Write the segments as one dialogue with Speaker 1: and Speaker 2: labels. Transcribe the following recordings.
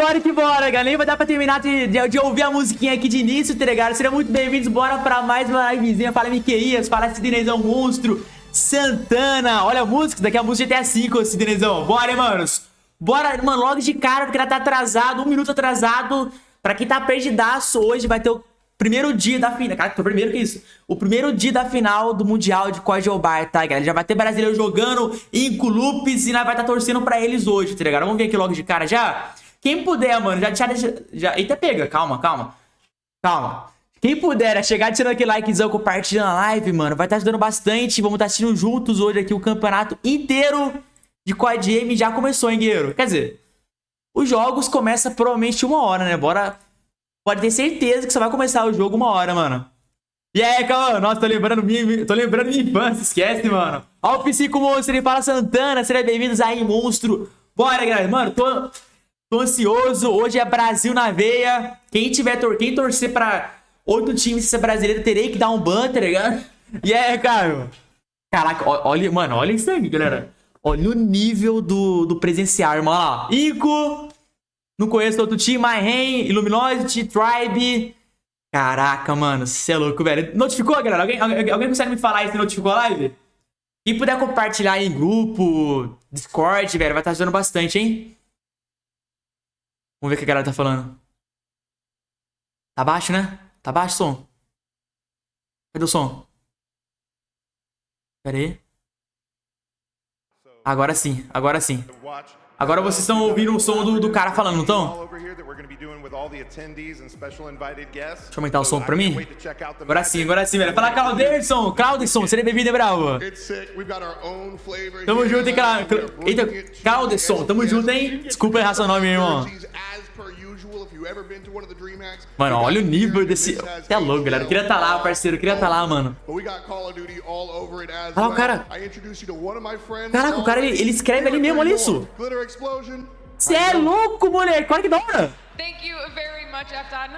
Speaker 1: Bora que bora, galera. Nem vai dar pra terminar de ouvir a musiquinha aqui de início, tá ligado? Sejam muito bem-vindos, bora pra mais uma livezinha. Fala Miqueias, fala Sidneyzão Monstro, Santana. Olha a música, daqui a música GTA V, Sidneyzão. Bora, hein, manos? Bora, mano, logo de cara, porque ela tá atrasado, 1 minuto atrasado. Pra quem tá perdidaço, hoje vai ter o primeiro dia da final. Cara, tô primeiro que isso. O primeiro dia da final do Mundial de COD, tá, galera? Já vai ter brasileiro jogando em Lupes e nós vai estar torcendo pra eles hoje, tá ligado? Vamos ver aqui logo de cara já. Quem puder, mano, já... Eita, pega. Calma. Quem puder chegar tirando aquele likezão, compartilhando a live, mano, vai estar ajudando bastante. Vamos estar assistindo juntos hoje aqui o campeonato inteiro de codm. Já começou, hein, guerreiro? Quer dizer, os jogos começam provavelmente 1 hora, né? Bora... Pode ter certeza que só vai começar o jogo 1 hora, mano. E aí, calma. Nossa, tô lembrando minha infância. Esquece, mano. Ó o Psico Monstro, ele fala Santana. Sejam bem-vindos aí, monstro. Bora, galera. Mano, tô ansioso. Hoje é Brasil na veia. Quem torcer pra outro time ser brasileiro, terei que dar um ban, tá ligado? E aí, cara. Caraca, olha, mano, olha isso aí, galera. Olha o nível do presencial, irmão. Olha lá. Ico. Não conheço outro time. Mayhem, Illuminati, Tribe. Caraca, mano. Você é louco, velho. Notificou, galera? Alguém consegue me falar aí se notificou a live? Quem puder compartilhar aí em grupo, Discord, velho, vai estar ajudando bastante, hein? Vamos ver o que a galera tá falando. Tá baixo, né? Tá baixo o som. Cadê o som? Pera aí. Agora sim. Agora vocês estão ouvindo o som do cara falando, não estão? Deixa eu aumentar o som pra mim. Agora sim, velho. Fala, Clauderson, seria bem-vindo, bravo. Tamo junto, hein, Eita, Clauderson, tamo junto, hein? Desculpa errar seu nome, irmão. Mano, olha o nível desse... Até louco, galera. Eu queria estar lá, parceiro. Eu queria estar lá, mano. Olha lá o cara. Caraca, o cara, ele escreve ali mesmo, olha isso. Você é louco, moleque. Olha que da hora.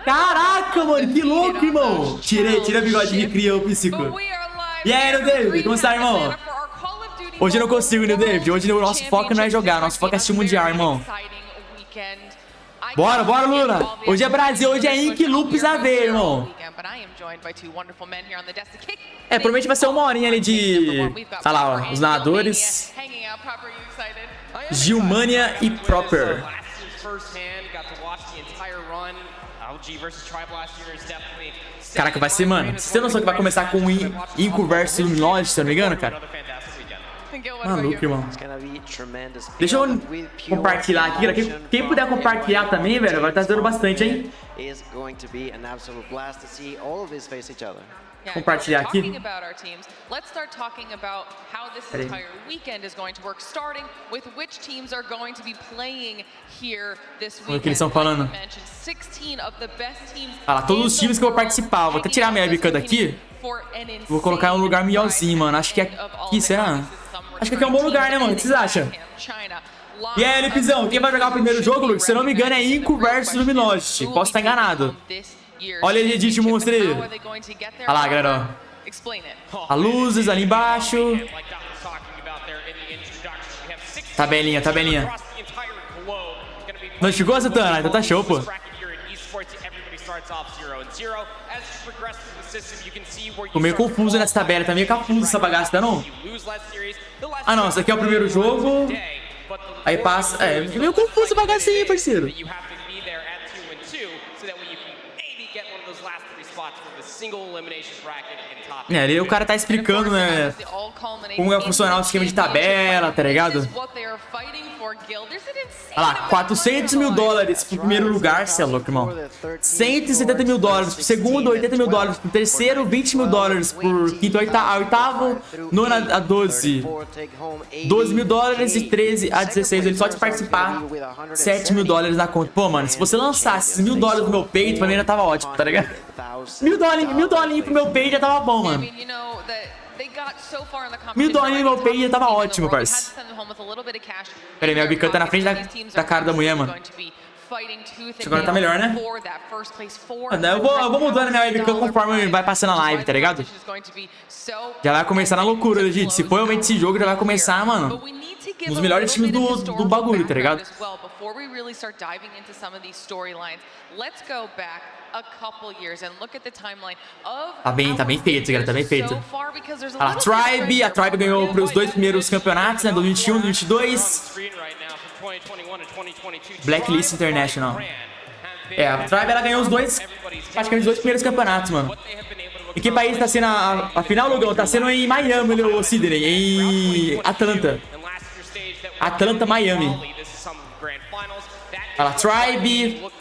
Speaker 1: Caraca, mano, que louco, irmão. Tira o bigode de cria, o psico. E aí, New David, como está, irmão? Hoje eu não consigo, New David. Hoje o nosso foco não é jogar, nosso foco é assistir o Mundial, irmão. Bora, Luna. Hoje é Brasil, hoje é Lupes a ver, irmão. Provavelmente vai ser 1 horinha ali de... Tá lá, ó, os nadadores. Gilmania e Proper. Caraca, vai ser, mano. Você tem noção que vai começar com Inco versus Illuminati, se eu não me engano, cara? Maluco, irmão. Deixa eu compartilhar aqui, galera. Quem puder compartilhar também, velho, vai estar ajudando bastante, hein? Compartilhar aqui. O que eles estão falando? Ah lá, todos os times que eu vou participar. Vou até tirar minha webcam daqui. Vou colocar em um lugar melhorzinho, mano. Acho que é aqui, será? Acho que aqui é um bom lugar, né, mano? O que vocês acham? E aí, Lipizão, quem vai jogar o primeiro jogo, Lucas? Se eu não me engano, é Inco versus Illuminati. Posso estar enganado. Olha ele, Edith Monstro aí. Olha lá, galera, ó. A luzes ali embaixo. Tabelinha. Notificou, Santana? Então tá show, pô. Tô meio confuso nessa tabela, tá meio confuso essa bagaça, tá não? Ah não, esse aqui é o primeiro jogo. Aí passa... É, meio confuso essa bagacinha, parceiro. É, ali o cara tá explicando, né, como vai funcionar o esquema de tabela, tá ligado? Olha lá, 400 mil dólares pro primeiro lugar, cê é louco, irmão. 170 mil dólares pro segundo, 80 mil dólares pro terceiro, 20 mil dólares por quinto a oitavo, nona a 12. 12 mil dólares e 13 a 16. Ele só de participar, 7 mil dólares na conta. Pô, mano, se você lançasse 1.000 dólares no meu peito, pra mim já tava ótimo, tá ligado? 1.000 dólares pro meu peito já tava bom, mano. 1.000 dólares no meu peito já tava ótimo, parça. Pera aí, minha webcam tá na frente da cara da mulher, mano. Acho que agora tá melhor, né? Eu vou mudando a minha webcam conforme vai passando a live, tá ligado? Já vai começar na loucura, legit. Se for realmente esse jogo, já vai começar, mano, um dos melhores times do bagulho, tá ligado? Tá bem feito, galera, tá bem feito. A Tribe ganhou os dois primeiros campeonatos, né, do 21 e do 22. Blacklist International. É, a Tribe, ela ganhou praticamente os dois primeiros campeonatos, mano. E que país tá sendo a final, Lugão? Tá sendo em Miami, o Sidney, em Atlanta, Miami. A Tribe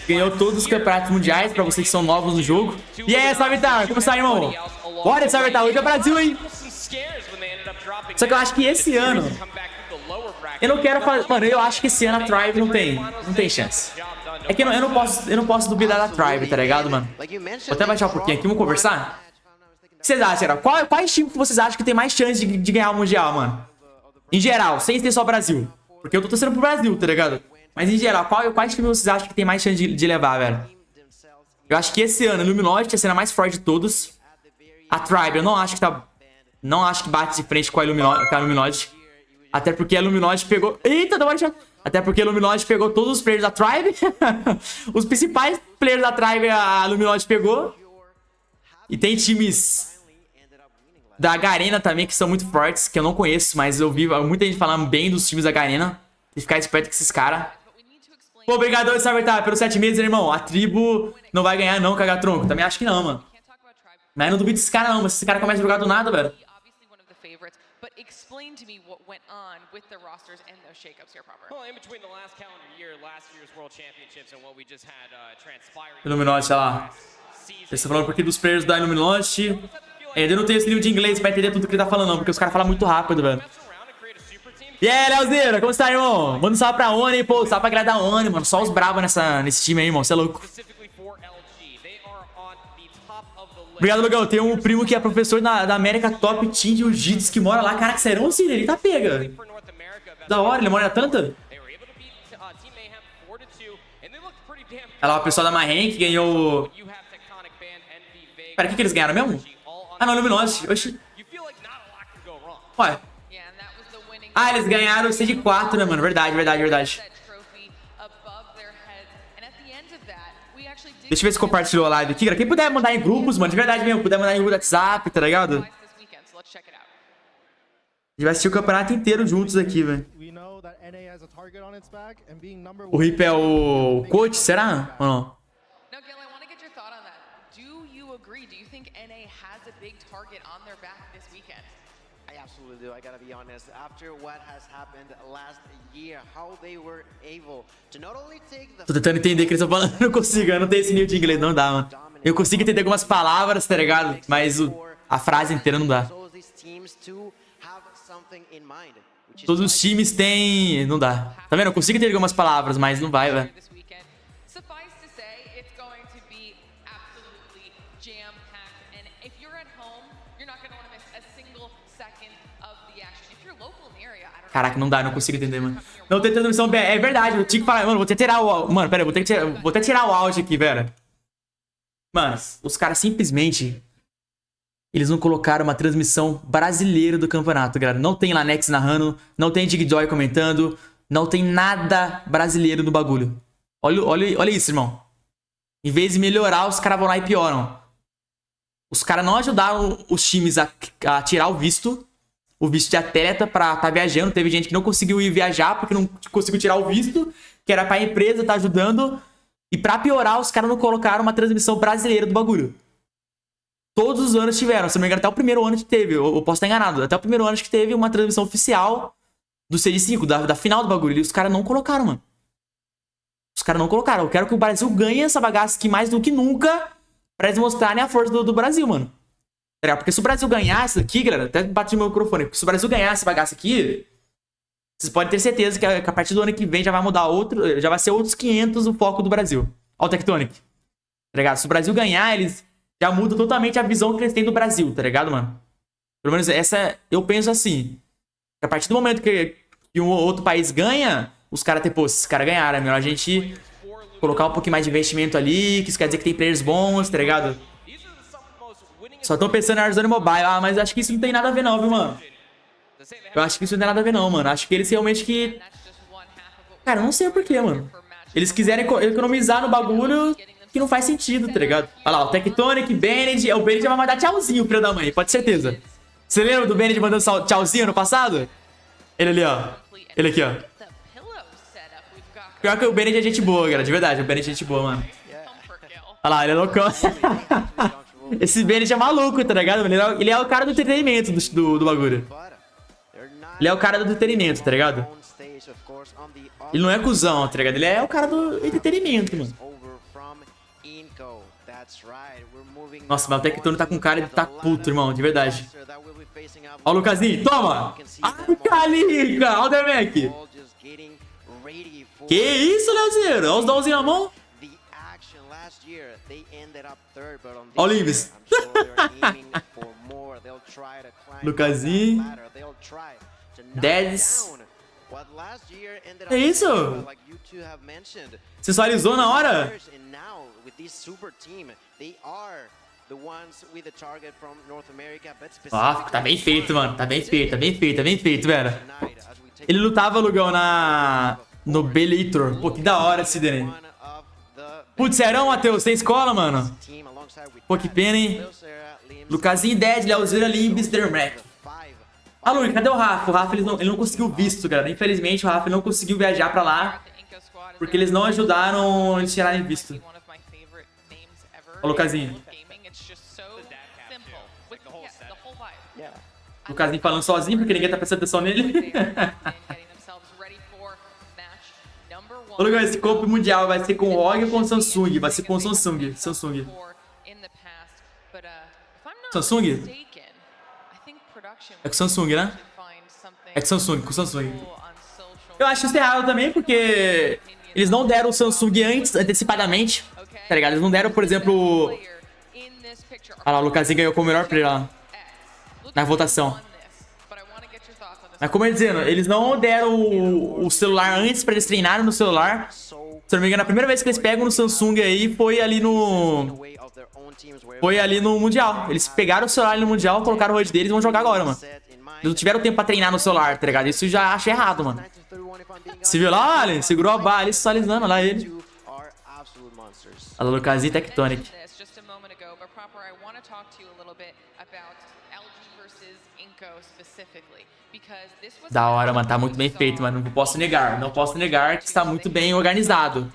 Speaker 1: ganhou todos os campeonatos mundiais, pra vocês que são novos no jogo. E aí, Savitar, como está, irmão? Bora, Savitar, hoje é Brasil, hein? Só que eu acho que esse ano... Eu não quero fazer... Mano, eu acho que esse ano a Tribe não tem chance. É que eu não posso duvidar da Tribe, tá ligado, mano? Vou até baixar um pouquinho aqui, vamos conversar? O que vocês acham, cara? Quais times que vocês acham que tem mais chance de ganhar o Mundial, mano? Em geral, sem ser só Brasil. Porque eu tô torcendo pro Brasil, tá ligado? Mas em geral, quais times vocês acham que tem mais chance de levar, velho? Eu acho que esse ano, a Illuminati é a cena mais forte de todos. A Tribe, eu não acho que tá... Não acho que bate de frente com a Illuminati. Até porque a Illuminati pegou... Eita, dá uma chance. Até porque a Illuminati pegou todos os players da Tribe. Os principais players da Tribe a Illuminati pegou. E tem times da Garena também que são muito fortes, que eu não conheço, mas eu vi muita gente falando bem dos times da Garena. E ficar esperto com esses caras. Pô, obrigado, Sabertar, pelos 7 meses, irmão. A tribo não vai ganhar não, cagatronco. Também acho que não, mano. Mas eu não duvido desse cara não, mas esse cara começa a jogar do nada, velho. Illuminati, olha lá. Eles estão falando por aqui dos players da Illuminati. Eu não tenho esse livro de inglês pra entender tudo que ele tá falando, não, porque os caras falam muito rápido, velho. E aí, Leozeira, como está, irmão? Manda um salve pra Oni, pô, salve pra galera da Oni, mano. Só os brabos nesse time aí, irmão, você é louco. Obrigado, Lugão. Tem um primo que é professor da América Top Team de Jiu-Jitsu que mora lá. Caraca, serão, sim, ele tá pega. Da hora, ele mora em Atlanta? Olha lá, o pessoal da Marren que ganhou... Pera, o que eles ganharam mesmo? Ah, não, Illuminati. Oxi. Ué. Ah, eles ganharam o seed 4, né, mano? Verdade. Deixa eu ver se compartilhou a live aqui, cara. Quem puder mandar em grupos, mano, de verdade mesmo, puder mandar em grupo do WhatsApp, tá ligado? A gente vai assistir o campeonato inteiro juntos aqui, velho. O Rip é o coach, será? Ou não? I gotta be honest, after what has happened last year, how they were able to not only take the... Tô tentando entender o que eles estão falando, não consigo, eu não tenho esse nível de inglês, não dá, mano. Eu consigo entender algumas palavras, tá ligado? Mas a frase inteira não dá. Todos os times têm... Não dá. Tá vendo? Eu consigo entender algumas palavras, mas não vai, velho. Caraca, não dá, não consigo entender, mano. Não tem transmissão BR. É verdade, eu tinha que falar. Mano, vou ter que tirar o... Mano, pera aí, vou ter que tirar o áudio aqui, velho. Mano, os caras simplesmente... Eles não colocaram uma transmissão brasileira do campeonato, galera. Não tem Lanex narrando, não tem Digjoy comentando, não tem nada brasileiro no bagulho. Olha isso, irmão. Em vez de melhorar, os caras vão lá e pioram. Os caras não ajudaram os times a tirar o visto de atleta pra estar viajando. Teve gente que não conseguiu ir viajar porque não conseguiu tirar o visto, que era pra empresa tá ajudando. E pra piorar, os caras não colocaram uma transmissão brasileira do bagulho. Todos os anos tiveram. Se não me engano, até o primeiro ano que teve. Eu posso estar enganado. Até o primeiro ano que teve uma transmissão oficial do COD 5, da final do bagulho. E os caras não colocaram, mano. Os caras não colocaram. Eu quero que o Brasil ganhe essa bagaça aqui mais do que nunca pra eles mostrarem a força do Brasil, mano. Porque se o Brasil ganhar isso aqui, galera, até bati no meu microfone. Porque se o Brasil ganhar essa bagaça aqui, vocês podem ter certeza que a partir do ano que vem já vai mudar outro. Já vai ser outros 500 o foco do Brasil. Ó, o Tectonic. Tá ligado? Se o Brasil ganhar, eles já mudam totalmente a visão que eles têm do Brasil, tá ligado, mano? Pelo menos essa, eu penso assim. A partir do momento que um outro país ganha, os caras, pô, se esses caras ganharam, é melhor a gente colocar um pouquinho mais de investimento ali, que isso quer dizer que tem players bons, tá ligado? Só tô pensando na Warzone Mobile. Ah, mas acho que isso não tem nada a ver não, viu, mano? Eu acho que isso não tem nada a ver não, mano. Acho que eles realmente que... Cara, eu não sei o porquê, mano. Eles quiserem economizar no bagulho que não faz sentido, tá ligado? Olha lá, o Tectonic, Bennett. O Bennett vai mandar tchauzinho, filho da mãe, pode ter certeza. Você lembra do Bennett mandando tchauzinho no passado? Ele ali, ó. Ele aqui, ó. Pior que o Bennett é gente boa, galera, de verdade. O Bennett é gente boa, mano. Olha lá, ele é loucão. Esse Bennett é maluco, tá ligado? Ele é o cara do entretenimento do bagulho. Ele é o cara do entretenimento, tá ligado? Ele não é cuzão, tá ligado? Ele é o cara do entretenimento, mano. Nossa, mas o Tectonic tá com cara de tá puto, irmão, de verdade. Ó o Lucasinho, toma! Ai, calica! Ó o Dermac! Que isso, Leozinho? Olha os dãozinhos na mão. Ó o Limbis. Lucasinho. Dedes. É isso? Sensualizou na hora? Ah, tá bem feito, mano. Tá bem feito, tá bem feito, tá bem feito, velho. Ele lutava, Lugão, no Belitor. Pô, que da hora esse Sidney. Putz, serão, Matheus? Tem escola, mano? Pô, que pena, hein? Lucasinho, Dead, Leozeira, Limbis, Dermac. Ah, Luiz, cadê o Rafa? O Rafa, ele não conseguiu visto, galera. Infelizmente, o Rafa não conseguiu viajar pra lá. Porque eles não ajudaram eles tirarem visto. Ó, Lucasinho. Lucasinho falando sozinho, porque ninguém tá prestando atenção nele. Ô, Lugão, esse Copa Mundial vai ser com o ROG ou com o Samsung? Vai ser com o Samsung. Samsung? É com Samsung, né? É com Samsung, com Samsung. Eu acho isso errado também, porque eles não deram o Samsung antes, antecipadamente. Tá ligado? Eles não deram, por exemplo... Olha lá, o Lucasinho ganhou como melhor player lá. Na votação. Mas como eu ia dizendo, eles não deram o celular antes pra eles treinarem no celular. Se eu não me engano, a primeira vez que eles pegam no Samsung aí foi ali no... Mundial. Eles pegaram o celular ali no Mundial, colocaram o HUD deles e vão jogar agora, mano. Eles não tiveram tempo pra treinar no celular, tá ligado? Isso eu já acho errado, mano. Você viu lá, olha? Segurou a barra ali, sensualizando lá ele. Olha o Lucasinho e Tectonic. Da hora, mano. Tá muito bem feito, mano. Não posso negar. Não posso negar que está muito bem organizado.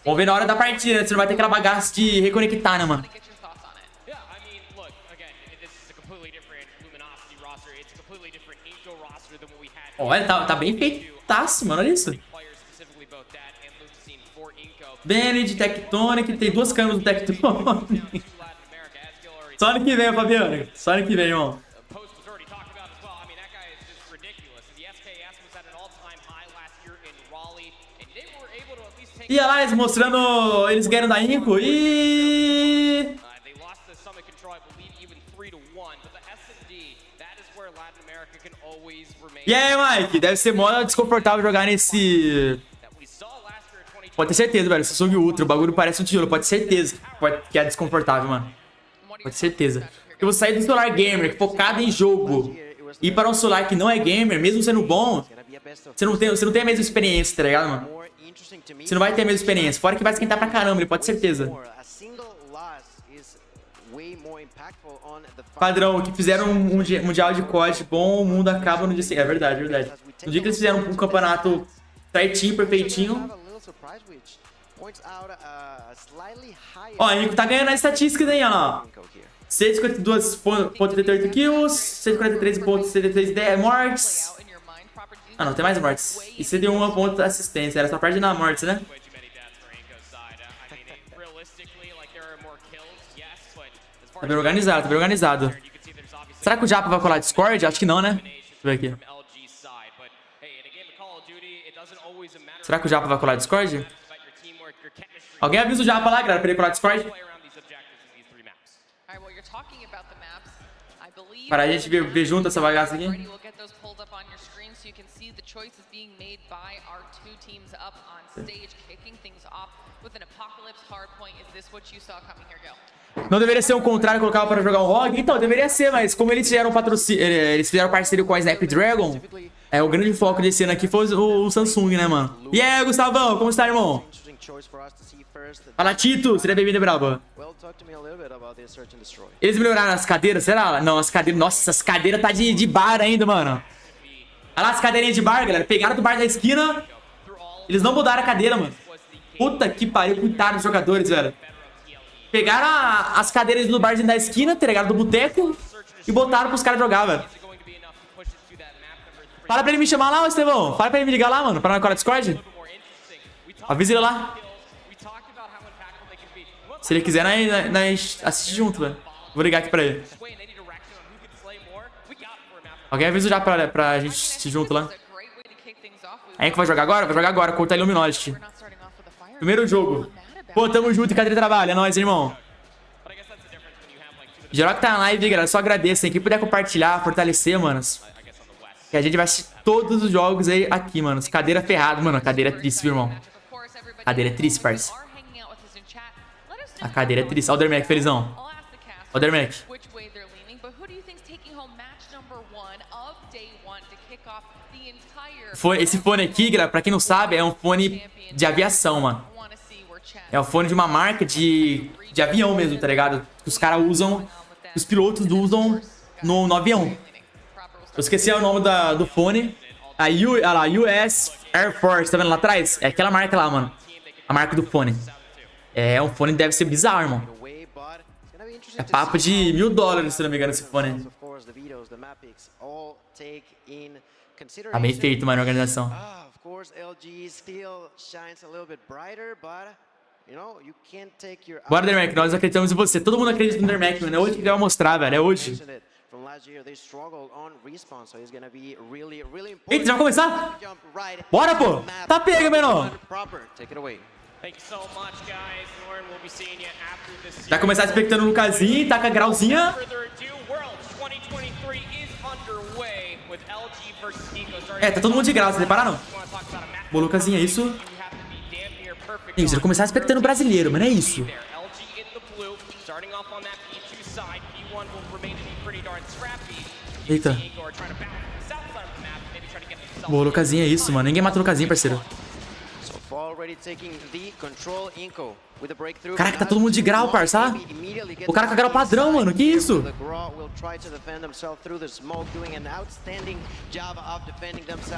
Speaker 1: Vamos ver na hora da partida, né? Você não vai ter aquela bagaça de reconectar, né, mano? Olha, tá bem feitaço, mano. Olha isso. Bennett, Tectonic. Tem duas câmeras do Tectonic. Só ano que vem, Fabiano. Só ano que vem, irmão. E olha lá, eles mostrando... Eles ganham da Inco. E... E aí, Mike? Deve ser mó desconfortável jogar nesse... Pode ter certeza, velho. Samsung Ultra, o bagulho parece um tijolo. Pode ter certeza que é desconfortável, mano. Pode ter certeza. Eu vou sair do celular gamer, focado em jogo, e ir para um celular que não é gamer, mesmo sendo bom, você não tem a mesma experiência, tá ligado, mano? Você não vai ter a mesma experiência. Fora que vai esquentar pra caramba, ele pode ter certeza. Padrão, que fizeram um mundial de COD bom, o mundo acaba no dia seguinte. É verdade, é verdade. No dia que eles fizeram um campeonato certinho, perfeitinho. Ó, a Nico tá ganhando as estatísticas aí, ó. 142,88 kills, 143,73 mortes. Ah, não, tem mais mortes. E 101 pontos de assistência. Era só perde na morte, né? Tá bem organizado, tá bem organizado. Será que o Japa vai colar Discord? Acho que não, né? Deixa eu ver aqui. Será que o Japa vai colar Discord? Alguém avisa o Japa lá, galera, pra ele colar Discord? Para a gente ver junto essa bagaça aqui. Não deveria ser o contrário, colocar para jogar um ROG? Então, deveria ser, mas como eles fizeram patrocínio, eles fizeram parceria com a Snapdragon, o grande foco desse ano aqui foi o Samsung, né, mano? E aí, Gustavão, como está, irmão? Fala, Tito, seja bem-vindo, brabo. Eles melhoraram as cadeiras, será? Não, as cadeiras, nossa, as cadeiras tá de bar ainda, mano. Olha lá as cadeirinhas de bar, galera, pegaram do bar da esquina, eles não mudaram a cadeira, mano. Puta que pariu, coitado dos jogadores, velho. Pegaram as cadeiras do barzinho da esquina, entregaram do boteco e botaram pros caras jogar, velho. Fala pra ele me chamar lá, ô Estevão. Fala pra ele me ligar lá, mano, pra nós colar Discord. Avisa ele lá. Se ele quiser, nós assistir junto, velho. Vou ligar aqui pra ele. Alguém avisa já pra gente assistir junto lá. Aí que vai jogar agora? Vai jogar agora, contra a Illuminati. Primeiro jogo. Pô, tamo junto e cadê trabalho? É nóis, irmão. Geral que tá na live, galera, só agradeço. Quem puder compartilhar, fortalecer, manos. Que a gente vai assistir todos os jogos aí aqui, mano. Cadeira ferrada, mano. A cadeira é triste, viu, irmão? A cadeira é triste, parça. A cadeira é triste. Olha o Dermac, felizão. Olha o Dermac. Esse fone aqui, galera, pra quem não sabe, é um fone de aviação, mano. É o fone de uma marca de avião mesmo, tá ligado? Que os caras usam, os pilotos usam no avião. Eu esqueci o nome do fone. Olha lá, US Air Force, tá vendo lá atrás? É aquela marca lá, mano. A marca do fone. É, um fone deve ser bizarro, irmão. É papo de $1000, se não me engano, esse fone. Tá bem feito, mano, a organização. Bora, Dermac, nós acreditamos em você. Todo mundo acredita no Dermac, mano. É hoje que ele vai mostrar, velho. É hoje. Eita, já vai começar? Bora, pô! Tá pega, menor! Já começar expectando o Lucasinho, tá com a grauzinha. É, tá todo mundo de graça, repararam? Boa, Lucasinha, é isso. Isso, já começar expectando o brasileiro, mano, é isso. Eita. Boa, Lucasinha, é isso, mano. Ninguém mata o Lucasinha, parceiro. Caraca, tá todo mundo de grau, parça. O cara com a grau padrão, mano. Que isso?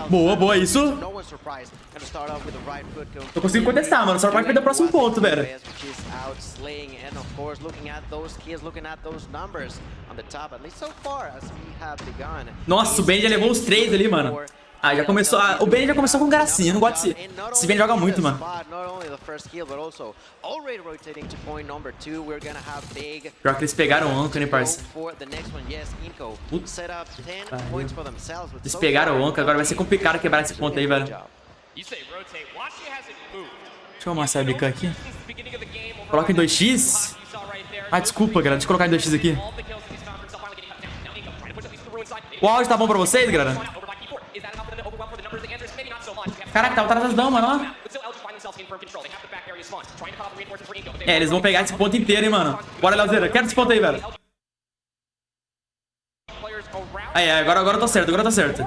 Speaker 1: Boa, boa, isso. Tô conseguindo contestar, mano. Só vai perder o próximo ponto, velho. Nossa, o Ben já levou os 3 ali, mano. Ah, já começou. O Ben já começou com gracinha. Eu não gosto desse. Esse Ben joga muito, mano. Pior que eles pegaram o Anka, né, parça? Eles pegaram o Anka. Agora vai ser complicado quebrar esse ponto aí, velho. Deixa eu amassar a BK aqui. Coloca em 2x. Ah, desculpa, galera. Deixa eu colocar em 2x aqui. O áudio tá bom pra vocês, galera? Caraca, tava atrás das damas, mano. É, eles vão pegar esse ponto inteiro, hein, mano. Bora, Leozeira. Quero esse ponto aí, velho. Aí, agora eu tô certo, agora eu tô certo.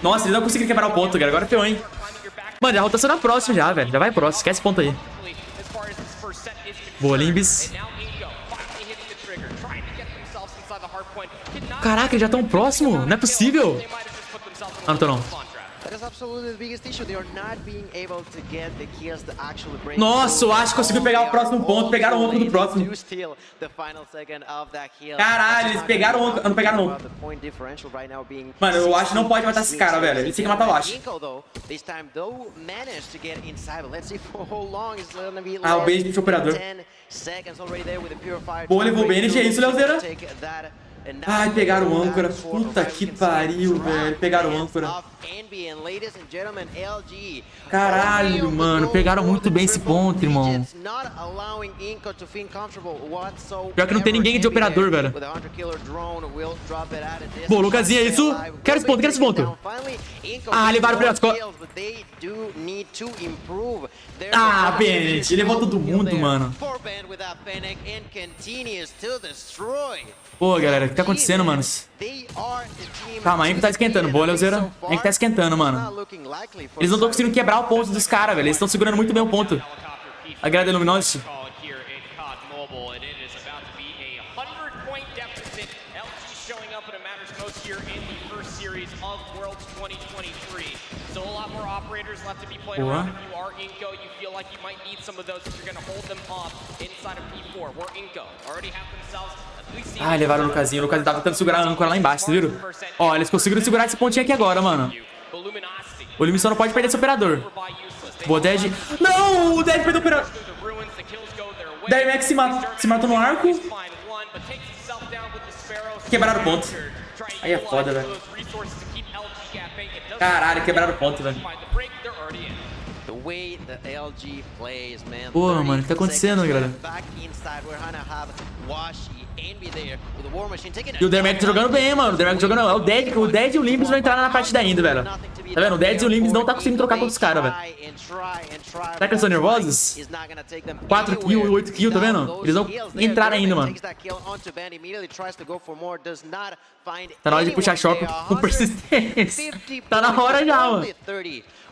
Speaker 1: Nossa, eles não conseguiram quebrar o ponto, cara. Agora ferrou, hein. Mano, a rotação na próxima já, velho. Já vai próximo. Esquece esse ponto aí. Boa, Limbis. Caraca, eles já estão próximo. Não é possível. Ah, não tô não. Nossa, eu acho que conseguiu pegar o próximo ponto. Pegaram o âncora do próximo. Caralho, eles pegaram o âncora. Não pegaram o âncora. Mano, eu acho que não pode matar esse cara, velho. Eles têm que matar o Ash. Ah, o Bane puxou o operador. Boa, levou o Bane. É isso, Leozeira. Ai, pegaram o âncora. Puta que pariu, velho. Pegaram o âncora. Caralho, mano. Pegaram muito bem esse ponto, irmão. Pior que não tem ninguém de operador, velho. Boa, Lucasinha, é isso. Quero esse ponto, quero esse ponto. Ah, levaram pra costas. Ah, Bennett. Ele levou todo mundo, mano. Pô, galera, o que tá acontecendo, manos? Calma, a Enco tá esquentando. Boa, Leozeira. A Enco tá esquentando, mano. Eles não estão conseguindo quebrar o ponto dos caras, velho. Eles estão segurando muito bem o ponto. A grade Luminosity. Boa. Ah, levaram o Lucasinho. O Lucasinho tava tentando segurar a âncora lá embaixo, vocês viram? Ó, eles conseguiram segurar esse pontinho aqui agora, mano. O Lime só não pode perder esse operador. Boa, Dead. Não, o Dead perdeu o operador. Daí Max se matou no arco. Quebraram o ponto. Aí é foda, velho. Caralho, quebraram o ponto, velho. Porra, mano, o que tá acontecendo, galera? E o Dermac tá jogando bem, mano. O Dermac jogando. É o Dead e o Limbs vão entrar na partida ainda, velho. Tá vendo? O Dead e o Limbs não tá conseguindo trocar contra os caras, velho. Será que eles são nervosos? 4 kills, 8 kills, tá vendo? Eles vão entrar ainda, mano. Tá na hora de puxar choque com persistência. Tá na hora já, mano.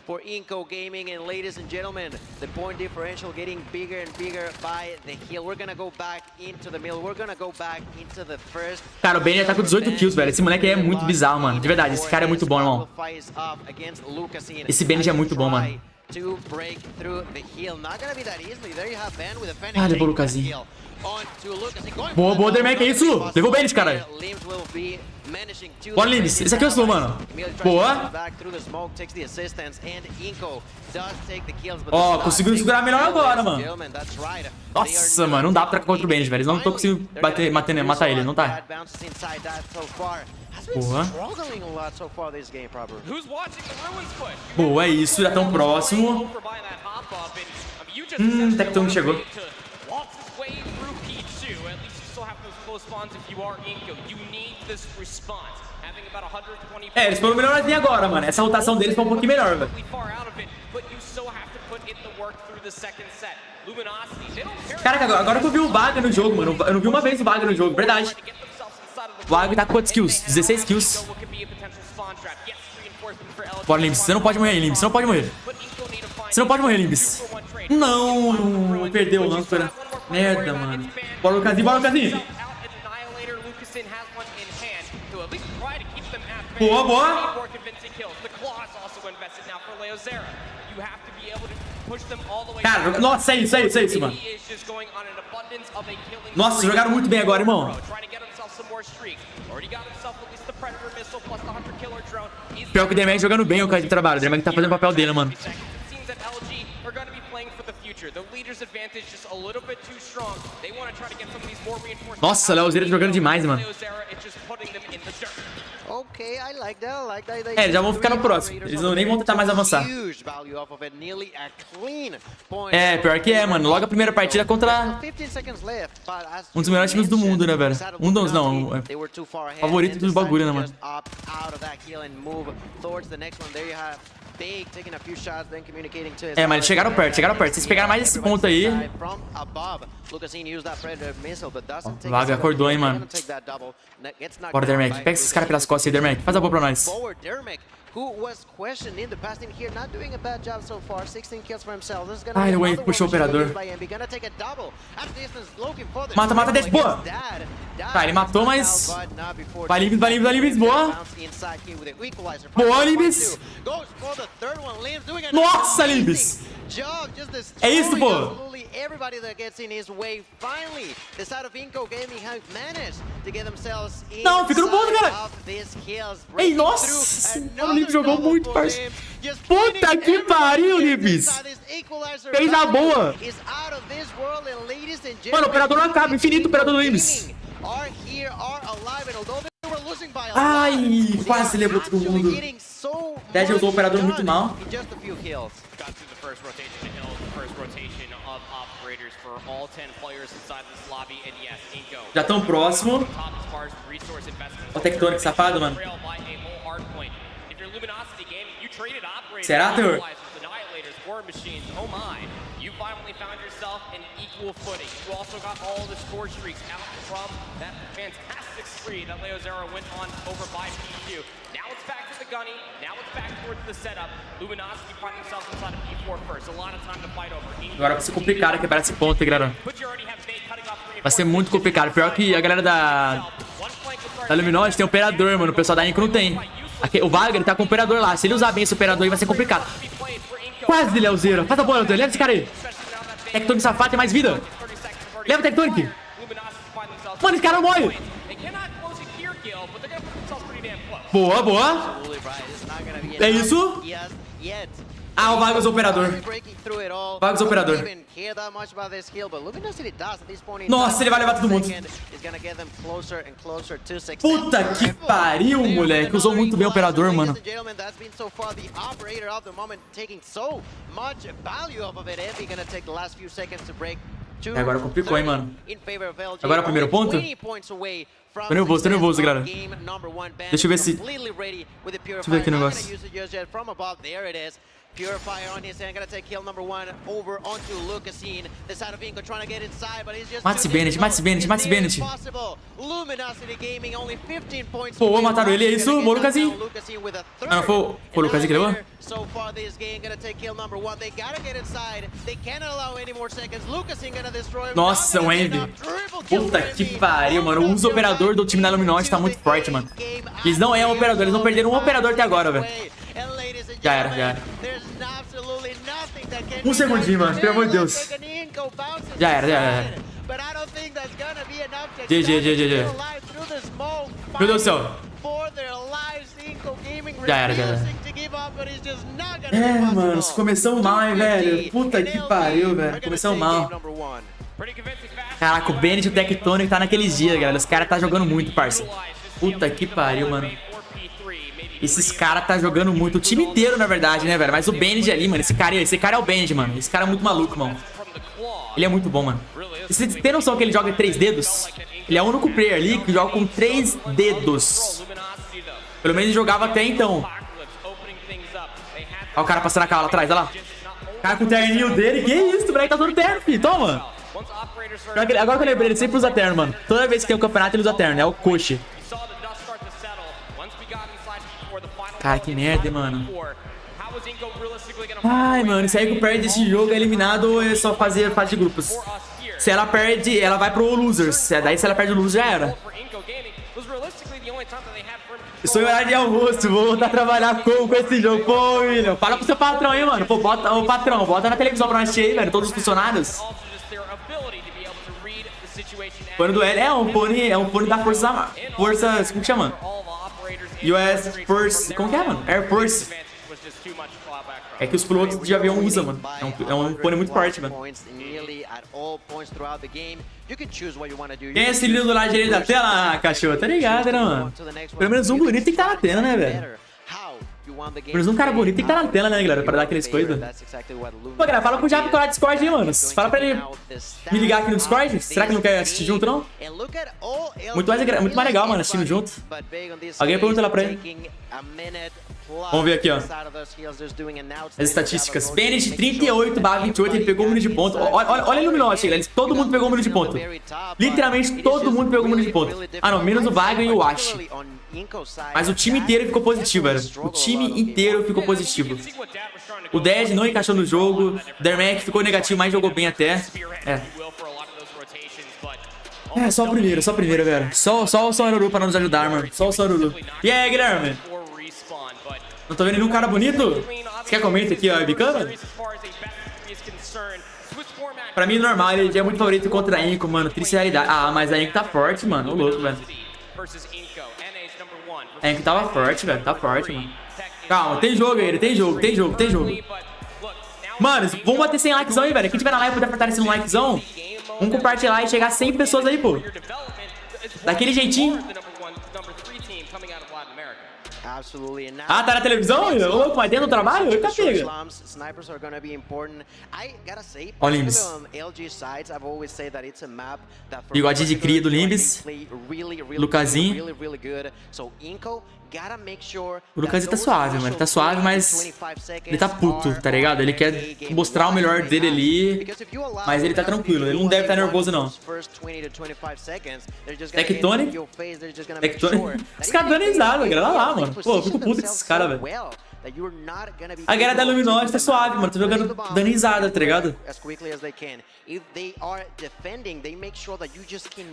Speaker 1: For Inco Gaming, and ladies and gentlemen, the point differential getting bigger and bigger by the hill. We're gonna go back into the middle. We're gonna go back into the first. Cara, o Benny tá com 18 kills, velho. Esse moleque é muito bizarro, mano. De verdade, esse cara é muito bom, irmão. Esse Benny é muito bom, mano. Ah, levou o Lucasinho. Boa, boa, Dermac, é isso? Levou o Benny, cara. Bora, Limbs. Esse aqui é o slow, mano. Boa. Ó, conseguiu segurar melhor agora, mano. Nossa, mano, não dá pra trocar contra o Benji, velho. Eles não estão conseguindo matar ele, não tá. Boa. Boa, é isso, já tão próximo. Tecton chegou. É, eles foram melhorzinho agora, mano. Essa rotação deles foi um pouquinho melhor, velho. Caraca, agora que eu vi o Vaga no jogo, mano. Eu não vi uma vez o Vaga no jogo, verdade. O Vaga tá com quantos kills? 16 kills. Bora, Limbs. Você não pode morrer, Limbs. Você não pode morrer. Você não pode morrer, Limbs. Não, perdeu o âncora. Merda, mano. Bora, Lucasinho, bora, Lucasinho. Boa, boa. Cara, nossa, é isso, mano. Nossa, jogaram muito bem agora, irmão. Pior que o Dermac jogando bem o cara de trabalho. O Dermac tá fazendo o papel dele, mano. Nossa, o Leozeira jogando demais, mano. É, eles já vão ficar no próximo. Eles nem vão tentar mais avançar. É, pior que é, mano. Logo a primeira partida contra um dos melhores times do mundo, né, velho? Um dos, não. É favorito do bagulho, né, mano? É, mas eles chegaram perto, Se vocês pegaram mais esse ponto aí. O Vaga acordou, hein, mano. Bora, Dermac. Pega esses caras pelas costas aí, Dermac. Faz a boa pra nós. Ai, o Wayne puxou o operador. Mata, mata, deixa. Boa. Tá, ele matou, mas... Vai, Limbis, vai, Limbis, vai, Limbis. Boa. Boa, Limbis. Nossa, Limbis. É isso, pô. Não, fica no ponto, cara. Ei, nossa. O Limbis jogou muito, parceiro. Puta que pariu, Limbis. Fez a boa. Mano, o operador não acaba. Infinito o operador do Limbis. Ai, quase levou todo mundo. Dead usou o operador muito mal. Já tão próximo. O Tectonic safado, mano. Será, Terror? You finally found yourself in equal footing. You also got all the score streaks out from that fantastic spree that Leo Zero went on over by P2. Now it's back to the gunny. Now it's back towards the setup. Luminosity find themselves inside of P4 first. A lot of time to fight over. Agora vai ser complicado quebrar esse ponto, galera. Vai ser muito complicado. Pior que a galera da Luminosity tem operador, mano. O pessoal da Inco não tem. Aqui, o Wagner tá com o operador lá. Se ele usar bem esse operador aí, vai ser complicado. Quase, Leozeiro. Faz a bola, Leozeiro. Leva esse cara aí. Tectonic safado, tem mais vida. Leva o Tectonic. Mano, esse cara não morre. Boa, boa. É isso. Ah, o Vargas usou o operador. Vargas usou o operador. Nossa, ele vai levar todo mundo. Puta que pariu, moleque. Usou muito bem o operador, mano. Agora complicou, hein, mano. Agora é o primeiro ponto? Tô nervoso, galera. Deixa eu ver se... Deixa eu ver aqui o negócio. Purifier on his hand, gonna take kill number 1 over onto Lucasine. The side of Inco trying to get inside, but he's just Mate Bennett. Luminosity Gaming only 15 points. Pô, mataram ele, é isso? Boa, Lucasine. Não, foi o Lucasine que levou? So far this game gonna take kill number 1. They gotta get inside. They can't allow any more seconds. Lucasine gonna destroy. Nossa, o Envy. Puta que pariu, mano. O uso operador do time da Luminosity tá muito forte, mano. Eles não é um operador, eles não perderam um operador até agora, velho. Já era. Um segundinho, mano, pelo amor de Deus. Já era. GG. Meu Deus do céu. Já era. É, mano, começamos mal, hein, velho. Puta que pariu, velho. Começamos mal. Caraca, o Bennett e o Tectonic tá naqueles dias, galera. Os caras tá jogando muito, parça. Puta que pariu, mano. Esses caras tá jogando muito. O time inteiro, na verdade, né, velho? Mas o Bennett ali, mano. Esse cara é o Bennett, mano. Esse cara é muito maluco, mano. Ele é muito bom, mano. Você tem noção que ele joga 3 dedos? Ele é o único player ali que joga com 3 dedos. Pelo menos ele jogava até então. Olha o cara passando a cala lá atrás, olha lá. O cara com o terninho dele. Que isso, o moleque tá todo terno, filho. Toma. Agora que eu lembrei, ele sempre usa terno, mano. Toda vez que tem um campeonato, ele usa terno. É o coach. Cara, que merda, mano. Ai, mano, se a Inco perde esse jogo, é eliminado ou é só fazer fase de grupos? Se ela perde, ela vai pro Losers. Daí se ela perde o Losers, já era. Estou em horário de almoço, vou voltar a trabalhar com esse jogo. Pô, William, fala pro seu patrão aí, mano. Pô, bota, ô patrão, bota na televisão pra nós assistir aí, velho. Todos os funcionários. Pônei do L é um pônei da força, como que chama? US Force, como que é, mano? Air Force. É que os pilotos de avião usam, mano. É um pônei muito forte, mano. Quem é esse lindo do lado direito da tela, cachorro? Tá ligado, né, mano? Pelo menos um bonito tem que estar na tela, né, velho? Pelo menos um cara bonito tem que estar na tela, né, galera? Pra dar aqueles coisas. Pô, galera, fala pro Japa colar Discord aí, mano. Fala pra ele me ligar aqui no Discord. Será que não quer assistir junto, não? Muito mais legal, mano, assistindo junto. Alguém pergunta lá pra ele. Vamos ver aqui, ó. As estatísticas. Bennett 38/28, ele pegou o número de ponto. Olha a Luminosity, galera. Todo mundo pegou o número de ponto. Literalmente todo mundo pegou o número de ponto. Ah, não, menos o Wagner e o Ash. Mas o time inteiro ficou positivo, velho. O time inteiro ficou positivo. O Dead não encaixou no jogo. O Dermack ficou negativo, mas jogou bem até. Só o primeiro, velho. Só o Sonaruru pra nos ajudar, mano. Só o Sonaruru. E aí, Guilherme? Não tô vendo nenhum cara bonito? Você quer comentar aqui, ó, bicana? Pra mim, normal, ele é muito favorito contra a Inco, mano. Triste realidade. Ah, mas a Inco tá forte, mano. Ô, louco, velho. A Inco tava forte, velho. Tá forte, mano. Calma, tem jogo aí, tem jogo. Mano, vamos bater 100 likezão aí, velho. Quem tiver na live puder fortalecer um likezão, vamos compartilhar e chegar a 100 pessoas aí, pô. Daquele jeitinho. Ah, tá na televisão? Ô, louco, mas dentro do trabalho? Eita, pega. Ó o Limbis. Bigodinho de cria do Limbis. Lucasinho. O Lucasinho tá suave, mano. Ele tá suave, mas ele tá puto, tá ligado? Ele quer mostrar o melhor dele ali, mas ele tá tranquilo. Ele não deve estar nervoso, não. Tectonic. Os caras dando risada, galera. Olha lá, mano. Pô, eu fico puto com esses caras, velho. A galera da Luminosity tá suave, mano. Tô jogando dando risada, tá ligado?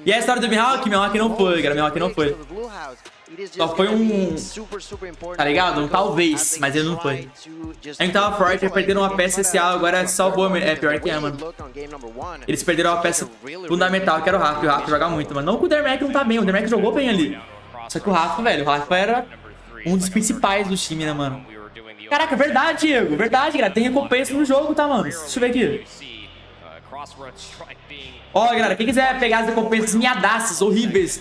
Speaker 1: E a história do Mihawk? Mihawk não foi, galera. Mihawk não foi. Só foi um... Tá ligado? Um talvez, mas ele não foi. A gente tava forte, eles perderam uma peça essencial, agora é só boa. É pior que é, mano. Eles perderam uma peça fundamental, que era o Rafa. E o Rafa joga muito, mano. Não que o Dermack não tá bem, o Dermack jogou bem ali. Só que o Rafa, velho, o Rafa era um dos principais do time, né, mano? Caraca, verdade, Diego. Verdade, galera. Tem recompensa no jogo, tá, mano? Deixa eu ver aqui. Ó, galera, quem quiser pegar as recompensas miadaças, horríveis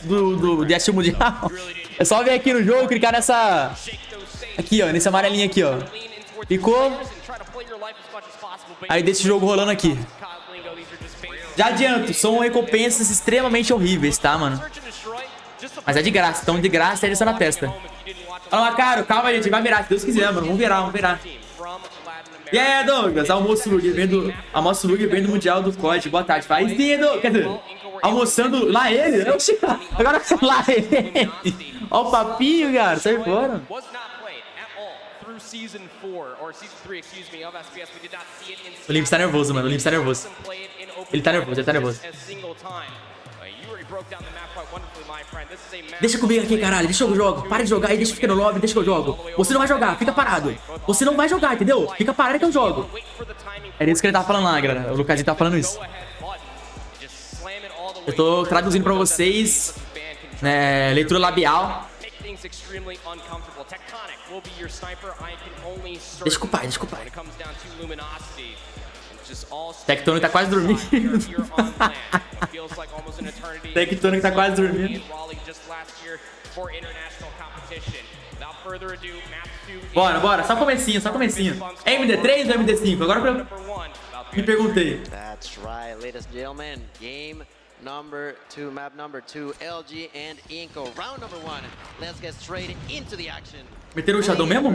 Speaker 1: de assistir o Mundial, é só vir aqui no jogo, clicar nessa... Aqui, ó, nesse amarelinho aqui, ó. Clicou. Aí deixa o jogo rolando aqui. Já adianto, são recompensas extremamente horríveis, tá, mano? Mas é de graça, então de graça é isso na testa. Fala, cara, calma, gente, vai virar, se Deus quiser, mano. Vamos virar. E aí, Douglas, almoço Luguer vem do Mundial do COD. Boa tarde, faz lindo. Quer dizer, almoçando lá ele? Agora lá ele. Ó o papinho, cara, sai fora. O Limbs tá nervoso, mano, Ele tá nervoso. Deixa comigo aqui, caralho. Deixa eu jogo. Para de jogar aí, deixa eu ficar no lobby, deixa que eu jogo. Você não vai jogar, fica parado. Você não vai jogar, entendeu? Fica parado que eu jogo. Era isso que ele tava falando lá, galera. O Lucasinho tava falando isso. Eu tô traduzindo pra vocês, né, leitura labial. Deixa com o pai. Tectonic tá quase dormindo. Tectonic tá quase dormindo. Bora. Só comecinho. É MD3 ou MD5? Agora eu me perguntei.
Speaker 2: Number 2, map number 2, LG and Inco. Round number 1. Let's get straight into the action.
Speaker 1: Meteram o Shadow mesmo?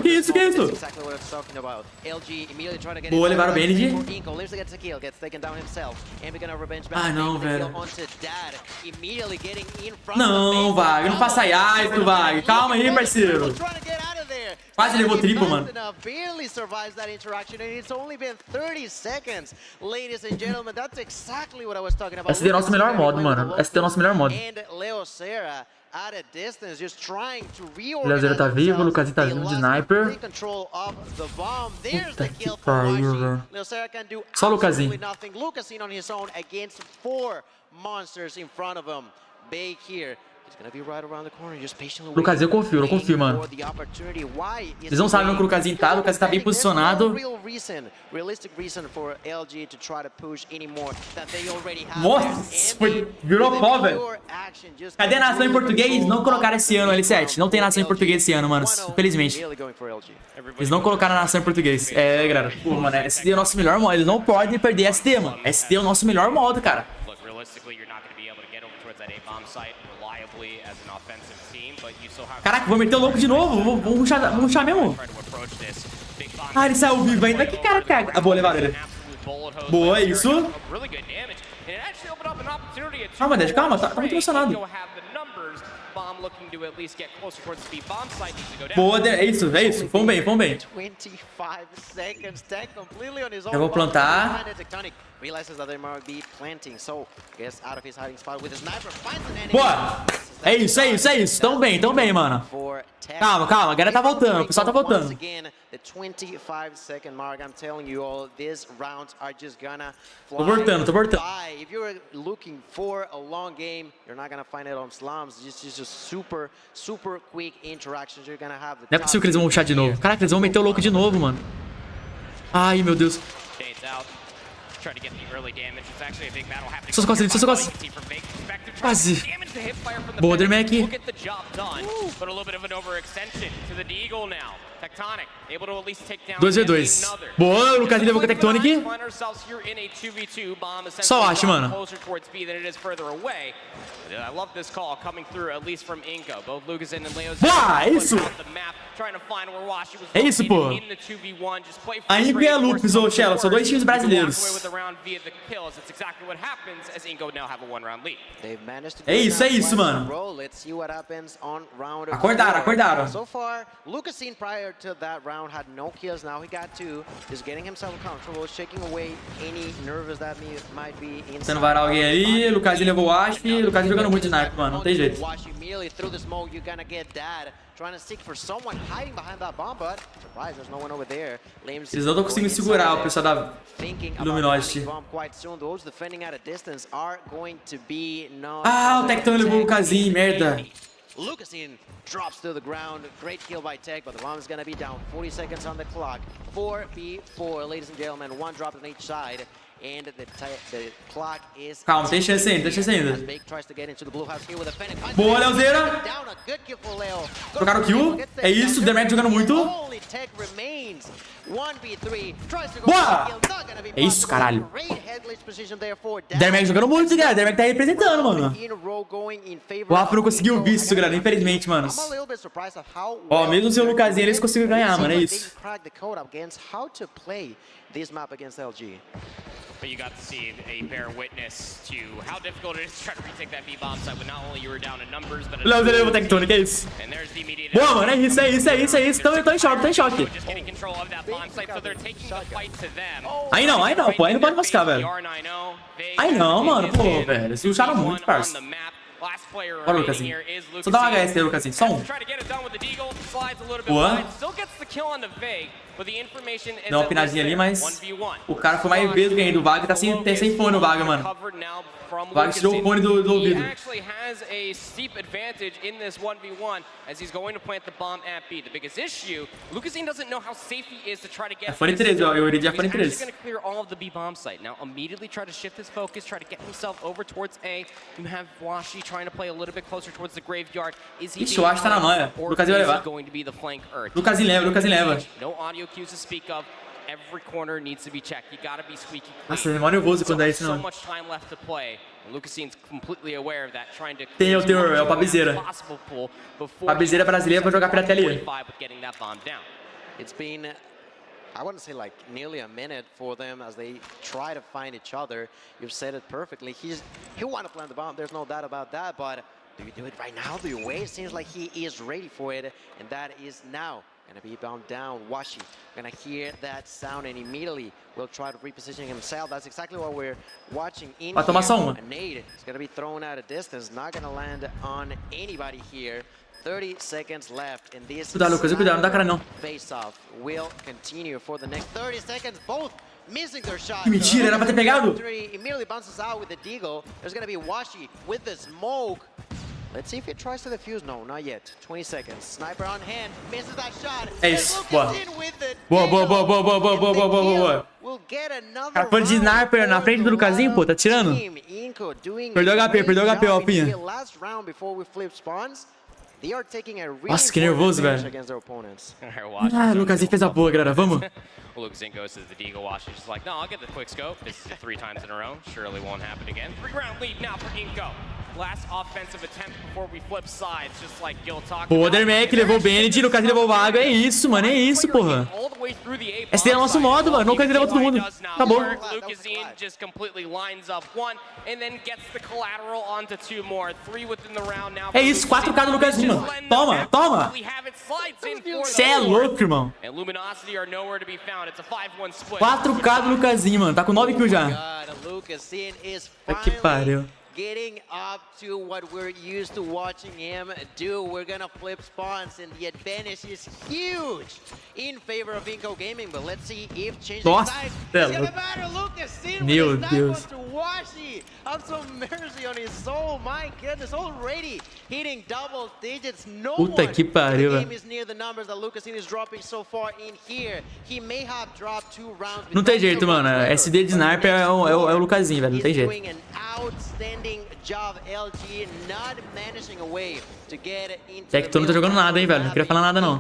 Speaker 1: Que isso? Boa, levaram o Bennett. Ah, não, velho. Não, Vag. Não faça isso, Vag. Calma aí, parceiro. Quase levou triplo, mano. Esse é o nosso melhor modo, mano. O Leozero tá vivo, o Lucasinho tá vivo de sniper. Puta que pariu, velho. Só o Lucasinho. Lucasinho, eu confio, mano. Eles não sabem onde o Lucasinho tá bem posicionado. Nossa, virou pó, velho. Cadê a nação em português? Não colocaram esse ano, L7. Não tem nação em português esse ano, mano. Infelizmente. Eles não colocaram a nação em português. É, galera. Pô, mano, SD é o nosso melhor modo. Eles não podem perder SD, mano. SD é o nosso melhor modo, cara. Caraca, vou meter o louco de novo. Vamos rushar mesmo. Ah, ele saiu vivo ainda. Que cara caga. Ah, boa, levaram ele. Boa, isso. Calma, Dad, calma. Tá muito emocionado. Boa, é isso. Vamos bem. Eu vou plantar. Boa! É isso. Tão bem, mano. Calma, a galera tá voltando. O pessoal tá voltando. Tô voltando. Não é possível que eles vão rushar de novo. Caraca, eles vão meter o louco de novo, mano. Ai, meu Deus. Só quase. Boa, Dermack. 2v2. Boa, o Lucas levou com a Tectonic. Só acho, mano. Boa, é isso, pô. A Inco e a Lupus, ou Shella, são dois times brasileiros. É isso, mano. Acordaram.
Speaker 2: So far, Lucas prior to that round had no kills. Now he got 2. Just getting himself comfortable, shaking away any nervous that might be inside.
Speaker 1: Tentando varar alguém ali, Lucas levou o Asp, Lucas jogando muito de sniper, mano, não tem jeito. Eles não estão conseguindo segurar o pessoal da Luminosity. Ah, o Tecton levou o Lucasinho, merda.
Speaker 2: Lucasin drops to the ground. Great kill by Tech, but the bomb is gonna be down. 40 seconds on the clock. 4v4, ladies and gentlemen. One drop on each side. And the clock is...
Speaker 1: Calma, tem chance ainda. Boa, Leozeira. Trocaram o kill. É isso, o Dermack jogando muito. Boa! É isso, caralho. Dermack jogando muito, galera. Dermack tá representando, mano. O Rafa não conseguiu o visto, galera. Infelizmente, mano. Ó, mesmo sem o Lucasinho, eles conseguiram ganhar, mano. É isso.
Speaker 3: But you got to see a bear witness to how difficult it is to try to retake that B-bomb site when not only you were down in numbers, but...
Speaker 1: Léo levou Tectonic, é isso. Boa, mano, é isso. Tô em choque. Aí não, pô. Aí não pode mascar, velho. Aí não, mano, pô, velho. Eles usaram muito, parça. Bora, Lucasinho. Só dá uma HS aí, Lucasinho. Só um. Boa. Deu uma pinadinha ali, mas o cara foi mais vezes ganhando. O Vaga tá sem fone no Vaga, mano. O Vaga tirou o fone do ouvido. É fone 13, ó. Eu iria de fone 13. Ixi, eu acho que tá na manha. O Lucasinho vai levar. Lucasinho leva. Nossa, é mó nervoso quando é isso, não. Tem o é o Pabizeira. Pabizeira brasileira pra jogar pirataria.
Speaker 2: It's been, I wouldn't say like nearly a minute for them as they try to find each other. You've said it perfectly. He'll want to plant the bomb. There's no doubt about that. But do you do it right now? Do you wait? It seems like he is ready for it, and that is now gonna be bound down. Washi gonna hear that sound and immediately will try to reposition himself. That's exactly what we're watching in here. A nade is gonna be thrown out of distance. Not gonna land on anybody here. 30 seconds left in this
Speaker 1: cuidado, não dá cara não.
Speaker 2: face-off will continue for the next 30 seconds. Both missing their shot.
Speaker 1: Mentira, era pra ter pegado.
Speaker 2: Immediately bounces out with the deagle. There's gonna be Washi with the smoke. Let's see if he tries to defuse. No, not yet. 20 seconds. Sniper on hand. Misses that shot.
Speaker 1: É isso. Boa. Cara, foi de sniper na frente do Lucasinho, pô. Tá tirando. Perdeu HP, Alpinha. Nossa, que nervoso, velho. Ah, o Lucasinho fez a boa, galera. Vamos.
Speaker 3: Luke Zin goes to the Deagle watch. He's just like, no, I'll get the quick scope. This is 3 times in a row. Surely won't happen again. 3-round lead now for Inko. Last offensive attempt before we flip sides, just like Gil talked
Speaker 1: Pô, o
Speaker 3: about.
Speaker 1: Dermac levou o Bennett, o Lucas levou o Vago. É isso, mano. É isso, porra. Esse é o nosso modo, mano. O Lucas levou todo mundo. Acabou.
Speaker 3: Lucas Zin just completely lines up 1 and then gets the collateral onto 2 more. 3 within the round now.
Speaker 1: É isso, 4K do Lucas Zin, mano. Toma, toma. Cê é louco, irmão. 4K do Lucas Zin, mano. Tá com 9 kills já. Que pariu.
Speaker 2: Getting up to what we're used to watching him do. We're gonna flip spawns, and the advantage is huge in favor of Inco Gaming. But let's see if changing sides is gonna matter. Lucas Zin with his knife to Washi. Have some mercy on his soul. My goodness, already hitting double digits. No
Speaker 1: Puta que pariu,
Speaker 2: one in the game is near the numbers that Lucas Zin is dropping so far in here. He may have dropped 2 rounds.
Speaker 1: Não tem jeito, mano. SD de sniper é o Lucasinho, velho. Não tem jeito.
Speaker 2: Job LG not managing a way to get into
Speaker 1: É que tu não tá jogando nada, hein, velho. Não queria falar nada, não.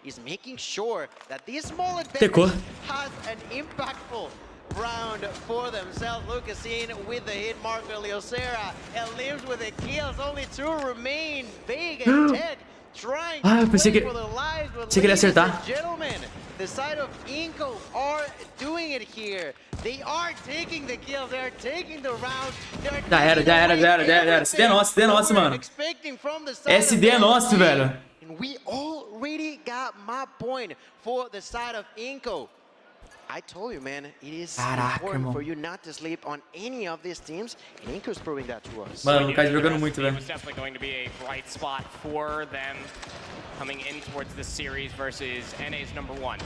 Speaker 2: Is making sure that this small
Speaker 1: Tecou.
Speaker 2: advantage has an impactful round for themselves. Lucas Zin with the hit marker, Leocera, and lives with the kills. Only 2 remain. Big and Tech trying to play for their lives. But ladies and gentlemen, the side of Inco are doing it here. They are taking the kills, they are taking the rounds.
Speaker 1: Já era. SD é nosso, mano. SD é nosso, velho.
Speaker 2: And we already got my point for the side of Inco. I told you, man, it is important for you not to sleep on any of these teams, and Inco's proving that to us.
Speaker 1: Mano, o cara jogando muito, velho.
Speaker 3: It's definitely going to be a bright spot for them coming in towards this series versus NA's #1.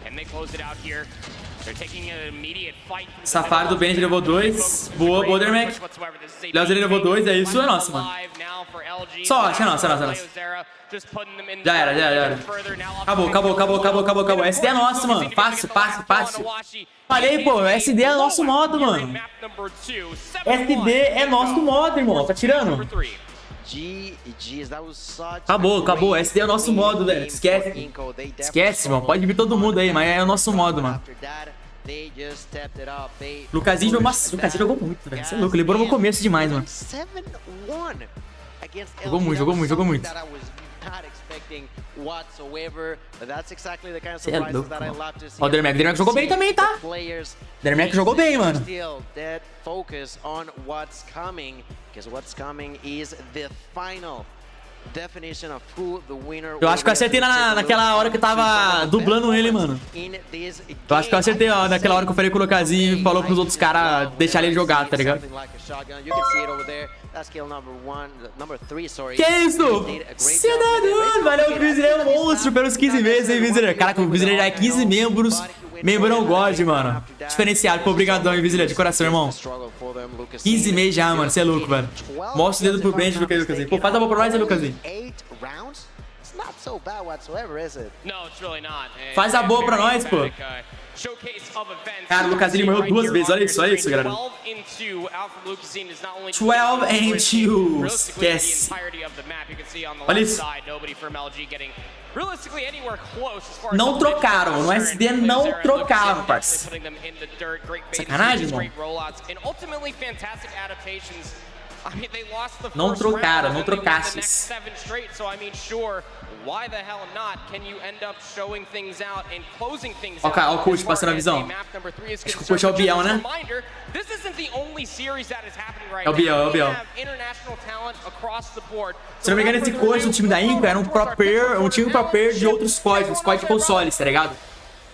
Speaker 3: And they close it out here. They're taking an immediate fight.
Speaker 1: Safari do Benji levou 2. Boa, Bodermac. Leozinho levou 2. É isso, é nosso, mano. Sorte, é nossa. Já era. Acabou. SD é nosso, mano. Fácil. Falei, pô. SD é nosso modo, mano. SD é nosso modo, irmão. Tá tirando? Acabou. SD é o nosso modo, velho. Esquece, irmão. Pode vir todo mundo aí, mas é o nosso modo, mano. Lucasinho jogou muito, velho. Você é louco. Ele borou no começo demais, mano. Jogou muito. Você é louco, mano. Ó, o Dermac jogou bem também, tá? Dermac jogou bem, mano. Eu acho que eu acertei naquela hora que eu tava dublando ele, mano. Eu acho que eu acertei, ó, naquela hora que eu falei com o Lucasinho e falou pros outros caras deixar ele jogar, tá ligado? Que isso? Cidadão! Valeu, o Visiler é um monstro pelos 15 meses, hein, Visiler? Caraca, o Visiler já é 15 membros. Membro não God, mano. Diferenciado, pô, obrigadão, hein, Visiler, de coração, irmão. 15 meses já, mano, você é louco, velho. Mostra o dedo pro Benji, Lucasinho. Pô, faz a boa pra nós, hein, Lucasinho. Faz a boa pra nós, pô. Cara, o Lucasinho morreu 2 vezes, olha isso, galera. 12 and 2. Esquece. Olha isso. Não trocaram, no SD não trocaram, parceiro. Sacanagem, irmão. Não trocaram, não trocastes. Ó, o coach passando a visão. Acho que o coach é o Biel, né? É o Biel. Se não me engano, esse coach do time da Inco era um time pro player de outros CODs, os COD de consoles, tá ligado?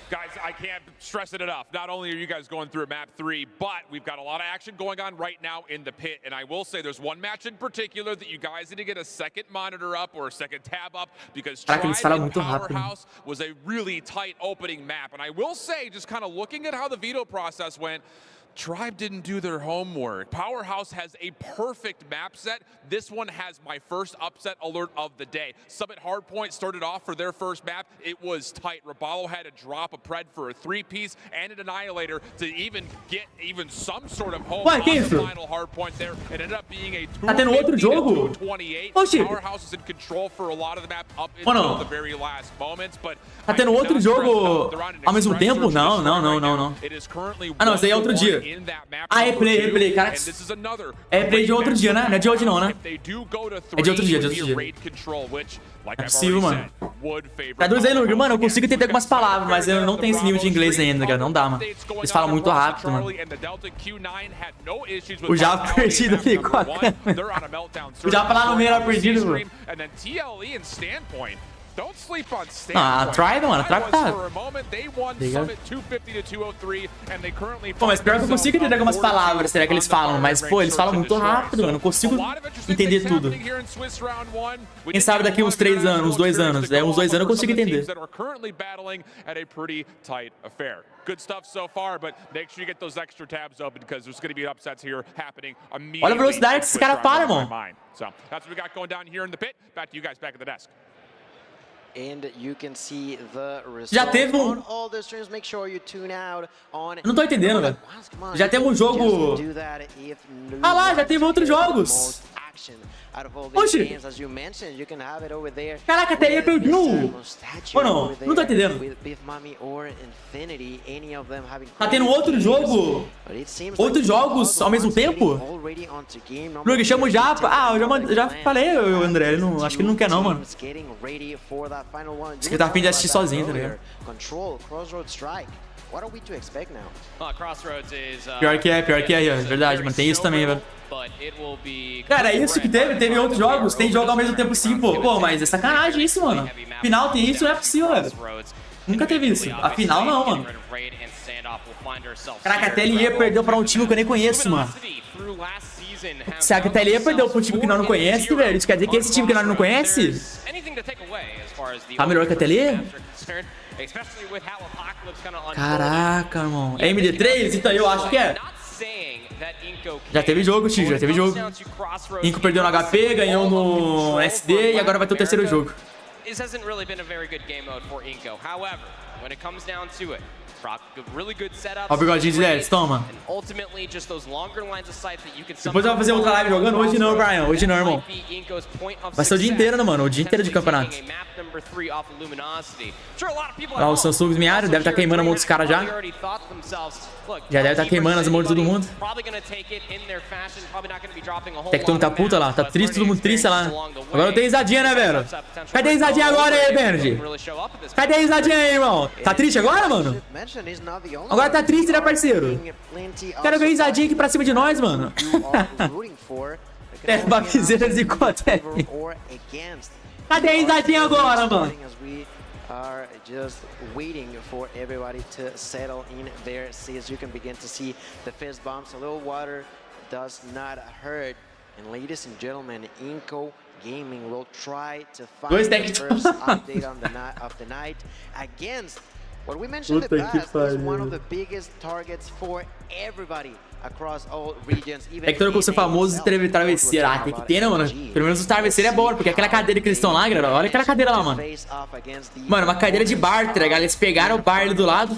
Speaker 4: Guys, I can't stress it enough. Not only are you guys going through map 3, but we've got a lot of action going on right now in the pit. And I will say there's one match in particular that you guys need to get a second monitor up or a second tab up because Tribe and Powerhouse was a really tight opening map. And I will say, just kind of looking at how the veto process went, Tribe didn't do their homework. Powerhouse has a perfect map set. This one has my first upset alert of the day. Summit Hardpoint started off for their first map. It was tight. Rabalo had to drop a pred for a 3-piece and an Annihilator to even get even some sort of home on the final hardpoint there. It ended up being a 228. Powerhouse is in control for a lot of the map up until the very last moments, but
Speaker 1: tá tendo outro jogo ao mesmo tempo? Não. Ah, não, esse aí é outro dia. Ah, replay. Cara, é replay de outro dia, né? Não é de hoje não, né? É de outro dia, Não é possível, mano. Traduz aí, Luguer. Mano, eu consigo entender algumas palavras, mas eu não tenho esse nível de inglês ainda, cara. Não dá, mano. Eles falam muito rápido, mano. O Japa perdido ficou a câmera. O Japa lá no meio era perdido, mano. Ah, a Tribe, mano, a Tribe tá... Pô, mas pior que eu consigo entender algumas palavras, será que eles falam? Mas, pô, eles falam muito rápido, mano. Eu não consigo entender tudo. Quem sabe daqui uns 3 anos, uns 2 anos. Uns 2 anos eu consigo entender.
Speaker 4: Good stuff so far, but make sure you get those extra tabs open because there's going to be upsets here happening immediately.
Speaker 1: Olha a velocidade que esse cara para, irmão.
Speaker 4: So that's what we got going down here in the pit. Back to you guys back at the desk.
Speaker 2: And you can see the
Speaker 1: Já teve um... Eu não tô entendendo, velho. Já teve um jogo... Ah lá, já teve outros jogos. Oxi. Caraca, até aí perdeu. Ou não? Não tô entendendo. Tá tendo outro jogo? Outros jogos ao mesmo tempo? Luguer, chama o Japa. Ah, eu já falei, André. Acho que ele não quer não, mano. Acho que ele tá a fim de assistir sozinho, tá ligado? Pior que é verdade, mano. Tem isso também, velho. Cara, é isso que teve outros jogos. Tem jogo ao mesmo tempo sim, pô. Pô, mas é sacanagem isso, mano. Final tem isso, não é possível, velho. Nunca teve isso. A final não, mano. Caraca, a TLE perdeu pra um time que eu nem conheço, mano. Será que a TLE perdeu pra um time que nós não conhece, velho? Isso quer dizer que esse time que nós não conhece tá melhor que a TLE? Caraca, irmão. É MD3? Então eu acho que é. Já teve jogo, tio, já teve jogo. Inco perdeu no HP, ganhou no SD e agora vai ter o terceiro jogo. Ó o bigodinho de 10, toma. Depois eu vou fazer outra live jogando. Hoje não, Brian. Hoje não, irmão. Vai ser o dia inteiro, né, mano? O dia inteiro de campeonato. Ó, o Samsung miário deve estar queimando a mão dos caras já. Já deve estar queimando as mãos de todo mundo. Tectônico tá puta lá. Tá triste, todo mundo triste lá. Agora eu tenho risadinha, né, velho? Cadê a risadinha agora aí, Benji? Cadê a risadinha aí, irmão? Tá triste agora, mano? Agora tá triste, né, parceiro? Quero ver risadinha aqui pra cima de nós, mano. É, baquezeiras e codm. Cadê a risadinha agora, mano?
Speaker 2: Are just waiting for everybody to settle in their seats. You can begin to see the fist bumps. A little water does not hurt. And ladies and gentlemen, Inco Gaming will try to find the first update on the night against what we mentioned in the past is one of the biggest targets for everybody.
Speaker 1: Tectônico ser famoso e travesseiro. Ah, tem que ter, né, mano? Pelo menos os travesseiros é bom, porque aquela cadeira que eles estão lá, galera. Olha aquela cadeira lá, mano. Mano, uma cadeira de bar, tá ligado? Eles pegaram o bar ali do lado.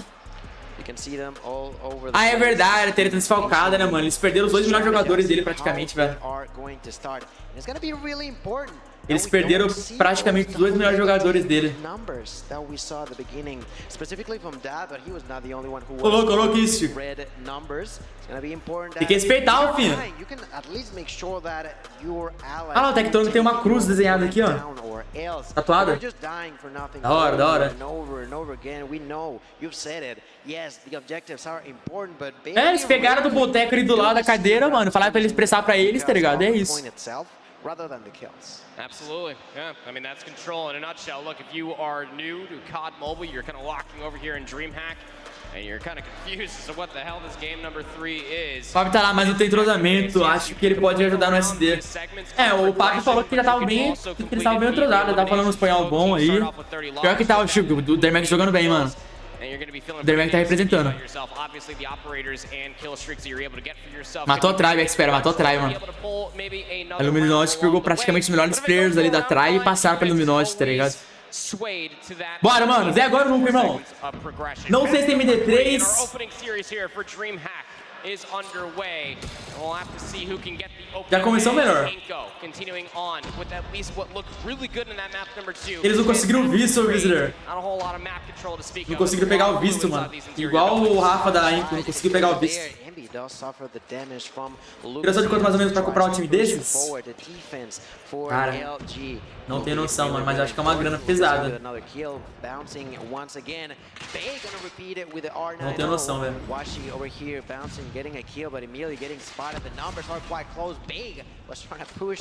Speaker 1: Ah, é verdade, a teria desfalcada, né, mano? Eles perderam os 2 melhores jogadores dele praticamente, velho. Eles perderam praticamente os 2 melhores jogadores dele. Ô, louco, isso, Chico. Tem que respeitar o filho. Ah lá, o Tectônico tem uma cruz desenhada aqui, ó. Tatuada. Da hora. É, eles pegaram do boteco ali do lado da cadeira, mano. Falaram pra eles expressar pra eles, tá ligado? É isso.
Speaker 3: Rather than the kills. Absolutely, yeah. I mean, that's control in a nutshell. Look, if you are new to COD Mobile, you're kind of locking over here in DreamHack, and you're kind of confused as to what the hell this game number 3 is.
Speaker 1: O Fábio tá lá, mas não tem entrosamento. Acho que ele pode ajudar no SD. É, o Fábio falou que já tava bem, que ele tava bem entrosado. Ele tava falando um espanhol bom aí. Pior que tá o Chico, o Dermax jogando bem, mano. O Dermac tá representando. Matou a Tribe, Expert, matou a Tribe, mano. A Luminosity pegou praticamente os melhores players ali da Tribe e passaram pra Luminosity, tá ligado? Bora, mano. Zé agora nunca, irmão. Não sei se tem MD3. Já começou melhor. Eles não conseguiram o visto, Visitor. Não conseguiram pegar o visto, mano. Igual o Rafa da Inco, não conseguiu pegar o visto. Queria de quanto mais ou menos pra comprar um time desses? Cara, não tenho noção, mano, mas acho que é uma grana pesada. Não tenho noção, velho.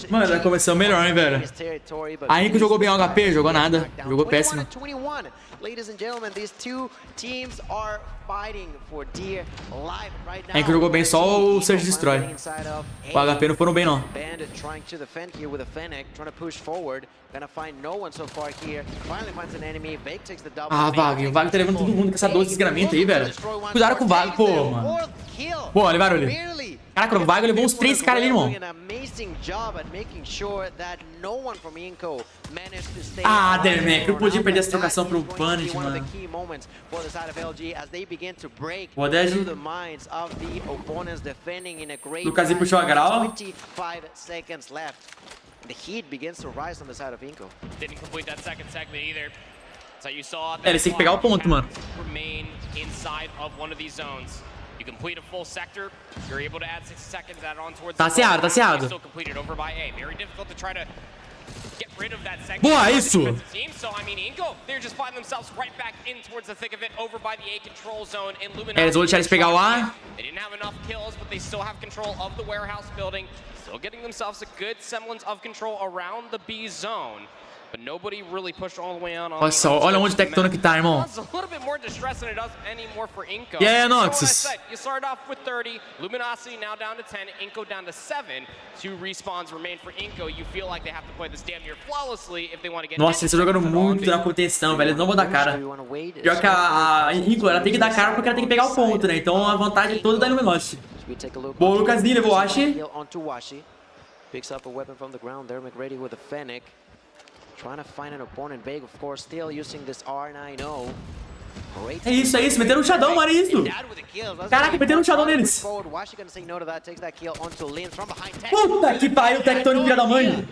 Speaker 1: Mano, já começou melhor, hein, velho. A Inco jogou bem o HP, jogou nada. Jogou péssimo. A Inco jogou bem, só o Search Destroy. O HP não foram bem, não. Ah, Vago. O Vago tá levando todo mundo com essa 12 de desgramento aí, velho. Cuidado com o Vago, pô, mano. Pô, levaram ele. Caraca, o Vago levou uns 3 caras ali, irmão. Ah, Dermac, eu podia perder essa trocação pro Punish, mano. Boa, Dead. Lucas puxou a grau.
Speaker 2: The heat begins to rise on the side of Inco.
Speaker 3: Didn't complete that second segment either. So you saw
Speaker 1: Eles têm que pegar o ponto, mano.
Speaker 3: Remain inside of one of these zones. You complete a full sector, you're able to add 60 seconds add on towards.
Speaker 1: Tá ceado, tá ceado.
Speaker 3: Still completed over by A. Very difficult to try to get rid of that segment.
Speaker 1: Boa, isso.
Speaker 3: So I mean, Inco, they're just finding themselves right back in towards the thick of it over by the A control zone and Luminosity.
Speaker 1: Eles vão deixar eles pegar o A.
Speaker 3: They didn't have enough kills, but they still have control of the warehouse building. Still getting themselves a good semblance of control around the B zone. But nobody really pushed all the way out on.
Speaker 1: Nossa, olha onde o Tectonic tá, irmão. E aí, Noxus?
Speaker 3: You started off with 30, Luminosity now down to 10, Inco down to 7. 2 respawns remain for Inco. You feel like they have to play this damn near flawlessly if they want to get.
Speaker 1: Nossa, eles estão jogando muito na contenção, velho. Eles não vão dar cara. Pior que a Inco, ela tem que dar cara porque ela tem que pegar o ponto, né? Então a vantagem toda da Luminosity. Boa, o Lucas levou o Washi.
Speaker 2: Picks up a weapon from the ground there, McReady with a Fennec. Trying to find an opponent big, of course, still using this R90.
Speaker 1: É isso, meteram um Shadow, mano, é isso. Caraca, meteram um Shadow neles. Puta que pariu, o Tectonic filha da mãe.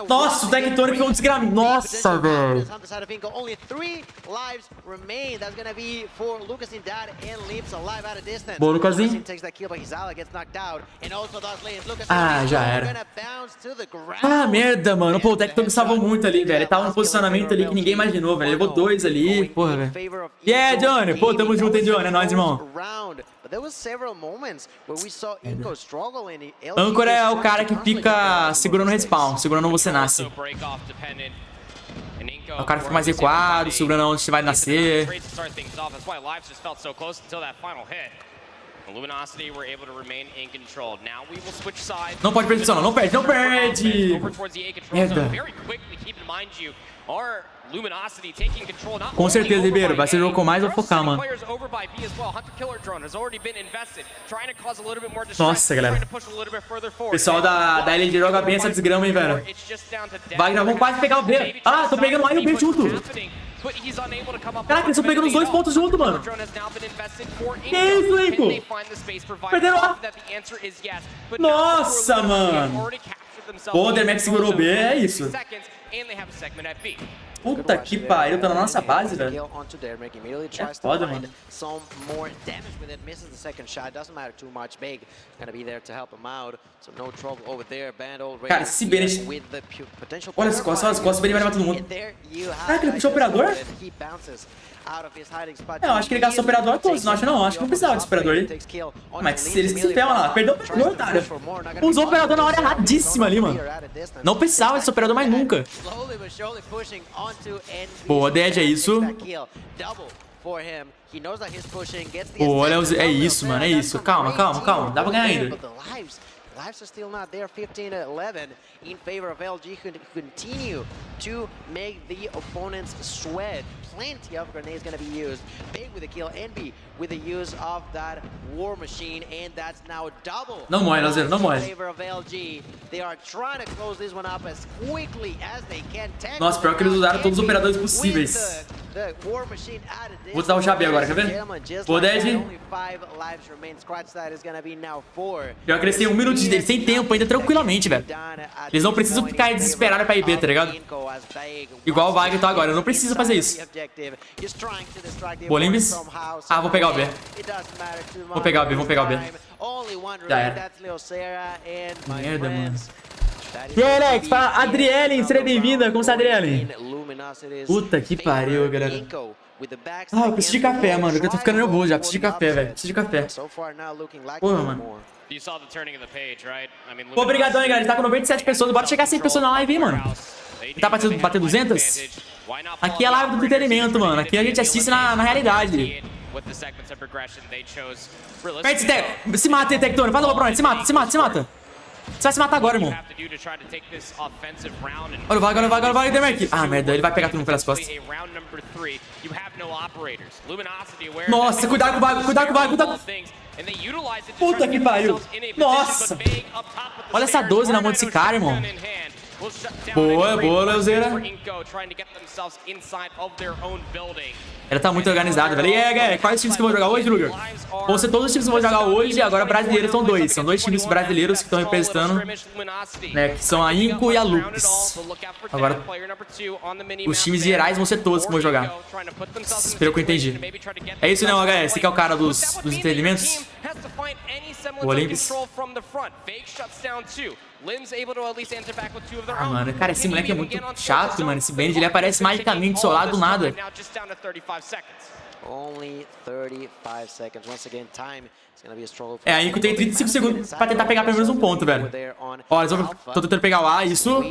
Speaker 1: Nossa, o Tectonic foi um desgramado. Nossa, velho. Boa, Lucasinho. Ah, já era. Ah, merda, mano. Pô, o Tectonic salvou muito ali, velho. Ele tava num posicionamento ali que ninguém imaginou, velho. Ele levou 2 ali, porra, velho. Yeah, Johnny. Pô, tamo junto, hein, Johnny. É nóis, irmão. Âncora é o cara que fica segurando o respawn, segurando onde você nasce. É o cara que fica mais recuado, segurando onde você vai nascer. Não pode perder, não perde, não perde! Merda. Com certeza, Ribeiro, vai ser o jogo com mais eu vou focar, mano. Nossa, galera. O pessoal da LG joga bem essa desgrama, hein, velho. Wagner, vamos quase pegar o B. Ah, tô pegando o A e o B junto. Caraca, eles estão pegando os 2 pontos junto, mano. Que isso, Nico? Perderam A. Nossa, mano. Pô, o Dermac segurou o B, é isso. Puta que pariu, tá na nossa base, velho. É foda, mano. Cara, esse Bennett... Olha as costas, o Bennett vai levar todo mundo. Caraca, ele puxou o operador? É, eu acho que ele gastou o operador a todos, não acho não. Acho que não precisava desse operador aí. Mas eles que se ferram lá. Perdeu o operador, cara. Usou o operador na hora erradíssima ali, mano. Não precisava desse operador mais nunca. Boa, Dead, é isso. Pô, olha, é isso, mano, é isso. Calma, calma, calma. Dá pra ganhar ainda.
Speaker 2: Lives are still not there, 15-11 in favor of LG, who continue to make the opponents sweat. Plenty of grenades gonna be used. Big with the kill, Envy with the use of that war machine, and that's now double.
Speaker 1: Não morre, Luguer, não morre.
Speaker 2: In favor of LG. They are trying to close this one up as quickly as they can.
Speaker 1: Nossa, pior que eles usaram todos os operadores possíveis. Vou te dar o chapéu agora, quer ver? Pô, Dead. Pior que eles têm 1 minuto de sem tempo ainda, tranquilamente, velho. Eles não precisam ficar desesperados pra IP, tá ligado? Igual o Wagner tá agora, eu não preciso fazer isso. Bolimbis. Ah, vou pegar o B. Vou pegar o B, vou pegar o B. Já era. Merda, mano. E aí, Alex, fala, Adriele, seja bem-vinda. Como está, Adriele? Puta que pariu, galera. Ah, eu preciso de café, mano. Eu tô ficando nervoso já. Preciso de café, velho. Preciso de café. Porra, mano. Pô, obrigadão, hein, galera. Ele tá com 97 pessoas. Bora chegar a 100 pessoas na live, hein, mano. Ele tá batendo 200? Aqui é a live do entretenimento, mano. Aqui a gente assiste na realidade. Perde esse tech. Se mata, Tectônio. Faz a boa pra onde? Se mata, se mata, se mata. Você vai se matar agora, irmão. Olha o Vaga, olha o Vaga, olha o Vaga, Demerk. Ah, merda, ele vai pegar todo mundo pelas costas. Nossa, cuidado com o Vaga, cuidado com o Vaga, cuidado. Puta que pariu. Nossa. Olha essa 12 na mão desse cara, irmão. Boa, boa, Leuzeira. Ela tá muito organizada, velho. E aí, quais times que vão jogar hoje, Luguer? Vão ser todos os times que vão jogar hoje. Agora brasileiros são dois. São dois times brasileiros que estão representando, né? Que são a Inco e a Lux. Agora, os times gerais vão ser todos que vão jogar. Espero que eu entendi. É isso, né, HS? Você que é o cara dos entendimentos? O Olympus. Ah, mano, cara, esse moleque é muito chato, mano. Esse Band, ele aparece magicamente solado do nada. É, a Inco tem 35 segundos pra tentar pegar pelo menos um ponto, velho. Ó, eles estão tentando pegar o A, isso.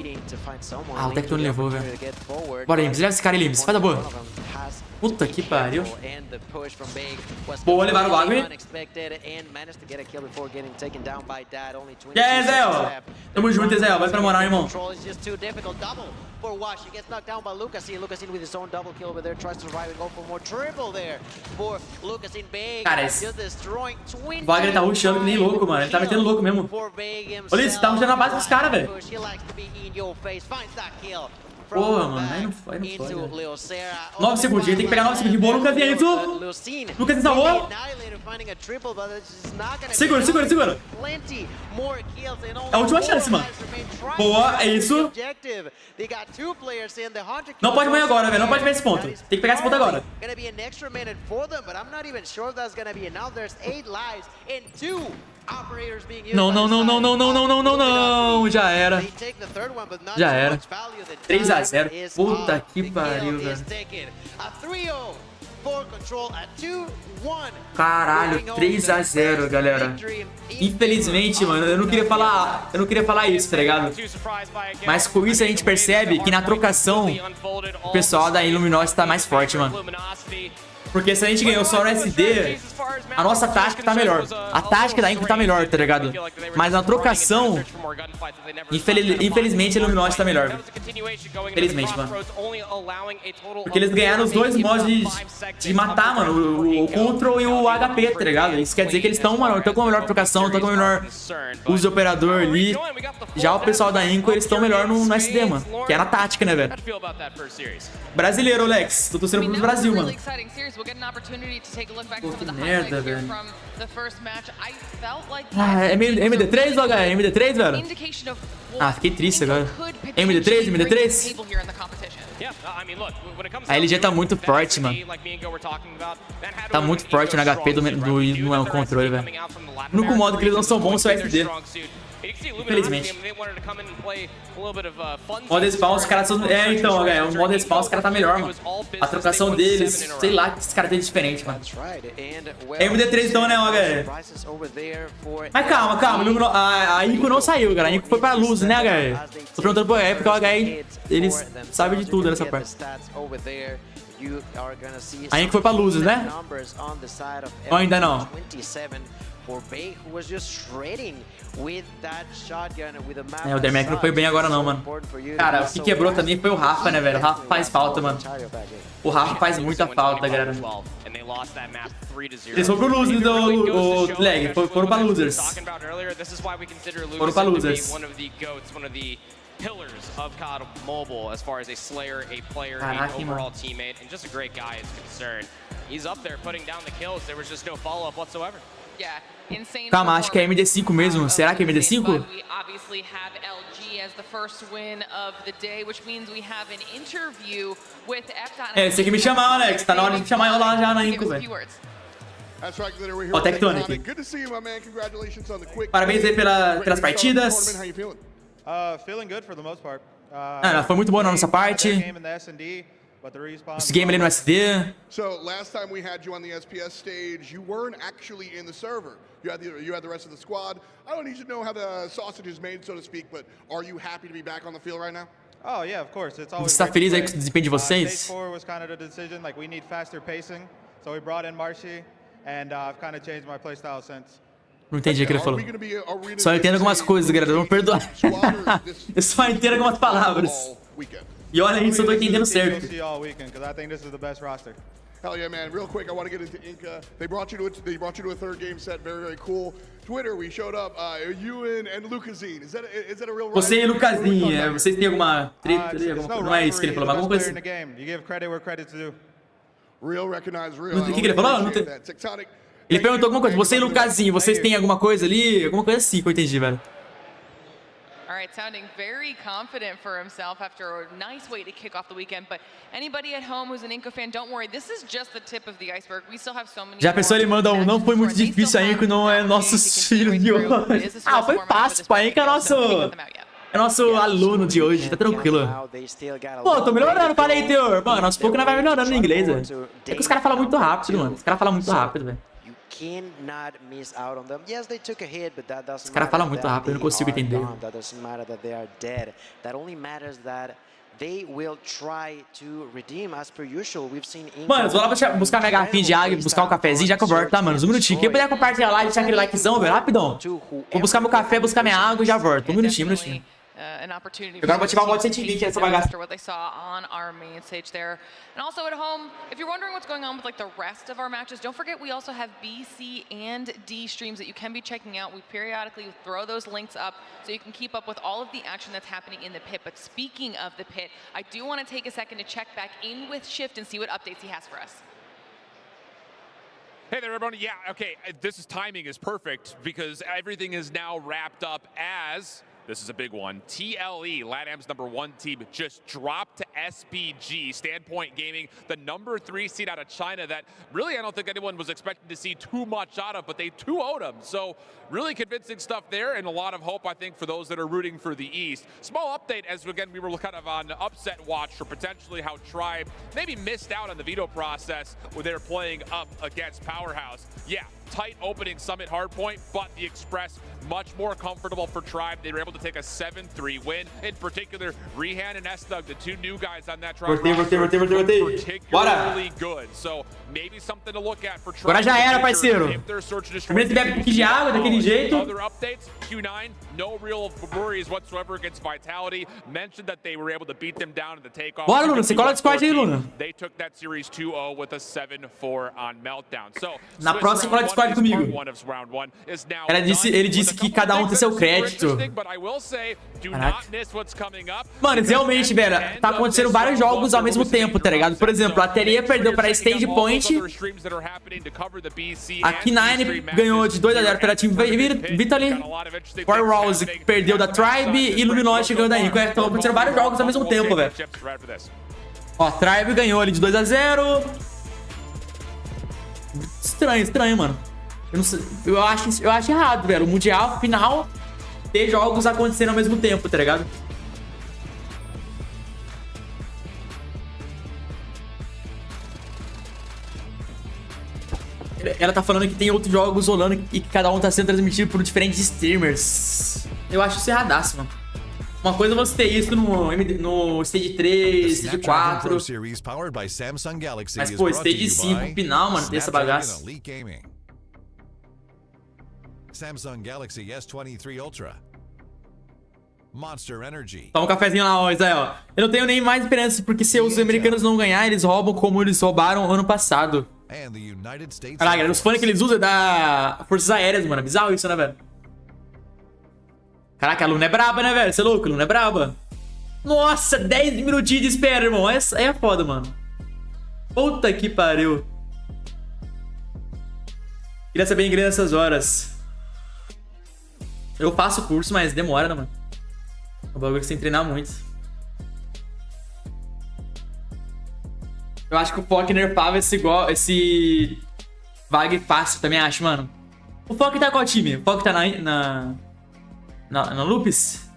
Speaker 1: Ah, o Tectônio levou, velho. Bora, Limbs, leva esse cara, Limbs. Faz a boa. Puta que pariu. Boa, levaram o bagulho. E aí, Zé? Tamo junto, Zé. Vai pra moral, irmão. Cara, esse Wagner tá rushando que nem louco, mano. Ele tá metendo louco mesmo. Olha isso, tá rushando a base dos caras, velho. Porra, mano, aí não foi, 9 segundos, tem que pegar 9 segundos. Boa, Lucas, e é isso? Lucas salvou. Segura, segura, segura. É a última chance, mano. Boa, é isso. Não pode morrer agora, velho, não pode perder esse ponto. Tem que pegar esse ponto agora. Não, não, não, não, não, não, não, não, não, não. Já era. Já era. 3 a 0. Puta que pariu, velho. Caralho, 3 a 0, galera. Infelizmente, mano, eu não queria falar isso, tá ligado? Mas com isso a gente percebe que na trocação o pessoal da Luminosity tá mais forte, mano. Porque se a gente ganhou só no SD, a nossa tática tá melhor. A tática da Inco tá melhor, tá ligado? Mas na trocação, infelizmente a Luminosity tá melhor. Infelizmente, mano. Porque eles ganharam os dois modos de matar, mano. O Control e o HP, tá ligado? Isso quer dizer que eles estão, mano, com a melhor trocação, estão com a melhor uso de operador ali. Já o pessoal da Inco, eles estão melhor no SD, mano. Que é na tática, né, velho? Brasileiro, Alex. Tô torcendo pro Brasil, mano. Pô, que merda, velho. Ah, é MD3 ou HE? MD3, velho? Ah, fiquei triste agora. MD3, MD3? A LG tá muito forte, mano. Tá muito forte no HP do controle, velho. O único modo que eles não são bons é o SD. Infelizmente. Modo spawn, os caras são... É, então, o modo spawn, os caras tá melhor, mano. A trocação deles, sei lá que esses caras têm diferente, mano. É MD3 então, né, HE? Mas calma, calma. A Inco não saiu, cara. A Inco foi pra luz, né, HE? Tô perguntando pro HE, porque o HE, eles sabem de tudo nessa parte. A Inco foi pra luzes, né? Ou ainda não?
Speaker 2: for Bay, who was just shredding with that shotgun with a map.
Speaker 1: O Dermac não foi bem agora não, mano. Cara, o que quebrou também foi o Rafa, né, velho? O Rafa faz falta, mano. O Rafa faz muita falta, galera. Eles foram pro Losers do Leg, foram pra Losers. Foram pra Losers.
Speaker 3: Pillars of COD Mobile as far as a Slayer, a player,
Speaker 1: Caraca,
Speaker 3: an overall teammate, and just a great guy is concerned. He's up there putting down the kills. There was just no follow-up whatsoever.
Speaker 5: Yeah, insane.
Speaker 1: Calma, acho que é MD5 mesmo. Será que é MD5?
Speaker 5: We obviously have LG as the first win of the day, which means we have an interview with F.Dot.
Speaker 1: É, você tem que me chamar, Alex. Tá na hora de me chamar eu lá já na Inco, velho. Ó, Tectonic. Parabéns aí pelas partidas.
Speaker 6: Feeling good for the most part.
Speaker 1: Foi muito boa na nossa parte. Esse game ali no SD.
Speaker 7: So last time we had you on the SPS stage, you weren't actually in the server. You had the rest of the squad. I don't need to know how the sausage is made, so to speak, but are you happy to be back on the field right now?
Speaker 6: Oh yeah, of course. It's always.
Speaker 1: Você tá feliz aí com o desempenho de vocês?
Speaker 6: Stage 4 was kind of the decision. Like we need faster pacing, so we brought in Marshy, and I've kind of changed my playstyle since.
Speaker 1: Não entendi o que ele falou. Só entendo algumas coisas, galera. Vamos perdoar. Eu só entendo algumas palavras. E olha isso, eu tô entendendo certo.
Speaker 7: Hell yeah, man. Real quick, I want to get into Inca. They brought you to a third game set. Very, very cool. Twitter, we showed up. You and Lucazine. Is that a real?
Speaker 1: Você e Lucazine, vocês têm alguma treta ali? Não é isso que ele falou, mas alguma coisa assim.
Speaker 7: Real, recognize real.
Speaker 1: O que ele falou? Não tem... Ele perguntou alguma coisa. Você e Lucasinho, vocês têm alguma coisa ali? Alguma coisa assim que eu entendi, velho.
Speaker 5: All right, sounding very confident for himself after a nice way to kick off the weekend. But anybody at home who's an Inco fan, don't worry. This is just the tip of the iceberg. We still have so many.
Speaker 1: Já pensou, ele manda não foi muito difícil, a Inco não é nossos filhos de hoje. Foi fácil, pô. A Inco é nosso aluno de hoje, tá tranquilo. Pô, tô melhorando, falei, Teor. Mano, aos poucos nós vai melhorando no inglês, velho. É que os caras falam muito rápido, mano. Os caras falam muito rápido, velho. Os caras falam muito rápido, eu não consigo entender. Mano, eu vou lá buscar minha garrafinha de água, buscar um cafezinho, já que eu volto, tá, mano? Um minutinho. Quem puder compartilhar lá e deixar aquele likezão, velho, rapidão. Vou buscar meu café, buscar minha água e já volto. Um minutinho, Agora vou ativar o modo 120 nessa bagaça.
Speaker 5: What they saw on our main stage there. And also at home, if you're wondering what's going on with like the rest of our matches, don't forget we also have B, C, and D streams that you can be checking out. We periodically throw those links up so you can keep up with all of the action that's happening in the pit. But speaking of the pit, I do want to take a second to check back in with Shift and see what updates he has for us.
Speaker 4: Hey there, everybody. Yeah, okay, timing is perfect because everything is now wrapped up as... This is a big one. TLE, LATAM's #1 team, just dropped to SBG, Standpoint Gaming, the #3 seed out of China that really I don't think anyone was expecting to see too much out of, but they 2-0'd them. So really convincing stuff there and a lot of hope, I think, for those that are rooting for the East. Small update as, again, we were kind of on upset watch for potentially how Tribe maybe missed out on the veto process when they were playing up against Powerhouse. Yeah, tight opening Summit hardpoint, but the Express much more comfortable for Tribe. They were able to take a 7-3 win. In particular, Rehan and Estug, the two new guys on that Tribe particularly good. So maybe something to look at for Tribe.
Speaker 1: Agora já era, parceiro. Primeiro tiver um pouquinho de água daquele jeito.
Speaker 4: Other updates, Q9, no real worries whatsoever against Vitality. Mentioned that they were able to beat them down in the takeoff.
Speaker 1: Bora, Luna, você cola o Discord aí, Luna.
Speaker 4: They took that series 2-0 with a 7-4 on Meltdown. So,
Speaker 1: na próxima cola o Discord comigo. Ele disse que cada um tem seu crédito. Caraca. Mano, realmente, velho, tá acontecendo vários jogos ao mesmo tempo, tá ligado? Por exemplo, a Teria perdeu pra Stage Point. A Q9 ganhou de 2-0 pela Team Vitaly. War Rose perdeu da Tribe e Luminote ganhou da Inco. Então acontecendo vários jogos ao mesmo tempo, velho. Ó, Tribe ganhou ali de 2-0. Estranho, mano. Eu, não sei, eu acho errado, velho. O Mundial final ter jogos acontecendo ao mesmo tempo, tá ligado? Ela tá falando que tem outros jogos rolando e que cada um tá sendo transmitido por diferentes streamers. Eu acho isso erradaço, mano. Uma coisa é você ter isso no Stage 3, Stage 4. Mas, pô, Stage 5 final, mano, ter essa bagaça.
Speaker 8: Samsung Galaxy S23 Ultra. Monster Energy.
Speaker 1: Toma um cafezinho lá, ó, Israel. Eu não tenho nem mais esperança, porque se os americanos não ganhar, eles roubam como eles roubaram ano passado. Caraca, galera, os fones que eles usam é da Forças Aéreas, mano. É bizarro isso, né, velho? Caraca, a Luna é braba, né, velho? Você é louco? A Luna é braba. Nossa, 10 minutinhos de espera, irmão. Essa aí é foda, mano. Puta que pariu. Queria saber inglês nessas horas. Eu faço curso, mas demora, né, mano? É um bagulho que você tem que treinar muito. Eu acho que o Fock nerfava esse vague fácil, também acho, mano. O Fock tá qual time? O Fock tá na Lupus?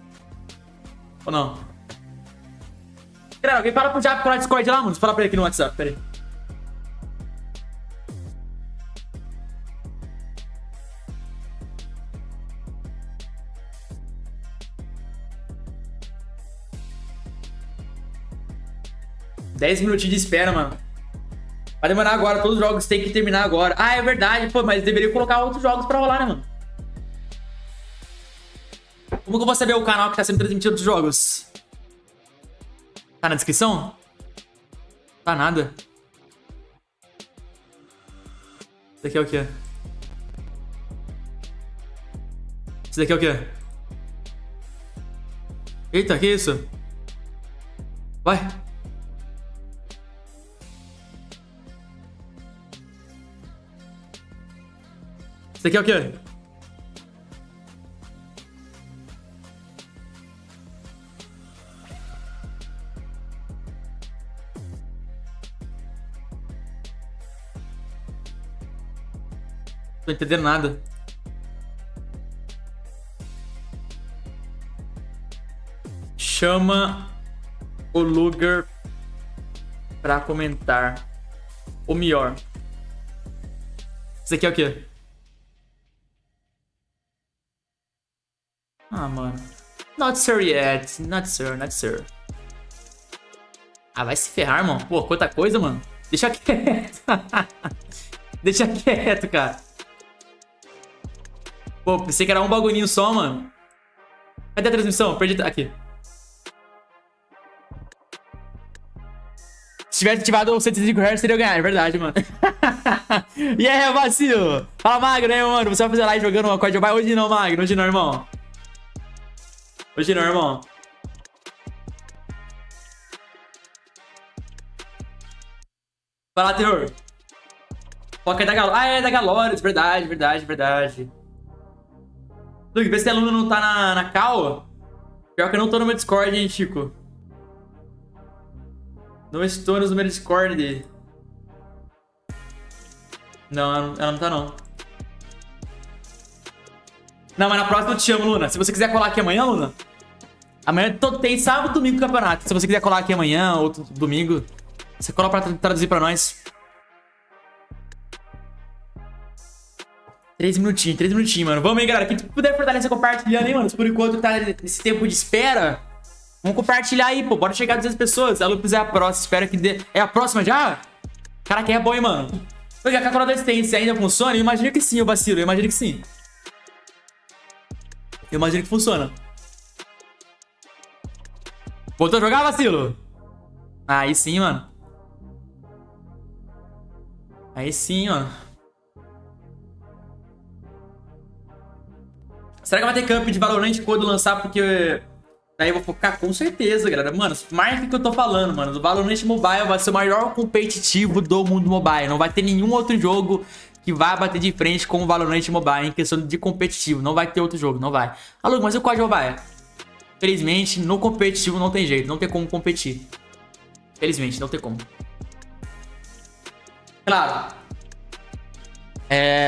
Speaker 1: Ou não? Cara, alguém fala pro Jap colar Discord lá, mano. Fala pra ele aqui no WhatsApp, pera aí. Dez minutinhos de espera, mano. Vai demorar agora, todos os jogos tem que terminar agora. Ah, é verdade, pô, mas deveria colocar outros jogos pra rolar, né, mano? Como que eu vou saber o canal que tá sendo transmitido dos jogos? Tá na descrição? Tá nada. Isso daqui é o quê? Isso daqui é o quê? Eita, que isso? Vai. Isso aqui é o quê? Tô entendendo nada. Chama o Luguer pra comentar. O melhor. Isso aqui é o quê? Ah, mano. Not sure yet. Not sure, not sure. Ah, vai se ferrar, irmão. Pô, quanta coisa, mano. Deixa quieto. Deixa quieto, cara. Pô, pensei que era um bagulhinho só, mano. Cadê a transmissão? Perdi... Aqui. Se tivesse ativado o 105 Hz, seria eu ganhar. É verdade, mano. E aí, vacilo? Fala, Magno, né, mano? Você vai fazer live jogando uma COD? Hoje não, Magno. Hoje não, irmão. Hoje não, irmão. Fala, terror. Foca é da Galores. Ah, é da Galores. Verdade, verdade, verdade. Luke, vê se a Luna não tá na call. Pior que eu não tô no meu Discord, hein, Chico. Não estou no meu Discord. Não, ela não tá, não. Não, mas na próxima eu te chamo, Luna. Se você quiser colar aqui amanhã, Luna. Amanhã tem sábado e domingo o campeonato. Se você quiser colar aqui amanhã, outro domingo, você cola pra traduzir pra nós. 3 minutinhos, mano. Vamos aí, galera. Quem puder fortalecer compartilhando aí, mano. Por enquanto tá nesse tempo de espera. Vamos compartilhar aí, pô. Bora chegar a 200 pessoas. A Lupus é a próxima. Espero que dê. É a próxima já? Caraca, é bom, hein, mano. Porque a calculadora de assistência ainda funciona? Eu imagino que sim, eu vacilo. Eu imagino que sim. Eu imagino que funciona. Voltou a jogar, vacilo? Aí sim, mano. Aí sim, mano. Será que vai ter camp de Valorant quando lançar? Porque daí eu vou focar com certeza, galera. Mano, mais do que eu tô falando, mano. O Valorant Mobile vai ser o maior competitivo do mundo mobile. Não vai ter nenhum outro jogo que vai bater de frente com o Valorant Mobile em questão de competitivo. Não vai ter outro jogo, não vai. Alô, mas o COD Mobile? Felizmente, no competitivo não tem jeito. Não tem como competir. Felizmente, não tem como. Claro.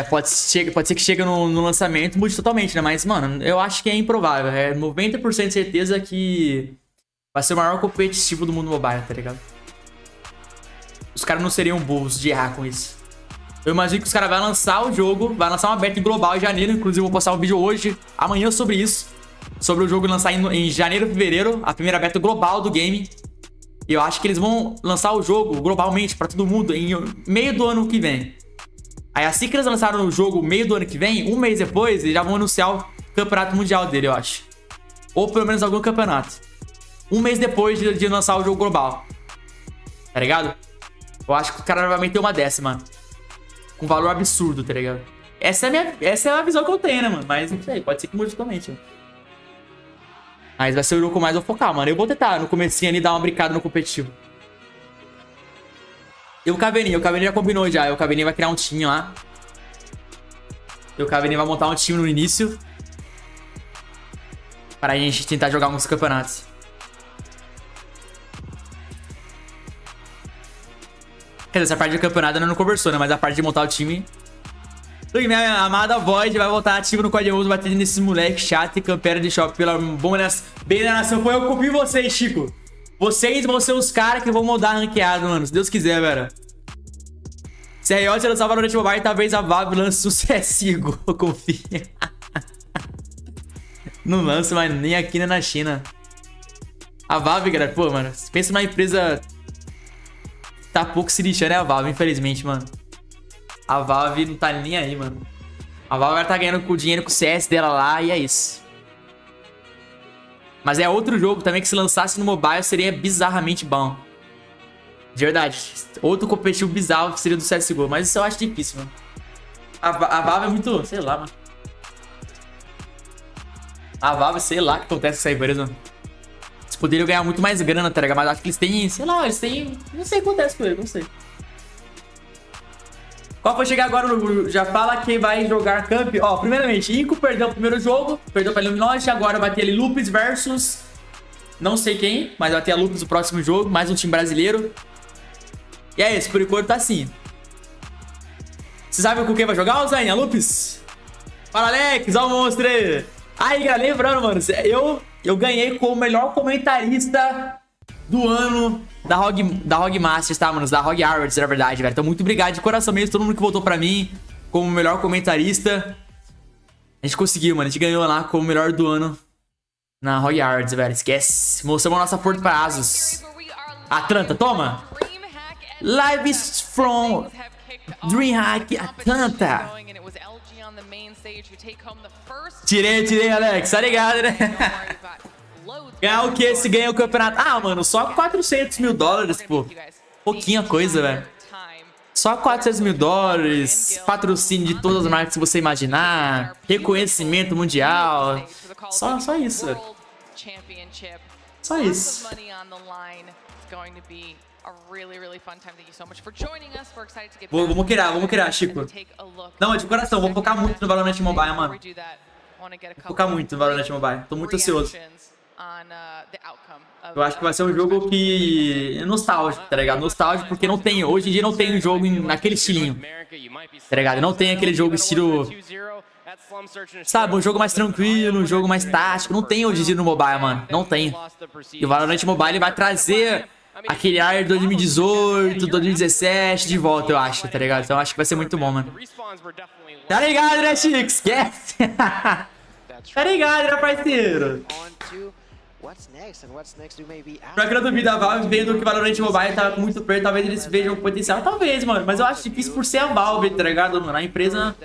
Speaker 1: Pode ser que chegue no lançamento, mude totalmente, né? Mas, mano, eu acho que é improvável. É 90% de certeza que vai ser o maior competitivo do mundo mobile, tá ligado? Os caras não seriam burros de errar com isso. Eu imagino que os caras vão lançar o jogo, vai lançar uma beta global em janeiro. Inclusive, eu vou postar um vídeo hoje, amanhã, sobre isso. Sobre o jogo lançar em janeiro, fevereiro, a primeira beta global do game. E eu acho que eles vão lançar o jogo globalmente pra todo mundo em meio do ano que vem. Aí assim que eles lançaram o jogo meio do ano que vem, um mês depois, eles já vão anunciar o campeonato mundial dele, eu acho. Ou pelo menos algum campeonato. Um mês depois de lançar o jogo global. Tá ligado? Eu acho que o cara vai meter uma dessa, mano. Com valor absurdo, tá ligado? Essa é a visão que eu tenho, né, mano? Mas não sei, pode ser que mude totalmente, mano. Mas vai ser o jogo que eu mais vou focar, mano. Eu vou tentar no comecinho ali dar uma brincada no competitivo. E o Cavani já combinou já. O Cavani vai criar um time lá. E o Cavani vai montar um time no início. Pra gente tentar jogar alguns campeonatos. Quer dizer, essa parte do campeonato não conversou, né? Mas a parte de montar o time... Minha amada Void vai voltar ativa no codm, batendo nesses moleques chato e campera de shopping pela bom bem da nação. Foi eu que confio em vocês, Chico. Vocês vão ser os caras que vão mudar ranqueado, mano. Se Deus quiser, velho. Se a Riot lançar o Valorant Mobile, talvez a Valve lance um CSGO. Eu confio. Não lança, mas nem aqui nem na China. A Valve, galera, pô, mano. Pensa numa empresa... Tá pouco se lixando, é a Valve, infelizmente, mano. A Valve não tá nem aí, mano. A Valve vai estar ganhando com o dinheiro com o CS dela lá e é isso. Mas é outro jogo também que se lançasse no mobile seria bizarramente bom. De verdade. Outro competitivo bizarro seria do CSGO. Mas isso eu acho difícil, mano. A Valve é muito... Sei lá, mano. A Valve, sei lá o que acontece com essa empresa, mano. Eles poderiam ganhar muito mais grana, tá ligado? Mas acho que eles têm... Sei lá, eles têm... Não sei o que acontece com eles, não sei. Qual foi chegar agora no... Já fala quem vai jogar camp. Ó, primeiramente, Inco perdeu o primeiro jogo. Perdeu pra Luminote. Agora vai ter ali Lupus versus... Não sei quem, mas vai ter a Lupus no próximo jogo. Mais um time brasileiro. E é isso, por enquanto tá assim. Você sabe com quem vai jogar, Zayn? A Lupus? Fala, Alex, ó o monstro aí. Aí, galera, lembrando, mano, eu ganhei como o melhor comentarista do ano da ROG Masters, tá, mano? Da ROG Awards, na verdade, velho. Então, muito obrigado de coração mesmo, todo mundo que votou pra mim como o melhor comentarista. A gente conseguiu, mano. A gente ganhou lá como o melhor do ano na ROG Awards, velho. Esquece. Mostramos a nossa força pra Asus. Atlanta, toma! Lives from DreamHack Atlanta. Tirei, Alex. Tá ligado, né? Ganhar o que se ganha o campeonato? Ah, mano, só 400 mil dólares, pô. Pouquinha coisa, velho. Só 400 mil dólares. Patrocínio de todas as marcas que você imaginar. Reconhecimento mundial. Só isso, velho. Só isso. Vamos criar, Chico. Não, de coração, vou focar muito no Valorant Mobile, mano. Vou focar muito no Valorant Mobile. Tô muito ansioso. Eu acho que vai ser um jogo que é nostálgico, tá ligado? Nostálgico porque não tem, hoje em dia não tem um jogo naquele estilinho, tá ligado? Não tem aquele jogo estilo, sabe, um jogo mais tranquilo, um jogo mais tático. Não tem hoje em dia no mobile, mano. Não tem. E o Valorant Mobile vai trazer aquele ar 2018, 2017 de volta, eu acho, tá ligado? Então eu acho que vai ser muito bom, mano. Tá ligado, né, Chico? Esquece! Tá ligado, né, parceiro? Pra que não duvida, a Valve vendo que o Valorant Mobile tava muito perto, talvez eles vejam o potencial. Talvez, mano, mas eu acho difícil por ser a Valve, tá ligado, mano? A empresa,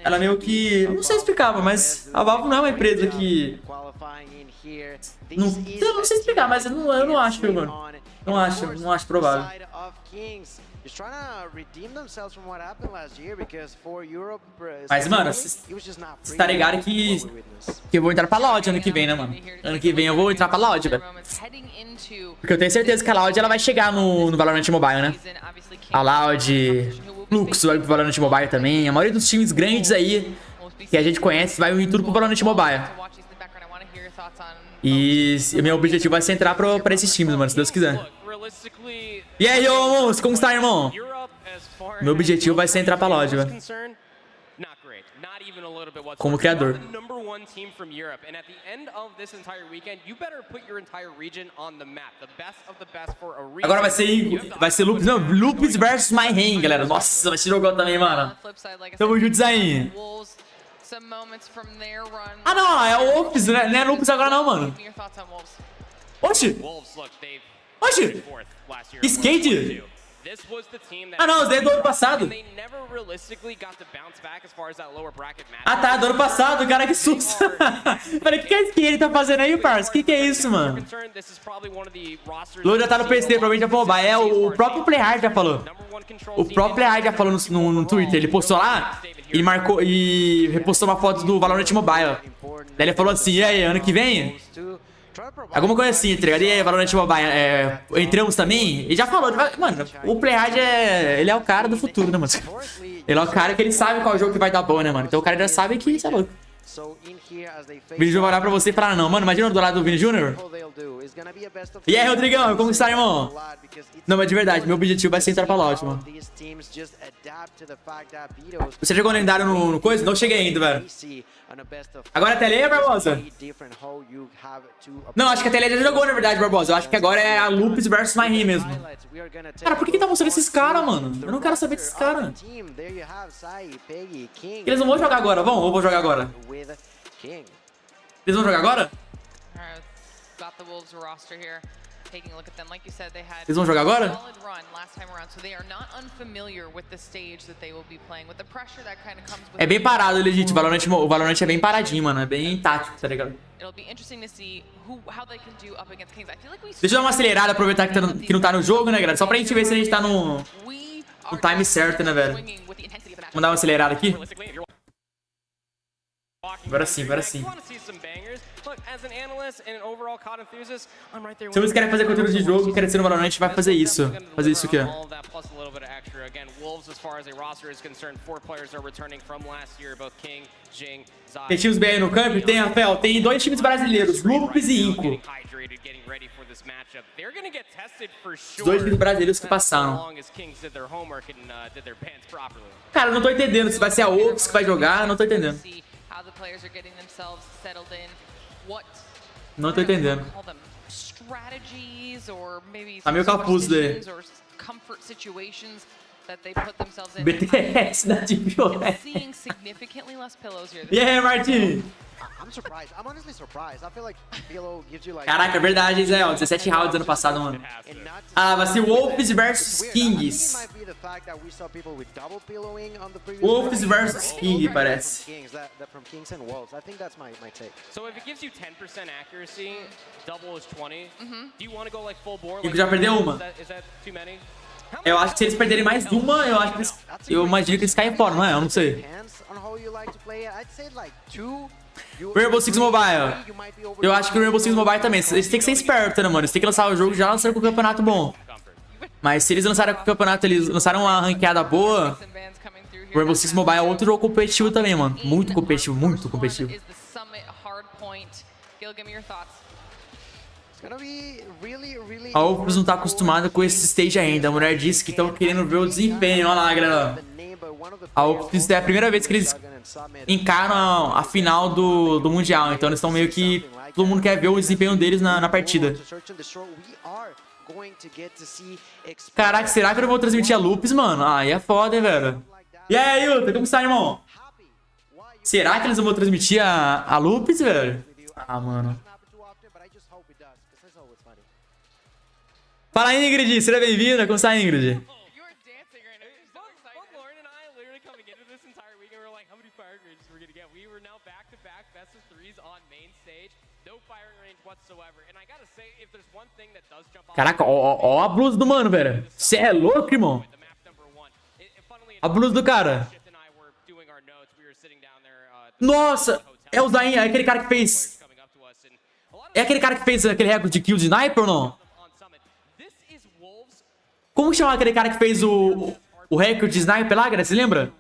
Speaker 1: ela meio que... Não sei explicar, mas a Valve não é uma empresa que... Não sei explicar, mas eu não acho, mano. Não acho provável. Mas, mano, você tá ligado que eu vou entrar pra Loud ano que vem, né, mano? Ano que vem eu vou entrar pra Loud, velho. Porque eu tenho certeza que a Loud ela vai chegar no Valorant Mobile, né? A Loud, Flux vai pro Valorant Mobile também. A maioria dos times grandes aí que a gente conhece vai vir tudo pro Valorant Mobile. E meu objetivo vai ser entrar pra esses times, mano, se Deus quiser. E aí, ô, monstro, como está, irmão? Meu objetivo vai ser entrar pra loja, velho. Como criador. Agora vai ser Lupus, não, Lupus versus My Hand, galera. Nossa, vai ser jogão também, mano. Tamo juntos aí. Ah, não, é o Lupus, né? Não é Lupus agora não, mano. Oxi. Oxi. Skate. Ah, não, os daí é do ano passado. Ah, tá, do ano passado, cara, que susto. Falei, o que é isso que ele tá fazendo aí, parça? Que é isso, mano? Luguer já tá no PC, provavelmente já falou. É, o próprio Playhard já falou. O próprio Playhard já falou no Twitter. Ele postou lá, ele marcou e repostou uma foto do Valorant Mobile. Daí ele falou assim, e aí, ano que vem? Alguma coisa assim, tá ligado? E aí, Valorant Mobile, entramos também? E já falou, mano, o Playhard ele é o cara do futuro, né, mano? Ele é o cara que ele sabe qual jogo que vai dar bom, né, mano? Então o cara já sabe que isso é louco. O Vini Júnior vai olhar pra você e falar, não, mano, imagina do lado do Vini Júnior. E aí, Rodrigão, como está, irmão? Não, mas de verdade, meu objetivo vai ser entrar pra lote, mano. Você jogou lendário no coisa? Não cheguei ainda, velho. Agora é Teleia, Barbosa? Não, acho que a Teleia já jogou, na verdade, Barbosa. Eu acho que agora é a Lupus versus My Him mesmo. Cara, por que tá mostrando esses caras, mano? Eu não quero saber desses caras. Eles não vão jogar agora, vão? Ou vou jogar agora? Eles vão jogar agora? Eles vão jogar agora? É bem parado, legítimo. O Valorant é bem paradinho, mano. É bem tático, tá ligado? Deixa eu dar uma acelerada, aproveitar que não tá no jogo, né, galera? Só pra gente ver se a gente tá no time certo, né, velho? Vamos dar uma acelerada aqui. Agora sim, agora sim. Se vocês querem fazer conteúdo de jogo, querem ser no Valorant, a gente vai fazer isso. Fazer isso aqui, ó. Tem times BR no camp? Tem, Rafael. Tem 2 times brasileiros, Lupus e Inco. Os 2 times brasileiros que passaram. Cara, eu não tô entendendo se vai ser a Ops que vai jogar, não tô entendendo. Não tô entendendo. Tá meio capuz daí. BTS da Deep Web. E aí, Martin? Caraca, é verdade, Zé. 17 rounds ano passado, mano. Ah, vai ser Wolves versus Kings. Wolves versus King, parece. King já perdeu uma. Eu acho que se eles perderem mais uma, eu imagino que eles caem fora, não é? Eu não sei. Rainbow Six Mobile. Eu acho que o Rainbow Six Mobile também. Eles têm que ser espertos, né, mano? Eles têm que lançar o jogo já lançando com o campeonato bom. Mas se eles lançarem com o campeonato, eles lançaram uma ranqueada boa. O Rainbow Six Mobile é outro jogo competitivo também, mano. Muito competitivo, muito competitivo. A Opus não tá acostumada com esse stage ainda. A mulher disse que estão querendo ver o desempenho. Olha lá, galera. A Opus é a primeira vez que eles encaram a final do Mundial. Então eles estão meio que... Todo mundo quer ver o desempenho deles na partida. Caraca, será que eu não vou transmitir a Lupus, mano? Aí é foda, hein, velho. E aí, Yuta, como está, irmão? Será que eles não vão transmitir a Lupus, velho? Ah, mano. Fala, Ingrid, seja bem-vinda. Como está, Ingrid? Caraca, ó a blusa do mano, velho. Você é louco, irmão? A blusa do cara. Nossa, é o Zayn, é aquele cara que fez... É aquele cara que fez aquele recorde de kill de sniper ou não? Como chama aquele cara que fez o recorde de sniper lá, galera? Você lembra?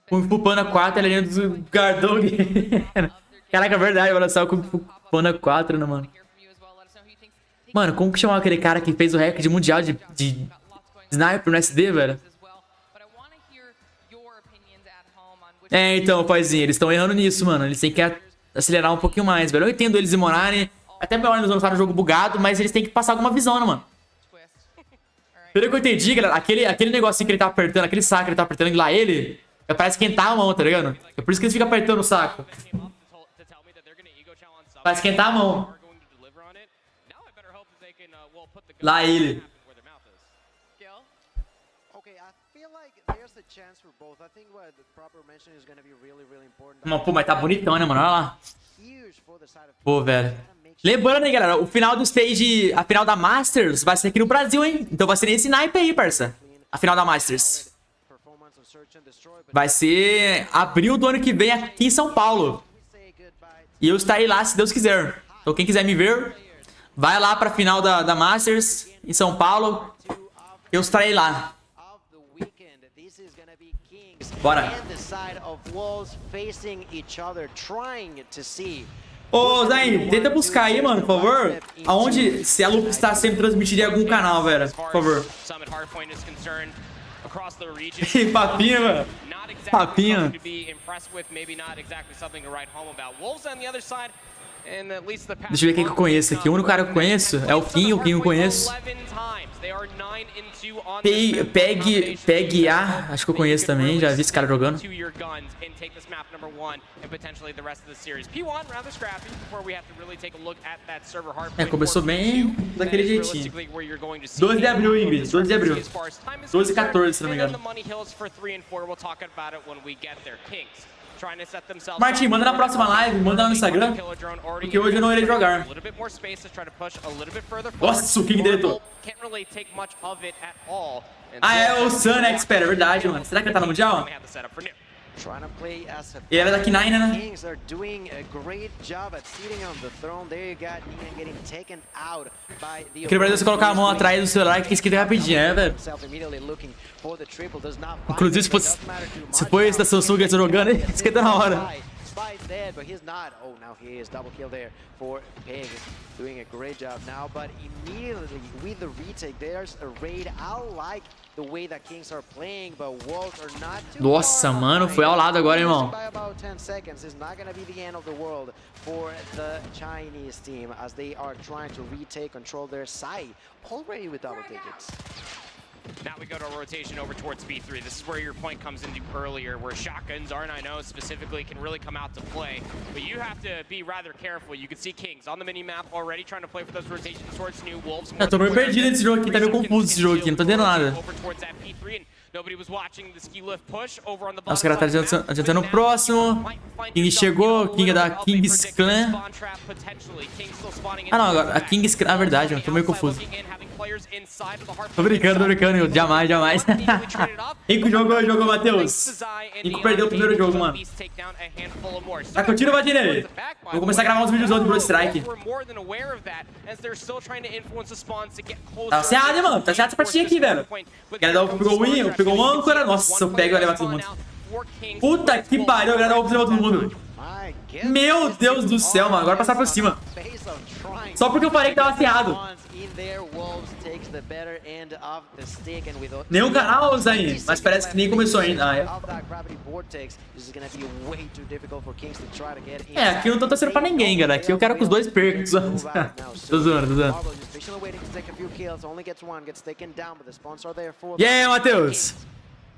Speaker 1: Kung Fu Panda 4 é a linha do Gardog. Caraca, é verdade, olha só o Kung Fu Panda 4, né, mano? Mano, como que chamava aquele cara que fez o recorde mundial de sniper no SD, velho? É, então, paizinho, eles estão errando nisso, mano. Eles têm que acelerar um pouquinho mais, velho. Eu entendo eles demorarem. Até melhor eles lançaram um jogo bugado, mas eles têm que passar alguma visão, né, mano? Pelo que eu entendi, galera, aquele negocinho que ele tá apertando, aquele saco que ele tá apertando lá ele, é pra esquentar a mão, tá ligado? É por isso que ele fica apertando o saco. Pra esquentar a mão. Lá ele. Pô, mas tá bonitão, né, mano? Olha lá. Pô, velho. Lembrando aí, galera, o final do stage, a final da Masters vai ser aqui no Brasil, hein? Então vai ser nesse naipe aí, parça. A final da Masters. Vai ser abril do ano que vem aqui em São Paulo. E eu estarei lá, se Deus quiser. Então quem quiser me ver, vai lá pra final da Masters em São Paulo. Eu estarei lá. Bora. Ô, Zayn, tenta buscar aí, mano, por favor. Aonde, se a lupa está sendo transmitida em algum canal, velho. Por favor. Papinha, mano. Papinha. Deixa eu ver quem que eu conheço aqui. O único cara que eu conheço é o Kim eu conheço. Peg A, acho que eu conheço também, já vi esse cara jogando. É, começou bem daquele jeitinho. 12 de abril, Ingrid, 12 de abril. 12 e 14, se não me engano. Martin, manda na próxima live, manda lá no Instagram, porque hoje eu não irei jogar. Nossa, o King deletou. Ah, é o Sun Expert, é verdade, mano. Será que ele tá no Mundial? E era da K9, né? Aquele Brasil você colocar a mão atrás do celular que esquenta rapidinho, é, velho? Inclusive, se for esse da Samsung que eu tô jogando, esquenta na hora. But he's not. Oh, now he is double kill there for Pig, doing a great job now. But immediately with the retake, there's a raid. I like the way that Kings are playing, but Wolves are not too. Nossa, mano, foi ao lado agora, irmão. By about 10 seconds is not gonna be the end of the world for the Chinese team as they are trying to retake control their side already with double digits.
Speaker 3: Now we go to a rotation over towards B3. This is where your point comes into earlier, where shotguns, R9O specifically, can really come out to play. But you have to be rather careful. You can see Kings on the mini-map already trying to play for those rotations towards new Wolves.
Speaker 1: Eu tô meio perdido nesse jogo aqui, tá meio confuso esse jogo aqui, não tô entendendo nada. Os caras tá adiantando o próximo. King chegou, King é da Kings Clan. Ah não, agora a Kings Clan, na verdade, eu tô meio confuso. Tô brincando, jamais, jamais. Inco jogou, Matheus. Inco perdeu o primeiro jogo, mano. Tá contigo, Vadinei? Vou começar a gravar uns vídeos do Blood Strike. Tá cerrado, hein, mano? Tá cerrado essa partidinha aqui, velho. Galera, pegou o âncora. Nossa, eu pego e levar todo mundo. Puta que pariu, galera, eu vou levar todo mundo. Meu Deus do céu, mano. Agora passar por cima. Só porque eu falei que tava cerrado. Nenhum canal, Zayn, mas parece que nem começou ainda. Ah, é, aqui eu não tô torcendo pra ninguém, galera. Aqui eu quero que os dois percam. Tô zoando. E aí, Matheus?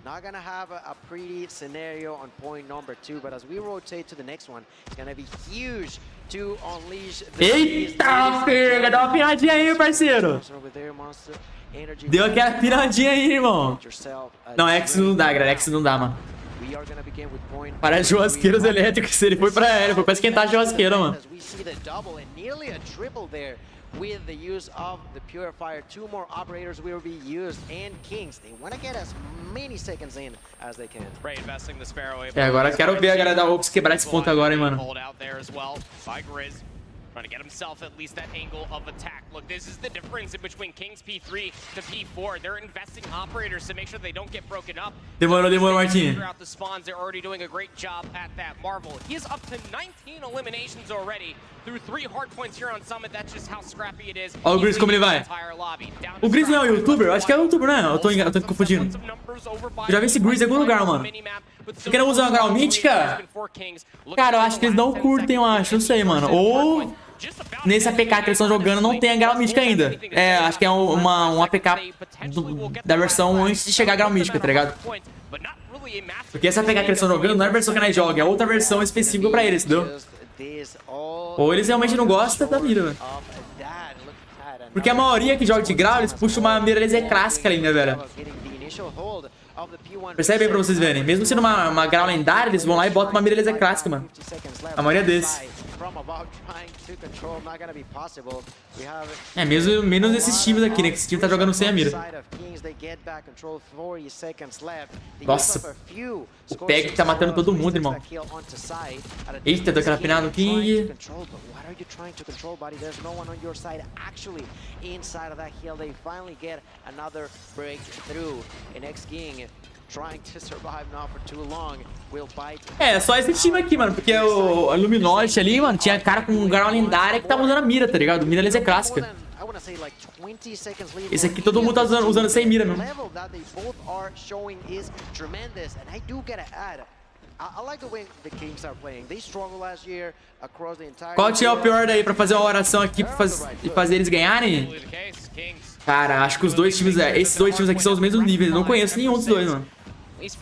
Speaker 2: Not gonna have a pretty scenario on point number 2, but as we rotate to the next one, it's gonna be huge to unleash the.
Speaker 1: Eita, pega, dá uma piradinha aí, parceiro. Deu aquela piradinha aí, irmão. Não, X não dá, galera, X não dá, mano. Para churrasqueiros elétricos, ele foi pra esquentar a churrasqueira, mano.
Speaker 2: With the use of the Purifier, 2 more operators will be used, and Kings, they want to get as many seconds in as they can.
Speaker 1: É, agora quero ver a galera da Ops quebrar esse ponto agora, hein, mano.
Speaker 3: Trying to get himself at least that angle of attack. Look, this is the difference in between Kings P3 to P4. They're investing operators to make sure they don't get broken up.
Speaker 1: Demorou, Martin.
Speaker 3: Throughout the spawns, they're already doing a great job at that. Marvel, he is up to 19 eliminations already through 3 hard points here on Summit. That's just how scrappy it is.
Speaker 1: Olha o Gris como ele vai. O Gris não é o youtuber? Eu acho que é o youtuber, né? Eu tô confundindo. Eu já vi esse Gris em algum lugar, mano. Porque não usa uma grau mítica? Cara, eu acho que eles não curtem, eu acho. Não sei, mano. Ou nesse APK que eles estão jogando não tem a grau mística ainda. É, acho que é um APK da versão antes de chegar a grau mística, tá ligado? Porque essa APK que eles estão jogando não é a versão que nós jogamos, é outra versão específica pra eles, entendeu? Ou eles realmente não gostam da mira, velho. Porque a maioria que joga de grau, eles puxam uma mira laser clássica ali, né, velho? Percebe aí pra vocês verem. Mesmo sendo uma grau lendária, eles vão lá e botam uma mira laser clássica, mano. A maioria desses. É, mesmo menos esses times aqui, né? Que esse time tá jogando sem a mira. Nossa. O Peg tá matando todo mundo, irmão. Eita, deu aquela penada no King. É, só esse time aqui, mano. Porque o Luminosity ali, mano, tinha cara com um grau lendária que tava usando a mira, tá ligado? Mira laser clássica. Esse aqui todo mundo tá usando sem mira, mesmo. Qual tinha o pior daí pra fazer uma oração aqui e fazer eles ganharem? Cara, acho que os dois times, esses dois times aqui são os mesmos níveis. Eu não conheço nenhum dos dois, mano.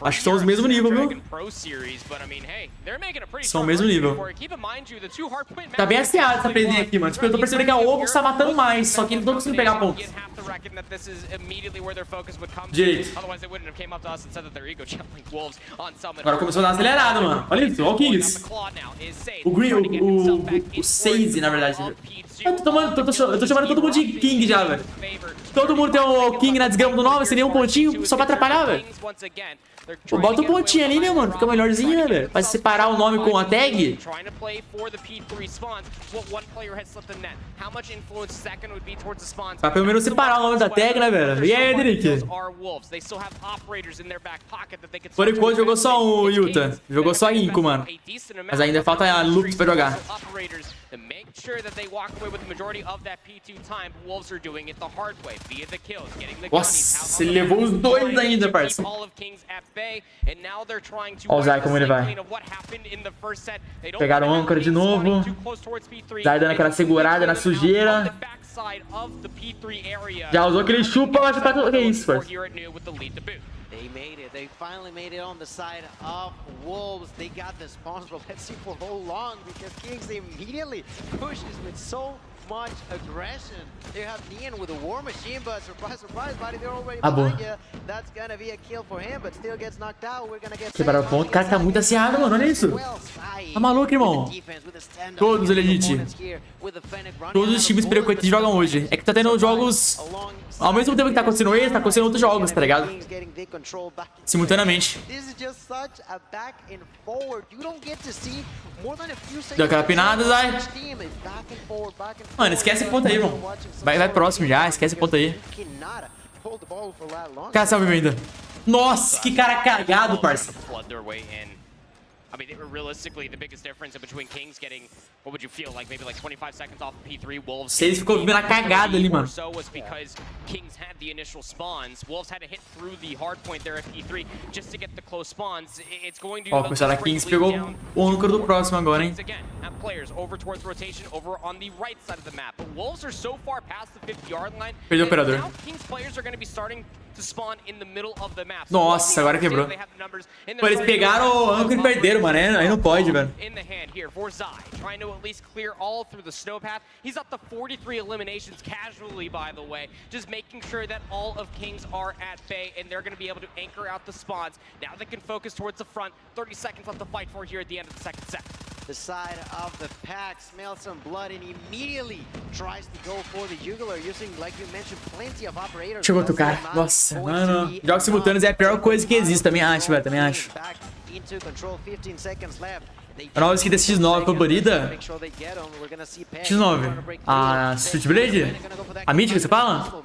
Speaker 1: Acho que são os mesmos níveis, viu? São o mesmo nível. Tá bem aciado essa presinha aqui, mano. Tipo, eu tô percebendo que a Wolves tá matando mais, só que eles não conseguem pegar pontos. Direito. Agora começou a dar acelerada, mano. Olha isso, olha o Kings. O Green, o Seize, na verdade. Eu tô chamando todo mundo de King já, velho. Todo mundo tem o King na desgrama do 9, sem nenhum pontinho, só pra atrapalhar, velho. Pô, bota um pontinho ali, né, mano? Fica melhorzinho, né, velho? Pra separar o nome com a tag. Pra pelo menos separar o nome da tag, né, velho? E aí, Derek? Por enquanto jogou só um, Yuta. Jogou só Inco, mano. Mas ainda falta loops pra jogar. Nossa, ele levou os dois ainda, parça. Olha o Zai como ele vai. Pegaram o âncora de novo. Zai dando aquela segurada na sujeira. Já usou aquele chupa, vai chutar tudo. Que isso, parça?
Speaker 2: They made it. They finally made it on the side of Wolves. They got the spawns, but let's see for how long, because Kings immediately pushes with so much aggression. They have Nian with a war machine, but surprise, surprise, buddy, they're already behind you. That's gonna be a kill for him, but still gets knocked out. We're gonna get
Speaker 1: quebraram o ponto. O cara tá muito aciado, mano. Olha isso. Tá maluco, irmão. Todos os Elite. Todos os times precoites jogam hoje. É que tá tendo jogos... Ao mesmo tempo que tá acontecendo esse, tá acontecendo outros jogos, tá ligado? Simultaneamente. Deu aquela pinada, Zai. Mano, esquece o ponto aí, irmão. Vai próximo já, esquece o ponto aí. Cara, salve ainda. Nossa, que cara cagado, parça.
Speaker 3: I mean, realistically, the biggest difference between Kings getting, what would you feel like, maybe like 25 seconds off P3, Wolves.
Speaker 1: Vocês ficou vendo a cagada ali, mano.
Speaker 3: So was because Kings had the initial spawns. Wolves had to hit through the hard point there at P3 just to get the close spawns. It's going to.
Speaker 1: Ó, começaram a Kings pegou o âncora do próximo agora, hein?
Speaker 3: Again, have players over towards rotation over on the right side of the map. But Wolves are so far past the 50-yard line.
Speaker 1: Perdeu o operador.
Speaker 3: Now Kings players are going to be starting to spawn in the middle of the map.
Speaker 1: Nossa, agora quebrou. Pô, eles pegaram o âncora e perderam, mano. Aí não pode.
Speaker 3: In the hand here for Zai, trying to at least clear all through the snow path. He's up to 43 eliminations casually, by the way, just making sure that all of Kings are at bay and they're going to be able to anchor out the spawns. Now they can focus towards the front. 30 seconds left to fight for here at the end of the second set.
Speaker 2: The side of the pack smells some blood and immediately tries to go for the jugular using, like you mentioned, plenty of operators.
Speaker 1: Chegou outro cara. Nossa, mano. Jogos simultâneos é a pior coisa que existe, também acho, velho. Também acho. A nova skin da X9 favorita? X9. A Street Blade? A mítica, você fala?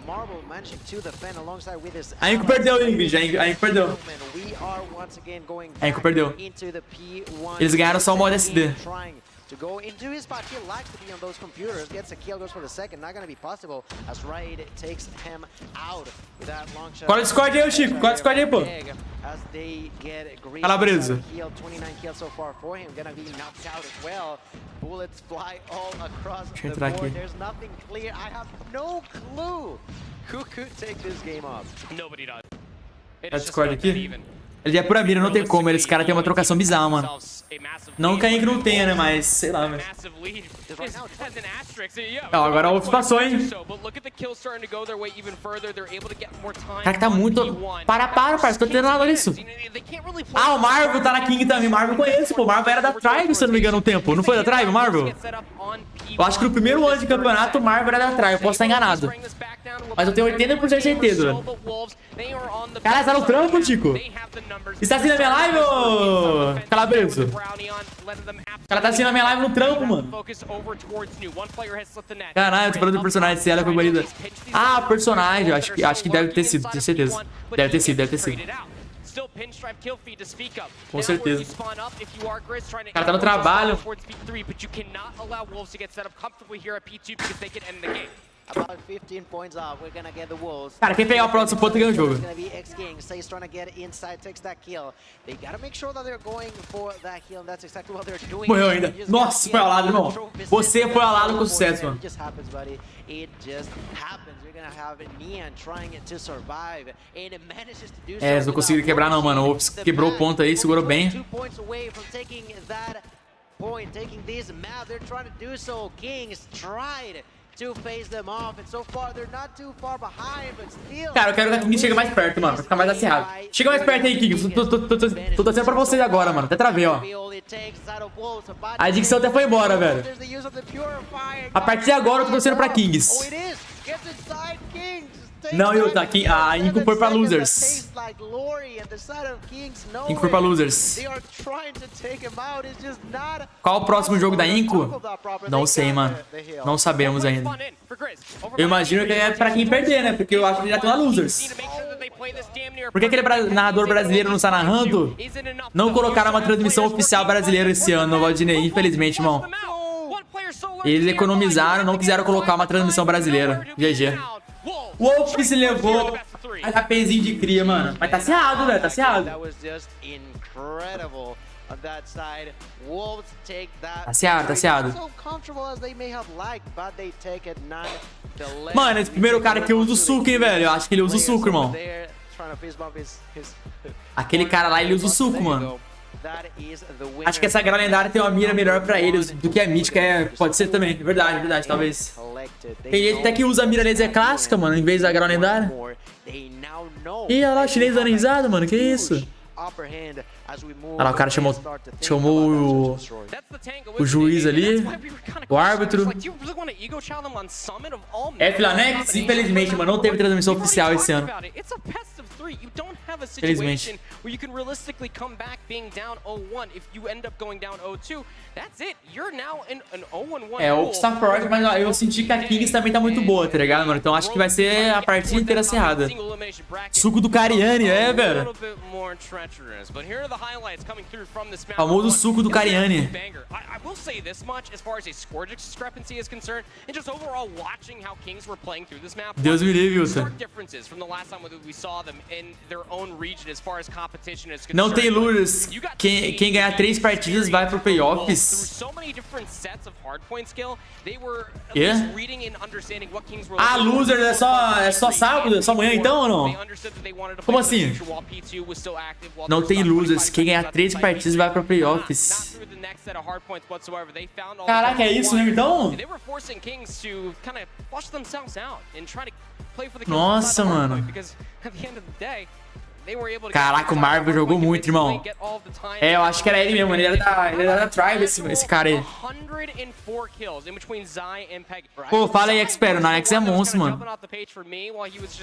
Speaker 1: A Inco perdeu, Ingrid. A Inco perdeu. A Inco perdeu. Eles ganharam só o modo SD.
Speaker 2: To go into his spot, he likes to be on those computers, gets a kill, goes for the second, not gonna be possible, as Raid takes him out with that long shot.
Speaker 1: Qual o Discord aí, Chico? Qual o Discord aí, pô? Calabresa. Deixa eu entrar aqui. Tá Discord aqui? Ele é pura mira, não tem como. Esse cara tem uma trocação bizarra, mano. Não que não tenha, né? Mas, sei lá, velho. Agora o Wolf passou, hein? Cara, que tá muito... Para, parça. Tô tendo nada nisso. Ah, o Marvel tá na King também. Marvel eu conheço, pô. Marvel era da Tribe, se eu não me engano, um tempo. Não foi da Tribe, Marvel? Eu acho que no primeiro ano de campeonato, o Marvel era da Tribe. Eu posso estar enganado. Mas eu tenho 80% de certeza, velho. Cara, tá no trampo, Tico? Está assistindo a minha live, ô Calabresa? O cara tá assistindo a minha live no trampo, mano. Caralho, eu tô falando do personagem, se ela foi banida. Ah, personagem, acho que deve ter sido, tenho certeza. Deve ter sido. Com certeza. O cara tá no trabalho. Cara, quem pegar o próximo ponto ganha o jogo. Morreu ainda. Nossa, foi ao lado, irmão. Você foi ao lado com sucesso, mano. É, eles não conseguiram quebrar não, mano. O Ops quebrou o ponto aí, segurou bem. Cara, eu quero que a King chegue mais perto, mano. Pra ficar mais acirrado. Chega mais perto aí, King. Tô torcendo pra vocês agora, mano. Até travei, ó. A dicção até foi embora, velho. A partir de agora eu tô torcendo pra Kings. Não, Yuta, a Inco foi pra Losers. Inco foi pra Losers. Qual o próximo jogo da Inco? Não sei, mano. Não sabemos ainda. Eu imagino que é pra quem perder, né? Porque eu acho que ele já tem uma Losers. Por que aquele narrador brasileiro não está narrando? Não colocaram uma transmissão oficial brasileira esse ano, Valdinei. Infelizmente, irmão. Eles economizaram, não quiseram colocar uma transmissão brasileira. GG. O Wolf se levou a HPzinho de cria, mano. Mas tá cerrado, velho. Tá cerrado. Tá cerrado. Mano, esse primeiro cara que usa o suco, hein, velho. Eu acho que ele usa o suco, irmão. Aquele cara lá, ele usa o suco, mano. Acho que essa grau lendária tem uma mira melhor pra eles do que a mítica. Pode ser também. Verdade, talvez. Tem gente até que usa a mira laser clássica, mano, em vez da grau lendária. Ih, olha lá, o chinês dando risada, mano. Que isso? Olha lá, o cara chamou o juiz ali, o árbitro. Flanex, infelizmente, mano, não teve transmissão oficial esse ano. Infelizmente. É, o Ops tá forte, mas ó, eu senti que a Kings também tá muito boa, tá ligado, mano? Então acho que vai ser a partida inteira acirrada. Suco do Cariani, velho. Famoso suco do Cariani. Deus me livre, Wilson. Não tem lures. Quem ganhar 3 partidas vai pro playoffs. Ah, loser é só sábado? É só amanhã então ou não? Como assim? Não tem losers. Quem ganhar 3 partidas vai pra playoffs. Caraca, é isso mesmo então? Nossa, mano. Caraca, o Marvel jogou muito, irmão. É, eu acho que era ele mesmo. Ele era da Tribe, esse cara aí. Pô, fala aí, Expert. O Nanex é monstro, mano.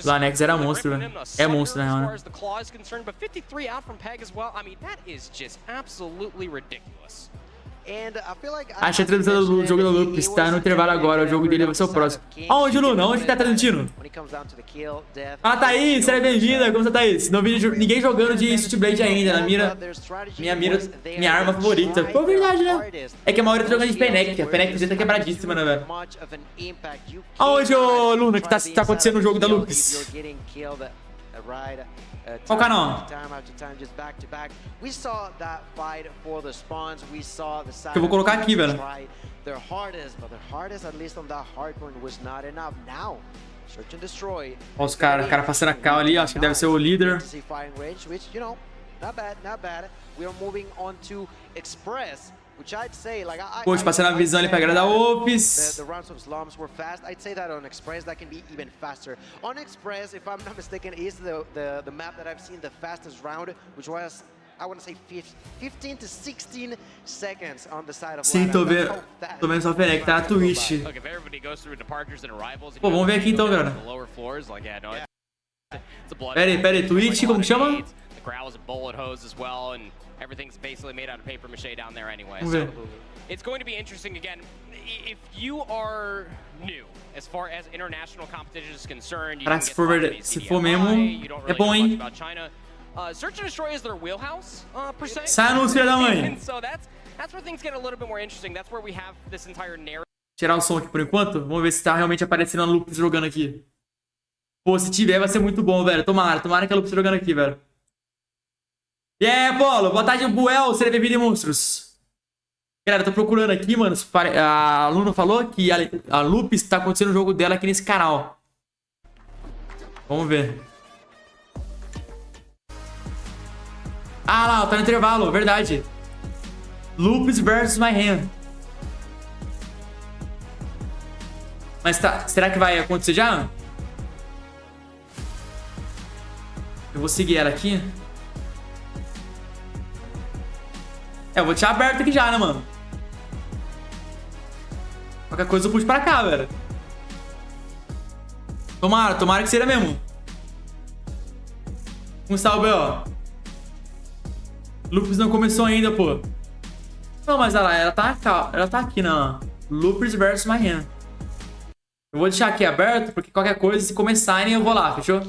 Speaker 1: O Nanex era monstro, velho. É monstro, na real, né? Achei a transmissão do jogo do Luke. Está no intervalo agora. O jogo dele vai ser o próximo. Aonde, Luna? Onde tá transmitindo? Ah, Thaís, seja bem-vinda. Como você tá, Thaís? Não vi ninguém jogando de Switchblade ainda. Na mira. Minha arma favorita. Pô, verdade, né? É que a maioria tá jogando de Fennec. A Fennec tá quebradíssima, né, velho? Aonde, ô, Luna, que tá acontecendo no jogo da Lux? Qual canal? Que eu vou colocar aqui, velho. Ó, os caras, o cara passando a cal ali, acho que deve ser o líder. Coach passando a visão ali pra galera da Ops. Sim, tô vendo só Fenec, tá na Twitch. Pô, vamos ver aqui então, galera. Pera aí, Twitch, como que chama?
Speaker 3: Everything's basically made out of paper mache down there anyway.
Speaker 1: So
Speaker 3: it's going to be interesting again. If you are new as far as international competition is concerned, you can get
Speaker 1: se for mesmo, é bom, hein?
Speaker 3: Search and destroy is their wheelhouse, per se.
Speaker 1: Sai no filho da mãe.
Speaker 3: So that's where things get a little bit more interesting. That's where we have this entire narrative.
Speaker 1: Tirar o som aqui por enquanto. Vamos ver se tá realmente aparecendo a Lupus jogando aqui. Pô, se tiver vai ser muito bom, velho. Tomara que a Lupus jogando aqui, velho. E aí, Polo, boa tarde, Buel, seja bem-vindo, monstros. Galera, tô procurando aqui, mano. A aluna falou que a Lupus tá acontecendo o jogo dela aqui nesse canal. Vamos ver. Ah lá, tá no intervalo, verdade. Lupus versus My Hand. Mas tá, será que vai acontecer já? Eu vou seguir ela aqui. Eu vou deixar aberto aqui já, né, mano? Qualquer coisa eu puxo pra cá, velho. Tomara que seja mesmo. Como está o B.O.? Lupus não começou ainda, pô. Não, mas ela tá aqui na Lupus versus My Hand. Eu vou deixar aqui aberto, porque qualquer coisa, se começarem, eu vou lá, fechou?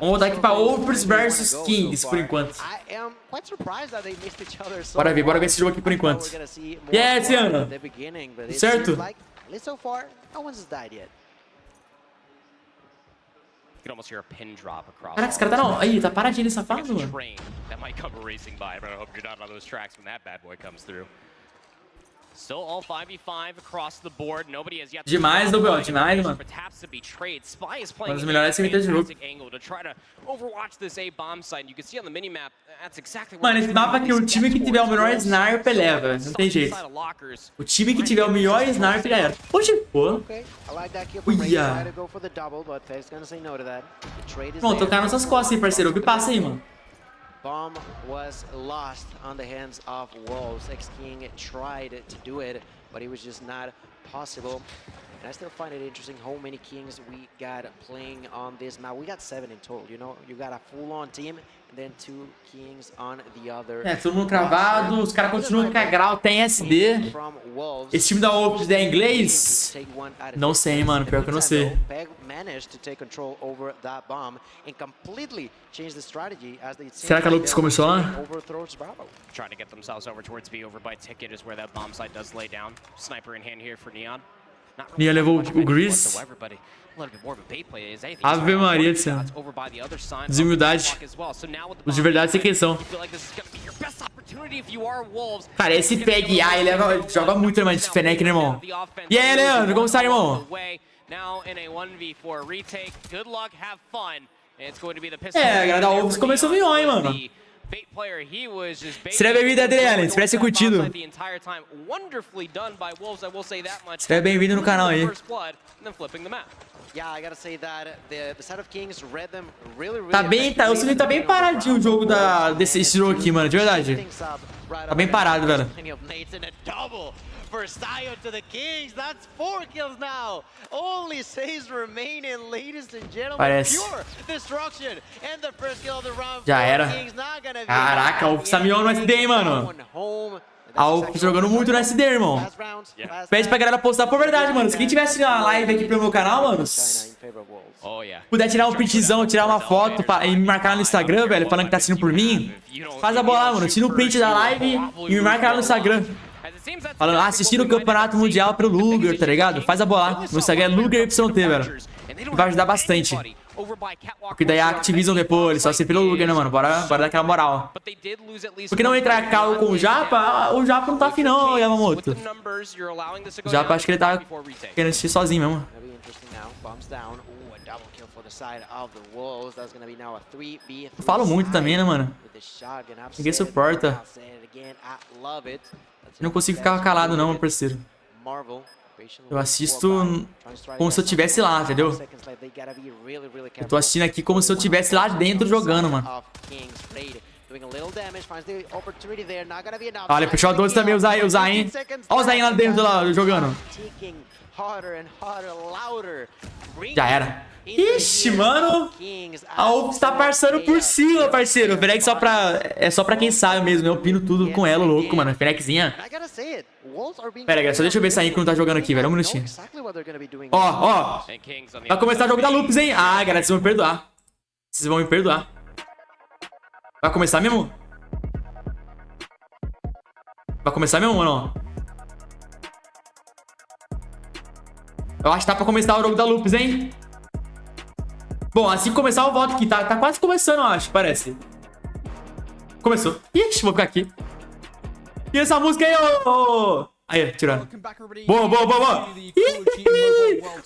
Speaker 1: Vamos voltar aqui pra Opers versus Kings por enquanto. Bora ver esse jogo aqui por enquanto. E aí, Tiana? Certo? Caraca, esse cara tá não. Aí, tá paradinho ele, safado, mano. Demais, Luguer, demais, mano. Uma das melhores cemitérias de jogo. Mano, esse mapa aqui, o time que tiver o melhor sniper leva. Não tem jeito. O time que tiver o melhor sniper já era. Oxi, pô. Uia. Bom, tocar nossas costas, hein, parceiro. O que passa aí, mano?
Speaker 2: Bomb was lost on the hands of Wolves. X-King tried to do it, but it was just not possible. And I still find it interesting how many Kings we got playing on this map. We got 7 in total, you know? You got a full-on team, and then 2 Kings on the other.
Speaker 1: É, todo mundo cravado, os caras continuam com a Grau, tem SD. Esse time da Wolves é inglês? Não sei, mano, pior que eu não sei. Será que a Lupus começou lá?
Speaker 3: Trying to get themselves over towards B over by ticket is where that bomb site does lay down. Sniper in hand here for Neon.
Speaker 1: Nia levou o Grease. Ave Maria do céu. Desumildade. Os de verdade sem questão. Cara, esse PEG A, ele joga muito, mais de Fenec, né, irmão? E aí, Leandro, como está, irmão? É, a galera da Wolves começou melhor, hein, mano? Seja bem-vindo, Adriano. Espero ter curtido. Seja bem-vindo no canal aí. Tá bem, eu sinto que tá bem paradinho o jogo desse jogo aqui, mano, de verdade. Tá bem parado, velho. Versailles to the Kings. That's 4 kills now. Only 6 remaining, ladies and gentlemen. Parece. Já era. Caraca, o Wolves tá melhor no SD, hein, mano. A Wolves jogando muito no SD, irmão. Pede pra galera postar por verdade, mano. Se quem tivesse uma live aqui pro meu canal, mano, puder tirar um printzão, tirar uma foto e me marcar no Instagram, velho, falando que tá assistindo por mim, faz a bola lá, mano. Tira um print da live e me marca lá no Instagram. Falando, assistindo o campeonato mundial pro Luguer, tá ligado? Faz a bola lá. No Instagram é Luguer YT, velho. Vai ajudar bastante. Porque daí a Activision depois, ele só se pelo Luguer, né, mano? Bora dar aquela moral. Porque não entrar Cal com o Japa não tá afim não, Yamamoto. O Japa acho que ele tá querendo assistir sozinho mesmo. Eu falo muito também, né, mano? Ninguém suporta. Eu não consigo ficar calado não, meu parceiro. Eu assisto como se eu estivesse lá, entendeu? Eu tô assistindo aqui como se eu estivesse lá dentro jogando, mano. Olha, puxou 12 também, o Zayn. Olha o Zayn lá dentro, lá, jogando. Já era. Ixi, mano. A Ops tá passando por cima, parceiro. O Fenix é só pra quem sabe mesmo. Eu opino tudo com ela, louco, mano. Fenixzinha. Pera, galera, só deixa eu ver se a Rico não tá jogando aqui, velho. Um minutinho. Ó. Vai começar o jogo da Loops, hein? Ah, galera, vocês vão me perdoar. Vocês vão me perdoar. Vai começar mesmo? Vai começar mesmo, mano? Eu acho que tá pra começar o jogo da Loops, hein? Bom, assim que começar eu volto aqui. Tá quase começando, eu acho, parece. Começou. Ixi, vou ficar aqui. E essa música aí, ô... Aí, tirando. Boa.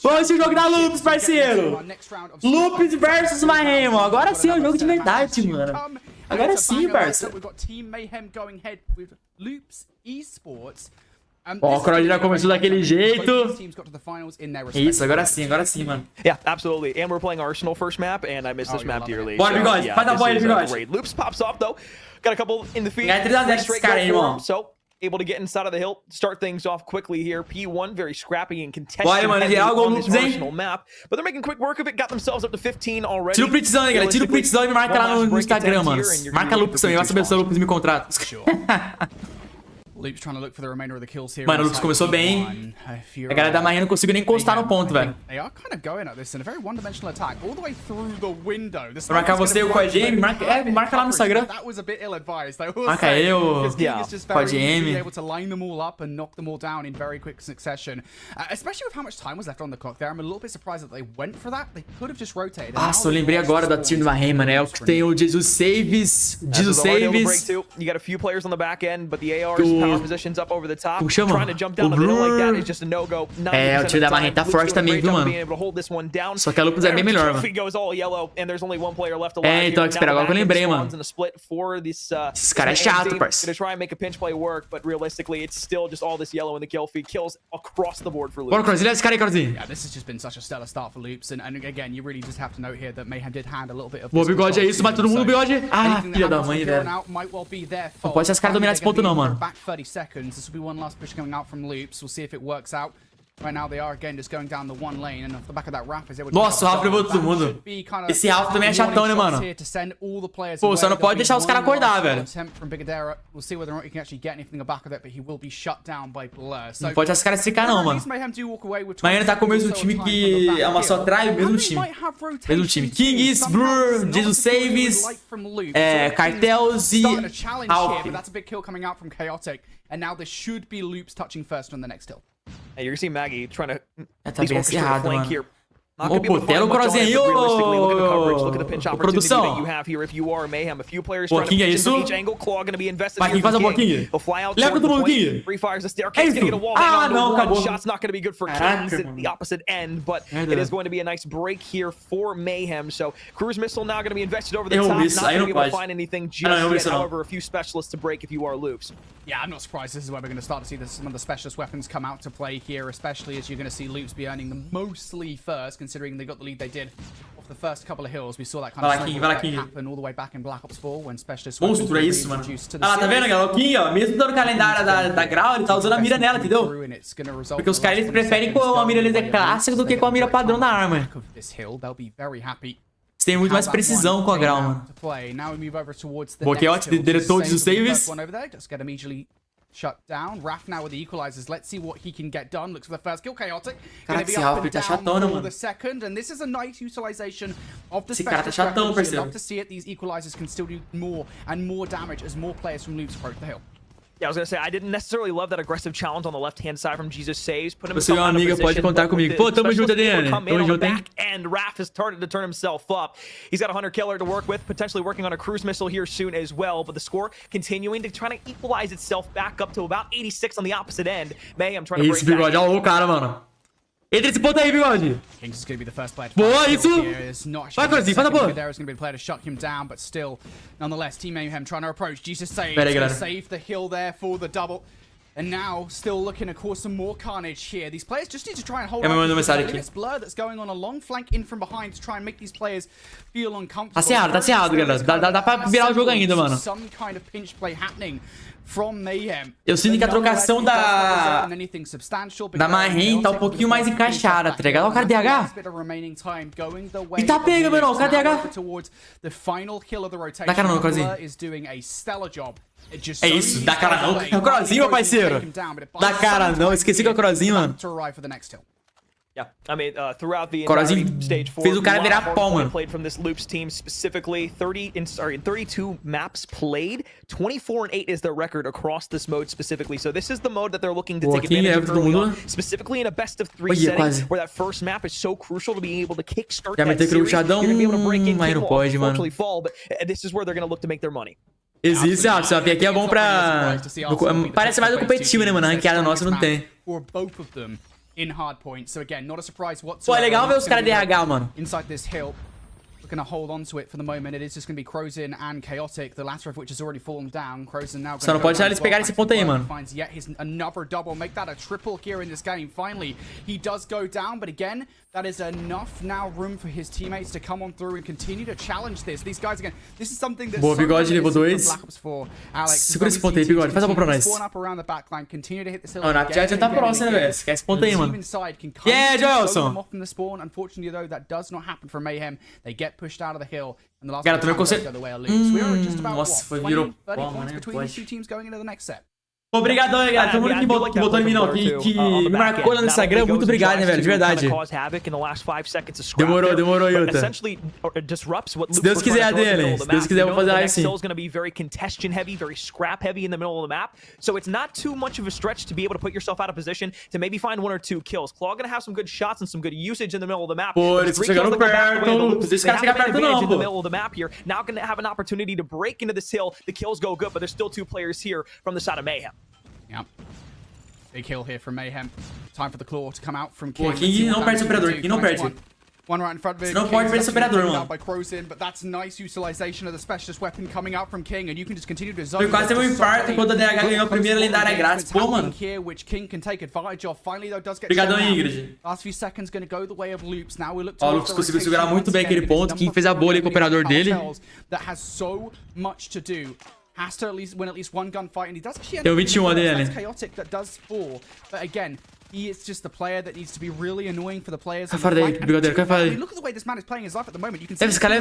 Speaker 1: Vamos esse jogo da Loops, parceiro. Loops versus Mayhem. Agora sim é um jogo de verdade, mano. Agora sim, parceiro. Ó, o COD já começou daquele jeito. Isso, agora sim, mano.
Speaker 9: Yeah, absolutely. And we're playing Arsenal first map, and I missed this map dearly.
Speaker 1: Bora, Bigode. Faz a bola aí, Bigode.
Speaker 9: Loops pops off, though. Got a couple in the feed.
Speaker 1: Ganha 3x0 esse cara aí, irmão.
Speaker 9: So, able to get inside of the hill, start things off quickly here. P1 very scrappy and contested on this Arsenal map, but they're making quick work of it. Got themselves up to 15 already.
Speaker 1: Tira o pritzão aí, galera. Tira o pritzão e me marca lá no Instagram, mano. Marca Loops também. Vai saber se o Loops me contrata. Mano, o Loops começou bem. A galera da Mayhem não conseguiu nem encostar no ponto, velho. Vou marcar você e o codm. Marca lá no Instagram. Marca eu, codm. Nossa, eu lembrei agora da team do Mayhem, mano. É o que tem o Jesus Saves.
Speaker 9: You got a few players on the back end, but the ARs positions up over the top.
Speaker 1: Chama?
Speaker 9: Trying to jump down the middle like that is just a no-go.
Speaker 1: É, o time da Mayhem tá forte também, viu, mano? Só que a Loops é bem melhor, mano. É, então, espera, agora que eu lembrei, mano. Esses caras é chato, parceiro. Bora, Cross, esse cara aí, Crossinho. Boa, Bigode, é isso, mas todo mundo Bigode. Ah, filha da mãe, velho. Não pode ser esse cara dominar esse ponto não, mano.
Speaker 10: This will be one last push coming out from Loops. We'll see if it works out. Right now they are again just going down the one lane, and off the back of that Ralph is able to.
Speaker 1: Nossa, o Ralph levou todo mundo. Esse Ralph também é chatão, né, mano? Pô, só não pode deixar os caras acordar, velho. Não pode esses caras ficar não, mano. Mayhem tá com o mesmo time que amassou a Tribe, mesmo time. Kings, Blur, Jesus Saves, Cartels e Ralph.
Speaker 10: And now there should be Loops touching first on the next hill.
Speaker 9: And you're gonna see Maggie trying to
Speaker 1: tá bem acirrado, mano. Ô, Potelo, Crossinho aí, ô, produção. Boquinha, é isso? Vai, King, faz a boquinha. Leva todo mundo, King. É isso. Ah, não, acabou. Caraca, errou isso, aí não pode. Ah, não, errou isso não.
Speaker 10: Yeah, I'm not surprised. This is where we're going to start to see some of the specialist weapons come out to play here, especially as you're going to see Loops be earning them mostly first, considering they got the lead they did off the first couple of hills. We saw that kind of happen all the way back in Black Ops 4 when specialist weapons were introduced to the
Speaker 1: series. Tá vendo, galera? O King, ó, mesmo dando o calendário da Grau, ele tá usando a mira nela, entendeu? Porque os caras eles preferem com a mira laser clássica do que com a mira padrão da arma. Você tem muito mais precisão com a Grau, mano. Boqueote deletou os saves.
Speaker 10: Shut down. Raph now with the equalizers. Let's see what he can get done. Looks for the first kill. Chaotic.
Speaker 1: Caraca, esse Ralph tá chatão, né, mano?
Speaker 10: The second, and this is a nice utilization of the
Speaker 1: esse cara tá chatão, parceiro.
Speaker 10: Love to see it. These equalizers can still do more and more damage as more players from Loops approach the hill.
Speaker 9: Yeah, I was gonna say, I didn't necessarily love that aggressive challenge on the left-hand side from Jesus Saves. Put
Speaker 1: Você, meu amigo, pode contar comigo. Pô, tamo junto, ADN. Tamo junto, hein?
Speaker 9: And Raph has started to turn himself up. He's got a Hunter Killer to work with, potentially working on a cruise missile here soon as well. But the score continuing to try to equalize itself back up to about 86 on the opposite end. Mayhem trying to break
Speaker 1: Isso, Bigode. Olha o cara, mano. Entra esse ponto aí, Bigode.
Speaker 10: Kings is going to be the first player to
Speaker 1: Boa, isso.
Speaker 10: Vai,
Speaker 1: Crozinho, faz a boa.
Speaker 10: There is going to be the player to shut him down, but still, nonetheless, Team Mayhem trying to approach. Jesus saves, save the hill there for the double. And now, still looking to cause some more carnage here. These players just need to try and hold on. This blur that's going on a long flank in from behind to try and make these players feel uncomfortable.
Speaker 1: Tá cerrado, galera. Dá pra virar o jogo ainda, mano.
Speaker 10: Some kind of pinch play happening from Mayhem.
Speaker 1: Eu sinto que a trocação da Mayhem tá um pouquinho mais encaixada, tá ligado? Olha o cara DH. E tá pega, mano. O cara DH. Dá cara não, Crozinho. É isso, dá cara não. É o Crozinho, meu parceiro. Dá cara não, esqueci que é o Crozinho, mano.
Speaker 9: Yeah, I mean, throughout the
Speaker 1: Crozinho
Speaker 9: stage 4,
Speaker 1: fez o cara virar pau, mano.
Speaker 9: Played from this Loops team specifically. 32 maps played. 24-8 is their record across this mode specifically. So this is the mode that they're looking to take advantage of early on, specifically in a best of 3 setting, where that first map is so crucial to being able to kickstart that series. You're going to be able to break in, unfortunately fall, but this is where they're going to look to make their money.
Speaker 1: Existe, só que aqui é bom pra... Parece mais um competitivo, né, mano? A ranqueada nossa não tem.
Speaker 10: In hard point, so again, not a surprise whatsoever.
Speaker 1: Pô, é legal ver os caras DH, mano.
Speaker 10: Inside this hill, we're gonna hold on to it for the moment. It is just gonna be Crozin and Chaotic, the latter of which has already fallen down. Crozin now.
Speaker 1: Só não pode deixar eles pegarem esse ponto aí, mano.
Speaker 10: Finds yet his another double, make that a triple here in this game. Finally, he does go down, but again, that is enough now room for his teammates to come on through and continue to challenge this. These guys again, this is something that.
Speaker 1: Boa, Bigode nível 2. Segura esse ponto aí, Bigode. Faz a boa pra nós. Ó, na chat já tá próximo, né, velho? Esquece esse ponto aí, mano. Yeah, Joelson!
Speaker 10: Unfortunately, though, that does not happen for Mayhem. They get pushed out of the hill.
Speaker 1: Cara, tu não consegue. Nossa, foi virou palma, né? Pode. Obrigadão, galera. Todo mundo que botou em mim, não. Que me marcou lá no Instagram. Muito obrigado, né, velho? De verdade. Demorou, Yuta. Se Deus quiser, dele. Se Deus quiser, eu vou fazer live sim.
Speaker 9: Going to be very contention heavy, very scrap heavy in the middle of the map. So it's not too much of a stretch to be able to put yourself out of position to maybe find 1 or 2 kills. Claw going to have some good shots and some good usage in the middle of the map.
Speaker 1: Pô, eles estão chegando perto. Esse cara chega perto não,
Speaker 9: pô. In the middle of the map here. Now going to have an opportunity to break into this hill. The kills go good, but there's still 2 players here from the side of Mayhem.
Speaker 10: Yep. Big kill here from Mayhem. Time for the claw to come out from King.
Speaker 1: Pô, King não perde o operador. King não perde.
Speaker 10: One right in front of it.
Speaker 1: Não pode perder esse operador, mano.
Speaker 10: By Crozin, but that's nice utilization of the specialist weapon coming out from King, and you can just continue to zone.
Speaker 1: Foi quase um infarto quando a DH ganhou a primeira lendária grátis. Pô, mano.
Speaker 10: Here, which King can take advantage of. Finally, though, does get.
Speaker 1: Obrigadão, Ingrid.
Speaker 10: Last few seconds going to go the way of Loops. Now we look.
Speaker 1: Ó, o Loops conseguiu segurar muito bem aquele ponto. King fez a bolha com o operador dele.
Speaker 10: That has so much to do. Has to at least win at least 1 gunfight, and he does actually.
Speaker 1: Tem 21 dele.
Speaker 10: Chaotic that does fall, but again, he is just the player that needs to be really annoying for the players.
Speaker 1: Cai fora daí, Brigadeiro, cai fora daí.
Speaker 10: Look at the way this man is playing his life at the moment. You can
Speaker 1: see esse cara.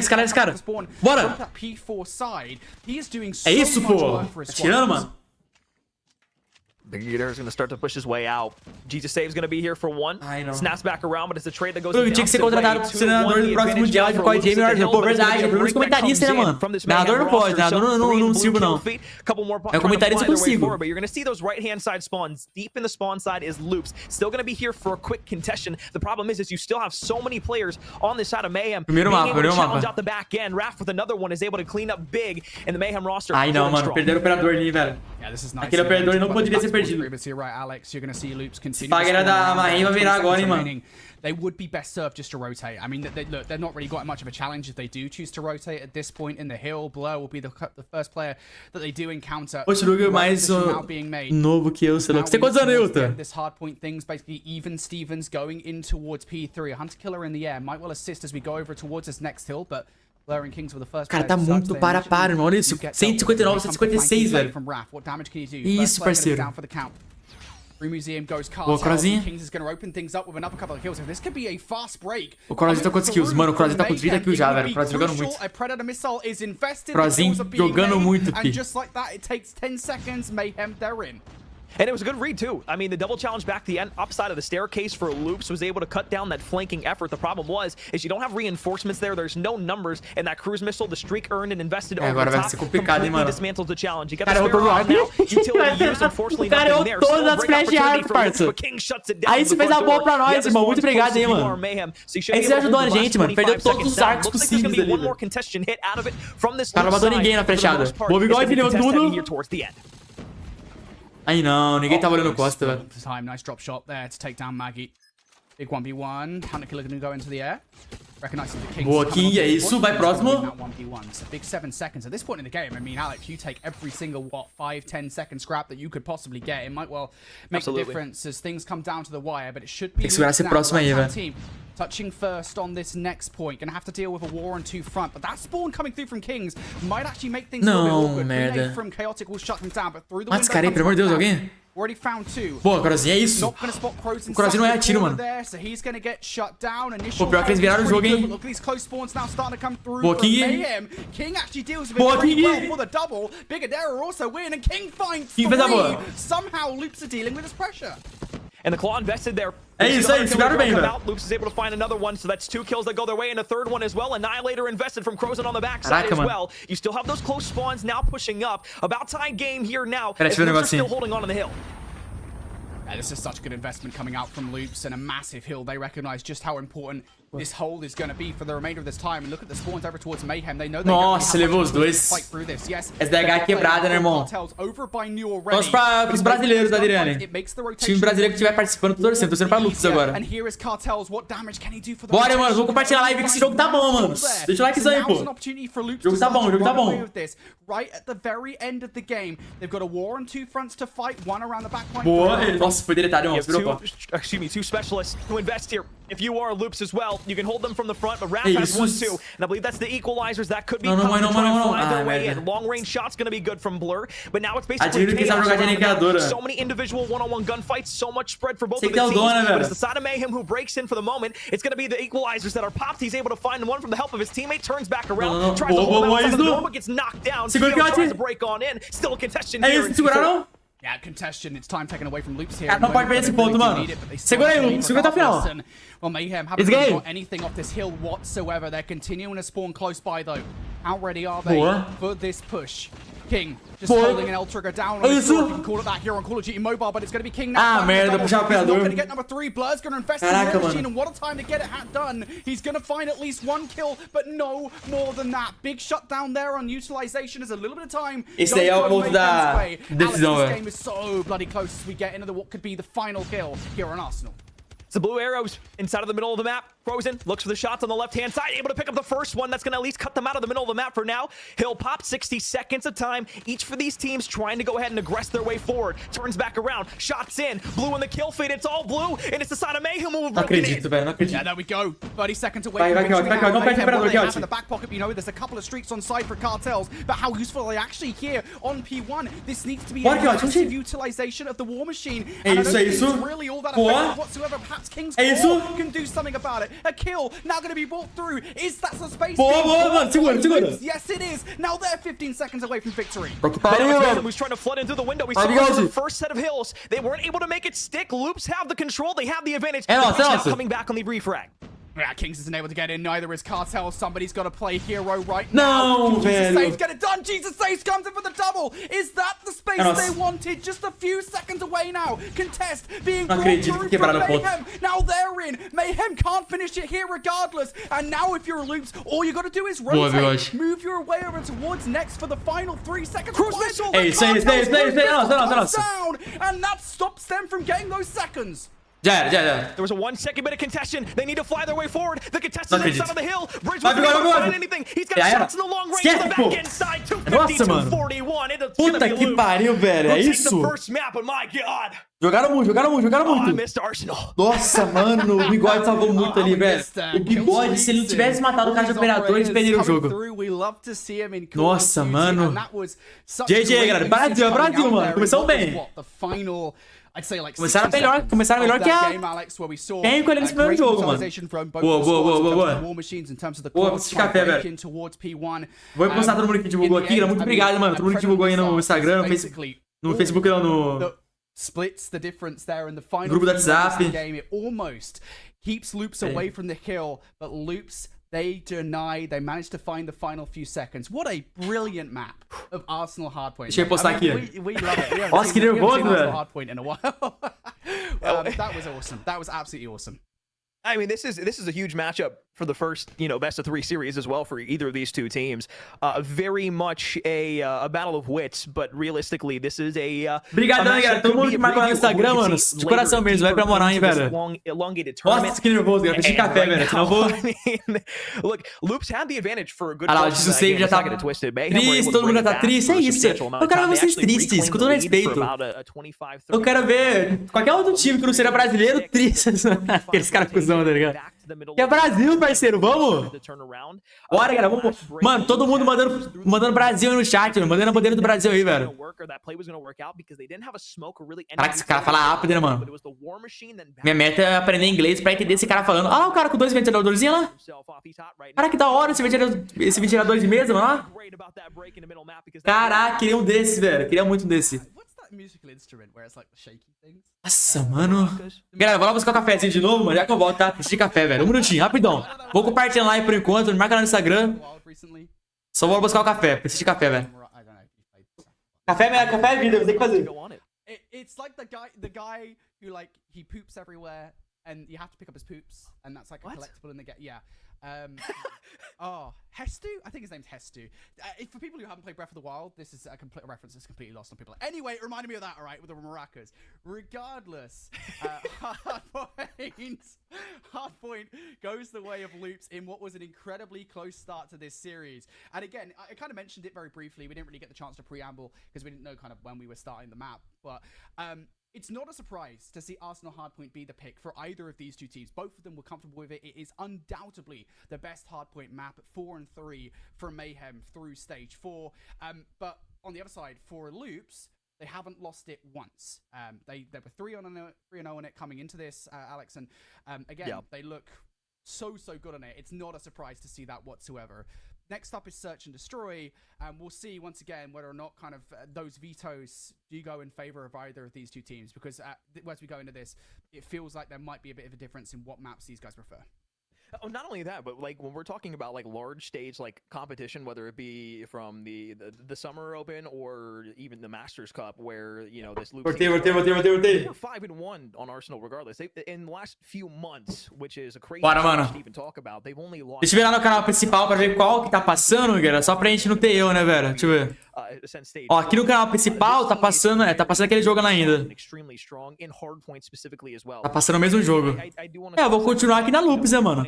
Speaker 1: Bora!
Speaker 10: P4 side. He is doing so
Speaker 1: é isso, pô. Tá tirando, mano.
Speaker 9: Big Eater is going to start to push his way out. Jesus Save's going to be here for 1. Snaps back around, but it's a trade that goes
Speaker 1: down. Tinha que ser contratado pro senador do próximo mundial de COD e pô, verdade, é o primeiro comentarista, né, mano? Narrador não pode, narrador não sirvo, não. É o comentarista que eu consigo.
Speaker 9: But you're going to see those right-hand side spawns. Deep in the spawn side is Loops. Still going to be here for a quick contestation. The problem is you still have so many players on this side of Mayhem.
Speaker 1: Primeiro mapa.
Speaker 9: Challenge out the back end. Raph with another one is able to clean up big in the Mayhem roster.
Speaker 1: Ai, não, mano. Perderam o operador ali, velho. Aquele operador não poderia ser perdido.
Speaker 10: Alex, you're going to see Loops continue.
Speaker 1: Da Mayhem vai virar agora, hein, mano.
Speaker 10: They would be best served just to rotate. I mean, look, they're not really got much of a challenge if they do choose to rotate at this point in the hill. Blur will be the first player that they do encounter.
Speaker 1: Poxa, Luguer mais novo que eu, sei lá. Você tem quantos anos, Yuta?
Speaker 10: This hard point things, basically even Stevens going in towards P3. A Hunter Killer in the air might well assist as we go over towards this next hill, but Blur and Kings were the first.
Speaker 1: Cara, tá muito para, irmão. Olha isso. 159, 156, velho. Isso, parceiro.
Speaker 10: Museum goes
Speaker 1: Boa, Crozinho.
Speaker 10: Kings is going to open things up with another couple of kills. So this could be a fast break.
Speaker 1: O Crozinho tá com quantos kills? Mano, o Crozinho tá com 30 kills já, velho. O Crozinho jogando muito. Crozinho jogando muito,
Speaker 10: and just like that, it takes 10 seconds. Mayhem, they're in.
Speaker 9: And it was a good read, too. I mean, the double challenge back the upside of the staircase for Loops was able to cut down that flanking effort. The problem is you don't have reinforcements there. There's no numbers. And that cruise missile, the streak earned and invested over the top, completely dismantled the challenge. You got the spare round now. Utility used, unfortunately, nothing there.
Speaker 1: Todas as flash de arco, parça. Aí você fez a boa pra nós, irmão. Muito obrigado, hein, mano. Aí você ajudou a gente, mano. Perdeu todos os arcos possíveis ali, velho. Cara, não matou ninguém na flechada. Boa bigode, levou tudo. Aí não, ninguém tava olhando Costa, velho.
Speaker 10: Nice drop shot there to take down Maggie. Big 1v1. Counter killer gonna go into the air.
Speaker 1: Boa, King, é isso. Vai próximo.
Speaker 10: Big 7 seconds. At this point in the game, I mean, Alex, you take every single, 5-10 second scrap that you could possibly get. It might well make a difference as things come down to the wire, but it should be
Speaker 1: tem que segurar esse próximo aí, velho.
Speaker 10: Touching first on this next point. Gonna have to deal with a war on 2 front, but that spawn coming through from Kings might actually make things a little bit awkward.
Speaker 1: Merda.
Speaker 10: From Chaotic will shut them down, but through the
Speaker 1: Mata esse cara aí, pelo amor de Deus, alguém?
Speaker 10: Already found 2.
Speaker 1: Boa, Crozinho, é isso. O Crozinho não é tiro, mano. Pô, pior que eles viraram o jogo, hein? Boa, King. Boa, King. King fez a boa.
Speaker 9: And the claw invested there.
Speaker 1: É isso aí, seguraram bem, velho.
Speaker 9: Loops is able to find another one, so that's 2 kills that go their way, and a third one as well. Annihilator invested from Crozen on the backside as well. You still have those close spawns now pushing up. About tie game here now. Loops are still holding on the hill.
Speaker 10: Yeah, this is such a good investment coming out from Loops and a massive hill. They recognize just how important this hold is going to be for the remainder of this time. And look at the spawns over towards Mayhem. They know
Speaker 1: nossa, levou os dois. SDH quebrada, né, irmão? Vamos para os brasileiros da Adriane. Time brasileiro que estiver participando, tô torcendo pra Loops agora. Bora, mano, vou compartilhar a live que esse jogo tá bom, mano. Deixa o likezão aí, pô. O jogo tá bom, o jogo tá bom. Boa, nossa, foi deletado, irmão.
Speaker 9: Excuse me, 2 specialists to invest here. If you are Loops as well, you can hold them from the front, but Raph has 1 too. And I believe that's the equalizers that could be coming to try and find their way in. Long range shots going to be good from Blur, but now it's basically chaos. So many individual one-on-one gunfights, so much spread for both of the teams. But it's the side of Mayhem who breaks in for the moment. It's going to be the equalizers that are popped. He's able to find one from the help of his teamate, turns back around, tries to hold him out of the door, but gets knocked down. Tries to break on in. Still a contestant here.
Speaker 10: Yeah, contestation. It's time taken away from Loops here.
Speaker 1: Não pode perder esse ponto, mano. Segura aí, Loops. Segura até o final.
Speaker 10: Well, Mayhem haven't really got anything off this hill whatsoever. They're continuing to spawn close by, though. How ready are they for this push? King just holding an L-trigger down on his sword. You can call it that here on Call of Duty Mobile, but it's going to be King now.
Speaker 1: Ah, merda, puxar o operador.
Speaker 10: He's not going to get number 3. Blur's going to invest in the war machine, and what a time to get it done. He's going to find at least 1 kill, but no more than that. Big shutdown there on utilization. Is a little bit of time.
Speaker 1: Esse aí é o ponto da decisão,
Speaker 10: velho. This game is so bloody close as we get into what could be the final kill here on Arsenal.
Speaker 9: It's the blue arrows inside of the middle of the map. Crozen looks for the shots on the left-hand side, able to pick up the first one. That's going to at least cut them out of the middle of the map for now. He'll pop 60 seconds of time. Each for these teams trying to go ahead and aggress their way forward. Turns back around. Shots in. Blue in the kill feed. It's all blue. And it's the side of Mayhem who will break it in.
Speaker 10: Yeah, there we go. 30 seconds away from victory now. Mayhem in the back pocket, you know, there's a couple of streaks on side for Cartels, but how useful are they actually here on P1? This needs to be a massive utilization of the war machine. And I don't think it's really all that effective whatsoever. Perhaps King's Core can do something about it. A kill now going to be brought through. Is that the space? Yes, it is. Now they're 15 seconds away from victory.
Speaker 9: Who's trying to flood in through the window. We saw the first set of hills. They weren't able to make it stick. Loops have the control. They have the advantage. Coming back on the refrag.
Speaker 10: Yeah, Kings isn't able to get in. Neither is Cartel. Somebody's got to play hero right now.
Speaker 1: No,
Speaker 10: Jesus Saves get it done. Jesus Saves comes in for the double. Is that the space they wanted? Just a few seconds away now. Contest being brought through from Mayhem. Now they're in. Mayhem can't finish it here regardless. And now if you're Loops, all you got to do is rotate. Move your way over towards next for the final 3 seconds.
Speaker 9: Cruise missile.
Speaker 1: Hey, stay down.
Speaker 10: And that stops them from getting those seconds.
Speaker 1: There
Speaker 9: was a 1 second bit of contestation. They need to fly their way forward. The contestant inside of the hill. Bridge wasn't able to find anything. He's got shots in the long range on the back inside. 250, 241.
Speaker 1: Puta que pariu, velho. É isso.
Speaker 9: The first map, but my God.
Speaker 1: Jogaram muito.
Speaker 9: I missed Arsenal.
Speaker 1: Nossa, mano, o Bigode salvou muito ali, velho. O Bigode, se ele não tivesse matado o cara de operador, eles perderiam o jogo. Nossa, mano. GG, galera. Brasil, mano. Começamos bem. Começaram melhor que a quem colheu nesse primeiro jogo, mano. Boa. Boa, preciso de café, velho. Vou postar todo mundo que divulgou aqui. Muito obrigado, mano. Todo mundo que divulgou aí no Instagram, no Facebook não,
Speaker 10: splits the difference there in the final
Speaker 1: Grupo do WhatsApp.
Speaker 10: game. It almost keeps Loops away from the kill, but Loops, they managed to find the final few seconds. What a brilliant map of Arsenal Hardpoint.
Speaker 1: Deixa eu postar aqui.
Speaker 10: We love it.
Speaker 1: Nossa, que nervoso, velho.
Speaker 10: Hardpoint in a while. That was awesome. That was absolutely awesome.
Speaker 9: I mean, this is a huge matchup for the first, best of 3 series as well for either of these two teams. Very much a battle of wits, but realistically, this is a
Speaker 1: Obrigadão, galera. Todo mundo que marcou lá no Instagram, mano. De coração mesmo, vai pra moral, hein, velho. Nossa, que nervoso, galera. Preciso de café, velho. Senão eu vou...
Speaker 9: Look, Loops had the advantage for a good.
Speaker 1: Ah lá, o save já tá triste, todo mundo já tá triste. É isso. Eu quero ver vocês tristes, com todo respeito. Eu quero ver qualquer outro time que não seja brasileiro triste. Aqueles caras cuzão, tá ligado? Que é Brasil, parceiro, vamos! Bora, galera, vamos. Mano, todo mundo mandando Brasil no chat, mandando a bandeira do Brasil aí, velho. Caraca, esse cara fala rápido, né, mano? Minha meta é aprender inglês pra entender esse cara falando. Ah, o cara com 2 ventiladorzinhos lá. Cara, que da hora esse ventilador de mesa, mano. Caraca, queria um desses, velho. Queria muito um desse. Nossa, mano. Galera, vou lá buscar o cafezinho de novo, mano. Já que eu volto, tá? Preciso de café, velho. Um minutinho, rapidão. Vou compartilhar lá por enquanto. Me marca lá no Instagram. Só vou buscar o café. Preciso de café, velho. Café é vida, você tem que fazer.
Speaker 10: It's like the guy who he poops everywhere and you have to pick up his poops and that's like a collectible in the game. Yeah. Hestu? I think his name's Hestu. For people who haven't played Breath of the Wild, this is a complete reference that's completely lost on people. Anyway, it reminded me of that, alright, with the maracas. Regardless, Hardpoint goes the way of Loops in what was an incredibly close start to this series. And again, I kind of mentioned it very briefly. We didn't really get the chance to preamble because we didn't know kind of when we were starting the map. But it's not a surprise to see Arsenal Hardpoint be the pick for either of these two teams. Both of them were comfortable with it. It is undoubtedly the best Hardpoint map at 4-3 from Mayhem through stage 4. But on the other side, for Loops, they haven't lost it once. They were 3-0 on it coming into this, Alex. And again, they look so good on it. It's not a surprise to see that whatsoever. Next up is Search and Destroy, and we'll see once again whether or not kind of those vetoes do go in favor of either of these two teams, because as we go into this, it feels like there might be a bit of a difference in what maps these guys prefer.
Speaker 9: Oh, not only that, but when we're talking about large stage competition, whether it be from the Summer Open or even the Masters Cup, where this Loops
Speaker 1: they're
Speaker 9: 5-1 on Arsenal regardless. In the last few months, which is a crazy to even talk about, they've only lost.
Speaker 1: Deixa eu ver lá no canal principal pra ver qual que tá passando, galera. Só pra gente não ter eu, né, velho? Deixa eu ver. Ó, aqui no canal principal tá passando aquele jogo lá ainda. Tá passando o mesmo jogo. Eu vou continuar aqui na Loops, né, mano?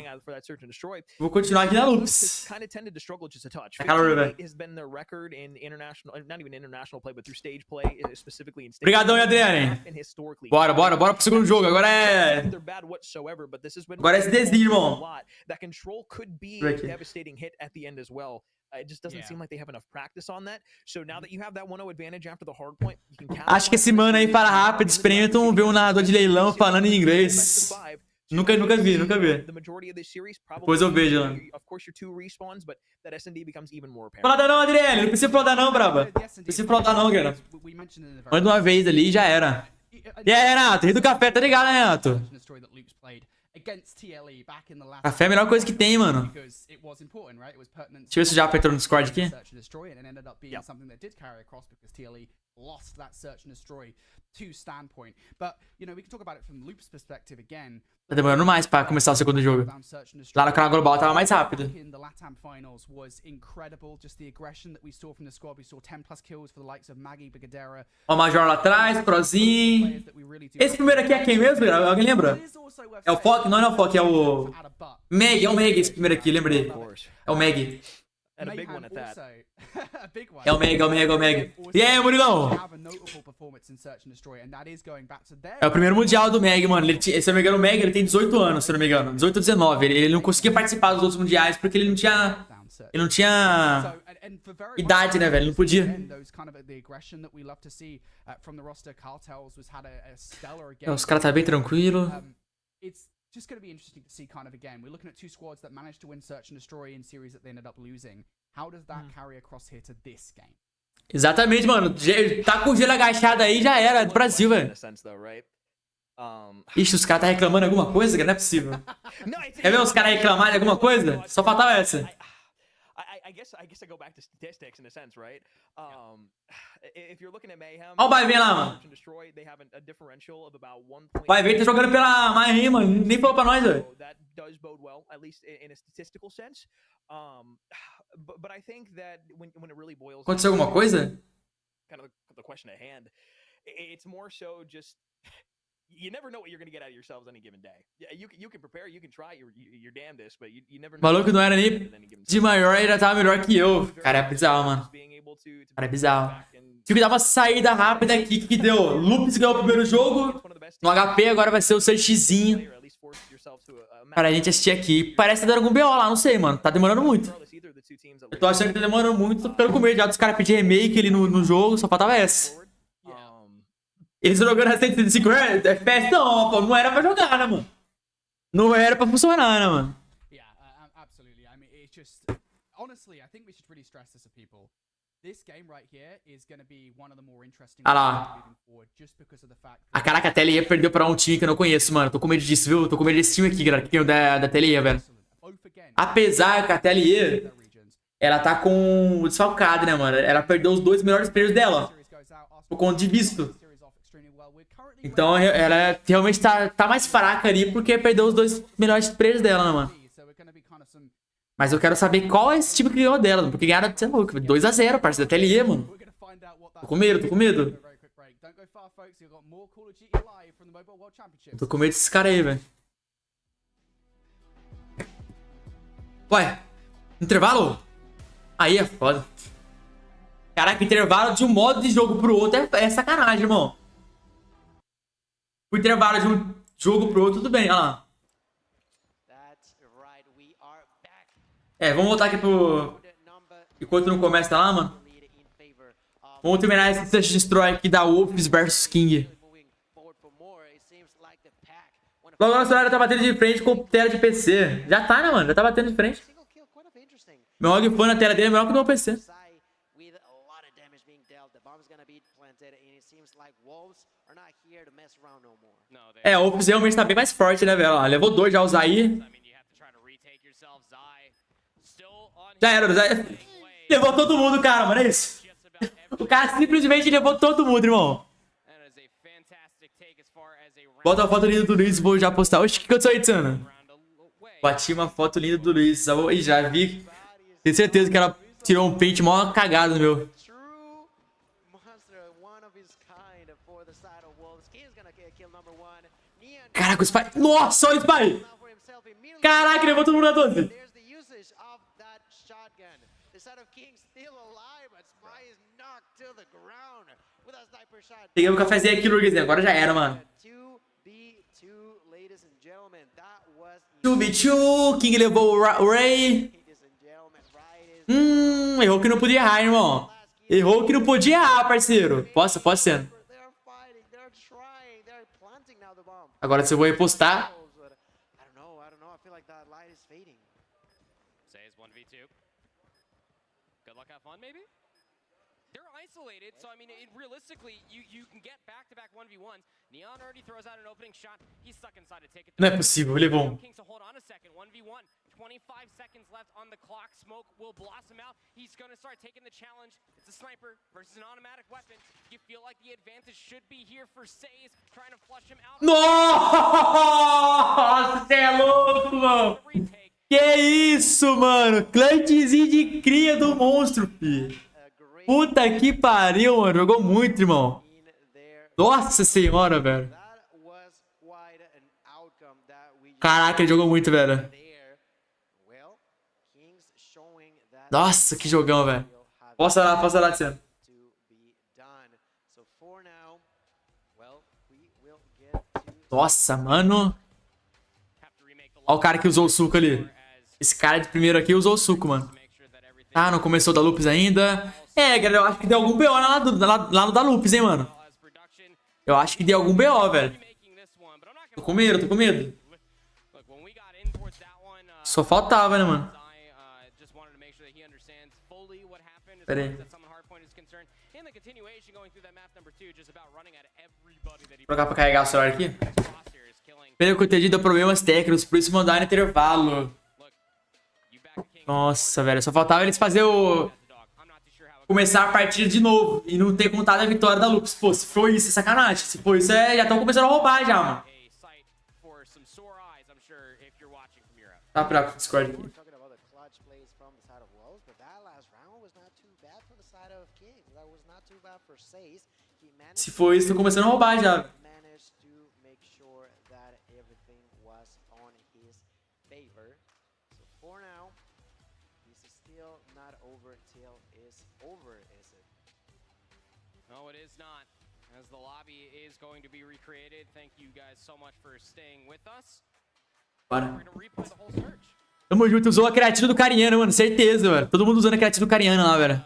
Speaker 1: Vou continuar aqui na Loops. Obrigadão, Adriane. Bora pro segundo jogo. Agora é SDZ, irmão.
Speaker 9: It just doesn't seem like they have enough practice on that. So now that you have that 1-0 advantage after the hard point, you can count.
Speaker 1: Acho que esse mano aí fala rápido, experimenta ver um narrador de leilão falando em inglês. Nunca vi. Depois eu vejo lá. Flodar não, Adriele. Não precisa flodar não, braba. Não precisa flodar não, cara. Manda uma vez ali e já era. E aí, Renato? Rei do café, tá ligado, né, Renato? Café é a melhor coisa que tem, mano. Deixa eu ver se já apertou no Discord aqui.
Speaker 10: Lost that search and destroy to Standpoint. But, we can talk about it from Loop's perspective again.
Speaker 1: Tá demorando mais pra começar o segundo jogo. Lá no canal global tava mais rápido.
Speaker 10: In the LATAM finals was incredible. Just the aggression that we saw from the squad. We saw 10+ kills for the likes of Maggie Brigadera.
Speaker 1: Ó, o Major lá atrás, prozinho. Esse primeiro aqui é quem mesmo? Alguém lembra? É o Fock? Não é o Fock, é o Meg. É o Meg esse primeiro aqui, lembrei. É o Meg.
Speaker 9: And a big one at that.
Speaker 1: É o Meg. E aí, Murilão? É o primeiro mundial do Meg, mano. Se eu não me engano, o Meg ele tem 18 anos, se eu não me engano. 18 ou 19. Ele não conseguia participar dos outros mundiais porque ele não tinha idade, né, velho? Ele não podia. Os caras tá bem tranquilo.
Speaker 10: Just going to be interesting to see kind of again. We're looking at two squads that managed to win Search and Destroy in series that they ended up losing. How does that carry across here to this game?
Speaker 1: Exatamente, mano. Tá com o gelo agachado aí, já era. É do Brasil, velho. Ixi, os caras tá reclamando de alguma coisa, cara? Não é possível. Quer ver os caras reclamarem de alguma coisa? Só faltava essa.
Speaker 9: I guess I go back to statistics in a sense, right? If you're looking at Mayhem,
Speaker 1: Ó o Vai ver lá, mano.
Speaker 9: they have a differential of about 1.
Speaker 1: Vai ver, tá jogando pela Mayhem, mano. Nem falou pra nós, velho.
Speaker 9: That does bode well, at least in a statistical sense. But I think that when it really boils
Speaker 1: Aconteceu alguma coisa?
Speaker 9: kind of the question at hand, it's more so just you never know what you're going to get out of yourselves any given day. You can prepare, you can try your damnedest, but you never know.
Speaker 1: O maluco não era nem de maior e já tava melhor que eu. Cara, é bizarro, mano. Cara, é bizarro. Tive que dar uma saída rápida aqui. Que deu? Lupus ganhou o primeiro jogo. No HP agora vai ser o seu Xzinho. Para a gente assistir aqui. Parece que tá dando algum BO lá, não sei, mano. Tá demorando muito. Eu tô achando que tá demorando muito. Tô ficando com medo já dos caras pedir remake ali no jogo. Só faltava essa. Eles jogando a 105 FPS? Não, pô. Não era pra jogar, né, mano? Não era pra funcionar, né, mano?
Speaker 10: Absolutely. I mean, it's just honestly, I think we should really stress this to people. This game right here is going to be one of the more interesting
Speaker 1: Ah lá.
Speaker 10: just because of the fact
Speaker 1: A caraca, a TLE perdeu pra um time que eu não conheço, mano. Tô com medo disso, viu? Tô com medo desse time aqui, galera. Que tem o da TLE, velho. Apesar que a TLE, ela tá com desfalcada, né, mano? Ela perdeu os 2 melhores players dela. Por conta de visto. Então ela realmente tá mais fraca ali porque perdeu os 2 melhores players dela, né, mano? Mas eu quero saber qual é esse time que ganhou dela, porque ganharam, você é louco, 2-0, parceiro, da TLE, mano. Tô com medo, tô com medo. Tô com medo desses caras aí, velho. Ué, intervalo? Aí é foda. Caraca, intervalo de um modo de jogo pro outro é sacanagem, irmão. O intervalo de um jogo pro outro, tudo bem, olha lá. Vamos voltar aqui pro... Enquanto não começa lá, mano. Vamos terminar esse Search Destroy aqui da Wolves versus King. Logo nossa hora tá batendo de frente com tela de PC. Já tá, né, mano? Já tá batendo de frente. Meu Og foi na tela dele é melhor que o meu PC. A Wolves realmente tá bem mais forte, né, velho? Levou 2 já o Zai. Já era. Levou todo mundo, cara, mano. É isso. O cara simplesmente levou todo mundo, irmão. Bota a foto linda do Luiz, vou já postar. Oxe, o que aconteceu aí, Tsana? Bati uma foto linda do Luiz. Ih, já vi. Tenho certeza que ela tirou um print mó cagado no meu. Caraca, o Spy. Nossa, olha o Spy. Caraca, levou todo mundo na 12. Peguei um cafezinho aqui, Luguer. Agora já era, mano. 2v2. King levou o Ray. Errou que não podia errar, irmão. Errou que não podia errar, parceiro. Posso ser. Agora se eu vou repostar.
Speaker 3: Isolated, so I mean, realistically, you can get back-to-back 1v1s. Neon already throws out an opening shot. He's stuck inside to take it.
Speaker 1: Não é possível, ele levou.
Speaker 3: King, so hold on a second. 1v1, 25 seconds left on the clock. Smoke will blossom out. He's going to start taking the challenge. It's a sniper versus an automatic weapon. You feel like the advantage should be here for Says, trying to flush him out.
Speaker 1: Nossa, você é louco, mano. Que isso, mano? Clutchzinho de cria do monstro, filho. Puta que pariu, mano. Jogou muito, irmão. Nossa senhora, velho. Caraca, ele jogou muito, velho. Nossa, que jogão, velho. Posso lá, Tiziano. Nossa, mano. Olha o cara que usou o suco ali. Esse cara de primeiro aqui usou o suco, mano. Ah, não começou da Lupus ainda. Galera, eu acho que deu algum BO lá no da Lupus, hein, mano. Eu acho que deu algum BO, velho. Tô com medo. Só faltava, né, mano? Pera aí. Vou colocar pra carregar o celular aqui. Pelo que eu entendi, deu problemas técnicos, por isso mandaram no intervalo. Nossa, velho, só faltava eles fazer o... começar a partida de novo e não ter contado a vitória da Lupus. Pô, se for isso, é sacanagem. Se for isso, já estão começando a roubar já, mano. Tá pra Discord aqui. Se for isso, estão começando a roubar já.
Speaker 3: No, it is not. As the lobby is going to be recreated. Thank you guys so much for staying with us.
Speaker 1: Bora.
Speaker 3: We're going to replay the whole search.
Speaker 1: Tamo junto, usou a creatina do Cariano, mano. Certeza, velho. Todo mundo usando a creatina do Cariano lá, velho.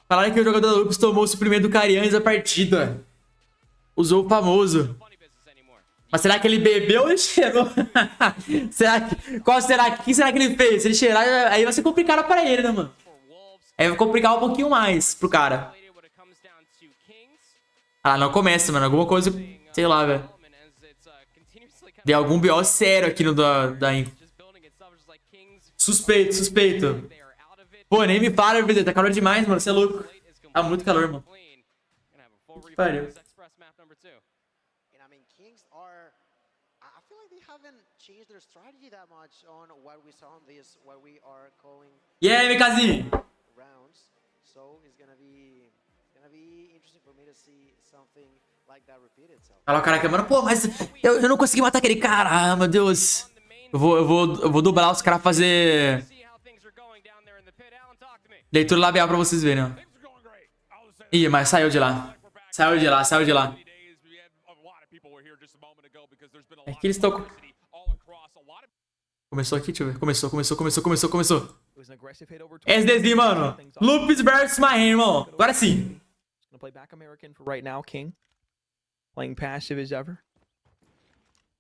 Speaker 1: Falaram que o jogador da Lupus tomou o suprimento do Cariano antes da partida. Usou o famoso. Mas será que ele bebeu ou ele cheirou? O que será que ele fez? Se ele cheirar, aí vai ser complicado pra ele, né, mano? Aí vai complicar um pouquinho mais pro cara. Ah, não começa, mano. Alguma coisa, sei lá, velho. Deu algum BO sério aqui no da Info. Suspeito. Pô, nem me fala, VD. Tá calor demais, mano. Você é louco. Tá muito calor, mano. Que pariu. E aí, MKzinho? Fala o cara aqui, mano. Pô, mas eu não consegui matar aquele cara. Ah, meu Deus. Eu vou dublar os caras fazer leitura labial pra vocês verem, ó. Ih, mas saiu de lá. Saiu de lá. É que eles estão... Começou aqui, deixa eu ver. Começou. SDZ, mano. Lupus versus Mahen, irmão. Agora sim.
Speaker 9: Play back American for right now, King. Playing passive as ever.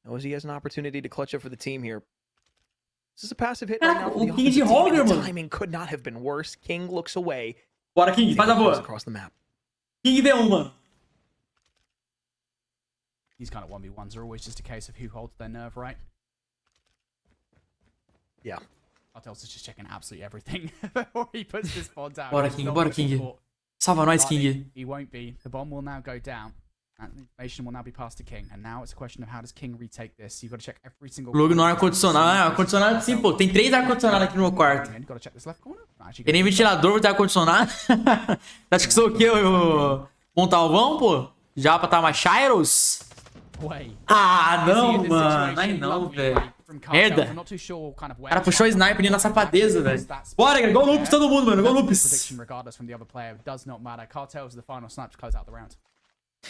Speaker 9: Knows he has an opportunity to clutch up for the team here. This is a passive hit right now.
Speaker 1: O King de Holger, mano.
Speaker 9: Timing could not have been worse. King looks away.
Speaker 1: Bora, King, faz a boa. King V1, mano.
Speaker 10: These kind of 1v1s are always just a case of who holds their nerve, right?
Speaker 9: Yeah.
Speaker 10: Cartel's is just checking absolutely everything before he puts this pod down.
Speaker 1: Bora, King. Salva nós, King.
Speaker 10: He won't be. The bomb will now go down. And the information will now be passed to King. And now it's a question of how does King retake this. You've got to check every single...
Speaker 1: Logo no ar-condicionado. Ar-condicionado, sim, pô. Tem 3 ar-condicionados aqui no meu quarto. Tem nem ventilador pra ter ar-condicionado. Acho que sou o quê? O Montalvão, pô? Já pra estar mais Shiros? Ah, não, mano. Ai, não, velho. Merda. O cara puxou o sniper ali na safadeza, velho. Bora, galera. Gol Lupus, todo mundo, mano. Gol Lupus.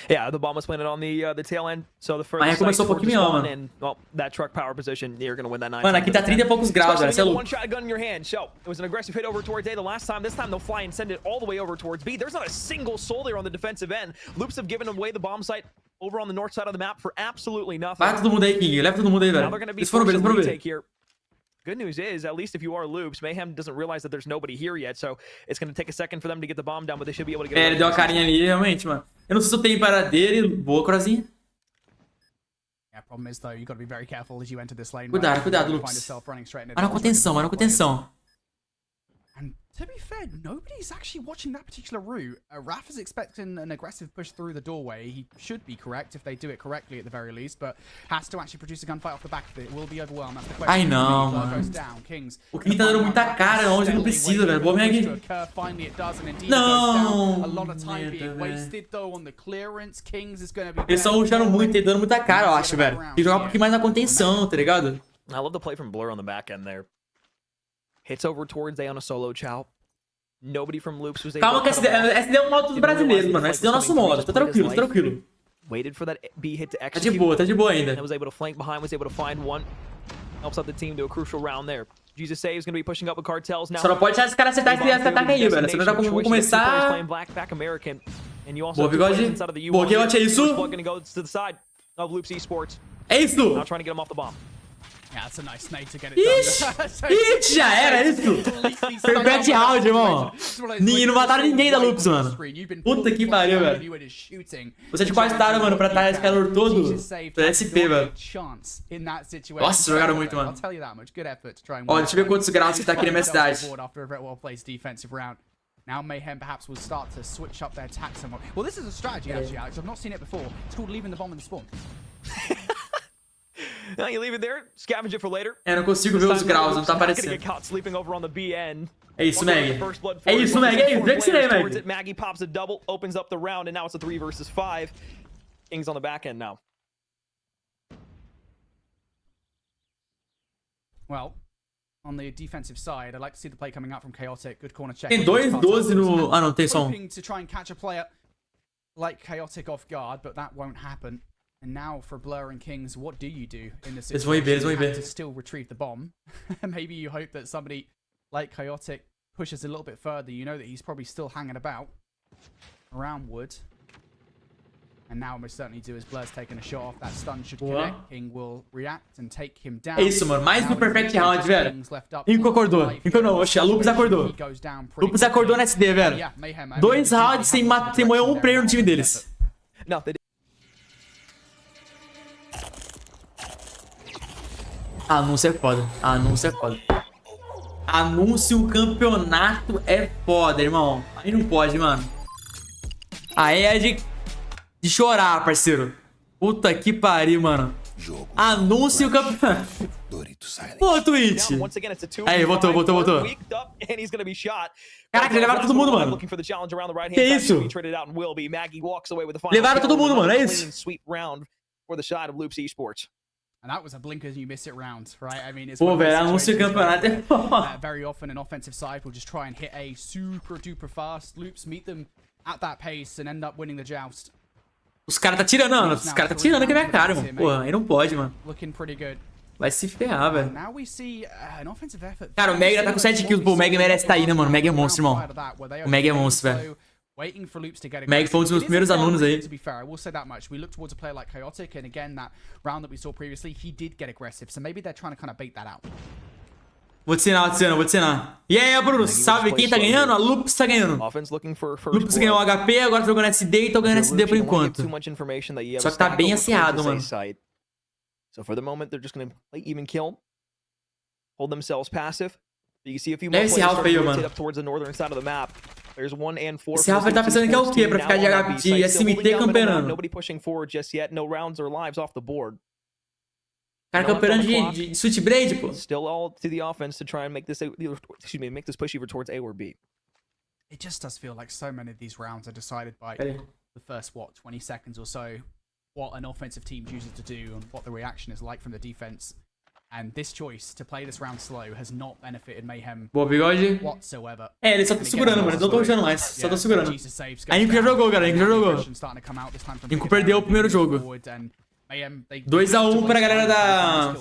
Speaker 9: Yeah, the bomb was planted on the tail end, so the first
Speaker 1: começou um pouquinho melhor,
Speaker 9: and well, that truck power position, you're gonna win that 9.
Speaker 1: Mano, aqui tá 30 e poucos graus, velho. Você é louco.
Speaker 9: One shotgun in your hand. So it was an aggressive hit over towards A the last time. This time they'll fly and send it all the way over towards B. There's not a single soul there on the defensive end. Loops have given away the bomb site over on the north side of the map for absolutely nothing.
Speaker 1: Vai todo mundo aí, King. Leva todo mundo aí, velho. Eles foram ver.
Speaker 9: Good news is, at least if you are Loops, Mayhem doesn't realize that there's nobody here yet, so it's going to take a second for them to get the bomb down, but they should be able to get it.
Speaker 1: Ele deu a carinha ali, realmente, mano. Eu não sei se eu tenho para dele. Boa, Crozinha.
Speaker 10: Yeah, problem is though, you got to be very careful as you enter this lane.
Speaker 1: Cuidado, Loops. Mano, contenção.
Speaker 10: And to be fair, nobody's actually watching that particular route. Raf is expecting an aggressive push through the doorway. He should be correct if they do it correctly at the very least, but has to actually produce a gunfight off the back of it. It will be overwhelmed. That's the question.
Speaker 1: Ai, não, mano. O King tá dando muita cara onde não precisa, velho. Boa, minha aqui. Não. Eles estão rushando muito e dando muita cara, eu acho, velho. Tem que jogar um pouquinho mais na contenção, tá ligado?
Speaker 9: I love the play from Blur on the back end there. Hits over towards A on a solo chow. Nobody from Loops was able
Speaker 1: Calma que esse é um modo dos brasileiros, mano. Esse é o nosso modo. Tá tranquilo.
Speaker 9: Waited for that B hit to
Speaker 1: Tá de boa ainda.
Speaker 9: And was able to flank behind, was able to find one. Helps out the team to a crucial round there. Jesus Say is going to be pushing up with cartels now.
Speaker 1: Só não pode deixar esse cara acertar esse ataque aí, velho. Senão já vamos começar. Boa, bigode. Boa, que é isso?
Speaker 9: Of Loops Esports.
Speaker 1: É isso!
Speaker 9: Now trying to get him off the bomb.
Speaker 10: Yeah, that's a nice nade to get it done.
Speaker 1: Ixi, já era isso. Perfect round, irmão. Não mataram ninguém da Loops, mano. Puta que pariu, velho. Você tinha quase tara, mano, pra estar esse calor todo. SP, velho. Nossa, jogaram muito, mano. Ó, deixa eu ver quantos graus que tá aqui na minha cidade.
Speaker 10: Now Mayhem perhaps will start to switch up their attack somewhat. Well, this is a strategy actually, Alex. I've not seen it before. It's called leaving the bomb in the spawn.
Speaker 9: Now you leave it there, scavenge it for later.
Speaker 1: Não consigo ver os graus, não tá aparecendo. É isso, Mag. É isso, Mag. É isso, vê que você é, Mag.
Speaker 9: Maggie pops a double, opens up the round, and now it's a 3 versus 5. King's on the back end now.
Speaker 10: Well, on the defensive side, I'd like to see the play coming out from Chaotic. Good corner check.
Speaker 1: Tem 2-12 no... Ah, não, tem só um.
Speaker 10: Hoping to try and catch a player like Chaotic off guard, but that won't happen. And now for Blur and Kings, what do you do in this situation?
Speaker 1: Eles vão ir
Speaker 10: to still retrieve the bomb. Maybe you hope that somebody like Chaotic pushes a little bit further. You know that he's probably still hanging about around wood. And now most certainly do as Blur's taking a shot off. That stun should connect. King will react and take him down.
Speaker 1: É isso, mano. Mais no Perfect Round, velho. Inco acordou. Inco não, oxe, a Lupus acordou. Lupus acordou na SD, velho. 2 rounds sem morrer um player no time deles.
Speaker 9: Não,
Speaker 1: Anúncio é foda. Anúncio é foda. Anúncio um campeonato é foda, irmão. Aí não pode, mano. Aí é de chorar, parceiro. Puta que pariu, mano. Anúncio o campeonato. Pô, Twitch. Aí, voltou. Caraca, levaram todo mundo, mano. Que isso? Levaram todo mundo, mano. É isso.
Speaker 10: And that was a blink as you miss it round, right? I mean, it's
Speaker 1: pô, velho, anúncio o campeonato é foda.
Speaker 10: Very often an offensive side will just try and hit a super duper fast. Loops meet them at that pace and end up winning the joust.
Speaker 1: Os caras tá tirando, mano. Os caras tá tirando aqui a minha cara, mano. Pô, aí não pode, mano. Vai se ferrar, velho. Cara, o Meg já tá com 7 kills. Pô, o Meg merece estar aí, né, mano? O Meg é monstro, irmão. O Meg é monstro, velho. Meg foi um dos meus primeiros alunos aí. Vou te ensinar, E aí, Bruno, sabe quem tá ganhando? A Lupus tá ganhando. Lupus ganhou o HP, agora tá jogando SD e tô ganhando SD por enquanto. Só que tá bem acirrado, mano.
Speaker 9: So for the moment, they're just going to play even kill, hold themselves passive. You can see a few
Speaker 1: more players starting
Speaker 9: up towards the northern side of the map. There's 1 and 4.
Speaker 1: Esse Rafa tá pensando que é o quê pra ficar de SMT camperando?
Speaker 9: Nobody pushing forward just yet. No rounds or lives off the board.
Speaker 1: Cara camperando de Switchblade, pô.
Speaker 9: Still all to the offense to try and make this, make this push either towards A or B.
Speaker 10: It just does feel like so many of these rounds are decided by the first, what, 20 seconds or so. What an offensive team chooses to do and what the reaction is like from the defense. And this choice to play this round slow has not benefited Mayhem whatsoever.
Speaker 1: É, eles só estão segurando, mano. Eles não estão rushando mais. Só estão segurando. A Inco já jogou, galera. A Inco já jogou. A Inco perdeu o primeiro jogo. 2-1 pra galera da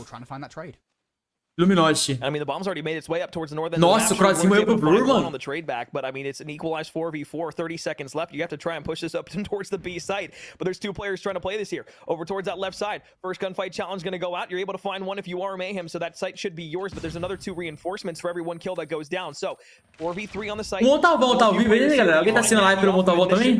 Speaker 1: Illuminati.
Speaker 9: I mean, the bomb's already made its way up towards the north end.
Speaker 1: Nossa, o crossinho foi pro Blur, mano.
Speaker 9: On the trade back, but I mean, it's an equalized 4v4, 30 seconds left. You have to try and push this up towards the B site, but there's 2 players trying to play this here. Over towards that left side. First gunfight challenge going to go out. You're able to find one if you are Mayhem, so that site should be yours, but there's another 2 reinforcements for every 1 kill that goes down. So, 4v3 on the site.
Speaker 1: Montalvão tá ao vivo ainda, galera? Alguém tá assistindo a live pelo Montalvão também?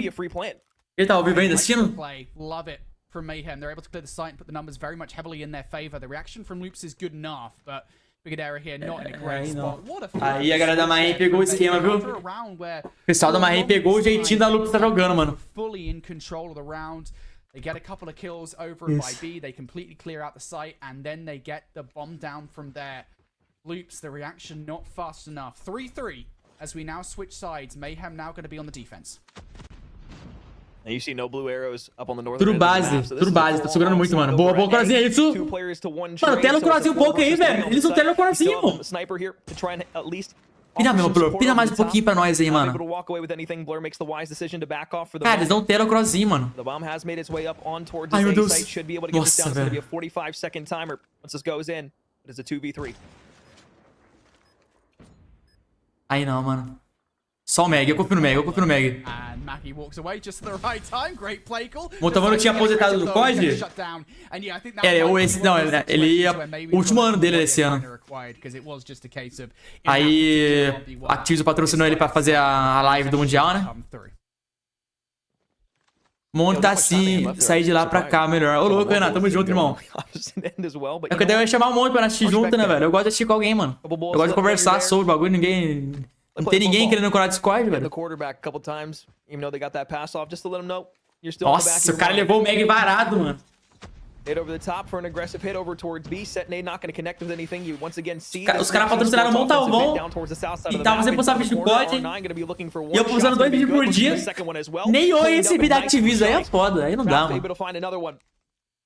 Speaker 1: Ele tá ao vivo ainda assistindo?
Speaker 10: Love it from Mayhem. They're able to clear the site and put the numbers very much heavily in their favor. The reaction from Loops is good enough, but big error here, not in a great spot.
Speaker 1: Aí a galera da Mayhem pegou o esquema, viu? O pessoal da Mayhem pegou o jeitinho da Lupus tá jogando, mano.
Speaker 10: Fully in control of the round. They get a couple of kills over by B. They completely clear out the site, and then they get the bomb down from there. Loops, the reaction not fast enough. 3-3 as we now switch sides. Mayhem now going to be on the defense.
Speaker 9: And you see no blue arrows up on the northern
Speaker 1: tudo base, tá segurando muito, mano. Boa, Crozinho, é isso? Mano, tela o Crozinho um pouco aí, velho. Eles não telam o Crozinho, mano. Pina mesmo, Blur. Pina mais um pouquinho pra nós aí, mano. Cara, eles não telam o Crozinho, mano. Ai, meu Deus. Nossa, velho. Aí não, mano. Só o Meg, eu confio no Meg,
Speaker 10: Mackie walks away just at the right time. Great play call.
Speaker 1: Montalvão não tinha aposentado do COD? Ele o último ano dele esse ano. Aí a Activision patrocinou ele pra fazer a live do Mundial, né? Monta assim, sair de lá pra cá melhor. Ô, louco, Renato, tamo junto, irmão. É que eu devo chamar um monte pra assistir junto, né, velho? Eu gosto de assistir com alguém, mano. Eu gosto de conversar sobre o bagulho, ninguém... Não tem ninguém querendo colar Discord, velho. Nossa, o cara levou o Meg varado, mano. Os caras patrocinaram o Montalvão e tava sem postar vídeo do COD. E eu postando 2 vídeos por dia. Nem eu recebi da Activision. Aí é foda, aí não dá, mano.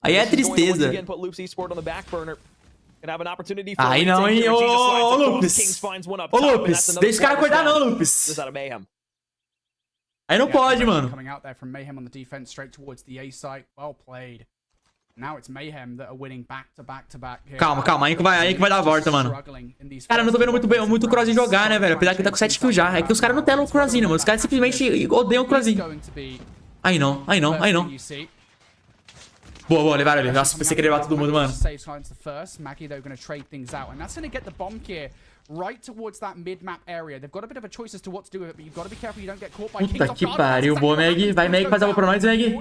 Speaker 1: Aí é tristeza. Aí não, hein? Ô, Lupes. Ô, Lupes. Deixa os caras acordar não, Lupes. Aí não pode, mano. Calma, aí que vai dar a volta, mano. Cara, eu não tô vendo muito o Crozinho jogar, né, velho? Apesar que ele tá com 7 kills já. É que os caras não telam o Crozinho, mano. Os caras simplesmente odeiam o Crozinho. Aí não. Boa, levaram ele. Nossa, pensei que ele ia levar todo mundo, mano. Puta que pariu. Boa, Meg. Vai, Meg, faz algo pra nós, Meg.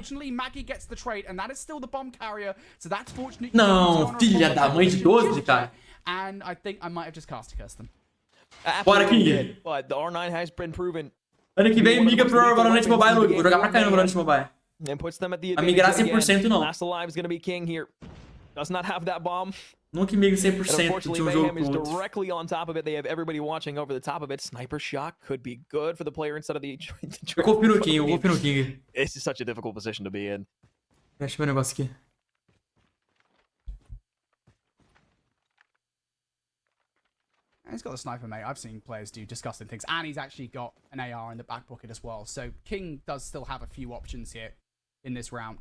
Speaker 1: Não, filha da mãe de 12, cara. Bora, King. Ano que vem, migra pro Valorant Mobile, Luke. Vou jogar pra caramba no Valorant Mobile. A migrar 100% não. Nunca migra 100% de um jogo pro outro. Eu confio no King,
Speaker 9: This is such a difficult position to be in.
Speaker 1: Deixa eu ver o negócio aqui.
Speaker 10: He's got the sniper, mate. I've seen players do disgusting things. And he's actually got an AR in the back pocket as well. So King does still have a few options here in this round.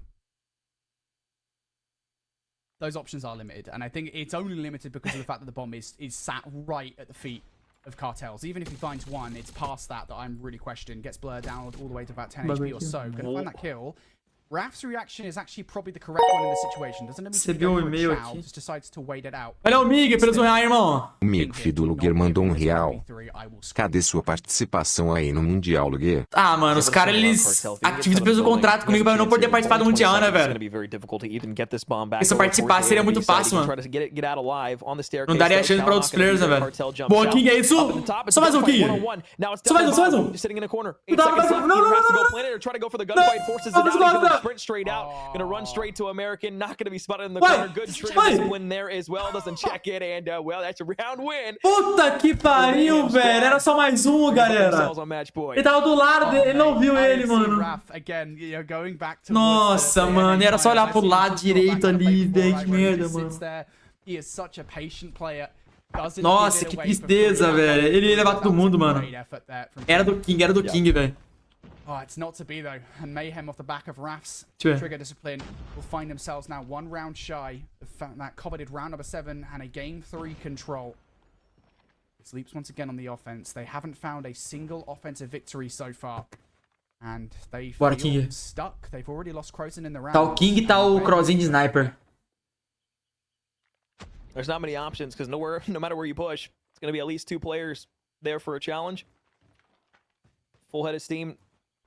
Speaker 10: Those options are limited. And I think it's only limited because of the fact that the bomb is sat right at the feet of Cartels. Even if he finds one, it's past that I'm really questioning. Gets blurred down all the way to about 10 HP or so. Gonna find that kill. Raf's reaction is actually probably the correct one in this situation. Doesn't it go for a chow, just decides to wait it out.
Speaker 1: Olha o Mig pelos R$1, irmão.
Speaker 11: O Mig do Luguer mandou R$1. Cadê sua participação aí no Mundial, Luguer?
Speaker 1: Ah, mano, os caras, eles... Activision fez um contrato comigo pra eu não poder participar do Mundial, né, velho? Porque se eu participasse seria muito fácil, mano. Não daria chance pra outros players, né, velho? Boa, King, é isso? Só mais um, King. Só mais um. Não.
Speaker 9: Sprint straight out, gonna run straight to American, not gonna be spotted in the corner. Good discipline there as well, doesn't check it, and well, that's a round win.
Speaker 1: Puta que pariu, velho. Era só mais um, galera. Ele tava do lado dele, ele não viu ele, mano. Nossa, mano, era só olhar pro lado direito ali, velho. Que merda, mano. Nossa, que tristeza, velho. Ele ia levar todo mundo, mano. Era do King, velho.
Speaker 10: Oh, it's not to be though. And Mayhem off the back of Raf's trigger discipline will find themselves now 1 round shy of that coveted round number 7 and a game 3 control. Sleeps once again on the offense. They haven't found a single offensive victory so far. And they feel stuck. They've already lost Crozen in the round.
Speaker 1: Tá o King e tá o Crozinho de sniper.
Speaker 9: There's not many options because no matter where you push, it's going to be at least 2 players there for a challenge. Full head of steam.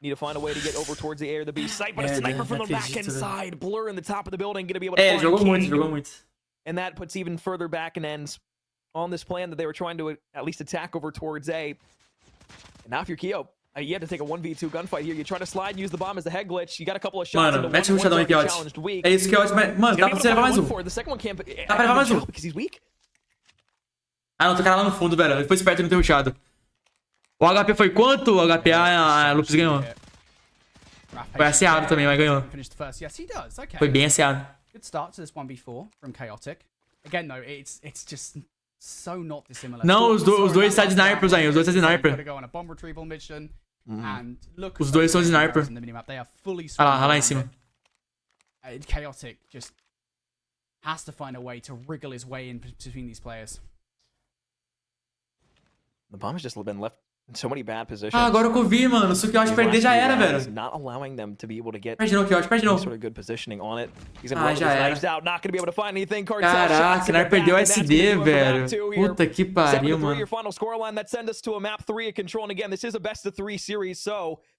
Speaker 9: Need to find a way to get over towards the A or the B site, but a sniper from the back end side. Blur in the top of the building, gonna be able to find
Speaker 1: jogou muito.
Speaker 9: And that puts even further back and ends on this plan that they were trying to at least attack over towards A. And now if you're Keo, you have to take a 1v2 gunfight here. You try to slide and use the bomb as the head glitch. You got a couple of shots.
Speaker 1: Mano, mete o rushadão aí, Piote. É isso que eu acho, mano, dá pra você levar mais um.
Speaker 9: The second one can't,
Speaker 1: dá pra levar mais um.
Speaker 9: Because he's weak.
Speaker 1: Ah, não, tem cara lá no fundo, velho. Ele foi esperto e não ter rushado. O HP foi quanto? O HP a Lupus ganhou. Foi asseado também, mas ganhou. Foi bem asseado.
Speaker 10: Good start to this 1v4 from Chaotic. Again though, it's just so not dissimilar.
Speaker 1: Não, os dois são de snipers aí, os dois são de sniper. Os dois são de sniper. Ah lá em cima.
Speaker 10: Chaotic just has to find a way to wriggle his way in between these players.
Speaker 9: The bomb has just been left
Speaker 1: Ah, agora que eu vi, mano. Se o Kiyoshi perder, já era, velho. Perde não, Kiyoshi, perde não. Ah, já era. Caraca, nós perdeu o SD, velho. Puta que pariu, mano.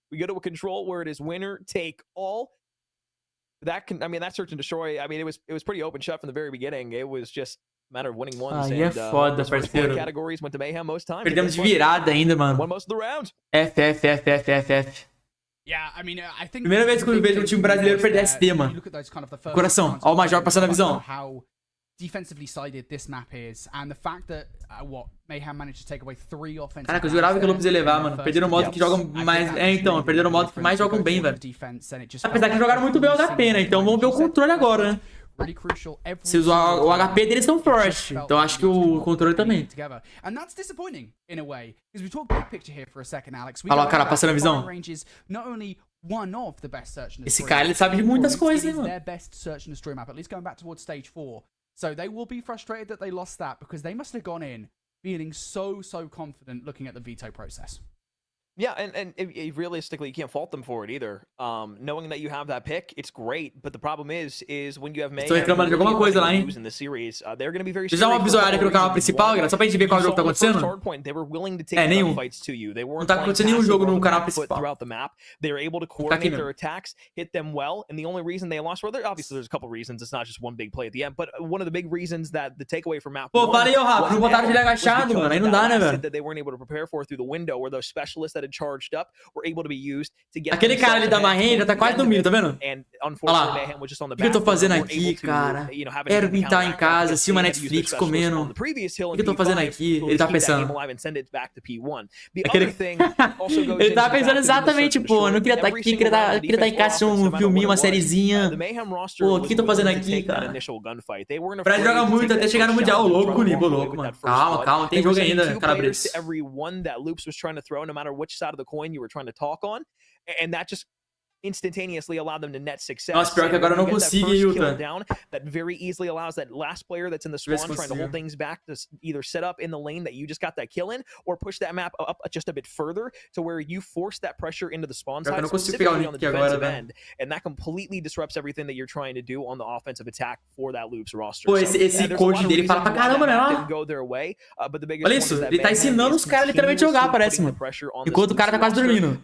Speaker 9: We go to a control where it is winner take all. That can, I mean, that search and destroy. I mean, it was pretty open shut from the very beginning. It was just a matter of winning ones.
Speaker 1: Aí é foda, parceiro.
Speaker 9: Categories went to Mayhem most times.
Speaker 1: Perdemos de virada ainda, mano.
Speaker 9: Won most of the round.
Speaker 1: F.
Speaker 10: Yeah, I mean, I think
Speaker 1: primeira vez que eu vejo um time brasileiro perder SD, mano. Coração, ó o Major passando a visão.
Speaker 10: Defensively sided this map is, and the fact that Mayhem managed to take away 3 offensive.
Speaker 1: Caraca, eu jurava que o Lopes ia levar, mano. Perderam o modo que joga mais. É, então, perderam o modo que mais jogam bem, velho. Apesar que jogaram muito bem o HP, né? Então vamos ver o controle agora, né? Se o HP deles são forte, então acho que o controle também. Olha lá o cara passando a visão. Esse cara, ele sabe de muitas coisas, hein, mano.
Speaker 10: So they will be frustrated that they lost that because they must have gone in feeling so confident looking at the veto process.
Speaker 9: Yeah, and realistically, you can't fault them for it either. Knowing that you have that pick, it's great, but the problem is when you have Mayhem
Speaker 1: Estou reclamando de alguma coisa lá, hein? Deixa eu dar uma visualizada aqui no canal principal, galera, só pra gente ver qual jogo tá acontecendo. É, nenhum. Não tá acontecendo nenhum jogo no canal principal.
Speaker 9: They're able to coordinate their attacks, hit them well, and the only reason they lost, obviously there's a couple reasons, it's not just one big play at the end, but one of the big reasons that the takeaway from map
Speaker 1: Pô, falei, Rafa, não botaram ele agachado, mano, aí não dá, né, velho?
Speaker 9: That they weren't able to prepare for through the window, where those specialists that charged up were able to be used to get.
Speaker 1: Aquele cara ali da Marraine já tá quase no mínimo, tá vendo? Olha lá. O que eu tô fazendo aqui, cara? Quero pintar em casa, assistir uma Netflix comendo. O que eu tô fazendo aqui? Ele tá pensando. Ele tá pensando exatamente, pô. Eu não queria estar aqui, queria estar em casa assistindo um filminho, uma sériezinha. Pô, o que eu tô fazendo aqui, cara? O Brasil joga muito até chegar no Mundial. Ô, louco, Nibo, louco, mano. Calma, tem jogo ainda, Calabres.
Speaker 9: No matter which side of the coin you were trying to talk on, and that just instantaneously allowed them to net success.
Speaker 1: Nossa, pior que agora eu não consigo, Yuta.
Speaker 9: That very easily allows that last player that's in the spawn trying to hold things back to either set up in the lane that you just got that kill in, or push that map up just a bit further to where you force that pressure into the spawn side, specifically on the defensive end, and that completely disrupts everything that you're trying to do on the offensive attack for that Loops roster.
Speaker 1: Pô, esse coach dele fala pra caramba, né? Olha isso, ele tá ensinando os caras literalmente a jogar, parece, mano. Enquanto o cara tá quase dormindo.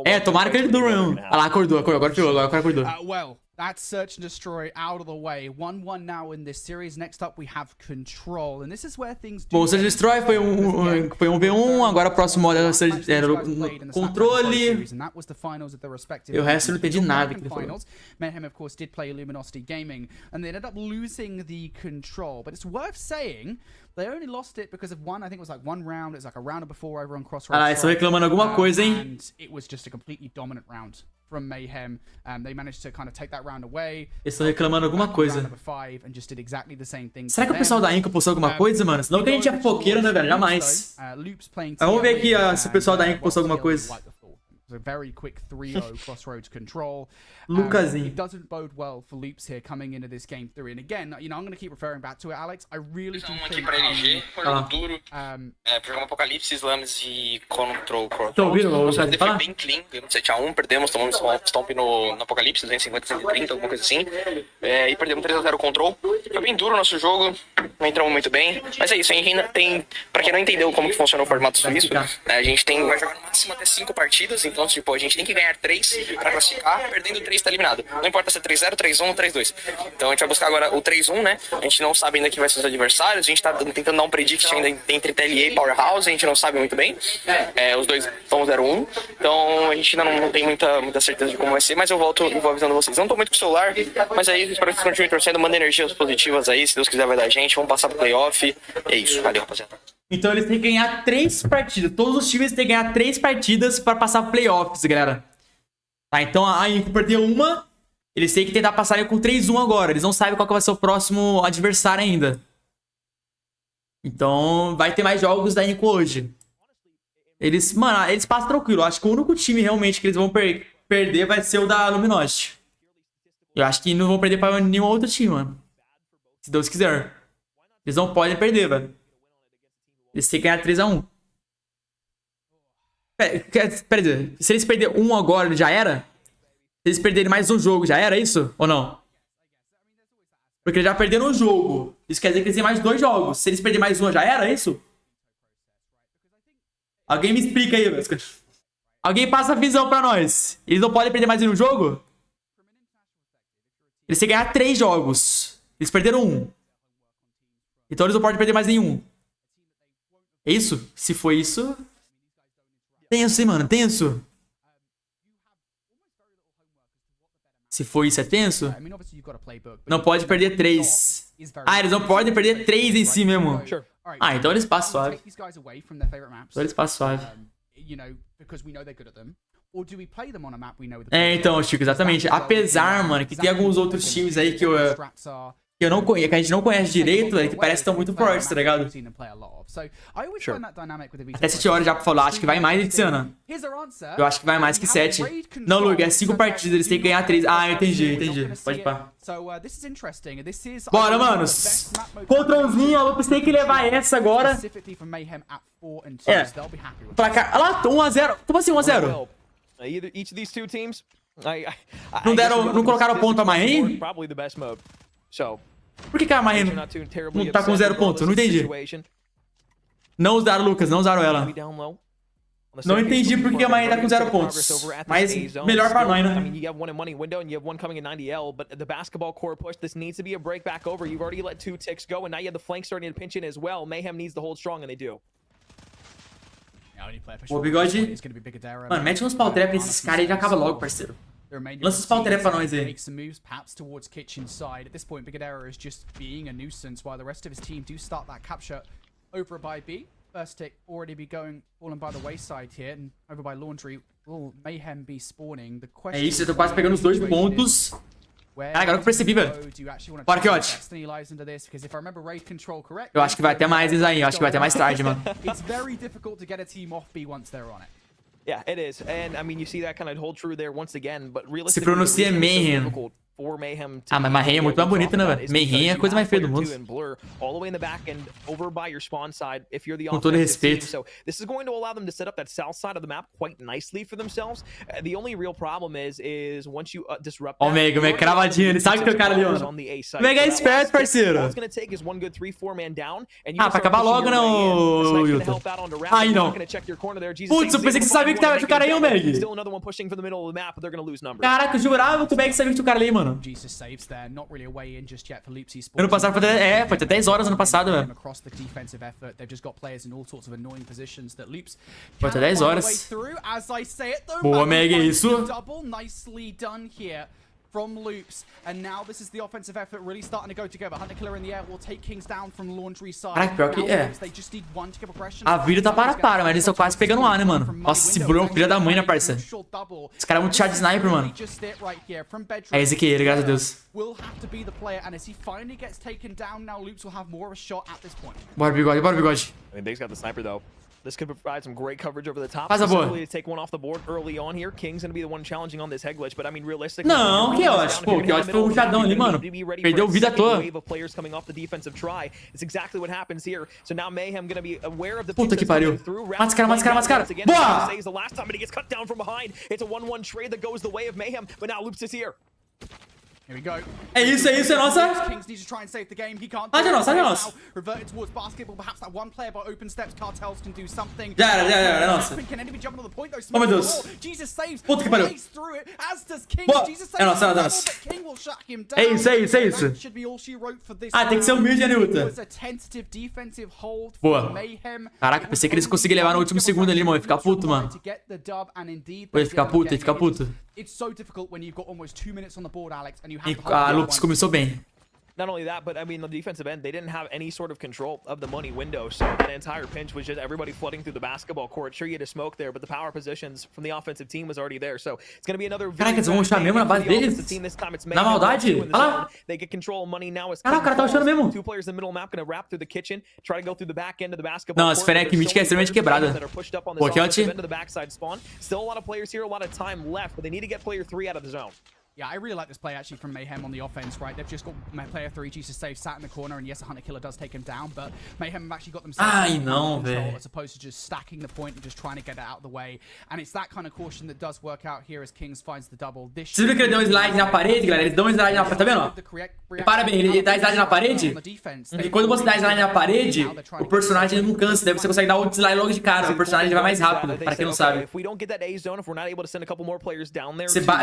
Speaker 1: É, tomara que ele durma. Olha lá, acordou, agora o cara acordou.
Speaker 10: Well, that's search and destroy out of the way. 1-1 now in this series. Next up we have control, and this is where things do.
Speaker 1: Bom, search and destroy foi um V1, agora o próximo modo era o controle. E o resto eu não entendi nada que ele falou.
Speaker 10: Mayhem, of course, did play Luminosity Gaming, and they ended up losing the control. But it's worth saying they only lost it because of I think it was like one round. It was like a round before over on Crossroads.
Speaker 1: Ah, estão reclamando alguma coisa, hein?
Speaker 10: And it was just a completely dominant round from Mayhem. They managed to kind of take that round away.
Speaker 1: Estão reclamando alguma coisa. Será que o pessoal da Inca postou alguma coisa, mano? Senão que a gente é fofoqueiro, né, velho? Jamais. Vamos ver aqui se o pessoal da Inca postou alguma coisa.
Speaker 10: A very quick 3-0 Crossroads control.
Speaker 1: Lucasinho.
Speaker 10: It doesn't bode well for Loops here coming into this game 3. And again, you know, I'm going to keep referring back to it, Alex. I really do think...
Speaker 12: pra LG, jogo duro. Pra jogar um Apocalipse, Slams e Control.
Speaker 1: Tô ouvindo, o
Speaker 12: Lucasinho foi bem clean, ganhamos 7-1, perdemos, tomamos Stomp no Apocalipse, 250, 130, alguma coisa assim. E perdemos 3-0 Control. Foi bem duro o nosso jogo, não entramos muito bem. Mas é isso, a gente ainda tem... Pra quem não entendeu como que funciona o formato suíço, a gente vai jogar no máximo até 5 partidas, então, tipo, a gente tem que ganhar 3 pra classificar, perdendo 3 tá eliminado. Não importa se é 3-0, 3-1 ou 3-2. Então a gente vai buscar agora o 3-1, né? A gente não sabe ainda quem vai ser os adversários, a gente tá tentando dar um predict ainda entre TLA e Powerhouse, a gente não sabe muito bem. Os dois estão 0-1, então a gente ainda não tem muita certeza de como vai ser, mas eu volto e vou avisando vocês. Não tô muito com o celular, mas aí espero que vocês continuem torcendo, mandem energias positivas aí, se Deus quiser vai dar gente, vamos passar pro playoff. É isso, valeu, rapaziada.
Speaker 1: Então eles têm que ganhar 3 partidas. Todos os times têm que ganhar 3 partidas para passar playoffs, galera. Tá, então a Inco perdeu uma. Eles têm que tentar passar com 3-1 agora. Eles não sabem qual que vai ser o próximo adversário ainda. Então vai ter mais jogos da Inco hoje. Mano, eles passam tranquilo. Acho que o único time realmente que eles vão perder vai ser o da Luminosity. Eu acho que não vão perder para nenhum outro time, mano. Se Deus quiser. Eles não podem perder, velho. Eles têm que ganhar 3-1. Peraí, se eles perderem um agora, já era? Se eles perderem mais um jogo, já era isso? Ou não? Porque eles já perderam um jogo. Isso quer dizer que eles têm mais 2 jogos. Se eles perderem mais um, já era isso? Alguém me explica aí, velho. Alguém passa a visão pra nós. Eles não podem perder mais nenhum jogo? Eles têm que ganhar 3 jogos. Eles perderam um. Então eles não podem perder mais nenhum. É isso? Se foi isso... Tenso, hein, mano? Tenso. Se for isso, é tenso? Não pode perder 3. Ah, eles não podem perder 3 em si mesmo. Ah, então eles passam suave. Então eles passam suave. É, então, Chico, exatamente. Apesar, mano, que tem alguns outros times aí que eu não conheço, que a gente não conhece direito, que parece que estão muito fortes, tá ligado? Até 7 horas já pra falar, acho que vai mais esse ano. Eu acho que vai mais que 7. Não, Luguer, é 5 partidas, eles têm que ganhar 3. Ah, entendi. Pode pá. Bora, manos. Controlzinho, a Lupus tem que levar essa agora. É. Placar. Olha lá, 1-0. Como assim 1-0? Não colocaram ponto a Mahen? Por que a Mahen não tá com 0 pontos? Eu não entendi. Não usaram o Lucas, não usaram ela. Não entendi por que a Mahen tá com 0 pontos. Mas melhor pra nós, né?
Speaker 9: You have one in money window and you have one coming in 90L, but the basketball core push, this needs to be a break back over. You've already let 2 ticks go, and now you have the flank starting to pinch in as well. Mayhem needs to hold strong, and they do.
Speaker 1: Ô, Bigode. Mano, mete uns pau trap nesses caras e já acaba logo, parceiro. Lança os pau trap pra nós aí.
Speaker 10: First tick already be fallen by the wayside here, and over by Laundry will Mayhem be spawning. The question
Speaker 1: é isso, eu tô quase pegando os 2 pontos. Cara, agora que eu percebi, velho. Bora, que ótimo. Eu acho que vai até mais isso aí, eu acho que vai até mais tarde, mano.
Speaker 10: It's very difficult to get a team off B once they're on it.
Speaker 9: Yeah, it is. And I mean, you see that kind of hold true there once again, but realistically,
Speaker 1: se pronuncia Mayhem. Ah, mas Mayhem é muito mais bonito, né, velho? Mayhem é a coisa mais feia do mundo. Com todo respeito.
Speaker 9: This is going to allow them to set up that south side of the map quite nicely for themselves. The only real problem is once you disrupt.
Speaker 1: Ó, o Mega cravadinho, ele sabe que tem o cara ali, mano. O Mega é esperto, parceiro. Ah, pra acabar logo, né, ô Yuta? Aí não. Putz, eu pensei que você sabia que tava o cara aí, ô Meg. Caraca, eu jurava que o Meg sabia que tinha o cara ali, mano. Ano passado foi até 10 horas ano passado, velho. Foi até 10 horas. Boa, Meg, é isso.
Speaker 10: From Loops, and now this is the offensive effort really starting to go together. Hunter Killer in the air will take Kings down from Laundry side.
Speaker 1: Caraca, pior que é. A vida tá para, mas eles estão quase pegando um A, né, mano? Nossa, esse Bruno é um filho da mãe, né, parça? Esse cara é muito chato de sniper, mano. É esse aqui, graças a Deus. Bora, Bigode, bora, Bigode.
Speaker 9: I mean, Big's got the sniper, though. This could provide some great coverage over the top.
Speaker 1: Faz a boa.
Speaker 9: To take one off the board early on here. King's going to be the one challenging on this head glitch, but I mean realistically.
Speaker 1: Não, que ótimo. Pô, que ótimo foi um chadão ali, mano. Perdeu vida toda.
Speaker 9: Wave of players coming off the defensive try. It's exactly what happens here. So now Mayhem going to be aware of the
Speaker 1: puta que pariu. Mata esse cara. Boa!
Speaker 9: The last time he gets cut down from behind. It's a 1-1 trade that goes the way of Mayhem, but now Loops is here.
Speaker 10: Here we go.
Speaker 1: É isso, é nossa.
Speaker 10: Kings needs to try and save the game. He can't.
Speaker 1: É nossa.
Speaker 10: Reverted towards basketball. Perhaps that one player by open steps. Cartels can do something.
Speaker 1: Já era, é nossa.
Speaker 10: Can enemy jump on the point though?
Speaker 1: Oh meu Deus.
Speaker 10: Jesus saves.
Speaker 1: Puta que pariu.
Speaker 10: Through it, as does King. Jesus saves.
Speaker 1: É nossa. É isso. Ah, tem que ser humilde, né, Yuta? Boa. Caraca, pensei que eles conseguiam levar no último segundo ali, mano. Ia ficar puto, mano. Ia ficar puto.
Speaker 10: It's so difficult when you've got almost 2 minutes on the board, Alex, and you have
Speaker 1: E a Lupus começou bem.
Speaker 9: Not only that, but I mean, the defensive end, they didn't have any sort of control of the money window. So that entire pinch was just everybody flooding through the basketball court. Sure, you had to smoke there, but the power positions from the offensive team was already there. So it's going to be another.
Speaker 1: Caraca, eles vão rushar mesmo na base deles? Na maldade? Olha lá.
Speaker 9: They get control money now.
Speaker 1: Caraca, o cara tá rushando mesmo.
Speaker 9: 2 players in the middle map going to wrap through the kitchen, try to go through the back end of the basketball.
Speaker 1: Não, esse Fennec Mítica é extremamente quebrada. Pô, que ótimo.
Speaker 9: Still a lot of players here, a lot of time left, but they need to get player 3 out of the zone.
Speaker 10: Yeah, I really like this play actually from Mayhem on the offense, right? They've just got player 3G to save, sat in the corner, and yes, a Hunter Killer does take him down, but Mayhem have actually got themselves control as opposed to just stacking the point and just trying to get it out of the way. And it's that kind of caution that does work out here as Kings finds the double.
Speaker 1: Você viu que ele deu um slide na parede, galera? Ele deu um slide na parede, tá vendo? Repara bem, ele dá slide na parede, e quando você dá slide na parede, o personagem não cansa, daí você consegue dar outro slide logo de cara, o personagem vai mais rápido, pra quem não sabe. Você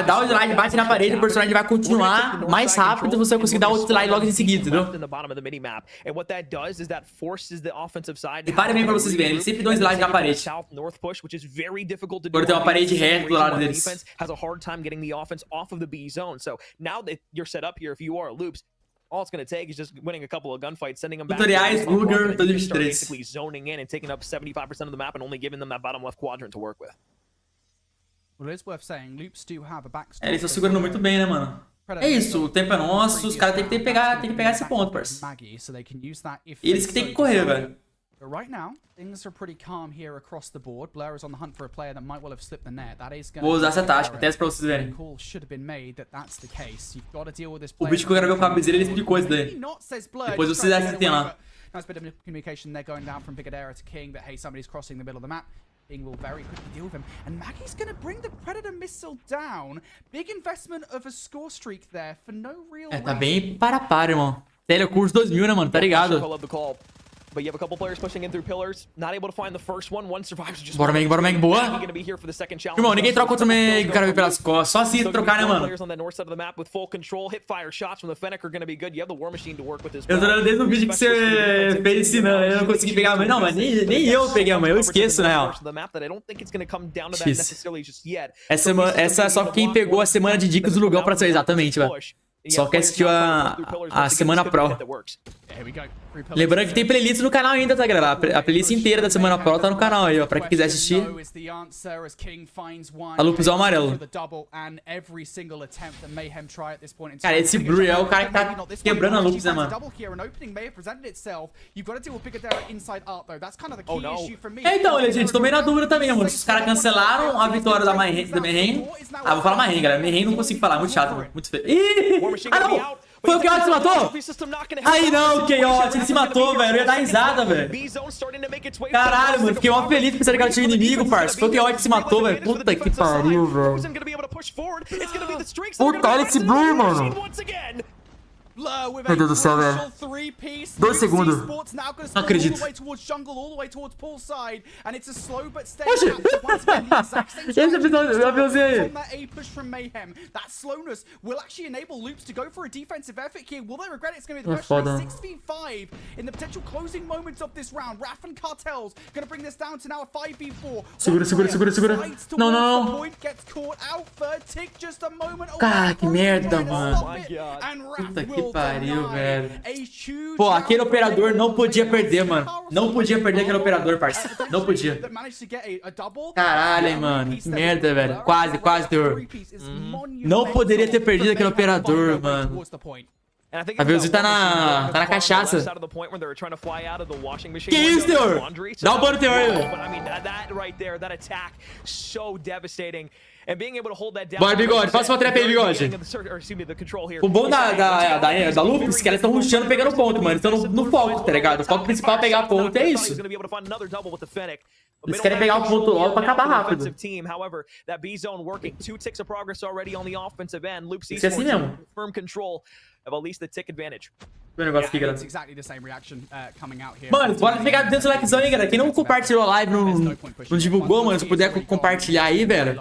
Speaker 1: dá o slide, bate na parede, o personagem vai continuar mais rápido e você vai conseguir dar outro slide logo em seguida, entendeu? E pare bem pra vocês verem, ele sempre dá um slide na parede. Agora tem uma parede reta do lado deles.
Speaker 9: All it's going to take is just winning a couple of gunfights, sending them back.
Speaker 1: Tutoriais, Luguer, 2023.
Speaker 9: Basically zoning in and taking up 75% of the map and only giving them that bottom left quadrant to work with.
Speaker 10: Well, it is worth saying, Loops do have a backstory.
Speaker 1: Eles estão segurando muito bem, né, mano? É isso, o tempo é nosso, os caras têm que pegar esse ponto, parceiro. Eles que tem que correr, velho.
Speaker 10: But right now, things are pretty calm here across the board. Blur is on the hunt for a player that might well have slipped the net. That is going
Speaker 1: Vou usar essa tática, teste pra vocês verem.
Speaker 10: Call should have been made that that's the case. You've got to deal with this
Speaker 1: O
Speaker 10: player.
Speaker 1: vídeo que eu gravei com a camiseta, ele explicou isso daí. Depois vocês assistem lá.
Speaker 10: Nice bit of communication there going down from Brigadera to King that, hey, somebody's crossing the middle of the map. King will very quickly deal with him. And Maggie's going to bring the Predator missile down. Big investment of a score streak there for no real reason.
Speaker 1: Tá bem para, irmão. Telecurso 2000, né, mano? Tá ligado?
Speaker 9: But you have a couple players pushing in through pillars, not able to find the first one. One survives just.
Speaker 1: Bora, Meg, boa. Irmão, ninguém troca contra o Meg, o cara veio pelas costas. Só assim trocar, né, mano? Eu tô olhando desde o vídeo que você fez ensinando. Eu não consegui pegar a mãe. Não, mas nem eu peguei a mãe. Eu esqueço, na real. Essa é só quem pegou a semana de dicas do Lugão pra ser exatamente, velho. Só que assistiu a semana pro. Lembrando que tem playlist no canal ainda, tá, galera? A playlist inteira da semana pro tá no canal aí, ó. Pra quem quiser assistir. A Lupusão amarelo. Cara, esse Blue é o cara que tá quebrando a Lupus, né, mano? Então, olha, gente, tô meio na dúvida também, mano. Os caras cancelaram a vitória da Mayhem. Ah, vou falar Mayhem, galera. Mayhem não consigo falar, muito chato, mano. Muito feio. Ih! Ah, não! Foi o Chaos que se matou? Aí não, Chaos, ele se matou, velho. Eu ia dar risada, velho. Caralho, mano. Fiquei mó feliz pensando que ela tinha inimigo, parça. Foi o Chaos que se matou, velho. Puta que pariu, velho. Puta, olha esse Blue, mano. Meu Deus do céu, velho. 2 segundos. Não acredito. Oxi! Esse episódio, eu avisei aí. É foda. Segura. Não. Cara, que merda, mano. Puta que pariu, velho. Pô, aquele operador não podia perder, mano. Não podia perder aquele operador, parceiro. Não podia. Caralho, hein, mano. Que merda, velho. Quase, terror. Não poderia ter perdido aquele operador, mano. A Velzi tá na cachaça. Que isso, Teor? Dá um bônus, Teor aí, velho. Bora, Bigode, faça uma trap aí, Bigode. O bom da Lupus é que elas estão rushando pegando ponto, mano. Estão no foco, tá ligado? O foco principal é pegar ponto, é isso. Eles querem pegar o ponto logo pra acabar rápido. Isso é assim mesmo. Meu negócio aqui, galera. Mano, bora pegar dentro do likezão aí, galera. Quem não compartilhou a live, não divulgou, mano, se puder compartilhar aí, velho.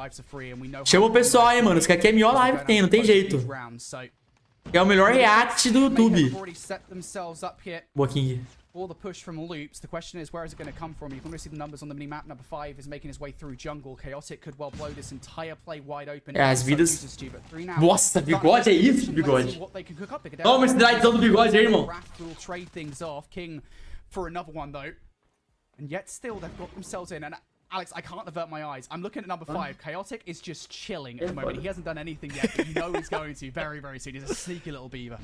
Speaker 1: Chama o pessoal aí, mano. Isso aqui é a melhor live que tem, não tem jeito. É o melhor react do YouTube. Boa, King.
Speaker 10: All the push from Loops. The question is, where is it going to come from? You can already see the numbers on the minimap. Number 5 is making his way through jungle. Chaotic could well blow this entire play wide open.
Speaker 1: É, as vidas... Nossa, Bigode, é isso, Bigode. Toma esse dragzão do Bigode aí, irmão.
Speaker 10: Will trade things off. King for another one, though. And yet still, they've got themselves in. And Alex, I can't avert my eyes. I'm looking at number 5. Chaotic is just chilling at the moment. He hasn't done anything yet, but you know he's going to very, very soon. He's a sneaky little beaver.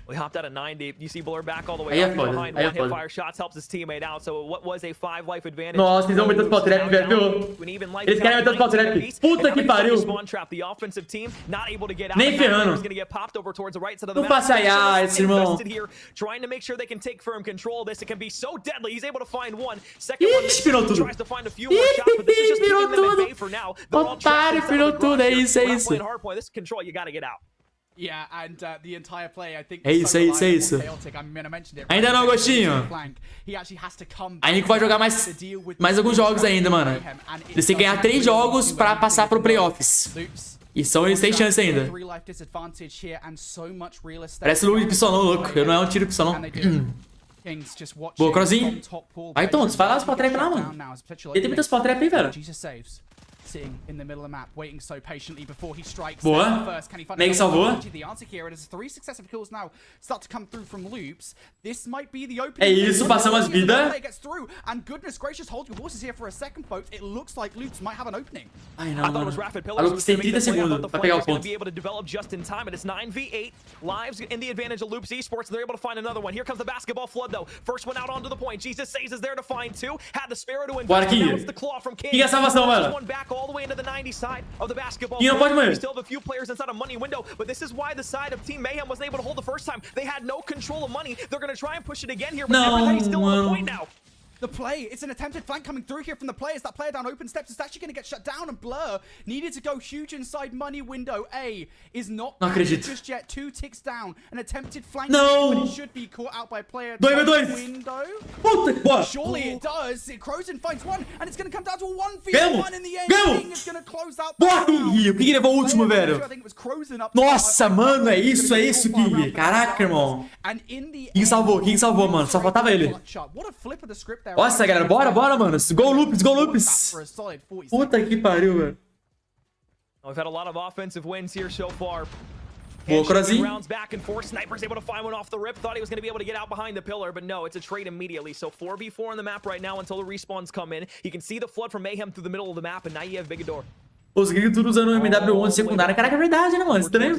Speaker 9: We hopped out at 90. You see Blur back all the way
Speaker 1: Aí é
Speaker 9: up
Speaker 1: foda,
Speaker 9: behind.
Speaker 1: aí é
Speaker 9: One hit
Speaker 1: foda.
Speaker 9: fire shots helps his teammate out. So what was a 5 life advantage?
Speaker 1: Nossa, eles vão meter os pau trap, velho. Eles querem meter os pau trap. Puta que pariu. Nem ferrando. Não faça esse irmão. Ixi, pirou tudo. Ih, pirou tudo. Otário, pirou tudo. É isso, é isso.
Speaker 10: Yeah, and the entire play, I think,
Speaker 1: é isso. Ainda não, Agostinho. A Nico vai jogar mais alguns jogos ainda, mano. Eles têm que ganhar 3 jogos pra passar pro playoffs. E eles têm chance ainda. Parece o Luguer de pistolão, louco. Eu não é um tiro de pistolão. Boa, crossinho. Vai, Tontos. Vai lá os spot trap lá, mano. Ele tem muitas spot trap aí, velho.
Speaker 10: Sitting in the middle of the map, waiting so patiently before he strikes.
Speaker 1: Boa. Meio que salvou.
Speaker 10: The answer here is 3 successive kills now start to come through from loops. This might be the opening.
Speaker 1: É isso, passamos as vidas.
Speaker 10: And goodness gracious, hold your horses here for a second, folks. It looks like loops might have an opening.
Speaker 1: Ai, não, mano. A Loops tem 30 segundos pra pegar o ponto.
Speaker 9: Be able to develop just in time, and it's 9v8 lives in the advantage of Loops Esports. They're able to find another one. Here comes the basketball flood, though. First one out onto the point. Jesus Saves is there to find 2. Had the Sparrow to invest.
Speaker 1: Bora aqui.
Speaker 9: The claw from King.
Speaker 1: Que é a salvação, mano?
Speaker 9: One back all the way into the 90 side of the basketball.
Speaker 1: E não pode morrer.
Speaker 9: We still have a few players inside a money window, but this is why the side of Team Mayhem wasn't able to hold the first time. They had no control of money. They're going to try and push it again here, but everybody's still on the point now.
Speaker 10: The play, it's an attempted flank coming through here from the players. That player down open steps is actually going to get shut down, and Blur needed to go huge inside money window. A is not just yet. 2 ticks down. An attempted flank, but it should be caught out by player window.
Speaker 1: Puta,
Speaker 10: surely it does. Crozen finds one, and it's going to come down to a 1v1 in the end. King is going to close out.
Speaker 1: Bora, King! O King levou o último, velho. Nossa, mano, é isso, King. Caraca, irmão. King salvou, mano. Só faltava ele. Nossa, galera, bora, mano. Go Loops. Puta que pariu, velho.
Speaker 9: We've had a lot of offensive wins here so far.
Speaker 1: Boa, crossinho.
Speaker 9: Rounds back and forth. Sniper's able to find one off the rip. Thought he was going to be able to get out behind the pillar, but no, it's a trade immediately. So 4v4 on the map right now until the respawns come in. You can see the flood from Mayhem through the middle of the map, and now you have Bigador.
Speaker 1: Os gringos tudo usando o MW11 secundária. Caraca, é verdade, né, mano? Estranho.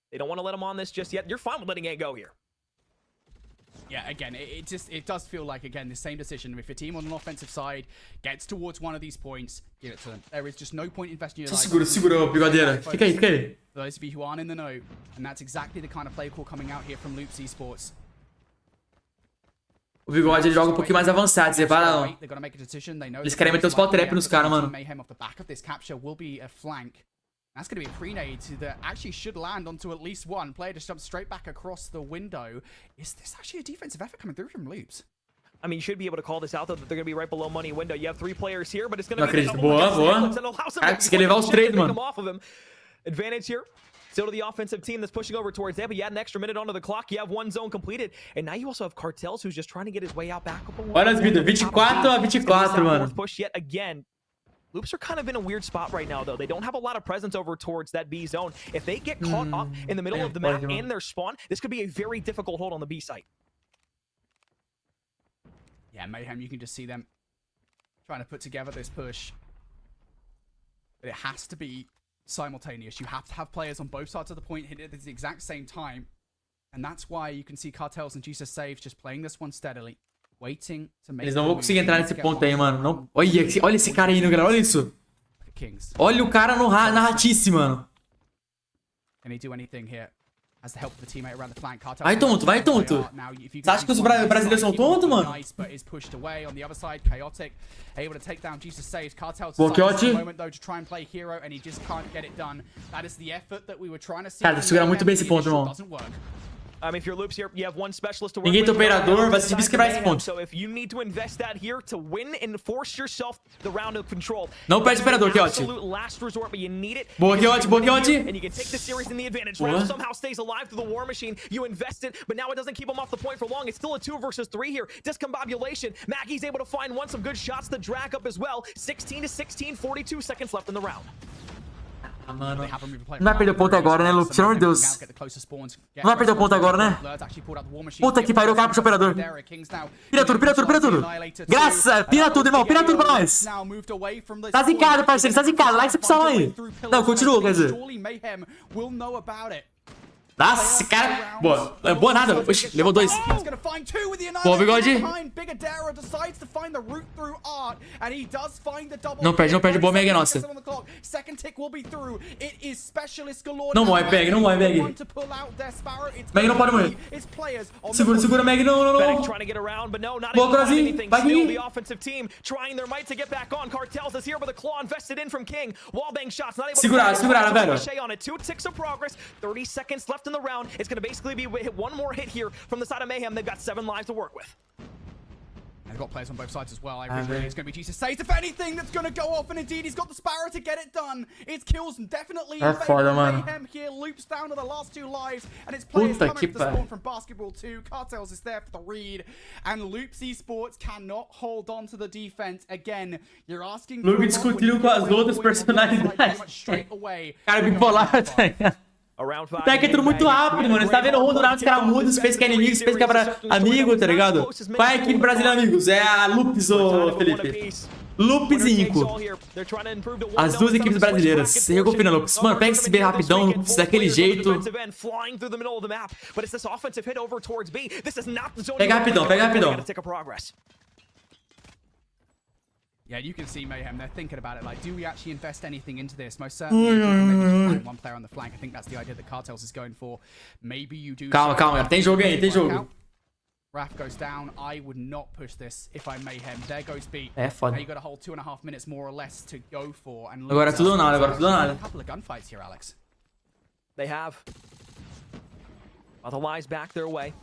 Speaker 9: They don't want to let him on this just yet. You're fine with letting it go here.
Speaker 10: Yeah, again, it does feel like, again, the same decision. If a team on an offensive side gets towards one of these points, give it to them. There is just no point investing your life.
Speaker 1: Segura, bigodeira. Fica aí.
Speaker 10: For those of you who aren't in the know, and that's exactly the kind of play call coming out here from Loops Esports.
Speaker 1: O Bigode ele joga um pouquinho mais avançado, você repara não? Eles querem meter os pau trap nos caras, mano.
Speaker 10: That's going to be a pre-nade that actually should land onto at least one. Player just jumps straight back across the window. Is this actually a defensive effort coming through from Loops?
Speaker 9: I mean, you should be able to call this out, though, that they're going to be right below money window. You have 3 players here, but it's going to be...
Speaker 1: Boa. Cara, você quer levar os 3, mano.
Speaker 9: Advantage here. Still to the offensive team that's pushing over towards them, but you add an extra minute onto the clock. You have 1 zone completed, and now you also have Cartels who's just trying to get his way out back.
Speaker 1: Olha as vidas, 24-24, mano.
Speaker 9: Push yet again. Loops are kind of in a weird spot right now, though. They don't have a lot of presence over towards that B zone. If they get caught up in the middle of the map and their spawn, this could be a very difficult hold on the B site.
Speaker 10: Yeah, Mayhem, you can just see them trying to put together this push. But it has to be simultaneous. You have to have players on both sides of the point hit at the exact same time. And that's why you can see Cartels and Jesus Saves just playing this one steadily.
Speaker 1: Eles não vão conseguir entrar nesse ponto aí, mano. Não... Olha esse cara aí, no grau. Olha isso. Olha o cara na ratice, mano. Vai tonto. Você acha que os brasileiros são tontos, mano? Boa, Kyote. Cara, tá segurando muito bem esse ponto, irmão.
Speaker 9: If you're Loops here, you have 1 specialist to work
Speaker 1: Ninguém tem operador, vai ser difícil quebrar esse ponto.
Speaker 9: So if you need to invest that here to win and force yourself the round of control.
Speaker 1: Não perde operador, Kyote.
Speaker 9: Last resort, but you need it.
Speaker 1: Boa, Kyote.
Speaker 9: And you can take the series in the advantage. Ralph somehow stays alive through the war machine. You invest it, but now it doesn't keep him off the point for long. It's still a 2 versus 3 here. Discombobulation. Maggie's able to find some good shots to drag up as well. 16-16, 42 seconds left in the round.
Speaker 1: Mano. Não vai perder o ponto agora, né, Luke? Pelo amor de Deus. Não vai perder o ponto agora, né? Puta que pariu, o cara puxa o operador. Pira tudo. Graça, pira tudo, irmão. Pira tudo pra nós. Tá zicado, parceiro. Tá zicado. Like essa opção aí. Não, continua, quer dizer. Nossa, esse cara... Boa. Boa nada. Oxi, levou 2. Boa, bigode. Não perde. Boa, Meg, nossa. Não morre, Meg. Não morre, Meg. Meg não pode morrer. Segura, Meg. Não. Boa, Crozinho. Vai vir. Seguraram, velho.
Speaker 9: 30 seconds left in the round. It's going to basically be one more hit here from the side of Mayhem. They've got 7 lives to work with.
Speaker 10: They've got players on both sides as well. I really it's going to be Jesus safe. If anything, that's going to go off, and indeed, he's got the Sparrow to get it done. It's kills definitely in favor of Mayhem here. Loops down to the last 2 lives, and it's players coming to the spawn from Basketball 2. Cartels is there for the read, and Loops Esports cannot hold on to the defense. Again, you're asking
Speaker 1: Luguer discutiu com as outras personalidades. Cara, bipolar, tá ligado? Tá que é tudo muito rápido, mano. Você tá vendo o rondo lá, os caras mudam, os pensa que é inimigo, os pensa que é pra amigo, tá ligado? Qual é a equipe brasileira, amigos? É a Loops, ô Felipe. Loops e Inco. As duas equipes brasileiras. Você recupina, Loops. Mano, pega esse B rapidão, Loops, daquele jeito. Pega rapidão.
Speaker 10: Yeah, you can see Mayhem. They're thinking about it. Like, do we actually invest anything into this? Most certainly, maybe just one player on the flank. I think that's the idea that Cartels is going for. Maybe you do.
Speaker 1: Calma. Tem jogo aí, tem jogo.
Speaker 10: Raf goes down. I would not push this if I'm Mayhem. There goes B.
Speaker 1: É foda.
Speaker 10: Now you got a whole 2.5 minutes more or less to go for. And
Speaker 1: agora tudo ou nada,
Speaker 10: A couple of gunfights here, Alex.
Speaker 9: They have. Well, the lies back their way.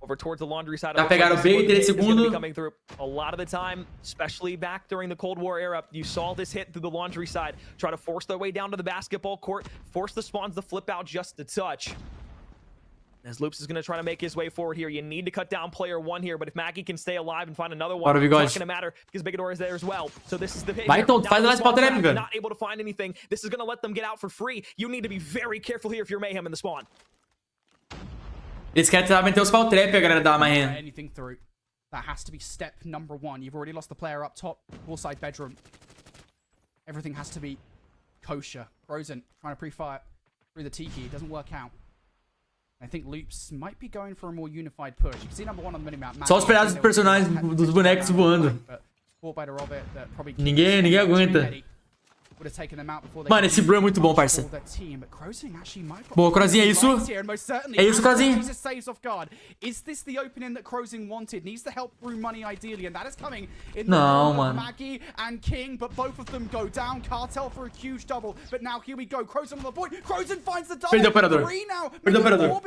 Speaker 9: Over towards the laundry side.
Speaker 1: Já pegaram o B, 3 segundos.
Speaker 9: Coming through a lot of the time, especially back during the Cold War era, you saw this hit through the laundry side, try to force their way down to the basketball court, force the spawns to flip out just a touch. As Loops is going to try to make his way forward here, you need to cut down player 1 here, but if Maggie can stay alive and find another one, it's not going to matter because Bigador is there as well. So this is the hit.
Speaker 1: Vai, então, faz a spawn trap, velho.
Speaker 9: Not able to find anything. This is going to let them get out for free. You need to be very careful here if you're Mayhem in the spawn.
Speaker 1: Eles querem tentar meter os spawn trap, a galera da Mayhem.
Speaker 10: Anything through. That has to be step number 1. You've already lost the player up top, poolside bedroom. Everything has to be kosher. Frozen, trying to pre-fire through the Tiki. It doesn't work out. I think Loops might be going for a more unified push. You can see number 1 on the minimap.
Speaker 1: Só os pedaços dos personagens dos bonecos voando. Ninguém aguenta. Mano, esse Bro é muito bom, parça. Boa, Crozinho, é isso? É isso, Crozinho? Não, mano. Perdeu o operador.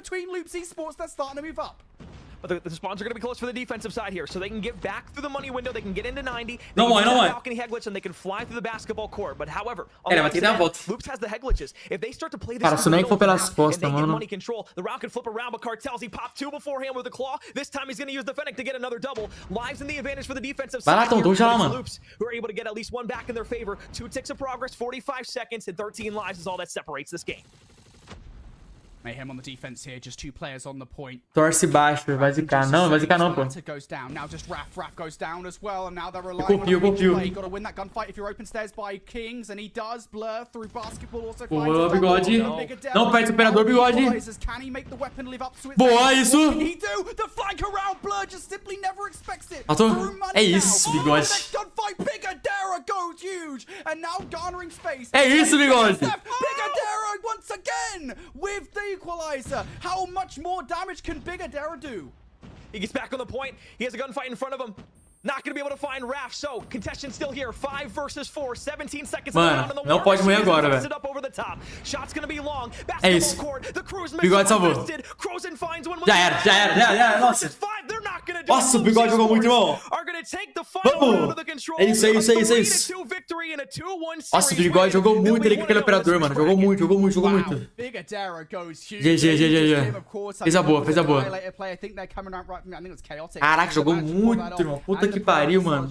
Speaker 9: But the spawns are going to be close for the defensive side here, so they can get back through the money window, they can get into 90,
Speaker 1: não morre.
Speaker 9: balcony head glitch, and they can fly through the basketball court. But however, Loops has the head glitches. If they start to play this,
Speaker 1: cara, se nem for pelas costas,
Speaker 9: and they get
Speaker 1: mano.
Speaker 9: money control, the round can flip around, but Cartels, he popped 2 beforehand with a claw. This time he's going to use the Fennec to get another double. Lives in the advantage for the defensive side here. Loops, who are able to get at least 1 back in their favor. 2 ticks of progress, 45 seconds, and 13 lives is all that separates this game.
Speaker 10: Mayhem on the defense here, just 2 players on the point.
Speaker 1: Torce baixo, vai zicar. Não, vai zicar não, pô.
Speaker 10: Goes down. Now just Raf goes down as well, and now they're relying on play. Got to win that gunfight if you're open stairs by Kings, and he does. Blur through basketball also.
Speaker 1: Boa, bigode. Não perde o operador, bigode.
Speaker 10: Can he make the weapon live up to its
Speaker 1: boa, isso.
Speaker 10: Can he do the flank around? Blur just simply never expects it.
Speaker 1: É isso, bigode.
Speaker 10: Gunfight, Bigadera goes huge, and now garnering space.
Speaker 1: É isso, bigode.
Speaker 10: Bigadera once again with the equalizer. How much more damage can Bigadera do?
Speaker 9: He gets back on the point. He has a gunfight in front of him. Not going to be able to find Raf, so contestant still here. 5 versus 4, 17 seconds.
Speaker 1: Mano, não pode morrer agora, velho. É isso. Bigode salvou. Já era. Nossa. Nossa, o Bigode jogou muito, irmão. Vamos. É isso. Nossa, o Bigode jogou muito ali com aquele operador, mano. Jogou muito. GG. Fez a boa. Caraca, jogou muito, irmão. Puta que pariu, mano.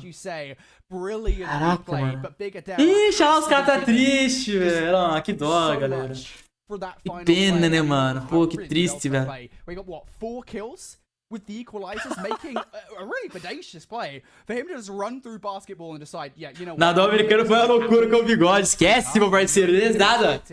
Speaker 1: Caraca, mano. Ixi, olha lá, os caras tá triste, velho. Ah, que dó, galera. Que pena, né, mano? Pô, que triste, velho.
Speaker 10: With the equalizers making a really bodacious play for him to just run through basketball and decide, yeah, you know what?
Speaker 1: Nadal americano foi uma loucura com o Bigode. Esquece, meu parceiro. Nada.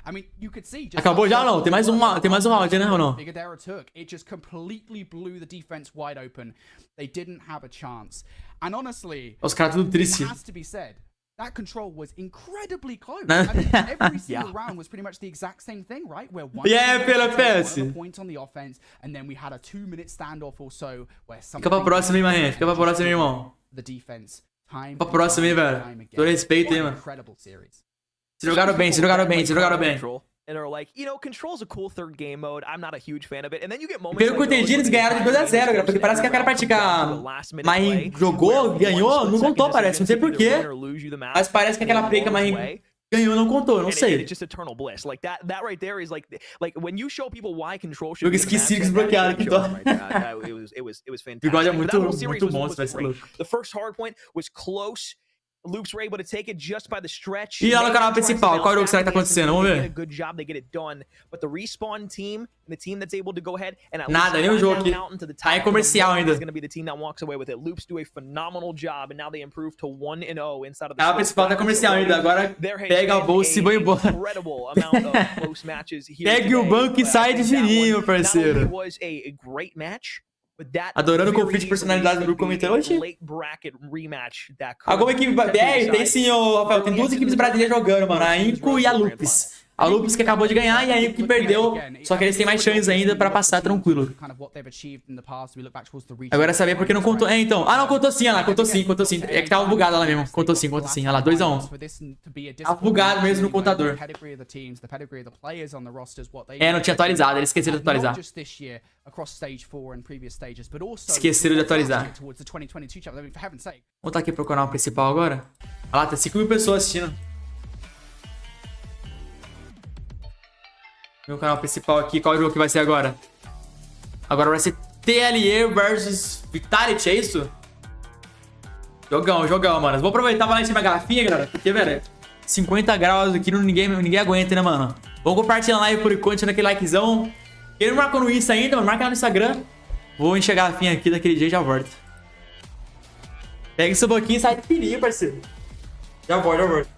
Speaker 10: I mean, you could see just
Speaker 1: Acabou já ou não? Tem mais um round, né, ou não?
Speaker 10: Luguer took. It just completely blew the defense wide open. They didn't have a chance. And honestly,
Speaker 1: Os caras tudo triste.
Speaker 10: it has to be said. That control was incredibly close. I mean, every single round was pretty much the exact same thing, right? Where one point on the offense, and then we had a 2-minute standoff or so where
Speaker 1: Fica pra próxima, hein, Marren. Fica pra próxima, hein, irmão.
Speaker 10: the defense time.
Speaker 1: Fica pra próxima, hein, velho. Todo respeito, hein, mano.
Speaker 10: Incredible series.
Speaker 1: Se jogaram bem, se jogaram bem, se jogaram bem.
Speaker 9: And they're like, you know, Control's a cool third game mode. I'm not a huge fan of it. And then you get moments
Speaker 1: Pelo que eu entendi, eles ganharam de 2-0, galera. Porque parece que aquela partida Marren jogou, ganhou, não contou, parece. Não sei porquê. Mas parece que aquela play que a Marren ganhou não contou, não sei.
Speaker 9: It's just eternal bliss. Like that right there is like when you show people why Control should
Speaker 1: Eu esqueci de desbloquear aqui, então.
Speaker 9: It was fantastic.
Speaker 1: O bigode é muito bom, vai ser louco.
Speaker 9: The first hard point was close. Loops were able to take it just by the stretch.
Speaker 1: E lá no canal principal, qual jogo será que tá acontecendo? Vamos ver.
Speaker 9: Good job, they get it done. But the respawn team, the team that's able to go ahead and
Speaker 1: nada, nem o jogo aqui. Tá em comercial ainda.
Speaker 9: Is going to be the team that walks away with it. Loops do a phenomenal job, and now they improve to 1-0 inside of the.
Speaker 1: A principal tá comercial ainda. Agora pega a bolsa e vai embora. Pegue o banco e sai de fininho, parceiro. Adorando o conflito de personalidade do grupo comentando hoje. Alguma equipe BR? Tem sim, Rafael. Tem duas equipes brasileiras jogando, mano. A Inco e a Lupis. A Lupis que acabou de ganhar e a Inco que perdeu. Só que eles têm mais chances ainda pra passar tranquilo. Agora saber por que não contou. É, então. Ah, não, contou sim, olha lá. Contou sim. É que tava bugado lá mesmo. Contou sim. Olha lá, 2-1. Tava bugado mesmo no contador. É, não tinha atualizado. Eles esqueceram de atualizar. Esqueceram de atualizar. Vamos estar aqui pro canal principal agora. Olha lá, tem 5.000 pessoas assistindo. Meu canal principal aqui, qual jogo que vai ser agora? Agora vai ser TLE versus Vitality, é isso? Jogão, mano. Vou aproveitar e lá em cima da garrafinha, galera. Porque, velho, 50 graus aqui, ninguém aguenta, né, mano? Vamos compartilhar a live por enquanto, naquele likezão. Quem não marcou no Insta ainda, mano, marca lá no Instagram. Vou encher a garrafinha aqui daquele jeito e já volto. Pega esse bloquinho e sai de fininho, parceiro. Já volto.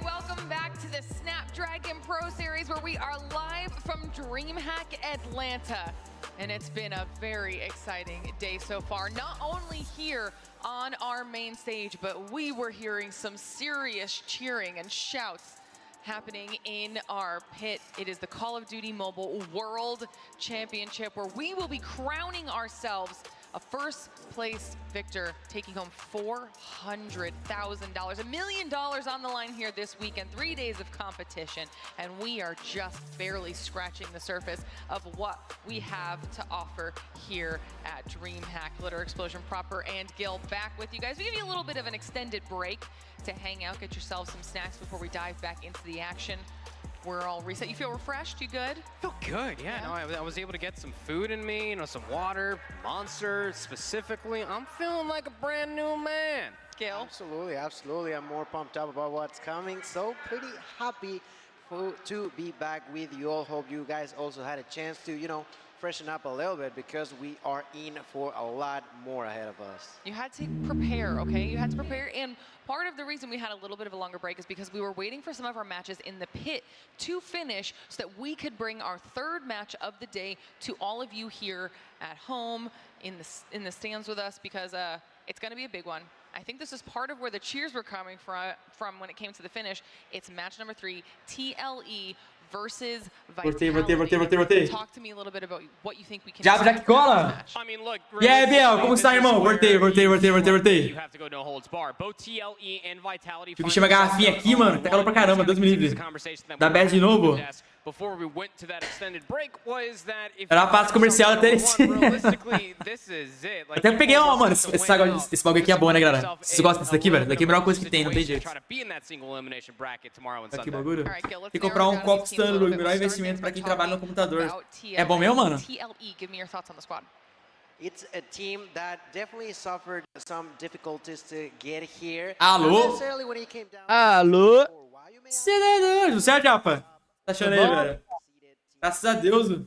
Speaker 5: Welcome back to the Snapdragon Pro Series, where we are live from DreamHack Atlanta. And it's been a very exciting day so far, not only here on our main stage, but we were hearing some serious cheering and shouts happening in our pit. It is the Call of Duty Mobile World Championship, where we will be crowning ourselves a first place victor, taking home $400,000, $1 million on the line here this weekend, 3 days of competition, and we are just barely scratching the surface of what we have to offer here at DreamHack. Glitter Explosion Proper and Gil back with you guys. We give you a little bit of an extended break to hang out, get yourselves some snacks before we dive back into the action. We're all reset. You feel refreshed? You good?
Speaker 3: I feel good, yeah. No, I was able to get some food in me, some water, Monster specifically. I'm feeling like a brand new man.
Speaker 5: Gil?
Speaker 2: Absolutely. I'm more pumped up about what's coming. So pretty happy to be back with you all. Hope you guys also had a chance to, freshen up a little bit, because we are in for a lot more ahead of us.
Speaker 5: You had to prepare, okay? You had to prepare, and part of the reason we had a little bit of a longer break is because we were waiting for some of our matches in the pit to finish so that we could bring our third match of the day to all of you here at home in the stands with us, because it's going to be a big one. I think this is part of where the cheers were coming from when it came to the finish. It's match number 3, TLE versus Vitality. Talk to me a little bit about what you think we can do.
Speaker 1: Já que cola?
Speaker 3: I mean, look.
Speaker 1: E aí, Biel, como está, irmão? Voltei.
Speaker 3: You have to go no holds bar. Both TLE and Vitality.
Speaker 1: Fica enchendo a garrafinha aqui, mano. Tá calor pra caramba, Deus me livre. Dá bad de novo.
Speaker 3: before we went to that extended break was that if
Speaker 1: era uma parte comercial até esse.
Speaker 3: realistically, this is it. Like,
Speaker 1: Até peguei uma, mano. Esse bagulho aqui é bom, né, galera? Vocês gostam desse daqui, velho? Daqui é a melhor coisa que tem, não tem jeito. Aqui, bagulho. Tem que comprar um copo standard, o melhor investimento pra quem trabalha no computador. É bom mesmo, mano?
Speaker 2: It's a team that definitely suffered some difficulties to get here.
Speaker 1: Alô?
Speaker 2: Not necessarily when it came down
Speaker 9: Alô?
Speaker 1: Você é doido, certo, Japa? Tá achando aí, velho? Graças a Deus.
Speaker 13: O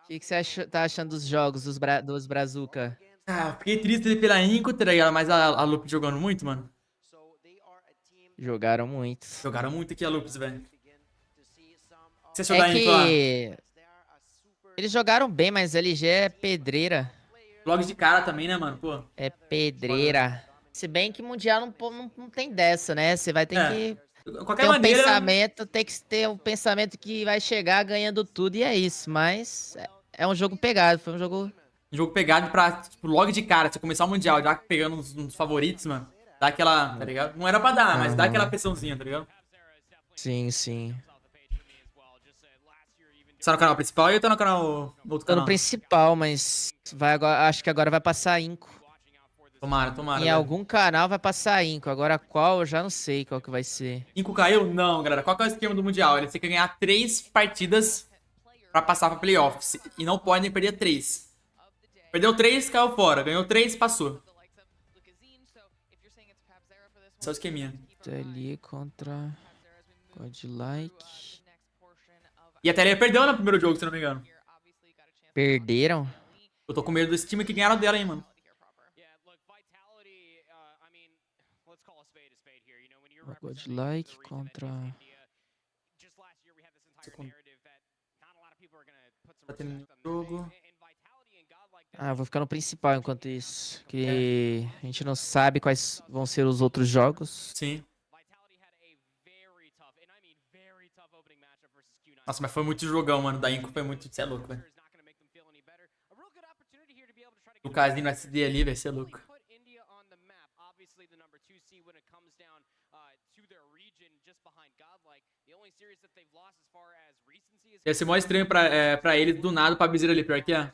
Speaker 13: que você tá achando dos jogos dos Brazuca?
Speaker 1: Ah, fiquei triste pela Inco, tá ligado? Mas a Lupus jogando muito, mano.
Speaker 13: Jogaram muito.
Speaker 1: Jogaram muito aqui a Lupus, velho. O que você achou da Inco lá?
Speaker 13: Eles jogaram bem, mas LG é pedreira.
Speaker 1: Logo de cara também, né, mano? Pô.
Speaker 13: É pedreira. Se bem que Mundial não tem dessa, né? Você vai ter que
Speaker 1: qualquer
Speaker 13: ter
Speaker 1: maneira,
Speaker 13: pensamento, tem que ter um pensamento que vai chegar ganhando tudo e é isso. Mas é um jogo pegado, foi um jogo...
Speaker 1: Um jogo pegado pra, tipo, logo de cara, você começar o Mundial, já pegando uns favoritos, mano. Dá aquela, tá ligado? Não era pra dar, mas dá aquela pressãozinha, tá ligado?
Speaker 13: Sim, sim.
Speaker 1: Você tá no canal principal ou eu tô no canal, no outro canal?
Speaker 13: Tô no principal, mas vai agora, acho que agora vai passar Inco.
Speaker 1: Tomara.
Speaker 13: Em algum canal vai passar Inco. Agora qual, eu já não sei qual que vai ser.
Speaker 1: Inco caiu? Não, galera. Qual que é o esquema do Mundial? Ele tem que ganhar 3 partidas pra passar pra playoffs. E não podem perder 3. Perdeu 3, caiu fora. Ganhou 3, passou. Esse é o esqueminha.
Speaker 13: Ali contra Godlike.
Speaker 1: E a TLE perdeu no primeiro jogo, se não me engano.
Speaker 13: Perderam?
Speaker 1: Eu tô com medo desse time que ganharam dela, hein, mano.
Speaker 13: Godlike contra...
Speaker 1: Tá tendo jogo.
Speaker 13: Ah, eu vou ficar no principal enquanto isso. Que a gente não sabe quais vão ser os outros jogos.
Speaker 1: Sim. Nossa, mas foi muito jogão, mano. Da Inco foi muito... Você é louco, velho. O casinho no SD ali, velho. Você é louco. Ia ser mó estranho pra eles, do nada, pra Bizeira ali. Pior que é.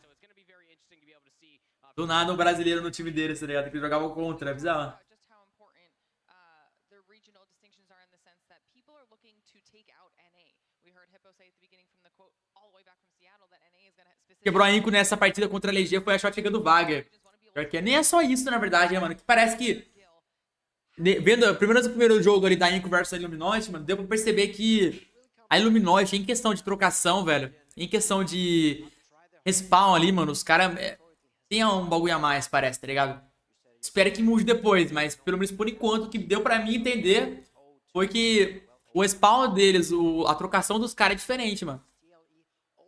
Speaker 1: Do nada, um brasileiro no time deles, tá ligado? Que jogava contra, é bizarro. Quebrou a Inco nessa partida contra a LG foi a shotgun do Wagner. Pior que é. Nem é só isso, na verdade, né, mano? Que parece que... Vendo pelo menos o primeiro jogo ali da Inco versus a Illuminote, mano, deu pra perceber que a Illuminote, em questão de trocação, velho, em questão de respawn ali, mano, os caras tem um bagulho a mais, parece, tá ligado? Espero que mude depois, mas pelo menos por enquanto, o que deu pra mim entender foi que o respawn deles, a trocação dos caras é diferente, mano.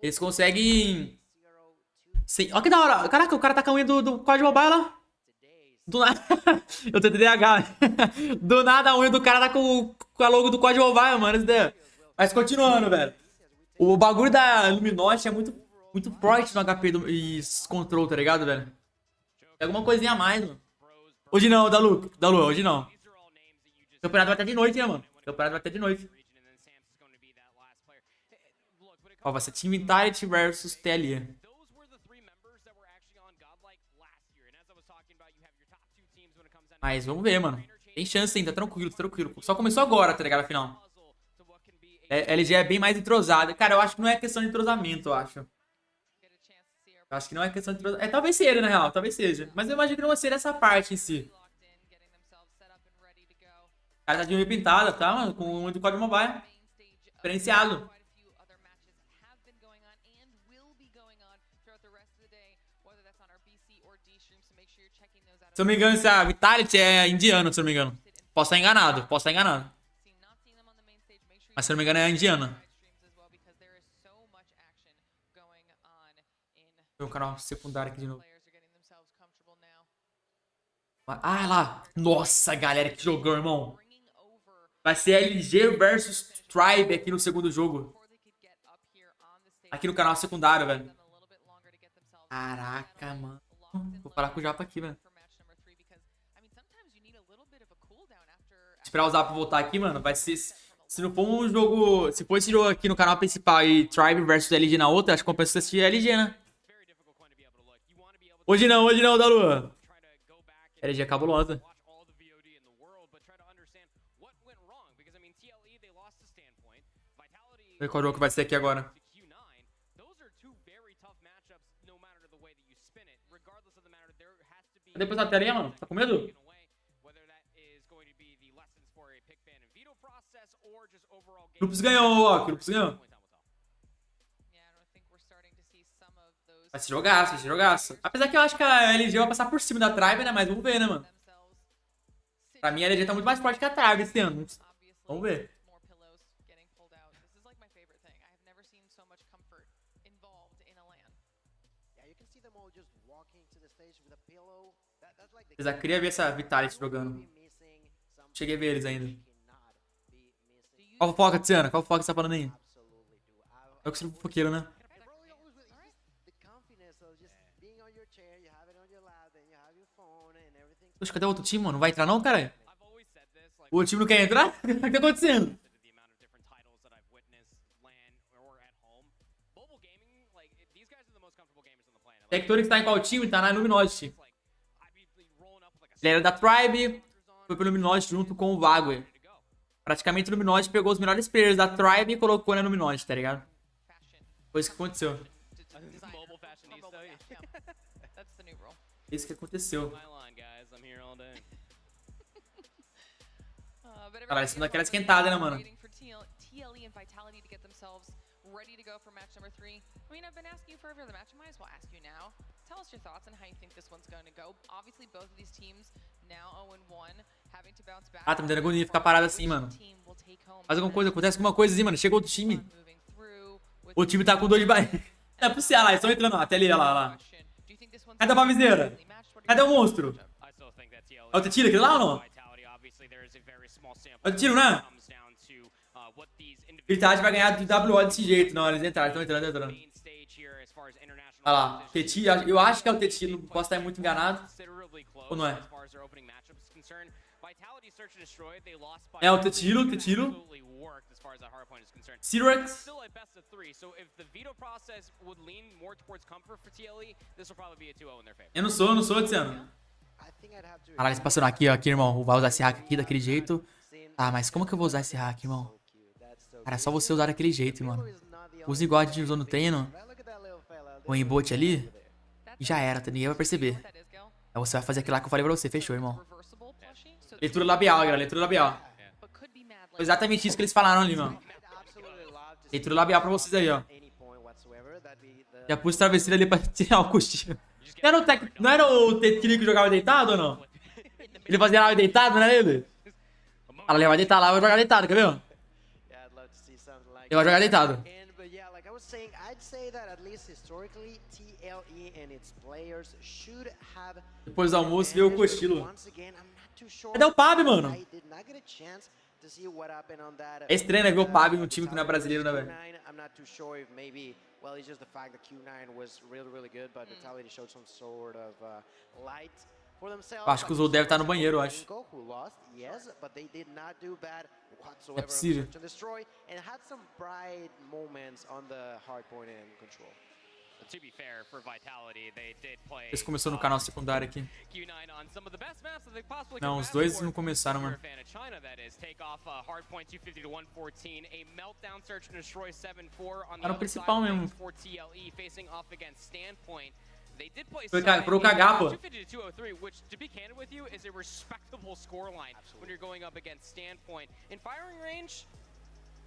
Speaker 1: Eles conseguem... Olha que da hora. Caraca, o cara tá com a unha do COD Mobile lá. Do nada. Eu tô TDAH. Do nada a unha do cara tá com a logo do COD Mobile, mano. Mas continuando, velho. O bagulho da Luminote é muito forte no HP e control, tá ligado, velho? Tem alguma coisinha a mais, mano. Hoje não, da Lu, hoje não. O campeonato vai até de noite, né, mano? O campeonato vai até de noite. Ó, vai ser Team Vitality versus TLE. Mas vamos ver, mano. Tem chance ainda, tranquilo, tranquilo. Só começou agora, tá ligado, afinal. LG é bem mais entrosada. Cara, eu acho que não é questão de entrosamento, eu acho. Eu acho que não é questão de entrosamento. Talvez seja, na real, talvez seja. Mas eu imagino que não vai ser essa parte em si. O cara tá de unha pintada, tá, mano? Com o do COD Mobile. Diferenciado. Se eu não me engano, essa Vitality é indiana, se eu não me engano. Posso estar enganado, Mas se eu não me engano é indiana. Tem um canal secundário aqui de novo. Ah, lá. Nossa, galera, que jogão, irmão. Vai ser LG versus Tribe aqui no segundo jogo. Aqui no canal secundário, velho. Caraca, mano. Vou falar com o Japa aqui, velho. Esperar o Zap voltar aqui, mano. Vai ser... Se não for um jogo... Se for esse jogo aqui no canal principal e Tribe versus LG na outra, acho que compensa você assistir LG, né? Hoje não, da Lua. LG é cabulosa. Vê qual jogo que vai ser aqui agora. Depois da telinha, mano. Tá com medo? Grupos ganhou, ó. Grupos ganhou. Vai ser jogaço, vai ser jogaço. Apesar que eu acho que a LG vai passar por cima da Tribe, né? Mas vamos ver, né, mano? Pra mim, a LG tá muito mais forte que a Tribe esse ano. Vamos ver. Eu já queria ver essa Vitality jogando. Cheguei a ver eles ainda. Qual fofoca, Tiziana? Qual fofoca você tá falando aí? Eu que sou fofoqueiro, né? Poxa, cadê o outro time, mano? Não vai entrar não, cara? O outro time não quer entrar? O que tá acontecendo? Tectorix tá em qual time? Tá na Luminosity. Ele era da Tribe, foi pro Luminosity junto com o Vague. Praticamente o Luminosity pegou os melhores players da Tribe e colocou na Luminosity, tá ligado? Foi isso que aconteceu. Isso que aconteceu. Caralho, isso não é daquela esquentada, né, mano? Ready to go for match number 3. I mean, I've been asking you forever the match. I might as well ask you now. Tell us your thoughts on how you think this one's going to go. Obviously, both of these teams now 0-1, having to bounce back. Ah, tá me dando agonia ficar parado assim, mano. Faz alguma coisa, acontece alguma coisa assim, mano. Chega outro time. O time tá com 2 de barriga. É pro lá, eles estão entrando lá. Até ali, lá. Cadê a baviseira? Cadê o monstro? É o Tetira aquele lá ou não? É o Tetira, né? Vitality vai ganhar do WO desse jeito. Não, eles entraram, estão entrando. Olha lá, Tetira, eu acho que é o Tetira, não posso estar muito enganado. Ou não é? É o Tetira, Sirex. Eu não sou, Tiziano. Caralho, eles passando aqui, ó, aqui, irmão. Vai usar esse hack aqui daquele jeito. Ah, mas como que eu vou usar esse hack, irmão? Cara, é só você usar daquele jeito, mano. Usa igual a gente usou no treino. O embot ali. E já era, ninguém vai perceber. Aí você vai fazer aquilo lá que eu falei pra você, fechou, irmão. Leitura labial, galera, leitura labial. Foi exatamente isso que eles falaram ali, mano. Leitura labial pra vocês aí, ó. Já pus travesseiro ali pra tirar o cochilo. Não era o Tetri que jogava deitado ou não? Ele fazia live deitado, não era ele? Ela vai deitar lá, vai jogar deitado, quer ver? Ele vai jogar deitado. Depois do almoço, veio o cochilo. Cadê o Pab, mano? É estranho, né? Ver o Pab no time que não é brasileiro, né, velho? Acho que o Zou deve estar no banheiro, eu acho. É possível. Esse começou no canal secundário aqui. Não, os dois não começaram, mano. Tá no principal mesmo. Foi o cagar, pô.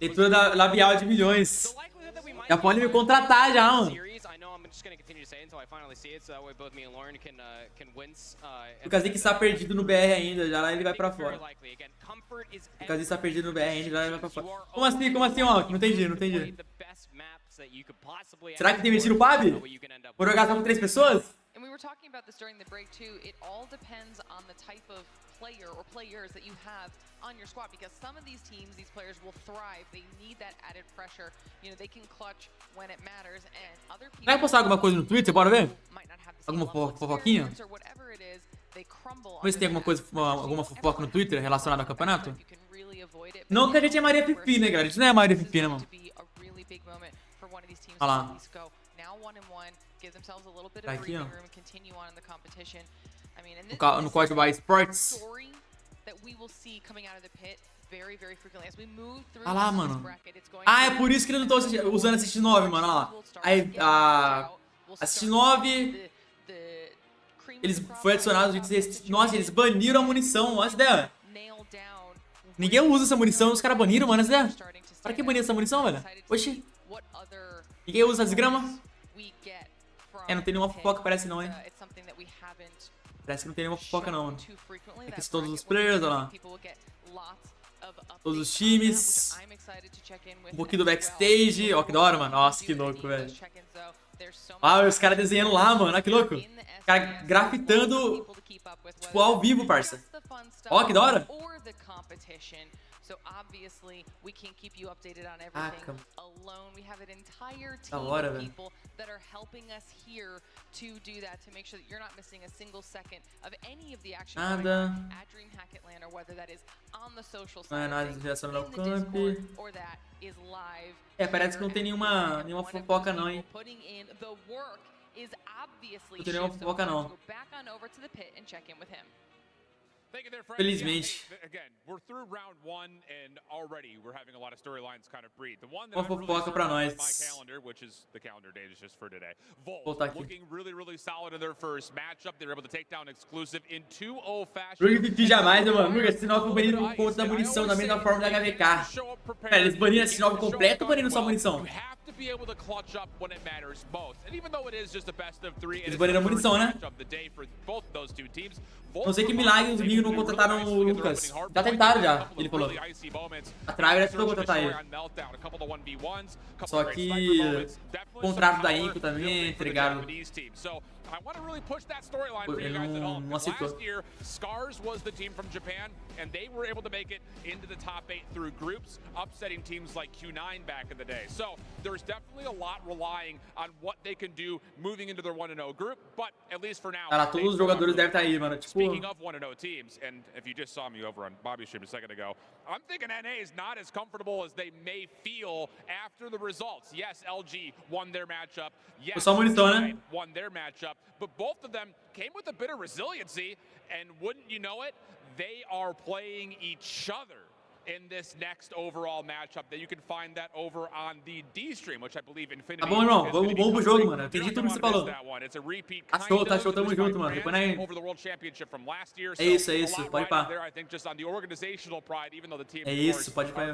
Speaker 1: Leitura da labial de milhões. Já pode me contratar já, mano. O Kazik está perdido no BR ainda, já lá ele vai pra fora. O Kazik está perdido no BR ainda, já lá ele vai pra fora. Como assim, ó? Não entendi. Será que demitiram o Pab? Vou jogar só com 3 pessoas?
Speaker 5: And we were talking about this during the break too. It all depends on the type of player or players that you have on your squad, because some of these teams, these players will thrive. They need that added pressure. You know, they can clutch when it matters, and other people
Speaker 1: vai postar alguma coisa no Twitter, bora ver? Alguma fofoquinha? Vamos ver se tem alguma coisa, alguma fofoca no Twitter relacionada ao campeonato. Não que a gente é Maria Pipi, né, galera? A gente não é Maria Pipi, né, mano? Olha lá. Tá aqui, ó. No COD by Sports. Ah lá, mano. Ah, é por isso que eles não estão usando esse X9, mano. Olha lá. Aí, a X9... Eles foi adicionado... Nossa, eles baniram a munição. Olha essa ideia. Ninguém usa essa munição e os caras baniram, mano. Essa ideia. Pra que banir essa munição, velho? Oxi. Ninguém usa as gramas. É, não tem nenhuma fofoca, parece não, hein? Parece que não tem nenhuma fofoca não, mano. Aqui são todos os players, olha lá. Todos os times. Um pouquinho do backstage. Ó, que da hora, mano. Nossa, que louco, velho. Ah, os caras desenhando lá, mano. Olha que louco. Os caras grafitando, tipo, ao vivo, parça. Ó, que da hora. So obviously we can't keep you updated on everything alone. We have an entire team of people that are helping us here to do that, to make sure that you're not missing a single second of any of the action going on at DreamHack Atlanta, whether that is on the social side, in the Discord, or that is live. É, parece que não tem nenhuma fofoca não, hein? Não tem nenhuma fofoca não. Felizmente. Uma fofoca pra nós. Vou voltar aqui. Luguer Pipi jamais, mano. Luguer, esse 9 foi banido por conta da munição, da mesma forma da HVK. Pera, eles baniram esse 9 completo ou baniram só a munição? Eles baniram a munição, né? Não sei que milagre os amigos não contrataram o Lucas. Já tentaram já, ele falou. A Traga já tentou contratar ele. Só que o contrato da Inco também entregaram. Ele não aceitou.
Speaker 4: Scars was the team from Japan, and they were able to make it into the top 8 through groups, upsetting teams like Q9 back in the day. So there's definitely a lot relying on what they can do moving into their 1-0 group, but at least for now.
Speaker 1: Cara, todos os jogadores devem estar aí, mano. Tipo...
Speaker 4: Speaking of 1-0 teams, and if you just saw me over on Bobby's stream a second ago, I'm thinking NA is not as comfortable as they may feel after the results. Yes, LG won their matchup. Yes, Q9 won their matchup, but both of them came with a bit of resiliency, and wouldn't you know it, they are playing each other in this next overall matchup. That you can find that over on the D stream, which I believe Infinity.
Speaker 1: Tá bom, irmão. Vamos pro jogo, mano. Entendi tudo que você falou. Tá show, tamo junto, mano. Depois nem... É isso. Pode ir pá.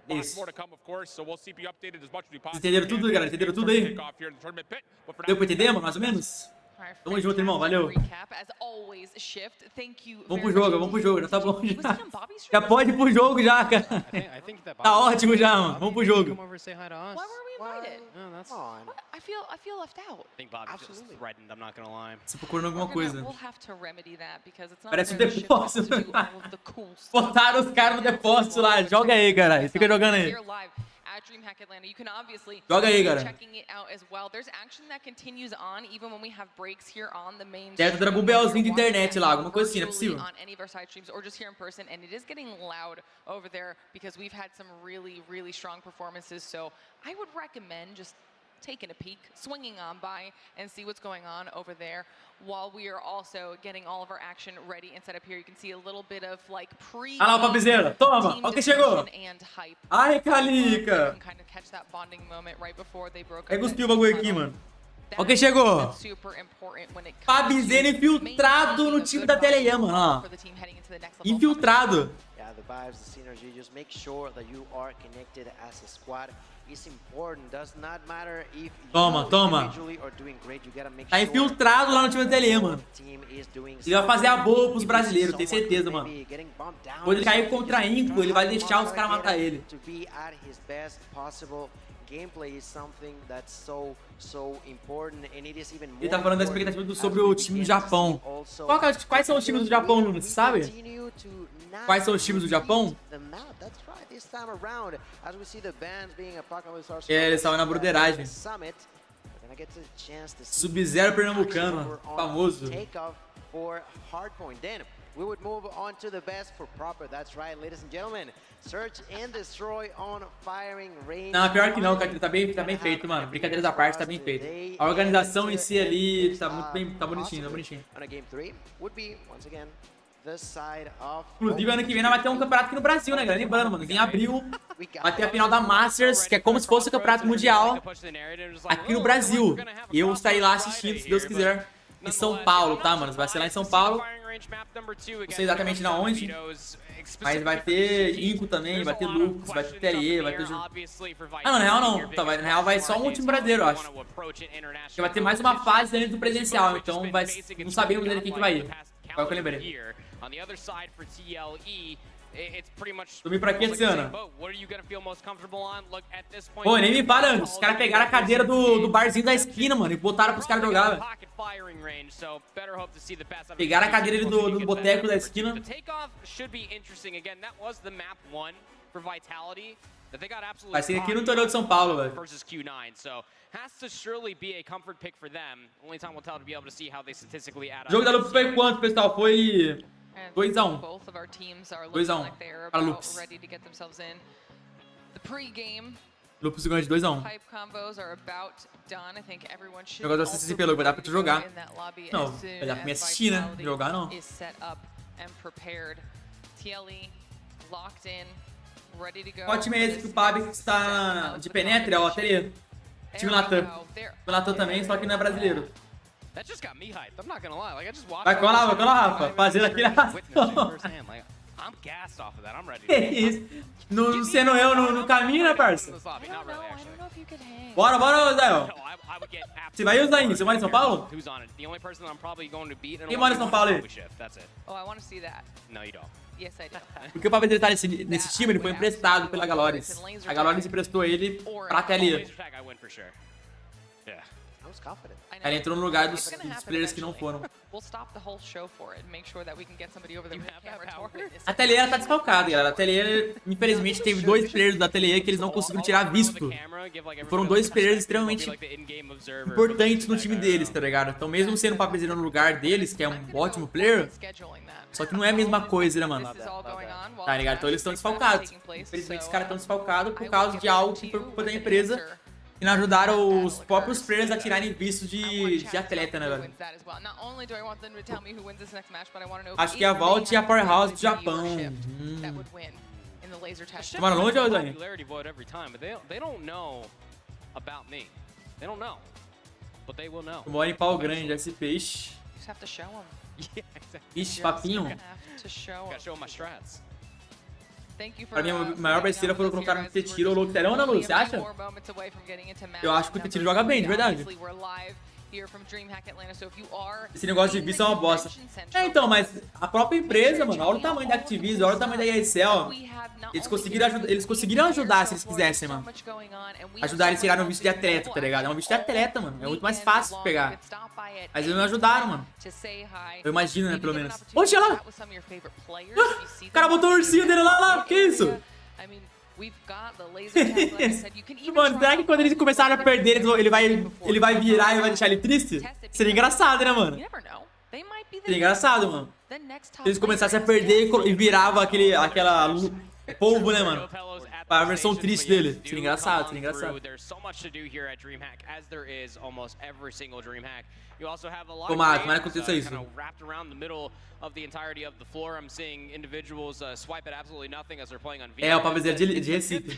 Speaker 1: É isso, pode ir pá. É isso. Entenderam tudo, galera? Entenderam tudo aí? Deu pra entender, mano? Mais ou menos? Tamo junto, irmão. Valeu. Vamos pro jogo. Já tá bom já. Já pode ir pro jogo já, cara. Tá ótimo já, mano. Vamos pro jogo. Você procurando alguma coisa. Parece um depósito. Botaram os caras no depósito lá. Joga aí, cara. Fica jogando aí. At DreamHack Atlanta, you can obviously checking it out as well. There's action that continues on even when we have breaks here on the main. Deve ter algum belzinho de internet lá, alguma coisa assim, não é possível. On any of our side streams or just here in person, and it is getting loud over there because we've had some really strong performances. So I would recommend just taking a peek, swinging on by, and see what's going on over there, while we are also getting all of our action ready and set up here. You can see a little bit of like pre. Ah lá, Papizeira, toma, olha quem chegou. Ai, Calica. É cuspiu o bagulho aqui, mano. Olha quem chegou. Papizeira infiltrado no time da Teleia, mano. Ó. Infiltrado.
Speaker 2: The vibes, the synergy, just make sure that you are connected as a squad. It's important, does not matter if
Speaker 1: toma. Tá infiltrado lá no time da TLE, mano. Ele vai fazer a boa pros brasileiros, tenho certeza, mano. Quando ele cair contra a Inco, ele vai deixar os caras matar ele. Ele tá falando da expectativa sobre o time do Japão. Quais são os times do Japão, Luna? Você sabe? Quais são os times do Japão? É, eles estavam na broderagem. Sub-Zero pernambucano, famoso.
Speaker 2: for hardpoint. Then we would move on to the best for proper. That's right, ladies and gentlemen. Search and destroy on firing range.
Speaker 1: Não, pior que não, cara. Tá bem feito, mano. Brincadeiras à parte, tá bem feito. A organização em si ali tá muito bem, tá bonitinho, tá bonitinho.
Speaker 2: On a game 3 would be once again the side of.
Speaker 1: Inclusive, ano que vem vai ter um campeonato aqui no Brasil, né, galera? Lembrando, mano, em abril vai ter a final da Masters, que é como se fosse o campeonato mundial aqui no Brasil. E eu estarei lá assistindo, se Deus quiser, em São Paulo, tá, mano? Vai ser lá em São Paulo. Não sei exatamente na onde, mas vai ter Inco também, vai ter Lucas, vai ter TLE, vai ter... Ah, não, na real não. Tá, na real vai só um time brasileiro, eu acho. Porque vai ter mais uma fase dentro do presencial, então vai... não sabemos ainda quem que vai ir. Qual que eu lembrei? Dormi pra aqui esse ano. Pô, nem me fala, os caras pegaram a cadeira do barzinho da esquina, mano, e botaram pros caras jogar. Pegaram a cadeira ali do boteco da esquina. Vai ser aqui no torneio de São Paulo, velho. O jogo da Lupus foi quanto, pessoal? Foi 2-1. 2-1 para Lupus. Lupus ganhou de 2-1. Jogador da CCC pelo, vai dar pra tu jogar. Não, vai dar pra me assistir, né? Jogar não. Qual time é esse que o Pab está de penetra? É o Ateliê. Time Latam. O Latam também, só que não é brasileiro. Vai colar, Rafa. Fazendo aquele arrastão. Que isso? Não sendo eu no caminho, né, parça? Bora, Zé. Você vai usar isso? Você mora em São Paulo? Quem mora em São Paulo aí? Porque o Pablo tá nesse time, ele foi emprestado pela Galores. A Galores emprestou ele pra TLE. Ele entrou no lugar dos players que não foram. A TLE tá desfalcada, galera. A TLE, infelizmente, teve 2 players da TLE que eles não conseguiram tirar visto. Foram 2 players extremamente importantes no time deles, tá ligado? Então, mesmo sendo o Papezeiro no lugar deles, que é um ótimo player, só que não é a mesma coisa, né, mano? Tá ligado? Então eles estão desfalcados. Infelizmente, os caras estão desfalcados por causa de algo que foi culpa da empresa. E não ajudaram os próprios players a tirarem visto de atleta, né, velho? Acho que é a Vault e a Powerhouse do Japão. Mano, longe ou Dani? Eu moro em Pau Grande, SP. Ixi, papinho. Pra mim, a maior besteira foi colocar no Tetiro ou Loqueterão, né, Lu? Você acha? Eu acho que o Tetiro joga bem, de verdade. Esse negócio de visto é uma bosta. É, então, mas a própria empresa, mano, olha o tamanho da Activision, olha o tamanho da ESL. Eles conseguiriam ajudar se eles quisessem, mano. Ajudar eles a tirar um visto de atleta, tá ligado? É um visto de atleta, mano. É muito mais fácil de pegar. Mas eles não ajudaram, mano. Eu imagino, né, pelo menos. Oxe, olha lá! O cara botou o ursinho dele lá, que isso? Mano, será que quando eles começarem a perder, ele vai virar e vai deixar ele triste? Seria engraçado, né, mano? Seria engraçado, mano. Se eles começassem a perder e virava aquela polvo, né, mano? A versão triste dele. Seria engraçado, seria engraçado. Tomara, não aconteça isso. É, o Pavezeiro de Recife.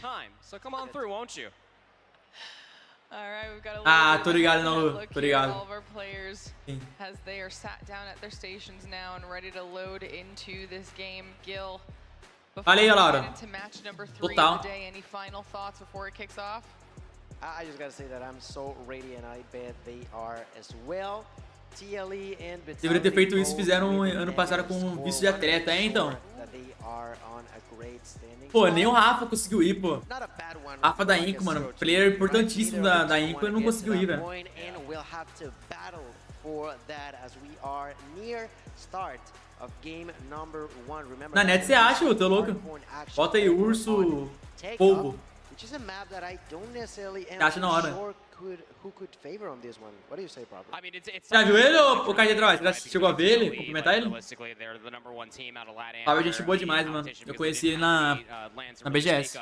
Speaker 1: Ah, tô ligado não, Lu. Tô ligado. Sim. Olha aí, Laura. Total.
Speaker 2: I just gotta say that I'm so ready and I bet they are as well. TLE and
Speaker 1: deveria ter feito isso, fizeram ano passado com um visto de atleta, é então. Pô, nem o Rafa conseguiu ir, pô. Rafa da Inco, mano, player importantíssimo da Inco, ele não conseguiu ir, velho. Na net você acha, ô, tô louco. Bota aí, urso, polvo.
Speaker 2: which is a map that I don't necessarily am
Speaker 1: Acho na hora.
Speaker 2: sure who could favor on this one. What do you say, Proper?
Speaker 3: I mean, it's
Speaker 1: Já viu ele, ô Caio Droid? Já chegou a ver ele? Cumprimentar ele? Fábio é gente boa demais, mano. Eu conheci ele na BGS.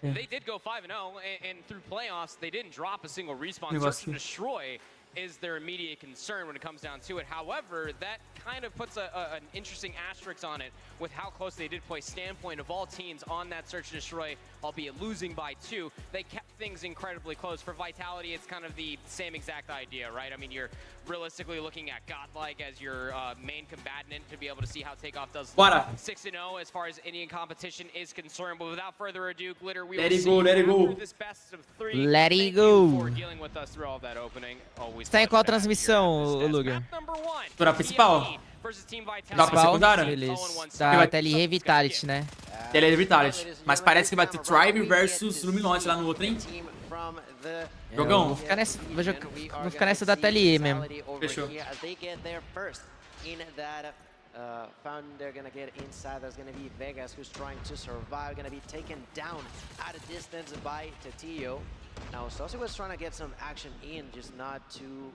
Speaker 3: They did go 5-0, and through playoffs, they didn't drop a single respawn. Search and destroy is their immediate concern when it comes down to it. However, that kind of puts an interesting asterisk on it with how close they did play. Standpoint of all teams on that search and destroy, albeit losing by 2, they kept things incredibly close. For Vitality, it's kind of the same exact idea, right? I mean, you're realistically looking at Godlike as your main combatant to be able to see how Takeoff does. 6-0 as far as Indian competition is concerned. But without further ado, Glitter, we will see you this best of 3.
Speaker 13: Let it go.
Speaker 3: For dealing with us through all that opening.
Speaker 13: Está em qual transmissão, Luguer?
Speaker 1: Pra principal? Da pra secundária?
Speaker 13: Beleza. Da TLE Vitality, né?
Speaker 1: TLE Vitality. Mas parece que vai ter Tribe versus Luminosity lá no outro, hein? Jogão.
Speaker 13: Vou ficar nessa da TLE mesmo.
Speaker 1: Fechou.
Speaker 2: Found they're gonna get inside. There's gonna be Vegas, who's trying to survive, gonna be taken down at a distance by Tatillo. Now, Saucy was trying to get some action in, just not too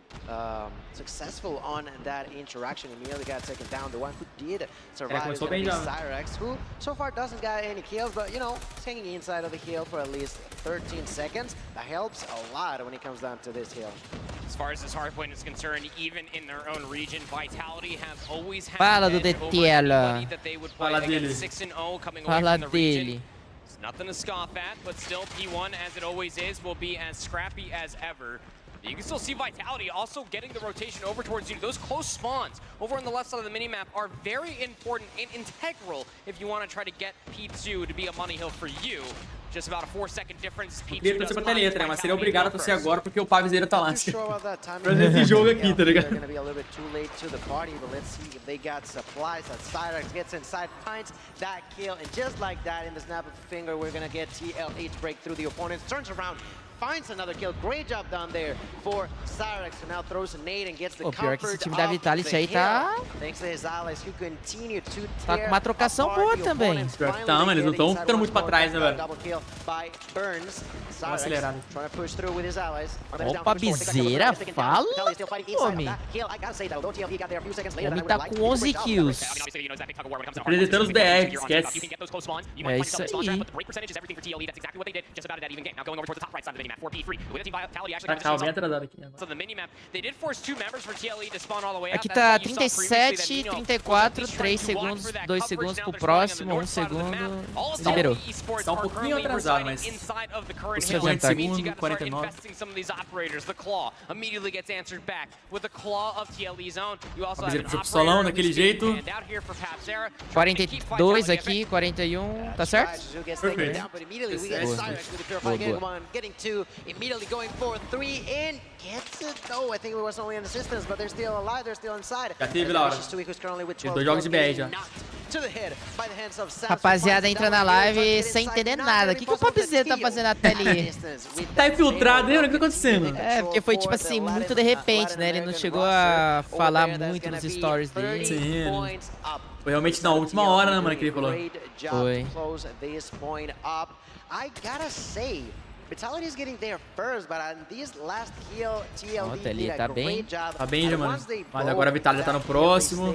Speaker 2: successful on that interaction. Immediately got taken down. The one who did survive is gonna be Cyrex, who so far doesn't got any kills, but you know, he's hanging inside of the hill for at least 13 seconds. That helps a lot when it comes down to this hill.
Speaker 3: As far as this hardpoint is concerned, even in their own region, Vitality have always had
Speaker 13: Fala do DTL.
Speaker 3: that they would play against 6-0 coming away
Speaker 13: Fala
Speaker 3: from the region.
Speaker 13: dele.
Speaker 3: It's nothing to scoff at, but still P1, as it always is, will be as scrappy as ever. You can still see Vitality also getting the rotation over towards you. Those close spawns over on the left side of the minimap are very important and integral if you want to try to get P2 to be a money hill for you. Just about a 4-second difference.
Speaker 1: Eu queria torcer pra TLE, né? Mas seria obrigado a torcer agora porque o Paviseira tá lá. Pra esse jogo aqui, tá ligado?
Speaker 2: Finds another kill. Great job down there for Cyrex, who now throws a nade and gets the
Speaker 13: pior que esse time da Vitality aí tá... Tá com uma trocação boa também.
Speaker 1: Tá, mano, eles não estão ficando muito pra trás, né, velho? Vamos acelerar.
Speaker 13: Opa, Bizeira, fala, homem. O homem tá com 11 kills.
Speaker 1: Apresentando os BR, esquece.
Speaker 13: É isso aí.
Speaker 1: Pra cá, bem atrasado aqui.
Speaker 13: Aqui tá 37, 34, 3 segundos, 2 segundos pro próximo, 1 segundo. Liberou.
Speaker 1: Tá um pouquinho atrasado, mas... Os 50 segundos, 49. A Bizeira puxou pro solão daquele jeito.
Speaker 13: 42 aqui, 41, tá certo?
Speaker 1: Perfeito.
Speaker 13: Boa.
Speaker 2: Getting 2, immediately going for 3 and gets it. Oh, I think it was only an assistance, but they're still alive, they're still inside.
Speaker 1: Já teve, Laura. Tem 2 jogos de BR já.
Speaker 13: Rapaziada, entra na live sem entender nada. O que o Papizeiro tá fazendo na TLE?
Speaker 1: Tá infiltrado, hein? O que tá acontecendo?
Speaker 13: É, porque foi tipo assim, muito de repente, né? Ele não chegou a falar muito nos stories dele.
Speaker 1: Sim. Foi realmente na última hora, né, mano, que ele falou.
Speaker 13: Foi.
Speaker 2: I gotta say, Vitality is getting there first, but on this last kill, TLD did a great job.
Speaker 1: Tá bem já, mano. Mas agora a Vitality já tá no próximo.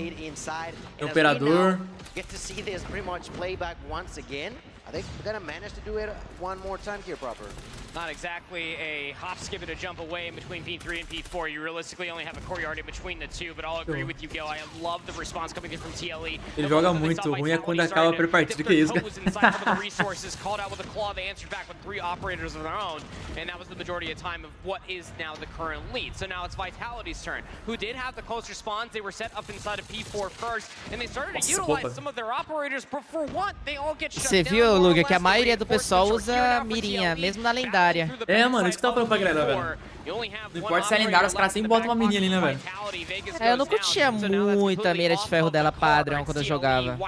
Speaker 1: Imperador.
Speaker 2: Get to see this pretty much playback once again. Are they gonna manage to do it one more time here, Proper?
Speaker 3: Not exactly a hop, skip, and a jump away in between P3 and P4. You realistically only have a courtyard in between the two, but I'll agree with you, Gil. I love the response coming in from TLE.
Speaker 1: Ele joga muito, ruim é quando acaba a partida, que é isso, cara.
Speaker 3: Called out with a claw, they answered back with 3 operators of their own, and that was the majority of time of what is now the current lead. So now it's Vitality's turn, who did have the closer spawns. They were set up inside of P4 first, and they started to utilize some of their operators, but for what? They all get shut down.
Speaker 13: Você viu, Luguer, que a maioria do pessoal usa mirinha, mesmo na lendária.
Speaker 1: É, mano, isso que eu tava falando pra galera, velho. Não importa se é lendário, os caras sempre botam uma menina ali, né, velho?
Speaker 13: Eu não curtia muito a mira de ferro dela padrão quando eu jogava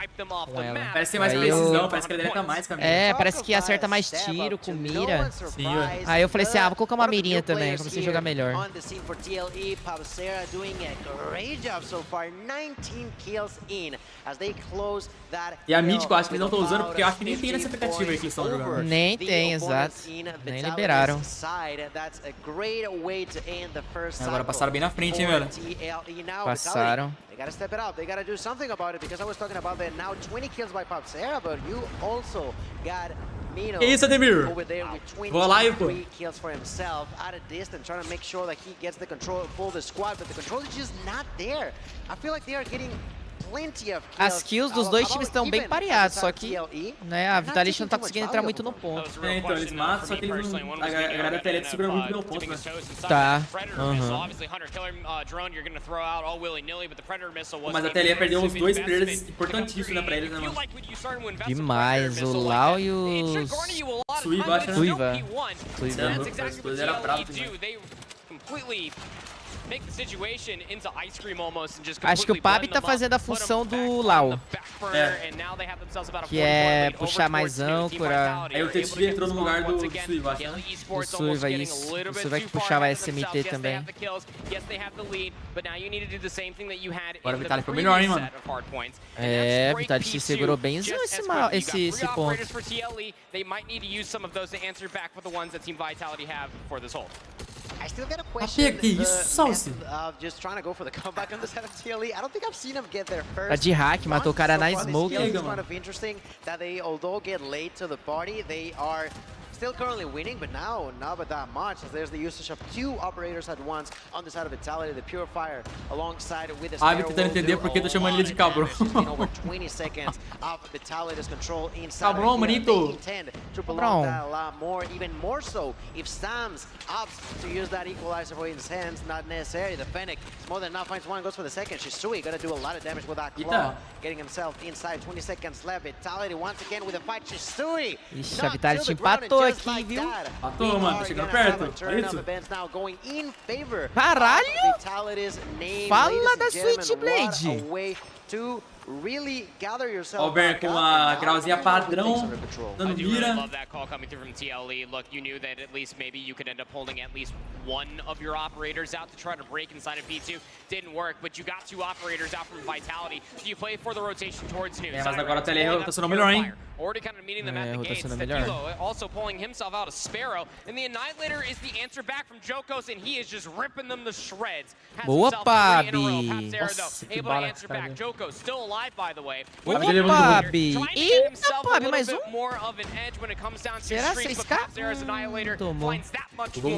Speaker 13: com ela.
Speaker 1: Parece ter mais precisão, parece que ele deleta mais com a mira.
Speaker 13: É, parece que acerta mais tiro com mira.
Speaker 1: Sim, velho.
Speaker 13: Aí eu falei assim, vou colocar uma mirinha também, comecei a jogar melhor.
Speaker 1: E a Mítico, acho que eles não estão usando porque eu acho que nem tem nesse aplicativo aí que eles estão jogando.
Speaker 13: Nem tem, exato. Nem liberaram.
Speaker 1: Agora passaram bem na frente, hein, velho?
Speaker 13: Passaram.
Speaker 2: They gotta step it up. They gotta do something about it because I was talking about the now 20 kills by Papsera, but you also got Mino
Speaker 1: Que isso, Ademir?
Speaker 2: over there with 23 kills for himself at a distance, trying to make sure that he gets the control, pull the squad, but the control is just not there. I feel like they are getting
Speaker 13: As kills dos dois times estão bem pareados, só que né, a Vitality não tá conseguindo entrar muito no ponto.
Speaker 1: É, então eles matam, só que eles não... A galera da Telete segura muito no ponto, né?
Speaker 13: Tá.
Speaker 1: Mas a Telete perdeu os dois players importantíssimos, né, pra eles, né, mano?
Speaker 13: Demais, o Lau e o...
Speaker 1: Suiva, acho, né?
Speaker 13: Suiva.
Speaker 1: Era bravo,
Speaker 13: Acho que o Pab tá fazendo a função do Lau. Que é puxar mais âncora.
Speaker 1: Aí o TT entrou no lugar do Suiva, acho, né?
Speaker 13: O Suiva, isso. O Suiva que puxava a SMT também.
Speaker 1: Agora o Vitality foi melhor, hein, mano?
Speaker 13: É, o Vitality segurou bem esse ponto.
Speaker 2: I still got a question.
Speaker 1: Que isso, Salsi?
Speaker 2: Just trying to go for the comeback on the side of TLE. I don't think I've seen him get there first.
Speaker 13: Tá de hack, matou o cara na smoke.
Speaker 2: It's kind of interesting that they, although get late to the party, they are still currently winning, but now not by that much. There's the usage of 2 operators at once on the side of Vitality, the Purifier alongside with the
Speaker 1: tentando entender por que tô chamando ele de cabrão.
Speaker 2: Over 20 seconds of Vitality's control inside.
Speaker 1: Cabrão, manito.
Speaker 2: To prolong that a lot more, even more so if Sam's opts to use that equalizer for his hands, not necessary. The Fennec is more than enough, finds one, goes for the second. Shisui gonna do a lot of damage with that claw, getting himself inside. 20 seconds left. Vitality once again with a fight. Shisui.
Speaker 13: Ixi, a Vitality empatou aqui, viu?
Speaker 1: Matou, mano, tá chegando perto. Olha isso.
Speaker 13: Caralho! Fala da Switchblade!
Speaker 2: Ó
Speaker 1: o Ber com a grauzinha padrão, dando mira.
Speaker 3: Look, you knew that at least maybe you could end up holding at least one of your operators out to try to break inside of P2. Didn't work, but you got 2 operators out from Vitality. So you play for the rotation towards News.
Speaker 1: Mas agora a Tele rotacionou melhor, hein?
Speaker 3: Already kind of meeting them at the gates. Tequilo also pulling himself out of Sparrow. And the Annihilator is the answer back from Jokos, and he is just ripping them to shreds.
Speaker 13: Boa, Pabi!
Speaker 3: Able to answer back. Jokos still alive, by the way.
Speaker 13: Boa, Pabi! Eita, Pabi, mais um?
Speaker 3: Será
Speaker 13: 6K? Tomou.
Speaker 1: Jogou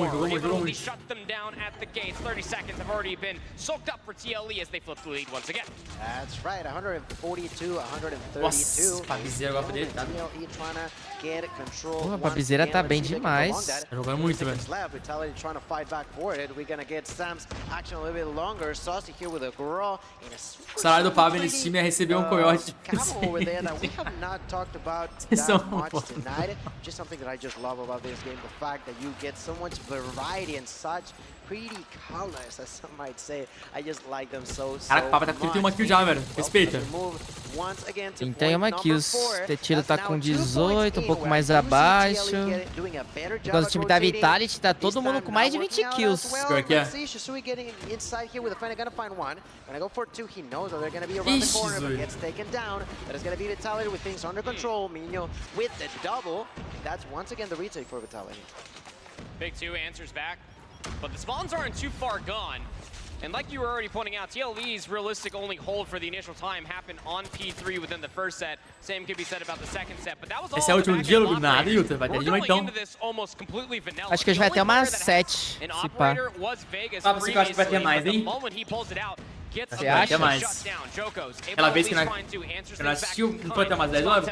Speaker 1: muito.
Speaker 3: Shut them down at the gates. 30 seconds have already been soaked up for TLE as they flip the lead once again.
Speaker 2: That's right, 142, 132.
Speaker 1: Nossa, Pabizeira agora dele, tá?
Speaker 13: Pô, a Pabizeira tá bem demais.
Speaker 1: Tá jogando muito, velho. O salário do Pab nesse time é receber um coiote de presente. Vocês são
Speaker 2: just something that I just love about this game, the fact that you get so much variety and such pretty colors, as some might say. I just like them so
Speaker 1: Caraca, o Papa tá com 31 kills já, velho. Respeita.
Speaker 13: 31 kills. Tetilo tá com 18, um pouco mais abaixo. Enquanto o time da Vitality tá todo mundo com mais de 20 kills.
Speaker 1: Pior que é.
Speaker 13: Ixi,
Speaker 3: Big 2 answers back, but the spawns aren't too far gone. And like you were already pointing out, TLE's realistic only hold for the initial time happened on P3 within the first set. Same could be said about the second set, but that was all.
Speaker 1: Esse é o último diálogo, nada, Yuta. Vai ter de então.
Speaker 13: Acho que a gente vai ter umas 7, se pá.
Speaker 1: Ah, você acha que vai ter mais, hein? Você acha? Mais. Aquela vez que nós assistiu, não foi até umas 10 horas?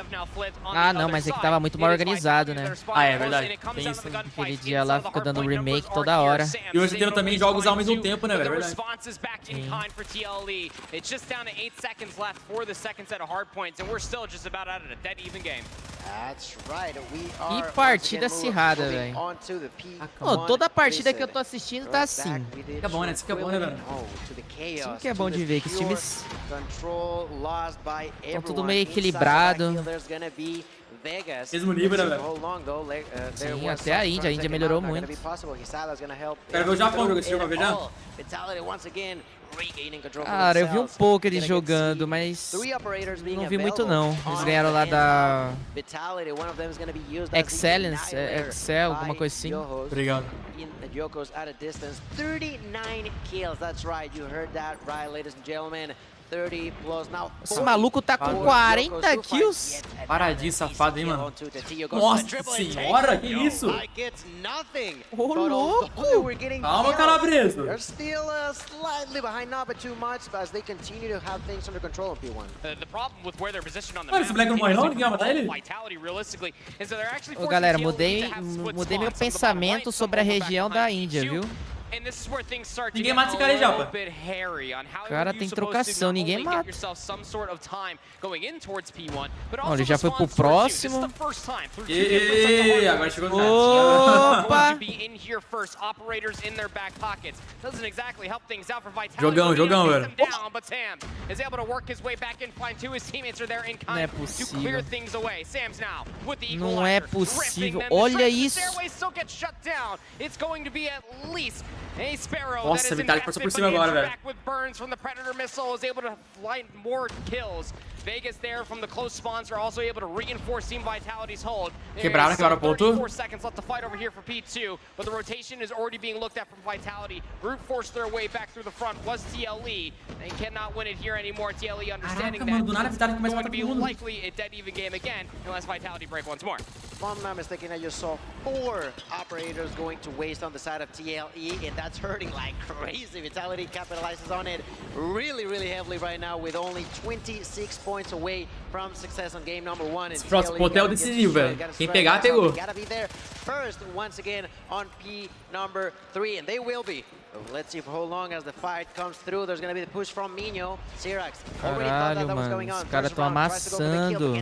Speaker 13: Ah, não, mas é que tava muito mal organizado, né?
Speaker 1: Ah, é verdade. Tem isso.
Speaker 13: Aquele dia lá fica dando remake toda hora.
Speaker 1: E hoje tendo também jogos ao mesmo tempo, né, velho? Verdade.
Speaker 3: It's just down to 8 seconds left for the second set of hard points, and we're still just about out of a dead even game.
Speaker 13: Que partida acirrada, velho. Toda partida que eu tô assistindo tá assim.
Speaker 1: Fica bom, né? Isso que é bom, né, velho?
Speaker 13: Isso que é bom de ver, que os times estão tudo meio equilibrado.
Speaker 1: Mesmo nível, né, velho?
Speaker 13: Sim, até a Índia melhorou muito.
Speaker 1: Quero ver o Japão jogando esse jogo, ver já?
Speaker 13: Cara, eu vi um pouco eles jogando, mas não vi muito não. Eles ganharam lá da Excellence, Excel, alguma coisa assim.
Speaker 1: Obrigado.
Speaker 13: Esse maluco tá com 40 kills.
Speaker 1: Paradinho, safado, hein, mano? Nossa senhora, que isso?
Speaker 13: Ô, louco!
Speaker 1: Calma, Calabreso. Mano, esse moleque não morre não? Ninguém vai matar ele?
Speaker 13: Ô, galera, mudei meu pensamento sobre a região da Índia, viu?
Speaker 1: Ninguém mata esse cara aí, Japa.
Speaker 13: Cara, tem trocação, ninguém mata. Ó, ele já foi pro próximo.
Speaker 1: E agora chegou no
Speaker 13: Opa!
Speaker 1: Jogão, velho.
Speaker 13: Não é possível. Não é possível. Olha isso.
Speaker 1: Nossa, Vitality passou por cima agora, velho.
Speaker 3: Vegas there from the close spawns are also able to reinforce Team Vitality's hold.
Speaker 1: Quebraram o ponto.
Speaker 3: 34 seconds left to fight over here for P2, but the rotation is already being looked at from Vitality. Brute forced their way back through the front was TLE. They cannot win it here anymore. TLE understanding
Speaker 1: Caraca, mano, do nada a Vitality começa a
Speaker 3: going to
Speaker 1: matar
Speaker 3: be
Speaker 1: todo mundo.
Speaker 3: likely a dead even game again unless Vitality break once more.
Speaker 2: If I'm not mistaken, I just saw 4 operators going to waste on the side of TLE, and that's hurting like crazy. Vitality capitalizes on it really, really heavily right now with only 26 points away from success on game number 1.
Speaker 1: Esse próximo ponto é o decisivo, velho. Quem pegar, pegou.
Speaker 2: Gotta be there first once again on P number 3, and they will be. Let's see for how long as the fight comes through. There's gonna be the push from Minho. Syrax already thought that was going on.
Speaker 13: Os caras tão amassando.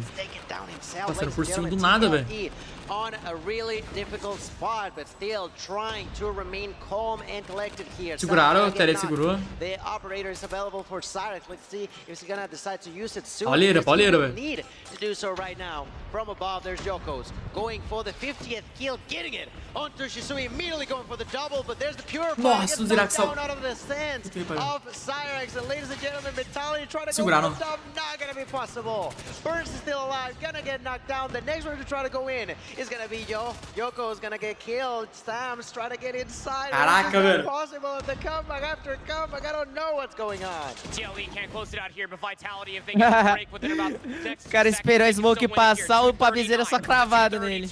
Speaker 1: Passando por cima do nada, velho.
Speaker 2: On a really difficult spot, but still trying to remain calm and collected here.
Speaker 1: Seguraram, o Tere segurou.
Speaker 2: The operator is available for Syrax. Let's see if he's gonna decide to use it soon.
Speaker 1: Pauleira, velho.
Speaker 2: Need to do so right now. From above, there's Jokos going for the 50th kill, getting it onto Shisui, immediately going for the double, but there's the Purifier.
Speaker 1: Nossa, os Irax
Speaker 2: down out of the sands of Syrax, and ladies and gentlemen, Vitality trying to go for
Speaker 1: Seguraram.
Speaker 2: the top, not gonna be possible. Burst is still alive, gonna get knocked down. The next one to try to go in is gonna be Yoko is gonna get killed. Sam's trying to get inside.
Speaker 1: Caraca, velho.
Speaker 2: Impossible to comeback after comeback. I don't know what's going on.
Speaker 3: TLE can't close it out here, but Vitality, if they can break within about the next
Speaker 13: O cara esperou a smoke passar, o Pabizeira só cravado nele.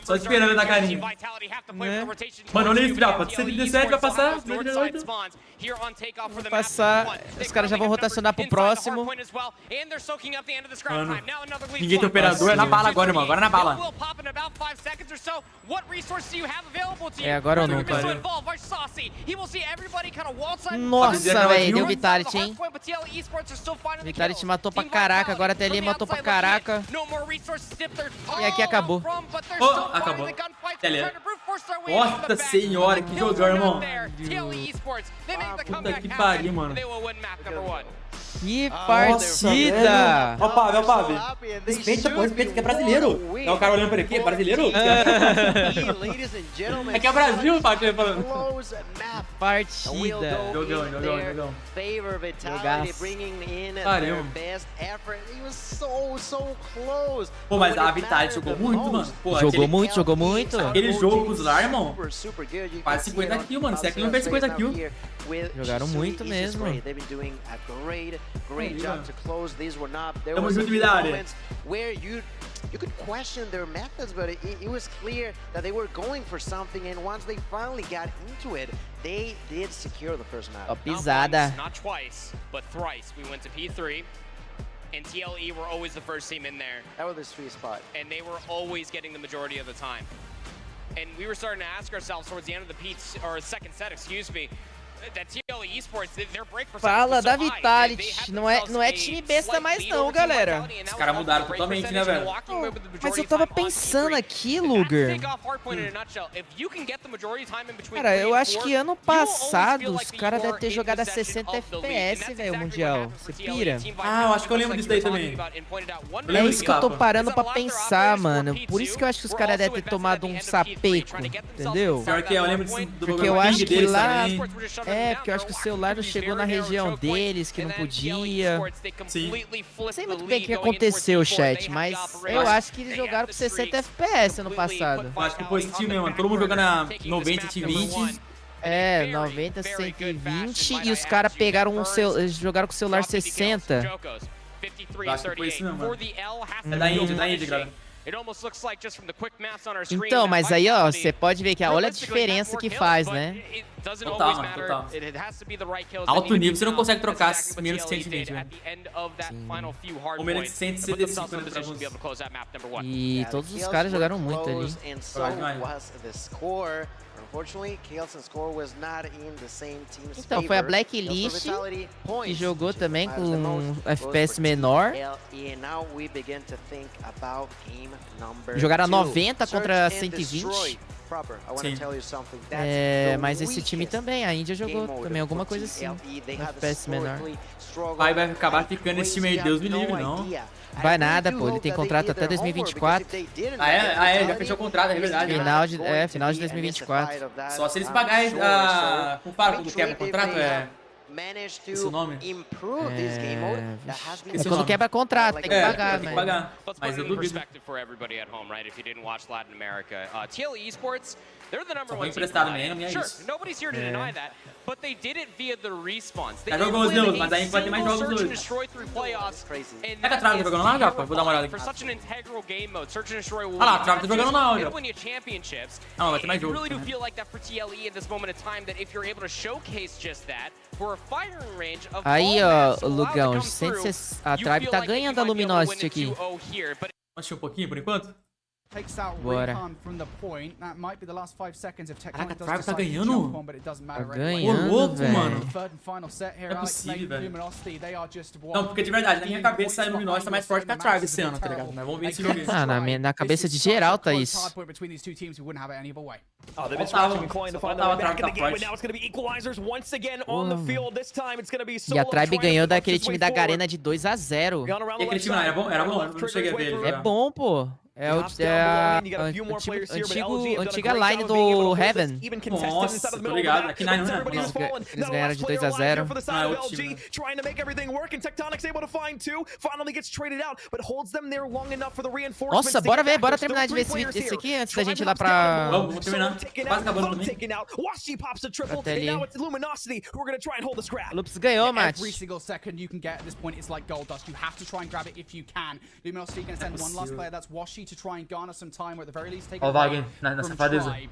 Speaker 1: Só esperando na carinha. Mano, olha isso, Japa. 137 vai passar. 138.
Speaker 13: Vai passar. Os caras já vão rotacionar pro próximo.
Speaker 1: Mano, ninguém tem operador. É na bala agora, irmão. Agora é na bala.
Speaker 13: É, agora ou nunca. Nossa, velho. Deu Vitality, hein? Vitality matou pra caraca. Agora a TLE matou pra caraca. E aqui acabou.
Speaker 1: Oh, acabou. TLE. Nossa senhora, que jogão, irmão. Puta que pariu, mano.
Speaker 13: Que partida!
Speaker 1: Ó, Pavi. Respeita, pô, respeita, que é brasileiro. É o cara olhando pra ele aqui, é brasileiro? É que é Brasil, Pavi.
Speaker 13: Partida.
Speaker 1: Jogão. Pô, mas a Vitality jogou muito, mano. Pô,
Speaker 13: Jogou muito.
Speaker 1: Aquele jogo com os lá, irmão. Quase 50 kills, mano. Se é que não fez 50 kills.
Speaker 13: Jogaram muito mesmo.
Speaker 1: Tamo junto, Vidari.
Speaker 2: You could question their methods, but it was clear that they were going for something, and once they finally got into it, they did secure the first map.
Speaker 13: Ó, pisada.
Speaker 3: Not twice, but thrice. We went to P3, and TLE were always the first team in there.
Speaker 2: That was the sweet spot.
Speaker 3: And they were always getting the majority of the time. And we were starting to ask ourselves towards the end of the second set, excuse me, that TLE
Speaker 13: Fala da Vitality. Não é time besta mais não, galera.
Speaker 1: Os caras mudaram totalmente, né, velho?
Speaker 13: Mas eu tava pensando aqui, Luguer. Cara, eu acho que ano passado os caras devem ter jogado a 60 FPS, velho, o Mundial. Você pira?
Speaker 1: Ah, eu acho que eu lembro disso daí também.
Speaker 13: É isso que eu tô parando pra pensar, mano. Por isso que eu acho que os caras devem ter tomado um sapeco, entendeu?
Speaker 1: Pior que eu lembro disso do
Speaker 13: Porque eu acho que lá... porque eu acho que o celular não chegou na região deles, que não podia.
Speaker 1: Sim.
Speaker 13: Não sei muito bem o que aconteceu, chat, mas eu acho que eles jogaram com 60 FPS ano passado.
Speaker 1: Eu acho que foi esse time mesmo, mano. Todo mundo jogando a 90, 120.
Speaker 13: 90, 120 e os caras pegaram eles jogaram com o celular 60.
Speaker 1: Eu acho que foi isso mesmo, mano. É da Índia, galera.
Speaker 13: Então, mas aí, ó, você pode ver que olha a diferença que faz, né?
Speaker 1: Total, mano, total. Alto nível, você não consegue trocar menos de 120, velho. Ou menos de 165, né, pra alguns.
Speaker 13: E todos os caras jogaram muito ali. Então, foi a Blacklist que jogou também com um FPS menor. Jogaram a 90 contra 120. Mas esse time também, a Índia jogou também alguma coisa assim, FPS menor.
Speaker 1: Vai acabar ficando esse time aí, Deus me livre, não.
Speaker 13: Vai nada, pô, ele tem contrato até 2024.
Speaker 1: Já fechou o contrato, é verdade.
Speaker 13: Final de 2024.
Speaker 1: Só se eles pagarem com o do quebra o contrato, esse o nome?
Speaker 13: Quando quebra contrato, tem que pagar,
Speaker 1: tem que pagar. Mas eu duvido. Só foi emprestado mesmo, e é isso. Já jogou os meus, mas aí vai ter mais jogos hoje. É que a Travis tá jogando lá, Japa? Vou dar uma olhada aqui. Ah lá, a Travis tá jogando lá, Japa. Não, vai ter mais jogos.
Speaker 13: Aí, ó, Lugão, a Tribe tá ganhando a Luminosity aqui.
Speaker 1: Deixa um pouquinho por enquanto.
Speaker 13: Bora.
Speaker 1: Caraca, a Tribe tá ganhando?
Speaker 13: Tá ganhando, velho.
Speaker 1: Mano. Não é possível, velho. Não, porque de verdade, na minha cabeça a Luminosity tá mais forte que a Tribe esse ano, tá ligado? Mas vamos ver esse jogo.
Speaker 13: Na cabeça de geral tá isso. E a Tribe ganhou daquele time da Garena de 2-0.
Speaker 1: E aquele time lá, era bom? Eu não cheguei a ver ele.
Speaker 13: É bom, pô. É a antiga line do Heaven.
Speaker 1: Nossa, tô ligado. Aqui na
Speaker 13: Eles ganharam de 2-0.
Speaker 1: Não, é outro time.
Speaker 13: Nossa, bora terminar de ver esse aqui antes da gente ir lá pra...
Speaker 1: Vamos terminar. Quase acabando também.
Speaker 13: Até ali. Loops ganhou, Matt.
Speaker 10: To try and garner some time, or at the very least take
Speaker 1: a break from Tribe.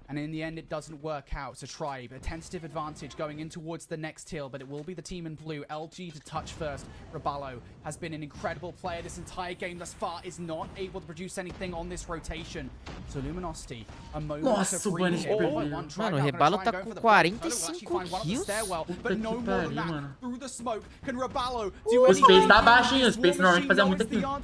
Speaker 10: And in the end, it doesn't work out. So Tribe, a tentative advantage going in towards the next hill, but it will be the team in blue. LG to touch first. Raballo has been an incredible player this entire game thus far, is not able to produce anything on this rotation. So Luminosity, a moment to free here.
Speaker 13: Mano, o Raballo tá com 45 kills.
Speaker 10: But no more than that. Through the smoke, can Raballo
Speaker 1: do anything? O Space tá baixinho, o Space normalmente fazia muito aqui.
Speaker 13: Então,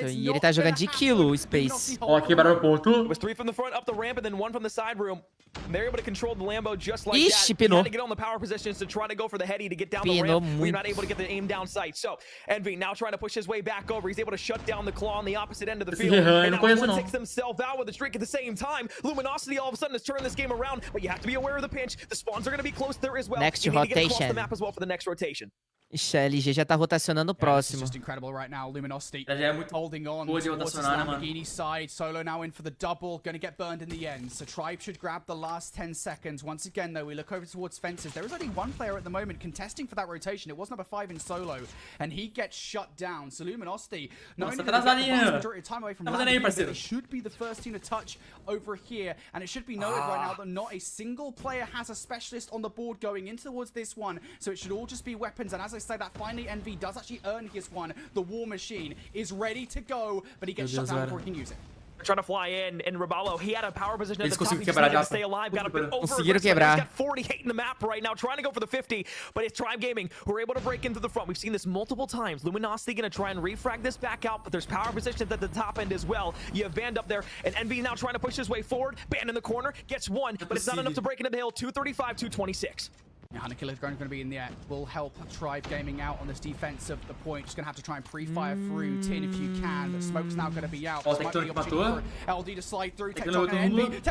Speaker 13: e ele tá jogando de quilo, o Space.
Speaker 1: Ó, quebraram o ponto.
Speaker 9: Front up the ramp and then one from the side room. They're able to control the Lambo just like
Speaker 13: that.
Speaker 9: Pinou. Had to get on the power positions to try to go for the heady to get down the ramp. You're not able to get the aim down sight. So Envy now trying to push his way back over. He's able to shut down the claw on the opposite end of the field. And now one takes themselves out with a streak at the same time. Luminosity all of a sudden has turned this game around, but you have to be aware of the pinch. The spawns are going to be close there as well.
Speaker 13: Next
Speaker 9: you need to get across the
Speaker 13: rotation.
Speaker 9: map as well for the next rotation.
Speaker 13: Ixi, a LG já tá rotacionando o próximo.
Speaker 10: Just incredible right now. Luminosity
Speaker 1: já é muito
Speaker 10: holding on
Speaker 1: boa de
Speaker 10: towards
Speaker 1: rotacionar, né, mano?
Speaker 10: Lamborghini side. Solo now in for the double. Gonna get burned in the end. So Tribe should grab the last 10 seconds. Once again, though, we look over towards fences. There is only one player at the moment contesting for that rotation. It was number 5 in Solo, and he gets shut down. So Luminosity, not only the vast majority of time away from Lamborghini, but they should be the first team to touch over here. And it should be noted right now that not a single player has a specialist on the board going into towards this one. So it should all just be weapons. And as I say that, finally Envy does actually earn his one. The War Machine is ready to go, but he gets shut down before he can use it.
Speaker 9: trying to fly in, and Rebalo, he had a power position at
Speaker 1: Eles
Speaker 9: the top.
Speaker 1: conseguiram
Speaker 9: He just
Speaker 1: quebrar
Speaker 9: needed
Speaker 1: já.
Speaker 9: to stay alive, got a bit
Speaker 13: Conseguiram
Speaker 9: over-aggressive.
Speaker 13: quebrar.
Speaker 9: He's got 48 in the map right now, trying to go for the 50, but it's Tribe Gaming who are able to break into the front. We've seen this multiple times. Luminosity gonna try and refrag this back out, but there's power positions at the top end as well. You have Band up there, and Envy now trying to push his way forward. Band in the corner, gets one, but it's not enough to break into the hill. 235, 226.
Speaker 10: Yeah, Hunter Killer is going to be in the air. Will help Tribe Gaming out on this defense of the point. Just going to have to try and pre-fire through Tin if you can. But Smoke's now going to be out.
Speaker 1: Ó, Tectonic matou.
Speaker 10: LD to slide through.
Speaker 1: Tem que levar todo mundo.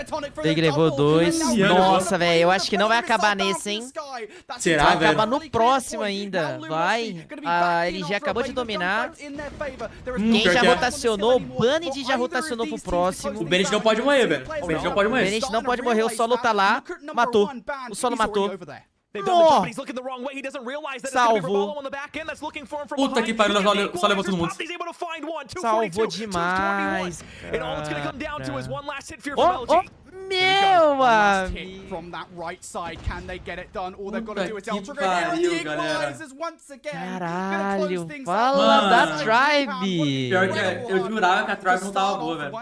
Speaker 13: Tem que levou 2. Nossa, velho, eu acho que não vai acabar nesse, hein?
Speaker 1: Será,
Speaker 13: Vai
Speaker 1: velho?
Speaker 13: acabar no próximo ainda. Vai. A LG acabou de dominar. Quem já rotacionou, o Bunny já rotacionou pro próximo.
Speaker 1: O Bennett não pode morrer, velho. O Bennett não pode morrer.
Speaker 13: O Bennett não pode morrer, o solo tá lá. Matou. O solo matou.
Speaker 9: No!
Speaker 13: Salvou.
Speaker 1: Puta que pariu, só levou todo mundo.
Speaker 13: Salvou demais. Oh, oh, meu amigo.
Speaker 10: From that right side, can they get it done? All they've got to do is
Speaker 1: Puta que pariu, galera.
Speaker 13: Caralho, fala da Tribe.
Speaker 1: Pior que eu jurava que a Tribe não tava boa, velho.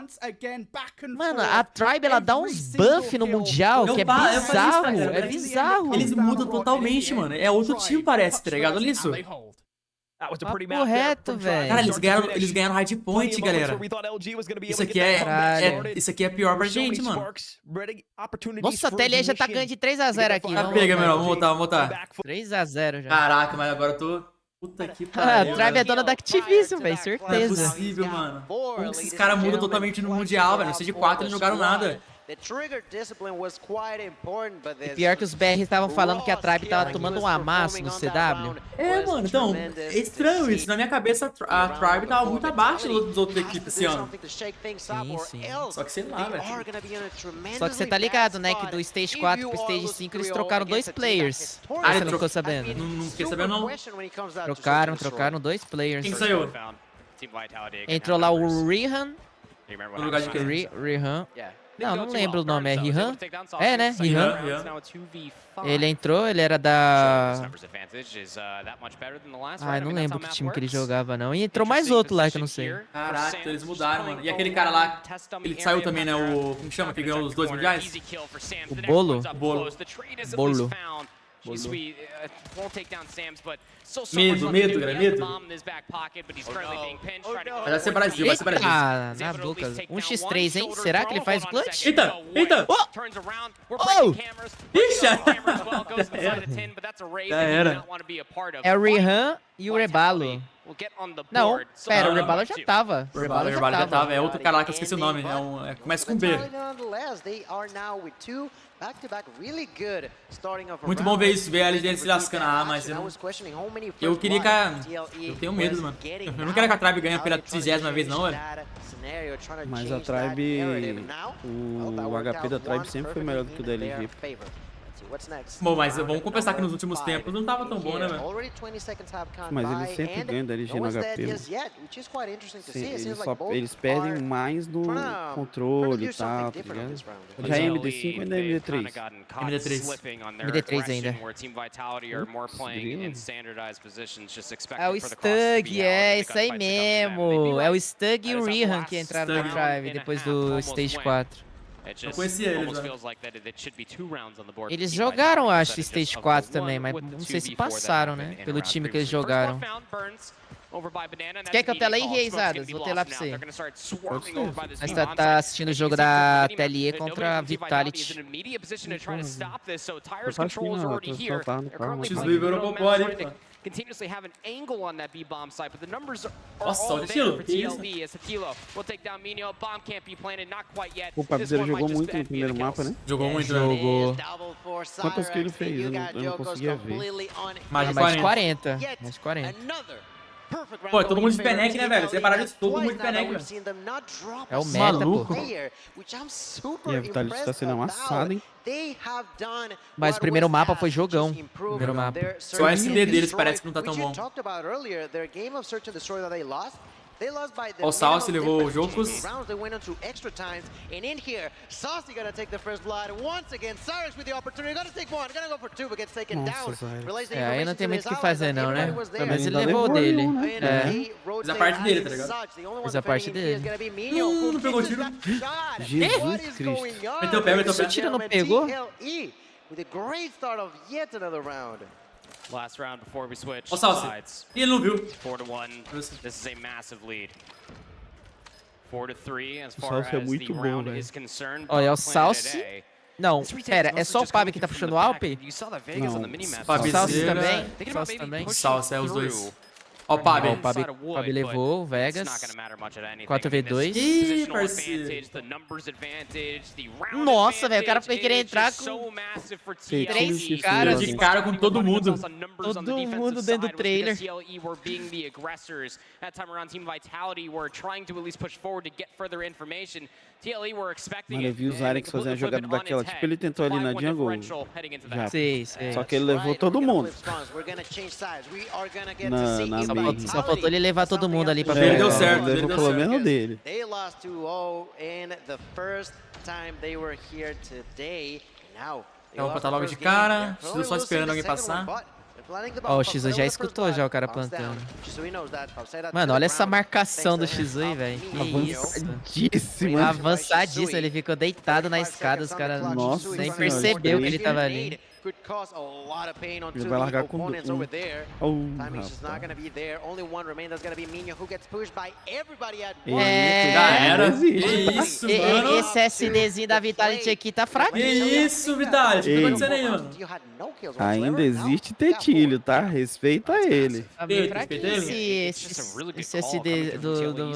Speaker 13: Mano, a Tribe, ela dá uns buff no Mundial que é bizarro. É bizarro.
Speaker 1: Eles mudam totalmente, mano. É outro time, parece, tá ligado? Olha isso.
Speaker 13: Correto, velho.
Speaker 1: Cara, eles ganharam hard point, galera. Isso aqui é pior pra gente, mano.
Speaker 13: Nossa, a TLE já tá ganhando de 3 a 0 aqui.
Speaker 1: Tá pega, meu. Vamos voltar.
Speaker 13: 3 a 0 já.
Speaker 1: Caraca, mas agora eu tô... Puta que
Speaker 13: A
Speaker 1: pariu.
Speaker 13: Tribe é dona da Activision, velho,
Speaker 1: Não é
Speaker 13: certeza.
Speaker 1: possível, mano. Como que esses caras mudam totalmente no Mundial, velho? No C4 eles não jogaram nada.
Speaker 13: E pior que os BR estavam falando que a Tribe tava tomando um amasso no CW.
Speaker 1: É, mano, então, é estranho isso. Na minha cabeça, a Tribe tava muito abaixo das outras equipes esse ano.
Speaker 13: Sim, sim.
Speaker 1: Só que sei lá, velho.
Speaker 13: Só que você tá ligado, né, que do Stage 4 pro Stage 5 eles trocaram 2 players.
Speaker 1: Ah,
Speaker 13: Você não ficou sabendo?
Speaker 1: Não fiquei sabendo, não.
Speaker 13: Trocaram 2 players.
Speaker 1: Quem saiu?
Speaker 13: Entrou lá o Rihan.
Speaker 1: No lugar de quem?
Speaker 13: Rihan. Não lembro o nome, é Rihan? É, né? Rihan. Ele entrou, ele era da... Ai, não lembro que time que ele jogava, não. E entrou mais outro lá que eu não sei.
Speaker 1: Caraca, então eles mudaram, mano. E aquele cara lá, ele saiu também, né? O... Como chama? Que ganhou os 2 mundiais?
Speaker 13: O Bolo?
Speaker 1: Bolo.
Speaker 13: Bolo.
Speaker 1: Medo, galera, medo. Vai ser Brasil, vai ser Brasil.
Speaker 13: Ah, na boca. 1x3, hein? Será que ele faz clutch?
Speaker 1: Eita, eita.
Speaker 13: Oh!
Speaker 1: Ixi, já era.
Speaker 13: É o Rihan e o Rebalo. Não, pera, o Rebalo já tava. O Rebalo já tava.
Speaker 1: É outro cara lá que eu esqueci o nome. Começa com B. Muito bom ver isso, ver a LG se lascando. Ah, mas eu queria que eu tenho medo, mano. Eu não quero que a Tribe ganhe pela 30ª vez, não, velho.
Speaker 14: Mas a Tribe, o HP da Tribe sempre foi melhor do que o da LG.
Speaker 1: Bom, mas vamos confessar que nos últimos tempos não tava tão bom, né, velho?
Speaker 14: Mas eles sempre ganham da LG no HP, mano. Eles perdem mais no controle e tal, tá ligado? Já é MD5 ou ainda é MD3?
Speaker 13: MD3 ainda. É o Stug, é isso aí mesmo. É o Stug e o Rihan que entraram na Tribe depois do Stage 4.
Speaker 1: Eu conhecia eles, né?
Speaker 13: Eles jogaram, acho, Stage 4 também, mas não sei se passaram, né? Pelo time que eles jogaram. Você quer que eu tela aí, Reizadas? Vou telar pra você. Mas tá assistindo o jogo da TLE contra a Vitality.
Speaker 1: X-Live Europopó ali, pô.
Speaker 3: Continuously have an angle on that B bomb site, but the numbers are
Speaker 1: Nossa,
Speaker 3: all
Speaker 1: olha
Speaker 3: there
Speaker 1: aquilo,
Speaker 3: for
Speaker 1: que isso?
Speaker 3: TLD as Hatilo will take down Minio. Bomb can't be planted, not quite yet.
Speaker 14: O Papizeiro jogou muito no primeiro mapa, né?
Speaker 1: Jogou muito,
Speaker 13: Jogou.
Speaker 14: Quantas que ele fez? Eu não conseguia ver.
Speaker 1: Mais de
Speaker 13: Mais de
Speaker 1: 40.
Speaker 13: 40. Mais de 40.
Speaker 1: Pô, é todo mundo de Fennec, né, velho? Separaram isso, todo mundo de Fennec, velho.
Speaker 13: É o meta,
Speaker 1: Maluco.
Speaker 13: pô.
Speaker 14: E a Vitality tá sendo amassada, hein?
Speaker 13: Mas o primeiro mapa foi jogão. Primeiro mapa.
Speaker 1: Só o SD deles parece que não tá tão bom. Ó, o Sauce levou o Jocos.
Speaker 2: And in here, Saucy gonna take the first blood once again. Cyrus with the opportunity, gonna take one, gonna go for two, but gets taken down.
Speaker 13: Aí não tem muito o que fazer não, né? Pelo menos ele levou o dele.
Speaker 1: Fez a parte dele, tá ligado?
Speaker 13: Fez a parte dele.
Speaker 1: Não pegou tiro.
Speaker 14: Jesus Cristo.
Speaker 1: Meteu o pé, meteu o pé.
Speaker 13: O tiro não pegou?
Speaker 2: With a great start of yet another round.
Speaker 3: Last round before we switch
Speaker 1: Ó, Sauce.
Speaker 3: sides.
Speaker 1: E ele não viu.
Speaker 3: 4-1. This is a massive lead. 4-3 as
Speaker 14: O
Speaker 3: far
Speaker 14: Sauce é
Speaker 3: as
Speaker 14: muito
Speaker 3: the
Speaker 14: bom,
Speaker 3: round
Speaker 14: velho.
Speaker 3: is concerned.
Speaker 13: Olha, o
Speaker 3: Both Planet
Speaker 13: Sauce.
Speaker 3: A.
Speaker 13: Não, pera, é só o Pab que tá puxando o Alp?
Speaker 3: You saw that Vegas on the minimap.
Speaker 1: Não.
Speaker 13: Sauce também?
Speaker 3: Thinking about
Speaker 13: Sauce
Speaker 3: maybe
Speaker 13: também?
Speaker 3: pushing
Speaker 1: Salsa, é os
Speaker 3: through.
Speaker 1: dois. Ó, o Pab.
Speaker 13: Ó, o Pab levou o Vegas. 4v2.
Speaker 1: Ih, parceiro.
Speaker 13: Nossa, velho, o cara foi querer entrar com 3 caras.
Speaker 1: De cara com todo mundo.
Speaker 13: Todo mundo dentro do trailer.
Speaker 14: Mano, eu vi o Zarex fazendo a jogada daquela. Tipo, ele tentou ali na jungle. Já.
Speaker 13: Sei.
Speaker 14: Só que ele levou todo mundo. Na main.
Speaker 13: Só faltou ele levar todo mundo ali pra
Speaker 1: Ele
Speaker 13: pegar.
Speaker 1: deu certo,
Speaker 14: Levou pelo menos dele.
Speaker 2: They lost 2-0 in the first time they were here today. Now,
Speaker 1: Então, vou botar logo de cara. Estou só esperando alguém passar.
Speaker 13: Ó, o X1 já escutou já o cara plantando. Mano, olha essa marcação do X1, velho.
Speaker 14: Avançadíssimo.
Speaker 13: Avançadíssimo, ele ficou deitado na escada, os caras nem percebeu que ele tava ali.
Speaker 14: Ele vai largar com um.
Speaker 1: Já era. Que isso, mano.
Speaker 13: Esse SDzinho da Vitality aqui tá fraco.
Speaker 1: Que isso, Vitality. O que tá acontecendo aí, mano?
Speaker 14: Ainda existe Tetilho, tá? Respeita ele.
Speaker 13: Tá bem fraquinho esse SD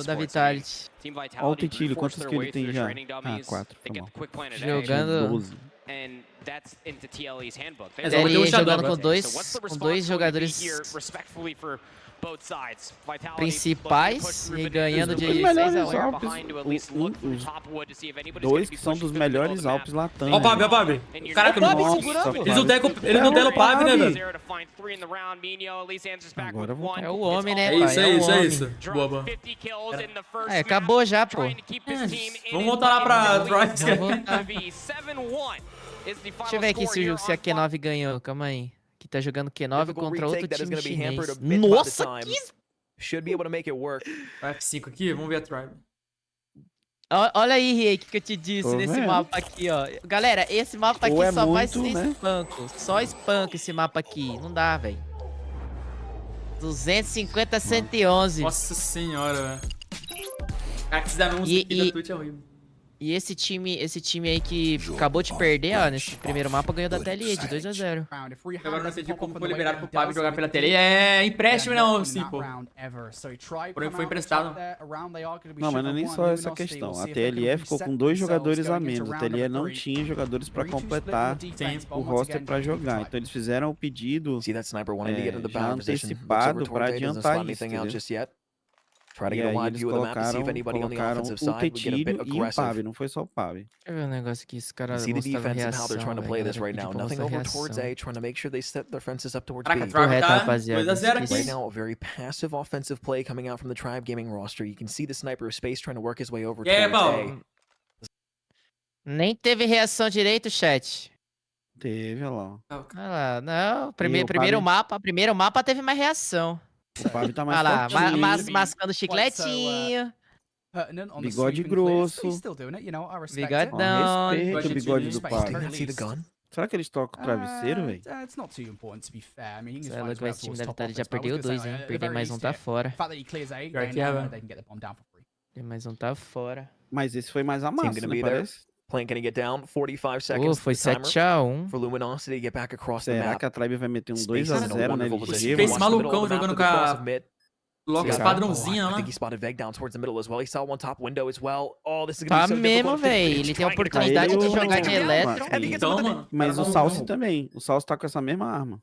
Speaker 13: da Vitality.
Speaker 14: Olha o Tetilho, quantos que ele tem já? Ah, 4.
Speaker 13: Jogando...
Speaker 14: 12.
Speaker 13: Ele jogando com dois jogadores principais e ganhando de 6 a 1.
Speaker 14: Dois que são dos melhores Alpes Latam.
Speaker 1: Ó o Pab, ó o Pab. Caraca, eles não deram o Pab, né, velho?
Speaker 14: Agora eu vou.
Speaker 13: É o homem, né,
Speaker 1: É
Speaker 13: pai?
Speaker 1: isso. Boa.
Speaker 13: É, acabou já, pô.
Speaker 1: Vamos voltar lá pra Troy.
Speaker 13: Deixa eu ver aqui se a Q9 ganhou, calma aí. Que tá jogando Q9 contra outro time chinês. Nossa, que...
Speaker 1: F5 aqui, vamos ver a Tribe.
Speaker 13: Olha aí, Riei, o que eu te disse nesse mapa aqui, ó. Galera, esse mapa aqui só vai ser espanco. Só espanco esse mapa aqui. Não dá, velho. 250 a 111.
Speaker 1: Nossa senhora, velho. Cara, que esses anúncios aqui da Twitch é horrível.
Speaker 13: E esse time aí que acabou de perder, ó, nesse primeiro mapa, ganhou da TLE de 2 a 0.
Speaker 1: Agora não entendi como foi liberado pro Pab jogar pela TLE. É empréstimo, não, sim, pô. Porém foi emprestado.
Speaker 14: Não, mas não é nem só essa questão. A TLE ficou com 2 jogadores a menos. A TLE não tinha jogadores pra completar o roster pra jogar. Então eles fizeram o pedido já antecipado pra adiantar isso, entendeu? E aí eles colocaram o Tetilho e o Pab, não foi só o Pab.
Speaker 13: Deixa eu ver um negócio aqui, esse cara mostrava reação, correto, rapaziada.
Speaker 1: 2-0 aqui.
Speaker 12: Right now, a very passive offensive play coming out from the Tribe Gaming roster. You can see the sniper of space trying to work his way over towards A.
Speaker 13: Nem teve reação direito, chat.
Speaker 14: Teve, olha lá.
Speaker 13: Olha lá, não, primeiro mapa teve mais reação.
Speaker 14: O Pab tá mais
Speaker 13: olha lá,
Speaker 14: fortinho.
Speaker 13: mascando chicletinho.
Speaker 14: Bigode grosso.
Speaker 13: Bigodão.
Speaker 14: Respeita o bigode do Pab. Será que eles tocam o travesseiro, velho?
Speaker 13: Esse time da Vitality já perdeu 2, hein? Perder mais um tá fora. Perder mais um tá fora.
Speaker 14: Mas esse foi mais a massa, né, parece?
Speaker 12: Plant gonna get down, 45 seconds.
Speaker 13: Foi 7 a 1.
Speaker 12: For Luminosity to get back across the
Speaker 14: Será
Speaker 12: map.
Speaker 14: que a Tribe vai meter um 2 a 0 na LG?
Speaker 1: Esse malucão jogando com a Locks padrãozinha lá.
Speaker 12: I think he spotted Veg down towards the middle as well. He saw one top window as well. Oh, this is
Speaker 13: Tá
Speaker 12: gonna be so
Speaker 13: mesmo,
Speaker 12: difficult.
Speaker 13: velho. Ele tem a oportunidade de jogar de eletro.
Speaker 1: Então, mano.
Speaker 14: Mas o Salsi também. O Salsi tá com essa mesma arma.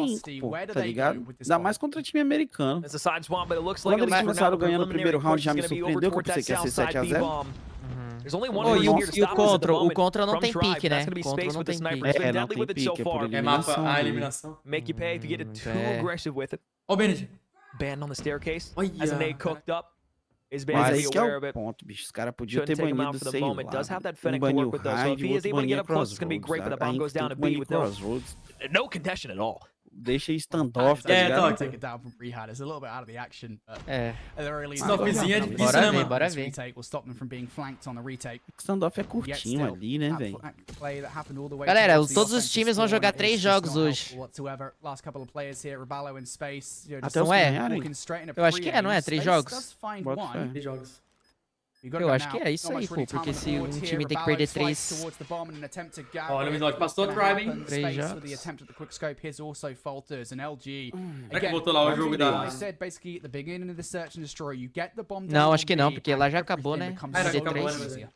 Speaker 14: ahínco, pô, tá ligado? Ainda mais contra time americano. Quando eles começaram ganhando o primeiro round, já me surpreendeu, que eu pensei que ia ser 7-0.
Speaker 13: E o contra não tem pique, né? Contra não tem pique.
Speaker 14: Não tem pique, é por
Speaker 1: É mapa
Speaker 14: eliminação.
Speaker 1: a eliminação.
Speaker 9: Make you pay if you get too aggressive with it.
Speaker 1: Ó o Bennett.
Speaker 9: Banned on the staircase.
Speaker 1: Olha.
Speaker 9: As an A cooked up. is
Speaker 14: Mas
Speaker 9: basically
Speaker 14: aí que é
Speaker 9: aware of
Speaker 14: o
Speaker 9: it.
Speaker 14: ponto, bicho. Os caras podiam
Speaker 9: Shouldn't
Speaker 14: ter
Speaker 9: take him out
Speaker 14: banido,
Speaker 9: for the
Speaker 14: sei
Speaker 9: moment.
Speaker 14: lá.
Speaker 9: Does have that
Speaker 14: Um
Speaker 9: Fennec to
Speaker 14: baniu
Speaker 9: work with though, so if
Speaker 14: Hive,
Speaker 9: he is
Speaker 14: outro
Speaker 9: able to get
Speaker 14: bania
Speaker 9: up close, it's going to be
Speaker 14: Crossroads.
Speaker 9: great, but the bomb
Speaker 14: Aí
Speaker 9: goes
Speaker 14: tem
Speaker 9: down
Speaker 14: que
Speaker 9: to B
Speaker 14: banir
Speaker 9: with no
Speaker 14: Crossroads.
Speaker 9: contention at all.
Speaker 14: Deixa standoff, tá
Speaker 1: É,
Speaker 14: ligado?
Speaker 1: toque.
Speaker 10: Take it down from Rehad. It's a little bit out of the action.
Speaker 13: É.
Speaker 1: Snowfzinho é difícil,
Speaker 13: Bora
Speaker 1: né,
Speaker 13: ver,
Speaker 1: mano?
Speaker 13: bora ver.
Speaker 10: Retake will stop them from being flanked on the retake.
Speaker 14: Standoff é curtinho ali, né, velho?
Speaker 13: Galera, todos os times vão jogar 3 jogos hoje.
Speaker 14: Até os
Speaker 13: Não
Speaker 14: que
Speaker 13: é?
Speaker 14: ganharem.
Speaker 13: Eu acho que é, não é? 3 jogos?
Speaker 14: Bota fé.
Speaker 1: 3 jogos.
Speaker 13: Eu acho que é isso aí, pô. Porque se um time tem que perder 3...
Speaker 1: Olha, o Minogue passou a drive, hein?
Speaker 13: 3 jogos.
Speaker 1: Será que voltou lá o jogo da...
Speaker 13: Não, acho que não, porque lá já acabou, né?
Speaker 1: Era,
Speaker 13: CD3.
Speaker 1: acabou, né?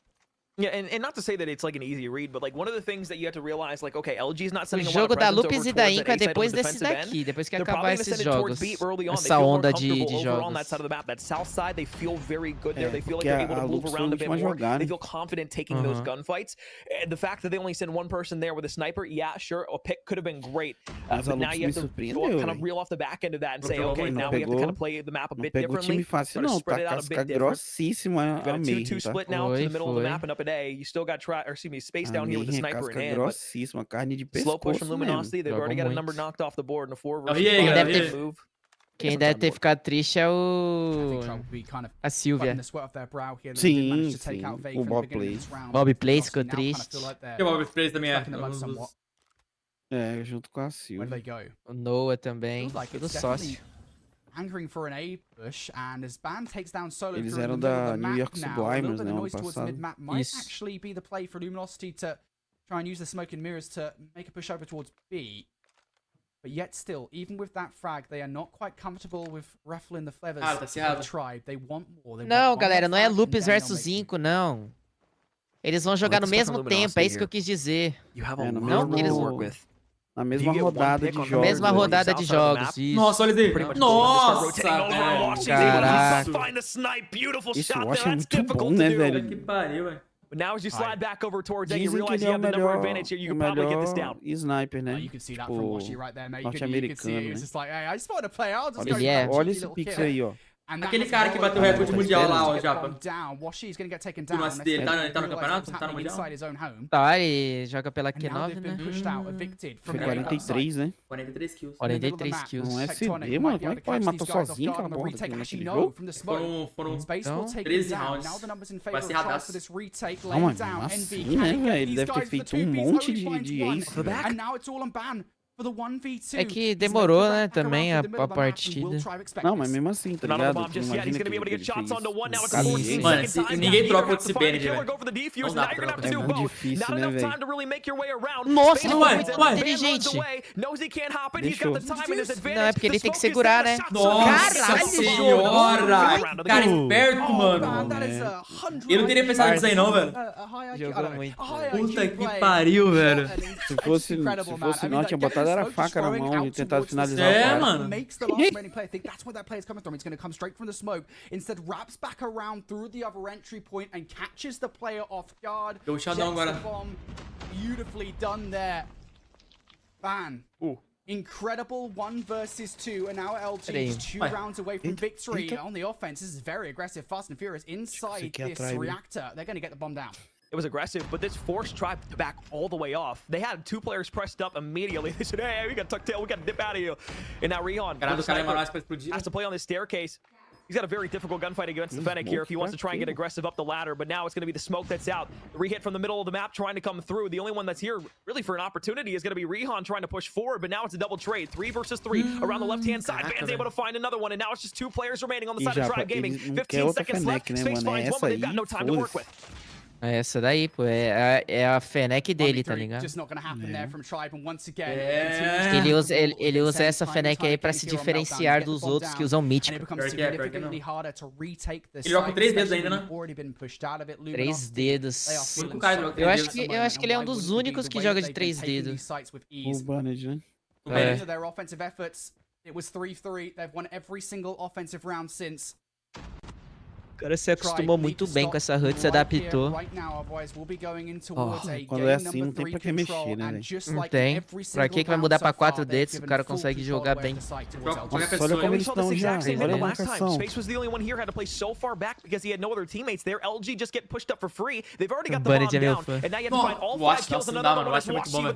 Speaker 9: Yeah, and not to say that it's like an easy read, but like one of the things that you have to realize, like, okay, LG's not
Speaker 13: O
Speaker 9: sending a lot of
Speaker 13: jogo da
Speaker 9: presence
Speaker 13: Lupus
Speaker 9: over
Speaker 13: e da
Speaker 9: towards that
Speaker 13: Inca é
Speaker 9: A side on
Speaker 13: depois
Speaker 9: the
Speaker 13: desse
Speaker 9: defensive
Speaker 13: daqui,
Speaker 9: end.
Speaker 13: depois que
Speaker 9: They're
Speaker 13: acabar
Speaker 9: probably gonna
Speaker 13: esses
Speaker 9: send it towards
Speaker 13: jogos.
Speaker 9: B early on. They
Speaker 13: Essa
Speaker 9: feel more
Speaker 13: onda de
Speaker 9: comfortable over on
Speaker 13: jogos.
Speaker 9: that side of the map. That south side, they feel very good there.
Speaker 14: É,
Speaker 9: They feel like
Speaker 14: porque
Speaker 9: they're able
Speaker 14: a
Speaker 9: to move
Speaker 14: Lupus foi
Speaker 9: around
Speaker 14: a
Speaker 9: a bit
Speaker 14: última a
Speaker 9: more.
Speaker 14: jogar,
Speaker 9: They
Speaker 14: né?
Speaker 9: feel confident taking those gunfights. And the fact that they only send one person there with a sniper, yeah, sure, a pick could have been great.
Speaker 14: Mas a
Speaker 9: But now
Speaker 14: Lupus
Speaker 9: you
Speaker 14: me
Speaker 9: have to
Speaker 14: surpreendeu,
Speaker 9: kind of
Speaker 14: velho.
Speaker 9: reel off the back end of that and say,
Speaker 14: Não
Speaker 9: okay, now we have to kind of
Speaker 14: pegou-
Speaker 9: play the map a
Speaker 14: Não
Speaker 9: bit
Speaker 14: pegou time
Speaker 9: differently.
Speaker 14: fácil,
Speaker 9: Try to
Speaker 14: não.
Speaker 9: spread
Speaker 14: Tá
Speaker 9: it out a
Speaker 14: casca
Speaker 9: bit different.
Speaker 14: grossíssima
Speaker 9: You got
Speaker 14: a
Speaker 9: a
Speaker 14: mesmo,
Speaker 9: 2-2
Speaker 14: tá?
Speaker 9: split now to the middle of the
Speaker 13: Foi.
Speaker 9: map and up at A. You still got space
Speaker 14: A
Speaker 9: down here with the
Speaker 14: mesmo é
Speaker 9: sniper in
Speaker 14: casca
Speaker 9: hand. But
Speaker 14: grossíssima, carne de
Speaker 9: slow push
Speaker 14: pescoço
Speaker 9: from
Speaker 14: mesmo.
Speaker 9: Luminosity. They've already got a
Speaker 13: Jogam
Speaker 9: number
Speaker 13: muito.
Speaker 9: knocked off the board in a 4
Speaker 1: Eu
Speaker 9: versus
Speaker 1: ri aí,
Speaker 9: 5
Speaker 1: galera,
Speaker 13: deve
Speaker 1: eu ri.
Speaker 9: move.
Speaker 13: Quem deve ter ficado triste é o... A Silvia.
Speaker 14: Sim, sim. O Bob Play.
Speaker 13: Bob Play ficou triste.
Speaker 1: E o Bob Play também é.
Speaker 14: É, junto com a Silvia.
Speaker 13: O Noah também. Tudo sócio.
Speaker 10: Angering for an A push, and as Ban takes down Solo
Speaker 14: Eles
Speaker 10: through in the
Speaker 14: eram
Speaker 10: middle of
Speaker 14: da
Speaker 10: the
Speaker 14: New
Speaker 10: map
Speaker 14: York
Speaker 10: now, a
Speaker 14: Sublimers,
Speaker 10: little bit of
Speaker 14: né, ano
Speaker 10: noise towards the
Speaker 14: passado.
Speaker 10: mid-map might
Speaker 13: Isso.
Speaker 10: actually be the play for Luminosity to try and use the smoke and mirrors to make a push over towards B. But yet still, even with that frag, they are not quite comfortable with ruffling the feathers
Speaker 1: Ah, tá
Speaker 10: of
Speaker 1: cerrado.
Speaker 10: the tribe. They want more. They
Speaker 13: Não,
Speaker 10: want one
Speaker 13: galera,
Speaker 10: more
Speaker 13: não é
Speaker 10: frag, and
Speaker 13: Lupus
Speaker 10: then they'll
Speaker 13: versus
Speaker 10: make
Speaker 13: Inco, não. Eles vão jogar no mesmo tempo, é isso que eu quis dizer.
Speaker 9: You have a
Speaker 14: É, no
Speaker 9: lot
Speaker 14: mesmo-
Speaker 9: to work with.
Speaker 14: Na mesma
Speaker 9: You get one
Speaker 14: rodada
Speaker 9: pick
Speaker 14: de
Speaker 9: on the
Speaker 14: jogos.
Speaker 13: Mesma
Speaker 14: velho.
Speaker 13: rodada de jogos, isso.
Speaker 1: Nossa, olha
Speaker 9: Pretty
Speaker 1: aí.
Speaker 9: much
Speaker 1: Nossa,
Speaker 9: rotating over
Speaker 1: velho.
Speaker 9: and Wash is
Speaker 13: Caraca.
Speaker 9: able to find the snipe. Beautiful
Speaker 14: Esse
Speaker 9: shot
Speaker 14: Wash
Speaker 9: there.
Speaker 14: é
Speaker 9: That's
Speaker 14: muito
Speaker 9: difficult
Speaker 14: bom,
Speaker 9: to
Speaker 14: né,
Speaker 9: do.
Speaker 14: velho?
Speaker 1: Que pariu, velho.
Speaker 9: But now as you slide back over towards A, you
Speaker 14: Dizem que
Speaker 9: realize
Speaker 14: ele
Speaker 9: you
Speaker 14: é o
Speaker 9: have the number
Speaker 14: melhor,
Speaker 9: advantage here. You
Speaker 14: o
Speaker 9: can probably get this
Speaker 14: melhor
Speaker 9: down.
Speaker 14: sniper, né?
Speaker 10: You can see that from Washi
Speaker 14: Tipo,
Speaker 10: right there, mate. You could see
Speaker 14: norte-americano,
Speaker 10: it. It's
Speaker 14: né?
Speaker 10: just like, hey, I spotted a player. I'll just
Speaker 14: Olha
Speaker 10: go
Speaker 14: esse,
Speaker 13: Ele é.
Speaker 10: for that
Speaker 14: olha
Speaker 10: cheeky
Speaker 14: esse
Speaker 10: little
Speaker 14: pix
Speaker 10: kill.
Speaker 14: aí, ó.
Speaker 10: And that
Speaker 1: Aquele
Speaker 10: has
Speaker 1: cara que
Speaker 10: allowed
Speaker 1: bateu o
Speaker 10: him
Speaker 1: recorde
Speaker 10: to
Speaker 1: mundial lá,
Speaker 10: get
Speaker 1: o Japa.
Speaker 10: bombed down. Washi is going to get taken
Speaker 1: Tu
Speaker 10: down.
Speaker 1: não assiste dele, tá no campeonato? Tá no
Speaker 10: Realize
Speaker 1: mundial?
Speaker 10: inside his own home.
Speaker 13: Tá, ele joga pela
Speaker 10: And now
Speaker 13: Q9,
Speaker 10: they've been
Speaker 13: né?
Speaker 10: pushed out, evicted from
Speaker 14: Foi
Speaker 10: the outside.
Speaker 14: 43, né?
Speaker 1: 43 kills.
Speaker 13: 43 kills.
Speaker 14: Não é
Speaker 10: Tectonic
Speaker 14: SB,
Speaker 10: might
Speaker 14: mano.
Speaker 10: be
Speaker 14: Como é
Speaker 10: able
Speaker 14: que
Speaker 10: to
Speaker 14: pode?
Speaker 10: catch
Speaker 14: Matou
Speaker 10: these guys off
Speaker 14: sozinho
Speaker 10: guard
Speaker 14: aquela
Speaker 10: on the
Speaker 14: porra
Speaker 10: retake.
Speaker 14: daquele
Speaker 10: Actually,
Speaker 14: jogo?
Speaker 10: no, from the smoke.
Speaker 1: Foram
Speaker 10: Space
Speaker 13: Então,
Speaker 10: will take
Speaker 1: 13
Speaker 10: him down.
Speaker 1: rounds.
Speaker 10: Now the numbers in
Speaker 1: Vai
Speaker 10: favor of
Speaker 1: ser
Speaker 10: Tribe
Speaker 1: radaço.
Speaker 10: for this retake.
Speaker 14: Não,
Speaker 10: Laying
Speaker 14: mas
Speaker 10: down.
Speaker 14: mesmo
Speaker 10: Envy
Speaker 14: assim,
Speaker 10: can
Speaker 14: né,
Speaker 10: he get
Speaker 14: velho? Ele
Speaker 10: these
Speaker 14: deve ter
Speaker 10: guys for
Speaker 14: feito
Speaker 10: the
Speaker 14: um
Speaker 10: 2Bs,
Speaker 14: monte
Speaker 10: only finds
Speaker 14: de
Speaker 10: one.
Speaker 14: ace, velho.
Speaker 10: And now it's all on Ban for the 1v2.
Speaker 13: É que demorou, né, também a partida.
Speaker 14: Não, mas mesmo assim, tá
Speaker 9: Not on the
Speaker 14: ligado?
Speaker 9: bomb just yet. He's
Speaker 14: Imagina
Speaker 9: going to be able to
Speaker 14: que
Speaker 9: get
Speaker 14: ele
Speaker 9: shots
Speaker 14: fez
Speaker 9: onto one. Now it's
Speaker 14: um
Speaker 9: a
Speaker 14: bocado
Speaker 9: 4
Speaker 14: de
Speaker 1: Mano,
Speaker 14: ace.
Speaker 1: se- ninguém troca o Cibene, velho.
Speaker 9: Go for the defuse.
Speaker 1: Não dá
Speaker 9: Now you're
Speaker 1: pra
Speaker 9: going to have to
Speaker 14: É
Speaker 9: do
Speaker 14: muito
Speaker 9: both.
Speaker 14: difícil,
Speaker 9: Not
Speaker 14: né,
Speaker 9: enough
Speaker 14: velho?
Speaker 9: time to really make your way around.
Speaker 13: Nossa,
Speaker 9: Space
Speaker 1: não vai,
Speaker 9: finds it.
Speaker 1: vai.
Speaker 9: Van
Speaker 13: Inteligente.
Speaker 9: runs away. Knows he can't hop in. He's
Speaker 14: Deixou.
Speaker 9: got the time in his advantage.
Speaker 13: Não, é porque ele
Speaker 9: The
Speaker 13: tem que
Speaker 9: smoke is
Speaker 13: segurar,
Speaker 9: there.
Speaker 13: né?
Speaker 9: The shots are
Speaker 1: Nossa
Speaker 13: Caralho,
Speaker 1: senhora! Cara esperto,
Speaker 10: Oh,
Speaker 1: mano.
Speaker 10: man, that is a 100
Speaker 1: Eu não teria pensado nisso aí não, velho.
Speaker 10: a high IQ,
Speaker 13: Jogou
Speaker 10: I don't know,
Speaker 13: muito.
Speaker 10: a high
Speaker 1: Puta
Speaker 10: IQ
Speaker 1: que
Speaker 10: play.
Speaker 1: pariu, velho.
Speaker 14: Se fosse nós, tinha botado era a faca na mão e tentado finalizar
Speaker 1: É,
Speaker 14: o cara.
Speaker 1: mano.
Speaker 10: Makes the last remaining player think that's where that player's coming from. It's going to come straight from the smoke. Instead, wraps back around through the other entry point and catches the player off guard.
Speaker 1: Deu o shutdown
Speaker 10: Jets the
Speaker 1: agora.
Speaker 10: bomb. Beautifully done there. Ban. Incredible 1 versus 2, and now LG is 2
Speaker 1: Vai.
Speaker 10: rounds away from victory. On the offense, this is very aggressive, fast and furious. Inside this reactor, they're going to get the bomb down.
Speaker 9: It was aggressive, but this forced Tribe to back all the way off. They had 2 players pressed up immediately. They said, hey, we got tuck tail, we got to dip out of here. And now Rihan
Speaker 1: Caralho, o cara demorou mais pra explodir.
Speaker 9: has to play on this staircase. He's got a very difficult gunfight against the Fennec here if he wants to try and get aggressive up the ladder, but now it's going to be the smoke that's out. Re-hit from the middle of the map trying to come through. The only one that's here really for an opportunity is going to be Rihan trying to push forward, but now it's a double trade. 3 versus 3 around the left-hand side. Van's able to find another one, and now it's just 2 players remaining on the side of Tribe Gaming. 15 seconds left. Space finds one, but they've got no time to work with.
Speaker 13: É essa daí, pô. É a Fennec dele, tá ligado?
Speaker 10: Just not going to happen there from Tribe, and once again,
Speaker 13: Ele usa essa Fennec aí pra se diferenciar dos outros que usam mítico.
Speaker 1: Ele joga com 3 dedos ainda, né?
Speaker 13: 3 dedos.
Speaker 1: O único cara que joga com
Speaker 13: Eu
Speaker 1: 3
Speaker 13: acho
Speaker 1: dedos.
Speaker 13: que ele é um dos únicos que joga de 3 dedos.
Speaker 14: O Banned, né?
Speaker 10: Compared to their offensive efforts, it was 3-3. They've won every single offensive round since.
Speaker 13: O cara se acostumou muito bem com essa HUD, se adaptou.
Speaker 14: Quando é assim, não tem pra que mexer, né, velho?
Speaker 13: Não tem. Pra que vai mudar pra 4 dedos se o cara consegue jogar bem?
Speaker 14: Nossa, olha como eles estão já. Olha a marcação.
Speaker 13: O Bunny é meu fã.
Speaker 1: O Watch, nossa, não dá, mano. O Watch é muito bom, velho.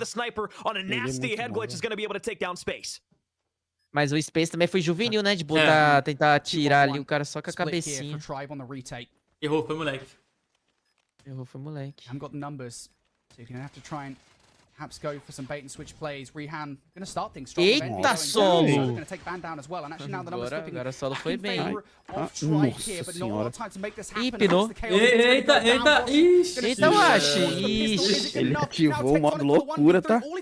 Speaker 13: Mas o Space também foi juvenil, né? De botar, tentar tirar ali o cara só com a cabecinha.
Speaker 1: Errou, foi moleque.
Speaker 13: Errou, foi moleque.
Speaker 10: I've got the numbers, so you're gonna have to try and perhaps go for some bait and switch plays. Rihan gonna start things strong.
Speaker 13: Eita, Solo!
Speaker 10: Gonna take Ban down as well, and actually now the numbers flipping
Speaker 13: Agora Solo foi bem.
Speaker 14: Nossa senhora.
Speaker 13: Ih, pinou.
Speaker 1: Eita, ixi.
Speaker 13: Eita, Washi. Ixi.
Speaker 14: Ele ativou o modo loucura, tá?
Speaker 13: Meu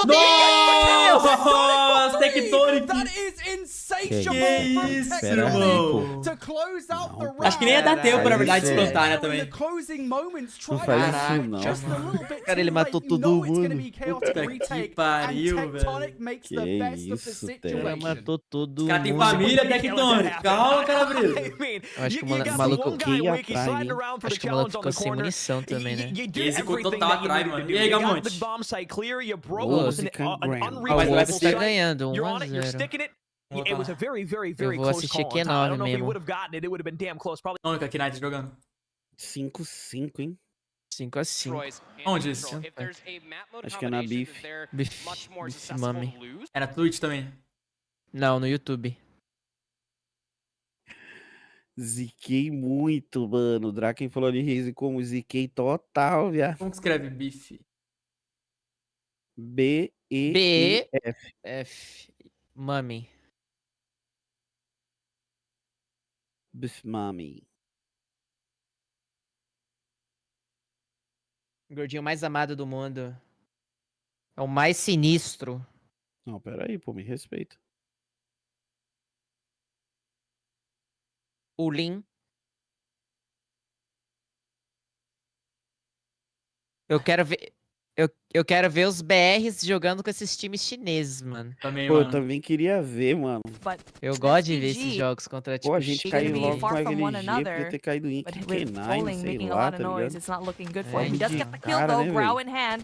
Speaker 13: Deus!
Speaker 1: Nossa, Tectonic.
Speaker 10: Que
Speaker 1: isso, irmão? Acho que nem ia dar tempo, na verdade, de explotar, né, também.
Speaker 14: Não faz isso, não.
Speaker 13: Cara, ele matou todo mundo.
Speaker 1: Puta que pariu, velho.
Speaker 14: Que isso,
Speaker 13: O cara matou todo mundo.
Speaker 1: Cara, tem família, Tectonic. Calma, Calabresa.
Speaker 13: Eu acho que o maluco... Acho que o maluco ficou sem munição também, né?
Speaker 1: Esse total atrás, mano. E aí, Gamonte?
Speaker 13: Mas o Webs tá ganhando, 1-0. Eu vou assistir Q9 mesmo.
Speaker 1: Onde que a Knight jogando?
Speaker 14: 5-5, hein?
Speaker 13: 5-5.
Speaker 1: Onde isso?
Speaker 14: Acho que é na Beef.
Speaker 13: Beef Mami.
Speaker 1: É na Twitch também?
Speaker 13: Não, no YouTube.
Speaker 14: Ziquei muito, mano. O Draken falou ali, como ziquei total, viado.
Speaker 1: Como que escreve Beef?
Speaker 14: B-E-F.
Speaker 13: F. Mami.
Speaker 14: Beef Mami.
Speaker 13: O gordinho mais amado do mundo. É o mais sinistro.
Speaker 14: Não, pera aí, pô, me respeita.
Speaker 13: O Lin. Eu quero ver... Eu quero ver os BRs jogando com esses times chineses, mano.
Speaker 1: Também,
Speaker 14: Pô,
Speaker 1: mano.
Speaker 14: eu também queria ver, mano.
Speaker 13: Eu gosto de ver esses jogos contra, tipo,
Speaker 14: Pô, a gente caiu logo com a
Speaker 15: far from one
Speaker 14: LG,
Speaker 15: another,
Speaker 14: podia ter caído em
Speaker 15: but with
Speaker 14: Q9,
Speaker 15: bowling
Speaker 14: sei
Speaker 15: making a
Speaker 14: lá,
Speaker 15: lot
Speaker 14: tá
Speaker 15: of noise,
Speaker 14: ligado?
Speaker 15: it's not looking good for him. He
Speaker 14: de
Speaker 15: does get the kill
Speaker 14: cara,
Speaker 15: though,
Speaker 14: né,
Speaker 15: Grau
Speaker 14: velho?
Speaker 15: in hand.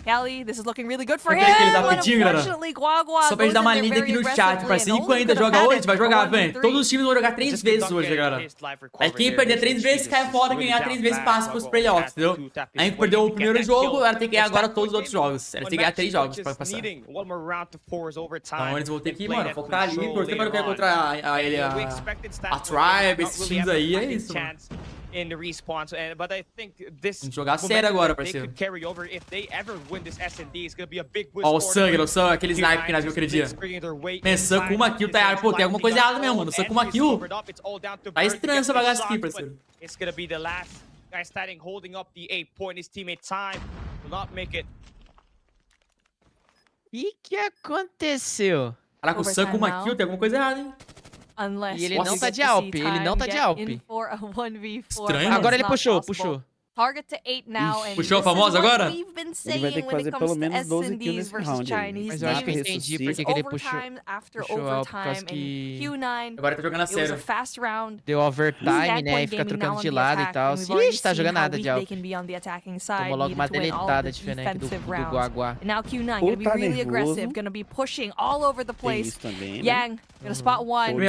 Speaker 15: Kelly, this is looking really good for
Speaker 1: Eu
Speaker 15: him.
Speaker 1: quero que ele tá
Speaker 15: But
Speaker 1: pedindo, galera.
Speaker 15: unfortunately, Guagua
Speaker 1: Só pra gente dar uma
Speaker 15: goes in
Speaker 1: lida
Speaker 15: there
Speaker 1: aqui no
Speaker 15: very
Speaker 1: chat,
Speaker 15: aggressively
Speaker 1: parceiro.
Speaker 15: and
Speaker 1: Enquanto
Speaker 15: only
Speaker 1: ainda
Speaker 15: could have
Speaker 1: joga
Speaker 15: had
Speaker 1: hoje,
Speaker 15: it
Speaker 1: vai
Speaker 15: a
Speaker 1: jogar,
Speaker 15: 1v3.
Speaker 1: velho. Todos os times vão jogar 3 vezes hoje, galera. Aí quem perder 3 vezes cai fora, quem ganhar 3 vezes passa pros playoffs, entendeu? A gente perdeu o primeiro jogo, agora tem que ganhar agora todos os outros jogos. Ela tem que ganhar 3 jogos pra passar. Então eles vão ter que, mano, focar ali, torcer para o que é contra a Tribe, esses times aí, é isso, mano.
Speaker 16: In the response, but I think this
Speaker 1: tem que jogar sério agora, parceiro. Ó, o Sangue, aquele sniper que nós viu aquele dia. Pensando com uma kill, tá errado. Pô, tem alguma coisa errada mesmo, mano. Só com uma kill. Tá estranho essa bagaça aqui, parceiro.
Speaker 16: It's gonna be the last guy starting holding up the 8-point. His teammate Time will not make it.
Speaker 13: Que aconteceu?
Speaker 1: Caraca, o Sam com uma kill, tem alguma coisa errada, hein?
Speaker 15: Unless
Speaker 13: E ele não tá de Alp, ele não tá de Alp.
Speaker 1: Estranho.
Speaker 13: Agora ele puxou.
Speaker 15: Target to 8 now, and
Speaker 1: puxou a famosa agora?
Speaker 15: We've been
Speaker 14: Ele vai ter que fazer pelo menos 12 kills nesse round.
Speaker 13: Mas eu acho que eu entendi porque que ele puxou a Alp, por causa que...
Speaker 1: Agora tá jogando a sério.
Speaker 13: Deu overtime, né, e fica trocando de lado e tal. Ixi, tá jogando nada de Alp. Tomou logo uma deletada de Fennec do Guagua.
Speaker 15: Now Q9 gonna be really aggressive, gonna be pushing all over the place. Yang gonna spot one, go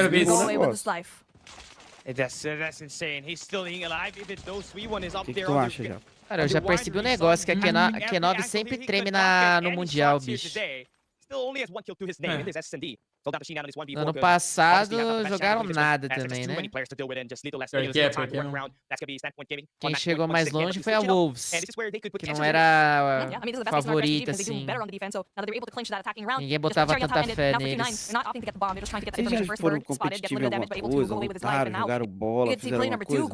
Speaker 15: away with his life.
Speaker 16: That's insane. He's still alive, even though Sweet One is up there.
Speaker 13: Cara, eu já percebi um negócio que a Q9 sempre treme no Mundial, bicho. No ano passado, jogaram nada também, né? Quem chegou mais longe foi a Wolves, que não era favorita, assim. Ninguém botava tanta fé neles.
Speaker 14: Eles já foram competitivos em alguma coisa, lutaram, jogaram bola, fizeram alguma coisa?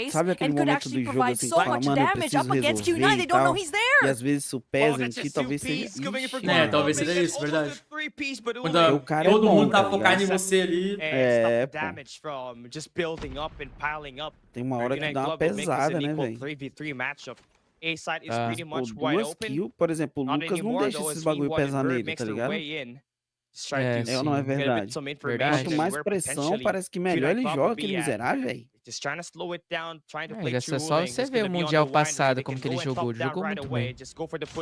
Speaker 14: Sabe aquele momento do jogo assim, que fala, mano, eu preciso resolver e tal? E às vezes isso pesa em ti, talvez seja isso.
Speaker 1: É, talvez seja isso, verdade.
Speaker 14: Quando
Speaker 1: todo mundo tá focado em você ali.
Speaker 14: É, pô. Tem uma hora que dá uma pesada, né, velho? Pô, 2 kills, por exemplo, o Lucas não deixa esses bagulho pesar nele, tá ligado? Não é verdade. Quanto mais pressão, parece que melhor ele joga, aquele miserável, velho.
Speaker 13: É só você ver o Mundial passado, como que ele jogou. Ele jogou muito bem.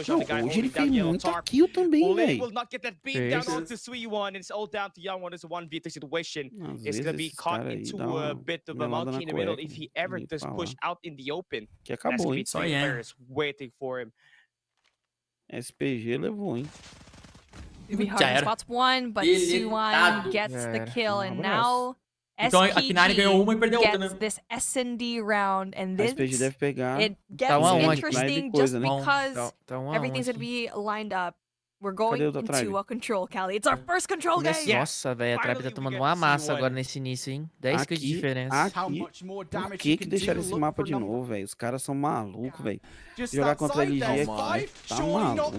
Speaker 14: Não, hoje ele fez muita kill também, velho. Às vezes esse cara aí dá uma melada na cueca. Que acabou, hein?
Speaker 1: Só é.
Speaker 14: SPG levou, hein?
Speaker 15: Já era. Spots one, but Suwan gets the kill, and now
Speaker 1: Então a Kinari ganhou uma e perdeu outra, né?
Speaker 15: this S&D round, and
Speaker 14: A SPG deve pegar.
Speaker 15: it gets interesting just because everything's gonna be lined up. We're going into a control, Callie. It's our first control game.
Speaker 13: Nossa, velho, a Tribe tá tomando uma massa agora nesse início, hein? 10 kills de diferença.
Speaker 14: Por que deixaram esse mapa de novo, velho? Os caras são malucos, velho. Jogar contra a LG aqui, tá maluco.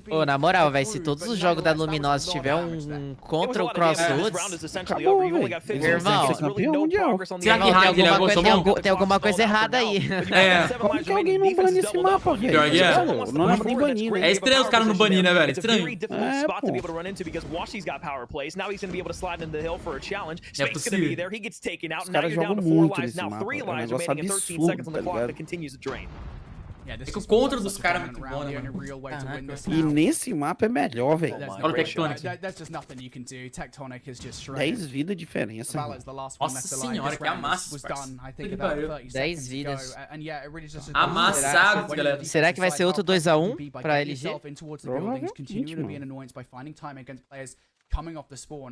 Speaker 13: Pô, na moral, velho, se todos os jogos da Luminosa tiver um contra o Crossroads,
Speaker 14: acabou, velho.
Speaker 13: Irmão,
Speaker 1: Será que Raid ele gostou muito?
Speaker 13: Tem alguma coisa errada aí.
Speaker 14: Como que alguém não bane esse mapa, velho?
Speaker 1: Pior que é.
Speaker 14: Não é nem banir, né?
Speaker 1: É estranho os caras não banir, né, velho? Estranho.
Speaker 9: É,
Speaker 1: É possível.
Speaker 14: Os caras jogam muito nesse mapa. É um negócio absurdo, tá ligado?
Speaker 1: É que o contra dos caras é muito bom, né, mano?
Speaker 14: E nesse mapa é melhor, velho.
Speaker 1: Olha o Tectonic.
Speaker 14: 10 vidas de diferença.
Speaker 1: Nossa senhora, que amassa,
Speaker 13: 10 vidas.
Speaker 1: Amassado, galera.
Speaker 13: Será que vai ser outro 2x1 pra LG?
Speaker 14: Provavelmente,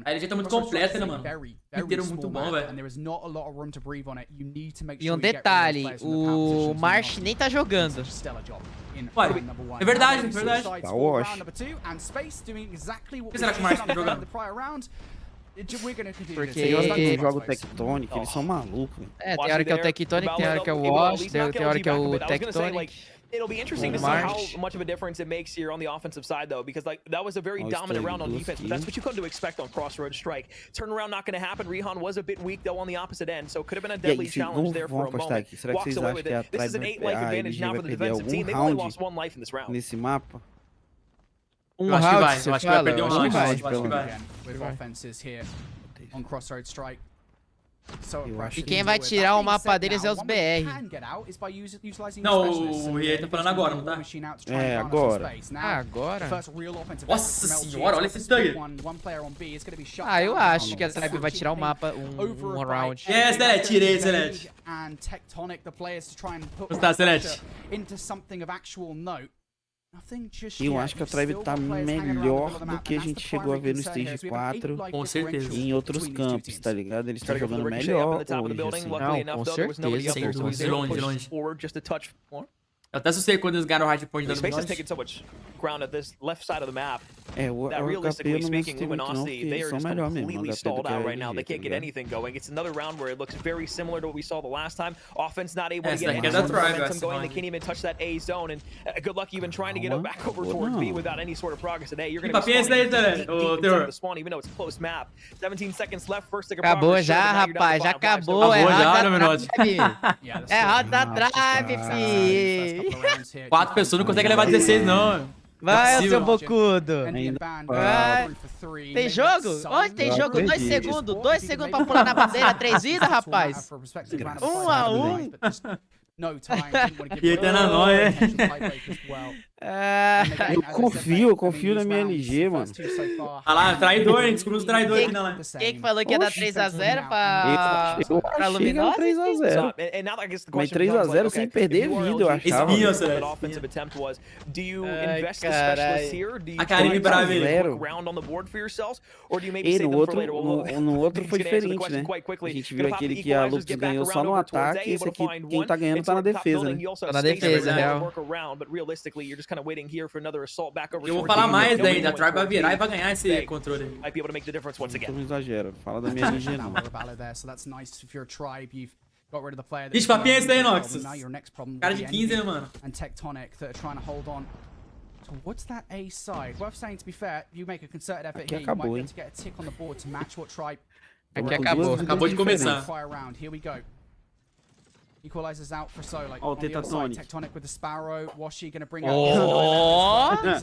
Speaker 1: A LG tá muito completa, né, mano? Inteiro muito bom, velho.
Speaker 13: E um detalhe, o Marsh nem tá jogando.
Speaker 1: Ué, é verdade, é verdade.
Speaker 14: Tá Wash.
Speaker 1: Por que será que o Marsh tá jogando?
Speaker 13: Porque
Speaker 14: eu jogo Tectonic, eles são malucos.
Speaker 13: É, tem hora que é o Tectonic, tem hora que é o Wash, tem hora que é o Tectonic.
Speaker 9: It'll be interesting to see how much of a difference it makes here on the offensive side, though, because like that was a very dominant round on defense, but that's what you come to expect on Crossroads Strike. Turnaround not going to happen. Rihan was a bit weak, though, on the opposite end, so could have been a deadly challenge there for a moment. Walks away with it. This is an 8-life advantage now for the defensive team. They've only lost 1 life in this round.
Speaker 14: Nesse mapa.
Speaker 1: Eu acho que vai, eu acho que vai perder um round.
Speaker 13: E quem vai tirar o mapa deles é os BR.
Speaker 1: Não, o Riei tá falando agora, não tá?
Speaker 14: É, agora.
Speaker 13: Ah, agora?
Speaker 1: Nossa senhora, olha esse tanque.
Speaker 13: Ah, eu acho que a Tribe vai tirar o mapa um round.
Speaker 1: É, Celeste, tirei, Celeste. Gostar, Celeste.
Speaker 14: Eu acho que a Tribe tá melhor do que a gente chegou a ver no Stage 4.
Speaker 1: Com certeza.
Speaker 14: E em outros campos, tá ligado? Eles estão jogando melhor hoje, assim.
Speaker 13: Não, com certeza.
Speaker 1: Sem dúvida, de longe, de longe. Eu até assustei quando eles ganharam o hardpoint da Luguer.
Speaker 14: É, o HP eu não me assustei muito não, porque eles são melhor mesmo. O HP do que a LG,
Speaker 1: Essa daqui é da Tribe, essa que papinho é esse daí, Celeste? Ô, Teor.
Speaker 13: Acabou já, rapaz, já acabou.
Speaker 1: É roda da
Speaker 13: Tribe. É roda da Tribe, fi.
Speaker 1: 4 pessoas não conseguem levar 16, não.
Speaker 13: Vai, seu bocudo.
Speaker 14: Vai.
Speaker 13: Tem jogo? Onde tem jogo? 2 segundos. 2 segundos pra pular na bandeira. 3 vidas, rapaz. 1-1.
Speaker 1: E aí tá na nóia,
Speaker 14: Eu confio na minha LG, mano.
Speaker 1: Ah lá, traidor, hein? Descobriu os traidores aqui na live.
Speaker 13: Quem que falou que ia dar 3x0 pra Luminosa?
Speaker 14: 3x0. Mas 3x0 sem perder vida, eu achava.
Speaker 1: Espinho, Celeste. A Karine brava ele.
Speaker 14: E no outro foi diferente, né? A gente viu aquele que a Lux ganhou só no ataque, e esse aqui, quem tá ganhando tá na defesa, né?
Speaker 13: Tá na defesa, real.
Speaker 1: Eu vou falar mais ainda, a Tribe vai virar e vai ganhar esse controle aí.
Speaker 14: Não exagero, fala da minha LG não.
Speaker 1: Ixi, papinho é esse daí, Nox. Cara de 15, né, mano?
Speaker 10: So what's that A side? Worth saying, to be fair, you make a concerted effort
Speaker 14: aqui
Speaker 10: here,
Speaker 14: acabou,
Speaker 10: you might get a tick on the board to match what Tribe.
Speaker 1: Aqui acabou de começar.
Speaker 10: Here we go. Equalizes out for So, like
Speaker 14: Oh,
Speaker 10: on the other side,
Speaker 14: Tectonic.
Speaker 10: Tectonic with the Sparrow. Washi gonna bring out
Speaker 1: Cara,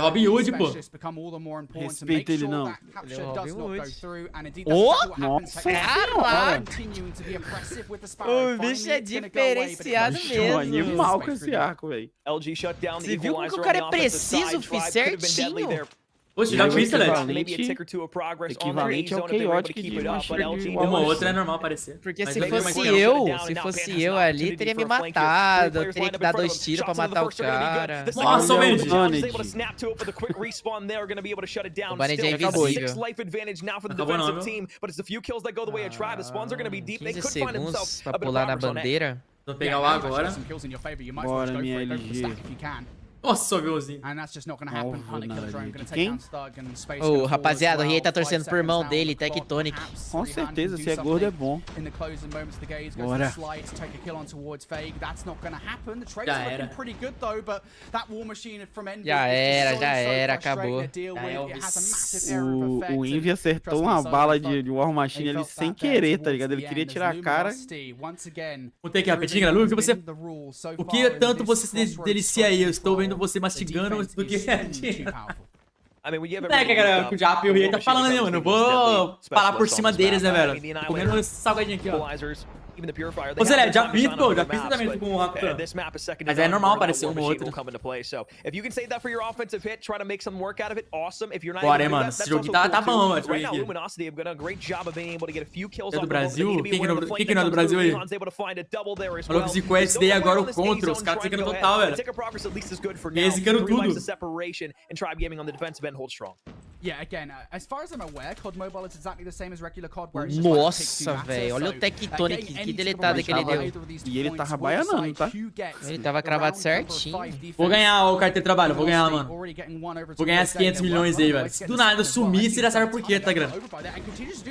Speaker 1: Robin Hood, pô.
Speaker 10: become all the more important to
Speaker 14: Respeita
Speaker 10: make
Speaker 14: ele,
Speaker 10: sure
Speaker 14: não.
Speaker 10: that capture does not go through, and indeed
Speaker 13: Oh!
Speaker 10: that's exactly what happens.
Speaker 13: Caraca!
Speaker 10: Continuing to be aggressive with the Sparrow.
Speaker 13: O bicho é diferenciado
Speaker 14: Show
Speaker 13: mesmo.
Speaker 14: animal com esse arco, velho.
Speaker 12: LG shut down the
Speaker 13: Você viu como que
Speaker 12: equalizer
Speaker 13: o cara
Speaker 12: on
Speaker 13: é
Speaker 12: the offensive
Speaker 13: preciso,
Speaker 12: side.
Speaker 13: fi,
Speaker 12: Tribe could have been deadly
Speaker 13: certinho.
Speaker 12: there.
Speaker 1: Poxa, já fiz, Celeste.
Speaker 12: Maybe a tick or two of progress on the
Speaker 14: Equivalente
Speaker 12: A
Speaker 14: ao
Speaker 12: zone if they were able to
Speaker 14: chaotic
Speaker 12: keep
Speaker 14: de
Speaker 12: it up, but LG
Speaker 1: Uma ou
Speaker 12: knows.
Speaker 1: outra é normal aparecer.
Speaker 13: Porque
Speaker 1: Mas
Speaker 13: se
Speaker 1: eu vejo
Speaker 13: fosse
Speaker 1: mais tempo.
Speaker 13: eu ali, teria me matado. Eu teria que dar 2 tiros pra matar o cara.
Speaker 1: Nossa, o Mandy.
Speaker 13: O Banner é invisível.
Speaker 1: Acabou não, viu?
Speaker 13: 15 segundos pra pular na bandeira.
Speaker 1: Vou pegar o A agora.
Speaker 14: Bora, minha LG.
Speaker 1: Nossa, o golzinho.
Speaker 14: Quem?
Speaker 13: Ô, rapaziada, o Riei tá torcendo por mão dele, Tectonic.
Speaker 14: Com certeza, se é gordo é bom. Bora.
Speaker 13: Já era, acabou.
Speaker 14: O Envy acertou uma bala de War Machine ali sem querer, tá ligado? Ele queria tirar a cara.
Speaker 1: Vou ter aqui rapidinho, galera. Lu, o que tanto você se delicia aí? Eu estou vendo você mastigando do que é que cara, o Jap e o Riei tá falando ali, mano. Eu vou parar por cima deles, né, velho? Tô comendo esse salgadinho aqui, ó. Ô, Zé, já fiz, pô, já fiz também com o Raptor. Mas é normal aparecer um ou outro. Bora, hein, mano. Esse jogo tá bom, mano. É do Brasil? Quem que não é do Brasil aí? Falou que zicou SD agora o Contra. Os caras zicando total, velho. E zicando tudo.
Speaker 10: Yeah, again, as far as I'm aware, COD Mobile is exactly the same as regular COD, where it's
Speaker 13: Nossa, velho, olha o Tectonic, que deletada que ele deu.
Speaker 14: E ele tava baianando, tá?
Speaker 13: Ele tava cravado certinho.
Speaker 1: Vou ganhar o carteiro de trabalho, vou ganhar, mano. Vou ganhar esses 500 milhões aí, velho. Se do nada eu sumir, você já sabe por quê, tá, grana?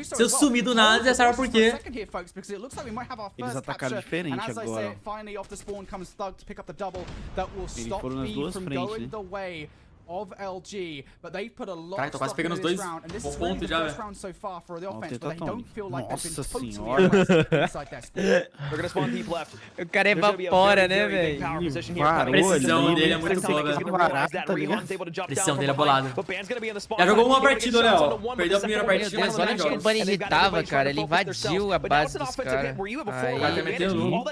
Speaker 1: Se eu sumir do nada, já sabe por quê.
Speaker 14: Eles atacaram diferente agora. Eles foram nas duas frentes, né?
Speaker 1: Cara, tô quase pegando os dois pontos já, velho.
Speaker 14: Nossa senhora.
Speaker 13: O cara evapora, né, velho?
Speaker 1: A precisão dele é muito boa, velho. A precisão dele é bolada. Já jogou uma partida, né, ó. Perdeu a primeira partida, mas
Speaker 13: olha onde que o Bunny tava, cara. Ele invadiu a base dos caras.
Speaker 1: Aí, vai metendo no.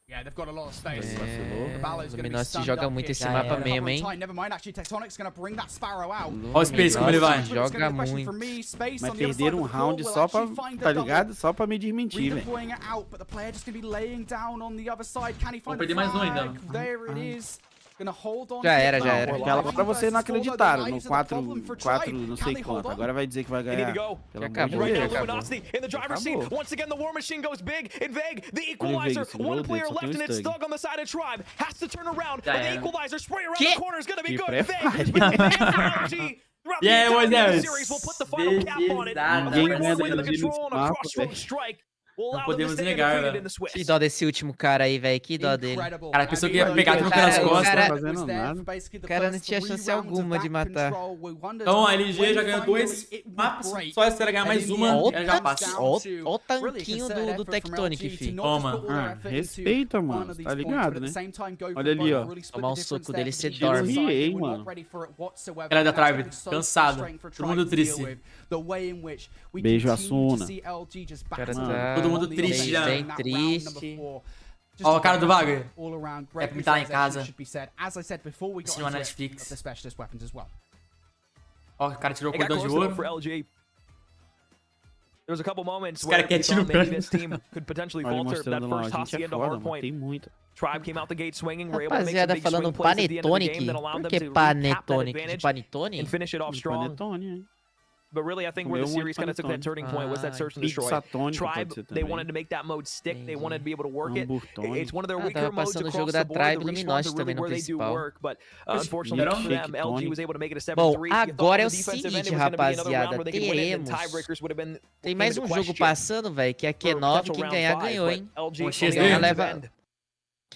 Speaker 10: Yeah, they've got a lot of space.
Speaker 13: O Luminosity joga muito esse mapa mesmo, hein?
Speaker 1: Olha o Space como ele vai.
Speaker 13: Joga muito.
Speaker 14: Mas perderam um round só pra, tá ligado? Só pra me desmentir, velho.
Speaker 1: Vou perder mais um ainda.
Speaker 13: Já era.
Speaker 14: Agora vocês não acreditaram no 4 não sei quanto. Agora vai dizer que vai ganhar.
Speaker 13: Acabou.
Speaker 1: E aí, Moisés?
Speaker 14: Ninguém ganha dele no mapa, velho.
Speaker 1: Não podemos negar, velho.
Speaker 13: Que dó desse último cara aí, velho. Que dó dele.
Speaker 1: Cara, a pessoa que ia pegar tudo pelas costas.
Speaker 13: O cara não tinha chance alguma de matar.
Speaker 1: Então a LG já ganhou 2 mapas. Só se ela ganhar mais uma, ela já passa.
Speaker 13: Ó o tanquinho do Tectonic, fi.
Speaker 1: Toma.
Speaker 14: Respeita, mano. Tá ligado, né? Olha ali, ó.
Speaker 13: Tomar um soco dele, você dorme.
Speaker 14: Mano.
Speaker 1: Ela é da Tribe. Cansado. Todo mundo triste.
Speaker 14: Beijo, Asuna.
Speaker 13: Cara, tá
Speaker 1: todo mundo triste já.
Speaker 13: Bem triste.
Speaker 1: Ó, o cara do Wagner. É pra me estar lá em casa. Assistindo uma Netflix. Ó, o cara tirou o cordão de ouro. Esse cara quer tiro no pé.
Speaker 14: Olha, mostrando lá, a gente é foda, mano. Tem muito.
Speaker 13: Rapaziada falando Panetonic. Por que Panetonic? De Panetone?
Speaker 14: Panetone,
Speaker 12: But really, I think where the series kind of took that turning point was that search and destroy. Tribe, they wanted to make that mode stick. They wanted to be able to work it. It's one of their weaker modes across the board. The respawns are really where they do work, but unfortunately for them, LG was able to make it a 7-3.
Speaker 13: Bom, agora é o seguinte, rapaziada, teremos. Tem mais um jogo passando, velho, que é Q9. Quem ganhar, ganhou, hein? Quem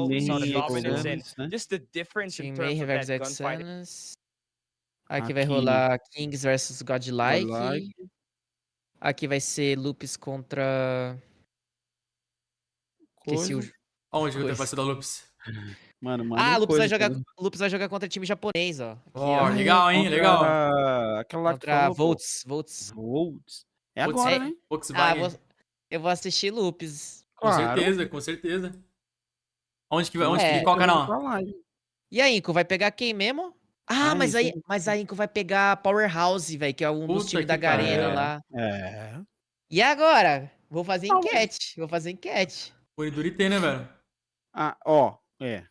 Speaker 16: control, we saw the
Speaker 14: Mayhem
Speaker 16: dominance, and
Speaker 14: Exanas, né?
Speaker 16: just the difference in
Speaker 13: Time
Speaker 16: terms of
Speaker 13: Mayhem
Speaker 16: that gunfight.
Speaker 13: Exanas. Aqui vai
Speaker 14: Aqui,
Speaker 13: rolar Kings versus Godlike.
Speaker 14: Godlike.
Speaker 13: Aqui vai ser Lupus contra... Esqueci o...
Speaker 14: Coisa.
Speaker 1: Onde que vai ser da Lupus?
Speaker 14: Mano,
Speaker 13: Ah, Lupus vai
Speaker 14: coisa.
Speaker 13: jogar contra time japonês, ó. Aqui,
Speaker 1: Ó,
Speaker 13: ó.
Speaker 1: legal, hein?
Speaker 14: Contra
Speaker 1: Legal.
Speaker 14: aquela lá que
Speaker 13: Contra
Speaker 14: falou, pô.
Speaker 13: Volts.
Speaker 14: É agora, né?
Speaker 1: Volkswagen.
Speaker 13: Eu vou assistir Lupus.
Speaker 1: Com
Speaker 14: Claro.
Speaker 1: certeza, com certeza. Onde que qual canal?
Speaker 13: E a Inco, vai pegar quem mesmo? Ah, mas a Inco vai pegar a Powerhouse, velho, que é um dos times da Garena lá. E agora? Vou fazer enquete.
Speaker 1: Puridurité, né, velho?
Speaker 14: Ah, ó, é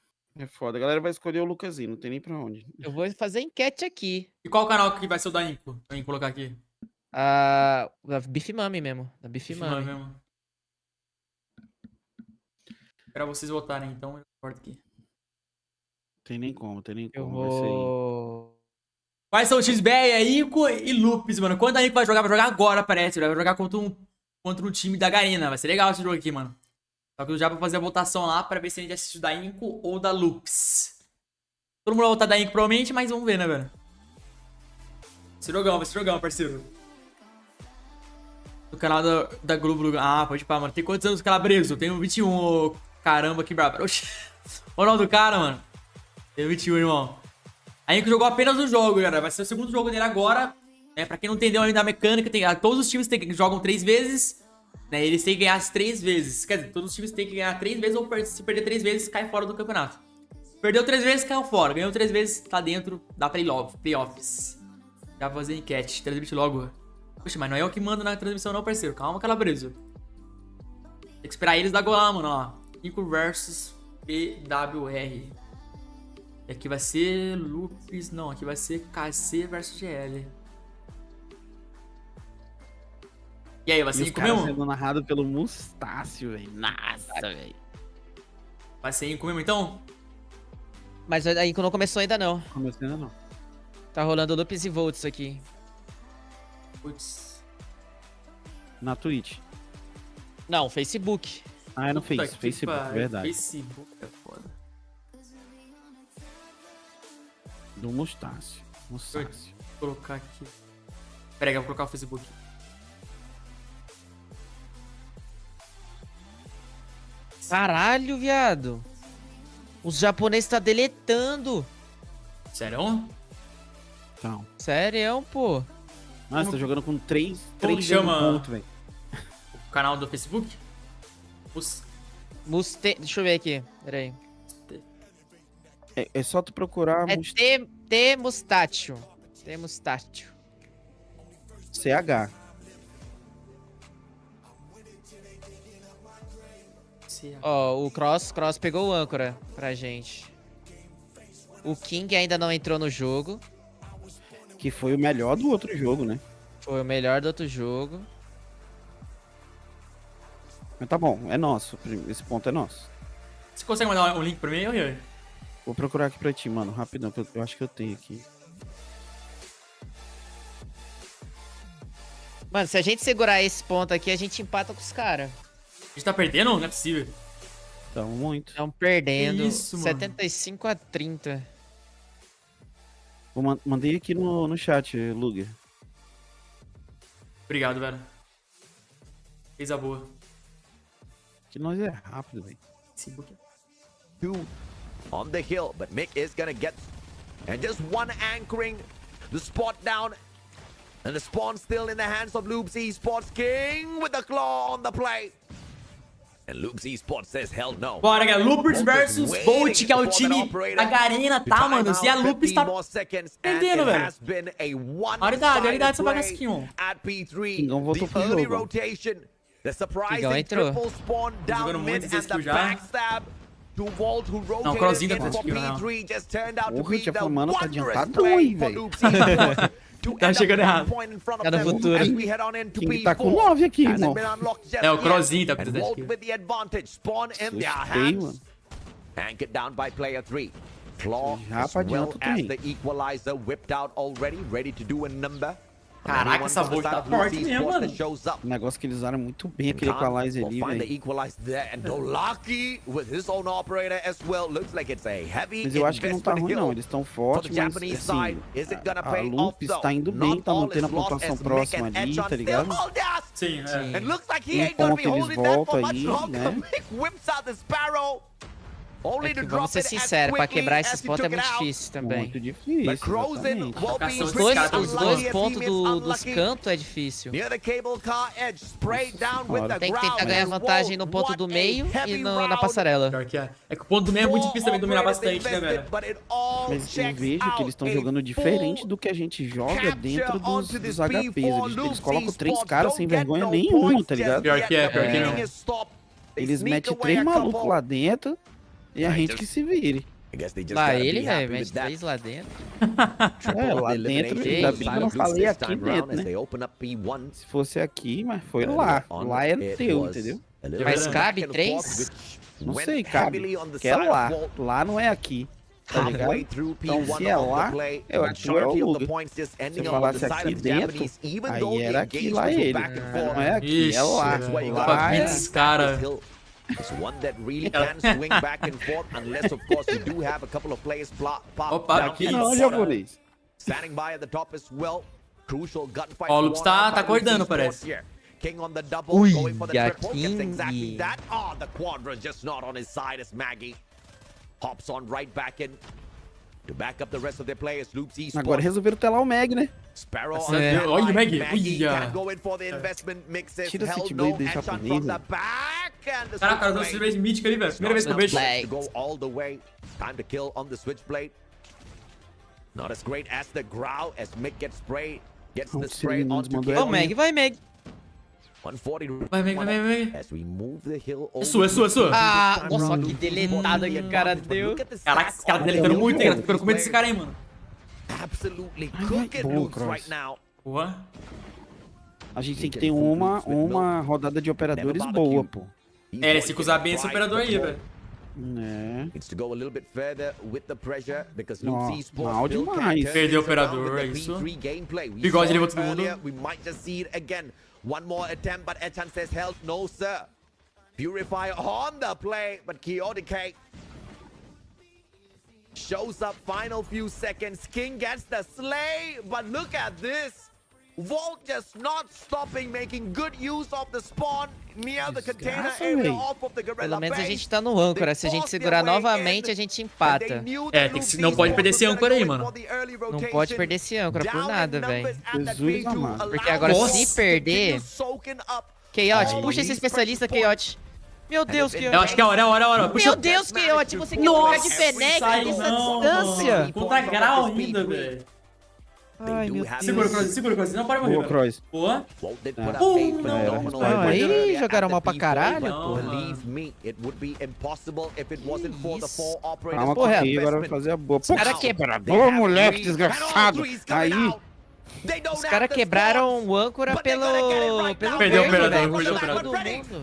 Speaker 14: foda. A galera vai escolher o Lucasinho, não tem nem pra onde.
Speaker 13: Eu vou fazer enquete aqui.
Speaker 1: E qual canal que vai ser o da Inco? Pra mim colocar aqui.
Speaker 13: Da Beef Mami mesmo. Da Beef Mami
Speaker 1: mesmo. Pra vocês votarem, então eu corto aqui.
Speaker 14: Tem nem como.
Speaker 13: Eu vou...
Speaker 1: Quais são os times BR, Inco e Lupes, mano? Quando a Inco vai jogar agora, parece. Vai jogar contra um time da Garena. Vai ser legal esse jogo aqui, mano. Só que eu já vou fazer a votação lá pra ver se a gente assiste da Inco ou da Lupes. Todo mundo vai votar da Inco provavelmente, mas vamos ver, né, velho? Vai ser jogão, parceiro. Do canal da Globo. Ah, pode ir pá, mano. Tem quantos anos, Calabreso? Eu tenho 21, ô... Caramba, que brabo. Oxi. O nome do cara, mano. Tenho 21, irmão. A Inco jogou apenas um jogo, galera. Vai ser o segundo jogo dele agora. Pra quem não entendeu ainda a mecânica, todos os times jogam 3 vezes. Né, eles têm que ganhar as 3 vezes. Quer dizer, todos os times têm que ganhar 3 vezes, ou se perder 3 vezes, cai fora do campeonato. Perdeu 3 vezes, caiu fora. Ganhou 3 vezes, tá dentro da playoffs. Já vou fazer enquete. Transmite logo. Poxa, mas não é eu que mando na transmissão não, parceiro. Calma, Calabreso. Tem que esperar eles dar gol lá, mano. Ó. Inco versus PWR. E aqui vai ser Lupes. Não, aqui vai ser KC versus GL. E aí, vai ser Inco mesmo?
Speaker 14: Sendo narrado pelo Mustácio, velho. Nossa, velho.
Speaker 1: Vai ser Inco mesmo, então?
Speaker 13: Mas a Inco não começou ainda, não.
Speaker 14: Começou ainda, não.
Speaker 13: Tá rolando Lupes e Volts aqui.
Speaker 1: Putz.
Speaker 14: Na Twitch.
Speaker 13: Não, Facebook.
Speaker 14: Ah, é no Facebook, verdade.
Speaker 1: Facebook é foda.
Speaker 14: Do Mustácio.
Speaker 1: Vou colocar aqui. Pera aí, eu vou colocar o Facebook.
Speaker 13: Caralho, viado. Os japoneses tá deletando.
Speaker 1: Sério?
Speaker 14: Não.
Speaker 13: Sério, pô.
Speaker 14: Nossa, tá jogando com 3
Speaker 1: chama
Speaker 14: velho.
Speaker 1: O canal do Facebook?
Speaker 13: Deixa eu ver aqui. Pera aí.
Speaker 14: É só tu procurar...
Speaker 13: É Mustácio. Mustácio.
Speaker 14: CH.
Speaker 13: Ó, o Cross pegou o âncora pra gente. O King ainda não entrou no jogo.
Speaker 14: Que foi o melhor do outro jogo, né?
Speaker 13: Foi o melhor do outro jogo.
Speaker 14: Mas tá bom, é nosso. Esse ponto é nosso.
Speaker 1: Você consegue mandar um link pra mim, Yuri?
Speaker 14: Vou procurar aqui pra ti, mano, rapidão, que eu acho que eu tenho aqui.
Speaker 13: Mano, se a gente segurar esse ponto aqui, a gente empata com os caras.
Speaker 1: A gente tá perdendo? Não é possível.
Speaker 14: Tamo muito.
Speaker 13: Estão perdendo.
Speaker 1: Isso, mano.
Speaker 13: 75-30.
Speaker 14: Mandei aqui no chat, Luguer.
Speaker 1: Obrigado, velho. Fez a boa.
Speaker 14: Que nós é rápido, velho.
Speaker 17: Two on the hill, but Mick is gonna get... And just one anchoring the spot down. And the spawn still in the hands of Loops Esports. King with the claw on the play. And Loops Esports says hell no.
Speaker 1: Bora, galera. Loopers versus Bolt, que é o time da Garena, tá, mano? E a Loops tá perdendo, velho. Raridade essa bagaça aqui, mano.
Speaker 14: Kingão voltou pro jogo.
Speaker 17: Kingão
Speaker 13: entrou.
Speaker 1: Jogando muito esse skill já. Não, o Crossinho tá com skill, na real.
Speaker 14: Porra, tinha falado, mano, tá adiantado aí, velho.
Speaker 1: Tá chegando errado.
Speaker 13: Tá no futuro.
Speaker 14: King tá com 9 aqui, irmão.
Speaker 1: É, o Crossinho tá com 10 skill.
Speaker 14: Assustei, mano.
Speaker 17: Anchored down by player 3. Claw
Speaker 14: Já
Speaker 17: as
Speaker 14: pra
Speaker 17: well
Speaker 14: adianta
Speaker 17: as
Speaker 14: também.
Speaker 17: the equalizer whipped out already, ready to do a number.
Speaker 1: Caraca, essa Bolt tá forte mesmo, mano.
Speaker 14: O negócio que eles usaram muito bem aquele equalizer ali, velho. Mas eu acho que não tá ruim, não. Eles estão fortes, mas assim, a Loops tá indo bem, tá mantendo a pontuação próxima ali, tá ligado?
Speaker 1: Sim, é.
Speaker 14: Um ponto eles voltam aí, né?
Speaker 13: É que, vamos ser sinceros, pra quebrar esse spot é muito difícil também.
Speaker 14: Muito difícil, exatamente.
Speaker 13: Os dois pontos dos cantos é difícil. Tem que tentar ganhar vantagem no ponto do meio e na passarela.
Speaker 1: Pior que é. É que o ponto do meio é muito difícil também dominar bastante, né, velho?
Speaker 14: Mas eu vejo que eles estão jogando diferente do que a gente joga dentro dos HPs. Eles colocam 3 caras sem vergonha nenhuma, tá ligado?
Speaker 1: Pior que não.
Speaker 14: Eles metem 3 malucos lá dentro e a gente que se vire.
Speaker 13: Lá ele, velho, mete 3 lá dentro.
Speaker 14: Lá dentro, ainda bem que eu não falei aqui dentro, né? Se fosse aqui, mas foi lá. Lá é teu, entendeu?
Speaker 13: Mas cabe 3?
Speaker 14: Não sei, cabe. Que é lá. Lá não é aqui. Tá ligado? Então, se é lá, eu acho que é o Luguer. Se falasse aqui dentro, aí era aqui, lá ele. Não é aqui, é lá. Lá é...
Speaker 1: cara.
Speaker 17: It's one that really can swing back and forth unless, of course, you do have a couple of players pop
Speaker 1: aqui
Speaker 14: não, japonês.
Speaker 17: standing by at the top as well. Crucial gunfight.
Speaker 1: Ó, o Lupus tá acordando, parece.
Speaker 17: King on the double, going for the triple, gets exactly that. Oh, the quadra just not on his side as Maggie hops on right back in to back up the rest of their players. Loopsy
Speaker 14: agora resolveram telar o Meg, né?
Speaker 17: Sparrow
Speaker 1: olha o Meg.
Speaker 14: Tira esse Switchblade desse japonês.
Speaker 1: Caraca, cara, deu Switchblade mítica ali, velho. Primeira vez que eu vejo.
Speaker 17: Time to kill on the Switchblade. Not as great as the Growl as Mick gets sprayed. Gets the spray onto
Speaker 13: Vai, Meg, vai, Meg.
Speaker 17: 140.
Speaker 1: Vai, Meg.
Speaker 17: As we move the hill
Speaker 1: É sua.
Speaker 13: Ah, nossa, que deletada que o cara deu.
Speaker 1: Caraca, esse cara deletando muito, hein, cara. Tô ficando com medo desse cara aí, mano.
Speaker 17: Absolutely cooking Loops right now.
Speaker 1: Porra.
Speaker 14: A gente tem que ter uma rodada de operadores boa, pô.
Speaker 1: É, eles ficam usando bem esse operador aí, velho.
Speaker 17: Needs to go a little bit further with the pressure because
Speaker 14: mal demais.
Speaker 1: Perdeu o operador, é isso. Bigode levou todo mundo.
Speaker 17: We might just see it again. One more attempt, but Echan says help. No, sir. Purifier on the play, but Chaotic shows up final few seconds. King gets the slay, but look at this. Volt just not stopping, making good use of the spawn near the container area off of the gorilla.
Speaker 13: Pelo menos a gente tá no âncora. Se a gente segurar novamente, a gente empata.
Speaker 1: É, não pode perder esse âncora aí, mano.
Speaker 13: Não pode perder esse âncora por nada, velho.
Speaker 14: Jesus amado.
Speaker 13: Porque agora se perder... Chaot, puxa esse especialista, Chaot. Meu Deus, Chaot.
Speaker 1: Eu acho que é hora.
Speaker 13: Meu Deus, Chaot, você quer ficar de Fennec nessa distância?
Speaker 1: Contra grau ainda, velho.
Speaker 13: Ai, meu Deus.
Speaker 1: Segura o Cross, não pode morrer.
Speaker 14: Boa, Cross.
Speaker 1: Boa.
Speaker 13: Aí, jogaram mal pra caralho, pô.
Speaker 14: Calma, corre, agora vai fazer a boa.
Speaker 13: Os caras quebraram.
Speaker 14: Ô, moleque desgraçado. Aí.
Speaker 13: Os caras quebraram o âncora pelo
Speaker 1: Perdeu o operador,
Speaker 13: velho.
Speaker 1: perdeu o
Speaker 13: Puxou
Speaker 1: operador.
Speaker 13: todo mundo.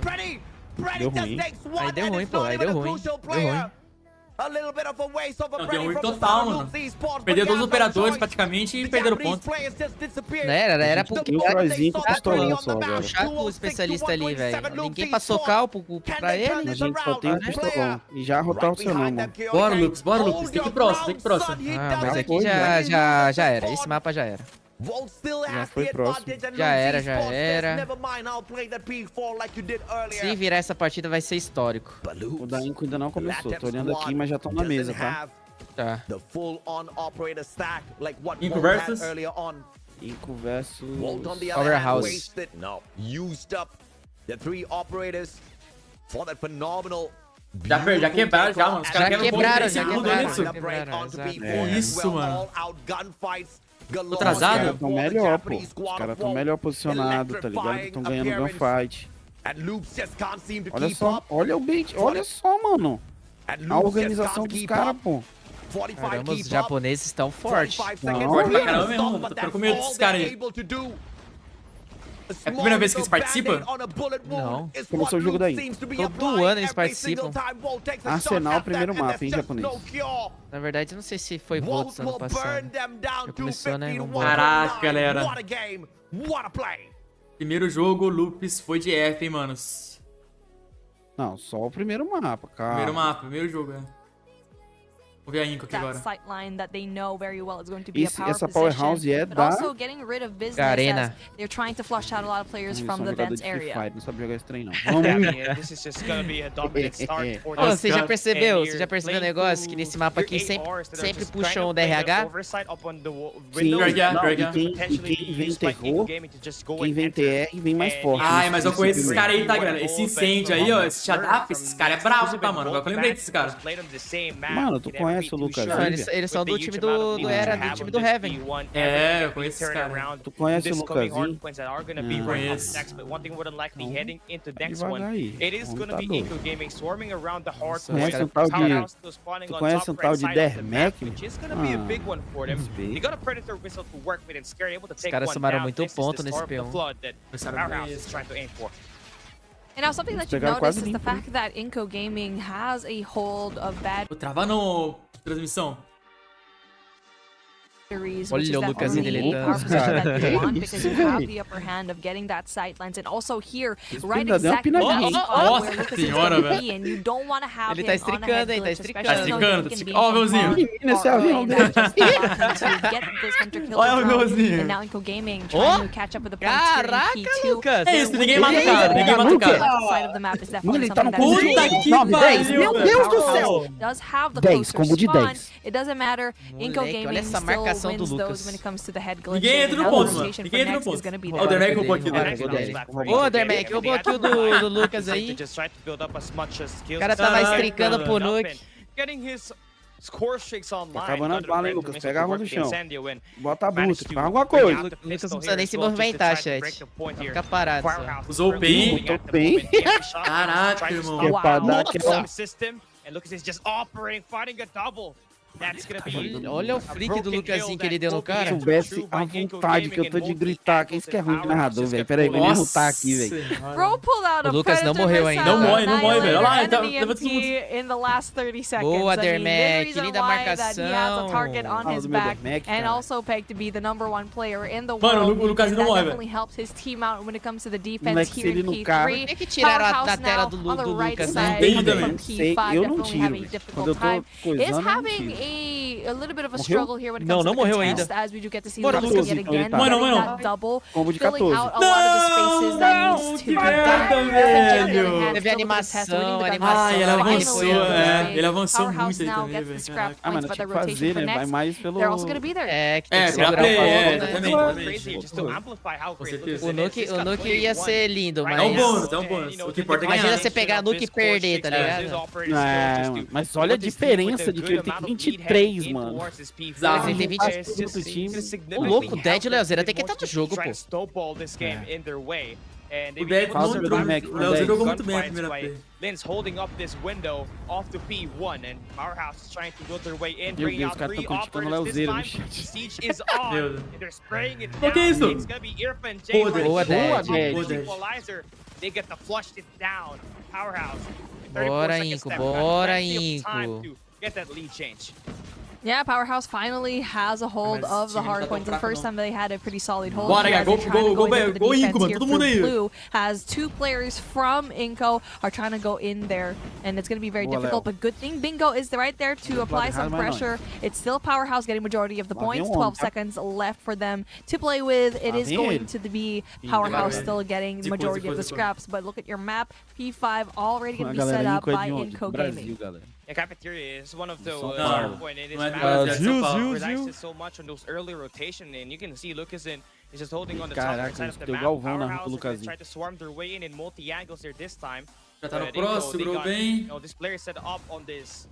Speaker 14: Deu ruim.
Speaker 13: Aí deu ruim, pô. Aí deu ruim.
Speaker 1: Não, deu ruim total, mano. Perdeu 2 operadores praticamente e perderam ponto.
Speaker 13: Era porque
Speaker 14: o Crozinho com pistolão só agora.
Speaker 13: Puxar com o especialista ali, velho. Ninguém passou cal pra ele.
Speaker 14: A gente só tem um pistolão. E já rotacionamos, mano.
Speaker 1: Bora, Lupus. Tem que ir próximo.
Speaker 13: Ah, mas aqui já era. Esse mapa já era.
Speaker 14: Já foi próximo.
Speaker 13: Já era. Se virar essa partida vai ser histórico.
Speaker 14: O da Inco ainda não começou. Tô olhando aqui, mas já estão na mesa, tá?
Speaker 13: Tá.
Speaker 1: Inco versus?
Speaker 14: Inco versus...
Speaker 13: Powerhouse.
Speaker 1: Já quebraram, já, mano. Os caras
Speaker 13: quebraram.
Speaker 1: Isso, mano. Tô atrasado?
Speaker 14: Os caras tão melhor, pô. Os caras tão melhor posicionados, tá ligado? Estão ganhando gunfight. Olha só, olha o bait, olha só, mano. A organização dos caras, pô.
Speaker 13: Caramba, os japoneses estão fortes.
Speaker 1: Forte pra caramba mesmo, mano. Tô ficando com medo desses caras aí. É a primeira vez que eles participam?
Speaker 13: Não.
Speaker 14: Começou o jogo daí.
Speaker 13: Todo ano eles participam.
Speaker 14: Arsenal, primeiro mapa, hein, japonês.
Speaker 13: Na verdade, eu não sei se foi votos ano passado. Já começou, né?
Speaker 1: Caraca, galera. Primeiro jogo, Lupus foi de F, hein, manos.
Speaker 14: Não, só o primeiro mapa, cara.
Speaker 1: Primeiro jogo, é. Vou ver a Inco aqui
Speaker 15: that
Speaker 1: agora.
Speaker 15: sight line that they know very well is going to be a power
Speaker 14: Essa
Speaker 15: position,
Speaker 14: powerhouse é
Speaker 15: but
Speaker 14: da
Speaker 15: also getting rid of business as they're trying to flush out a lot of players from the Vents area.
Speaker 14: Não sabe jogar esse trem, não.
Speaker 16: This is just gonna be a dominant start for
Speaker 13: Oh, você já percebeu o negócio? Que nesse mapa aqui sempre puxam o DRH?
Speaker 14: Sim, quem vem terror, quem vem TR, vem mais forte.
Speaker 1: Ai, mas eu conheço esses caras aí, tá, galera? Esse incêndio aí, ó, esse Shadaf, esses caras é bravo, tá, mano? Agora que eu lembrei desses caras.
Speaker 14: Mano, tu conhece o Lucas?
Speaker 13: Não, eles são do time do time do Heaven.
Speaker 1: É, eu conheço esses caras.
Speaker 14: Tu conhece o Lucasinho?
Speaker 1: Conheço.
Speaker 14: Devagar aí.
Speaker 16: Tu
Speaker 14: conhece um tal de Dermec?
Speaker 13: Os caras somaram muito ponto nesse P1.
Speaker 15: And now something that you've noticed is the fact that Inco Gaming has a hold of bad
Speaker 1: Trava no transmissão.
Speaker 13: Olha o Lucasinho deletando.
Speaker 15: because you have the upper hand of getting that sight lines and also here right exactly
Speaker 1: Nossa senhora, velho.
Speaker 15: and you don't want to have
Speaker 13: Ele tá estricando, hein? Tá estricando.
Speaker 1: Ó, o aviãozinho.
Speaker 14: Menino, esse avião dele.
Speaker 1: Olha o aviãozinho.
Speaker 15: And now Inco Gaming trying to catch up with the points
Speaker 13: Caraca,
Speaker 15: here in P2.
Speaker 13: Lucas.
Speaker 1: É isso, ninguém mata o cara, ninguém mata o cara.
Speaker 15: Side of the map is definitely
Speaker 14: Ele tá no
Speaker 15: something that
Speaker 14: combo
Speaker 15: is
Speaker 14: de 10. Meu Deus do céu.
Speaker 15: does have the
Speaker 14: 10,
Speaker 15: closer
Speaker 14: combo de
Speaker 15: spawn.
Speaker 14: 10.
Speaker 15: It doesn't matter. Inco
Speaker 13: Moleque,
Speaker 15: Gaming
Speaker 13: olha essa
Speaker 15: still
Speaker 13: marcação do
Speaker 15: wins
Speaker 13: Lucas.
Speaker 15: those when it comes to the head glitches.
Speaker 1: Ninguém entra no
Speaker 15: and
Speaker 1: ponto,
Speaker 15: the
Speaker 1: mano.
Speaker 15: rotation
Speaker 1: Ninguém
Speaker 15: for
Speaker 1: entra no
Speaker 15: next is
Speaker 1: ponto.
Speaker 15: gonna be
Speaker 1: Ó, o
Speaker 15: there.
Speaker 1: Dermec roubou aqui.
Speaker 13: Ô, Dermec, roubou aqui o do Lucas aí. O cara tava estricando pro Nuke.
Speaker 14: Tá acabando as balas, hein, Lucas? Pega a arma do chão. Bota a buta, faz alguma coisa.
Speaker 13: O Lucas não precisa nem se movimentar, chat. Fica parado só.
Speaker 1: Usou o PEN.
Speaker 14: Bem.
Speaker 1: Caraca, irmão.
Speaker 14: Que é pra dar aquela...
Speaker 13: Olha o flick do Lucasinho que ele deu no cara.
Speaker 14: Se soubesse a vontade que eu tô de gritar, que isso que é ruim de narrador, velho. Pera aí, vem me mutar aqui, velho.
Speaker 15: Bro pulled out
Speaker 13: O
Speaker 15: a
Speaker 13: Lucas não
Speaker 15: Predator
Speaker 13: morreu
Speaker 15: missile,
Speaker 13: ainda.
Speaker 1: Não morre, velho. Olha lá,
Speaker 15: annihilated
Speaker 1: então,
Speaker 15: enemy
Speaker 1: leva todo mundo.
Speaker 15: MP in the last 30 seconds.
Speaker 13: Boa,
Speaker 15: I mean,
Speaker 13: Dermec,
Speaker 15: the reason
Speaker 13: linda
Speaker 15: why that he has a
Speaker 13: marcação.
Speaker 15: target on
Speaker 14: Fala
Speaker 15: his
Speaker 14: do meu
Speaker 15: back
Speaker 14: Dermec,
Speaker 15: and
Speaker 14: cara.
Speaker 15: also pegged to be the #1 player in the
Speaker 1: Mano,
Speaker 15: world.
Speaker 1: o Lucasinho não
Speaker 15: and that
Speaker 1: morre,
Speaker 15: definitely helps his team out when it comes to the defense
Speaker 14: Moleque,
Speaker 15: here
Speaker 14: se
Speaker 15: in
Speaker 14: ele não cara-
Speaker 15: P3.
Speaker 13: Por que tiraram a
Speaker 15: Powerhouse
Speaker 13: tela
Speaker 15: now
Speaker 13: do
Speaker 15: on the right
Speaker 13: Lucas?
Speaker 15: side
Speaker 1: Tem
Speaker 15: coming
Speaker 1: também.
Speaker 15: from
Speaker 14: Sei,
Speaker 15: P5
Speaker 14: eu não
Speaker 15: definitely having
Speaker 14: tiro.
Speaker 15: a
Speaker 14: Quando eu
Speaker 15: difficult
Speaker 14: tô
Speaker 15: time.
Speaker 14: coisando,
Speaker 15: Is
Speaker 14: eu não
Speaker 15: having
Speaker 14: tiro.
Speaker 15: a little bit of a
Speaker 14: Morreu?
Speaker 15: struggle here when it
Speaker 13: Não,
Speaker 15: comes
Speaker 13: não
Speaker 15: to the
Speaker 13: morreu
Speaker 15: contest,
Speaker 13: ainda.
Speaker 15: as we do get to see
Speaker 14: Bora,
Speaker 15: Lucas
Speaker 14: 12,
Speaker 15: yet
Speaker 14: então ele
Speaker 15: again
Speaker 14: tá.
Speaker 1: Mano,
Speaker 15: getting
Speaker 1: mano.
Speaker 15: that double,
Speaker 14: Combo de
Speaker 15: filling
Speaker 14: 14.
Speaker 15: out a lot of the spaces that needs to be done.
Speaker 1: velho.
Speaker 13: Teve animação,
Speaker 1: Ai, ele avançou,
Speaker 13: Finally,
Speaker 1: Ele avançou
Speaker 15: Powerhouse
Speaker 1: muito aí
Speaker 15: now
Speaker 1: também,
Speaker 15: gets the
Speaker 1: velho.
Speaker 15: scrap
Speaker 14: Ah, mas
Speaker 15: points,
Speaker 14: não
Speaker 15: but the
Speaker 14: tinha que
Speaker 15: rotation
Speaker 14: fazer,
Speaker 15: for
Speaker 14: né? Vai
Speaker 15: next,
Speaker 14: mais pelo...
Speaker 15: they're also gonna be there.
Speaker 13: É, que tem
Speaker 1: É,
Speaker 13: que
Speaker 1: pra
Speaker 13: segurar o
Speaker 1: play,
Speaker 13: foco, né?
Speaker 1: Com certeza.
Speaker 13: O Nuke ia ser lindo, mas...
Speaker 1: É um bônus. O que importa é
Speaker 13: Imagina
Speaker 1: ganhar.
Speaker 13: você pegar Nuke e perder, tá ligado?
Speaker 14: É, mano. Mas olha a diferença de que ele tem 23, mano.
Speaker 1: Bizarro.
Speaker 13: Ele tem 20... O louco, o Dead e o Leozeira tem que estar no jogo, pô.
Speaker 1: O Dead não entrou. O Leozinho jogou muito bem a primeira play.
Speaker 16: Lens holding up this window off to P1 and Powerhouse is trying to build their way in,
Speaker 14: Meu
Speaker 16: bringing
Speaker 14: Deus,
Speaker 16: out
Speaker 14: os caras
Speaker 16: 3
Speaker 14: tão criticando o
Speaker 16: operators this
Speaker 14: Leozeiro no
Speaker 16: time.
Speaker 14: chat.
Speaker 16: The siege is on
Speaker 1: Meu Deus.
Speaker 16: and they're spraying it
Speaker 1: O
Speaker 16: down.
Speaker 1: que é isso?
Speaker 16: It's gonna be Irfa and
Speaker 1: Boa,
Speaker 16: Jay
Speaker 13: Boa, Dead.
Speaker 14: Boa,
Speaker 1: Dead.
Speaker 16: Equalizer. They get to flush it down. Powerhouse.
Speaker 13: Bora, Inco, bora, Inco.
Speaker 16: Get that lead change.
Speaker 15: Yeah, Powerhouse finally has a hold
Speaker 1: Mas
Speaker 15: of the
Speaker 1: time
Speaker 15: hard
Speaker 1: tá
Speaker 15: points. The
Speaker 1: fraco,
Speaker 15: first
Speaker 1: não.
Speaker 15: time they had a pretty solid hold.
Speaker 1: Bora,
Speaker 15: here as
Speaker 1: go,
Speaker 15: they're trying to
Speaker 1: go,
Speaker 15: in there for the
Speaker 1: go,
Speaker 15: defense
Speaker 1: Inco, mano,
Speaker 15: here.
Speaker 1: todo mundo aí.
Speaker 15: Blue has 2 players from Inco are trying to go in there, and it's going to be very
Speaker 14: Boa,
Speaker 15: difficult.
Speaker 14: Leo.
Speaker 15: But good thing Bingo is right there to apply some pressure. It's still Powerhouse getting majority of the points. 12 seconds left for them to play with. It is going to be Powerhouse still getting the majority of the scraps. But look at your map. P5 already going to be set up by Inco Gaming.
Speaker 16: Yeah, Cafeteria is one of the point in this
Speaker 1: Não é
Speaker 16: map.
Speaker 1: Brasil, São Paulo.
Speaker 16: Relaxes so much on those early rotation, and you can see Lucas is just holding on the top
Speaker 14: Caraca,
Speaker 16: side of the
Speaker 14: deu
Speaker 16: map.
Speaker 14: Galvão na
Speaker 16: Powerhouse
Speaker 14: do
Speaker 16: is gonna
Speaker 14: Lucasinho.
Speaker 16: try to swarm their way in multi-angles here this time.
Speaker 1: Já tá no
Speaker 16: But
Speaker 1: próximo,
Speaker 16: they
Speaker 1: segurou
Speaker 16: got,
Speaker 1: bem.
Speaker 16: this player set up on this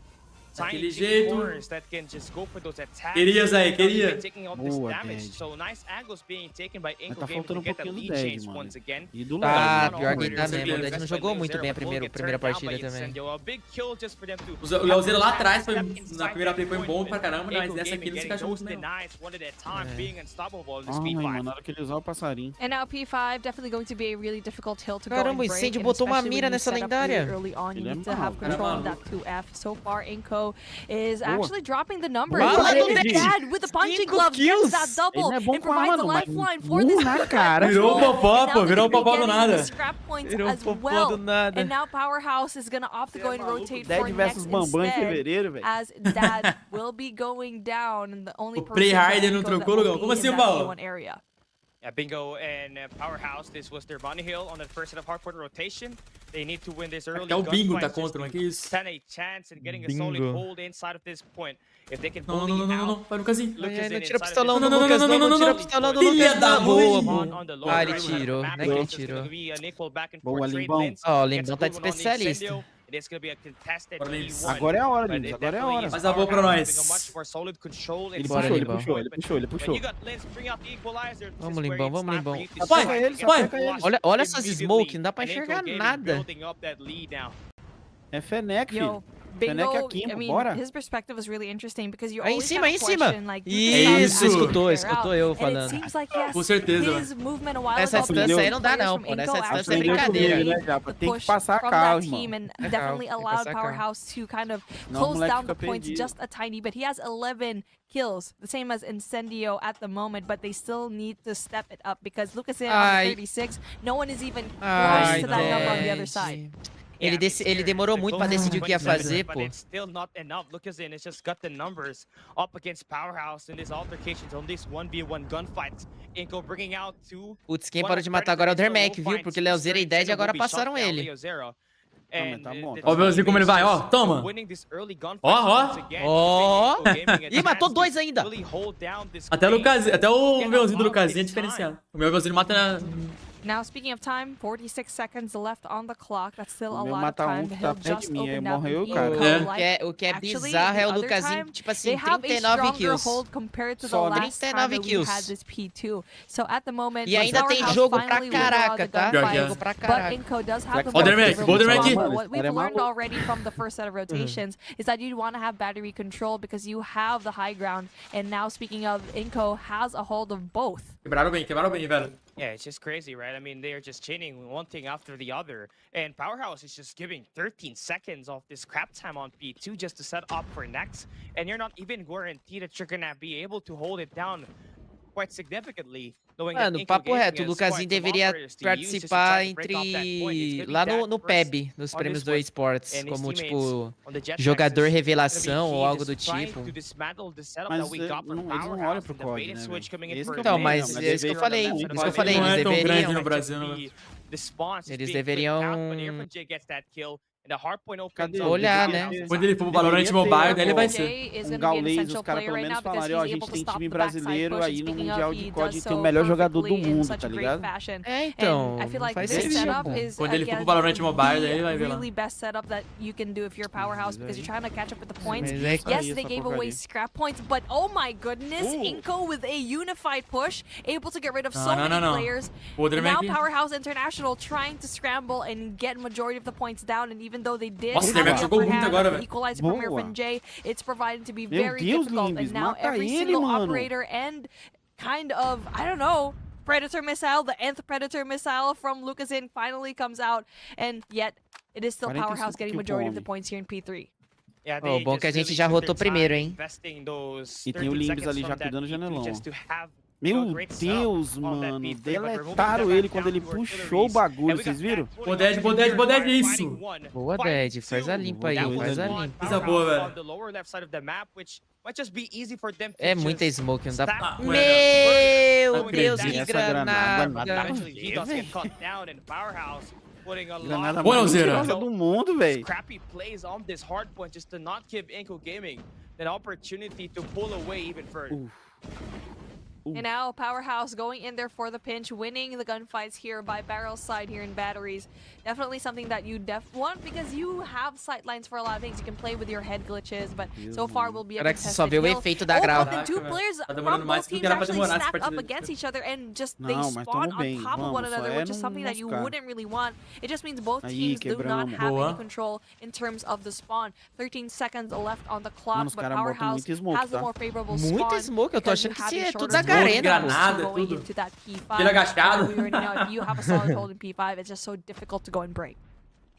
Speaker 1: Daquele
Speaker 16: tiny
Speaker 1: jeito.
Speaker 16: corners that can just go for those attacks.
Speaker 1: Queria, Zé, queria.
Speaker 16: Taking all this
Speaker 14: Boa,
Speaker 16: damage.
Speaker 14: Dead.
Speaker 16: So nice angles being taken by
Speaker 14: Mas
Speaker 16: Inco
Speaker 14: tá
Speaker 16: Gaming to
Speaker 14: faltando
Speaker 16: get that
Speaker 14: pouquinho do
Speaker 16: lead
Speaker 14: 10,
Speaker 16: change
Speaker 14: mano.
Speaker 16: once again.
Speaker 14: E do
Speaker 13: Tá,
Speaker 14: Léo.
Speaker 13: pior que tá mesmo. O Dead não jogou muito bem a primeira partida também.
Speaker 1: O Leozeiro lá atrás, na primeira play foi bom pra caramba, mas nessa aqui não se encaixou muito bem.
Speaker 14: Ai, mano, na hora que ele usar o passarinho.
Speaker 15: And now P5 definitely going to be a really difficult hill to
Speaker 13: Caramba,
Speaker 15: go
Speaker 13: o
Speaker 15: and break,
Speaker 13: Incêndio
Speaker 15: and
Speaker 13: botou uma
Speaker 15: especially
Speaker 13: mira
Speaker 15: when you
Speaker 13: nessa
Speaker 15: set up
Speaker 13: lendária.
Speaker 15: really early on, you
Speaker 14: Ele é
Speaker 15: need to have
Speaker 14: maluco,
Speaker 15: control
Speaker 1: ele é
Speaker 15: of that 2F. So far, Inco Inko is actually dropping the numbers.
Speaker 13: Dad
Speaker 15: with the punching glove gets that double and provides a lifeline for this
Speaker 1: Virou um pop-up, virou um pop-up do nada.
Speaker 15: Scrap points as well. And now Powerhouse is gonna opt to go and rotate for next instead, as Dad will be going down, and the only person that
Speaker 1: não trocou lugar. Como assim, Paulo?
Speaker 15: area.
Speaker 16: Yeah, Bingo and Powerhouse, this was their money hill on the first set of hardpoint rotation. They need to win this early.
Speaker 1: Até o Bingo tá contra, mas que isso?
Speaker 16: Stand a chance in getting a solid hold inside of this point. If they can bully
Speaker 1: não, vai no casinho.
Speaker 13: Não tira o pistolão do Lucas, não tira o pistolão do Lucas.
Speaker 1: Filha da
Speaker 13: boa. Ah, ele tirou, né, que ele tirou.
Speaker 14: Boa, Limbão.
Speaker 13: Ó, o Limbão tá de especialista.
Speaker 14: Agora é a hora, Limbos. Agora é a hora.
Speaker 1: Faz a boa pra nós.
Speaker 14: Ele puxou.
Speaker 13: Vamos, Limbão, vamos, Limbão.
Speaker 1: Vai.
Speaker 13: Olha essas smoke, não dá pra enxergar nada.
Speaker 14: É Fennec, filho.
Speaker 15: Bingo,
Speaker 14: aqui,
Speaker 15: I mean,
Speaker 14: bora.
Speaker 15: his perspective is really interesting because you
Speaker 13: Aí em
Speaker 15: always
Speaker 13: cima,
Speaker 15: have a question, like,
Speaker 13: Isso, escutou eu falando.
Speaker 1: Com certeza.
Speaker 13: Nessa distância aí não dá não, pô. Nessa distância é brincadeira.
Speaker 14: Tem que passar carro,
Speaker 15: irmão. Definitely allowed Powerhouse to kind of close down the points just a tiny bit. He has 11 kills, the same as Incendio at the moment, but they still need to step it up because Lucas in on 36, no one is even close to that number on the other side.
Speaker 13: Ele demorou muito pra decidir o que ia fazer, pô.
Speaker 16: Still not enough. Lucas in has just got the numbers up against Powerhouse in these altercations on these 1v1 gunfights. Inko bringing out two.
Speaker 13: Putz, quem parou de matar agora é o Dermac, viu? Porque Leozeira e Dead agora passaram ele.
Speaker 1: Ó o Belzinho como ele vai, ó. Toma. Ó.
Speaker 13: Ih, matou dois ainda.
Speaker 1: Até o Belzinho do Lucasinho é diferenciado. O meu Belzinho mata...
Speaker 15: Now, speaking of time, 46 seconds left on the clock. That's still a lot of time. He'll just open up
Speaker 13: O que é bizarro é o Lucasinho, tipo assim, 39 kills.
Speaker 15: Só 39 kills. So at the moment,
Speaker 13: e ainda tem jogo pra caraca, tá? Jogo pra caraca.
Speaker 15: But Inko does have the What we've learned already from the first set of rotations is that you want to have battery control because you have the high ground. And now, speaking of, Inko has a hold of both.
Speaker 1: Quebraram bem, velho.
Speaker 16: Yeah, it's just crazy, right? I mean, they are just chaining one thing after the other. And Powerhouse is just giving 13 seconds of this scrap time on P2 just to set up for next. And you're not even guaranteed that you're gonna be able to hold it down quite significally.
Speaker 13: Mano, papo reto, o Lucasinho deveria participar lá no PEB, nos prêmios do eSports, como, tipo, jogador revelação ou algo do tipo.
Speaker 14: Mas eles não olham pro COD, né, velho?
Speaker 13: Então, mas é isso que eu falei,
Speaker 1: não é tão grande no Brasil, não.
Speaker 13: Eles deveriam olhar, né?
Speaker 1: Quando ele for pro Valorant Mobile, daí ele vai ser.
Speaker 14: Um Gaules, os caras pelo menos falaram, ó, a gente tem time brasileiro aí no Mundial de COD tem o melhor jogador do mundo, tá ligado?
Speaker 13: É, então, faz sentido.
Speaker 1: Quando ele for pro Valorant Mobile, daí ele vai ver lá.
Speaker 15: Really best setup that you can do if you're Powerhouse because you're trying to catch up with the points. Yes, they gave away scrap points, but oh my goodness, Inko with a unified push, able to get rid of so many players. Now Powerhouse International trying to scramble and get majority of the points down, and even though they did equalize from Irfan J, it's provided to be very difficult. And now every single operator and kind of, I don't know, Predator missile, the nth Predator missile from Lucas in finally comes out, and yet it is still Powerhouse getting majority of the points here in P3.
Speaker 13: Oh, bom que a gente já rotou primeiro, hein?
Speaker 14: E tem o Limbs ali já cuidando do janelão. Meu Deus, mano. Deletaram ele quando ele puxou o bagulho, vocês viram?
Speaker 1: Boded, isso.
Speaker 13: Boa, Dead. Faz a limpa aí, faz a limpa.
Speaker 1: Coisa boa, velho.
Speaker 13: É muita smoke, não dá pra... Meu Deus, que granada.
Speaker 1: Boa, Leozeira.
Speaker 14: Do mundo, velho.
Speaker 16: Scrappy plays on this hard point just to not give Inko Gaming an opportunity to pull away even further.
Speaker 15: And now Powerhouse going in there for the pinch, winning the gunfights here by Barrel's side here in batteries. Definitely something that you want because you have sightlines for a lot of things. You can play with your head glitches, but so far will be a contested
Speaker 13: só vê o efeito da grau.
Speaker 15: But then two players from both teams actually stack up against each other and just they spawn on top of one another, which is something that you wouldn't really want. It just means both teams do not have any control in terms of the spawn. 13 seconds left on the clock, but Powerhouse has a more favorable spawn.
Speaker 13: Muita smoke, eu tô achando que isso é tudo da
Speaker 1: granada, tudo. Ele agachado.
Speaker 15: If you have a solid hold in P5, it's just so difficult to go and break.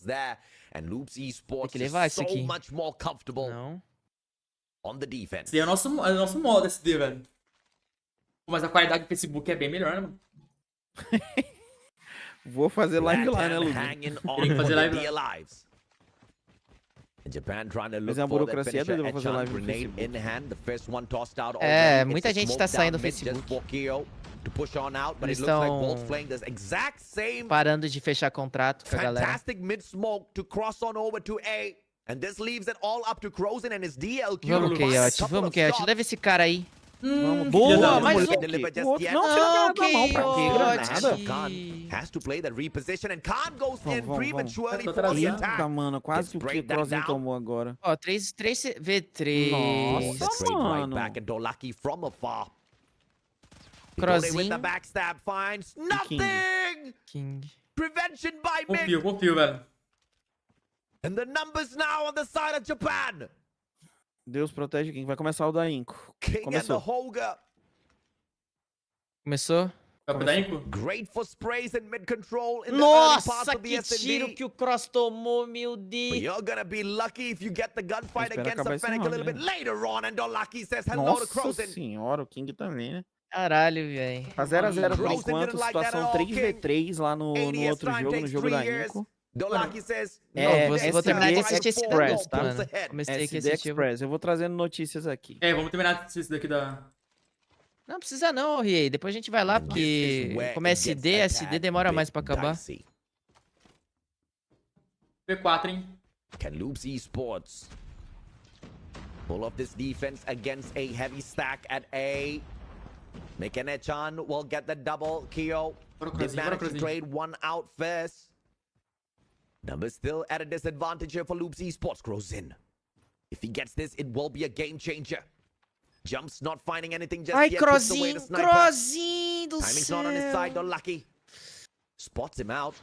Speaker 17: kills there. And Loops Esports
Speaker 13: Tem que levar
Speaker 17: is
Speaker 13: isso
Speaker 17: so
Speaker 13: aqui.
Speaker 17: much more comfortable
Speaker 13: Não.
Speaker 17: on the defense.
Speaker 1: Esse daí é o nosso modo, esse daí, velho. Mas a qualidade do Facebook é bem melhor, né, mano?
Speaker 14: Vou fazer live lá, né, Luguer?
Speaker 17: Hanging
Speaker 1: Tem
Speaker 17: on
Speaker 1: que
Speaker 17: for
Speaker 1: fazer
Speaker 17: their
Speaker 1: live
Speaker 17: dear
Speaker 1: lá.
Speaker 17: lives. And Japan trying to
Speaker 14: Mas
Speaker 17: look
Speaker 14: é a
Speaker 17: for that
Speaker 14: burocracia
Speaker 17: finisher.
Speaker 14: doida pra fazer
Speaker 17: Echan
Speaker 14: live no
Speaker 17: grenade
Speaker 14: Facebook.
Speaker 17: in hand. The first one tossed out
Speaker 13: É,
Speaker 17: already.
Speaker 13: muita
Speaker 17: It's a
Speaker 13: gente tá
Speaker 17: smoke
Speaker 13: saindo do
Speaker 17: down mid just
Speaker 13: Facebook.
Speaker 17: for KO to push on out, but
Speaker 13: Eles
Speaker 17: it looks like
Speaker 13: estão
Speaker 17: Bolt's playing the exact same
Speaker 13: parando de fechar contrato com a galera.
Speaker 17: fantastic mid smoke to cross on over to A. And this leaves it all up to Crozen and his DLQ.
Speaker 13: Vamos,
Speaker 17: to find a
Speaker 13: Chaotic.
Speaker 17: couple
Speaker 13: Vamos,
Speaker 17: of
Speaker 13: Chaotic.
Speaker 17: shots.
Speaker 13: Leva esse cara aí. Boa, mais um.
Speaker 14: Não, que
Speaker 17: Granada. Has to play the reposition and Khan goes in prematurely for the attack.
Speaker 14: Eita, mano, quase que o Crozinho tomou agora.
Speaker 13: Ó, 3 V3.
Speaker 14: Nossa, mano.
Speaker 17: Back and Dolaki from afar.
Speaker 13: Crozinho.
Speaker 17: With the backstab finds nothing.
Speaker 13: King.
Speaker 17: Prevention by Mick.
Speaker 1: Confio, velho.
Speaker 17: And the numbers now on the side of Japan.
Speaker 14: Deus protege quem vai começar o da Inco.
Speaker 17: King and the Holga.
Speaker 13: Começou?
Speaker 17: Great for sprays and mid control in the
Speaker 13: Nossa,
Speaker 17: early parts of the
Speaker 13: que
Speaker 17: SMD.
Speaker 13: tiro que o Cross tomou, meu
Speaker 17: But
Speaker 13: Deus.
Speaker 17: you're gonna be lucky if you get the gunfight
Speaker 14: Espera
Speaker 17: against
Speaker 14: acabar
Speaker 17: the
Speaker 14: esse
Speaker 17: Fennec a
Speaker 14: round,
Speaker 17: little bit
Speaker 14: né?
Speaker 17: later on, and Dolaki says hello to
Speaker 14: Nossa
Speaker 17: Crozen.
Speaker 14: senhora, o King também, né?
Speaker 13: Caralho, velho.
Speaker 14: Tá 0x0 por
Speaker 17: Crozen
Speaker 14: enquanto,
Speaker 17: didn't like that
Speaker 14: situação
Speaker 17: at all,
Speaker 14: 3v3 lá no outro jogo, no jogo da Inco.
Speaker 17: Dolaki says,
Speaker 13: Vou terminar de assistir esse
Speaker 14: Express,
Speaker 13: daqui,
Speaker 14: tá?
Speaker 13: mano. Comecei aqui a
Speaker 14: SD
Speaker 13: assistir.
Speaker 14: Express, eu vou trazendo notícias aqui.
Speaker 1: Vamos terminar isso daqui da...
Speaker 13: Não precisa não, Riei. Depois a gente vai lá, porque como é SD demora mais pra acabar.
Speaker 1: P4, hein?
Speaker 17: Can Loops Esports pull off this defense against a heavy stack at A? Mick and Echan will get the double kill. Did manage to trade one out first. Numbers still at a disadvantage here for Loops Esports. Grows in. If he gets this, it will be a game changer. Jumps not finding anything just yet.
Speaker 13: Crozinho do
Speaker 17: Timing's
Speaker 13: céu.
Speaker 17: not on his side. Dolaki spots him out.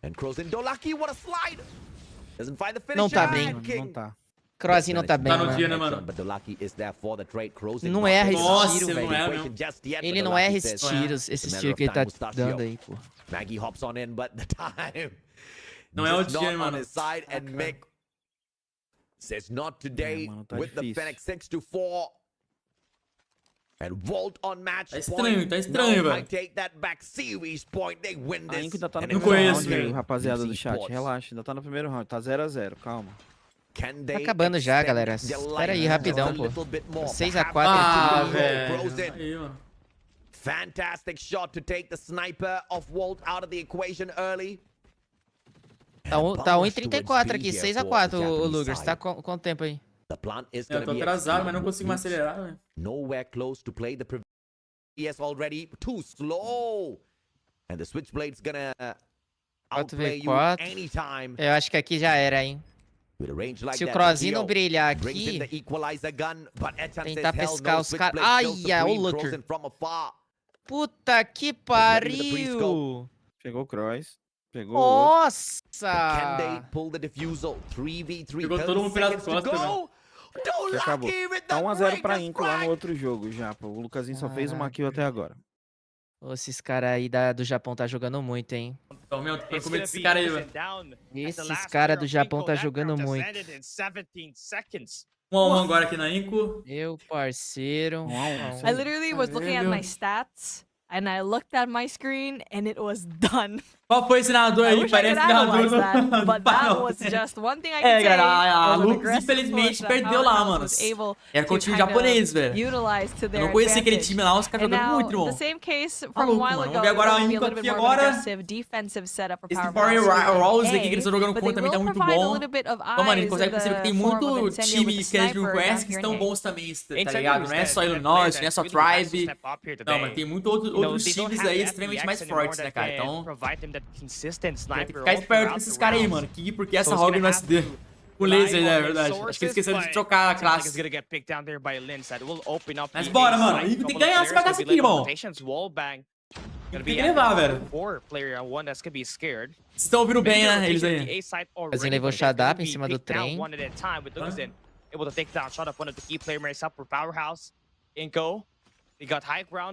Speaker 17: And Crozin, Dolaki, what a slide! Doesn't find the finish.
Speaker 13: Não tá bem.
Speaker 14: Não tá.
Speaker 13: Crozinho não tá bem,
Speaker 1: Tá no
Speaker 13: mano.
Speaker 1: dia, né, mano?
Speaker 17: But Dolaki is there for the trade. Crozin
Speaker 13: Não erra esse
Speaker 1: Nossa,
Speaker 13: tiro,
Speaker 1: não
Speaker 13: velho.
Speaker 1: é mesmo.
Speaker 13: Ele não erra esses tiros, que ele tá dando aí, pô.
Speaker 17: Maggie hops on in, but the time
Speaker 1: Não é o
Speaker 17: just
Speaker 1: dia,
Speaker 17: not
Speaker 1: mano.
Speaker 17: on his side, and Mick says not today
Speaker 14: mano, tá
Speaker 17: with the
Speaker 14: difícil.
Speaker 17: Fennec 6-4. And Volt on match
Speaker 1: Tá estranho,
Speaker 17: point.
Speaker 1: tá estranho,
Speaker 17: Now
Speaker 1: velho.
Speaker 17: might take that back series point. They win
Speaker 14: A
Speaker 17: this.
Speaker 14: Inco ainda tá no
Speaker 17: and it
Speaker 1: Não
Speaker 14: primeiro
Speaker 1: conheço,
Speaker 14: round aí,
Speaker 1: velho.
Speaker 14: rapaziada do
Speaker 17: Loops
Speaker 14: chat.
Speaker 17: Esports.
Speaker 14: Relaxa, ainda tá no primeiro round. Tá 0x0, calma.
Speaker 17: Can
Speaker 13: Tá
Speaker 17: they
Speaker 13: acabando já,
Speaker 17: extend
Speaker 13: galera.
Speaker 17: their
Speaker 13: Espera aí,
Speaker 17: line
Speaker 13: rapidão,
Speaker 17: just a
Speaker 13: pô.
Speaker 17: little bit more?
Speaker 13: 6-4
Speaker 1: Ah,
Speaker 17: Perhaps
Speaker 1: velho.
Speaker 17: Grows in.
Speaker 1: Aí, mano.
Speaker 17: Fantastic shot to take the sniper of Walt out of the equation early.
Speaker 13: Tá 1:34 aqui, 6-4 o Luguer. Você tá com quanto tempo aí?
Speaker 17: The plan is
Speaker 1: Eu
Speaker 17: gonna
Speaker 1: tô
Speaker 17: be
Speaker 1: atrasado, mas não
Speaker 17: extreme.
Speaker 1: consigo mais acelerar, velho.
Speaker 17: Nowhere close to play the yes already. Too slow. And the Switchblade's gonna outplay you
Speaker 13: 4v4.
Speaker 17: anytime.
Speaker 13: Eu acho que aqui já era, hein.
Speaker 17: With a range like
Speaker 13: Se o
Speaker 17: that,
Speaker 13: Crozinho não
Speaker 17: Theo
Speaker 13: brilhar
Speaker 17: brings in
Speaker 13: aqui,
Speaker 17: the equalizer gun, but Echan
Speaker 13: tentar
Speaker 17: says, hell
Speaker 13: pescar
Speaker 17: no,
Speaker 13: os caras.
Speaker 17: Switchblade kills the
Speaker 13: Ai, o
Speaker 17: Queen,
Speaker 13: Luguer.
Speaker 17: Crozen from afar.
Speaker 13: Puta que pariu.
Speaker 14: Pegou o Cross. Pegou o outro.
Speaker 13: Nossa.
Speaker 17: Can they pull the defusal? 3v3.
Speaker 1: Pegou todo mundo pelas
Speaker 17: 30 seconds to
Speaker 1: costas,
Speaker 17: go.
Speaker 14: Já acabou.
Speaker 17: Dolaki with
Speaker 14: Tá
Speaker 17: the
Speaker 14: 1x0 pra
Speaker 17: greatest
Speaker 14: Inco lá no
Speaker 17: frag.
Speaker 14: outro jogo já, pô. O Lucasinho só fez uma kill até agora.
Speaker 13: Ô, esses caras aí do Japão tá jogando muito, hein.
Speaker 1: Então, meu, tô com medo desse cara aí, velho.
Speaker 13: Esses caras do Japão tá jogando muito.
Speaker 1: 1x1 agora aqui na Inco.
Speaker 13: Meu parceiro.
Speaker 15: I literally was looking at my stats and I looked at my screen and it was done.
Speaker 1: Qual foi esse narrador
Speaker 15: I
Speaker 1: aí?
Speaker 15: wish I could
Speaker 1: Parece
Speaker 15: analyze
Speaker 1: narrador
Speaker 15: that,
Speaker 1: do
Speaker 15: but that
Speaker 1: Final.
Speaker 15: was just one thing I
Speaker 1: É,
Speaker 15: could say.
Speaker 1: galera, a
Speaker 15: was an
Speaker 1: Lux
Speaker 15: aggressive
Speaker 1: infelizmente
Speaker 15: push that
Speaker 1: perdeu lá,
Speaker 15: Powerhouse
Speaker 1: mano.
Speaker 15: was able
Speaker 1: Era com o
Speaker 15: to
Speaker 1: time
Speaker 15: kind of
Speaker 1: japonês, velho.
Speaker 15: utilize to
Speaker 1: Eu
Speaker 15: their
Speaker 1: não conhecia aquele
Speaker 15: advantage.
Speaker 1: time lá, os caras
Speaker 15: And
Speaker 1: jogando
Speaker 15: now,
Speaker 1: muito, irmão.
Speaker 15: the same case from
Speaker 1: Maluco,
Speaker 15: a while
Speaker 1: mano.
Speaker 15: ago,
Speaker 1: Vamos ver agora
Speaker 15: it's
Speaker 1: a
Speaker 15: gonna be a
Speaker 1: Inco
Speaker 15: little bit
Speaker 1: aqui
Speaker 15: more of an
Speaker 1: agora.
Speaker 15: aggressive defensive setup for
Speaker 1: Esse
Speaker 15: Powerhouse.
Speaker 1: Power Rose
Speaker 15: A,
Speaker 1: aqui que eles estão jogando
Speaker 15: but
Speaker 1: contra
Speaker 15: they
Speaker 1: também tá
Speaker 15: will
Speaker 1: muito
Speaker 15: provide a
Speaker 1: bom.
Speaker 15: little bit of
Speaker 1: Então, mano, a gente
Speaker 15: eyes
Speaker 1: consegue
Speaker 15: in
Speaker 1: perceber que tem
Speaker 15: the form of
Speaker 1: muito
Speaker 15: Incendio
Speaker 1: time
Speaker 15: with the
Speaker 1: que a gente não
Speaker 15: sniper
Speaker 1: conhece
Speaker 15: down
Speaker 1: que
Speaker 15: here
Speaker 1: estão
Speaker 15: in A.
Speaker 1: bons também, tá ligado? Não é só Illinois, não é só Tribe. Não, mas tem muito outros times aí extremamente mais fortes, né, cara? Então, tem que ficar esperto com esses caras aí, mano. Porque essa Rogue no SD. O laser, né, é verdade. Acho que eles esqueceram de trocar a classe. Mas bora, mano. Tem que ganhar essa bagaça aqui, irmão. Tem que levar, velho. Vocês estão ouvindo bem, né? Eles aí.
Speaker 13: Brasil levou o Shadap em cima do trem.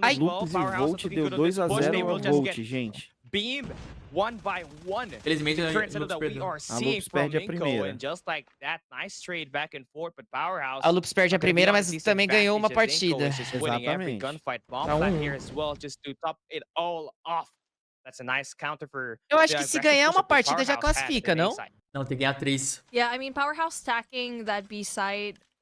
Speaker 14: Ai, Lupus e Volt deu 2x0 ao Volt, gente.
Speaker 16: Beam one by one.
Speaker 1: Felizmente, a
Speaker 16: Turns into
Speaker 1: Lupus
Speaker 16: that we
Speaker 1: perdeu.
Speaker 16: are
Speaker 14: A
Speaker 16: seeing
Speaker 14: Lupus
Speaker 16: from
Speaker 14: perde a
Speaker 16: Minko,
Speaker 14: primeira.
Speaker 16: and just like that, nice trade back and forth, but Powerhouse.
Speaker 13: A Lupus perde a primeira, mas também ganhou uma partida.
Speaker 14: Exatamente.
Speaker 13: Tá 1-1.
Speaker 16: Here as well, just to top it all off. That's a nice counter for.
Speaker 13: Eu acho que se ganhar uma partida já classifica, não?
Speaker 1: Não, tem que ganhar 3.
Speaker 15: Yeah, I mean, Powerhouse stacking that B site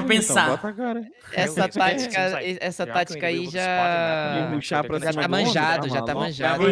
Speaker 1: vou pensar.
Speaker 13: Essa tática aí já tá manjado, já tá manjado.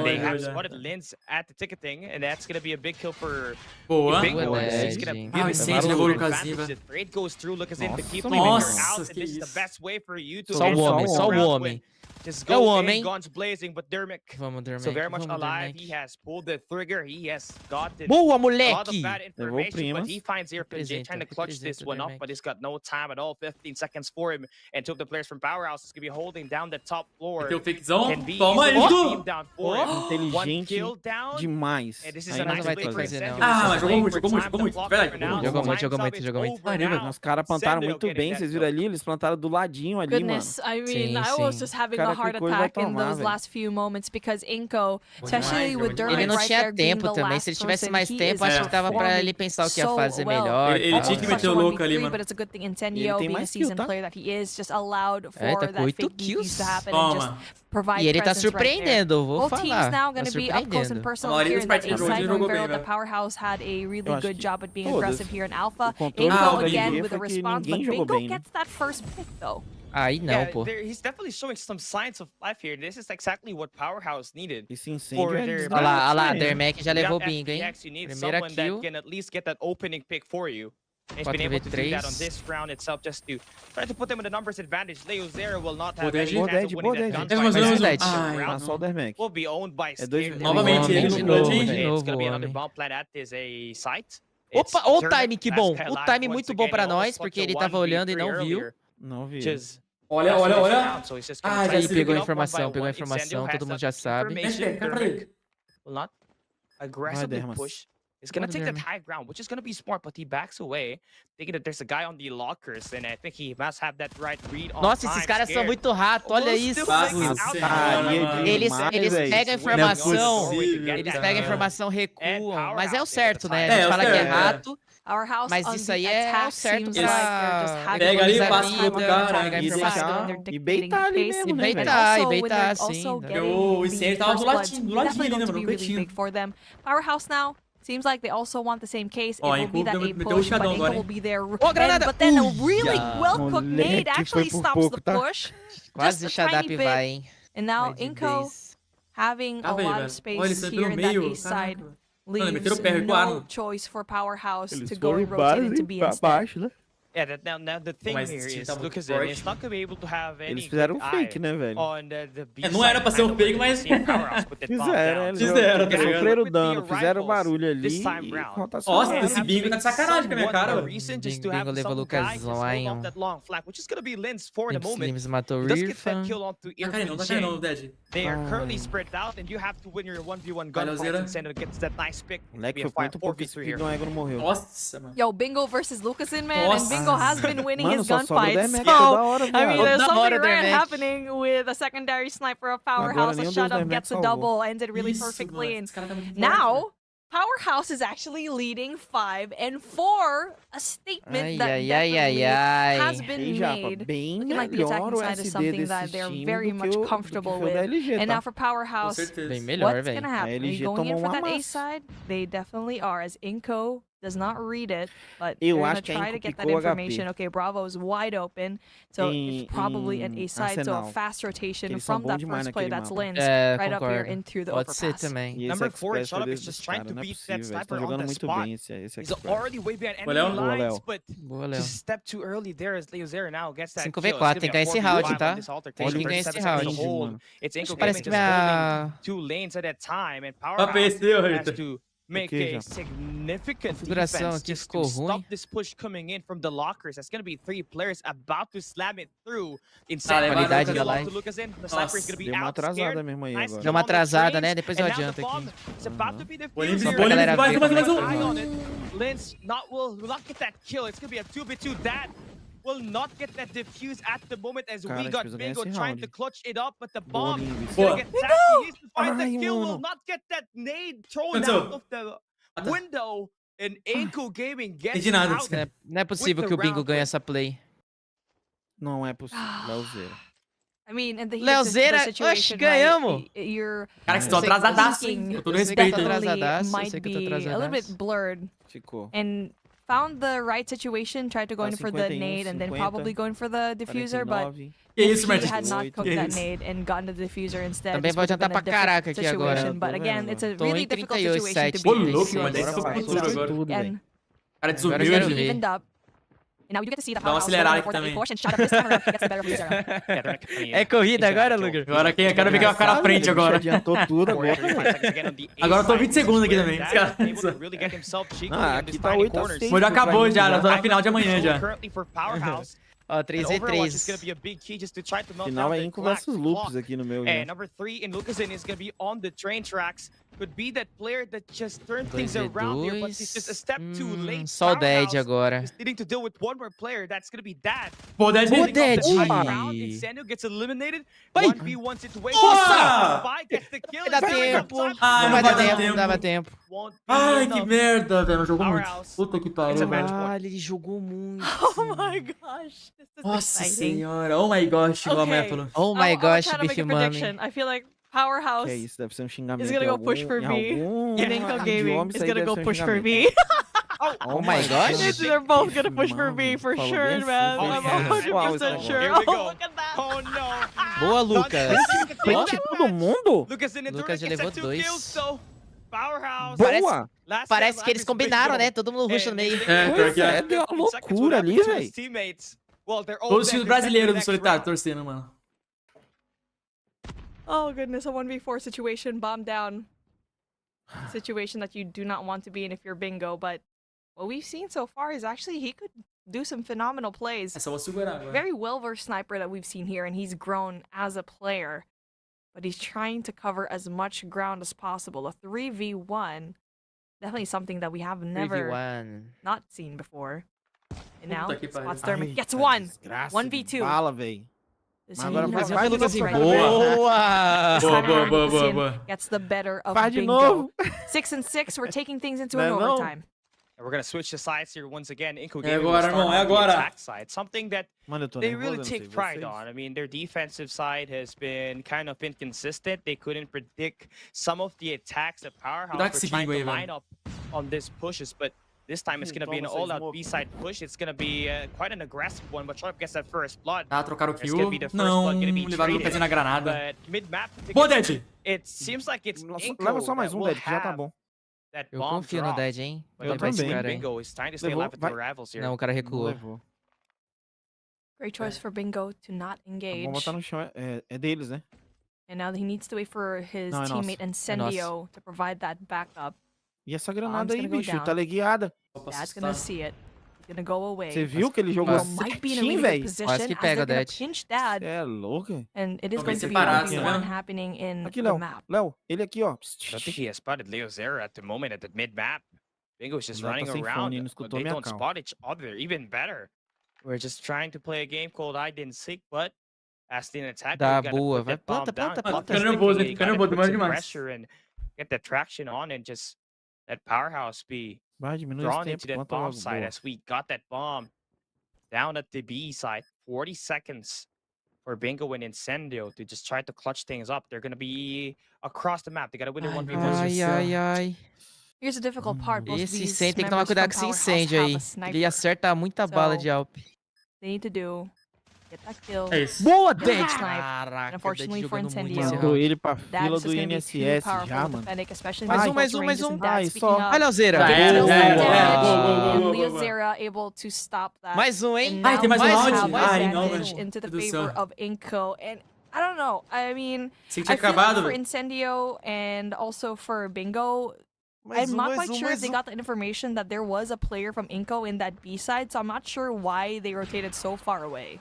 Speaker 16: They have spotted Linz at the ticketing, and that's gonna be a big kill for
Speaker 1: Boa.
Speaker 16: Big Boy. He's gonna
Speaker 1: Ah, o Incêndio levou o Lucasiva.
Speaker 16: the trade goes through, Lucas in the keep
Speaker 1: Nossa,
Speaker 16: out, and this is the best way for you to
Speaker 13: Só o homem, só o homem.
Speaker 16: Just
Speaker 13: É o
Speaker 16: go
Speaker 13: homem.
Speaker 16: in, guns blazing, but Dermic,
Speaker 13: Vamos, Dermic.
Speaker 16: so very much
Speaker 13: Vamos,
Speaker 16: alive.
Speaker 13: Dermic.
Speaker 16: He has pulled the trigger. He has gotten
Speaker 13: Boa,
Speaker 16: a lot of
Speaker 13: moleque!
Speaker 16: bad information, but he finds here
Speaker 13: Representa,
Speaker 16: trying to clutch this one up,
Speaker 13: Dermic.
Speaker 16: but he's got no time at all. 15 seconds for him, and two of the players from Powerhouse is gonna be holding down the top floor.
Speaker 1: Tem o fakezão.
Speaker 16: Can be
Speaker 1: Toma
Speaker 16: easily
Speaker 1: isso!
Speaker 16: beamed down for him. One
Speaker 14: Inteligente
Speaker 16: kill down.
Speaker 14: demais.
Speaker 16: And this is
Speaker 14: Aí
Speaker 16: a
Speaker 14: não
Speaker 16: nice
Speaker 14: vai
Speaker 16: play for
Speaker 14: fazer,
Speaker 16: Incendio.
Speaker 14: não.
Speaker 1: Ah,
Speaker 16: This
Speaker 1: mas
Speaker 16: is
Speaker 1: jogou
Speaker 16: playing
Speaker 1: muito,
Speaker 16: for
Speaker 1: jogou muito,
Speaker 16: time
Speaker 1: jogou muito.
Speaker 16: to
Speaker 1: Verdade,
Speaker 16: block right now.
Speaker 13: jogou muito,
Speaker 16: Time
Speaker 13: jogou
Speaker 16: stop
Speaker 13: muito,
Speaker 16: is
Speaker 13: jogou muito.
Speaker 16: over
Speaker 14: Caramba,
Speaker 16: now.
Speaker 14: os caras plantaram
Speaker 16: Incendio
Speaker 14: muito
Speaker 16: getting
Speaker 14: bem,
Speaker 16: that
Speaker 14: vocês viram
Speaker 16: kill.
Speaker 14: ali? Eles plantaram do ladinho ali,
Speaker 15: Goodness,
Speaker 14: mano.
Speaker 15: I mean, I was just having
Speaker 14: Cara
Speaker 15: a heart attack in those last few moments because Inko, especially with Dermot
Speaker 13: Ele não
Speaker 15: right
Speaker 13: tinha
Speaker 15: there being
Speaker 13: tempo
Speaker 15: the
Speaker 13: também.
Speaker 15: last
Speaker 13: Se ele tivesse
Speaker 15: person,
Speaker 13: mais
Speaker 15: he
Speaker 13: tempo,
Speaker 15: is
Speaker 13: acho que dava pra ele pensar o que ia fazer melhor.
Speaker 1: Ele tinha que meter o louco ali, mano.
Speaker 15: But it's a good thing Incendio, being a seasoned player that he is, just allowed for
Speaker 13: tá com
Speaker 15: that
Speaker 13: 8
Speaker 15: fake
Speaker 13: kills.
Speaker 15: to happen and just provide
Speaker 13: E ele tá
Speaker 15: presence right there.
Speaker 13: surpreendendo, vou
Speaker 15: Both teams
Speaker 13: falar.
Speaker 15: now
Speaker 13: Tá
Speaker 15: going to be up close and
Speaker 13: surpreendendo.
Speaker 15: personal here in that A side going viral. The Powerhouse had a really good job at being aggressive here in Alpha. Inko again with a response, but Bingo gets that first pick though.
Speaker 13: Aí não, pô.
Speaker 16: He's definitely showing some signs of life here. This is exactly what Powerhouse needed.
Speaker 13: Olha lá, Dermac já levou bingo, hein? Primeira
Speaker 16: Someone
Speaker 13: kill.
Speaker 16: that can at least get that opening pick for you. He's been able to do that on this round itself just to try to put them in the numbers advantage. Leozera will not have any chance of winning that gunfight. Will be owned by Skate.
Speaker 1: Novamente ele no Blood.
Speaker 16: It's gonna be another bomb plant at this site.
Speaker 13: Opa, o time que bom. O time muito bom pra nós, porque ele tava olhando e não viu.
Speaker 14: Não vi.
Speaker 1: Olha.
Speaker 13: Ah, já pegou a informação, todo mundo já sabe.
Speaker 16: Will not aggressively push. He's gonna take that high ground, which is gonna be smart, but he backs away, thinking that there's a guy on the lockers, and I think he must have that right read on
Speaker 13: Nossa, esses caras são muito rato, olha isso. Eles pegam a informação, recuam, mas é o certo, né? A gente fala que é rato. Mas isso aí é o certo pra...
Speaker 1: Pega ali, passa pro cara.
Speaker 14: E beitar ali mesmo,
Speaker 13: e beitar, sim.
Speaker 1: O Incêndio tava do ladinho ali, né, mano? No cantinho.
Speaker 15: Powerhouse now. Seems like they also want the same case. It will be that A push, but Inko will be there.
Speaker 13: Granada!
Speaker 15: But then a really well-cooked nade actually stops the push.
Speaker 13: Quase Shadap vai, hein?
Speaker 15: And now Inko having a lot of space here in that A side leaves no choice for Powerhouse to go and rotate into B instead.
Speaker 16: Yeah, now the thing here is, Lucas, it's not gonna be able to have any.
Speaker 14: Eles fizeram um fake, né, velho?
Speaker 1: Não era pra ser um fake, mas
Speaker 14: fizeram, sofreram dano, fizeram barulho ali.
Speaker 1: Nossa, esse bingo tá de sacanagem com a minha cara, velho.
Speaker 13: Bingo levou o Lucas Lion. Flames matou o Rifa.
Speaker 1: Tá caindo, Dead.
Speaker 16: They are currently spread out, and you have to win your 1v1 gunfight and Sendo gets that nice pick.
Speaker 14: Moleque, foi muito pouco esse pick, não morreu.
Speaker 1: Nossa, mano.
Speaker 15: Yo, Bingo versus Lucasin, man, and Bingo has been winning his gunfights. So, I mean, there's something rare happening with a secondary sniper of Powerhouse. A shut up gets a double, ended really perfectly. And now, Powerhouse is actually leading 5-4. A statement that definitely has been made. Looking like the attacking side is something that they're very much comfortable with. And now for Powerhouse, what's going to happen? Are you going in for that A side? They definitely are, as Inko does not read it, but they're going to try to get that information. Okay, Bravo is wide open, so it's probably an A side, so a fast rotation from that first play. That's Linz right up here into the overpass.
Speaker 16: Number 4, Shut is just trying to beat that sniper on the spot. He's already way behind enemy lines, but just step too early there as Leozera now gets that kill.
Speaker 13: 5v4, tem que ganhar esse round, tá? Tem que ganhar esse round.
Speaker 16: It's Inko Gaming just holding 2 lanes at a time, and Powerhouse has to make a significant defense just to stop this push coming in from the lockers. That's going to be 3 players about to slam it through. Inside
Speaker 13: qualidade da live.
Speaker 16: The sniper is going to be out scared.
Speaker 14: Nice
Speaker 13: deu uma atrasada, né? Depois eu adianto aqui.
Speaker 16: It's about to be the
Speaker 13: Só pra galera ver como é que
Speaker 16: Linz will not get that kill. It's going to be a 2v2. That will not get that defuse at the moment as we got Bingo trying to clutch it up, but the bomb is going to get tapped. He needs to find the kill, will not get that nade thrown out of the window, and Inko Gaming gets out.
Speaker 13: Não é possível que o Bingo ganhe essa play.
Speaker 14: Não é possível, Leozera.
Speaker 15: I mean, in the
Speaker 13: Leozera,
Speaker 15: situation,
Speaker 13: ganhamos!
Speaker 15: You're
Speaker 1: cara, que estou atrasadaço, hein? Com todo respeito.
Speaker 15: Might be a little bit blurred.
Speaker 14: Ficou.
Speaker 15: And found the right situation, tried to go in for the nade, and then probably going for the diffuser, but if he had not cooked that nade and gotten the diffuser instead,
Speaker 13: também vai adiantar pra caraca aqui agora.
Speaker 15: But again, it's a really difficult situation to be
Speaker 1: in. Cara, desumiu,
Speaker 15: evened up. And now you get to see the
Speaker 1: Dá uma acelerada aqui também.
Speaker 13: É corrida agora, Luguer?
Speaker 1: Agora quem quero ver quem vai ficar na frente agora.
Speaker 14: Adiantou tudo agora.
Speaker 1: Agora eu tô 20 segundos aqui também.
Speaker 14: Ah, aqui tá 8-6.
Speaker 1: Já acabou já tô na final de amanhã já.
Speaker 13: Ó, 3v3.
Speaker 16: Is going to be a big key just to try to melt
Speaker 14: Final
Speaker 16: down
Speaker 14: é
Speaker 16: the
Speaker 14: Inco versus Loops
Speaker 16: clock.
Speaker 14: aqui no meu.
Speaker 16: And number 3 in Lucas is going to be on the train tracks. Could be that player that just turned things around here, but he's just a step too late.
Speaker 13: Só o Dead agora.
Speaker 16: Just needing to deal with one more player. That's going to be Dad.
Speaker 1: Pô, Dead.
Speaker 13: Pô, Dead.
Speaker 16: Insano gets eliminated. 1v1 situation. Spy gets the kill.
Speaker 13: Vai dar tempo.
Speaker 1: Ah,
Speaker 13: Não vai dar tempo, não dava tempo.
Speaker 1: Ai, que merda, velho. Jogou muito. Puta que pariu, velho.
Speaker 13: Caralho, ele jogou muito.
Speaker 15: Oh my gosh. This is
Speaker 1: Nossa
Speaker 15: exciting.
Speaker 1: senhora. Oh my gosh, igual a mulher falou.
Speaker 13: Oh my gosh,
Speaker 15: I'll try to make
Speaker 13: bicho
Speaker 15: a
Speaker 13: mami.
Speaker 15: prediction. I feel like Powerhouse
Speaker 14: É isso, deve ser um xingamento.
Speaker 15: is gonna go push for me. And Inco Gaming is gonna go push for me.
Speaker 13: Oh my gosh.
Speaker 15: They're both gonna push for me for sure, man. I'm 100% sure.
Speaker 16: Here we go.
Speaker 15: Oh, look at that.
Speaker 16: Oh no.
Speaker 13: Boa, Lucas.
Speaker 14: Frente todo mundo?
Speaker 16: Lucas
Speaker 13: já levou 2.
Speaker 16: Powerhouse.
Speaker 14: Boa!
Speaker 13: Parece que eles combinaram, né? Todo mundo ruxa no meio.
Speaker 1: Pior que é.
Speaker 14: Deu uma loucura ali, velho.
Speaker 1: Todos os times brasileiros do Solitário torcendo, mano.
Speaker 15: Oh goodness, a 1v4 situation, bomb down. Situation that you do not want to be in if you're Bingo, but what we've seen so far is actually he could do some phenomenal plays.
Speaker 1: É só vou segurar agora.
Speaker 15: Very well-versed sniper that we've seen here, and he's grown as a player. But he's trying to cover as much ground as possible. A 3v1, definitely something that we have never
Speaker 13: 3v1.
Speaker 15: not seen before. And now,
Speaker 1: Puta que pariu.
Speaker 15: Spotstorm gets one.
Speaker 14: Desgraça
Speaker 15: 1v2.
Speaker 14: de bala, velho.
Speaker 15: This
Speaker 14: Mas agora
Speaker 15: team
Speaker 14: vai,
Speaker 15: has
Speaker 14: vai,
Speaker 15: no
Speaker 14: Lucas,
Speaker 15: right
Speaker 14: boa!
Speaker 15: now. This time around,
Speaker 1: Boa,
Speaker 15: Lucian
Speaker 1: boa.
Speaker 15: Gets the better of
Speaker 14: Faz de
Speaker 15: Bingo.
Speaker 14: novo.
Speaker 15: 6 and 6, we're taking things into
Speaker 14: Não é
Speaker 15: an
Speaker 14: não?
Speaker 15: overtime.
Speaker 16: We're going to switch the sides here once again. Inco
Speaker 1: É
Speaker 16: Gaming will
Speaker 1: agora,
Speaker 16: start
Speaker 1: irmão, é
Speaker 16: on the
Speaker 1: agora.
Speaker 16: attack side. Something that
Speaker 14: Mano, eu tô
Speaker 16: they
Speaker 14: nervoso,
Speaker 16: really
Speaker 14: eu não sei
Speaker 16: take pride
Speaker 14: vocês.
Speaker 16: on. I mean, their defensive side has been kind of inconsistent. They couldn't predict some of the attacks that Powerhouse
Speaker 1: Cuidado com
Speaker 16: were
Speaker 1: esse
Speaker 16: trying
Speaker 1: bingo
Speaker 16: to
Speaker 1: aí,
Speaker 16: line up on these pushes, but this time it's going to be an
Speaker 14: Toma,
Speaker 16: all-out
Speaker 14: smoke.
Speaker 16: B-side push. It's going to be quite an aggressive one, but Sharp gets that first blood.
Speaker 1: Tá, trocaram o
Speaker 16: It's gonna
Speaker 1: kill.
Speaker 16: be the first
Speaker 1: Não,
Speaker 16: blood gonna be
Speaker 1: levaram o
Speaker 16: traded,
Speaker 1: pezinho na granada.
Speaker 16: But mid-map,
Speaker 1: Boa, Dead.
Speaker 16: it seems like it's Inco
Speaker 14: Leva só mais
Speaker 16: that
Speaker 14: um,
Speaker 16: will
Speaker 14: Dead, que já tá
Speaker 16: have
Speaker 14: bom.
Speaker 16: that
Speaker 13: Eu
Speaker 16: bomb
Speaker 13: confio no
Speaker 16: drop.
Speaker 13: Dead, hein?
Speaker 16: But
Speaker 14: Eu
Speaker 16: the rest of
Speaker 14: também.
Speaker 16: Bingo is trying to stay
Speaker 14: Levou,
Speaker 16: alive with
Speaker 14: vai.
Speaker 16: the rivals here.
Speaker 13: Não, o cara
Speaker 14: Não
Speaker 13: recuou.
Speaker 14: levou.
Speaker 15: Great choice for Bingo to not engage.
Speaker 14: Vamos botar no chão, é deles, né?
Speaker 15: And now he needs to wait for his
Speaker 14: Não, é
Speaker 15: teammate
Speaker 14: nosso.
Speaker 15: Incendio to provide that backup.
Speaker 14: E essa granada aí,
Speaker 15: gonna go
Speaker 14: bicho,
Speaker 15: down.
Speaker 14: tá leguiada.
Speaker 15: Dad's gonna see it. He's gonna go away.
Speaker 14: Você viu que ele jogou
Speaker 15: Bingo might be in a
Speaker 14: certinho,
Speaker 15: really good
Speaker 14: velho?
Speaker 15: position
Speaker 13: Quase que
Speaker 15: as
Speaker 13: pega
Speaker 15: they're
Speaker 13: o
Speaker 15: gonna
Speaker 13: Dad.
Speaker 15: pinch Dad.
Speaker 14: Você é louco?
Speaker 15: And it is
Speaker 1: Estão
Speaker 15: going
Speaker 1: bem
Speaker 15: to be
Speaker 1: separados, tá
Speaker 15: 1v1
Speaker 1: vendo?
Speaker 15: happening in
Speaker 14: Aqui,
Speaker 15: the
Speaker 14: Léo.
Speaker 15: map.
Speaker 14: Léo, ele aqui, ó.
Speaker 16: I think he has spotted Leo Zera at the moment at the mid-map. Bingo is just
Speaker 14: Léo tá
Speaker 16: running
Speaker 14: sem
Speaker 16: around,
Speaker 14: fone, não
Speaker 16: but
Speaker 14: escutou
Speaker 16: they
Speaker 14: minha
Speaker 16: don't
Speaker 14: cal.
Speaker 16: spot each other. Even better. We're just trying to play a game called I Didn't Seek, but as the attack,
Speaker 13: Dá
Speaker 16: we gotta
Speaker 13: boa,
Speaker 16: put
Speaker 13: vai,
Speaker 16: that bomb
Speaker 13: planta,
Speaker 16: down.
Speaker 13: planta,
Speaker 16: Planta
Speaker 13: planta.
Speaker 16: is
Speaker 1: nervoso,
Speaker 16: thinking,
Speaker 1: fica
Speaker 16: you gotta
Speaker 1: nervoso,
Speaker 16: put
Speaker 1: demora
Speaker 16: some
Speaker 1: demais.
Speaker 16: pressure and get the traction on and just let Powerhouse be
Speaker 14: Vai, diminui esse
Speaker 16: drawn
Speaker 14: tempo,
Speaker 16: into that
Speaker 14: planta
Speaker 16: bomb
Speaker 14: logo.
Speaker 16: side
Speaker 14: Boa.
Speaker 16: as we got that bomb down at the B side. 40 seconds for Bingo and Incendio to just try to clutch things up. They're going to be across the map. They got to win their 1v1.
Speaker 13: Ai.
Speaker 15: Here's the difficult part. Most of
Speaker 13: Esse
Speaker 15: these
Speaker 13: incêndio tem que tomar
Speaker 15: members
Speaker 13: cuidado
Speaker 15: from
Speaker 13: com esse
Speaker 15: Powerhouse
Speaker 13: incêndio
Speaker 15: have
Speaker 13: aí.
Speaker 15: a sniper.
Speaker 13: Ele acerta muita bala de Alp.
Speaker 15: They need to do get that kill.
Speaker 1: É isso.
Speaker 14: Boa,
Speaker 15: Get that
Speaker 14: Dead!
Speaker 15: snipe.
Speaker 13: Caraca,
Speaker 15: Unfortunately
Speaker 13: Dead
Speaker 15: for
Speaker 13: jogando muito
Speaker 15: Incendio.
Speaker 13: esse
Speaker 14: Mandou
Speaker 13: round.
Speaker 14: ele pra
Speaker 15: That
Speaker 14: fila
Speaker 15: is
Speaker 14: do
Speaker 15: just gonna be too
Speaker 14: INSS
Speaker 15: powerful
Speaker 14: já,
Speaker 15: with
Speaker 14: mano.
Speaker 15: Fennec, especially in
Speaker 13: Mais
Speaker 15: the
Speaker 13: um, mais
Speaker 15: close
Speaker 13: um, mais
Speaker 15: ranges,
Speaker 13: um.
Speaker 15: and Dad
Speaker 14: Ai,
Speaker 15: speaking
Speaker 14: só.
Speaker 15: up.
Speaker 13: Olha o Zera.
Speaker 15: Kills that
Speaker 1: boa,
Speaker 15: damage,
Speaker 1: boa,
Speaker 15: and
Speaker 1: boa,
Speaker 15: Leo
Speaker 1: boa.
Speaker 15: Zera able to stop that.
Speaker 13: Mais um, hein?
Speaker 15: And
Speaker 1: Ai,
Speaker 15: now
Speaker 1: tem mais um
Speaker 15: we
Speaker 1: round?
Speaker 15: have
Speaker 1: Ai, não,
Speaker 15: advantage
Speaker 1: velho.
Speaker 15: into the
Speaker 1: Meu Deus do
Speaker 15: favor
Speaker 1: céu.
Speaker 15: of Inco, and I don't know. I mean,
Speaker 1: Sei que
Speaker 15: I
Speaker 1: tinha
Speaker 15: feel like
Speaker 1: acabado,
Speaker 15: for
Speaker 1: velho.
Speaker 15: Incendio and also for Bingo, I'm not quite sure if they got the information that there was a player from Inco in that B side, so I'm not sure why they rotated so far away.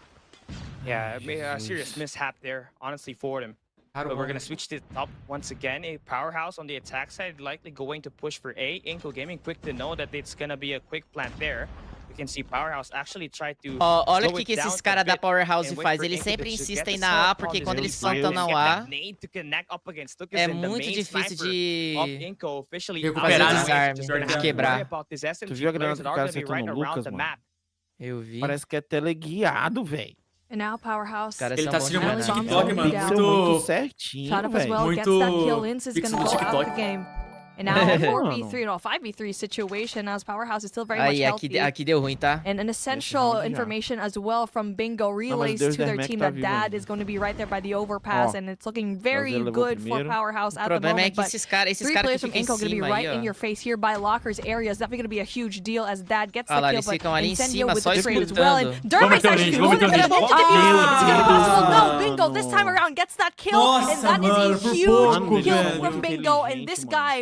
Speaker 16: Yeah, I mean, a serious mishap there, honestly, for them. But we're going to switch this up once again. A Powerhouse on the attack side likely going to push for A. Inco Gaming quick to know that it's going to be a quick plant there. We can see Powerhouse actually try to
Speaker 13: Olha
Speaker 16: slow
Speaker 13: o
Speaker 16: it
Speaker 13: que
Speaker 16: down
Speaker 13: esses
Speaker 16: a
Speaker 13: caras da
Speaker 16: bit
Speaker 13: Powerhouse
Speaker 16: and wait
Speaker 13: faz.
Speaker 16: for
Speaker 13: Eles
Speaker 16: Inco
Speaker 13: sempre
Speaker 16: to get
Speaker 13: insistem
Speaker 16: the
Speaker 13: na
Speaker 16: sell
Speaker 13: A,
Speaker 16: on
Speaker 13: porque
Speaker 16: this
Speaker 13: quando
Speaker 16: early
Speaker 13: eles
Speaker 16: side.
Speaker 13: plantam
Speaker 16: Get
Speaker 13: na
Speaker 16: that
Speaker 13: A,
Speaker 16: nade to connect up against Lucas
Speaker 13: é
Speaker 16: and the
Speaker 13: muito
Speaker 16: main
Speaker 13: difícil
Speaker 16: sniper
Speaker 13: de
Speaker 16: of Inco officially
Speaker 1: recuperar,
Speaker 16: out.
Speaker 1: né?
Speaker 13: Desarme,
Speaker 16: Just gonna
Speaker 13: de
Speaker 16: have to
Speaker 13: quebrar.
Speaker 16: worry about this SMG
Speaker 14: Tu viu a
Speaker 16: players
Speaker 14: granada
Speaker 16: that
Speaker 14: que o
Speaker 16: are
Speaker 14: cara
Speaker 16: gonna be
Speaker 14: acertou
Speaker 16: right
Speaker 14: no
Speaker 16: around
Speaker 14: Lucas,
Speaker 16: the
Speaker 14: mano?
Speaker 16: map.
Speaker 13: Eu vi.
Speaker 14: Parece que é teleguiado, velho.
Speaker 15: And now Powerhouse.
Speaker 13: Cara,
Speaker 1: Ele
Speaker 13: são
Speaker 1: tá
Speaker 13: bons
Speaker 1: assistindo muito
Speaker 13: demais.
Speaker 1: TikTok, mano.
Speaker 15: Down.
Speaker 14: Muito
Speaker 1: Muito.
Speaker 14: certinho,
Speaker 15: Shot up as
Speaker 14: velho.
Speaker 15: well,
Speaker 1: Muito
Speaker 15: gets that kill. Ince is
Speaker 1: pixel
Speaker 15: gonna
Speaker 1: do
Speaker 15: go out
Speaker 1: TikTok.
Speaker 15: the game. And now a 4v3, no, 5v3 situation as Powerhouse is still very much
Speaker 13: Aí,
Speaker 15: healthy.
Speaker 13: aqui deu ruim, tá?
Speaker 15: And an essential information as well from Bingo relays
Speaker 14: Deus
Speaker 15: to their
Speaker 14: Dermek
Speaker 15: team
Speaker 14: tá
Speaker 15: that
Speaker 14: vivo
Speaker 15: Dad
Speaker 14: ainda.
Speaker 15: is going to be right there by the overpass,
Speaker 14: Ó,
Speaker 15: and it's looking very
Speaker 14: levou
Speaker 15: good for
Speaker 14: primeiro.
Speaker 15: Powerhouse
Speaker 13: O
Speaker 15: at the
Speaker 13: problema é
Speaker 15: moment.
Speaker 13: que
Speaker 15: But
Speaker 13: esses
Speaker 15: three
Speaker 13: caras
Speaker 15: players
Speaker 13: que
Speaker 15: from
Speaker 13: ficam
Speaker 15: Inco
Speaker 13: em
Speaker 15: going to be
Speaker 13: cima
Speaker 15: right
Speaker 13: aí,
Speaker 15: in
Speaker 13: ó.
Speaker 15: your face here by Locker's area. It's definitely going to be a huge deal as Dad gets the
Speaker 13: Ah lá,
Speaker 15: kill,
Speaker 13: eles
Speaker 15: but
Speaker 13: ficam ali em
Speaker 15: Incendio
Speaker 13: cima,
Speaker 15: with
Speaker 13: só
Speaker 15: the trade as well. And
Speaker 13: escutando.
Speaker 15: Dermek's
Speaker 1: Vamos
Speaker 15: actually
Speaker 1: ter
Speaker 15: going to
Speaker 1: um
Speaker 15: get
Speaker 1: lixo,
Speaker 15: advantage
Speaker 1: vamos
Speaker 15: if
Speaker 1: ter um
Speaker 15: you
Speaker 1: lixo.
Speaker 15: it's going to be possible. No,
Speaker 14: Mano.
Speaker 15: Bingo this time around gets that kill, and
Speaker 1: Nossa,
Speaker 15: that
Speaker 1: mano,
Speaker 15: is a
Speaker 1: por
Speaker 15: huge
Speaker 1: pouco,
Speaker 15: kill
Speaker 1: velho.
Speaker 15: from Bingo, and this guy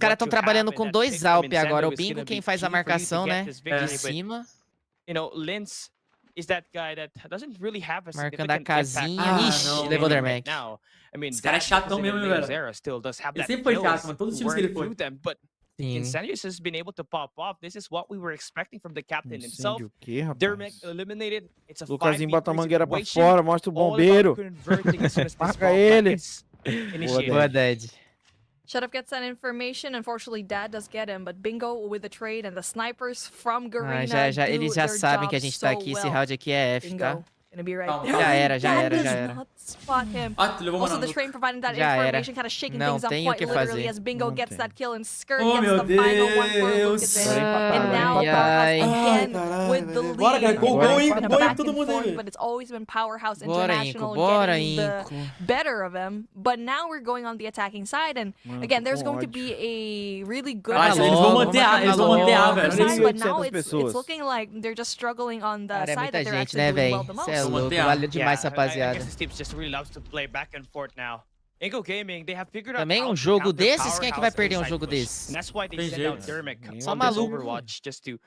Speaker 13: caras estão trabalhando com 2 Alp agora. O Bingo quem faz a marcação, né? De cima.
Speaker 16: You know, Lin's is that guy that doesn't really have a
Speaker 13: Marcando a
Speaker 16: significant
Speaker 13: casinha. Ixi, levou o Dermac.
Speaker 16: now. I mean,
Speaker 1: Esse cara é chatão mesmo, velho.
Speaker 16: Still does have
Speaker 1: Ele
Speaker 16: that
Speaker 1: sempre foi
Speaker 16: kills,
Speaker 1: chato, mano. Todos os times que ele foi.
Speaker 16: them, but
Speaker 13: Sim.
Speaker 16: Incendious has been able to pop off. This is what we were expecting from the captain himself.
Speaker 14: Incêndio o quê, rapaz?
Speaker 16: Dermac eliminated. It's a
Speaker 14: Lucasinho
Speaker 16: 5v3
Speaker 14: bota a mangueira pra
Speaker 16: situation.
Speaker 14: fora, mostra o
Speaker 16: All
Speaker 14: bombeiro.
Speaker 16: about converting as soon as this
Speaker 14: Marca
Speaker 16: bomb
Speaker 14: ele.
Speaker 16: gets initiated.
Speaker 13: Boa, Dead.
Speaker 15: Shut up gets that information. Unfortunately, Dad does get him, but Bingo with the trade and the snipers from Garena
Speaker 13: Eles já sabem que a gente tá aqui. Esse round aqui é F, tá?
Speaker 15: Gonna be right
Speaker 1: Calma,
Speaker 15: there.
Speaker 13: Já era.
Speaker 15: Does not spot him.
Speaker 1: Tu levou
Speaker 15: Also,
Speaker 1: uma
Speaker 15: the train providing that
Speaker 13: Já era.
Speaker 15: information, kind of shaking
Speaker 13: Não
Speaker 15: things up
Speaker 13: tem o
Speaker 15: quite
Speaker 13: que
Speaker 15: literally
Speaker 13: fazer.
Speaker 15: as Bingo gets that kill and Skirt
Speaker 1: Oh,
Speaker 15: gets
Speaker 1: meu
Speaker 15: the final one for
Speaker 1: Deus.
Speaker 15: Lucas. And now Powerhouse again with the lead.
Speaker 1: Bora, cara. Gol,
Speaker 15: Kind of
Speaker 1: gol,
Speaker 15: back
Speaker 1: todo
Speaker 15: and
Speaker 1: mundo
Speaker 15: forth,
Speaker 1: aí.
Speaker 15: but it's always been Powerhouse
Speaker 13: Bora,
Speaker 15: International
Speaker 13: Inco,
Speaker 15: getting the
Speaker 13: Inco.
Speaker 15: better of him. But now we're going on the attacking side, and again, there's going to be a really good.
Speaker 1: Eles vão manter A, velho.
Speaker 15: But now it's looking like they're just struggling on the
Speaker 13: Cara, é
Speaker 15: side
Speaker 13: muita
Speaker 15: that they're
Speaker 13: gente,
Speaker 15: actually
Speaker 13: né,
Speaker 15: doing well
Speaker 13: velho?
Speaker 15: the
Speaker 13: Cê é
Speaker 15: most.
Speaker 13: louco. Valeu demais,
Speaker 16: I
Speaker 13: rapaziada.
Speaker 16: guess this team just really loves to play back and forth now. Inco Gaming, they have figured out
Speaker 13: Também
Speaker 16: how to
Speaker 13: jogo
Speaker 16: counter
Speaker 13: desses, quem é que vai
Speaker 16: Powerhouse
Speaker 13: perder
Speaker 16: inside
Speaker 13: jogo
Speaker 16: push.
Speaker 13: desse?
Speaker 16: And that's why they
Speaker 1: Tem
Speaker 16: send out
Speaker 1: jeito.
Speaker 16: Dermac
Speaker 13: Só
Speaker 16: on this
Speaker 13: maluco.
Speaker 16: Overwatch just to,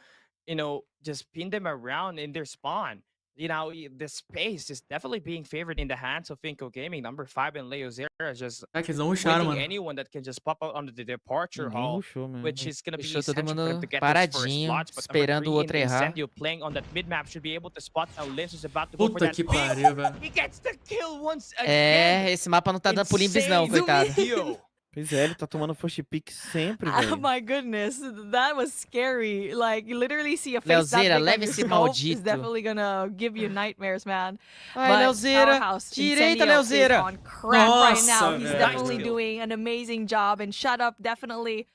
Speaker 16: just pin them around in their spawn. The space is definitely being favored in the hands of Inco Gaming. Number 5 and Leozera just
Speaker 1: Que eles não rusharam,
Speaker 16: waiting
Speaker 1: mano.
Speaker 16: anyone that can just pop out onto the departure
Speaker 14: Ninguém
Speaker 16: hall,
Speaker 14: rushou mesmo.
Speaker 16: which is gonna be
Speaker 13: Deixou todo
Speaker 16: essential for them
Speaker 13: mundo
Speaker 16: to get those first
Speaker 13: paradinho,
Speaker 16: slots. But
Speaker 13: esperando o
Speaker 16: number
Speaker 13: outro
Speaker 16: 3
Speaker 13: errar.
Speaker 16: Incendio playing on that mid-map should be able to spot now. Lens is about to go for
Speaker 1: Puta
Speaker 16: that.
Speaker 1: que pariu, velho.
Speaker 16: He gets the kill once again.
Speaker 13: É, esse mapa não tá dando pro Limbis não, coitado.
Speaker 14: Pois é, ele tá tomando first pick sempre,
Speaker 15: Oh
Speaker 14: velho.
Speaker 15: my goodness, that was scary. Like, you literally see a face that
Speaker 13: Leozera,
Speaker 15: big on
Speaker 13: leva
Speaker 15: your
Speaker 13: esse
Speaker 15: scope
Speaker 13: maldito.
Speaker 15: is definitely gonna give you nightmares, man.
Speaker 13: Ai,
Speaker 15: But
Speaker 13: Leozera,
Speaker 15: Powerhouse
Speaker 13: direita,
Speaker 15: Incendio is
Speaker 13: Leozera.
Speaker 15: on crack right now.
Speaker 1: Nossa,
Speaker 15: He's
Speaker 1: velho.
Speaker 15: definitely doing an amazing job, and Shut Up definitely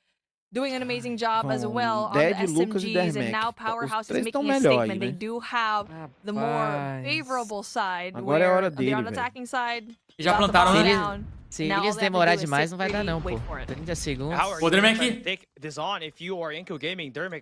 Speaker 15: doing an amazing job as well on the
Speaker 14: Dead, Lucas e
Speaker 15: SMGs, and
Speaker 14: Dermac.
Speaker 15: now
Speaker 14: Os
Speaker 15: Powerhouse is
Speaker 14: três
Speaker 15: making
Speaker 14: tão
Speaker 15: a
Speaker 14: melhor
Speaker 15: statement.
Speaker 14: aí,
Speaker 15: They
Speaker 14: né?
Speaker 15: do have the more
Speaker 13: Rapaz.
Speaker 15: favorable side,
Speaker 14: Agora é a hora
Speaker 15: where
Speaker 14: dele,
Speaker 15: they're on the
Speaker 14: velho.
Speaker 15: attacking side.
Speaker 1: Já
Speaker 15: got the
Speaker 1: plantaram,
Speaker 15: bomb
Speaker 1: né?
Speaker 15: down.
Speaker 13: Se
Speaker 15: Now all
Speaker 13: eles
Speaker 15: they have to
Speaker 13: demorar
Speaker 15: do is
Speaker 13: demais,
Speaker 15: sit
Speaker 13: não vai dar
Speaker 15: pretty,
Speaker 13: não, pô.
Speaker 15: wait for it.
Speaker 13: 30 segundos.
Speaker 16: How are
Speaker 1: Ô,
Speaker 16: you
Speaker 1: Dermac.
Speaker 16: trying to take this on if you are Inco Gaming, Dermac?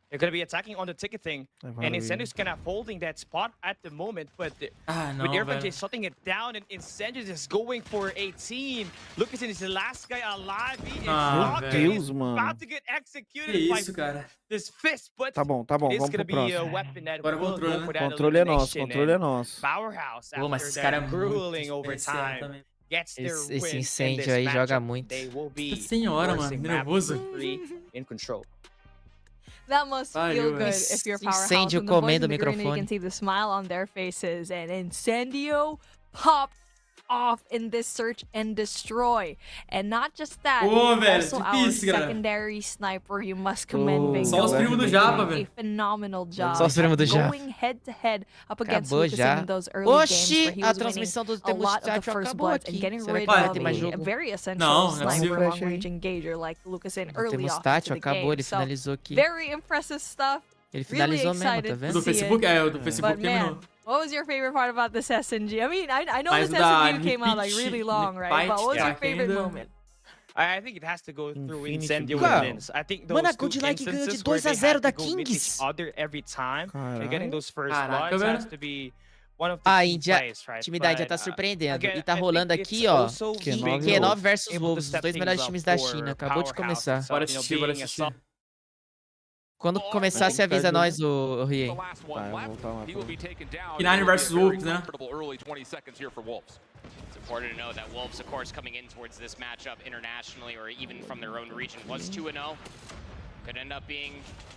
Speaker 16: They're going to be attacking on the ticketing, and Incendious kind of holding that spot at the moment, but
Speaker 1: Ah, não,
Speaker 16: with Irvin
Speaker 1: velho.
Speaker 16: shutting it down, and Incendious is going for 18. Lucas is the last guy alive. He is
Speaker 1: Ah,
Speaker 16: knocking.
Speaker 1: velho.
Speaker 16: He's
Speaker 14: Deus, mano.
Speaker 16: about to get executed
Speaker 1: Que
Speaker 16: by
Speaker 1: isso, cara.
Speaker 16: this fist, but
Speaker 14: Tá bom,
Speaker 16: it's
Speaker 14: vamos
Speaker 16: going
Speaker 14: pro
Speaker 16: to be a
Speaker 14: próximo.
Speaker 16: weapon that
Speaker 1: Agora
Speaker 16: will
Speaker 1: controle,
Speaker 16: go
Speaker 1: né?
Speaker 16: for that
Speaker 14: Controle é nosso,
Speaker 16: elimination,
Speaker 14: controle é
Speaker 16: and
Speaker 14: nosso.
Speaker 16: Powerhouse,
Speaker 1: Pô, mas
Speaker 16: after
Speaker 1: esse cara é
Speaker 16: that
Speaker 1: muito
Speaker 16: grueling over
Speaker 1: especial
Speaker 16: time,
Speaker 1: também.
Speaker 16: gets their
Speaker 13: Esse
Speaker 16: win in
Speaker 13: incêndio
Speaker 16: this
Speaker 13: aí joga
Speaker 16: matchup.
Speaker 13: muito.
Speaker 16: They will be
Speaker 1: Nossa senhora, mano,
Speaker 16: forcing
Speaker 1: que
Speaker 16: map
Speaker 1: nervoso.
Speaker 16: 3 in control.
Speaker 15: That must
Speaker 1: Valeu,
Speaker 15: feel good
Speaker 1: velho.
Speaker 15: if you're Powerhouse.
Speaker 13: Incêndio
Speaker 15: And the boys
Speaker 13: comendo
Speaker 15: in
Speaker 13: o
Speaker 15: the green, you
Speaker 13: microfone.
Speaker 15: can see the smile on their faces, and Incendio popped off in this search and destroy. And not just that,
Speaker 1: Ô, velho,
Speaker 15: also our
Speaker 1: difícil, cara.
Speaker 15: secondary sniper, you must commend Bingo.
Speaker 1: Só os primos do Japa,
Speaker 15: A
Speaker 1: velho.
Speaker 15: phenomenal job.
Speaker 13: Só os primos do Japa.
Speaker 15: Going head to head up against
Speaker 13: Acabou
Speaker 15: Lucas
Speaker 13: já.
Speaker 15: in those early games
Speaker 13: Oxi,
Speaker 15: where he
Speaker 13: a
Speaker 15: was
Speaker 13: transmissão do
Speaker 15: winning a lot of the
Speaker 13: Debut
Speaker 15: first
Speaker 13: acabou
Speaker 15: bloods
Speaker 13: aqui.
Speaker 15: and getting
Speaker 13: Será
Speaker 15: rid
Speaker 13: que vai
Speaker 15: of
Speaker 13: ter mais
Speaker 15: a
Speaker 13: jogo?
Speaker 15: very essential
Speaker 1: Não, não é
Speaker 15: sniper
Speaker 1: possível.
Speaker 15: long-range engager like Lucas in early
Speaker 13: Temos
Speaker 15: off
Speaker 13: Tati,
Speaker 15: into the
Speaker 13: acabou,
Speaker 15: game.
Speaker 13: ele
Speaker 15: So,
Speaker 13: finalizou aqui.
Speaker 15: very impressive stuff.
Speaker 13: Ele
Speaker 15: Really
Speaker 13: finalizou mesmo, tá
Speaker 15: excited
Speaker 13: vendo?
Speaker 15: to
Speaker 1: Do
Speaker 15: see
Speaker 1: Facebook,
Speaker 15: it.
Speaker 1: o do Facebook
Speaker 15: But
Speaker 1: terminou.
Speaker 15: man, what was your favorite part about this SNG? I mean, I know
Speaker 1: Mas
Speaker 15: this
Speaker 1: o da
Speaker 15: SNG came out like really long, right? But what was your favorite moment?
Speaker 16: I think it has to go through
Speaker 14: Infinity
Speaker 16: Incendio
Speaker 14: Blue.
Speaker 16: and Lens. I think those
Speaker 13: Mano, a
Speaker 16: two
Speaker 13: Godlike ganhou de
Speaker 16: instances where
Speaker 13: 2 a
Speaker 16: they
Speaker 13: 0
Speaker 16: have
Speaker 13: da
Speaker 16: to go meet each
Speaker 13: Kings.
Speaker 16: other every time and getting
Speaker 14: Caralho.
Speaker 16: those first
Speaker 1: Caraca,
Speaker 16: bloods
Speaker 1: velho.
Speaker 16: has to be one of the
Speaker 13: A
Speaker 16: key
Speaker 13: Índia,
Speaker 16: plays, right?
Speaker 13: time da Índia
Speaker 16: But,
Speaker 13: tá surpreendendo.
Speaker 16: again,
Speaker 13: E tá
Speaker 16: I think
Speaker 13: rolando
Speaker 16: it's
Speaker 13: aqui, ó.
Speaker 16: also
Speaker 14: Q9
Speaker 16: being
Speaker 13: Q9 versus
Speaker 16: able to
Speaker 13: Wolves, os
Speaker 16: step
Speaker 13: dois
Speaker 16: things
Speaker 13: melhores
Speaker 16: up
Speaker 13: times da
Speaker 16: for
Speaker 13: China. Acabou de
Speaker 16: Powerhouse
Speaker 13: começar.
Speaker 16: itself,
Speaker 1: Bora
Speaker 16: you know,
Speaker 1: assistir, bora
Speaker 16: being a
Speaker 1: assistir.
Speaker 13: Quando começar, você avisa nós, o Rien.
Speaker 14: Tá, eu vou voltar lá.
Speaker 4: P9
Speaker 1: versus Wolves, né?
Speaker 3: It's important to know that Wolves, of course, coming in towards this matchup internationally or even from their own region was 2-0. Could end up being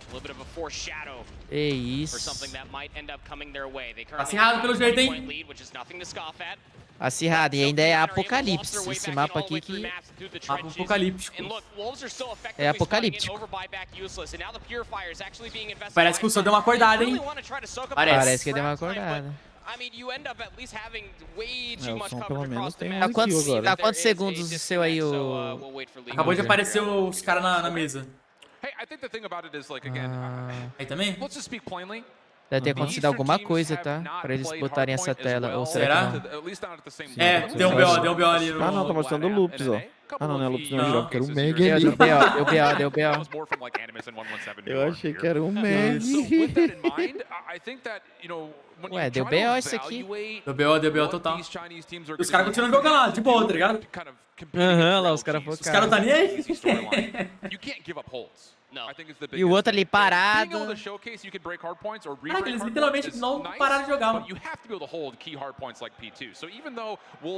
Speaker 3: a little bit of a foreshadow
Speaker 13: É
Speaker 3: for
Speaker 13: isso.
Speaker 3: something that might end up coming their way. They currently
Speaker 1: Acirrado
Speaker 3: have
Speaker 1: pelo
Speaker 3: a
Speaker 1: jeito,
Speaker 3: 20-point
Speaker 1: hein?
Speaker 3: lead, which is nothing to scoff at.
Speaker 13: Acirrado, e ainda é apocalipse. Esse mapa aqui que
Speaker 1: Mapa apocalíptico.
Speaker 13: é apocalíptico.
Speaker 1: Parece que o Sol deu uma acordada, hein?
Speaker 13: Parece que deu uma acordada.
Speaker 14: o som pelo menos tem
Speaker 13: Tá
Speaker 14: um
Speaker 13: quantos,
Speaker 14: kill agora.
Speaker 13: tá quantos segundos o seu aí, o...
Speaker 1: Acabou de aparecer os caras na mesa.
Speaker 4: Hey, I think the thing about it is like again,
Speaker 1: Aí também?
Speaker 4: let's just speak plainly.
Speaker 13: Deve ter acontecido alguma coisa, tá? Pra eles botarem essa tela. Ou será que não?
Speaker 1: É, deu um BO ali no...
Speaker 14: Ah, não, tá mostrando o Loops, ó. Ah, não é Loops, não, eu quero o Meg
Speaker 13: Deu
Speaker 14: ali.
Speaker 13: BO, deu BO.
Speaker 14: Eu achei que era um Meg.
Speaker 13: Ué, deu BO isso aqui.
Speaker 1: Deu BO total. Os caras continuam jogando lá, de boa, tá ligado?
Speaker 13: Aham, lá, os caras focaram.
Speaker 1: Os caras não tá nem aí.
Speaker 13: E o outro ali parado.
Speaker 1: Caraca, eles literalmente não pararam de jogar, mano.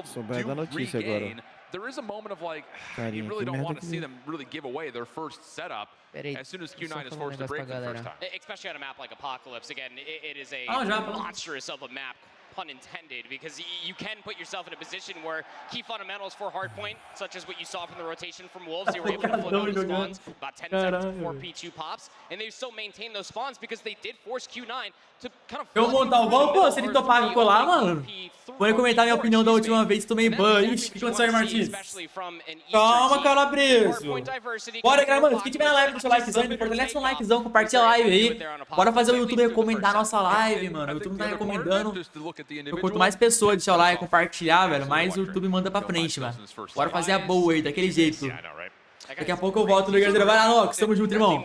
Speaker 14: Souber da notícia agora.
Speaker 4: There is a moment of like, you really don't want to see them really give away their first setup as soon as Q9 is forced to break for the first time.
Speaker 3: Especially on a map like Apocalypse, again, it is a monstrous of a map, pun intended, because you can put yourself in a position where key fundamentals for Hardpoint, such as what you saw from the rotation from Wolves, they were able to flip out the spawns about 10 seconds before P2 pops, and they still maintain those spawns because they did force Q9 to kind of...
Speaker 1: Eu montar o bom, pô, se ele topar colar, mano. Vou comentar minha opinião da última vez, tomei ban. Ixi, o que aconteceu aí, Martins? Calma, Calabreso. Bora, galera, mano, quem tiver na live, deixa o likezão, fortalece um likezão, compartilha a live aí. Bora fazer o YouTube recomendar a nossa live, mano. O YouTube tá recomendando. Quanto mais pessoas deixar o like, compartilhar, velho, mais o YouTube manda pra frente, mano. Bora fazer a boa aí, daquele jeito. Daqui a pouco eu volto, Luguer. Vai lá, Nox, tamo junto, irmão.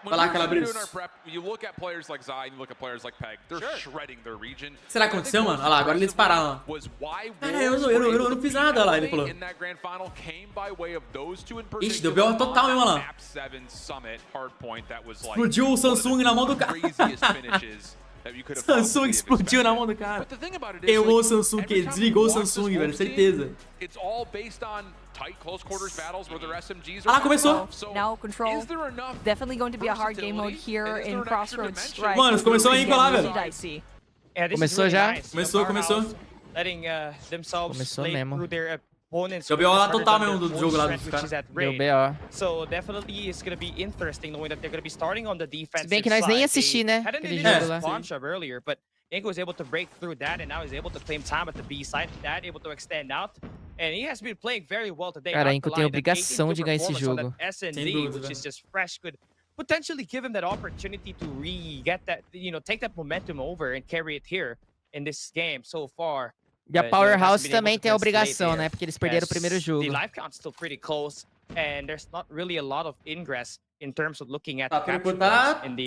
Speaker 1: Vai lá, Calabreso. Será que aconteceu, mano? Olha lá, agora eles pararam. Cara, eu não fiz nada, olha lá, ele falou. Ixi, deu B.O. total mesmo, olha lá. Explodiu o Samsung na mão do cara. Samsung explodiu na mão do cara. Queimou o Samsung, desligou o Samsung, velho, certeza. Ah, começou.
Speaker 15: Now control. Definitely going to be a hard game mode here in Crossroads Strike.
Speaker 1: Mano, começou aí, lá, velho.
Speaker 13: Começou já?
Speaker 1: Começou.
Speaker 13: Começou mesmo.
Speaker 1: Deu B.O. lá total mesmo do jogo lá dos caras.
Speaker 13: Deu B.O.
Speaker 16: So definitely it's going to be interesting knowing that they're going to be starting on the defensive
Speaker 13: Se bem que nós nem assisti, né? Aquele jogo lá.
Speaker 16: Earlier, but Ingo was able to break through that and now he's able to claim time at the B side, that able to extend out. And he has been playing very well today.
Speaker 13: Cara, a Inco tem a obrigação de ganhar esse jogo.
Speaker 16: SND, which is just fresh, could potentially give him that opportunity to get that, take that momentum over and carry it here in this game so far.
Speaker 13: E a Powerhouse também tem a obrigação, né? Porque eles perderam o primeiro jogo.
Speaker 16: The life count's still pretty close and there's not really a lot of ingress in terms of looking at
Speaker 1: tá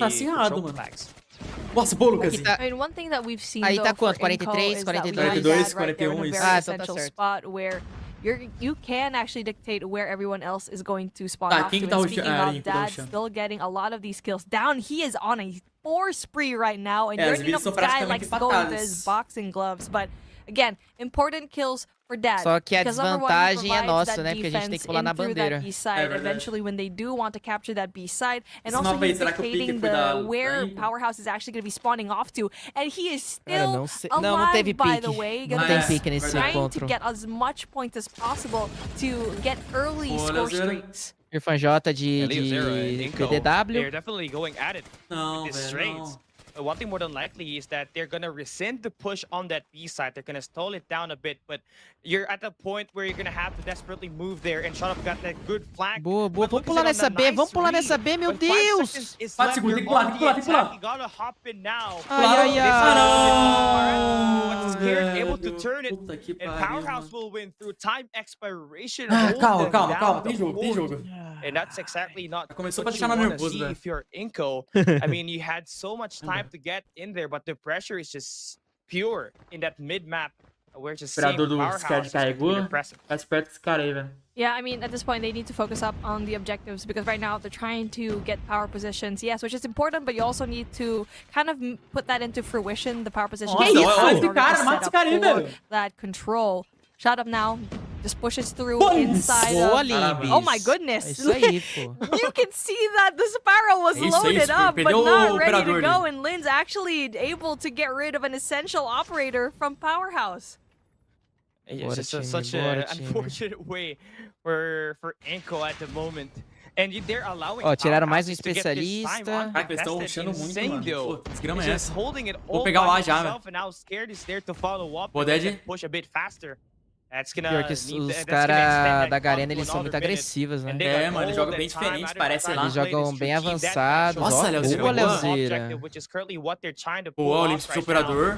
Speaker 1: acirrado, mano. Nossa, pô, Lucas.
Speaker 15: I mean, one thing that we've seen
Speaker 13: aí tá quanto? 43, 42?
Speaker 1: 41, isso.
Speaker 13: Ah, então tá certo.
Speaker 15: Spot where you can actually dictate where everyone else is going to spawn off to.
Speaker 1: Quem tá
Speaker 15: Speaking of that, still getting a lot of these kills down. He is on a 4 spree right now, and you're this guy likes to go into his boxing gloves, but again, important kills for Dad.
Speaker 13: Só que a desvantagem é nossa, né? Porque a gente tem que pular na bandeira.
Speaker 15: Eventually, when they do want to capture that B side, and also he's dictating where Powerhouse is actually going to be spawning off to, and he is still alive, by the way.
Speaker 13: Não tem pique nesse
Speaker 15: trying
Speaker 13: encontro.
Speaker 15: to get as much points as possible to get early score streaks.
Speaker 13: Irfan J de PDW.
Speaker 16: They're definitely going at it with these trades. One thing more than likely is that they're gonna rescind the push on that B side. They're gonna stall it down a bit, but you're at the point where you're gonna have to desperately move there. And Shut Up got that good flank.
Speaker 13: Boa. Vamos pular nessa B, meu Deus!
Speaker 1: 4 segundos, tem que pular.
Speaker 16: You gotta hop in now.
Speaker 13: Ai.
Speaker 16: Scared, able to turn it, and Powerhouse will win through time expiration.
Speaker 1: Calma, tem jogo.
Speaker 16: And that's exactly not
Speaker 1: Começou
Speaker 16: what
Speaker 1: pra deixar
Speaker 16: you
Speaker 1: na
Speaker 16: want to
Speaker 1: nervoso,
Speaker 16: see
Speaker 1: velho.
Speaker 16: if you're Inco. I mean, you had so much time to get in there, but the pressure is just pure in that mid-map. We're just seeing Powerhouse
Speaker 1: carregou. Tá esperto esse cara aí, velho.
Speaker 15: Yeah, I mean, at this point, they need to focus up on the objectives because right now they're trying to get power positions. Yes, which is important, but you also need to kind of put that into fruition, the power position. That control. Shut Up now. Just pushes through inside of... Oh my goodness. You can see that the Sparrow was loaded up, but not ready to go. And Lynn's actually able to get rid of an essential operator from Powerhouse.
Speaker 16: It's just such an unfortunate way for Inco at the moment. And they're allowing
Speaker 13: tiraram mais especialista.
Speaker 1: Cara, eles estão rushando muito, mano. Pô, que grama é essa?
Speaker 16: Vou
Speaker 1: pegar o A já, velho.
Speaker 16: Pô, Dead. Push a bit faster.
Speaker 13: Pior que os caras da Garena, eles são muito agressivos, né?
Speaker 1: Mano, eles jogam bem diferente, parece lá.
Speaker 13: Eles jogam bem avançados.
Speaker 1: Nossa, Leozeira. Boa, o Olímpico Operador.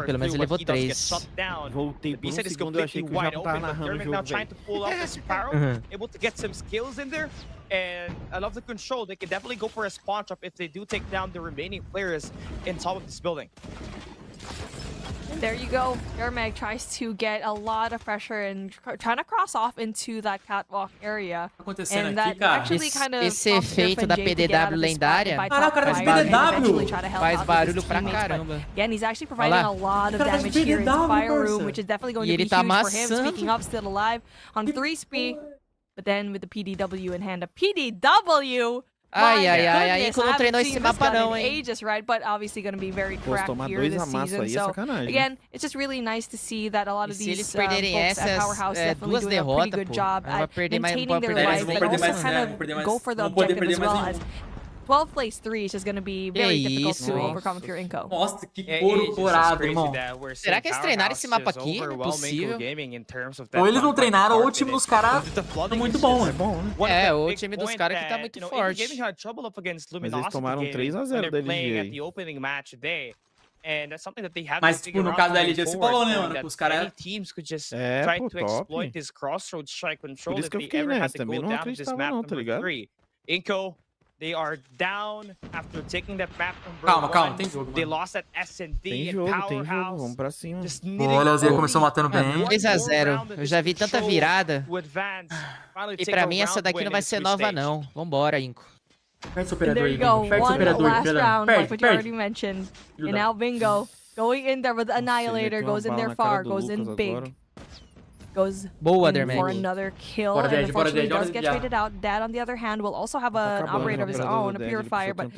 Speaker 13: Pelo menos ele levou 3.
Speaker 14: Voltei por um segundo, eu achei que eu já tava narrando o jogo, velho.
Speaker 16: Able to get some skills in there. And I love the control. They can definitely go for a spawn trap if they do take down the remaining players in top of this building.
Speaker 15: There you go. Ermeg tries to get a lot of pressure and trying to cross off into that catwalk area. And that actually kind of
Speaker 13: esse efeito da PDW lendária faz barulho pra caramba.
Speaker 15: Again, he's actually providing a lot of damage here into Fire Room, which is definitely going to be huge for him. Speaking of, still alive on 3-spree. But then with the PDW in hand, a PDW!
Speaker 13: Ai, a Inco não treinou esse mapa não, hein?
Speaker 15: Ages, right? But obviously going to be very cracked here this season. So again, it's just really nice to see that a lot of these folks at Powerhouse definitely doing a pretty good job at maintaining their life, but also kind of go for the objective as well as 12 place 3 is just going to be very difficult to overcome if you're Inco.
Speaker 1: Nossa, que corporado, irmão.
Speaker 13: Será que eles treinaram esse mapa aqui? É possível.
Speaker 1: Ou eles não treinaram, ou o time dos caras tá muito bom, né?
Speaker 13: É, o time dos caras que tá muito forte.
Speaker 14: Mas eles tomaram 3-0 da LG.
Speaker 1: Mas, tipo, no caso da LG, você falou, né, mano? Os caras...
Speaker 14: pô, top. Por isso que eu fiquei nessa, também não acreditava não, tá ligado?
Speaker 16: Inco, they are down after taking that map from
Speaker 1: Calma, tem jogo,
Speaker 16: They lost at S&D
Speaker 14: tem jogo, vamos pra cima.
Speaker 1: Olha, o Zé começou matando bem.
Speaker 13: 3-0, eu já vi tanta virada. E pra mim essa daqui não vai ser nova não. Vambora, Inco.
Speaker 1: Perde seu operador,
Speaker 15: there you go. One last round, like what you already mentioned. And now Bingo going in there with the Annihilator, goes in there far, goes in big. Goes for another kill, and unfortunately does get traded out. Dad, on the other hand, will also have an operator of his own, a Purifier, but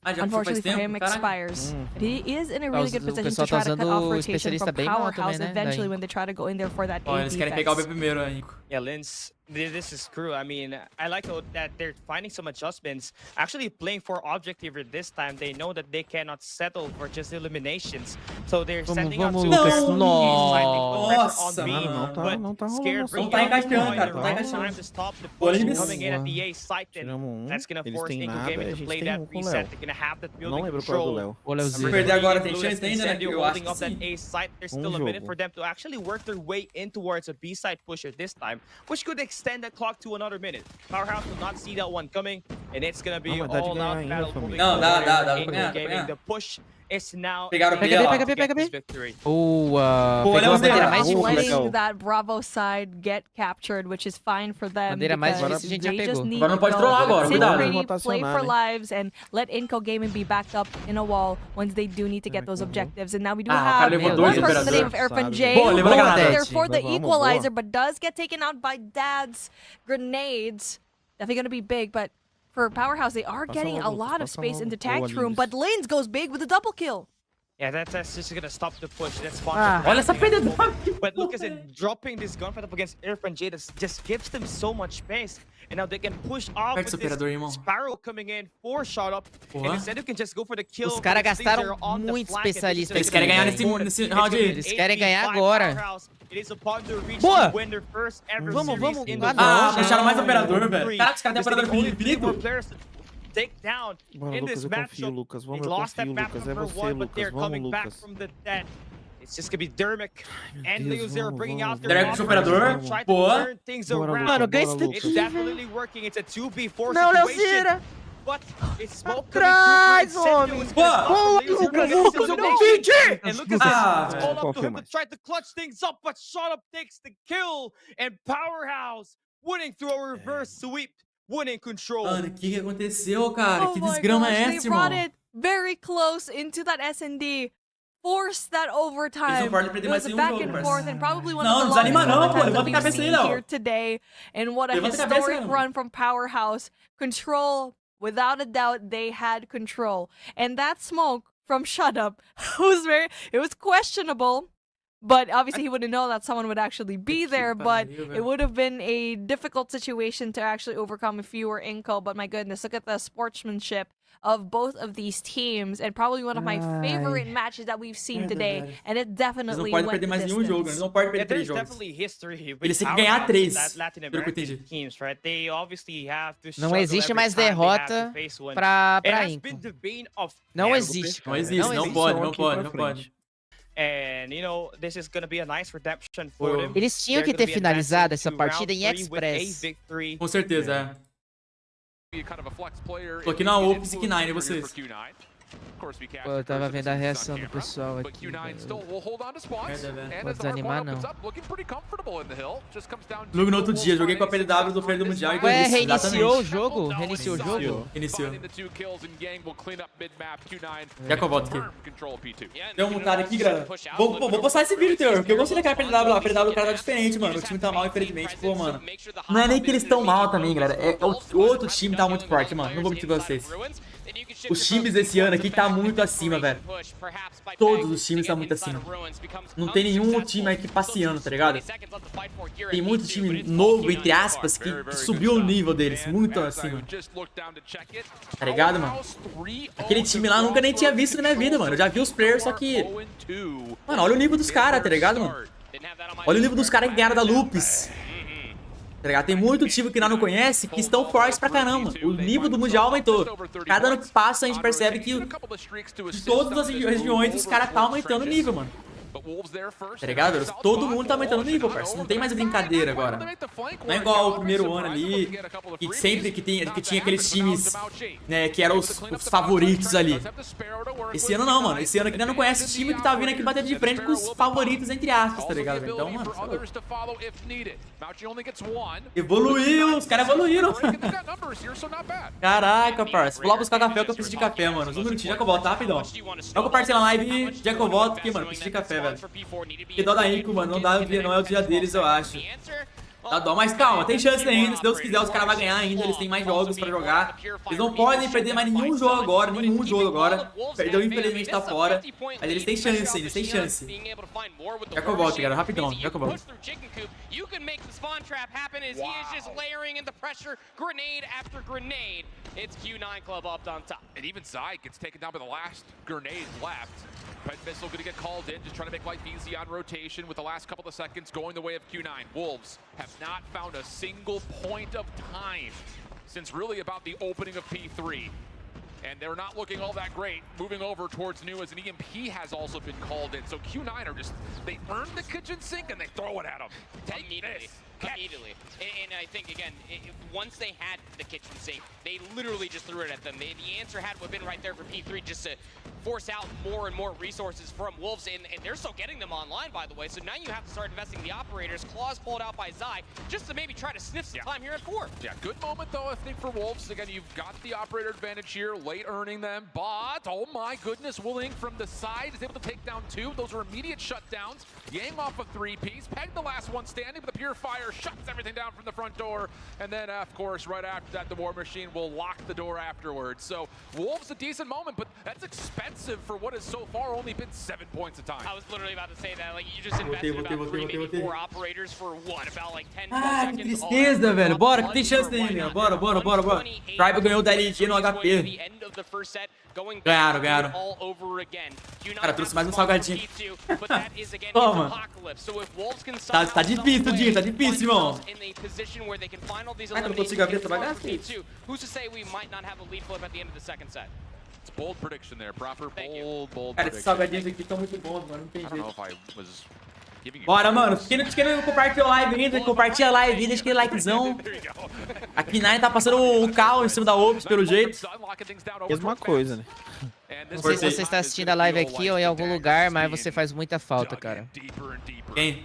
Speaker 15: unfortunately for him, expires. But he is in a really good position to try to cut off rotation from Powerhouse eventually when they try to go in there for that A
Speaker 1: eles querem pegar o B primeiro, Nico.
Speaker 16: Yeah, Linz, this is true. I mean, I like that they're finding some adjustments. Actually playing for objective this time, they know that they cannot settle for just eliminations. So they're sending out to
Speaker 1: Nossa,
Speaker 14: não tá rolando.
Speaker 1: Não tá encaixando, cara. Não tá encaixando.
Speaker 16: To stop the push coming in at the A site, and that's gonna force Inco Gaming to play that reset. They're gonna have that building control.
Speaker 1: Se perder agora tem chance ainda, né? Eu acho que sim.
Speaker 16: A site, there's still a minute for them to actually work their way in towards a B side pusher this time, which could extend that clock to another minute. Powerhouse will not see that one coming, and it's gonna be all out battle.
Speaker 1: Não, dá.
Speaker 16: The push is now.
Speaker 1: Pegaram
Speaker 13: Pega B. Pegou a bandeira mais
Speaker 15: letting that Bravo side get captured, which is fine for them.
Speaker 13: Bandeira mais difícil a gente já pegou.
Speaker 1: Agora não pode trollar agora, cuidado.
Speaker 15: Play for lives and let Inco Gaming be backed up in a wall once they do need to get those objectives. And now we do have one person in the name of Erfan J there for the equalizer, but does get taken out by Dad's grenades. Definitely going to be big, but for Powerhouse, they are getting a lot of space into Tank's room, but Linz goes big with a double kill.
Speaker 16: Yeah, that's just gonna stop the push. That's fun.
Speaker 1: Olha essa PDW.
Speaker 16: But look at dropping this gunfight up against Erfan J just gives them so much space. And now they can push off with this Sparrow coming in for shot up. And instead you can just go for the kill.
Speaker 13: Os caras gastaram muito especialista.
Speaker 1: Eles querem ganhar nesse round aí.
Speaker 13: Eles querem ganhar agora.
Speaker 16: Boa!
Speaker 13: Vamos.
Speaker 1: Deixaram mais operador, velho. Caraca, os caras têm operador infinito.
Speaker 16: Take down in this matchup.
Speaker 14: Lucas.
Speaker 16: They lost that map number 1, but they're coming back from the dead. It's just gonna be Dermic and Luguer bringing out their
Speaker 1: operador. Boa.
Speaker 13: Mano, ganha esse daqui.
Speaker 16: It's definitely working. It's a 2v4 situation. But it's smoke
Speaker 13: atrás, homem.
Speaker 1: Boa,
Speaker 16: Lucas. And Lucas is all up to him to try to clutch things up, but Shot Up takes the kill. And Powerhouse winning through a reverse sweep. Winning control.
Speaker 1: Mano, o que aconteceu, cara? Que desgrama é essa, irmão?
Speaker 15: They brought it very close into that S&D. Forced that overtime. It was a back and forth and probably one of the longest overtimes that we've seen here today. And what a historic run from Powerhouse. Control, without a doubt, they had control. And that smoke from Shut Up it was questionable. But obviously he wouldn't know that someone would actually be there, but it would have been a difficult situation to actually overcome if you were Inco. But my goodness, look at the sportsmanship of both of these teams, and probably one of my favorite matches that we've seen today. And it definitely went the distance.
Speaker 16: There's definitely history.
Speaker 1: Eles têm que ganhar 3.
Speaker 16: Teams, right? They obviously have to
Speaker 13: não existe mais derrota pra Inco. Não existe.
Speaker 1: Não pode.
Speaker 16: And you know, this is going to be a nice redemption for them.
Speaker 13: Eles tinham que ter finalizado essa partida em Express.
Speaker 1: Com certeza, Tô aqui na Ops e K9, e vocês?
Speaker 13: Pô, eu tava vendo a reação do pessoal aqui. Não vou desanimar, não.
Speaker 1: Lugo no outro dia, joguei com a PLW do Fer do Mundial e
Speaker 13: ganhei. Ué, reiniciou o jogo? Reiniciou o jogo?
Speaker 1: Iniciou. Já que eu volto aqui. Deu um mutado aqui, galera. Vou postar esse vídeo, Teor, porque eu gostei daquela PLW lá. A PLW do cara tá diferente, mano. O time tá mal, infelizmente. Pô, mano. Não é nem que eles tão mal também, galera. O outro time tá muito forte, mano. Não vou mentir pra vocês. Os times desse ano aqui tá muito acima, velho. Todos os times tá muito acima. Não tem nenhum time aqui passeando, tá ligado? Tem muito time novo, entre aspas, que subiu o nível deles. Muito acima. Tá ligado, mano? Aquele time lá eu nunca nem tinha visto na minha vida, mano. Eu já vi os players, só que... Mano, olha o nível dos caras, tá ligado, mano? Olha o nível dos caras que ganharam da Lupus. Tá ligado? Tem muito time que nós não conhece que estão fortes pra caramba. O nível do Mundial aumentou. Cada ano que passa a gente percebe que de todas as regiões os caras tá aumentando o nível, mano. Tá ligado? Todo mundo tá aumentando o nível, parceiro. Não tem mais brincadeira agora. Não é igual o primeiro ano ali, que sempre que tinha aqueles times, né, que eram os favoritos ali. Esse ano não, mano. Esse ano aqui ainda não conhece o time que tá vindo aqui bater de frente com os favoritos, entre aspas, tá ligado? Então, mano, evoluiu, os caras evoluíram. Caraca, parceiro. Vou lá buscar café, que eu preciso de café, mano. Um minutinho, já que eu volto, rapidão. Não compartilha a live, já que eu volto aqui, mano. Preciso de café, velho. Que dó da Rico, mano. Não é o dia deles, eu acho. Tá dó, mas calma, tem chance ainda. Se Deus quiser, os caras vão ganhar ainda. Eles têm mais jogos pra jogar. Eles não podem perder mais nenhum jogo agora. Perdeu, infelizmente, tá fora. Mas eles têm chance, eles têm chance. Já que eu volto, galera, rapidão. Já que eu volto.
Speaker 4: It's Q9 Club up on top. And even Zai gets taken down by the last grenade left. Ped Missile gonna get called in, just trying to make life easy on rotation with the last couple of seconds going the way of Q9. Wolves have not found a single point of time since really about the opening of P3. And they're not looking all that great. Moving over towards New as an EMP has also been called in. So Q9 are just, they earn the kitchen sink and they throw it at them. Take this.
Speaker 3: Immediately. And I think, again, once they had the kitchen sink, they literally just threw it at them. The answer had to have been right there for P3 just to force out more and more resources from Wolves, and they're still getting them online, by the way. So now you have to start investing in the operators. Claws pulled out by Zai, just to maybe try to sniff some time here at 4.
Speaker 4: Yeah, good moment, though, I think, for Wolves. Again, you've got the operator advantage here, late earning them, but, oh my goodness, Willing from the side is able to take down 2. Those are immediate shutdowns. Yang off a 3-piece, Peg the last one standing, but the Purifier shuts everything down from the front door, and then, of course, right after that, the War Machine will lock the door afterwards. So, Wolves a decent moment, but that's expensive for what has so far only been 7 points of time.
Speaker 3: I was literally about to say that, like, you just invested about 3, maybe 4 operators for what, about like 10, 12
Speaker 1: Ah, que
Speaker 3: seconds?
Speaker 1: tristeza, velho. Bora, que tem chance ainda. Bora. Tribe ganhou da LG no HP. Ganharam. Cara, trouxe mais um salgadinho. Toma. Tá difícil, Dinho, tá difícil, irmão. Ai, que eu não consigo abrir essa bagaça?
Speaker 4: Bold prediction there, proper bold
Speaker 1: Cara, esses salgadinhos aqui estão muito bons, mano. Não tem jeito. Bora, mano. Quem não compartilhou a live ainda, compartilha a live aí, deixa aquele likezão. A Q9 tá passando um carro em cima da Ops, pelo jeito.
Speaker 14: Mesma coisa, né?
Speaker 13: Não sei se você está assistindo a live aqui ou em algum lugar, mas você faz muita falta, cara.
Speaker 1: Quem?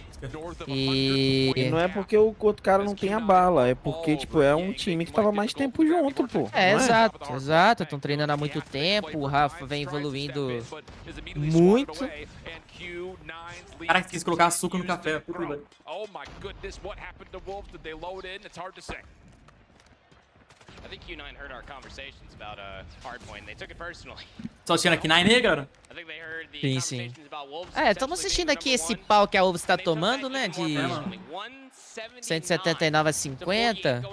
Speaker 14: E não é porque o outro cara não tem a bala, é porque, tipo, é um time que tava mais tempo junto, pô.
Speaker 13: Exato. Estão treinando há muito tempo, o Rafa vem evoluindo muito.
Speaker 1: Cara, quis colocar açúcar no café.
Speaker 4: Oh my goodness, what happened to Wolves? Did they load in? It's hard to say.
Speaker 3: I think Q9 heard our conversations about hardpoint. They took it personally.
Speaker 1: Só assistindo a Q9 aí, galera?
Speaker 13: Sim. Estamos assistindo aqui esse pau que a Wolves está tomando, né? De 179 a 50.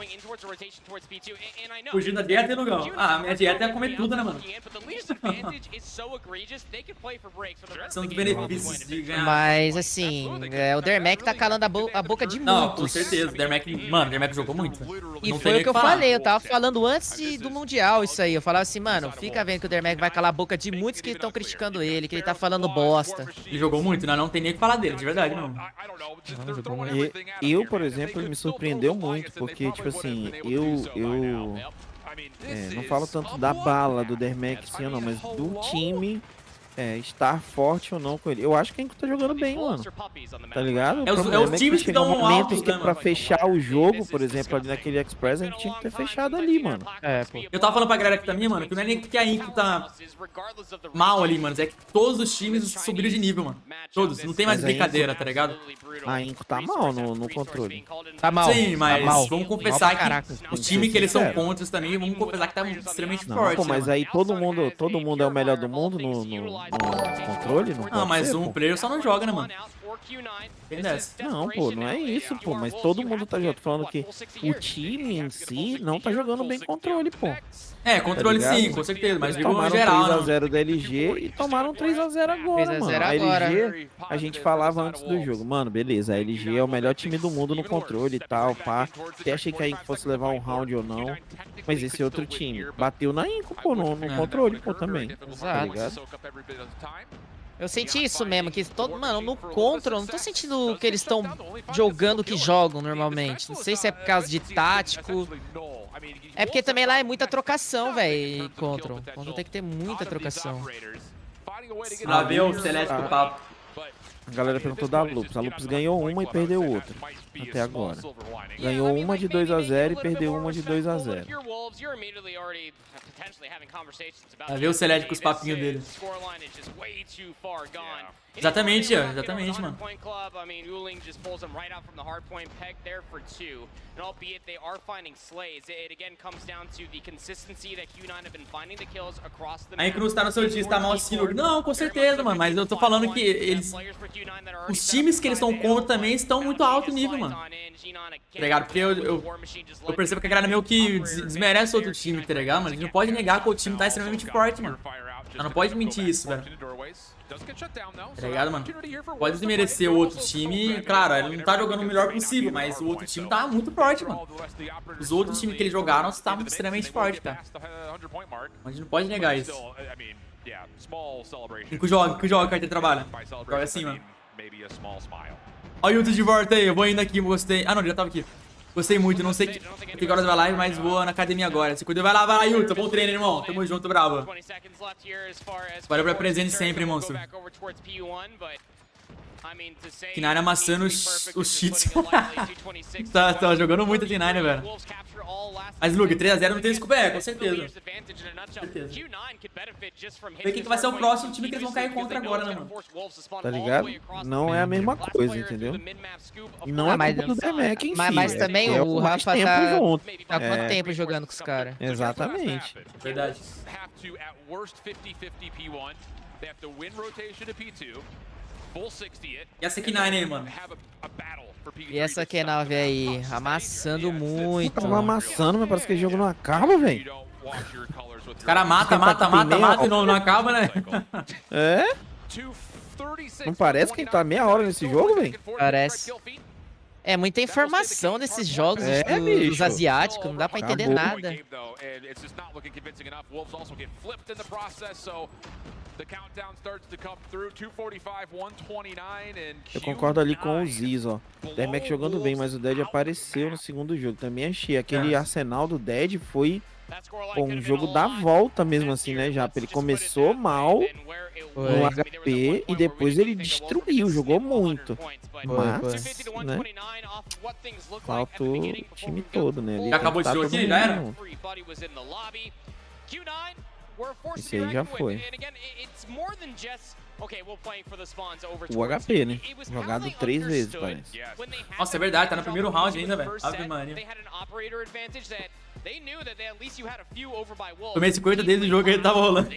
Speaker 1: Fugindo da dieta e Lugão. Ah, minha dieta é comer tudo, né, mano? São os benefícios de ganhar.
Speaker 13: Mas, assim, o Dermac tá calando a boca de muitos.
Speaker 1: Não, com certeza. O Dermac jogou muito.
Speaker 13: E foi o que eu falei. Eu tava falando antes do Mundial isso aí. Eu falava assim, mano, fica vendo que o Dermac vai calar a boca de muitos que estão criticando ele, que ele tá falando bosta.
Speaker 1: Ele jogou muito, né? Não tem nem o que falar dele, de verdade, não.
Speaker 14: Eu, por exemplo, me surpreendeu muito, porque, tipo assim, não falo tanto da bala do Dermek, sim ou não, mas do time estar forte ou não com ele. Eu acho que a Inco tá jogando bem, mano. Tá ligado?
Speaker 1: É os times que dão um
Speaker 14: momentos
Speaker 1: alto,
Speaker 14: que
Speaker 1: né,
Speaker 14: pra fechar o jogo, por exemplo, ali naquele Express, a gente tinha que ter fechado ali, mano.
Speaker 1: Pô. Eu tava falando pra galera aqui também, mano, que não é nem que a Inco tá mal ali, mano. É que todos os times subiram de nível, mano. Todos. Não tem mais brincadeira, tá ligado?
Speaker 14: A Inco tá mal no controle.
Speaker 13: Tá mal.
Speaker 1: Sim, mas
Speaker 13: tá mal.
Speaker 1: vamos confessar que os times que eles são
Speaker 14: sincero.
Speaker 1: contra também, vamos confessar que tá extremamente
Speaker 14: Não,
Speaker 1: forte.
Speaker 14: pô, mas
Speaker 1: né,
Speaker 14: aí todo mundo é o melhor do mundo no controle?
Speaker 1: Não, mas um player só não joga, né, mano? Tem dessa.
Speaker 14: Não, pô, não é isso, pô. Mas todo mundo tá jogando. Tô falando que o time em si não tá jogando bem controle, pô.
Speaker 1: Controle
Speaker 14: tá
Speaker 1: sim, com certeza. Mas digo no
Speaker 14: tomaram
Speaker 1: geral,
Speaker 14: 3x0 da LG e tomaram 3x0 agora,
Speaker 13: 3 a 0
Speaker 14: mano. A
Speaker 13: agora.
Speaker 14: LG, a gente falava antes do jogo. Mano, beleza, a LG é o melhor time do mundo no controle e tal, pá. Até achei que a Inco fosse levar um round ou não. Mas esse outro time bateu na Inco, pô, no controle, pô, também. Tá ligado?
Speaker 13: Eu senti isso mesmo, que todo, mano, no Control, não tô sentindo que eles estão jogando o que jogam normalmente. Não sei se é por causa de tático. É porque também lá é muita trocação, velho, Control. Control tem que ter muita trocação.
Speaker 1: Lá veio o Celeste pro papo.
Speaker 14: A galera perguntou da Lupus. A Lupus ganhou uma e perdeu outra. Até agora. Ganhou uma de 2x0 e perdeu uma de 2x0.
Speaker 1: Lá veio o Celeste com os papinhos dele. Exatamente, exatamente, mano. A Cruz tá no seu time, tá mal assim. Não, com certeza, mano. Mas eu tô falando que eles... Os times que eles estão contra também estão muito alto nível, mano. Tá ligado? Porque eu percebo que a galera meio que desmerece outro time, tá ligado, mano? A gente não pode negar que o time tá extremamente forte, mano. Não pode mentir isso, velho. Tá ligado, mano? Pode desmerecer o outro time. Claro, ele não tá jogando o melhor possível, mas o outro time tá muito forte, mano. Os outros times que eles jogaram estavam extremamente fortes, cara. A gente não pode negar isso. Que joga, carteira de trabalho. Joga assim, mano. Olha o Yuto de volta aí, eu vou indo aqui, gostei. Ah, não, ele já tava aqui. Gostei muito, não sei que horas vai live, mas vou na academia agora. Se cuida, vai lá, Yuto. Bom treino, irmão. Tamo junto, bravo. Valeu pela presente sempre, monstro. K9 amassando os cheats. tá jogando muito a K9, velho. Mas, Luguer, 3x0 não tem desculpa, com certeza. Vê quem que vai ser o próximo time que eles vão cair contra agora, né, mano?
Speaker 14: Tá ligado? Não é a mesma coisa, entendeu? E não é culpa do Dermek em si.
Speaker 13: Mas também o Rafa tá há quanto tempo jogando com os caras?
Speaker 14: Exatamente.
Speaker 1: Verdade. E essa K9 aí, mano?
Speaker 13: E essa K9 aí, amassando muito.
Speaker 14: Tava amassando, mas parece que o jogo não acaba, velho.
Speaker 1: Os caras mata e não acaba, né?
Speaker 14: É? Não parece que a gente tá meia hora nesse jogo, velho?
Speaker 13: Parece. É muita informação desses jogos dos asiáticos, não dá pra entender nada.
Speaker 14: Eu concordo ali com o Ziz, ó. Dermek jogando bem, mas o Dead apareceu no segundo jogo. Também achei. Aquele arsenal do Dead foi um jogo da volta mesmo assim, né, Japa? Ele começou mal no HP e depois ele destruiu, jogou muito. Mas, né, faltou o time todo, né?
Speaker 1: Já acabou de jogo aqui? Já era?
Speaker 14: Esse aí já foi. O HP, né? Jogado 3 vezes, parece.
Speaker 1: Nossa, é verdade, tá no primeiro round ainda, velho. Ave Maria. Tomei 50 desde o jogo que ele tava rolando.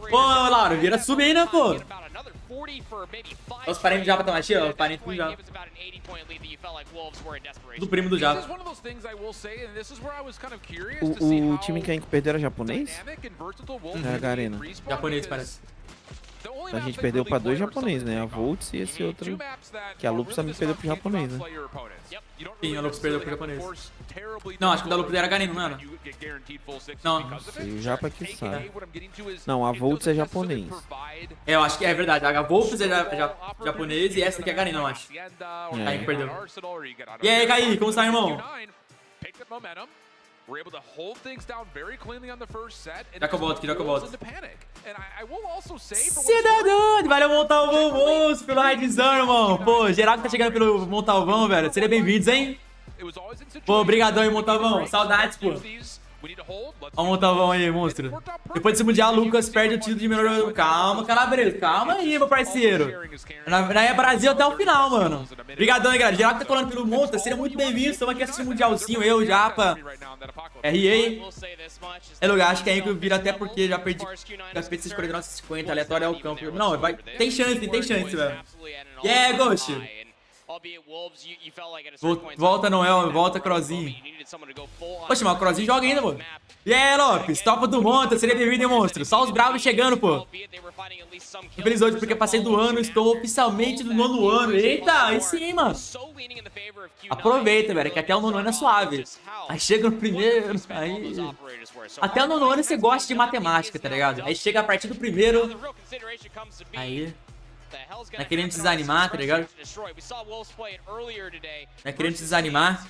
Speaker 1: Pô, Laura, vira subir aí, né, pô? Os parentes do Japa estão aqui, ó. Os parentes do Japa. Do primo do Japa.
Speaker 14: O time que a gente perdeu era japonês? Era Garena.
Speaker 1: Japonês, parece.
Speaker 14: A gente perdeu pra 2 japoneses, né? A Volts e esse outro. Que a Lupus também perdeu pro japonês, né?
Speaker 1: Sim, a Lupus perdeu pro japonês. Não, acho que o da Lupus era Garena, não era? Não.
Speaker 14: Sei, o Japa que sabe. Não, a Volts é japonês.
Speaker 1: É, eu acho que é verdade. A Volts é japonês e essa aqui é Garena, eu acho. Kaique perdeu. E aí, Kaique, como está, irmão? Já que eu volto aqui, já que eu volto. Cidadão, valeu, Montalvão, monstro, pelo raidzão, irmão. Pô, geral que tá chegando pelo Montalvão, velho. Sejam bem-vindos, hein? Pô, brigadão aí, Montalvão. Saudades, pô. Olha o Montalvão aí, monstro. Depois desse Mundial, o Lucas perde o título de melhor jogador. Calma, Calabreso. Calma aí, meu parceiro. Na Brasil até o final, mano. Obrigadão aí, galera. Geral que tá colando pelo Monta, seja muito bem-vindo. Estamos aqui assistindo o Mundialzinho, eu, Japa, RA. É lugar, acho que é aí que eu viro até porque já perdi 649,50. Aleatório é o campo. Não, vai. Tem chance, velho. Yeah, Ghost. Volta, Noel, volta, Crozinho. Poxa, mas o Crozinho joga ainda, pô. E aí, Lopes, topa do Monta, seria bem-vindo, hein, monstro. Só os bravos chegando, pô. Tô feliz hoje porque passei do ano, estou oficialmente no 9º ano. Eita, aí sim, mano. Aproveita, velho, que até o 9º ano é suave. Aí chega no primeiro, aí... Até o 9º ano você gosta de matemática, tá ligado? Aí chega a partir do primeiro... Aí... Não é querendo desanimar, tá ligado? Não é querendo desanimar.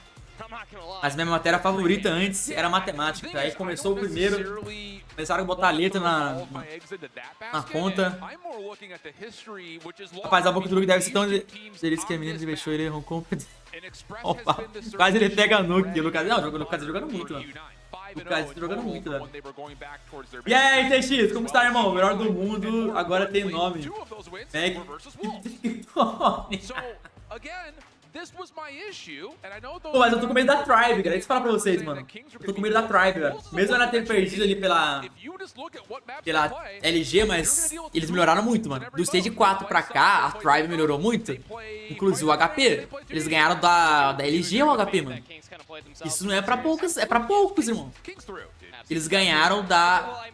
Speaker 1: Mas minha matéria favorita antes era matemática. Aí começou o primeiro, começaram a botar a letra na conta. Rapaz, a boca do Luguer deve ser tão delícia que a menina deixou ele roncou. Opa, quase ele pega a nuke. O Lucas, não, o Lucas tá jogando muito, mano. O Lucas tá jogando muito, velho. E aí, TX, como está, irmão? O melhor do mundo, agora tem nome. Meg. Pô, mas eu tô com medo da Tribe, cara. Deixa eu falar pra vocês, mano. Eu tô com medo da Tribe, velho. Mesmo ela ter perdido ali pela LG, mas eles melhoraram muito, mano. Do Stage 4 pra cá, a Tribe melhorou muito. Inclusive o HP. Eles ganharam da LG ou HP, mano? Isso não é pra poucos, é pra poucos, irmão. Eles ganharam da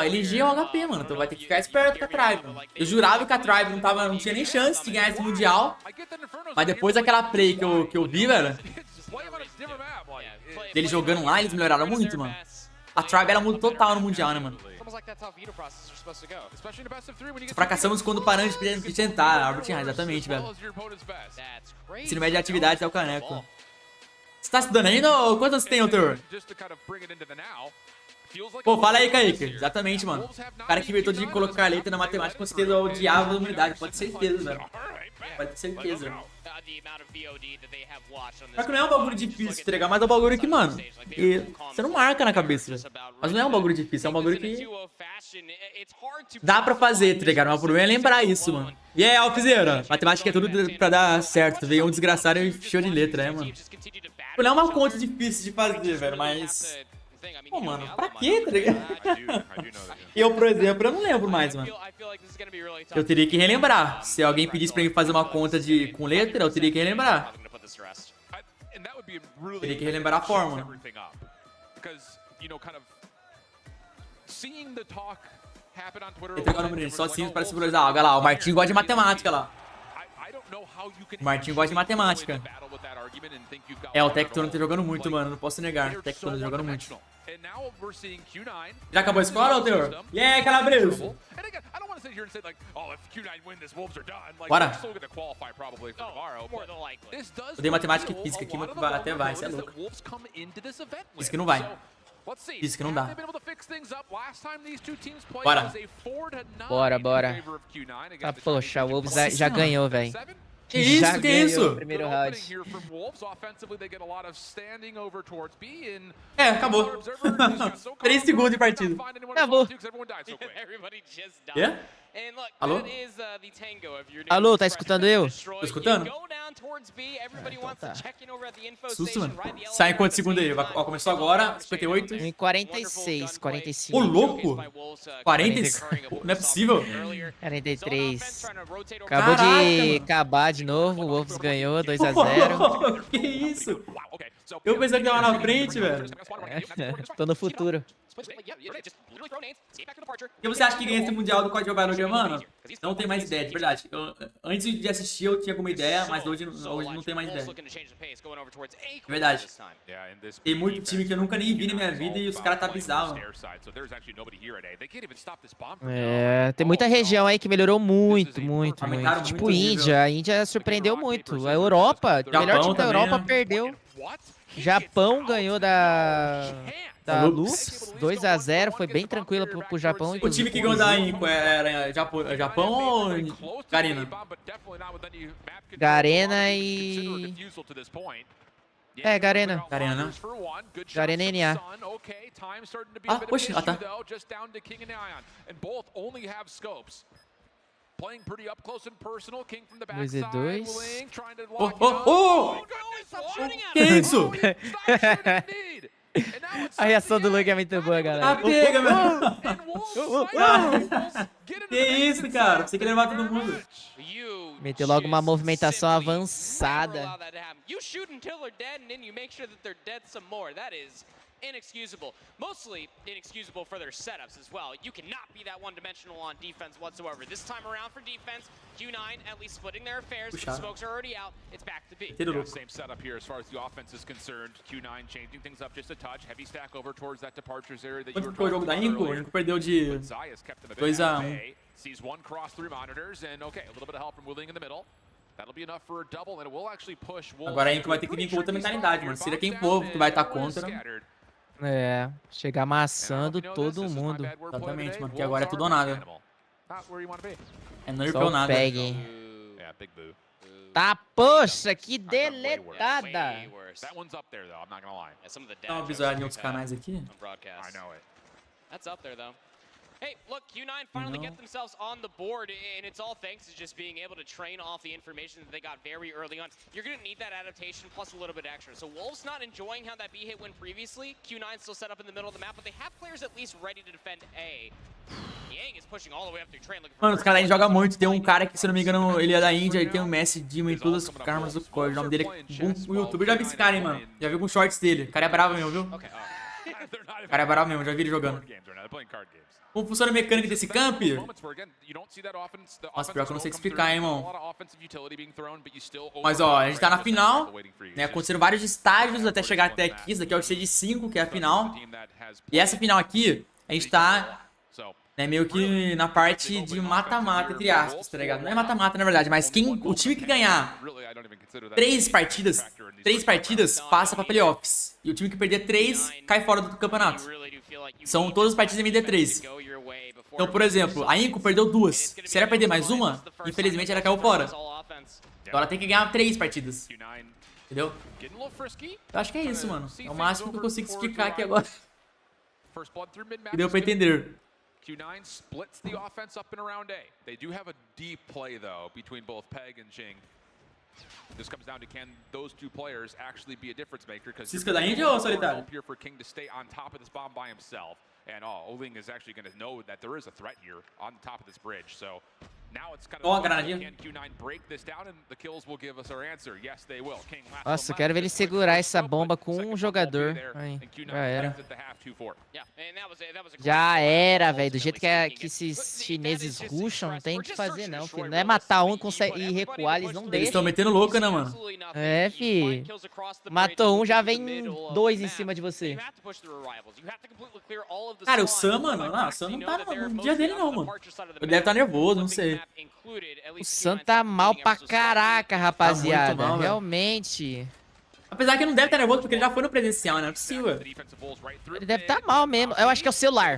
Speaker 1: LG ou HP, mano. Então vai ter que ficar esperto com a Tribe, mano. Eu jurava que a Tribe não tinha nem chance de ganhar esse Mundial. Mas depois daquela play que eu vi, velho, deles jogando lá, eles melhoraram muito, mano. A Tribe era muito total no Mundial, né, mano? Fracassamos quando paramos de tentar, Albert Einstein, exatamente, velho. Ensino médio de atividades é o caneco. Você tá estudando ainda ou quantos tem, autor? Pô, fala aí, Kaique. Exatamente, mano. O cara que inventou de colocar letra na matemática com certeza é o diabo da humanidade. Pode ter certeza, velho. Pode ter certeza. Só que não é um bagulho difícil de entregar, mas é um bagulho que, mano, e você não marca na cabeça, velho. Mas não é um bagulho difícil, é um bagulho que dá pra fazer, tá ligado? Mas o problema é lembrar isso, mano. E aí, Alfizeira? Matemática é tudo pra dar certo. Veio um desgraçado e fechou de letra, né, mano? Não é uma conta difícil de fazer, velho, mas... Pô, mano, pra quê, tá ligado? Eu, por exemplo, eu não lembro mais, mano. Eu teria que relembrar. Se alguém pedisse pra mim fazer uma conta com letra, eu teria que relembrar. Teria que relembrar a fórmula. Só assim para simbolizar. Olha lá, o Martinho gosta de matemática lá. O Martinho gosta de matemática. É, o Tectono tá jogando muito, mano. Não posso negar. O Tectono tá jogando muito. Já acabou a escola, ô Teor? E aí, Calabreso? Bora. Eu dei matemática e física aqui, mas até vai. Você é louco. Física não vai. Isso que não dá. Bora.
Speaker 13: Bora. Ah, poxa, o Wolves já ganhou, velho.
Speaker 1: Que isso, que isso?
Speaker 13: Primeiro round.
Speaker 1: É, acabou. 3 segundos de partida.
Speaker 13: Acabou.
Speaker 1: Yeah? Alô?
Speaker 13: Alô, tá escutando eu?
Speaker 1: Tô escutando?
Speaker 13: Então tá.
Speaker 1: Susto, mano. Sai em quantos segundos aí? Ó, começou agora, 58.
Speaker 13: Em 46, 45.
Speaker 1: Ô, louco! 46? Não é possível.
Speaker 13: 43. Acabou de acabar de novo, o Wolves ganhou 2-0.
Speaker 1: Que isso? Eu pensei que tava na frente, velho.
Speaker 13: Tô no futuro.
Speaker 1: E você acha que ganha esse Mundial do COD Mobile, mano? Não tenho mais ideia, de verdade. Antes de assistir eu tinha alguma ideia, mas hoje não tenho mais ideia. De verdade. Tem muito time que eu nunca nem vi na minha vida e os caras tá bizarro.
Speaker 13: É, tem muita região aí que melhorou muito. Tipo Índia, a Índia surpreendeu muito. A Europa, o melhor time da Europa perdeu. Japão ganhou da Lux, 2-0, foi bem tranquilo pro Japão.
Speaker 1: O time que ganhou da Inco era Japão ou Garena?
Speaker 13: Garena e... Garena.
Speaker 1: Garena, né?
Speaker 13: Garena e NA.
Speaker 1: Ah, poxa, tá.
Speaker 13: Dois e dois.
Speaker 1: Que isso?
Speaker 13: A reação do Luguer é muito boa, galera.
Speaker 1: Ah, pega, meu. Que isso, cara? Você quer levar todo mundo.
Speaker 13: Meteu logo uma movimentação avançada.
Speaker 3: Inexcusable. Mostly inexcusable for their setups as well. You cannot be that one-dimensional on defense whatsoever. This time around for defense, Q9 at least splitting their affairs. The smokes are already out. It's back to B.
Speaker 4: Yeah, same setup here as far as the offense is concerned. Q9 changing things up just a touch. Heavy stack over towards that departures area that you were
Speaker 1: talking about. O Inco perdeu de 2-1.
Speaker 4: Sees one cross through monitors and okay, a little bit of help from Willing in the middle. That'll be enough for a double and it will actually push Wolves.
Speaker 1: Agora a Inco vai ter que vir com outra mentalidade, mano. Seria quem for que vai estar contra.
Speaker 13: Chegar amassando todo mundo.
Speaker 1: Exatamente, mano, porque agora é tudo ou nada. É nerf ou nada.
Speaker 13: Tá, poxa, que deletada.
Speaker 1: Dá uma visualizada em outros canais aqui.
Speaker 3: That's up there though. Hey, look, Q9 finally get themselves on the board, and it's all thanks to just being able to train off the information that they got very early on. You're going to need that adaptation plus a little bit extra. So Wolves not enjoying how that B hit went previously. Q9 still set up in the middle of the map, but they have players at least ready to defend A. Yang is pushing all the way up through train.
Speaker 1: Mano, os caras jogam muito. Tem um cara que, se eu não me engano, ele é da Índia, ele tem um Messi, Dima e todas as karmas do COD. O nome dele é... O youtuber, já vi esse cara, hein, mano. Já vi alguns shorts dele. O cara é bravo mesmo, viu? O cara é bravo mesmo, já vi ele jogando. Como funciona a mecânica desse camp? Nossa, pior que eu não sei te explicar, hein, irmão. Mas, ó, a gente tá na final, né? Aconteceram vários estágios até chegar até aqui. Isso daqui é o stage 5, que é a final. E essa final aqui, a gente tá... né, meio que na parte de mata-mata, entre aspas, tá ligado? Não é mata-mata, na verdade, mas o time que ganhar 3 partidas passa pra playoffs. E o time que perder 3 cai fora do campeonato. São todas as partidas MD3. Então, por exemplo, a Inco perdeu 2. Se ela perder mais uma, infelizmente ela caiu fora. Então ela tem que ganhar 3 partidas. Entendeu? Eu acho que é isso, mano. É o máximo que eu consigo explicar aqui agora. Que deu pra entender.
Speaker 4: Q9 splits the offense up in around A. They do have a deep play though between both Peg and Jing. This comes down to can those two players actually be a difference maker? Because
Speaker 1: Cisca da Índia ou solitário?
Speaker 4: Here for King to stay on top of this bomb by himself, and Oling is actually going to know that there is a threat here on the top of this bridge. So now it's kind of can Q9 break this down and the kills will give us our answer. Yes, they will. King,
Speaker 13: nossa, eu quero ver ele segurar essa bomba com um jogador. Aí, já era. Já era, velho. Do jeito que esses chineses rusham, não tem o que fazer, não, filho. Não é matar um e recuar, eles não deixam.
Speaker 1: Eles estão metendo louco, né, mano?
Speaker 13: É, fi. Matou um, já vem 2 em cima de você.
Speaker 1: Cara, o Sam, mano, o Sam não tá no dia dele, não, mano. Ele deve estar nervoso, não sei.
Speaker 13: O Sam tá mal pra caraca, rapaziada. Tá mal, realmente.
Speaker 1: Apesar que ele não deve estar nervoso porque ele já foi no presencial, né? Não é possível.
Speaker 13: Ele deve estar mal mesmo. Eu acho que é o celular.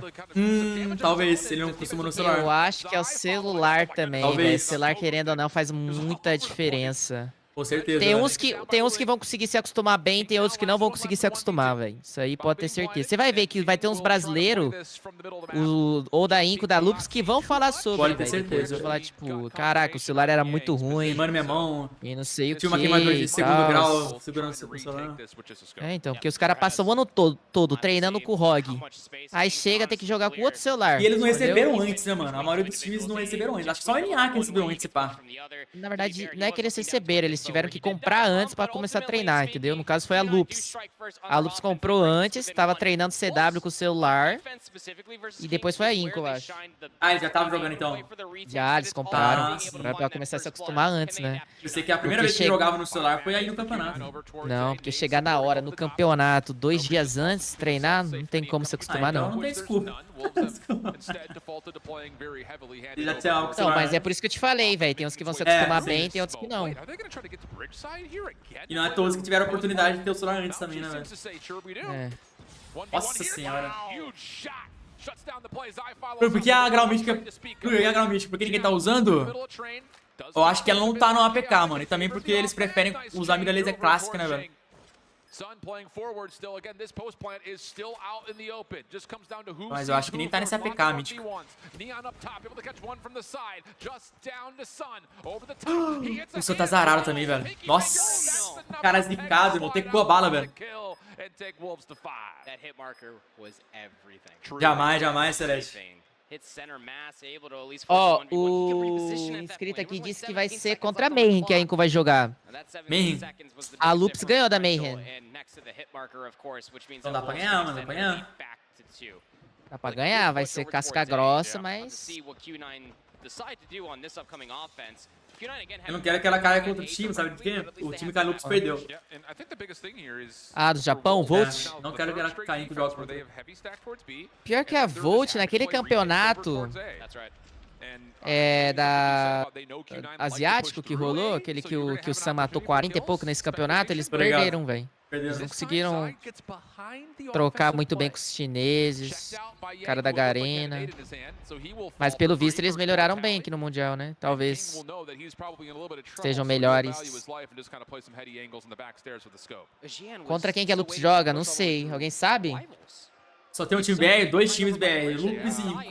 Speaker 1: Talvez, ele não costuma no celular.
Speaker 13: Eu acho que é o celular também. Talvez. O celular, querendo ou não, faz muita diferença.
Speaker 1: Com certeza.
Speaker 13: Tem uns que vão conseguir se acostumar bem, tem outros que não vão conseguir se acostumar, velho. Isso aí pode ter certeza. Você vai ver que vai ter uns brasileiros, ou da Inco, da Lupus, que vão falar sobre.
Speaker 1: Pode ter certeza.
Speaker 13: Vão falar, tipo, caraca, o celular era muito ruim.
Speaker 1: Queimando minha mão.
Speaker 13: E não sei o que.
Speaker 1: Tinha uma queimadura de segundo grau segurando o celular.
Speaker 13: É, então, porque os caras passam o ano todo treinando com o ROG. Aí chega, tem que jogar com outro celular.
Speaker 1: E eles não receberam antes, né, mano? A maioria dos times não receberam antes. Acho que só o NA que recebeu antes, pá.
Speaker 13: Na verdade, não é que eles receberam, eles tiveram que comprar antes pra começar a treinar, entendeu? No caso foi a Lupus. A Lupus comprou antes, tava treinando CW com o celular. E depois foi a Inco, eu acho.
Speaker 1: Ah, eles já estavam jogando então?
Speaker 13: Já, eles compraram. Pra começar a se acostumar antes, né?
Speaker 1: Eu sei que a primeira vez que jogava no celular foi aí no campeonato.
Speaker 13: Não, porque chegar na hora, no campeonato, 2 dias antes, treinar, não tem como se acostumar, não.
Speaker 1: Não tem desculpa.
Speaker 13: Não, mas é por isso que eu te falei, velho. Tem uns que vão se acostumar bem, tem outros que não.
Speaker 1: E não é todos que tiveram a oportunidade de ter o celular antes também, né, velho?
Speaker 13: É.
Speaker 1: Nossa senhora. Porque a Grau Mística... Porque ninguém tá usando... Eu acho que ela não tá no APK, mano. E também porque eles preferem usar a mira laser clássica, né, velho? Mas eu acho que nem tá nesse APK, mítico. O Sun tá zarado também, velho. Nossa! Cara zicado, irmão. Tem que a bala, velho. Jamais, Celeste.
Speaker 13: Ó, o inscrito aqui disse que vai ser contra a Mayhem que a Inco vai jogar.
Speaker 1: Mayhem?
Speaker 13: A Loops ganhou da Mayhem.
Speaker 1: Então dá pra ganhar, mano. Dá pra ganhar.
Speaker 13: Dá pra ganhar, vai ser casca grossa, mas...
Speaker 1: Eu não quero que ela caia contra o time, sabe de quê? O time que a Loops perdeu.
Speaker 13: Ah, do Japão, Volt?
Speaker 1: É, não quero que ela caia com o jogo.
Speaker 13: Pior que a Volt, naquele campeonato asiático que rolou, aquele que o Sam matou 40 e pouco nesse campeonato, eles perderam, velho. Eles não conseguiram trocar muito bem com os chineses, cara da Garena. Mas pelo visto eles melhoraram bem aqui no Mundial, né? Talvez estejam melhores. Contra quem que a Loops joga? Não sei. Alguém sabe?
Speaker 1: Só tem um time BR, 2 times BR, Loops e Inco.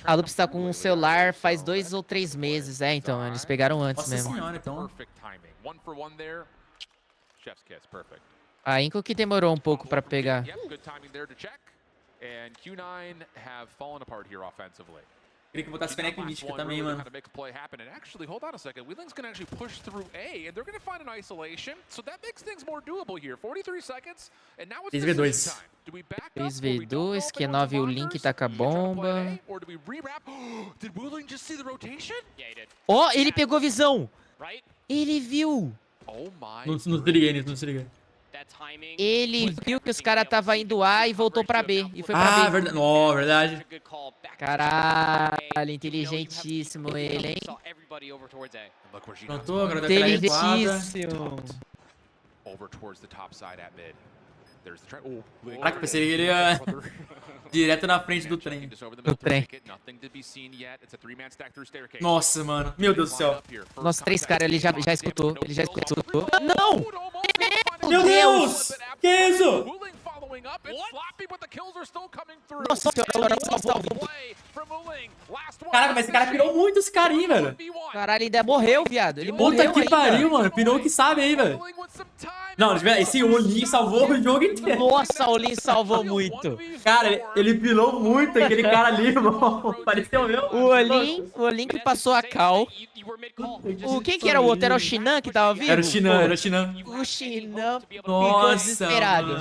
Speaker 13: A Loops tá com um celular faz 2 ou 3 meses. É, então, eles pegaram antes mesmo.
Speaker 1: Nossa senhora, então.
Speaker 13: A Inco que demorou um pouco pra pegar.
Speaker 1: Queria que botasse Fennec mística também, mano. Fez V2.
Speaker 13: Fez V2, Q9 o Link tá com a bomba. Ó, ele pegou visão! Ele viu!
Speaker 1: Não se liga, não se liga.
Speaker 13: Ele viu que os caras estavam indo A e voltou pra B. E foi pra B.
Speaker 1: Ah, verdade. Oh, verdade.
Speaker 13: Caralho, inteligentíssimo ele, hein?
Speaker 1: Plantou, agora
Speaker 13: inteligentíssimo.
Speaker 1: Caraca, pensei que ele ia direto na frente do trem.
Speaker 13: Do trem.
Speaker 1: Nossa, mano. Meu Deus do céu.
Speaker 13: Nossa, 3 caras, ele já escutou. Ele já escutou. Não!
Speaker 1: Meu Deus! Que isso?
Speaker 13: Nossa senhora,
Speaker 1: caraca, mas esse cara pirou muito esse cara aí, velho.
Speaker 13: Caralho, ele ainda morreu, viado. Ele
Speaker 1: Puta
Speaker 13: morreu
Speaker 1: que
Speaker 13: ainda.
Speaker 1: pariu, mano. Pirou o que sabe aí, velho. Não, esse Olin salvou o jogo inteiro.
Speaker 13: Nossa, o Olin salvou muito.
Speaker 1: Cara, ele pilou muito aquele cara ali, irmão. Pareceu meu.
Speaker 13: O Olin que passou a cal. O quem que era o outro? Era o Shinan que tava vivo?
Speaker 1: Era o Shinan, O
Speaker 13: Shinan
Speaker 1: ficou
Speaker 13: desesperado.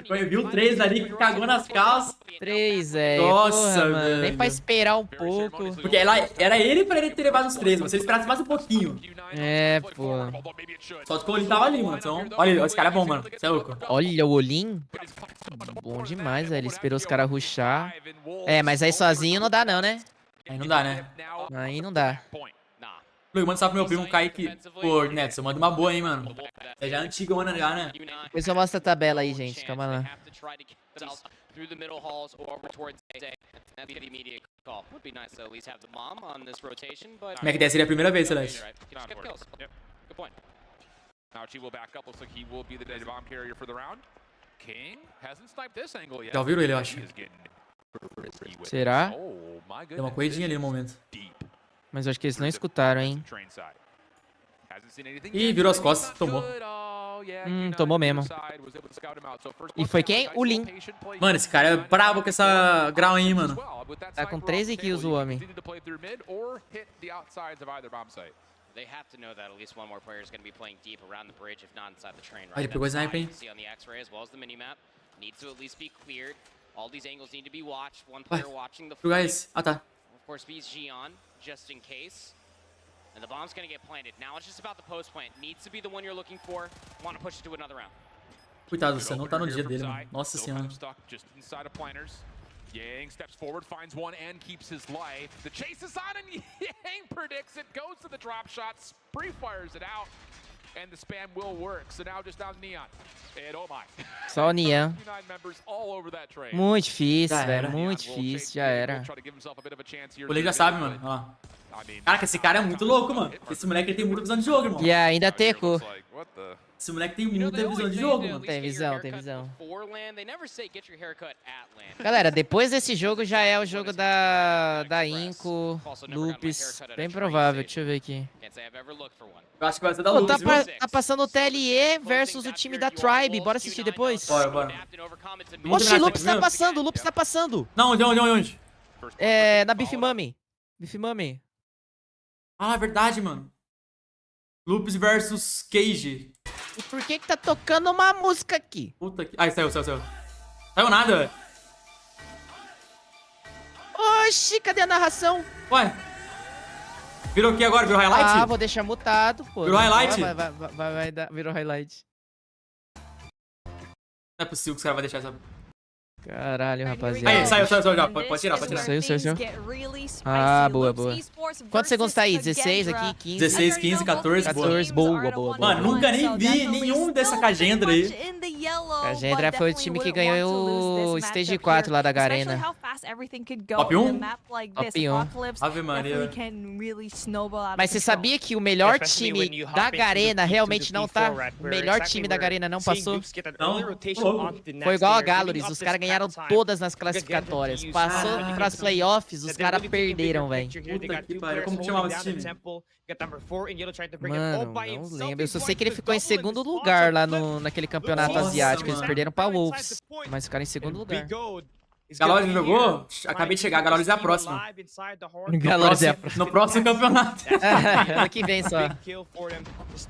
Speaker 1: Eu vi o 3 ali que cagou nas calças.
Speaker 13: 3, velho.
Speaker 1: Nossa,
Speaker 13: mano.
Speaker 1: velho.
Speaker 13: Nem pra esperar um pouco.
Speaker 1: Porque era ele pra ele ter levado os 3, mas se ele esperasse mais um pouquinho.
Speaker 13: É, pô.
Speaker 1: Só que o Olin tava ali, mano. Então, olha, esse cara é bom, mano. Você é louco.
Speaker 13: Olha o Olin. Bom demais, velho. Ele esperou os caras rushar. É, mas aí sozinho não dá não, né?
Speaker 1: Aí não dá, né?
Speaker 13: Aí não dá.
Speaker 1: Luguer, manda salve pro meu primo Kaique. Pô, Neto, você manda uma boa, hein, mano. É já antiga, mano, já, né?
Speaker 13: Depois eu mostro a tabela aí, gente. Calma lá.
Speaker 1: Como é que seria a primeira vez, Celeste? Já ouviram ele, eu acho.
Speaker 13: Será?
Speaker 1: Deu uma corridinha ali no momento.
Speaker 13: Mas eu acho que eles não escutaram, hein?
Speaker 1: Ih, virou as costas, tomou.
Speaker 13: Tomou mesmo. E foi quem? O Lin.
Speaker 1: Mano, esse cara é brabo com essa grau aí, mano.
Speaker 13: Tá com 13 kills o homem.
Speaker 1: Olha, ele pegou o sniper, hein? Vai, guys. Ah, tá.
Speaker 3: Just in case. And the bomb's gonna get planted. Now it's just about the post plant. Needs to be the one you're looking for. Want to push it to another round.
Speaker 1: Coitado, você não tá no dia dele, mano. Nossa senhora.
Speaker 4: Yang steps forward, finds one, and keeps his life. The chase is on, and Yang predicts it, goes to the drop shot, pre-fires it out, and the spam will work. So now just down to Neon. And oh my.
Speaker 13: Só o Neon. Muito difícil, velho. Muito difícil, já era.
Speaker 1: O Lee já sabe, mano. Ó. Caraca, esse cara é muito louco, mano. Esse moleque tem muita visão de jogo, irmão.
Speaker 13: E ainda tecou.
Speaker 1: Esse moleque tem muita visão de jogo, mano.
Speaker 13: Tem visão, tem visão. Galera, depois desse jogo já é o jogo da Inco, Loops. Bem provável, deixa eu ver aqui.
Speaker 1: Eu acho que vai ser da Loops,
Speaker 13: tá passando o TLE versus o time da Tribe. Bora assistir depois.
Speaker 1: Bora.
Speaker 13: Oxi, o Loops tá passando, o Loops tá passando.
Speaker 1: Não, onde?
Speaker 13: É, na Beef Mummy. Beef Mummy.
Speaker 1: Ah, verdade, mano. Loops versus Cage.
Speaker 13: E por que tá tocando uma música aqui?
Speaker 1: Puta que... Ai, saiu. Saiu nada, velho.
Speaker 13: Oxi, cadê a narração?
Speaker 1: Ué. Virou o que agora? Virou highlight?
Speaker 13: Ah, vou deixar mutado, pô.
Speaker 1: Virou highlight?
Speaker 13: Vai dar. Virou highlight.
Speaker 1: Não é possível que os caras vão deixar essa...
Speaker 13: Caralho, rapaziada.
Speaker 1: Aí, saiu já. Pode tirar.
Speaker 13: Saiu. Ah, boa. Quantos segundos tá aí? 16 aqui, 15.
Speaker 1: 16, 15, 14.
Speaker 13: Boa.
Speaker 1: Mano, nunca nem vi nenhum dessa Cagendra aí.
Speaker 13: Cagendra foi o time que ganhou o Stage 4 lá da Garena.
Speaker 1: Top 1?
Speaker 13: Top 1.
Speaker 1: Ave Maria.
Speaker 13: Mas você sabia que o melhor time da Garena realmente não tá? O melhor time da Garena não passou?
Speaker 1: Não.
Speaker 13: Foi igual a Galleries, os caras ganharam todas nas classificatórias. Passou pras playoffs, os caras perderam, velho.
Speaker 1: Puta que pariu, como chamava esse time?
Speaker 13: Mano, não lembro. Eu só sei que ele ficou em segundo lugar lá naquele campeonato asiático. Eles perderam pra Wolves, mas ficaram em segundo lugar.
Speaker 1: Galores jogou? Acabei de chegar, Galores é a próxima.
Speaker 13: Galores é a próxima.
Speaker 1: No próximo campeonato.
Speaker 13: Ano que vem só.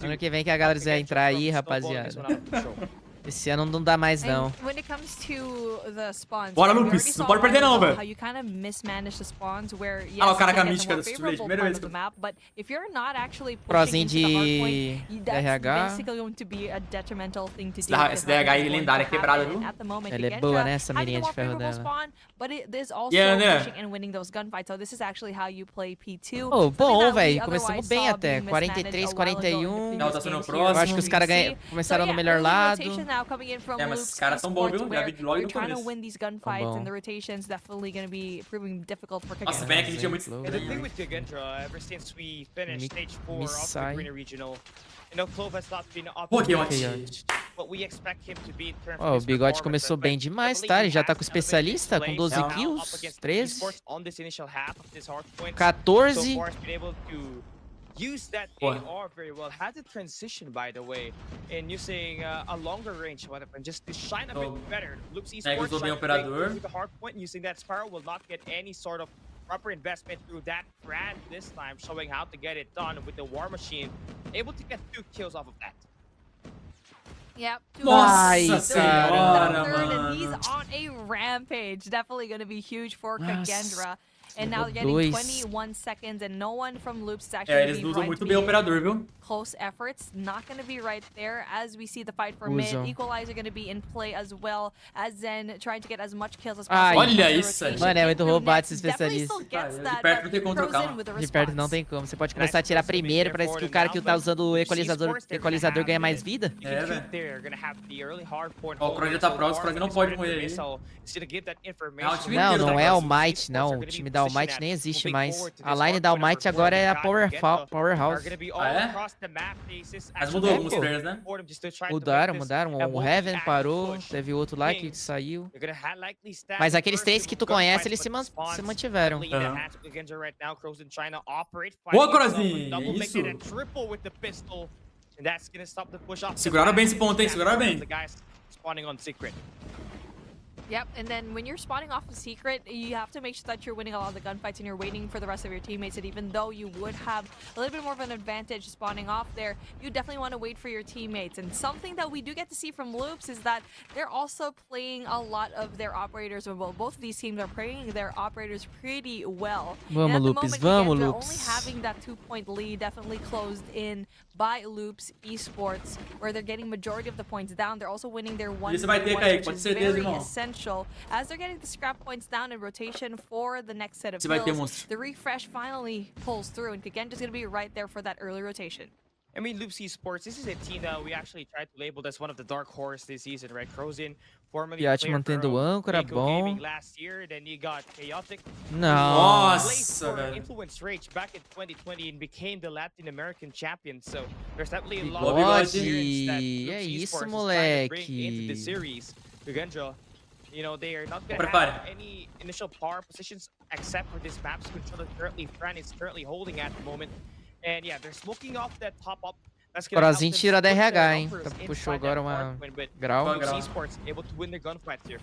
Speaker 13: Ano que vem que a Galores vai entrar aí, rapaziada. Esse ano não dá mais, não.
Speaker 1: Bora, Lupis. Não pode perder, não, velho. Ah lá, o cara com a mística do Street. Primeira vez que eu...
Speaker 13: Prozinho de RH.
Speaker 1: Esse DH aí lendário, é quebrado, viu?
Speaker 13: Ela é boa, né? Essa mirinha de ferro dela.
Speaker 1: E aí, André?
Speaker 13: Oh, bom, velho. Começamos bem até. 43, 41.
Speaker 1: Tá sendo o próximo.
Speaker 13: Eu acho que os caras começaram no melhor lado.
Speaker 1: É, mas esses caras são bons, viu? Já vi logo no começo. Nossa, bem aquele dia muito... Pô, que ótimo.
Speaker 13: O Bigode começou bem demais, tá? Ele já tá com especialista, com 12 kills, 13, 14.
Speaker 16: Use that AR very well. Had to transition, by the way, in using a longer range weapon just to shine a bit better. Looks esports with the hard point, using that Sparrow will not get any sort of proper investment through that Brand this time, showing how to get it done with the War Machine, able to get 2 kills off of that.
Speaker 15: Yep.
Speaker 1: Nossa senhora,
Speaker 15: mano. He's on a rampage. Definitely going to be huge for Cagendra. And now they're getting 21 seconds, and no one from Loops is actually
Speaker 1: eles usam muito bem o operador, viu?
Speaker 15: Close efforts, not going to be right there as we see the fight for mid. Equalizer going to be in play as well as Zen trying to get as much kills as possible.
Speaker 1: Olha isso,
Speaker 13: mano, é muito roubado esse especialista.
Speaker 1: De perto não tem como trocar.
Speaker 13: De perto não tem como. Você pode começar a atirar primeiro, parece que o cara que tá usando o equalizador ganha mais vida.
Speaker 1: É, velho. Ó, o Croy já tá próximo, o Croy não pode morrer aí.
Speaker 13: Não é o Might, não. O time da Almighty nem existe mais. A line da Almighty agora é a Powerhouse.
Speaker 1: Ah, é? Mas mudou alguns players, né?
Speaker 13: Mudaram. O Heaven parou, teve outro lá que saiu. Mas aqueles 3 que tu conhece, eles se mantiveram.
Speaker 1: Boa, Crozinho! Isso! Seguraram bem esse ponto, hein? Seguraram bem.
Speaker 15: Yep, and then when you're spawning off a secret, you have to make sure that you're winning a lot of the gunfights and you're waiting for the rest of your teammates. And even though you would have a little bit more of an advantage spawning off there, you definitely want to wait for your teammates. And something that we do get to see from Loops is that they're also playing a lot of their operators. Well, both of these teams are playing their operators pretty well.
Speaker 13: Vamos, Loops, vamos, Loops.
Speaker 15: Only having that 2-point lead definitely closed in by Loops Esports, where they're getting majority of the points down. They're also winning their one.
Speaker 1: Isso vai ter, Kaique, pode ser certeza, irmão.
Speaker 15: crucial as they're getting the scrap points down in rotation for the next set of kills. The refresh finally pulls through, and Kagendra's going to be right there for that early rotation.
Speaker 16: I mean, Loop Esports, this is a team that we actually tried to label as one of the dark horse this season, right? Crozin, formerly
Speaker 13: Piat mantendo o âncora, bom.
Speaker 16: Last year, then you got Chaotic.
Speaker 1: Nossa, velho.
Speaker 16: Influence Rage back in 2020 and became the Latin American champion. So there's definitely a lot of experience that Loop Esports is trying to bring into the series. Kagendra, you know, they are not going to have any initial power positions except for this map's controller currently Fran is currently holding at the moment. And yeah, they're smoking off that top up.
Speaker 13: Corazinho tira da RH, hein? Puxou agora uma grau.
Speaker 16: Esports able to win their gunfight here.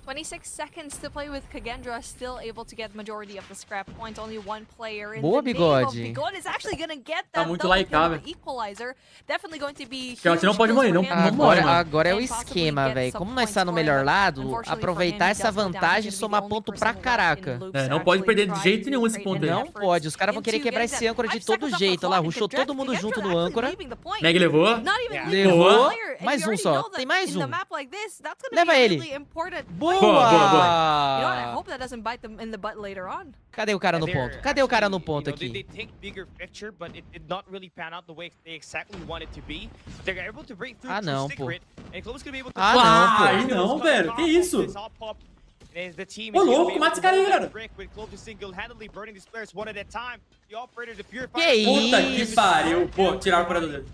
Speaker 15: 26 seconds to play with Kagendra, still able to get majority of the scrap points. Only one player in
Speaker 13: Boa,
Speaker 15: the
Speaker 13: Bigode.
Speaker 15: name of Bigode is actually going to get that
Speaker 1: muito
Speaker 15: double kill
Speaker 1: likeável.
Speaker 15: equalizer. Definitely going to be
Speaker 1: Piot não pode morrer, não morre, mano.
Speaker 13: Agora é o esquema, velho. Como nós tá no melhor lado, aproveitar essa vantagem e somar ponto pra caraca.
Speaker 1: É, não pode perder de jeito nenhum esse ponto aí.
Speaker 13: Não pode, os caras vão querer quebrar esse âncora de todo jeito. Olha lá, rushou todo mundo junto no âncora.
Speaker 1: Meg levou.
Speaker 13: Levou. Mais um só. Tem mais um. Leva ele. Boa!
Speaker 15: You know what? I hope that doesn't bite them in the butt later on.
Speaker 13: Cadê o cara no ponto? Cadê o cara no ponto aqui?
Speaker 16: They take bigger picture, but it did not really pan out the way they exactly wanted to be. They're able to break through
Speaker 13: não, pô.
Speaker 16: and Clovis gonna be able to
Speaker 1: Aí não, velho. Que isso? Ô, louco, mata esse cara aí, galera.
Speaker 13: Que isso?
Speaker 1: Puta que pariu. Pô, tiraram o operador dele.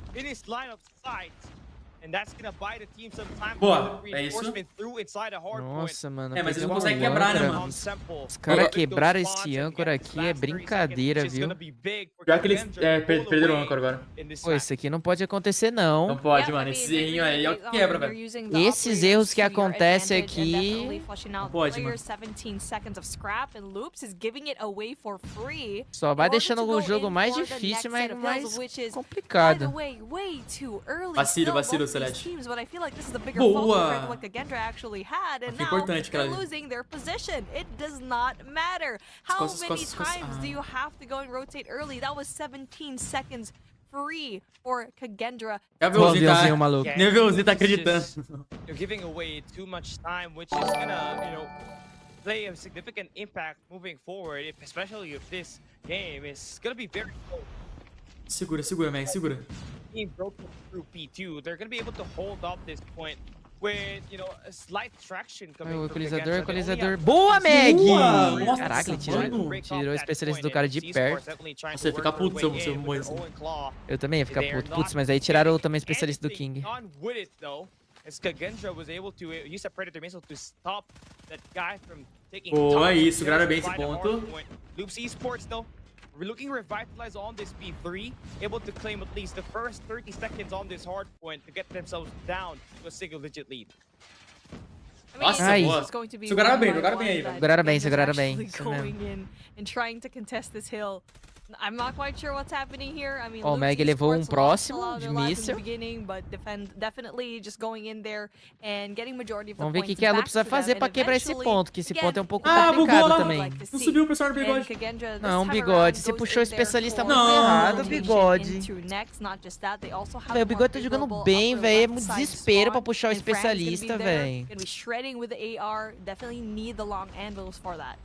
Speaker 1: Boa, é isso.
Speaker 13: Nossa, mano.
Speaker 1: É, mas eles não conseguem quebrar, né, mano?
Speaker 13: Os caras quebraram esse âncora aqui, é brincadeira, viu?
Speaker 1: Pior que eles perderam o âncora agora.
Speaker 13: Pô, isso aqui não pode acontecer, não.
Speaker 1: Não pode, mano. Esse errinho aí é o que quebra, velho.
Speaker 13: Esses erros que acontecem aqui...
Speaker 1: Não pode, mano.
Speaker 13: Só vai deixando o jogo mais difícil, mas mais complicado.
Speaker 1: Vacilo, Celeste. Boa! Foi importante, cara.
Speaker 15: Losing their position. It does not matter. How many times do you have to go and rotate early? That was 17 seconds free for Kagendra.
Speaker 1: Nerviosinho tá acreditando.
Speaker 16: You're giving away too much time, which is gonna, you know, play a significant impact moving forward, especially if this game is gonna be very close.
Speaker 1: Segura, Meg, segura.
Speaker 16: Being broken through P2, they're gonna be able to hold up this point with, you know, a slight traction coming from the
Speaker 13: equalizador. Boa, Meg! Caraca, ele tirou o especialista do cara de perto.
Speaker 1: Você fica puto se eu morrer assim.
Speaker 13: Eu também ia ficar puto. Putz, mas aí tiraram também o especialista do King.
Speaker 1: Boa, isso, grava bem esse ponto.
Speaker 16: Loop Esports, though, we're looking revitalized on this P3, able to claim at least the first 30 seconds on this hard point to get themselves down to a single-digit lead.
Speaker 1: Nossa, boa. Seguraram bem aí, velho.
Speaker 13: Seguraram bem.
Speaker 15: Going in and trying to contest this hill. I'm not quite sure what's happening here. I mean,
Speaker 13: o Meg levou próximo de míssil.
Speaker 15: Definitely just going in there and getting majority of the
Speaker 13: Vamos ver o que a Lu precisa fazer pra quebrar esse ponto, que esse ponto é um pouco
Speaker 1: bugou
Speaker 13: complicado
Speaker 1: lá.
Speaker 13: também.
Speaker 1: Não subiu o personagem do Bigode.
Speaker 13: Não, Bigode, você puxou o especialista muito errado, Bigode. Véi, o Bigode tá jogando bem, velho. É muito desespero pra puxar o especialista, velho.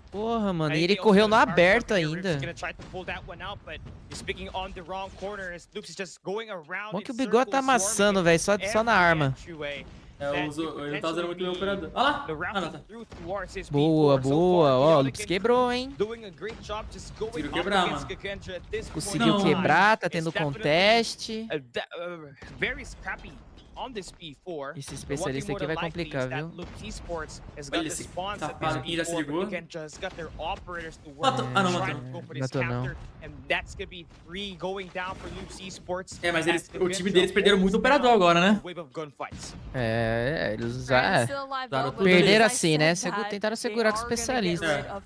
Speaker 13: Porra, mano, e ele correu no aberto ainda. Bom que o Bigode tá amassando, velho, só na arma.
Speaker 1: Ele tá usando muito meu operador. Olha lá! Tá.
Speaker 13: Boa. Ó, o Lupus quebrou, hein?
Speaker 1: Conseguiu quebrar, mano.
Speaker 13: Conseguiu quebrar, tá tendo contest. Esse especialista aqui vai complicar, viu?
Speaker 1: Olha esse safado aqui, já se ligou.
Speaker 13: Não matou não.
Speaker 1: É, mas o time deles perderam muito operador agora, né?
Speaker 13: Eles usaram. Perderam assim, né? Tentaram segurar com o especialista.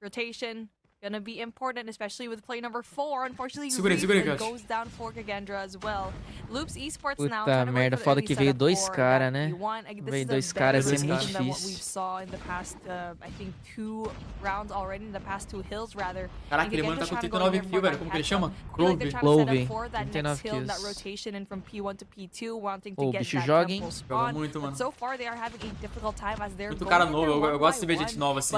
Speaker 15: Rotation gonna be important, especially with play number 4. Unfortunately,
Speaker 1: Segura,
Speaker 15: goes down for Kagendra as well. Loops Esports now
Speaker 13: Puta merda, foda que veio 2 caras, né? Veio 2 caras, é muito difícil.
Speaker 15: Saw in the past, I think 2 rounds already, in the past 2 hills rather.
Speaker 1: Caraca, ele mano tá com 39 kills, velho. Como que ele chama?
Speaker 15: Clove.
Speaker 13: 39 kills.
Speaker 15: O
Speaker 13: bicho joga, hein?
Speaker 1: Joga muito, mano.
Speaker 15: So far they are having a difficult time as they're
Speaker 1: muito cara novo, eu gosto de ver gente nova assim.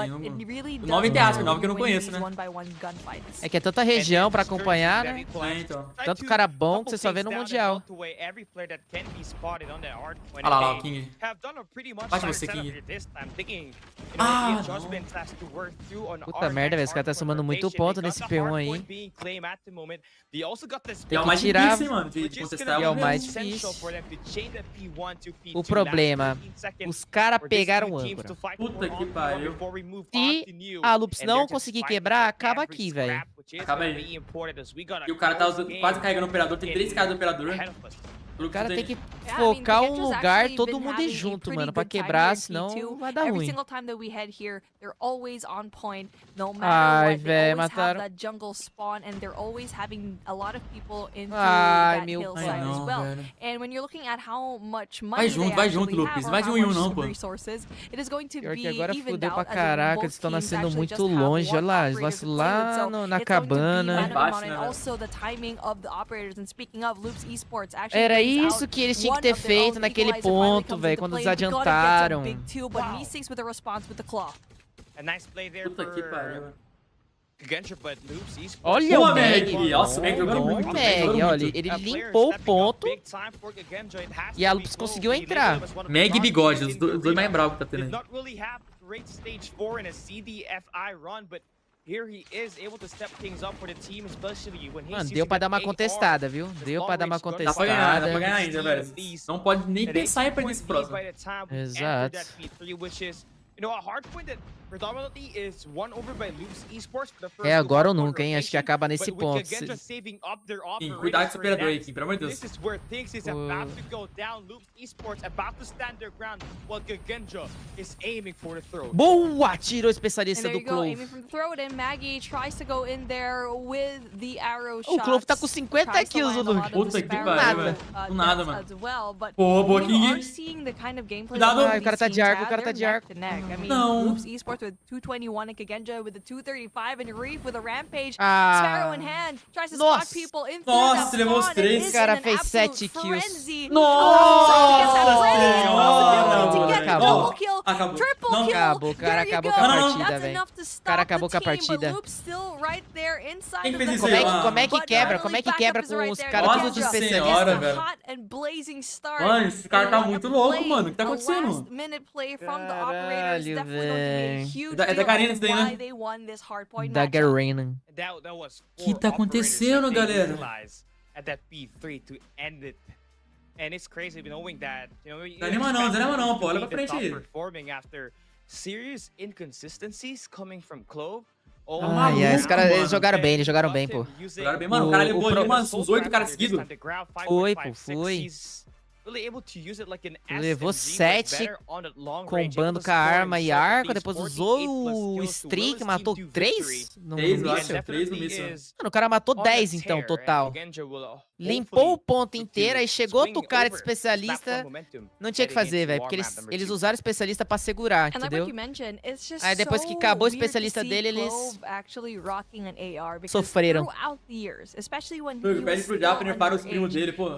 Speaker 1: Nova entre aspas, nova que eu não conheço, né?
Speaker 13: É que é tanta região pra acompanhar, né?
Speaker 1: É, então.
Speaker 13: Tanto cara bom que você só vê no Mundial.
Speaker 1: Olha lá, o King. Bate você, King. Ah,
Speaker 13: puta merda, velho. Esse cara tá somando muito ponto nesse P1 aí. Tem que tirar.
Speaker 1: Mano, de contestar,
Speaker 13: é o mais difícil. O problema, os caras pegaram o âncora.
Speaker 1: Puta que pariu.
Speaker 13: Se a Loops não conseguir quebrar, acaba aqui, velho.
Speaker 1: Acaba aí. E o cara tá quase carregando o operador, tem 3 caras do operador.
Speaker 13: O cara tem que focar um lugar, todo mundo ir junto, mano, pra quebrar, senão vai dar ruim. Ai, velho, mataram. Ai, meu pai.
Speaker 1: Vai junto, Lupis. Vai de 1 não, pô.
Speaker 13: Pior que agora fudeu pra caraca, eles estão nascendo muito longe, olha lá, eles nascem lá na cabana.
Speaker 1: Embaixo, né,
Speaker 13: Era isso que eles tinham que ter feito naquele ponto, velho, quando eles adiantaram.
Speaker 1: Puta que pariu.
Speaker 13: Olha o Meg.
Speaker 1: Nossa, o Meg jogando muito.
Speaker 13: Olha, ele limpou o ponto e a Loops conseguiu entrar.
Speaker 1: Meg e Bigode, os dois mais bravos que tá tendo aí.
Speaker 13: Mano, deu pra dar uma contestada, viu? Deu pra dar uma contestada.
Speaker 1: Dá pra ganhar ainda, velho. Não pode nem pensar em perder esse próximo.
Speaker 13: Exato. É agora ou nunca, hein? Acho que acaba nesse ponto.
Speaker 1: Sim, cuidado com esse operador aí, Kim, pelo amor de Deus.
Speaker 13: Boa! Tirou o especialista do Clove. O Clove tá com 50 kills, o Luke.
Speaker 1: Puta que pariu, velho. Do nada, mano. Pô, boa, King. Cuidado.
Speaker 13: Ai, o cara tá de arco, o cara tá de arco.
Speaker 1: Não.
Speaker 15: Esports with 221 and Kagenja with a 235 and Reef with a Rampage. Sparrow in hand tries to stalk people in through
Speaker 1: Nossa, levou os 3.
Speaker 13: O cara fez 7 kills.
Speaker 1: Nossa
Speaker 13: Acabou.
Speaker 1: Acabou.
Speaker 15: Triple kill.
Speaker 13: Acabou, o cara acabou com a partida, velho. O cara acabou com a partida.
Speaker 1: Quem fez isso?
Speaker 13: Como é que quebra? Como é que quebra com os caras todos de especialista?
Speaker 1: Mano, esse cara tá muito louco, mano. O que tá acontecendo?
Speaker 13: Caralho, velho.
Speaker 1: É da Garena isso daí, né?
Speaker 13: Da Garena.
Speaker 1: O que tá acontecendo, galera? Desanima não, pô. Olha pra frente aí.
Speaker 13: Ai, os caras eles jogaram bem, pô.
Speaker 1: Jogaram bem, mano. O cara levou ali uns 8 caras seguidos.
Speaker 13: Foi, pô, foi. Levou 7 combando com a arma e arco, depois usou o streak, matou 3 no míssil.
Speaker 1: 3 no míssil.
Speaker 13: Mano, o cara matou 10 então, total. Limpou o ponto inteiro, aí chegou outro cara de especialista. Não tinha o que fazer, velho, porque eles usaram o especialista pra segurar, entendeu? Aí depois que acabou o especialista dele, eles sofreram.
Speaker 1: Pede pro Japanese para os primos dele, pô.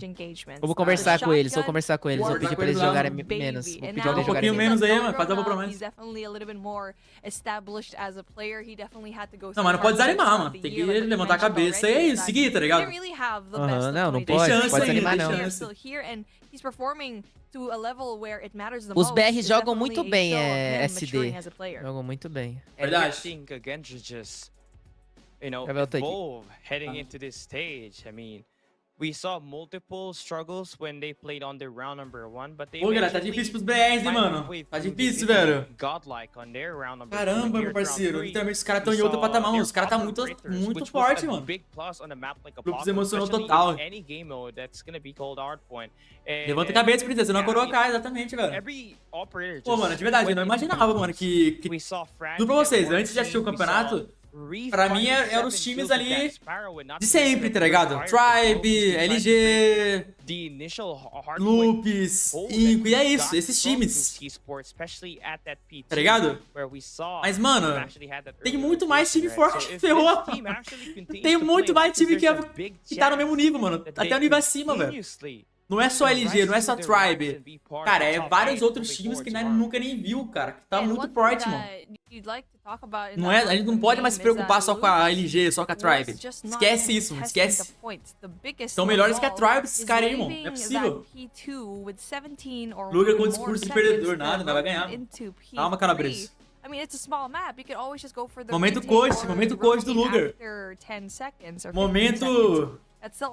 Speaker 13: Eu vou conversar com eles, vou pedir pra eles jogarem menos. Vou pedir pra eles
Speaker 1: um pouquinho menos aí, mano, faz a boa pra mais. Não, mas não pode desanimar, mano. Tem que levantar a cabeça e é isso, seguir, tá ligado?
Speaker 13: Não pode desanimar não. Os BRs jogam muito bem, SD. Jogam muito bem.
Speaker 1: Verdade.
Speaker 16: We saw multiple struggles when they played on their round number 1, but they
Speaker 1: Pô, galera, tá difícil pros BRs, hein, mano? Tá difícil, velho. Caramba, meu parceiro. Literalmente, os caras tão em outro patamar, mano. Os caras tá muito forte, mano. O grupo se emocionou total. Levanta a cabeça, princesa. Não corocar, exatamente, velho. Pô, mano, de verdade, eu não imaginava, mano, que... Tudo pra vocês, antes de assistir o campeonato... Pra mim, eram os times ali de sempre, tá ligado? Tribe, LG, Loops, Inco, e é isso, esses times. Tá ligado? Mas, mano, tem muito mais time forte que ferrou. Tem muito mais time que tá no mesmo nível, mano. Até o nível acima, velho. Não é só LG, não é só Tribe. Cara, é vários outros times que nunca nem viu, cara. Que tá muito forte, mano. Não é, a gente não pode mais se preocupar só com a LG, só com a Tribe. Esquece isso, mano. Esquece. São melhores que a Tribe, esses caras aí, mano. Não é possível. Luguer com discurso de perdedor, nada, vai ganhar. Calma, Calabresa. Momento coach do Luguer. Momento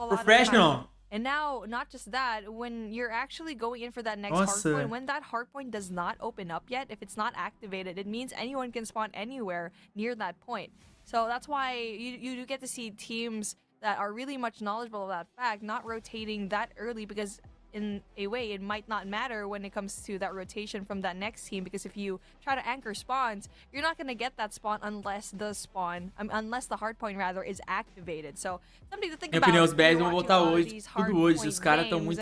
Speaker 1: professional.
Speaker 15: And now, not just that, when you're actually going in for that next hardpoint, when that hardpoint does not open up yet, if it's not activated, it means anyone can spawn anywhere near that point. So that's why you get to see teams that are really much knowledgeable of that fact, not rotating that early, because in a way, it might not matter when it comes to that rotation from that next team, because if you try to anchor spawns, you're not going to get that spawn unless the hardpoint rather is activated. So something to think about.
Speaker 1: Minha opinião, os BRs vão voltar hoje, tudo hoje. Os caras estão muito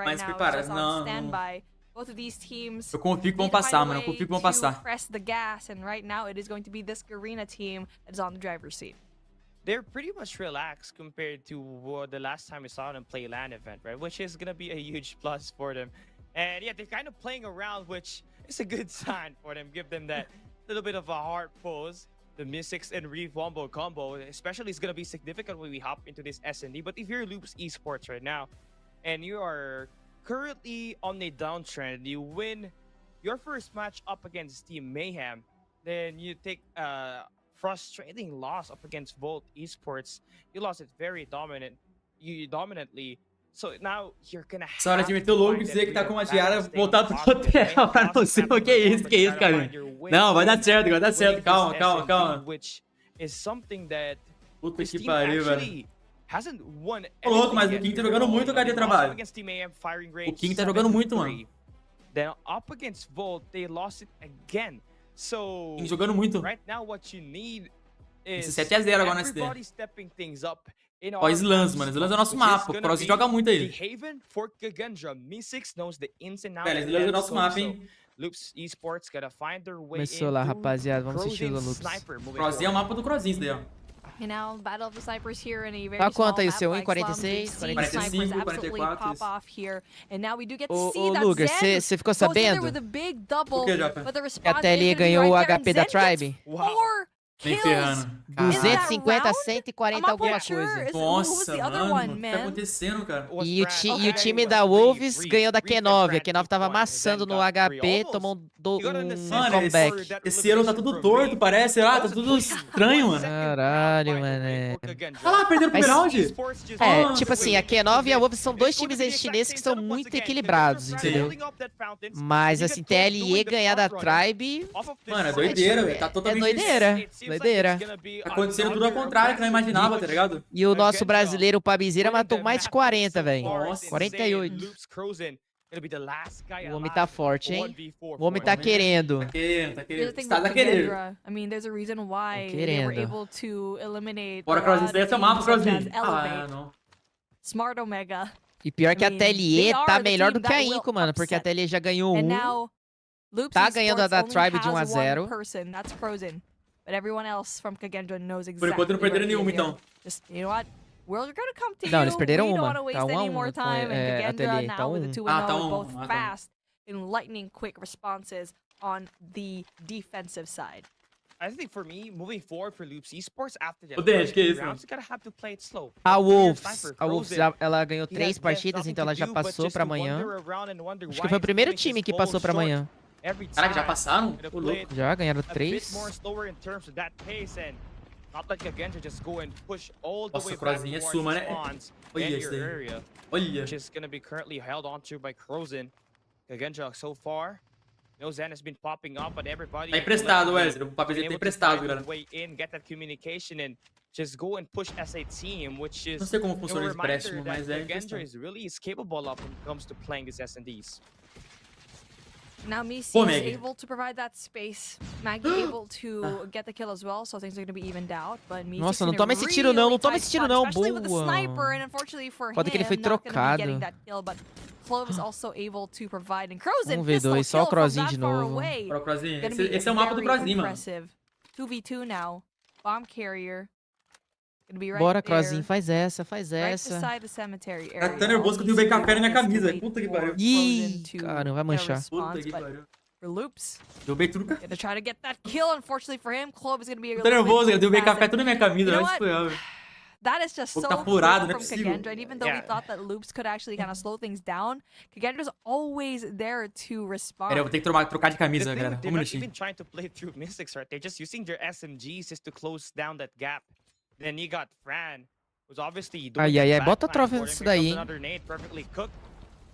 Speaker 1: mais preparados. Não.
Speaker 15: Both of these teams
Speaker 1: eu confio que vão passar, mano. Eu confio que vão passar.
Speaker 15: Press the gas, and right now it is going to be this Garena team that is on the driver's seat.
Speaker 16: They're pretty much relaxed compared to the last time we saw them play LAN event, right? Which is going to be a huge plus for them. And yeah, they're kind of playing around, which is a good sign for them. Give them that little bit of a hard pose. The Mystics and Reef Wombo combo, especially, is going to be significant when we hop into this SND. But if you're Loops Esports right now, and you are currently on a downtrend, you win your first match up against Team Mayhem, then you take frustrating loss up against Volt Esports. You lost it very dominantly. So now you're gonna have.
Speaker 1: Essa hora de meter o logo e dizer que tá com uma diária voltar pro hotel. Não sei o que é isso, cara. Não, vai dar certo, vai dar certo. Calma. Puta que pariu, velho. Ô, louco, mas o King tá jogando muito, cara, de trabalho. O King tá jogando muito, mano.
Speaker 16: Then up against Volt, they lost it again. So,
Speaker 1: jogando muito.
Speaker 16: Right now, what you need is
Speaker 1: 7-0 agora nesse D. Ó, Slams, mano. Slams é o nosso mapa. O Cross joga muito aí.
Speaker 16: Velho,
Speaker 1: Slams é o nosso mapa, hein?
Speaker 13: Começou lá, rapaziada. Vamos assistir o Loops.
Speaker 1: Cross é o mapa do Crossinho, isso daí, ó.
Speaker 13: Tá quanto aí o seu? 1,46?
Speaker 1: 45, 44.
Speaker 13: Ô, Luguer, você ficou sabendo?
Speaker 1: O que, Japa?
Speaker 13: Que a TLE ganhou o HP da Tribe?
Speaker 1: Nem ferrando.
Speaker 13: 250 a 140 alguma coisa.
Speaker 1: Nossa, mano. O que tá acontecendo, cara?
Speaker 13: E o time da Wolves ganhou da Q9. A Q9 tava amassando no HP, tomou um comeback.
Speaker 1: Esse elo tá tudo torto, parece. Sei lá, tá tudo estranho, mano.
Speaker 13: Caralho, mano.
Speaker 1: Olha lá, perderam o primeiro round.
Speaker 13: Tipo assim, a Q9 e a Wolves são dois times chineses que são muito equilibrados, entendeu? Mas, assim, TLE ganhar da Tribe...
Speaker 1: Mano, é doideira, velho. Tá totalmente...
Speaker 13: Doideira.
Speaker 1: Tá acontecendo tudo ao contrário, que não imaginava, tá ligado?
Speaker 13: E o nosso brasileiro, o Pabizeira, matou mais de 40, velho. 48. O homem tá forte, hein? O homem tá querendo.
Speaker 1: Tá querendo. Está querendo. Bora, Crossinho, isso daí é seu mapa, Crossinho. Ah, não.
Speaker 15: Smart Omega.
Speaker 13: E pior que a TLE tá melhor do que a Inco, mano, porque a TLE já ganhou tá ganhando a da Tribe de 1-0.
Speaker 15: But everyone else from Kagendra knows exactly.
Speaker 1: Por enquanto não perderam nenhuma, então.
Speaker 15: Just, you know what? We're gonna come to you.
Speaker 13: Não, eles perderam uma.
Speaker 15: Tá 1-1. Tá 1-1.
Speaker 1: Tá 1-1.
Speaker 15: Both fast and lightning quick responses on the defensive side.
Speaker 16: I think for me, moving forward for Loops Esports after that,
Speaker 1: que é isso, mano?
Speaker 13: A Wolves ela ganhou 3 partidas, então ela já passou pra amanhã. Acho que foi o primeiro time que passou pra amanhã.
Speaker 1: Caraca, já passaram?
Speaker 13: Já ganharam 3.
Speaker 1: Nossa, o Crozinho é suma, né? Olha isso aí. Olha.
Speaker 16: Which is going to be currently held onto by Crozen. Kagendra so far. No Zen has been popping up, but everybody.
Speaker 1: Tá emprestado, Wesley. O papel dele tá emprestado, galera.
Speaker 16: Get that communication and just go and push SA team, which is.
Speaker 1: Não sei como funciona o empréstimo, mas é
Speaker 16: Kagendra is really capable of when it comes to playing these S&Ds.
Speaker 15: Now Misi is able to provide that space. Maggie able to get the kill as well, so things are going to be evened out. But Misi
Speaker 13: Nossa, não toma esse tiro não, não toma esse tiro não, boa.
Speaker 15: Pode
Speaker 13: que ele foi trocado.
Speaker 15: Clove is also able to provide, and Crozen,
Speaker 13: 1v2, só o Crozinho de novo.
Speaker 1: Bora, Crozinho. Esse é o mapa do Crozinho, mano.
Speaker 15: 2v2 now. Bomb carrier.
Speaker 13: Bora, Crozinho, faz essa, faz essa.
Speaker 1: Tá nervoso que eu derrubei café na minha camisa. Puta que pariu.
Speaker 13: Ih, caramba, vai manchar.
Speaker 15: Puta que pariu. Loops.
Speaker 1: Derrubei tudo.
Speaker 15: Gonna try to get that kill, unfortunately for him. Clove is gonna be a
Speaker 1: tô nervoso, eu derrubei café tudo na minha camisa. Mas foi,
Speaker 15: that is just so
Speaker 1: furado,
Speaker 15: from Kagendra, and even though we thought that Loops could actually kind of slow things down, Kagendra's always there to respond.
Speaker 1: Pera, eu vou ter que trocar de camisa, galera.
Speaker 16: They're not even trying to play through Mystics, right? They're just using their SMGs just to close down that gap. Then you got Fran, who's obviously doing
Speaker 13: ai, bota a troféu nisso daí, hein?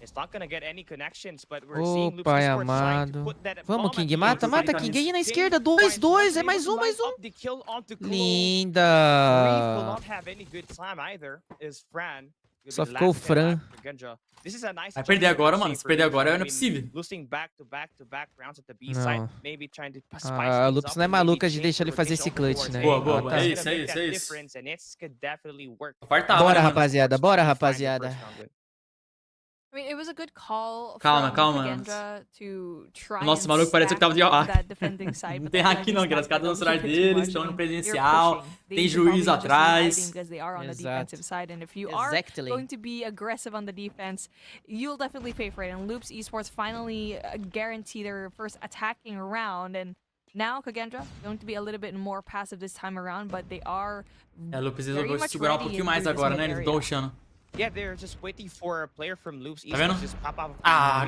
Speaker 16: It's not gonna get any connections, but we're seeing Loops
Speaker 13: pai amado. Vamos, King, mata, King aí na esquerda. 2-2, é mais um. Linda. Só ficou o Fran.
Speaker 1: Vai perder agora, mano. Se perder agora, não é possível.
Speaker 13: Não. A Loops não é maluca de deixar ele fazer esse clutch, né?
Speaker 1: Boa. É isso.
Speaker 13: Bora, rapaziada.
Speaker 15: I mean, it was a good call
Speaker 1: calma. Nossa, o maluco parece que tava de hack. Não tem hack não, galera. Os caras estão no celular deles, estão no presencial, tem juiz atrás.
Speaker 15: And if you are going to be aggressive on the defense, you'll definitely pay for it. And Loops Esports finally guarantee their first attacking round. And now Kagendra going to be a little bit more passive this time around, but they are.
Speaker 1: Loops resolveu segurar pouquinho mais agora, né? Eles estão rushando.
Speaker 16: Yeah, they're just waiting for a player from Loops
Speaker 1: Esports
Speaker 16: to just pop out.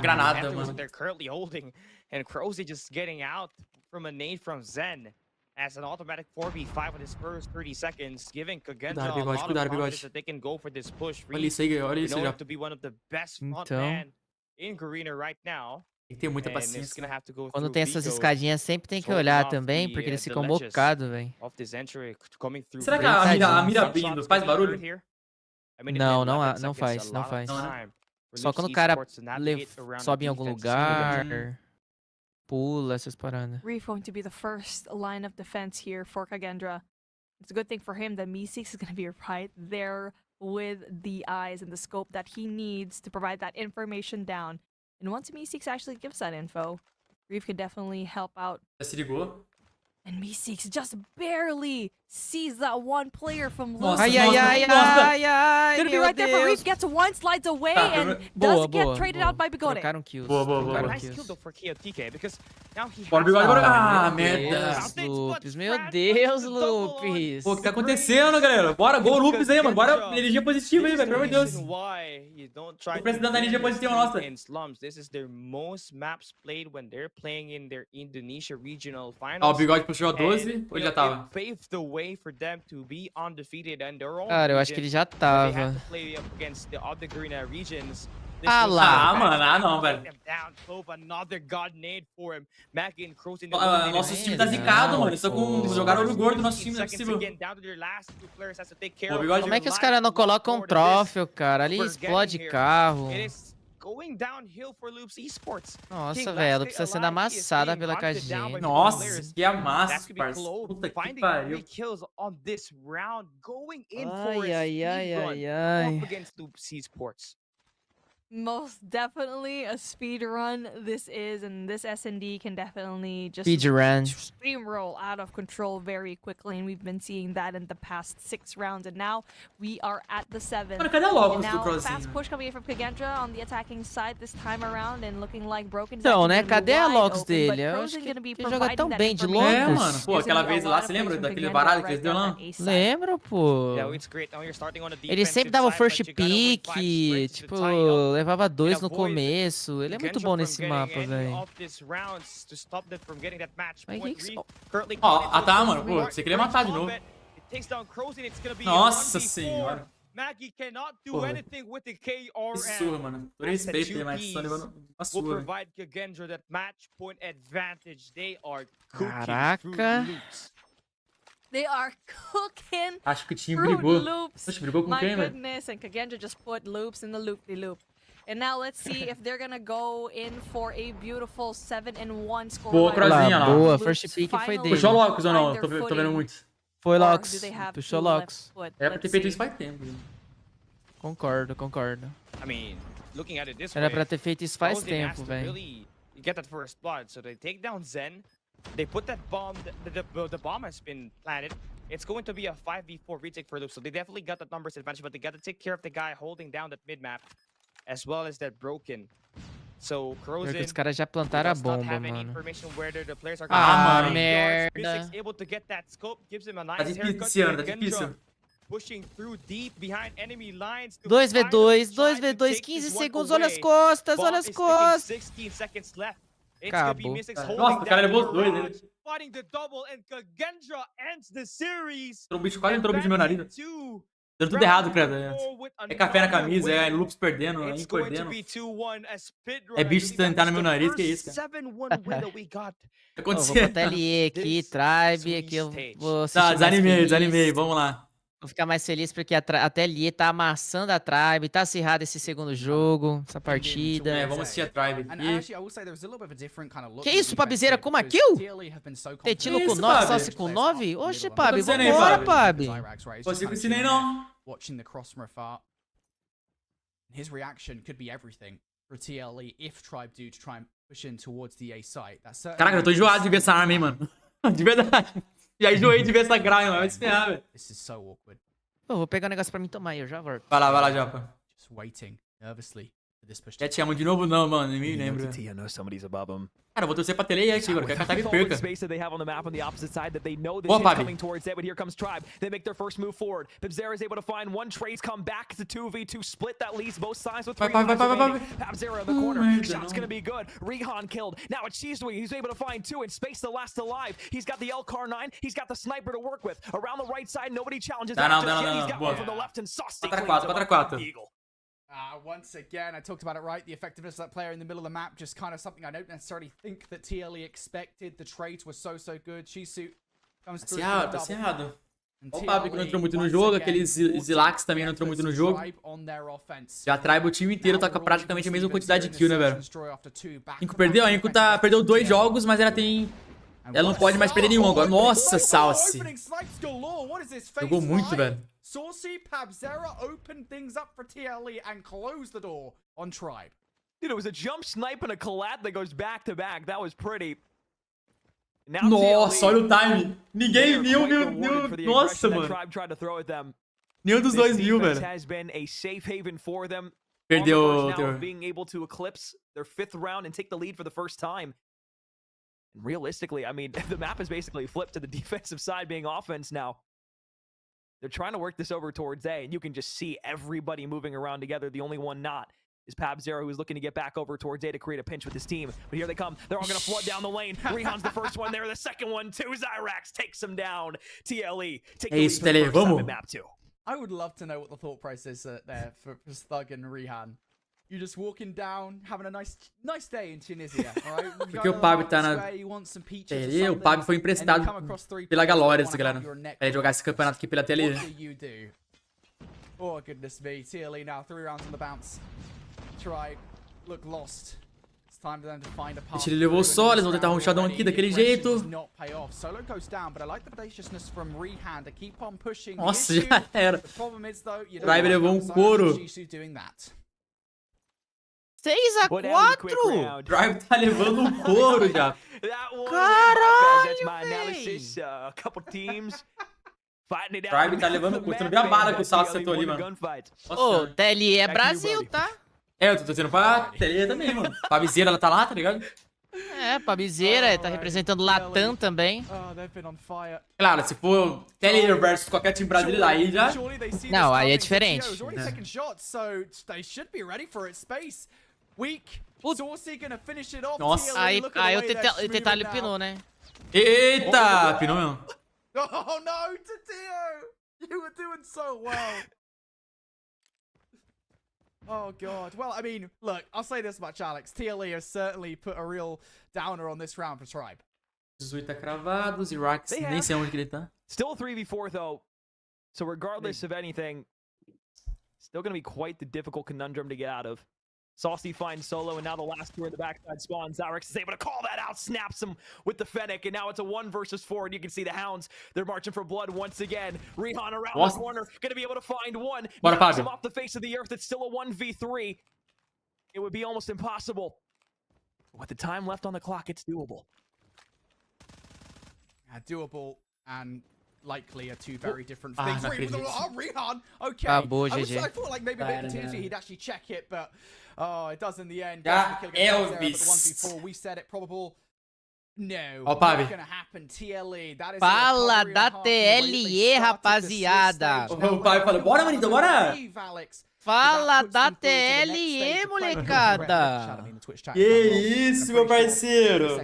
Speaker 1: Granada, mano.
Speaker 16: They're currently holding, and Crozy just getting out from a nade from Zen as an automatic 4v5 in his first 30 seconds, giving Kagendra a lot of confidence that they can go for this push.
Speaker 1: Olha isso aí, olha isso já.
Speaker 16: To be one of the best frontman in Garena right now.
Speaker 1: Tem que ter muita paciência.
Speaker 13: Quando tem essas escadinhas, sempre tem que olhar também, porque eles ficam bocados, velho.
Speaker 1: Será que a mira abrindo faz barulho?
Speaker 13: Não faz. Só quando o cara sobe em algum lugar, pula, essas paradas.
Speaker 15: Reef going to be the first line of defense here for Kagendra. It's a good thing for him that Me6 is going to be right there with the eyes and the scope that he needs to provide that information down. And once Me6 actually gives that info, Reef could definitely help out.
Speaker 1: Se ligou?
Speaker 15: And Me6 just barely sees that one player from low.
Speaker 13: Gonna
Speaker 15: be right there for Reef, gets one, slides away, and does get traded out by Bigode.
Speaker 13: Trocaram kills.
Speaker 1: Boa.
Speaker 16: Nice kill though for KOTK, because now he has...
Speaker 1: Bora, merda.
Speaker 13: Loops, meu Deus, Loops.
Speaker 1: Pô, o que tá acontecendo, galera? Bora, gol Loops aí, mano. Bora, energia positiva aí, velho, pelo amor de Deus. Tô precisando da energia positiva nossa.
Speaker 16: This is their most maps played when they're playing in their Indonesia regional finals.
Speaker 1: Ó, o Bigode puxou a 12, ou ele já tava?
Speaker 13: Cara, eu acho que ele já tava.
Speaker 1: Não, velho. Nosso time tá zicado, mano. Eles jogaram o Luguer do nosso time, não é possível.
Speaker 13: Como é que os caras não colocam um troféu, cara? Ali explode carro. Nossa, velho, precisa sendo amassada pela KG.
Speaker 1: Nossa, que amasso, parceiro. Puta que pariu.
Speaker 13: Ai.
Speaker 15: Most definitely a speed run this is, and this S&D can definitely just steamroll out of control very quickly, and we've been seeing that in the past 6 rounds, and now we are at the 7th. And now fast push coming in from Kagendra on the attacking side this time around, and looking like Broken.
Speaker 13: Então, né? Cadê a Logs dele? Eu acho que ele joga tão bem de Locus.
Speaker 1: É, mano. Pô, aquela vez lá, você lembra daquele baralho que eles deu lá?
Speaker 13: Lembro, pô. Ele sempre dava o first pick, tipo... levava 2 no começo. Ele é muito bom nesse mapa, velho.
Speaker 1: Ó, tá, mano. Pô, você queria matar de novo.
Speaker 16: takes down Crozin, it's gonna be
Speaker 1: Nossa
Speaker 16: a 1v4.
Speaker 1: senhora.
Speaker 16: Maggie cannot do
Speaker 1: Porra.
Speaker 16: anything with the KRM.
Speaker 1: Que surra, mano. Por respeito aí, mas estão levando uma
Speaker 16: Will
Speaker 1: surra.
Speaker 16: provide Kagendra that match point advantage. They are cooking through
Speaker 13: Caraca.
Speaker 16: loops.
Speaker 15: They are cooking
Speaker 1: Acho que o time
Speaker 15: fruit
Speaker 1: brigou.
Speaker 15: loops.
Speaker 1: Oxe, brigou com
Speaker 15: My
Speaker 1: quem, velho?
Speaker 15: goodness, and Kagendra just put loops in the loop-de-loop. And now let's see if they're gonna go in for a beautiful 7-1 score.
Speaker 1: Boa, Crozinha lá.
Speaker 13: Boa, first pick foi dele.
Speaker 1: Puxou Locos ou não? Tô vendo muito.
Speaker 13: Foi
Speaker 15: Or
Speaker 13: Lox.
Speaker 15: do they have
Speaker 13: Puxou
Speaker 15: two left
Speaker 13: Lox.
Speaker 15: foot?
Speaker 1: Era pra ter
Speaker 15: Let's
Speaker 1: feito
Speaker 15: see.
Speaker 1: isso faz tempo.
Speaker 13: Concordo, concordo.
Speaker 16: I mean, looking at it this
Speaker 13: Era
Speaker 16: way,
Speaker 13: pra ter feito isso faz
Speaker 16: Crozin has
Speaker 13: tempo,
Speaker 16: to
Speaker 13: velho.
Speaker 16: really get that first blood. So they take down Zen. They put that bomb. The bomb has been planted. It's going to be a 5v4 retake for Loop. So they definitely got that numbers advantage, but they got to take care of the guy holding down that mid map, as well as that broken. So
Speaker 13: Pior que
Speaker 16: Crozin
Speaker 13: os caras já plantaram a
Speaker 16: does not
Speaker 13: bomba,
Speaker 16: have any
Speaker 13: mano.
Speaker 16: information where the players are
Speaker 13: Ah,
Speaker 16: going.
Speaker 13: merda.
Speaker 16: P6 able to get that scope, gives him a
Speaker 1: Tá
Speaker 16: nice haircut.
Speaker 1: difícil, tá
Speaker 16: Kagendra
Speaker 1: difícil.
Speaker 16: pushing through deep behind enemy lines. to
Speaker 13: 2v2,
Speaker 16: finally try to
Speaker 13: 2v2,
Speaker 16: take
Speaker 13: 15
Speaker 16: this one
Speaker 13: segundos, olha as
Speaker 16: away.
Speaker 13: costas,
Speaker 16: Bomb
Speaker 13: olha as
Speaker 16: is ticking,
Speaker 13: costas.
Speaker 16: 16 seconds left. It's gonna be
Speaker 13: Acabou.
Speaker 16: Mystics
Speaker 1: Nossa,
Speaker 16: holding
Speaker 1: o cara
Speaker 16: down
Speaker 1: levou os dois, né?
Speaker 16: Mirage, fighting the double, and Kagendra ends the series.
Speaker 1: O bicho quase entrou no bicho no meu nariz.
Speaker 16: Advancing to
Speaker 1: Deu tudo errado, cara.
Speaker 16: four with
Speaker 1: É café na
Speaker 16: another
Speaker 1: camisa, é
Speaker 16: win.
Speaker 1: Loops perdendo,
Speaker 16: It's
Speaker 1: aí
Speaker 16: going to
Speaker 1: perdendo.
Speaker 16: be 2-1 as speedrunners.
Speaker 1: É bicho tentar no meu nariz, que isso, cara.
Speaker 16: 7-1 win that we got.
Speaker 1: O que
Speaker 13: Ó, vou
Speaker 1: aconteceu?
Speaker 13: botar LE aqui, Tribe, aqui eu vou assistir
Speaker 1: Tá,
Speaker 13: mais
Speaker 1: desanimei,
Speaker 13: feliz.
Speaker 1: desanimei. Vamos lá.
Speaker 13: Vou ficar mais feliz porque a TLE tá amassando a Tribe, tá acirrado esse segundo jogo, essa partida.
Speaker 1: É, vamos assistir a Tribe
Speaker 10: And
Speaker 1: aqui.
Speaker 10: actually, I will say there was a little bit of a different kind of look.
Speaker 13: Que isso, Pabizeira, com uma
Speaker 10: because
Speaker 13: kill?
Speaker 10: TLE have been so
Speaker 13: Tetilo
Speaker 1: Que
Speaker 13: com
Speaker 1: isso,
Speaker 13: 9,
Speaker 1: Pabi?
Speaker 13: Sauce com 9? Oxe, Pabi,
Speaker 1: acontecendo aí,
Speaker 13: vambora,
Speaker 1: Pabi?
Speaker 13: Pabi.
Speaker 1: Consigo ensinar não.
Speaker 10: Watching the cross from afar. His reaction could be everything for TLE if Tribe do to try and push in towards the A site. That's
Speaker 1: Caraca, eu tô enjoado de ver essa arma, hein, mano. De verdade. Já enjoei de ver essa grind, vai se ferrar, velho.
Speaker 10: This is so awkward.
Speaker 13: Pô, vou pegar um negócio pra mim tomar aí, eu já volto.
Speaker 1: Vai lá, Japa.
Speaker 10: Just waiting nervously for this push.
Speaker 1: Já te amo de novo não, mano, nem me lembro. Cara, eu vou torcer pra Tele aqui, agora, quero que a Tribe perca.
Speaker 9: Space that they have on the map on the opposite side that they know this
Speaker 1: Boa,
Speaker 9: is
Speaker 1: Pabi.
Speaker 9: coming towards it, but here comes Tribe. They make their first move forward. Pabzera is able to find one trace, come back to 2v2 split that leads both sides with 3
Speaker 1: Vai.
Speaker 9: remaining. Pabzera in the corner.
Speaker 1: merda,
Speaker 9: Shot's
Speaker 1: não.
Speaker 9: gonna be good. Rihan killed. Now it's Cheesedwing. He's able to find 2 and space the last alive. He's got the LCAR-9. He's got the sniper to work with. Around the right side, nobody challenges
Speaker 1: Não,
Speaker 9: that
Speaker 1: não,
Speaker 9: just
Speaker 1: não,
Speaker 9: yet.
Speaker 1: não,
Speaker 9: He's got
Speaker 1: boa.
Speaker 9: one from the left and Saucy
Speaker 1: 4x4.
Speaker 10: Once again, I talked about it right. The effectiveness of that player in the middle of the map, just kind of something I don't necessarily think that TLE expected. The trades were so good. Shisu comes through.
Speaker 1: Tá cerrado. Olha o Pabi que não entrou muito no jogo, aquele Zilax também não entrou muito no jogo. Já a Tribe, o time inteiro tá com praticamente a mesma quantidade de kill, né, velho? Inco perdeu? A Inco perdeu 2 jogos, mas ela não pode mais perder nenhum agora. Nossa, Sauce. Jogou muito, velho.
Speaker 10: Saucy Pabzera opened things up for TLE and closed the door on Tribe.
Speaker 9: Dude, it was a jump snipe and a collab that goes back to back. That was pretty. Now
Speaker 1: Nossa, olha o time.
Speaker 9: They're
Speaker 1: Nenhum
Speaker 9: quite
Speaker 1: viu.
Speaker 9: rewarded for the
Speaker 1: Nossa,
Speaker 9: aggression that
Speaker 1: mano.
Speaker 9: Tribe tried to throw at them.
Speaker 1: Nenhum dos
Speaker 9: This
Speaker 1: dois viu,
Speaker 9: defense
Speaker 1: velho.
Speaker 9: has been a safe haven for them.
Speaker 1: Perdeu
Speaker 9: On the
Speaker 1: o
Speaker 9: verge now
Speaker 1: teu.
Speaker 9: of being able to eclipse their 5th round and take the lead for the first time. And realistically, I mean, the map is basically flipped to the defensive side being offense now. They're trying to work this over towards A, and you can just see everybody moving around together. The only one not is Pabzera, who is looking to get back over towards A to create a pinch with his team. But here they come. They're all going to flood down the lane. Rehan's the first one there. The second one, too. Zyrax takes him down. TLE take the lead for the first time in map 2.
Speaker 10: I would love to know what the thought process is there for Thug and Rihan. You're just walking down, having a nice day in Tunisia, alright?
Speaker 1: Porque o Pabi tá na TLE, o Pabi foi emprestado pela Galorians, galera. Pra ele jogar esse campeonato aqui pela TLE.
Speaker 10: What do you do? Oh, goodness me. TLE now, 3 rounds on the bounce. Try, look lost. It's time for them to find a path.
Speaker 1: Ele levou só, eles vão tentar um rushadão aqui daquele jeito.
Speaker 10: Solo goes down, but I like the audaciousness from Rihan to keep on pushing.
Speaker 1: Nossa, já era.
Speaker 10: The problem is though, you
Speaker 1: Tribe levou um couro.
Speaker 10: doing that.
Speaker 13: 6x4!
Speaker 1: Drive tá levando um couro já.
Speaker 13: Caralho,
Speaker 9: A couple teams fighting it out.
Speaker 1: Drive tá levando couro. Tu não viu a bala que o Sauce acertou ali, mano.
Speaker 13: Ô, TLE é Brasil, tá?
Speaker 1: É, eu tô torcendo pra TLE também, mano. Pabizeira, ela tá lá, tá ligado?
Speaker 13: É, Pabizeira, tá representando Latam também.
Speaker 1: Claro, se for TLE versus qualquer time brasileiro, aí já...
Speaker 13: Não, aí é diferente.
Speaker 1: Nossa.
Speaker 13: Aí o Tetalho pinou, né?
Speaker 1: Eita, pinou mesmo.
Speaker 10: Oh no, Tatio! You were doing so well. Oh god. Well, I mean, look, I'll say this much, Alex. TLE has certainly put a real downer on this round for Tribe.
Speaker 1: 18 cravados, Irax nem sei onde que ele tá.
Speaker 9: Still a 3v4 though. So regardless of anything, still going to be quite the difficult conundrum to get out of. Saucy finds Solo, and now the last two in the backside spawn. Zyrex is able to call that out, snaps him with the Fennec, and now it's a 1 versus 4, and you can see the Hounds. They're marching for blood once again. Rihan around the corner, going to be able to find one. Knocks him off the face of the earth. It's still a 1v3. It would be almost impossible. With the time left on the clock, it's doable.
Speaker 10: Yeah, doable and likely are two very different things. Rihan, okay. I thought like maybe a bit of he'd actually check it, but it does in the end.
Speaker 1: Elvis.
Speaker 10: We said it probable. No,
Speaker 1: not
Speaker 10: gonna happen. TLE. That is
Speaker 13: Fala da TLE, rapaziada.
Speaker 1: O Pabi falou, bora, Manito, bora.
Speaker 13: Fala da TLE, molecada.
Speaker 1: Que isso, meu parceiro.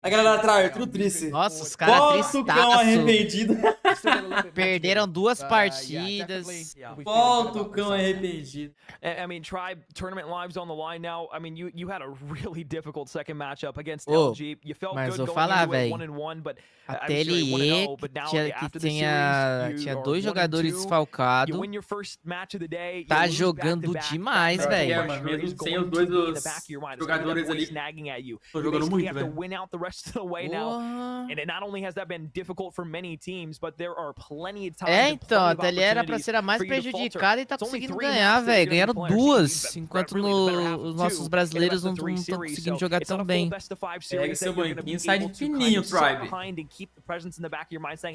Speaker 1: A galera atrás, tudo triste.
Speaker 13: Nossa, os caras
Speaker 1: Tucão arrependido.
Speaker 13: Perderam 2 partidas.
Speaker 1: Tucão arrependido.
Speaker 9: I mean, Tribe tournament lives on the line now. I mean, you had a really difficult second matchup against LG. You felt good going into it 1-1, but
Speaker 13: a TLE que tinha 2 jogadores desfalcados. Tá jogando demais, velho.
Speaker 1: Mesmo sem os 2 jogadores ali, tô jogando muito, velho.
Speaker 13: Então, a TLE era pra ser a mais prejudicada e tá conseguindo ganhar, velho. Ganharam 2, enquanto os nossos brasileiros não estão conseguindo jogar tão bem.
Speaker 1: Pega seu banquinho, sai de fininho, Tribe.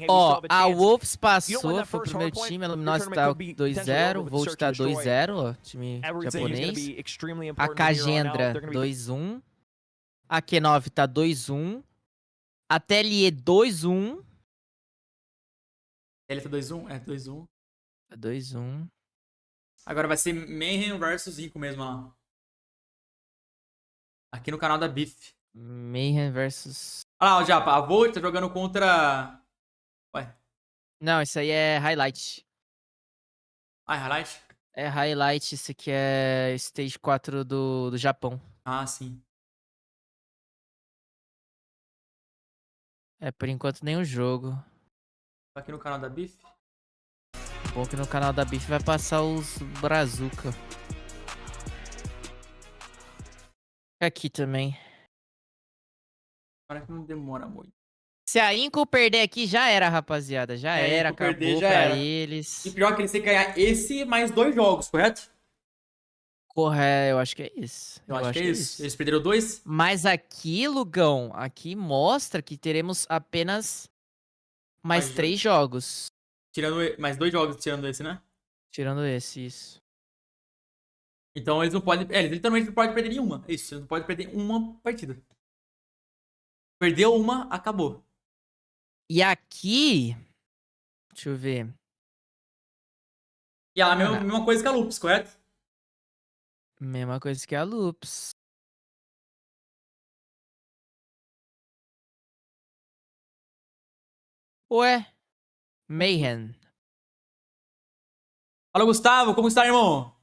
Speaker 13: Ó, a Wolves passou, foi o primeiro time, a Luminosity tá 2-0, o Volt tá 2-0, ó, time japonês. A Kagendra 2-1. A Q9 tá 2-1. A TLE 2-1.
Speaker 1: Ele tá 2-1? É, 2-1.
Speaker 13: Tá 2-1.
Speaker 1: Agora vai ser Mayhem versus Inco mesmo, ó. Aqui no canal da Beef.
Speaker 13: Mayhem versus...
Speaker 1: Olha lá, o Japa, a Volt tá jogando contra... Ué.
Speaker 13: Não, isso aí é Highlight.
Speaker 1: Ah, é Highlight?
Speaker 13: É Highlight, esse aqui é Stage 4 do Japão.
Speaker 1: Ah, sim.
Speaker 13: É, por enquanto nem o jogo.
Speaker 1: Aqui no canal da Beef?
Speaker 13: Bom que no canal da Beef vai passar os Brazuca. Aqui também.
Speaker 1: Para que não demora muito.
Speaker 13: Se a Inco perder aqui, já era, rapaziada. Já era, acabou perder, já pra eles.
Speaker 1: E pior que eles têm que ganhar esse mais 2 jogos, correto?
Speaker 13: Correto, eu acho que é isso.
Speaker 1: Eu acho que é isso. Eles perderam 2?
Speaker 13: Mas aqui, Lugão, aqui mostra que teremos apenas mais 3 jogos.
Speaker 1: Tirando mais 2 jogos, tirando esse, né?
Speaker 13: Tirando esse, isso.
Speaker 1: Então eles não podem... eles literalmente não podem perder nenhuma. Isso, eles não podem perder uma partida. Perdeu uma, acabou.
Speaker 13: E aqui... Deixa eu ver.
Speaker 1: E a mesma coisa que a Loops, correto?
Speaker 13: Mesma coisa que a Loops. Ué? Mayhem.
Speaker 1: Fala, Gustavo, como está, irmão?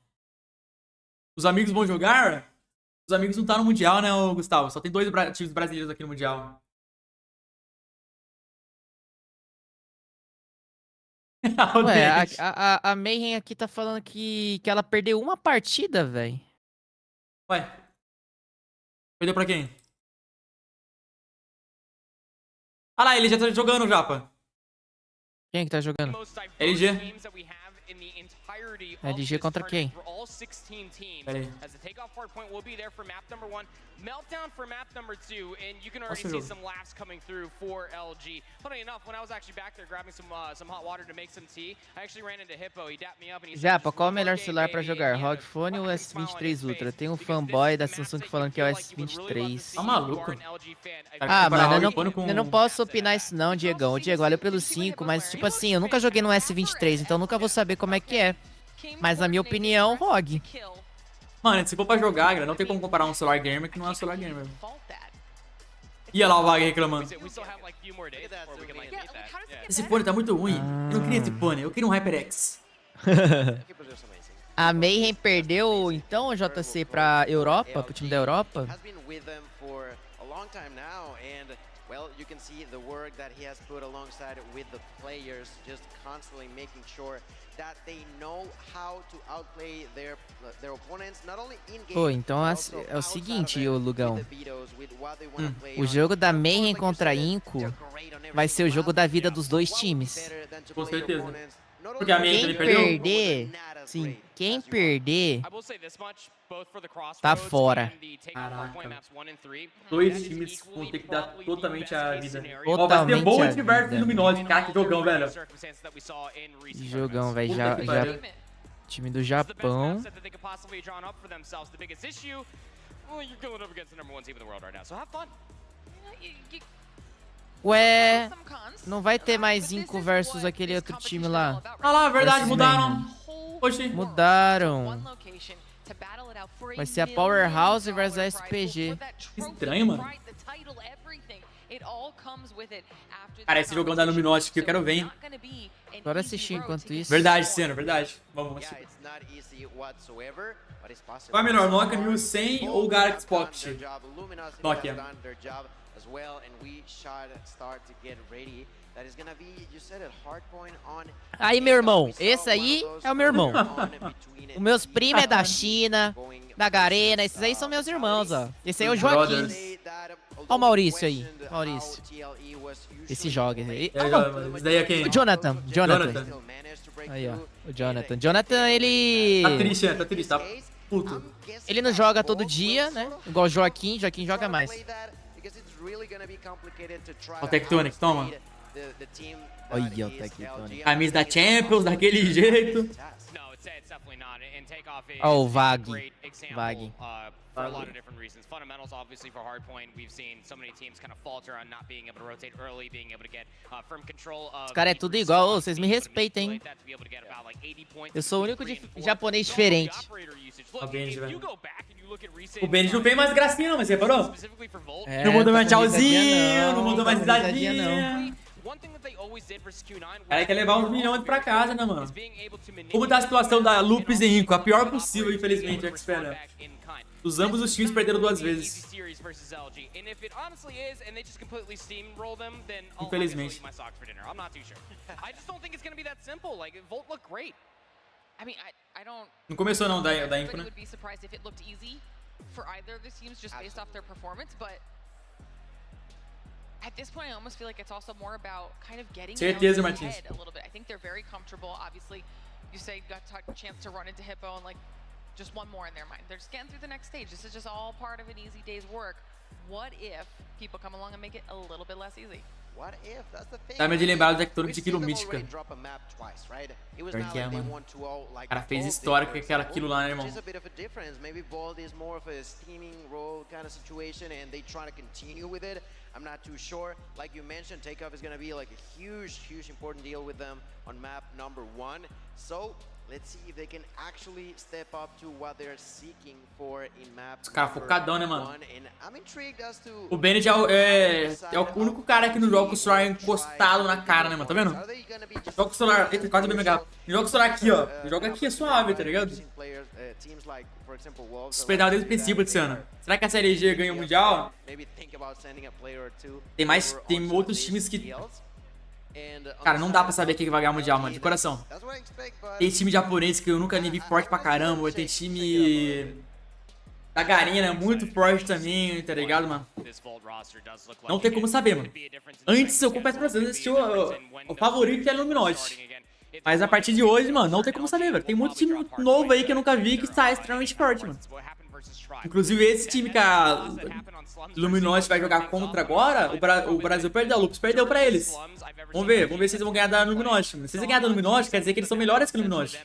Speaker 1: Os amigos vão jogar? Os amigos não estão no Mundial, né, Gustavo? Só tem 2 times brasileiros aqui no Mundial.
Speaker 13: Ué, a Mayhem aqui tá falando que ela perdeu uma partida, velho.
Speaker 1: Ué. Perdeu pra quem? Ah lá, ele já tá jogando, Japa.
Speaker 13: Quem que tá jogando?
Speaker 1: LG.
Speaker 13: LG contra quem?
Speaker 1: Peraí.
Speaker 3: Meltdown for map number 2, and you can already see some laughs coming through for LG. Funny enough, when I was actually back there grabbing some hot water to make some tea, I actually ran into Hippo. He dapped me up and he
Speaker 13: Japa, qual o melhor celular pra jogar? ROG Phone ou S23 Ultra? Tem um fanboy da Samsung falando que é o S23.
Speaker 1: Tá maluco?
Speaker 13: Ah, mano, eu não posso opinar isso não, Diegão. O Diego olha pelo 5, mas tipo assim, eu nunca joguei no S23, então nunca vou saber como é que é. Mas na minha opinião, ROG.
Speaker 1: Mano, se for pra jogar, não tem como comparar um celular gamer que não é um celular gamer. Ia lá o Wagner reclamando. Esse fone tá muito ruim. Eu não queria esse fone, eu queria um HyperX.
Speaker 13: A Mayhem perdeu, então, o JC pra Europa, pro time da Europa?
Speaker 2: Well, you can see the work that he has put alongside with the players, just constantly making sure that they know how to outplay their opponents, not only in game.
Speaker 13: Pô, então é o seguinte, ô Lugão. O jogo da Mayhem contra Inco vai ser o jogo da vida dos dois times.
Speaker 1: Com certeza. Porque a Mayhem perdeu.
Speaker 13: Sim, quem perder tá fora.
Speaker 1: Caraca. Dois times vão ter que dar totalmente a vida.
Speaker 13: Totalmente
Speaker 1: vai ser Bolt versus Luminosity. Cara, que jogão, velho.
Speaker 13: Jogão, velho. Já time do Japão. Ué, não vai ter mais Inco versus aquele outro time lá.
Speaker 1: Ah lá, verdade, mudaram. Oxi.
Speaker 13: Mudaram. Vai ser a Powerhouse versus a SPG.
Speaker 1: Estranho, mano. Cara, esse jogão da Luminosity que eu quero ver, hein?
Speaker 13: Bora assistir enquanto isso.
Speaker 1: Verdade, Senna, verdade. Vamos assistir. Qual é melhor, Nokia 1100 ou Galaxy Pocket? Nokia.
Speaker 13: Aí, meu irmão, esse aí é o meu irmão. Os meus primos é da China, da Garena, esses aí são meus irmãos, ó. Esse aí é o Joaquim. Ó o Maurício aí, Maurício. Esse joga. Esse
Speaker 1: daí é quem?
Speaker 13: O Jonathan. Aí, ó, o Jonathan. Jonathan, ele...
Speaker 1: Tá triste, tá triste, tá puto.
Speaker 13: Ele não joga todo dia, né? Igual o Joaquim joga mais.
Speaker 1: O Tectonic, toma.
Speaker 13: Olha o Tectonic.
Speaker 1: Camisa da Champions, daquele jeito.
Speaker 13: Ó, o Vag.
Speaker 3: For a lot of different reasons. Fundamentals, obviously, for Hardpoint, we've seen so many teams kind of falter on not being able to rotate early, being able to get firm control of...
Speaker 13: Os caras é tudo igual, vocês me respeitem, hein? Eu sou o único japonês diferente.
Speaker 1: O Benji, velho. O Benji não fez mais gracinha não, mas você reparou? Não mandou mais tchauzinho, não mandou mais risadinha. Cara, quer levar uns milhões pra casa, né, mano? Como tá a situação da Lupus e Inco? A pior possível, infelizmente, é que espera. Os ambos os times perderam duas vezes. Infelizmente. Não começou não da Inco, né?
Speaker 5: At this point, I almost feel like it's also more about kind of getting
Speaker 1: Certeza,
Speaker 5: out
Speaker 1: Martins.
Speaker 5: ahead a little bit. I think they're very comfortable. Obviously, you say got a chance to run into Hippo and like just one more in their mind. They're just getting through the next stage. This is just all part of an easy day's work. What if people come along and make it a little bit less easy?
Speaker 2: What if? That's the thing.
Speaker 1: Tá me de lembrar do Tectonic de Kilo Mítica. Porque é, mano. O cara fez história com aquilo lá, né, irmão?
Speaker 2: Maybe Bold is more of a steaming role kind of situation and they try to continue with it. I'm not too sure. Like you mentioned, takeoff is going to be like a huge important deal with them on map number 1. So let's see if they can actually step up to what they're seeking for in map.
Speaker 1: Os caras focadão, né, mano?
Speaker 2: I'm intrigued as to...
Speaker 1: O Bennett é o único cara que não joga com o celular encostado na cara, né, mano? Tá vendo? Joga com o celular... Eita, quase bem legal. Joga com o celular aqui, ó. Joga aqui, é suave, tá ligado? Esperava desde o princípio desse ano. Será que a CLG ganha o Mundial? Tem outros times que... Cara, não dá pra saber quem vai ganhar o Mundial, mano, de coração. Tem time japonês que eu nunca nem vi forte pra caramba. Tem time da Garena muito forte também, tá ligado, mano? Não tem como saber, mano. Antes, eu confesso pra vocês, o favorito é o Luminosity. Mas a partir de hoje, mano, não tem como saber, velho. Tem muito time novo aí que eu nunca vi que está extremamente forte, mano. Inclusive esse time que a Luminosity vai jogar contra agora, o Brasil perdeu, o Lupus perdeu pra eles. Vamos ver se eles vão ganhar da Luminosity. Se eles ganhar da Luminosity, quer dizer que eles são melhores que a Luminosity.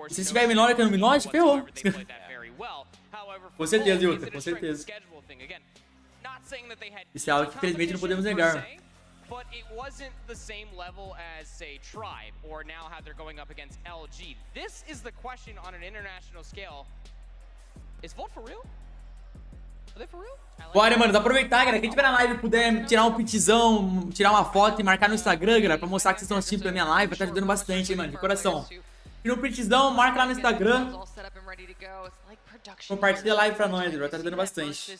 Speaker 1: E se eles tiverem melhor que a Luminosity, ferrou. Com certeza, Yuta, com certeza. Isso é algo que infelizmente não podemos negar.
Speaker 3: But it wasn't the same level as, say, Tribe, or now how they're going up against LG. This is the question on an international scale. Is Volt for real?
Speaker 1: Bora, mano, aproveitar, galera. Quem tiver na live puder tirar um pitzão, tirar uma foto e marcar no Instagram, galera, pra mostrar que vocês estão assistindo pra minha live, vai tá ajudando bastante, hein, mano, de coração. Tira um pitzão, marca lá no Instagram. Compartilha a live pra nós, vai tá ajudando bastante.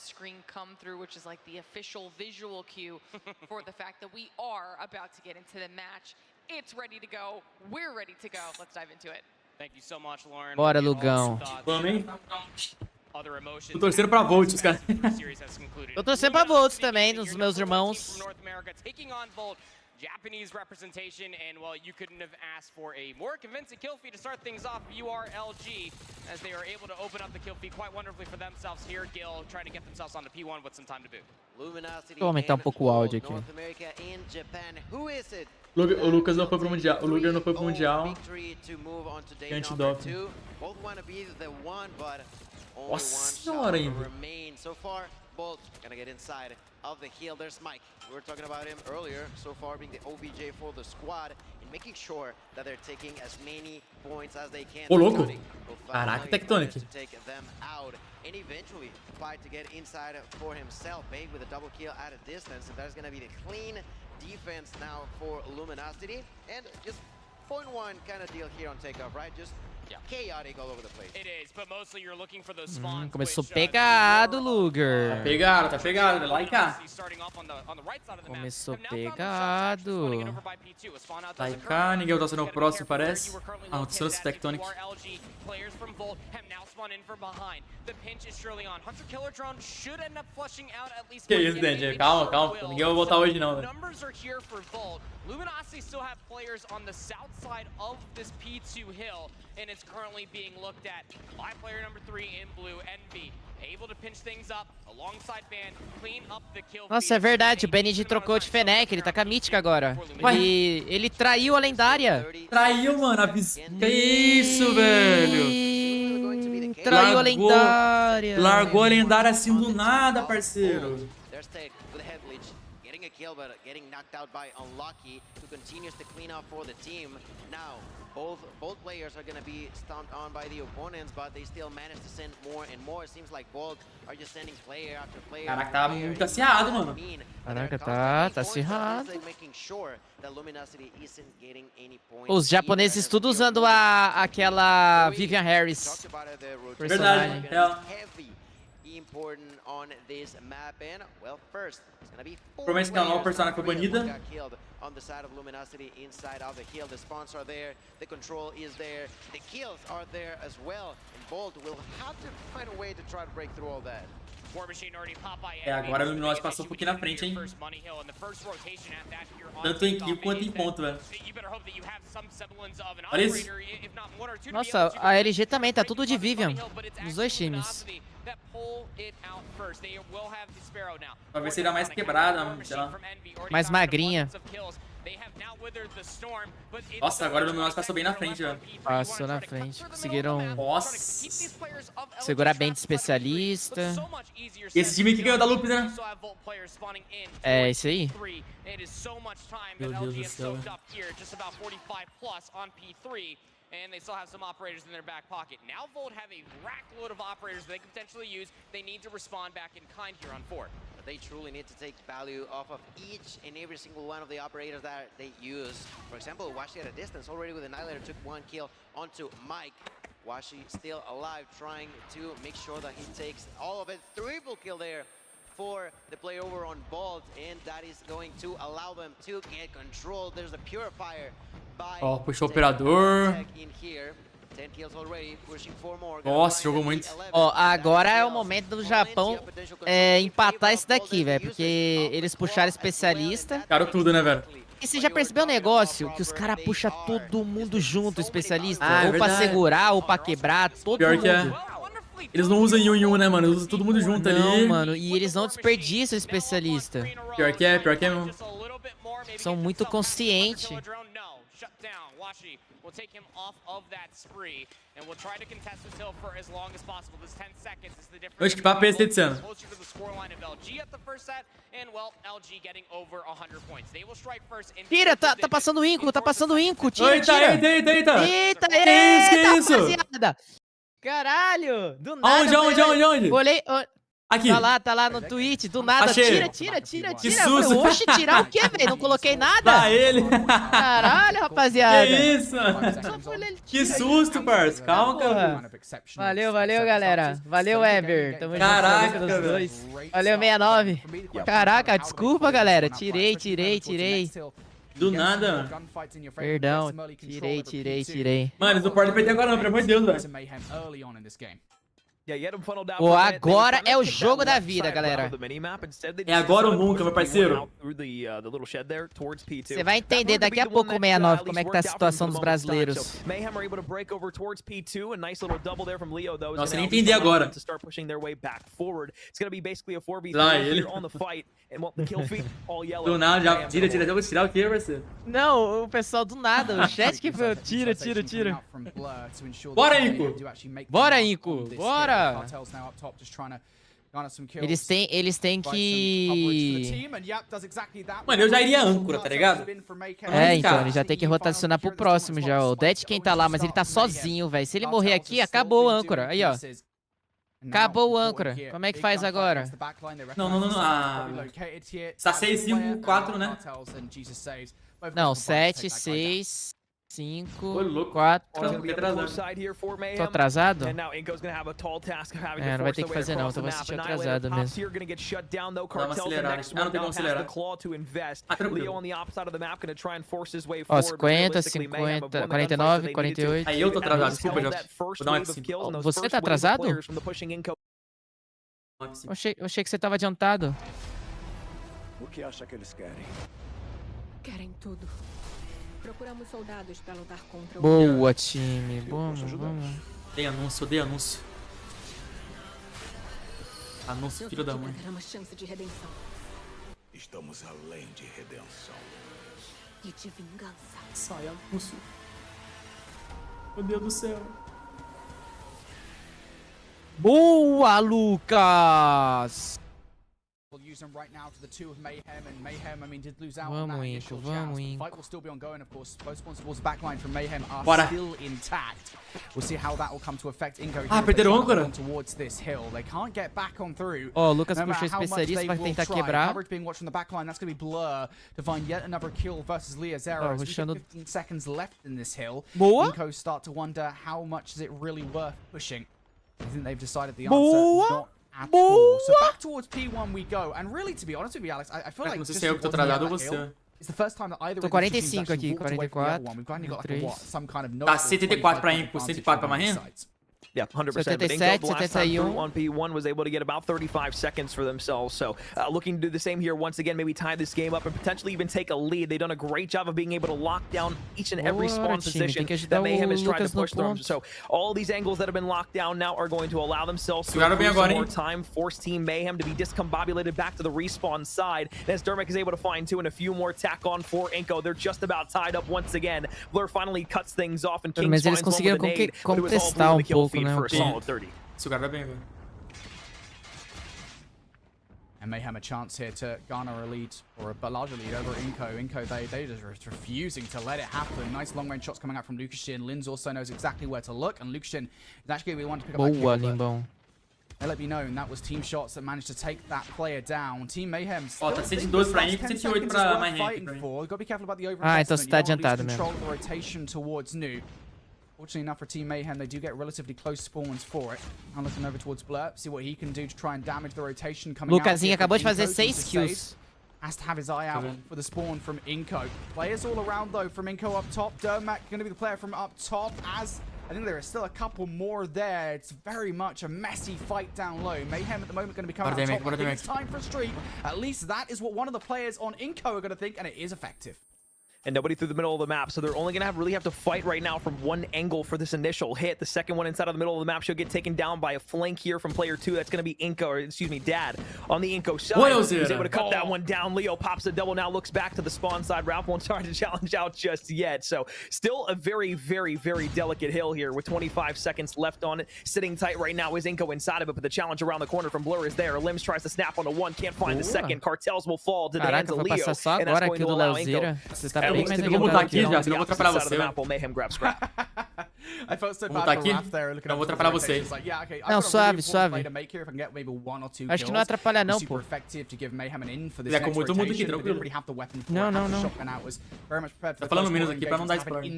Speaker 13: Bora, Lugão.
Speaker 1: Vamos, hein? Tô torcendo pra Volt, os caras.
Speaker 13: Tô torcendo pra Volt também, dos meus irmãos.
Speaker 3: Japanese representation, and well, you couldn't have asked for a more convincing kill feed to start things off. URLG, as they are able to open up the kill feed quite wonderfully for themselves here. Gil trying to get themselves on the P1 with some time to boot.
Speaker 13: Deixa eu aumentar um pouco o áudio aqui.
Speaker 1: O Lucas não foi pro Mundial. O Luguer não foi pro Mundial. Antidoping. Nossa senhora ainda.
Speaker 2: Bolt gonna get inside of the heel. There's Mike. We were talking about him earlier. So far being the OBJ for the squad and making sure that they're taking as many points as they can.
Speaker 1: Ô, louco. Caraca, Tectonic.
Speaker 2: To take them out and eventually fight to get inside for himself. Big with a double kill at a distance. And that's gonna be the clean defense now for Luminosity. And just 0.1 kind of deal here on takeoff, right? Just chaotic all over the place.
Speaker 3: It is, but mostly you're looking for those spawns.
Speaker 13: Começou pegado, Luger.
Speaker 1: Tá pegado, lá e cá.
Speaker 13: Começou pegado.
Speaker 1: Lá e cá, ninguém tá sendo o próximo, parece. Ah, não, tô sendo o Tectonic. Que isso, Dente? Calma, calma. Ninguém vai voltar hoje, não, né?
Speaker 3: Luminosity still have players on the south side of this P2 hill, and it's currently being looked at by player number 3 in blue, Envy, able to pinch things up alongside Ban, clean up the kill.
Speaker 13: Nossa, é verdade, o Benji trocou de Fennec, ele tá com a mítica agora. Ele traiu a lendária.
Speaker 1: Traiu, mano, a que isso, velho?
Speaker 13: Traiu a lendária.
Speaker 1: Largou a lendária assim do nada, parceiro.
Speaker 2: A kill, but getting knocked out by Unlucky, who continues to clean up for the team. Now, both players are going to be stomped on by the opponents, but they still manage to send more and more. It seems like both are just sending player after player.
Speaker 1: Caraca, tá muito acirrado, mano.
Speaker 13: Caraca, tá acirrado. Os japoneses tudo usando aquela Vivian Harris.
Speaker 1: Verdade,
Speaker 2: Important on this map, and well, first it's gonna be
Speaker 1: promete que a nova personagem foi banida.
Speaker 2: On the side of Luminosity, inside of the hill, the spawns are there, the control is there, the kills are there as well, and Bolt will have to find a way to try to break through all that.
Speaker 1: Agora o Luminosa passou um pouquinho na frente, hein? Tanto em kill quanto em ponto, velho. Olha isso.
Speaker 13: Nossa, a LG também tá tudo de Vivian, nos dois times.
Speaker 1: Pra ver se ele dá mais quebrada, sei lá.
Speaker 13: Mais magrinha.
Speaker 1: Nossa, agora o Luminosa passou bem na frente, velho.
Speaker 13: Passou na frente. Conseguiram
Speaker 1: Nossa.
Speaker 13: segurar bem de especialista.
Speaker 1: E esse time aqui ganhou da Lupus, né?
Speaker 13: É, isso aí.
Speaker 1: Meu Deus do céu.
Speaker 3: And they still have some operators in their back pocket. Now Volt have a rack load of operators they could potentially use. They need to respond back in kind here on 4.
Speaker 2: They truly need to take value off of each and every single one of the operators that they use. For example, Washi at a distance already with Annihilator took 1 kill onto Mike. Washi still alive, trying to make sure that he takes all of it. Triple kill there for the play over on Bolt, and that is going to allow them to get control. There's a Purifier.
Speaker 1: Ó, puxou o operador. Nossa, jogou muito.
Speaker 13: Ó, agora é o momento do Japão empatar esse daqui, velho. Porque eles puxaram especialista.
Speaker 1: Ficaram tudo, né, velho?
Speaker 13: E você já percebeu o negócio? Que os caras puxam todo mundo junto, especialista.
Speaker 1: Ah,
Speaker 13: ou pra segurar, ou pra quebrar, todo
Speaker 1: Pior
Speaker 13: mundo.
Speaker 1: Que é. Eles não usam Yun, né, mano? Eles usam todo mundo junto ali.
Speaker 13: Não, mano. E eles não desperdiçam o especialista.
Speaker 1: Pior que é mesmo.
Speaker 13: São muito conscientes.
Speaker 3: Shut down. Washi will take him off of that spree, and we'll try to contest this hill for as long as possible. This 10 seconds is the difference.
Speaker 1: Hoje que papo é esse, Tiziano?
Speaker 3: Closer to the scoreline of LG at the first set, and well, LG getting over 100 points. They will strike first.
Speaker 13: Tira, tá passando o Inco, Tira,
Speaker 1: eita,
Speaker 13: tira.
Speaker 1: Eita.
Speaker 13: Eita,
Speaker 1: Que isso?
Speaker 13: rapaziada. Caralho, do nada.
Speaker 1: Onde?
Speaker 13: Olhei,
Speaker 1: Aqui.
Speaker 13: Tá lá no tweet, do nada.
Speaker 1: Achei.
Speaker 13: Tira.
Speaker 1: Que susto.
Speaker 13: Eu falei, oxe, tirar o quê, velho? Não coloquei nada.
Speaker 1: Tá ele.
Speaker 13: Caralho, rapaziada.
Speaker 1: Que isso? Que susto, parça. Calma, cara.
Speaker 13: Valeu, galera. Valeu, Ever. Tamo junto.
Speaker 1: Caraca,
Speaker 13: Valeu, 2. Valeu, 69. Caraca, desculpa, galera. Tirei.
Speaker 1: Do nada.
Speaker 13: Perdão. Tirei.
Speaker 1: Mano, eles não podem perder agora não, pelo amor de Deus, velho.
Speaker 9: Pô,
Speaker 13: agora é o jogo da vida, galera.
Speaker 1: É agora ou nunca, meu parceiro.
Speaker 13: Você vai entender daqui a pouco, 69, como é que tá a situação dos brasileiros.
Speaker 1: Nossa, nem entendi agora. Lá ele. Do nada, já tira. Eu vou tirar o quê, parceiro?
Speaker 13: Não, o pessoal do nada, o chat que foi, tira.
Speaker 1: Bora, Inco. Bora.
Speaker 13: Eles têm que...
Speaker 1: Mano, eu já iria âncora, tá ligado?
Speaker 13: Então, ele já tem que rotacionar pro próximo já. O Det quem tá lá, mas ele tá sozinho, velho. Se ele morrer aqui, acabou o âncora. Aí, ó. Acabou o âncora. Como é que faz agora?
Speaker 1: Não. Tá 6, 5, 4, né?
Speaker 13: Não, 7, 6... 5, 4. Tô atrasado?
Speaker 9: Não
Speaker 13: vai ter que fazer não, então vou assistir atrasado mesmo.
Speaker 1: Dá uma acelerada. Não tem como acelerar.
Speaker 13: Ó, 50, 50, 49, 48.
Speaker 1: Aí eu tô atrasado, desculpa, Josh. Vou dar um F5.
Speaker 13: Você tá atrasado? Achei que você tava adiantado.
Speaker 18: O que acha que eles querem?
Speaker 19: Querem tudo. Procuramos soldados para lutar contra o...
Speaker 13: Boa, time. Vamos.
Speaker 1: Dei anúncio. Anúncio, filho da mãe.
Speaker 19: Uma chance de redenção.
Speaker 18: Estamos além de redenção.
Speaker 19: E de vingança.
Speaker 1: Sai, anúncio. Meu Deus do céu.
Speaker 13: Boa, Lucas! Vamos, Inco.
Speaker 1: Bora. Perderam o âncora?
Speaker 13: Ó, o Lucas puxou especialista, vai tentar quebrar. Ó, rushando. Boa! Boa!
Speaker 10: Boa! So back towards P1 we go. And really, to be honest with you, Alex, I feel like
Speaker 1: não sei se é eu que tô atrasado ou você.
Speaker 10: It's the first time that either
Speaker 13: tô 45 aqui, 44.
Speaker 1: Tá 74 pra Inco, 104 pra Marina?
Speaker 9: Yeah, 100%.
Speaker 13: 77, 71.
Speaker 9: On P1 was able to get about 35 seconds for themselves. So looking to do the same here once again, maybe tie this game up and potentially even take a lead. They've done a great job of being able to lock down each and every spawn position that Mayhem is trying to push through. So all these angles that have been locked down now are going to allow themselves to lose some more time, force Team Mayhem to be discombobulated back to the respawn side. And as Dermot is able to find two and a few more tack on for Inco, they're just about tied up once again. Blur finally cuts things off and Kings finds one with a nade, but it was all blue the kill feed for a solid 30.
Speaker 1: Esse cara vai bem, velho.
Speaker 10: And Mayhem a chance here to garner a lead, or a larger lead over Inco. Inco, they just refusing to let it happen. Nice long-range shots coming out from Lucashin. Linz also knows exactly where to look, and Lucashin is actually going to be the one to pick up that kill.
Speaker 13: Limbão.
Speaker 10: They let me know, and that was team shots that managed to take that player down. Team Mayhem
Speaker 1: still tá 112 pra Inco, 108 pra Mayhem.
Speaker 10: Got to be careful about the over-investment.
Speaker 13: Então você tá adiantado mesmo.
Speaker 10: Control the rotation towards New. Fortunately enough for Team Mayhem, they do get relatively close spawns for it. I'm looking over towards Blur, see what he can do to try and damage the rotation coming out.
Speaker 13: Lucasinho acabou de fazer 6 kills.
Speaker 10: Has to have his eye out for the spawn from Inco. Players all around though from Inco up top. Dermac going to be the player from up top, as I think there are still a couple more there. It's very much a messy fight down low. Mayhem at the moment going to be coming out top. I think it's time for a streak. At least that is what one of the players on Inco are going to think, and it is effective.
Speaker 9: And nobody through the middle of the map, so they're only gonna really have to fight right now from one angle for this initial hit. The second one inside of the middle of the map should get taken down by a flank here from player 2. That's gonna be Inco, or excuse me, Dad on the Inco side. He's able to cut that one down. Leo pops a double, now looks back to the spawn side. Ralph won't start to challenge out just yet. So still a very, very, very delicate hill here with 25 seconds left on it. Sitting tight right now is Inco inside of it, but the challenge around the corner from Blur is there. Limbs tries to snap on the one, can't find the second. Cartels will fall to the hands of Leo, and that's going to allow Inco.
Speaker 1: Já, senão eu vou atrapalhar você.
Speaker 9: Mayhem grab scrap.
Speaker 1: Vou botar aqui. Não vou atrapalhar vocês.
Speaker 13: Não, suave, suave. Acho que não atrapalha não, pô.
Speaker 1: É com muito aqui, tranquilo.
Speaker 13: Não, não, não.
Speaker 1: Tá falando menos aqui pra não dar spoiler.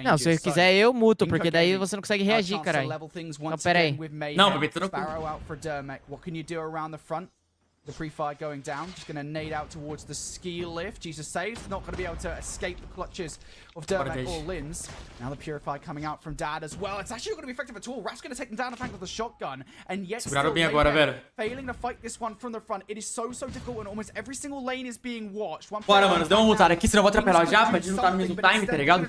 Speaker 13: Não, se quiser eu muto, porque daí você não consegue reagir, caralho. Não, pera aí.
Speaker 1: Não, Pepe, tranquilo.
Speaker 10: The pre-fire going down, just going to nade out towards the ski lift. Jesus saves, not going to be able to escape the clutches of Dermac or Linz. Now the Purify coming out from Dad as well. It's actually not going to be effective at all. Raf's going to take them down, in fact, with the shotgun. And yet still failing to fight this one from the front. It is so difficult when almost every single lane is being watched.
Speaker 1: Bora, mano, deu uma mutada aqui, senão eu vou atrapalhar já, pra gente não tá no mesmo time, tá ligado?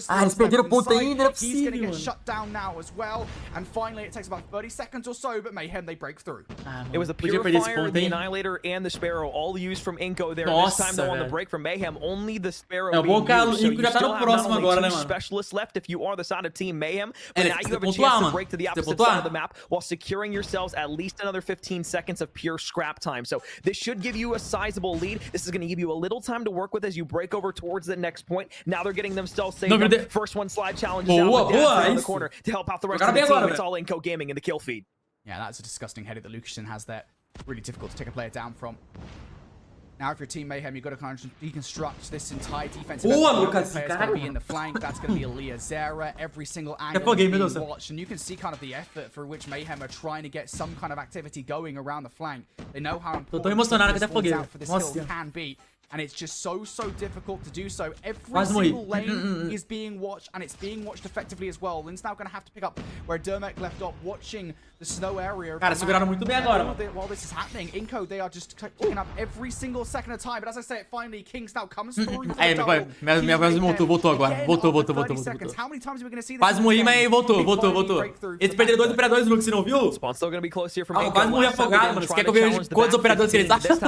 Speaker 1: Ah, eles perderam o ponto ainda, não é possível, mano.
Speaker 10: Shut down now as well. And finally, it takes about 30 seconds or so, but Mayhem, they break through.
Speaker 9: It was the Purifier, the Annihilator, and the Sparrow all used from Inco there. This time, though, on the break from Mayhem, only the Sparrow being used. So you still have not only 2 specialists left if you are the side of Team Mayhem, but now you have a chance to break to the opposite side of the map while securing yourselves at least another 15 seconds of pure scrap time. So this should give you a sizable lead. This is going to give you a little time to work with as you break over towards the next point. Now they're getting themselves saved. First one slide challenges out in the corner to help out the rest of the team. It's all Inco Gaming in the kill feed.
Speaker 10: Yeah, that's a disgusting headache that Lucasson has there. Really difficult to take a player down from. Now, if you're Team Mayhem, you've got to kind of deconstruct this entire defensive. Lucas, player's going to be in the flank. That's going to be Leah Zera. Every single angle is being watched, and you can see kind of the effort for which Mayhem are trying to get some kind of activity going around the flank. They know how important for this hill can be. And it's just so difficult to do so. Every single lane is being watched, and it's being watched effectively as well. Lynn's now going to have to pick up where Dermek left off, watching the snow area.
Speaker 1: Cara, seguraram muito bem agora, mano.
Speaker 10: While this is happening, Inco, they are just picking up every single second of time. But as I say, finally, Kings now comes through.
Speaker 1: Minha voz voltou agora. Voltou.
Speaker 10: How many times are we going to see this?
Speaker 1: Quase morri, mas voltou. Eles perderam 2 operadores, Lucas, você não viu?
Speaker 9: Spawn's still going to be close here from
Speaker 1: Inco. Quase morri afogado, mano. Você quer que eu veja quantos operadores que eles acham?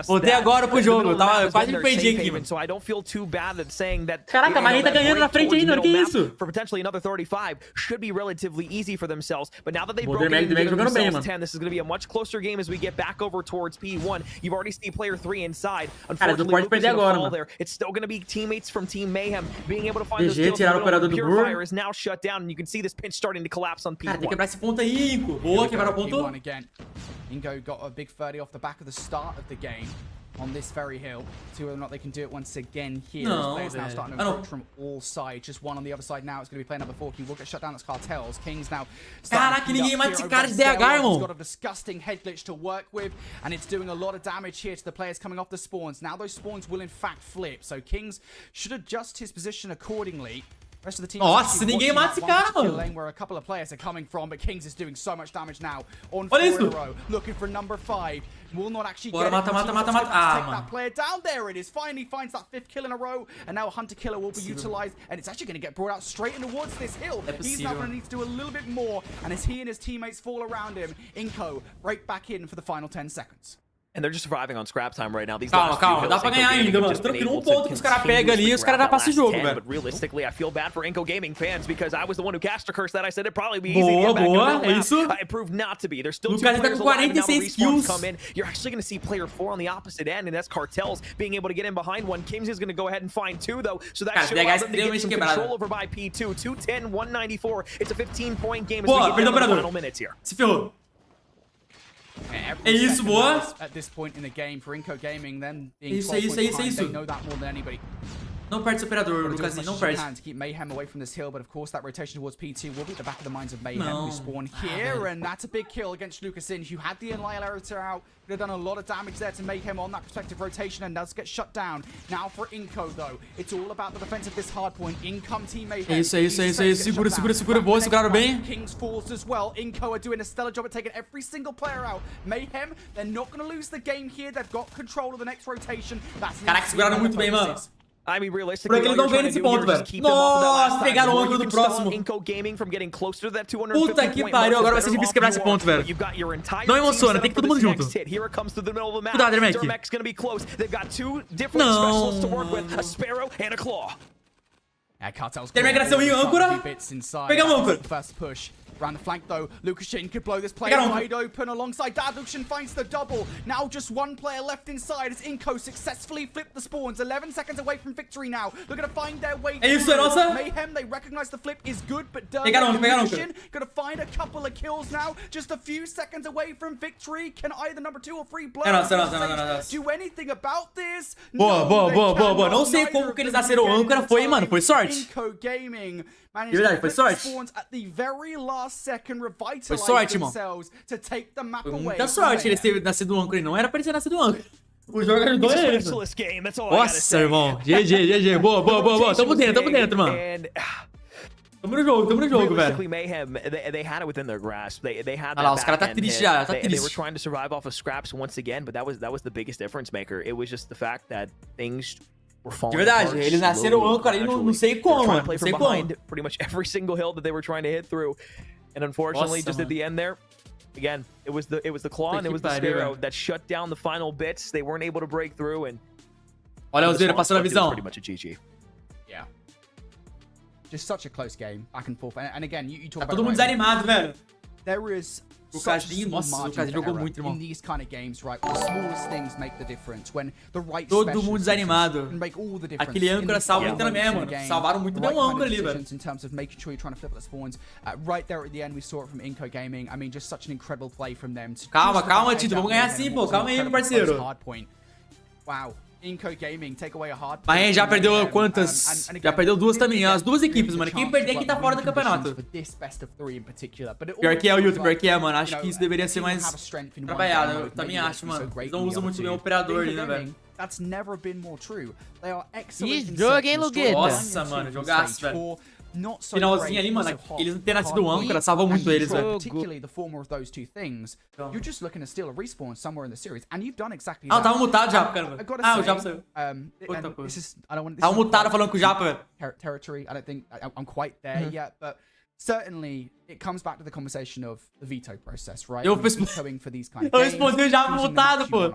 Speaker 1: Voltei agora pro jogo, eu quase me perdi aqui, mano. Caraca, mas ele tá ganhando na frente ainda, olha que isso?
Speaker 9: For potentially another 35 should be relatively easy for themselves, but now that they've
Speaker 1: broken
Speaker 9: into themselves 10, this is going to be a much closer game as we get back over towards P1. You've already seen player 3 inside. Unfortunately, Luke is gonna fall there. It's still going to be teammates from Team Mayhem being able to find those kills. Purifier is now shut down, and you can see this pinch starting to collapse on P1.
Speaker 1: Cara, tem que quebrar esse ponto aí, Inco. Boa, quebraram o ponto.
Speaker 10: Inco got a big 30 off the back of the start of the game. On this very hill, see whether or not they can do it once again here.
Speaker 1: No,
Speaker 10: players now starting to approach from all sides. Just one on the other side now. It's going to be player number 4. King will get shut down. That's Cartels. Kings now.
Speaker 1: Caraca, ninguém mata esse cara de DH, irmão.
Speaker 10: He's got a disgusting head glitch to work with, and it's doing a lot of damage here to the players coming off the spawns. Now those spawns will in fact flip, so Kings should adjust his position accordingly. Rest of the team.
Speaker 1: Nossa, ninguém mata esse cara, mano.
Speaker 10: Where a couple of players are coming from, but Kings is doing so much damage now. On 4 in a row, looking for number 5. Will not actually get
Speaker 1: mata.
Speaker 10: Take that player down. There it is. Finally finds that 5th kill in a row, and now a Hunter Killer will be utilized, and it's actually going to get brought out straight in towards this hill. He's now going to need to do a little bit more, and as he and his teammates fall around him, Inco break back in for the final 10 seconds.
Speaker 9: And they're just surviving on scrap time right now. These
Speaker 1: calma, dá pra ganhar ainda, mano. Tranquilo, um ponto que os caras pegam ali e os caras já passam o jogo, velho.
Speaker 9: But realistically, I feel bad for Inco Gaming fans because I was the one who cast a curse that I said it'd probably be easy to get back
Speaker 1: boa, é isso.
Speaker 9: It proved not to be. There's still 2
Speaker 1: players
Speaker 9: alive, and now the
Speaker 1: 46
Speaker 9: respawns come in. You're actually going to see player 4 on the opposite end, and that's Cartels being able to get in behind one. Kings is going to go ahead and find 2, though, so that should allow them to get some control over by P2. 210, 194. It's a 15-point game as we get into the final minutes here.
Speaker 1: Se ferrou. É isso, boa.
Speaker 10: At this point in the game for Inco Gaming, then being
Speaker 1: isso. They
Speaker 10: know that more than anybody.
Speaker 1: Não perde esse operador, Lucasinho, não perde.
Speaker 10: To keep Mayhem away from this hill, but of course that rotation towards P2 will be at the back of the minds of Mayhem, who spawn here, and that's a big kill against Lucasin, who had the Annihilator out. Could have done a lot of damage there to Mayhem on that prospective rotation, and does get shut down. Now for Inco, though, it's all about the defense of this hard point. Income Team Mayhem.
Speaker 1: É isso. Segura. Boa, seguraram bem.
Speaker 10: Kings falls as well. Inco are doing a stellar job at taking every single player out. Mayhem, they're not going to lose the game here. They've got control of the next rotation.
Speaker 1: Caraca, seguraram muito bem, mano.
Speaker 9: I mean, realistically,
Speaker 1: eles não ganham nesse ponto, velho. Nossa, pegaram o ângulo do próximo. Puta que pariu, agora vai ser difícil quebrar esse ponto, velho. Não emociona, tem que todo mundo junto. Cuidado, Dermek. Não. Dermek nasceu em âncora. Pegamos âncora.
Speaker 10: Around the flank, though, Lukashin could blow this player wide open alongside that. Lukashin finds the double. Now just one player left inside as Inco successfully flipped the spawns. 11 seconds away from victory now. Looking to find their way through. Mayhem, they recognize the flip is good, but Lukashin gonna find a couple of kills now. Just a few seconds away from victory. Can either number 2 or 3 blow do anything about this?
Speaker 1: Boa. Não sei como que eles nasceram âncora. Foi, mano. Foi sorte.
Speaker 10: Inco Gaming.
Speaker 1: De verdade, foi sorte.
Speaker 10: Foi
Speaker 1: sorte, irmão. Foi muita sorte eles terem nascido âncora e não era pra eles terem nascido âncora. O jogo ajudou eles. Nossa, irmão. GG. Boa. Tamo dentro, mano. Tamo no jogo, velho. Olha lá, os caras tá triste já, tá triste.
Speaker 9: They were trying to survive off of scraps once again, but that was the biggest difference maker. It was just the fact that things
Speaker 1: de verdade, eles nasceram âncora aí, não sei como, mano. Não sei como.
Speaker 9: Pretty much every single hill that they were trying to hit through, and unfortunately, just at the end there, again, it was the claw and it was the sparrow that shut down the final bits. They weren't able to break through, and
Speaker 1: olha o Zero passando a visão.
Speaker 9: Pretty much a GG.
Speaker 10: Yeah. Just such a close game, back and forth. And again, you talk
Speaker 1: tá
Speaker 10: about
Speaker 1: todo mundo desanimado, velho.
Speaker 10: There is
Speaker 1: nossa, o Lucas jogou muito, irmão.
Speaker 10: In these kind of games, right? The smallest things make the difference. When the right
Speaker 1: todo mundo desanimado. Aquele âncora salva muito mesmo, mano. Salvaram muito bem o âncora ali, velho.
Speaker 10: In terms of making sure you're trying to flip the spawns. Right there at the end, we saw it from Inco Gaming. I mean, just such an incredible play from them.
Speaker 1: Calma, Tito. Vamos ganhar sim, pô. Calma aí, meu parceiro.
Speaker 10: Wow. Inco Gaming, take away a hard
Speaker 1: Mas já perdeu quantas? Já perdeu 2 também, as 2 equipes, mano. Quem perder aqui tá fora do campeonato. Pior que é o YouTube, pior que é, mano. Acho que isso deveria ser mais trabalhado. Eu também acho, mano. Eles não usam muito bem o operador ali, né, velho?
Speaker 13: Que jogo, hein, Luguer?
Speaker 1: Nossa, mano, jogaço, velho. Finalzinho ali, mano, eles não terem nascido âncora, salvou muito eles, velho. Ah, eu tava mutado já, cara. Ah, o Japa saiu. Outra coisa. Tava mutado falando com o Japa, velho.
Speaker 10: Territory, I don't think I'm quite there yet, but certainly it comes back to the conversation of the veto process, right?
Speaker 1: Eu
Speaker 10: vetoing for these kind of games.
Speaker 1: Eu respondi o Japa mutado, pô.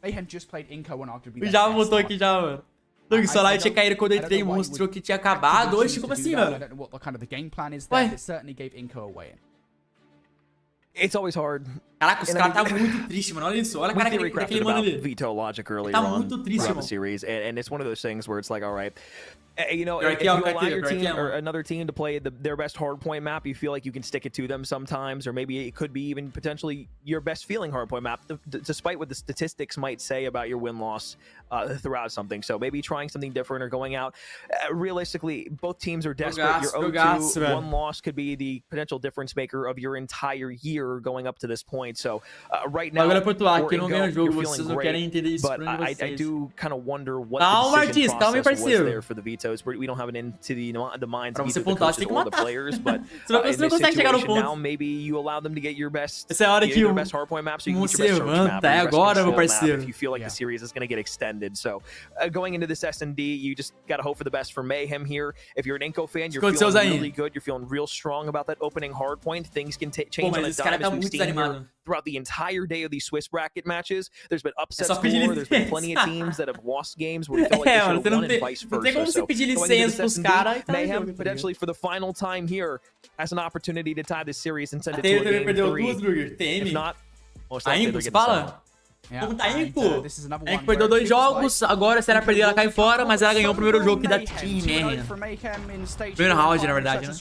Speaker 10: Mayhem just played Inco and arguably
Speaker 1: o Japa mutou aqui já, mano. Look, só lá tinha caído quando eu entrei e mostrou que tinha acabado. Oxe, como assim, velho?
Speaker 9: It's always hard.
Speaker 1: Caraca, os caras tá muito triste, mano. Olha isso. Olha a cara daquele mano ali.
Speaker 9: Veto logic early
Speaker 1: tá muito triste,
Speaker 9: mano. Series, and it's one of those things where it's like, all right, you know, if you allow your team or another team to play their best hardpoint map, you feel like you can stick it to them sometimes, or maybe it could be even potentially your best feeling hardpoint map, despite what the statistics might say about your win-loss throughout something. So maybe trying something different or going out. Realistically, both teams are desperate. Your 0-2, one loss could be the potential difference maker of your entire year going up to this point. So right now, you're feeling great, but I do kind of wonder what the decision process was there for the veto. We don't have an into the minds of either the coaches or the players, but in this situation now, maybe you allow them to get your best, best hardpoint map, so you can get your best search map, your best control map if you feel like the series is going to get extended. So going into this S&D, you just got to hope for the best for Mayhem here. If you're an Inco fan, you're feeling really good. You're feeling real strong about that opening hardpoint. Things can change on a dime, as we've seen here throughout the entire day of these Swiss bracket matches. There's been upsets galore. There's been plenty of teams that have lost games where you feel like they should have won and vice versa. So Mayhem potentially for the final time here has an opportunity to tie this series and send it to a game 3. If not, most likely they're getting sent.
Speaker 1: Como tá Inco? A Inco perdeu 2 jogos, agora se ela perder ela cai fora, mas ela ganhou o primeiro jogo que da Team, né? Primeiro round, na verdade, né?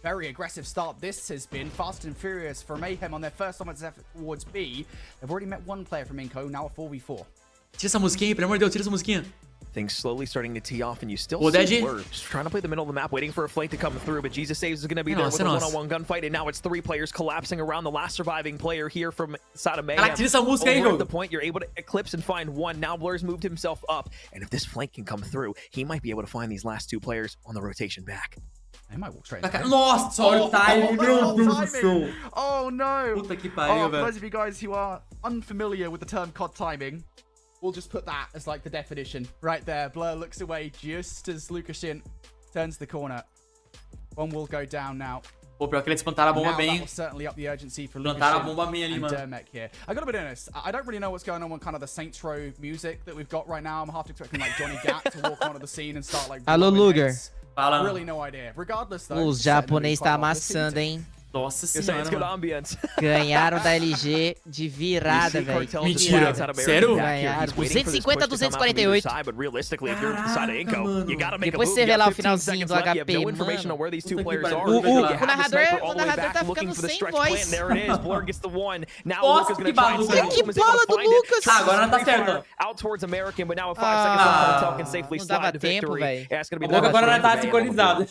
Speaker 10: Very aggressive start this has been. Fast and Furious for Mayhem on their first offensive effort towards B. They've already met one player from Inco, now a 4v4.
Speaker 1: Tira essa musiquinha aí, pelo amor de Deus, tira essa musiquinha.
Speaker 9: Things slowly starting to tee off, and you still see Blur just trying to play the middle of the map, waiting for a flank to come through, but Jesus Saves is going to be there with a one-on-one gunfight, and now it's 3 players collapsing around the last surviving player here from Sada Mayhem.
Speaker 1: Tira essa música aí,
Speaker 9: Over at the point, you're able to eclipse and find one. Now Blur's moved himself up, and if this flank can come through, he might be able to find these last 2 players on the rotation back.
Speaker 10: They might walk straight.
Speaker 1: Nossa, olha o timing, meu Deus do céu.
Speaker 10: Oh no!
Speaker 1: Puta que pariu,
Speaker 10: for those of you guys who are unfamiliar with the term COD timing, we'll just put that as like the definition right there. Blur looks away just as Lukashin turns the corner. One will go down now.
Speaker 1: Pô, pior que eles plantaram a bomba bem.
Speaker 10: Plantaram a bomba bem ali, mano. I gotta be honest, I don't really know what's going on with kind of the Saints Row music that we've got right now. I'm half expecting like Johnny Gat to walk onto the scene and start like.
Speaker 13: Alô, Luguer.
Speaker 1: Fala.
Speaker 10: Really no idea. Regardless, though,
Speaker 13: Os japoneses tá amassando, hein?
Speaker 1: Nossa senhora, mano.
Speaker 13: Ganharam da LG de virada, velho.
Speaker 1: Mentira. Sério?
Speaker 13: Ganharam 250 a 248. Depois você vê lá o finalzinho do HP, mano. O narrador tá ficando sem voz.
Speaker 1: Nossa, que bagunça.
Speaker 13: Que bola do Lucas.
Speaker 1: Ah, agora não tá certo.
Speaker 13: Não dava tempo, velho.
Speaker 1: Agora não tá sincronizado.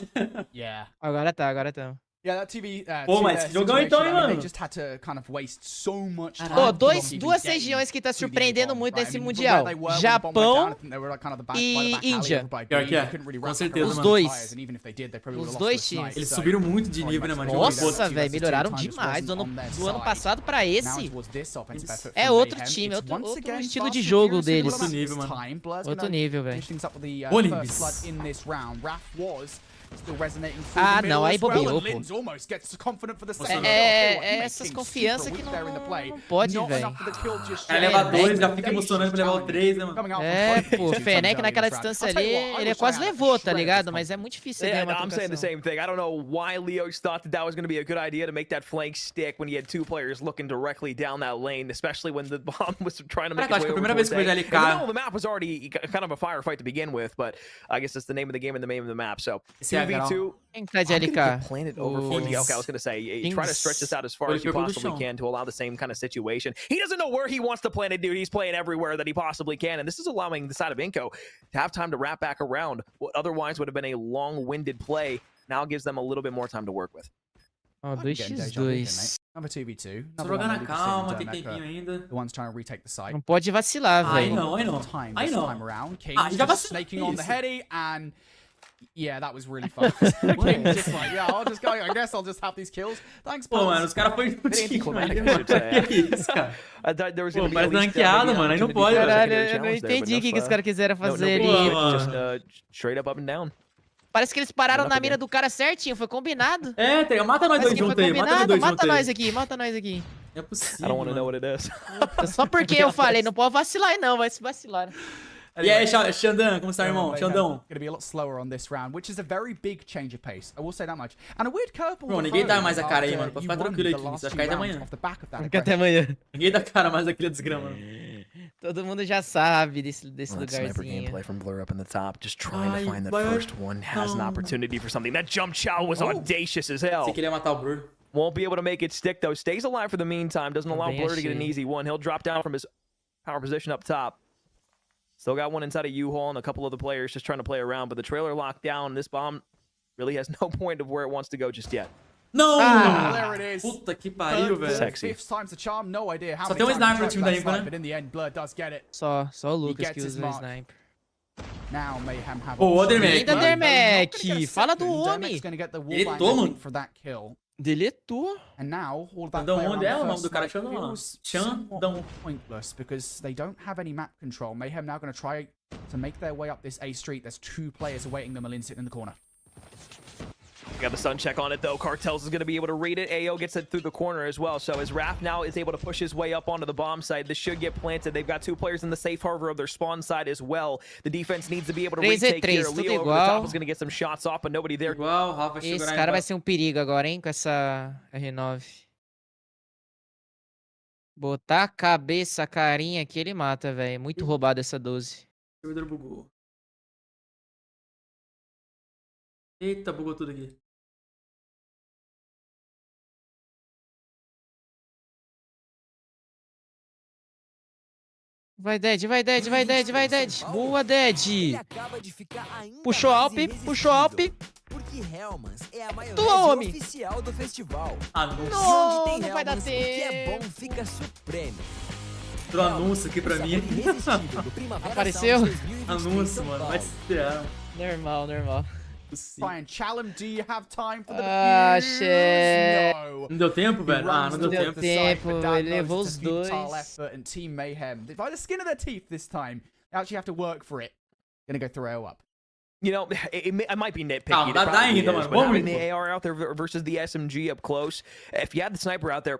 Speaker 13: Agora tá.
Speaker 10: Yeah, that TV,
Speaker 1: Pô, mas que jogão então, hein, mano?
Speaker 13: Pô, duas regiões que tá surpreendendo muito nesse Mundial. Japão e Índia.
Speaker 1: Pior que é, com certeza,
Speaker 13: Os
Speaker 1: mano.
Speaker 13: dois. Os dois times.
Speaker 1: Eles subiram muito de nível, né, mano?
Speaker 13: Nossa, velho, melhoraram demais do ano passado pra esse. É outro time, outro estilo de jogo deles.
Speaker 1: Outro nível, mano.
Speaker 13: Outro nível, velho.
Speaker 1: Olimpis.
Speaker 13: Ah, não, aí bobeou, pô. É essas confianças que não pode, velho.
Speaker 1: Cara, leva 2, já fica emocionante pra levar o 3, né, mano?
Speaker 13: É, pô, Fennec naquela distância ali, ele quase levou, tá ligado? Mas é muito difícil ganhar uma
Speaker 9: I'm saying the same thing. I don't know why Leos thought that was going to be a good idea to make that flank stick when he had two players looking directly down that lane, especially when the bomb was trying to make its way over towards A. And the middle of the map was already kind of a firefight to begin with, but I guess it's the name of the game and the name of the map, so 2v2.
Speaker 13: Quem tá de LK?
Speaker 9: Planet over 40. Okay, I was going to say, try to stretch this out as far as you possibly can to allow the same kind of situation. He doesn't know where he wants to plant it, dude. He's playing everywhere that he possibly can, and this is allowing the side of Inco to have time to wrap back around what otherwise would have been a long-winded play. Now gives them a little bit more time to work with.
Speaker 13: Ó, 2x2.
Speaker 10: Another 2v2.
Speaker 1: Só jogar na calma, tem tempinho ainda.
Speaker 10: The one's trying to retake the site.
Speaker 13: Não pode vacilar, velho.
Speaker 1: Aí não.
Speaker 10: Já vacilei. On the heady and yeah, that was really fun. King just like, yeah, I'll just go. I guess I'll just have these kills. Thanks,
Speaker 1: pô, mano, os caras foram anticlimáticos, mano. Que isso, cara? Pô, parece ranqueado, mano. Aí não pode,
Speaker 13: caralho, eu não entendi o que os caras quiseram fazer ali.
Speaker 9: Straight up and down.
Speaker 13: Parece que eles pararam na mira do cara certinho, foi combinado.
Speaker 1: É, mata nós dois juntos aí,
Speaker 13: mata nós aqui.
Speaker 1: É possível,
Speaker 9: I don't want to know what it is.
Speaker 13: Só porque eu falei, não pode vacilar não, vai se vacilar.
Speaker 1: E aí, Xandão, como está, irmão? Xandão.
Speaker 10: Going to be a lot slower on this round, which is a very big change of pace. I will say that much. And a weird curveball.
Speaker 1: Bro, ninguém dá mais a cara aí, mano. Pode ficar tranquilo aí, King. Vai ficar até amanhã.
Speaker 13: Fica até amanhã.
Speaker 1: Ninguém dá cara mais aqui, desgrama.
Speaker 13: Todo mundo já sabe desse
Speaker 9: Sniper
Speaker 13: lugarzinho.
Speaker 9: gameplay from Blur up in the top, just trying to find that first one, has an opportunity for something. That jump chow was audacious as hell.
Speaker 1: Você queria matar o Blur.
Speaker 9: Won't be able to make it stick though. Stays alive for the meantime. Doesn't allow Blur to get an easy one. He'll drop down from his power position up top. Still got one inside of U-Haul and a couple of the players just trying to play around, but the trailer locked down. This bomb really has no point of where it wants to go just yet.
Speaker 1: Não!
Speaker 10: There it is.
Speaker 1: Puta que pariu, velho.
Speaker 9: Sexy.
Speaker 10: Fifth time's the charm. No idea how
Speaker 1: Só tem um sniper no time da Inco, né?
Speaker 10: But in the end, Blur does get it.
Speaker 13: Só o Lucas que usa o sniper.
Speaker 10: Now Mayhem have.
Speaker 1: Ô, Dermek.
Speaker 13: Ainda Dermek. Fala do homem.
Speaker 1: Deletou, mano.
Speaker 10: For that kill.
Speaker 13: Deletou.
Speaker 10: And now all that
Speaker 1: Xandão, onde é o nome do cara? Xandão.
Speaker 10: Pointless because they don't have any map control. Mayhem now going to try to make their way up this A street. There's two players awaiting them. Malin sitting in the corner.
Speaker 9: Got the sun check on it though. Cartels is going to be able to read it. AO gets it through the corner as well. So as Raph now is able to push his way up onto the bomb site, this should get planted. They've got two players in the safe harbor of their spawn side as well. The defense needs to be able to retake here. Leo over the top is going to get some shots off, but nobody there.
Speaker 13: Esse cara vai ser um perigo agora, hein, com essa R9. Botar a cabeça, a carinha aqui, ele mata, velho. Muito roubado essa 12.
Speaker 1: O servidor bugou. Eita, bugou tudo aqui.
Speaker 13: Vai, Dead. Boa, Dead. Puxou Alp.
Speaker 20: Porque Hellmans é a
Speaker 13: Tua,
Speaker 20: maionese
Speaker 13: homem.
Speaker 20: oficial do festival.
Speaker 13: Não vai dar
Speaker 20: O que é
Speaker 13: tempo.
Speaker 20: bom fica supremo.
Speaker 1: Entrou anúncio aqui pra mim.
Speaker 13: Apareceu?
Speaker 1: Anúncio, mano. Vai se esperar.
Speaker 13: Normal.
Speaker 10: Fine, Chalem, do you have time for the
Speaker 13: shit.
Speaker 10: No.
Speaker 1: Não deu tempo, velho? Ah, não deu tempo.
Speaker 13: Ele levou os dois.
Speaker 10: And Team Mayhem, by the skin of their teeth this time, they actually have to work for it. Gonna go throw AO up.
Speaker 9: You know, it might be nitpicky. It
Speaker 1: dá
Speaker 9: probably
Speaker 1: ainda,
Speaker 9: is,
Speaker 1: mano.
Speaker 9: but having the AR out there versus the SMG up close, if you had the sniper out there,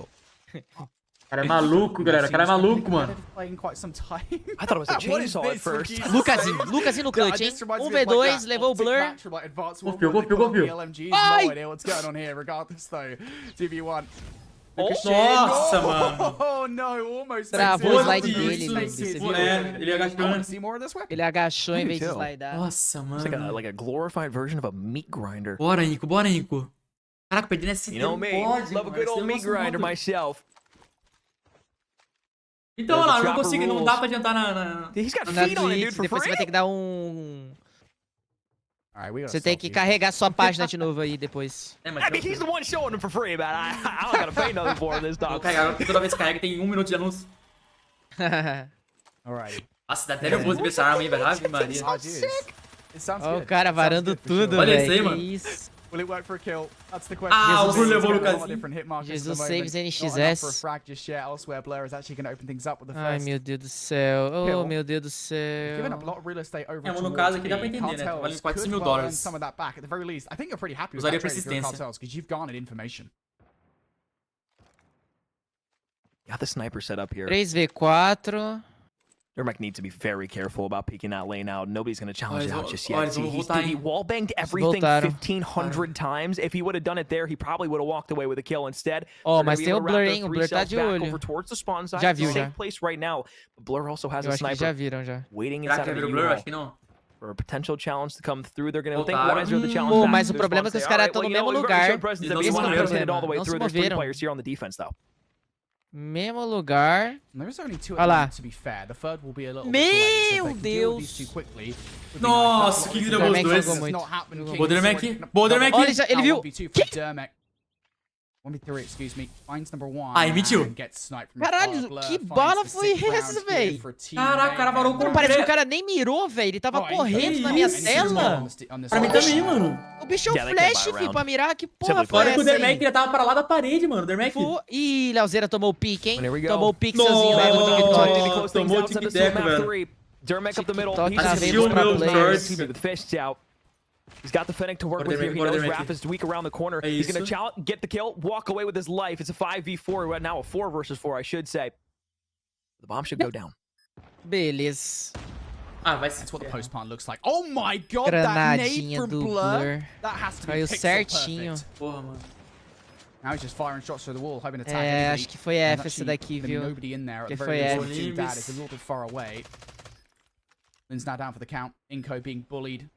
Speaker 17: kill.
Speaker 1: cara é maluco, galera. O cara é maluco, mano.
Speaker 10: Playing quite some time.
Speaker 9: I thought it was a chainsaw at first.
Speaker 13: Lucasinho no clutch, hein? 1v2, levou o blur.
Speaker 1: Confio.
Speaker 10: Ai! No idea what's going on here, regardless though. 2v1.
Speaker 1: Nossa, mano.
Speaker 10: Oh, no, almost.
Speaker 13: Travou o slide dele,
Speaker 1: ele agachou.
Speaker 13: Ele agachou em vez de slidar.
Speaker 1: Nossa, mano.
Speaker 9: It's like a glorified version of a meat grinder.
Speaker 1: Bora, Nico, bora, Nico. Caraca, perdendo esse
Speaker 9: You know me, love a good old meat grinder myself.
Speaker 1: Então, olha lá, não consigo, não dá pra adiantar na...
Speaker 9: He's got feet on it, dude, for
Speaker 13: depois você
Speaker 9: free.
Speaker 13: vai ter que dar um... Você tem que carregar sua página de novo aí depois.
Speaker 9: I mean, he's the one showing them for free, man. I don't gotta pay nothing for this, dog.
Speaker 1: Vou carregar, toda vez que carrega tem 1 minuto de anúncio.
Speaker 10: Alright.
Speaker 1: Nossa, dá até nervoso ver essa arma aí, velho. Ave Maria.
Speaker 13: Ó, o cara varando tudo, velho.
Speaker 1: Olha isso aí, mano.
Speaker 13: Isso.
Speaker 10: Will it work for a kill? That's the question.
Speaker 1: Ah, o Bruno levou o Lucasinho.
Speaker 13: Jesus saves NXS. Ai, meu Deus do céu. Oh, meu Deus do céu.
Speaker 1: É, mas no caso aqui dá pra entender, né? Tá valendo $400 mil. Usaria persistência.
Speaker 9: Got the sniper set up here.
Speaker 13: 3v4.
Speaker 9: Dermek needs to be very careful about peeking that lane out. Nobody's going to challenge it out just
Speaker 1: Olha,
Speaker 9: yet.
Speaker 1: eles vão
Speaker 9: He
Speaker 1: voltar,
Speaker 9: wall-banged everything 1,500 times. If he would have done it there, he probably would have walked away with a kill instead.
Speaker 13: Oh, mas tem o Blur, hein? O Blur tá de olho.
Speaker 9: Over towards the spawn side.
Speaker 13: Já viu,
Speaker 9: It's a
Speaker 13: já.
Speaker 9: safe place right now. But Blur also has
Speaker 13: Eu
Speaker 9: a
Speaker 13: acho que
Speaker 9: sniper
Speaker 13: já viram, já.
Speaker 9: waiting
Speaker 1: Será
Speaker 9: inside
Speaker 1: que
Speaker 9: of
Speaker 1: vai
Speaker 9: the
Speaker 1: ver o Blur?
Speaker 9: U-Haul
Speaker 1: Acho que não.
Speaker 9: for a potential challenge to come through. They're going to think
Speaker 1: Voltaram.
Speaker 9: wiser of the challenge.
Speaker 13: Pô,
Speaker 9: back
Speaker 13: mas
Speaker 9: to
Speaker 13: o
Speaker 9: their
Speaker 13: problema é
Speaker 9: spawns.
Speaker 13: que os
Speaker 9: Say,
Speaker 13: caras
Speaker 9: "All
Speaker 13: estão
Speaker 9: right,
Speaker 13: no
Speaker 9: well,
Speaker 13: mesmo
Speaker 9: you know, we've already
Speaker 13: lugar.
Speaker 9: shown presence.
Speaker 1: Eles não
Speaker 9: Esse é
Speaker 1: se
Speaker 9: o
Speaker 1: moveram,
Speaker 9: presented all the way
Speaker 13: não se
Speaker 9: through. There's 3
Speaker 13: moveram.
Speaker 9: players here on the defense, though.
Speaker 13: Mesmo lugar.
Speaker 10: Olha
Speaker 13: lá.
Speaker 10: Meu
Speaker 13: Deus.
Speaker 1: Nossa, que levou os dois. Boa, Dermek. Boa, Dermek.
Speaker 13: Olha, ele viu.
Speaker 1: Ai, mentiu.
Speaker 13: Caralho, que bala foi essa, velho?
Speaker 1: Caraca, o cara varou com
Speaker 13: Parece que o cara nem mirou, velho. Ele tava correndo na minha tela.
Speaker 1: Pra mim também, mano.
Speaker 13: O bicho é um flash, filho, pra mirar. Que porra foi
Speaker 1: Fora que o
Speaker 13: essa
Speaker 1: Dermek
Speaker 13: aí?
Speaker 1: ele tava pra lá da parede, mano. O Dermek.
Speaker 13: Ih, Leozeira tomou o pique, hein?
Speaker 9: There we go.
Speaker 13: Tomou o pixelzinho lá no TikTok.
Speaker 9: Tomou
Speaker 1: o tic-tac, velho.
Speaker 9: Dermek up the middle.
Speaker 13: TikTok
Speaker 9: He's
Speaker 13: tá
Speaker 1: assistiu
Speaker 13: vendo pra
Speaker 1: meus
Speaker 13: players.
Speaker 1: shorts.
Speaker 9: with the fists out. He's got the Fennec to work with here. He knows Raph is weak around the corner. He's going to get the kill, walk away with his life. It's a 5v4, now a 4 versus 4, I should say. The bomb should go down.
Speaker 13: Beleza.
Speaker 1: Ah, vai ser.
Speaker 10: That's what the post plant looks like. Oh my god, that nade
Speaker 13: Granadinha
Speaker 10: from
Speaker 13: do
Speaker 10: Blur.
Speaker 13: Blur.
Speaker 10: That has to be
Speaker 13: Caiu
Speaker 10: pixel
Speaker 13: certinho.
Speaker 10: perfect.
Speaker 1: Porra, mano.
Speaker 10: Now he's just firing shots through the wall, hoping to tag
Speaker 13: É,
Speaker 10: anybody.
Speaker 13: acho que foi
Speaker 10: There's
Speaker 13: F essa
Speaker 10: actually
Speaker 13: daqui,
Speaker 10: been
Speaker 13: viu?
Speaker 10: nobody in there at
Speaker 13: Que
Speaker 10: the
Speaker 13: foi
Speaker 10: very
Speaker 13: F.
Speaker 10: least. Dad is a little bit far away. Lynn's now down for the count. Inco being bullied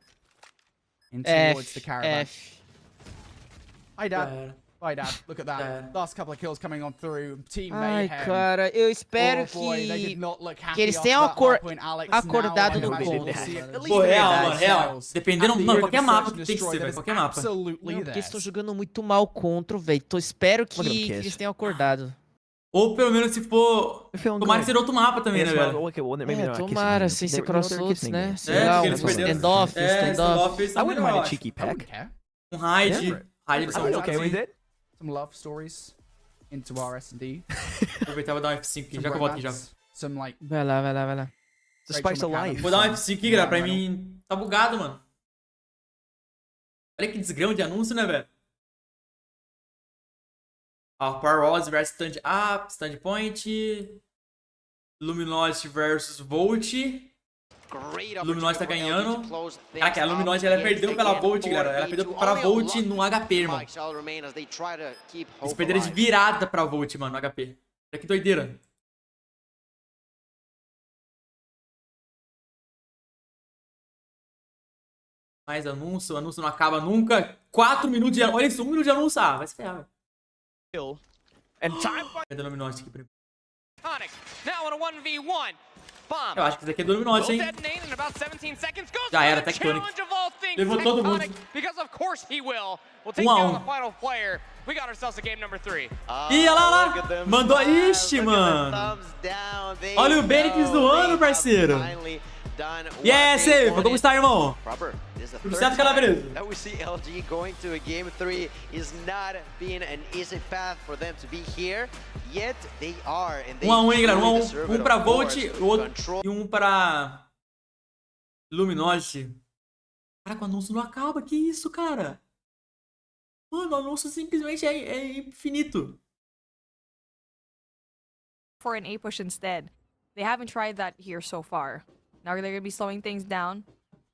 Speaker 10: in towards the caravan.
Speaker 13: F.
Speaker 10: Hi, Dad. Bye, Dad. Look at that. Last couple of kills coming on through. Team
Speaker 13: Ai,
Speaker 10: Mayhem.
Speaker 13: cara, eu espero
Speaker 10: Oh, boy, they did not look happy
Speaker 13: que eles
Speaker 10: after
Speaker 13: tenham
Speaker 10: that hardpoint, Alex.
Speaker 13: acordado
Speaker 10: Now,
Speaker 13: no
Speaker 10: I
Speaker 13: ponto.
Speaker 10: will see at least
Speaker 1: Pô, real,
Speaker 10: one
Speaker 1: mano, real.
Speaker 10: kills.
Speaker 1: Dependendo,
Speaker 10: And the
Speaker 1: mano,
Speaker 10: unit
Speaker 1: qualquer
Speaker 10: of
Speaker 1: mapa
Speaker 10: search and
Speaker 1: tem que
Speaker 10: destroy
Speaker 1: ser,
Speaker 10: that
Speaker 1: velho.
Speaker 10: is
Speaker 1: Qualquer mapa.
Speaker 10: absolutely
Speaker 13: Não, porque eles estão
Speaker 10: theirs.
Speaker 13: jogando muito mal contra, velho. Espero que eles tenham acordado.
Speaker 1: Ou pelo menos se for. Tomara que seja outro mapa também, né, velho?
Speaker 13: Tomara, sem ser crossroads, né? Sei
Speaker 1: É,
Speaker 13: lá,
Speaker 1: porque
Speaker 13: um
Speaker 1: eles perderam.
Speaker 13: standoff, standoff.
Speaker 1: eles
Speaker 9: I
Speaker 1: são
Speaker 9: wouldn't mind a
Speaker 1: melhores.
Speaker 9: cheeky peck.
Speaker 1: Um raid. Raid eles são
Speaker 9: I'm okay with it.
Speaker 10: Some love stories into our S&D.
Speaker 1: Aproveitar e vou dar um F5 aqui, já que eu volto aqui já.
Speaker 10: Some like
Speaker 13: Vai lá, vai lá, vai lá.
Speaker 9: It's the spice of life.
Speaker 1: Vou dar um F5 aqui, galera, pra mim. Tá bugado, mano. Olha que desgrama de anúncio, né, velho? Ó, Power Walls versus Stand Up, Stand Point. Luminosity versus Volt. Luminosity tá ganhando. Caraca, a Luminosity ela perdeu pela Volt, galera. Ela perdeu pra Volt no HP, irmão. Eles perderam de virada pra Volt, mano, no HP. Olha que doideira. Mais anúncio, o anúncio não acaba nunca. 4 minutos de anúncio. Olha isso, 1 minuto de anúncio. Ah, vai se ferrar, velho. Cadê o Luminosity aqui primeiro? Eu acho que esse aqui é do Luminosity, hein? Já era, Tectonic. Levou todo mundo. 1 a 1. Ih, olha lá, olha lá. Mandou. Ixi, mano. Olha o Benefits do ano, parceiro. Yes, Eva, como está, irmão? Tudo certo, Calabresa?
Speaker 2: That we see LG going to a game 3 is not being an easy path for them to be here, yet they are. And they
Speaker 1: 1 a 1, hein, galera? 1 a 1.
Speaker 2: deserve
Speaker 1: Um
Speaker 2: it,
Speaker 1: pra
Speaker 2: of
Speaker 1: Volt
Speaker 2: course.
Speaker 1: o outro, e um pra Luminosity. Caraca, o anúncio não acaba. Que isso, cara? Mano, o anúncio simplesmente é infinito.
Speaker 15: for an A push instead. They haven't tried that here so far. Now they're going to be slowing things down.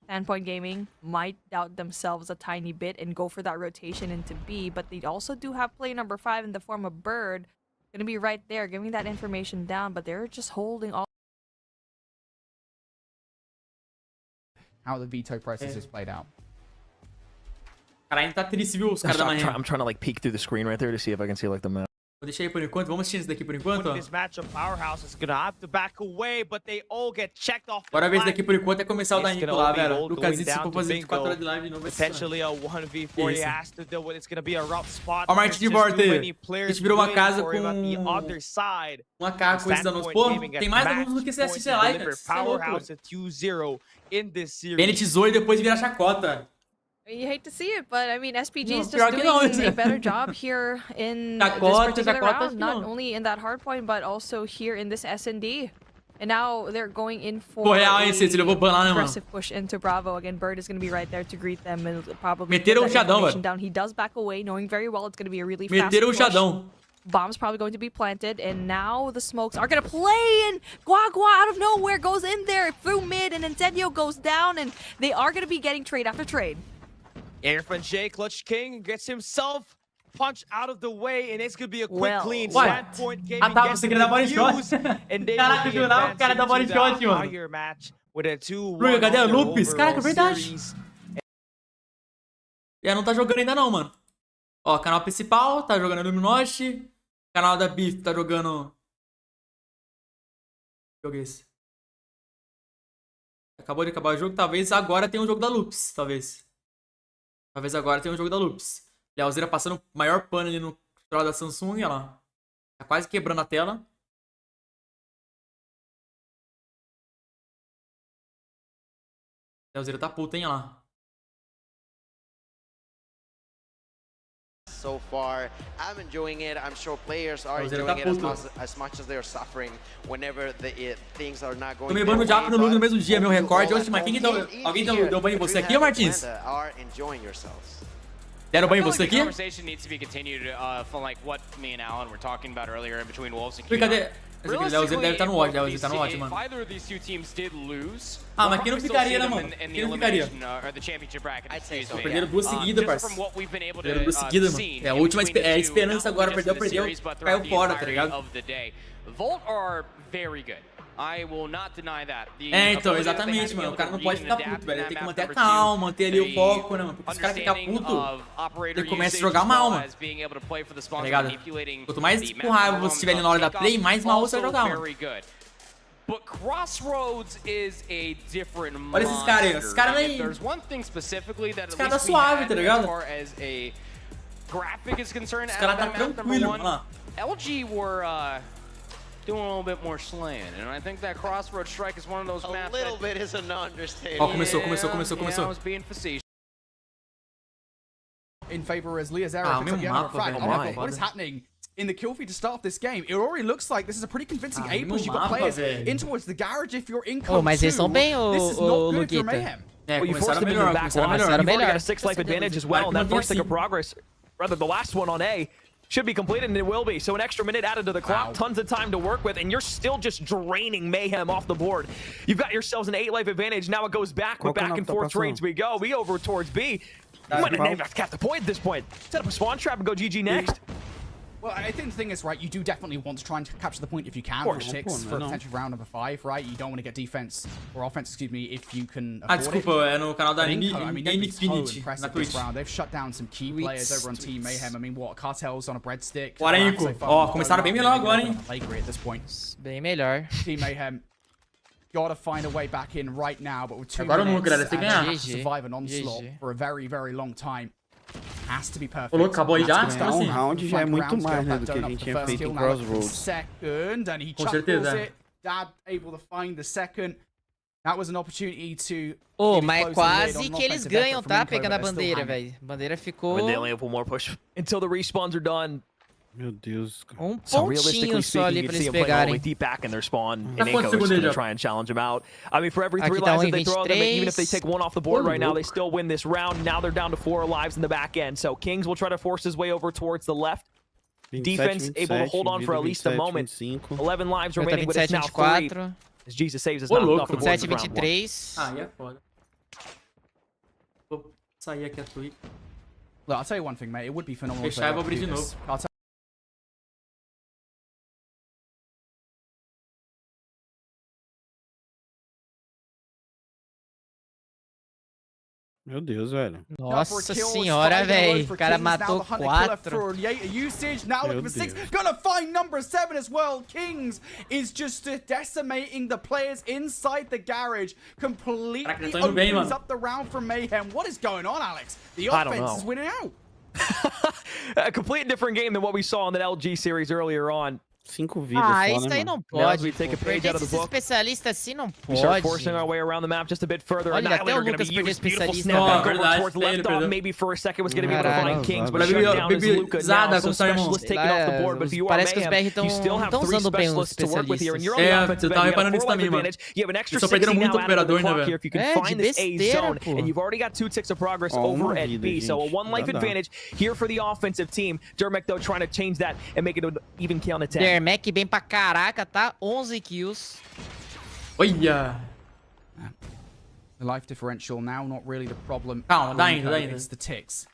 Speaker 15: Standpoint Gaming might doubt themselves a tiny bit and go for that rotation into B, but they also do have play number 5 in the form of Bird. Going to be right there, giving that information down, but they're just holding all.
Speaker 10: How the veto process is played out.
Speaker 1: Caralho, tá triste, viu, os caras da manhã.
Speaker 9: I'm trying to like peek through the screen right there to see if I can see like the map.
Speaker 1: Vou deixar aí por enquanto, vamos assistir isso daqui por enquanto, ó.
Speaker 16: This matchup, Powerhouse is gonna have to back away, but they all get checked off.
Speaker 1: Bora ver isso daqui por enquanto, é começar o da Nico lá, velho. Lucas, se for fazer 24 horas de live de novo, vai ser...
Speaker 16: Potentially a 1v4 he has to deal with. It's gonna be a rough spot.
Speaker 1: Ó, Martin de volta aí. A gente virou uma casa com... uma AK com esse danos. Pô, tem mais danos do que você assiste lá, cara. Isso é louco. Bennett zoou e depois vira chacota.
Speaker 15: You hate to see it, but I mean, SPG is just doing a better job here in this particular round. Not only in that hard point, but also here in this S&D. And now they're going in for aggressive push into Bravo. Again, Bird is going to be right there to greet them and probably
Speaker 1: meteram o Xadão, velho.
Speaker 15: down. He does back away, knowing very well it's going to be a really fast push.
Speaker 1: Meteram o Xadão.
Speaker 15: Bomb's probably going to be planted, and now the smokes are going to play, and Guagua out of nowhere goes in there through mid, and Incendio goes down, and they are going to be getting trade after trade.
Speaker 16: Airfront J, Clutch King gets himself punched out of the way, and it's going to be a quick clean. Standpoint Gaming gets the use, and they will be advancing to the higher match with a 2-1
Speaker 1: cadê o Lupes? Caraca, verdade. E não tá jogando ainda não, mano. Ó, canal principal tá jogando Luminote. Canal da Beef tá jogando... Que jogo é esse? Acabou de acabar o jogo. Talvez agora tenha um jogo da Lupes. Talvez agora tenha um jogo da Lupes. Lealzeira passando o maior pano ali no controle da Samsung. Olha lá. Tá quase quebrando a tela. Lealzeira tá puta, hein? Olha lá.
Speaker 2: So far, I'm enjoying it. I'm sure players are enjoying it as much as they are suffering whenever things are not going.
Speaker 1: Tomei ban no Jap no Luguer no mesmo dia, meu recorde. Oxe, mas alguém deu ban em você aqui, Martins? Deram ban em você aqui? Cadê? Lealzeira deve estar no ódio, Lealzeira tá no ódio, mano. Ah, mas quem não ficaria, né, mano? Quem não ficaria? Perderam 2 seguidas, parceiro. Perderam 2 seguidas, mano. É a última esperança agora. Perdeu, caiu fora, tá ligado? É, então, exatamente, mano. O cara não pode ficar puto, velho. Ele tem que manter a calma, manter ali o foco, né, mano? Porque se o cara ficar puto, ele começa a jogar mal, mano. Tá ligado? Quanto mais com raiva você estiver ali na hora da play, mais mal você vai jogar, mano. Olha esses caras aí, esses caras aí. Os caras tá suave, tá ligado? Os caras tá tranquilo, mano.
Speaker 3: LG were doing a little bit more slaying, and I think that Crossroad Strike is one of those maps.
Speaker 2: A little bit is an understatement.
Speaker 1: Ó, começou.
Speaker 3: I was being facetious.
Speaker 10: In favor as Leazera picks up the other frag. Oh my god, what is happening in the kill feed to start off this game? It already looks like this is a pretty convincing A push. You've got players in towards the garage if you're in code 2.
Speaker 13: Mas eles são bem,
Speaker 10: this is not good for Mayhem.
Speaker 9: Well, you forced them into the back line. You've already got a 6-life advantage as well, and that first thing of progress, rather the last one on A, should be completed, and it will be. So an extra minute added to the clock, tons of time to work with, and you're still just draining Mayhem off the board. You've got yourselves an 8-life advantage. Now it goes back with back and forth trades. We go. We over towards B. You might have capped the point at this point. Set up a spawn trap and go GG next.
Speaker 10: Well, I think the thing is, right, you do definitely want to try and capture the point if you can for 6 for potential round number 5, right? You don't want to get defense, or offense, excuse me, if you can afford
Speaker 1: desculpa, é no canal da
Speaker 10: Infinity na Twitch. They've shut down some key players over on Team Mayhem. I mean, what, Cartels on a breadstick?
Speaker 1: Bora, Nico. Ó, começaram bem melhor agora, hein?
Speaker 10: At this point.
Speaker 13: Bem melhor.
Speaker 10: Team Mayhem gotta find a way back in right now, but with 2
Speaker 1: agora
Speaker 10: minutes,
Speaker 1: galera, tem que ganhar.
Speaker 10: Survive an onslaught for a very, very long time. Has to be perfect.
Speaker 1: Falou, acabou aí já?
Speaker 14: Um round já é muito mais, né, do que a gente tinha feito em Crossroads.
Speaker 10: Second, and he chuckles it. Dad able to find the second. That was an opportunity to.
Speaker 13: Oh, mas quase que eles ganham, tá? Pegando a bandeira, velho. A bandeira ficou.
Speaker 9: They only have one more push until the respawns are done.
Speaker 14: Meu Deus, cara.
Speaker 13: Pontinho só ali pra eles pegarem.
Speaker 9: Deep back in their spawn, and Nico is going to try and challenge him out. I mean, for every 3 lives that they throw at them, even if they take 1 off the board right now, they still win this round. Now they're down to 4 lives in the back end. So Kings will try to force his way over towards the left. Defense able to hold on for at least a moment. 11 lives remaining, but it's now 3. As Jesus saves us knocked off the board.
Speaker 13: 27-23.
Speaker 1: Aí é foda. Vou sair aqui a Twitch.
Speaker 10: Look, I'll tell you one thing, mate. It would be phenomenal.
Speaker 1: Fechar e vou abrir de novo.
Speaker 14: Meu Deus, velho.
Speaker 13: Nossa senhora, velho. O cara matou 4.
Speaker 10: Now looking for 6. Gonna find number 7 as well. Kings is just decimating the players inside the garage. Completely opens up the round for Mayhem. What is going on, Alex? The offense is winning out.
Speaker 9: A complete different game than what we saw in the LG series earlier on.
Speaker 14: 5 vidas só,
Speaker 13: isso
Speaker 14: né,
Speaker 13: aí não
Speaker 9: Now as
Speaker 13: pode.
Speaker 9: we take a page out of the
Speaker 13: Esses
Speaker 9: book,
Speaker 13: especialistas assim não
Speaker 9: we start
Speaker 13: pode.
Speaker 9: forcing our way around the map just a bit further.
Speaker 13: Olha, até o
Speaker 9: Annihilator gonna be
Speaker 13: Lucas perdeu
Speaker 9: used. Beautiful
Speaker 13: especialista.
Speaker 9: snap back over towards left off. Maybe for a second was gonna be able to find Kings, but shut down is Luca now. So specialists taken off the board, but if you are Mayhem, you still have 3 specialists to work with here, and you're on the offensive end. You have a 4 life advantage. You have an extra 60 now out of the clock here if you can find this A zone, and you've already got 2 ticks of progress over at B. So a 1 life advantage here for the offensive team. Dermec though trying to change that and make it an even kill on the 10.
Speaker 13: Dermec bem pra caraca, tá? 11 kills.
Speaker 1: Olha!
Speaker 10: The life differential now not really the problem. It's the ticks.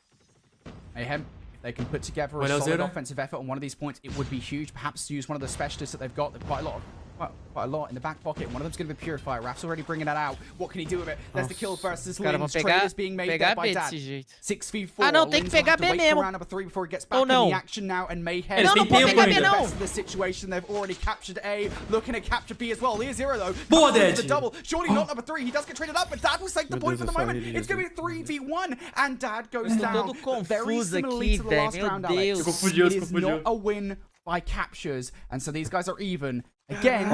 Speaker 10: Mayhem, if they can put together a solid offensive effort on one of these points, it would be huge. Perhaps to use one of the specialists that they've got. They've quite a lot in the back pocket. One of them's going to be Purifier. Raf's already bringing that out. What can he do with it? There's the kill versus Lins. Trade is being made there by Dad. 6v4.
Speaker 13: Ah, não, tem que pegar B mesmo.
Speaker 10: Round number 3 before he gets back in the action now, and Mayhem.
Speaker 13: Não pode pegar B não.
Speaker 10: The situation, they've already captured A, looking to capture B as well. Lear 0 though.
Speaker 1: Boa, Dad.
Speaker 10: The double. Surely not number 3. He does get traded up, but Dad will take the point for the moment. It's going to be 3v1, and Dad goes down. Very similarly to the last round, Alex. It is not a win by captures, and so these guys are even. Again,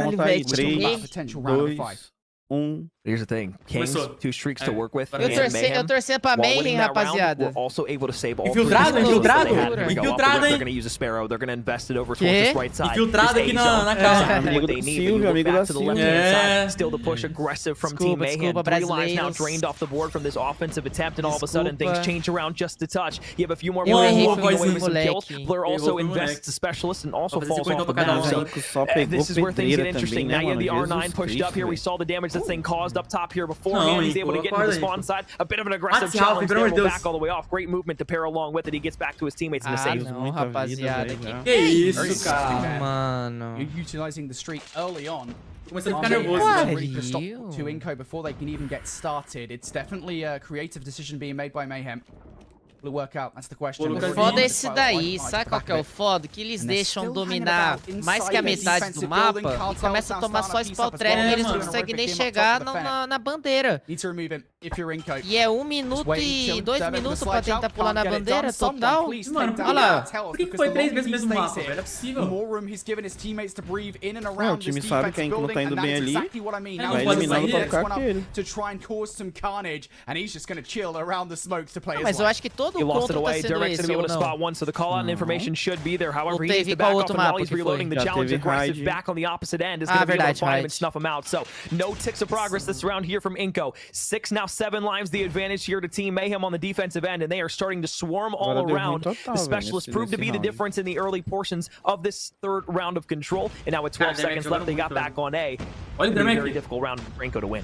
Speaker 10: potential round of 5.
Speaker 9: Here's the thing, Kings, 2 streaks to work with.
Speaker 13: Eu torcendo pra Mayhem, rapaziada.
Speaker 9: We're also able to save all
Speaker 1: Infiltrado,
Speaker 9: infiltrado, They're going to use a Sparrow. They're going to invest it over towards this right side.
Speaker 1: Infiltrado aqui na casa.
Speaker 14: Amigo do Silvio, amigo da Silvio.
Speaker 9: Still the push aggressive from Team Mayhem. 3 lives now drained off the board from this offensive attempt, and all of a sudden things change around just a touch. You have a few more players walking away with some kills. Blur also invests the specialist and also falls off the map. So this is where things get interesting. Now you have the R9 pushed up here. We saw the damage this thing caused up top here beforehand. He's able to get into the spawn side. A bit of an aggressive challenge there. Will back all the way off. Great movement to pair along with it. He gets back to his teammates in the save.
Speaker 13: Não, rapaziada.
Speaker 1: Que isso, cara?
Speaker 13: Mano.
Speaker 10: You're utilizing the streak early on.
Speaker 1: Comecei a ficar nervoso.
Speaker 10: Really stop to Inco before they can even get started. It's definitely a creative decision being made by Mayhem. Will it work out? That's the question.
Speaker 13: O foda é esse daí, sabe qual que é o foda? Que eles deixam dominar mais que a metade do mapa e começam a tomar só spawn trap e eles não conseguem nem chegar na bandeira. E é 1 minuto e 2 minutos pra tentar pular na bandeira total.
Speaker 1: Mano, olha lá. Por que foi 3 vezes o mesmo mapa, velho? É possível.
Speaker 14: O time sabe que a Inco não tá indo bem ali. Vai eliminando pra ficar com ele.
Speaker 13: Mas eu acho que todo
Speaker 9: He lost it
Speaker 13: o
Speaker 9: away.
Speaker 13: conto tá sendo
Speaker 9: Derek's
Speaker 13: esse,
Speaker 9: gonna be able
Speaker 13: ou
Speaker 9: to
Speaker 13: não?
Speaker 9: spot one, so the call out information should be there. However, he
Speaker 13: Ou
Speaker 9: needs
Speaker 13: teve
Speaker 9: to back
Speaker 13: qual
Speaker 9: up,
Speaker 13: outro
Speaker 9: and while
Speaker 13: mapa
Speaker 9: he's
Speaker 13: que
Speaker 9: reloading, the
Speaker 13: foi?
Speaker 9: challenge
Speaker 14: teve
Speaker 9: aggressive
Speaker 14: Hyde.
Speaker 9: back on the opposite end is going to be able to
Speaker 13: verdade,
Speaker 9: find him
Speaker 13: Hyde.
Speaker 9: and snuff him out. So, no ticks of progress this round here from Inco. 6 now 7 lives the advantage here to Team Mayhem on the defensive end, and they are starting to swarm all
Speaker 14: Agora deu ruim
Speaker 9: around.
Speaker 14: total,
Speaker 9: The specialists
Speaker 14: velho,
Speaker 9: proved to
Speaker 14: nesse
Speaker 9: be the
Speaker 14: round.
Speaker 9: difference in the early portions of this 3rd round of control, and now with 12 seconds left, they got back on A.
Speaker 1: Olha o
Speaker 9: It's gonna be a
Speaker 1: Dermec.
Speaker 9: very difficult round for Inco to win.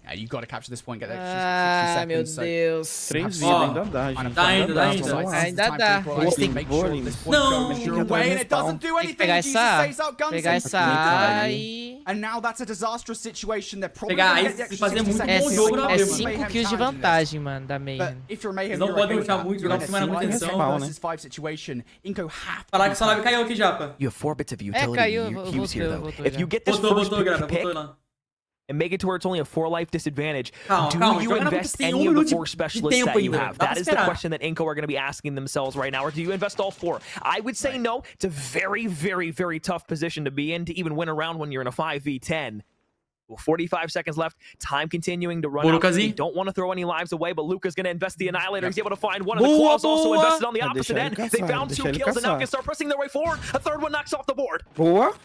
Speaker 10: Yeah, you got to capture this point, get that
Speaker 13: Ai,
Speaker 10: 60
Speaker 13: meu
Speaker 10: seconds.
Speaker 13: Deus.
Speaker 14: 3 vidas,
Speaker 1: Ó,
Speaker 14: ainda dá, gente.
Speaker 1: Tá ainda, tá
Speaker 10: So
Speaker 1: ainda.
Speaker 10: it's
Speaker 13: Ainda
Speaker 10: time
Speaker 13: dá.
Speaker 10: to equalize,
Speaker 14: Tem
Speaker 10: make
Speaker 14: que
Speaker 10: sure
Speaker 14: pôr,
Speaker 10: this
Speaker 14: hein?
Speaker 10: point
Speaker 1: Não.
Speaker 10: goes your way, and it doesn't do
Speaker 13: Tem que
Speaker 10: anything.
Speaker 13: pegar
Speaker 10: Jesus
Speaker 13: essa
Speaker 10: stays out, guns
Speaker 13: pegar
Speaker 10: in.
Speaker 13: essa A e...
Speaker 10: And now that's a disastrous situation. They're probably
Speaker 1: Pegar
Speaker 10: gonna
Speaker 1: A
Speaker 10: get the
Speaker 1: e
Speaker 10: extra
Speaker 1: fazer
Speaker 10: 60
Speaker 1: muito
Speaker 10: seconds.
Speaker 1: bom jogo na
Speaker 13: é
Speaker 1: mesma.
Speaker 13: 5 kills de vantagem, mano, da Mayhem.
Speaker 10: But if you're Mayhem,
Speaker 1: Eles não
Speaker 10: you're
Speaker 1: podem
Speaker 10: okay with
Speaker 1: deixar
Speaker 10: that.
Speaker 1: muito,
Speaker 10: You're
Speaker 1: jogar
Speaker 10: in
Speaker 1: por cima da
Speaker 10: a
Speaker 1: manutenção.
Speaker 10: 5 versus 5 situation. Inco have to
Speaker 1: Falar
Speaker 10: be
Speaker 1: que essa live caiu aqui, Japa.
Speaker 9: You have 4 bits of utility
Speaker 13: caiu,
Speaker 9: cues here, though.
Speaker 13: voltou
Speaker 9: If
Speaker 13: já.
Speaker 9: you get this
Speaker 1: Voltou,
Speaker 9: first
Speaker 1: voltou, Grana,
Speaker 9: pick
Speaker 1: voltou lá.
Speaker 9: and make it to where it's only a 4-life disadvantage,
Speaker 1: Calma,
Speaker 9: do
Speaker 1: calma,
Speaker 9: you
Speaker 1: joga na
Speaker 9: invest
Speaker 1: tem
Speaker 9: any of the
Speaker 1: minuto
Speaker 9: 4
Speaker 1: de
Speaker 9: specialists
Speaker 1: tempo
Speaker 9: that you
Speaker 1: ainda.
Speaker 9: have?
Speaker 1: Dá pra
Speaker 9: That is the
Speaker 1: esperar.
Speaker 9: question that Inco are going to be asking themselves right now. Or do you invest all 4? I would say no. It's a very, very, very tough position to be in to even win a round when you're in a 5v10. 45 seconds left. Time continuing to run out. They don't want to throw any lives away, but Luca's going to invest the Annihilator. He's able to find one of the claws also invested on the opposite end. They found 2 kills and now can start pressing their way forward. A third one knocks off the board.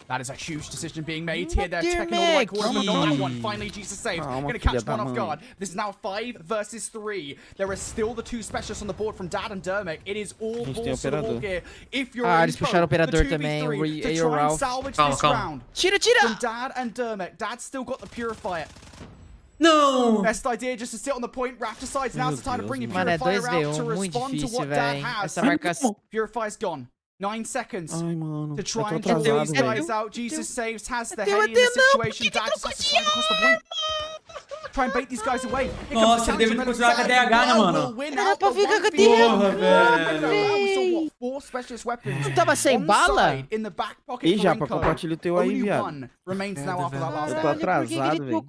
Speaker 10: That is a huge decision being made here. They're checking all the right corners, but not that one. Finally, Jesus saves. Going to catch one off guard. This is now 5 versus 3. There is still the 2 specialists on the board from Dad and Dermot. It is all balls to the wall here. If you're
Speaker 13: eles puxaram o operador também.
Speaker 10: to try and salvage this round.
Speaker 13: Tira!
Speaker 10: From Dad and Dermot. Dad's still got the Purifier.
Speaker 1: No!
Speaker 10: Best idea just to sit on the point. Raph decides now's the time to bring your Purifier out to respond to what Dad has. Purifier's gone. 9 seconds to try and draw these guys out. Jesus saves, has the heady in the situation. Dad just has to slide across the point. Try and bait these guys away.
Speaker 1: Nossa, ele deve continuar com a DH, né, mano?
Speaker 13: Era pra ficar com a DH.
Speaker 10: We saw 4 specialist weapons.
Speaker 13: Não tava sem bala?
Speaker 10: In the back pocket
Speaker 14: Ih, Japa, compartilha o teu aí, viado.
Speaker 10: One remains now after that last
Speaker 14: Eu tô atrasado, velho.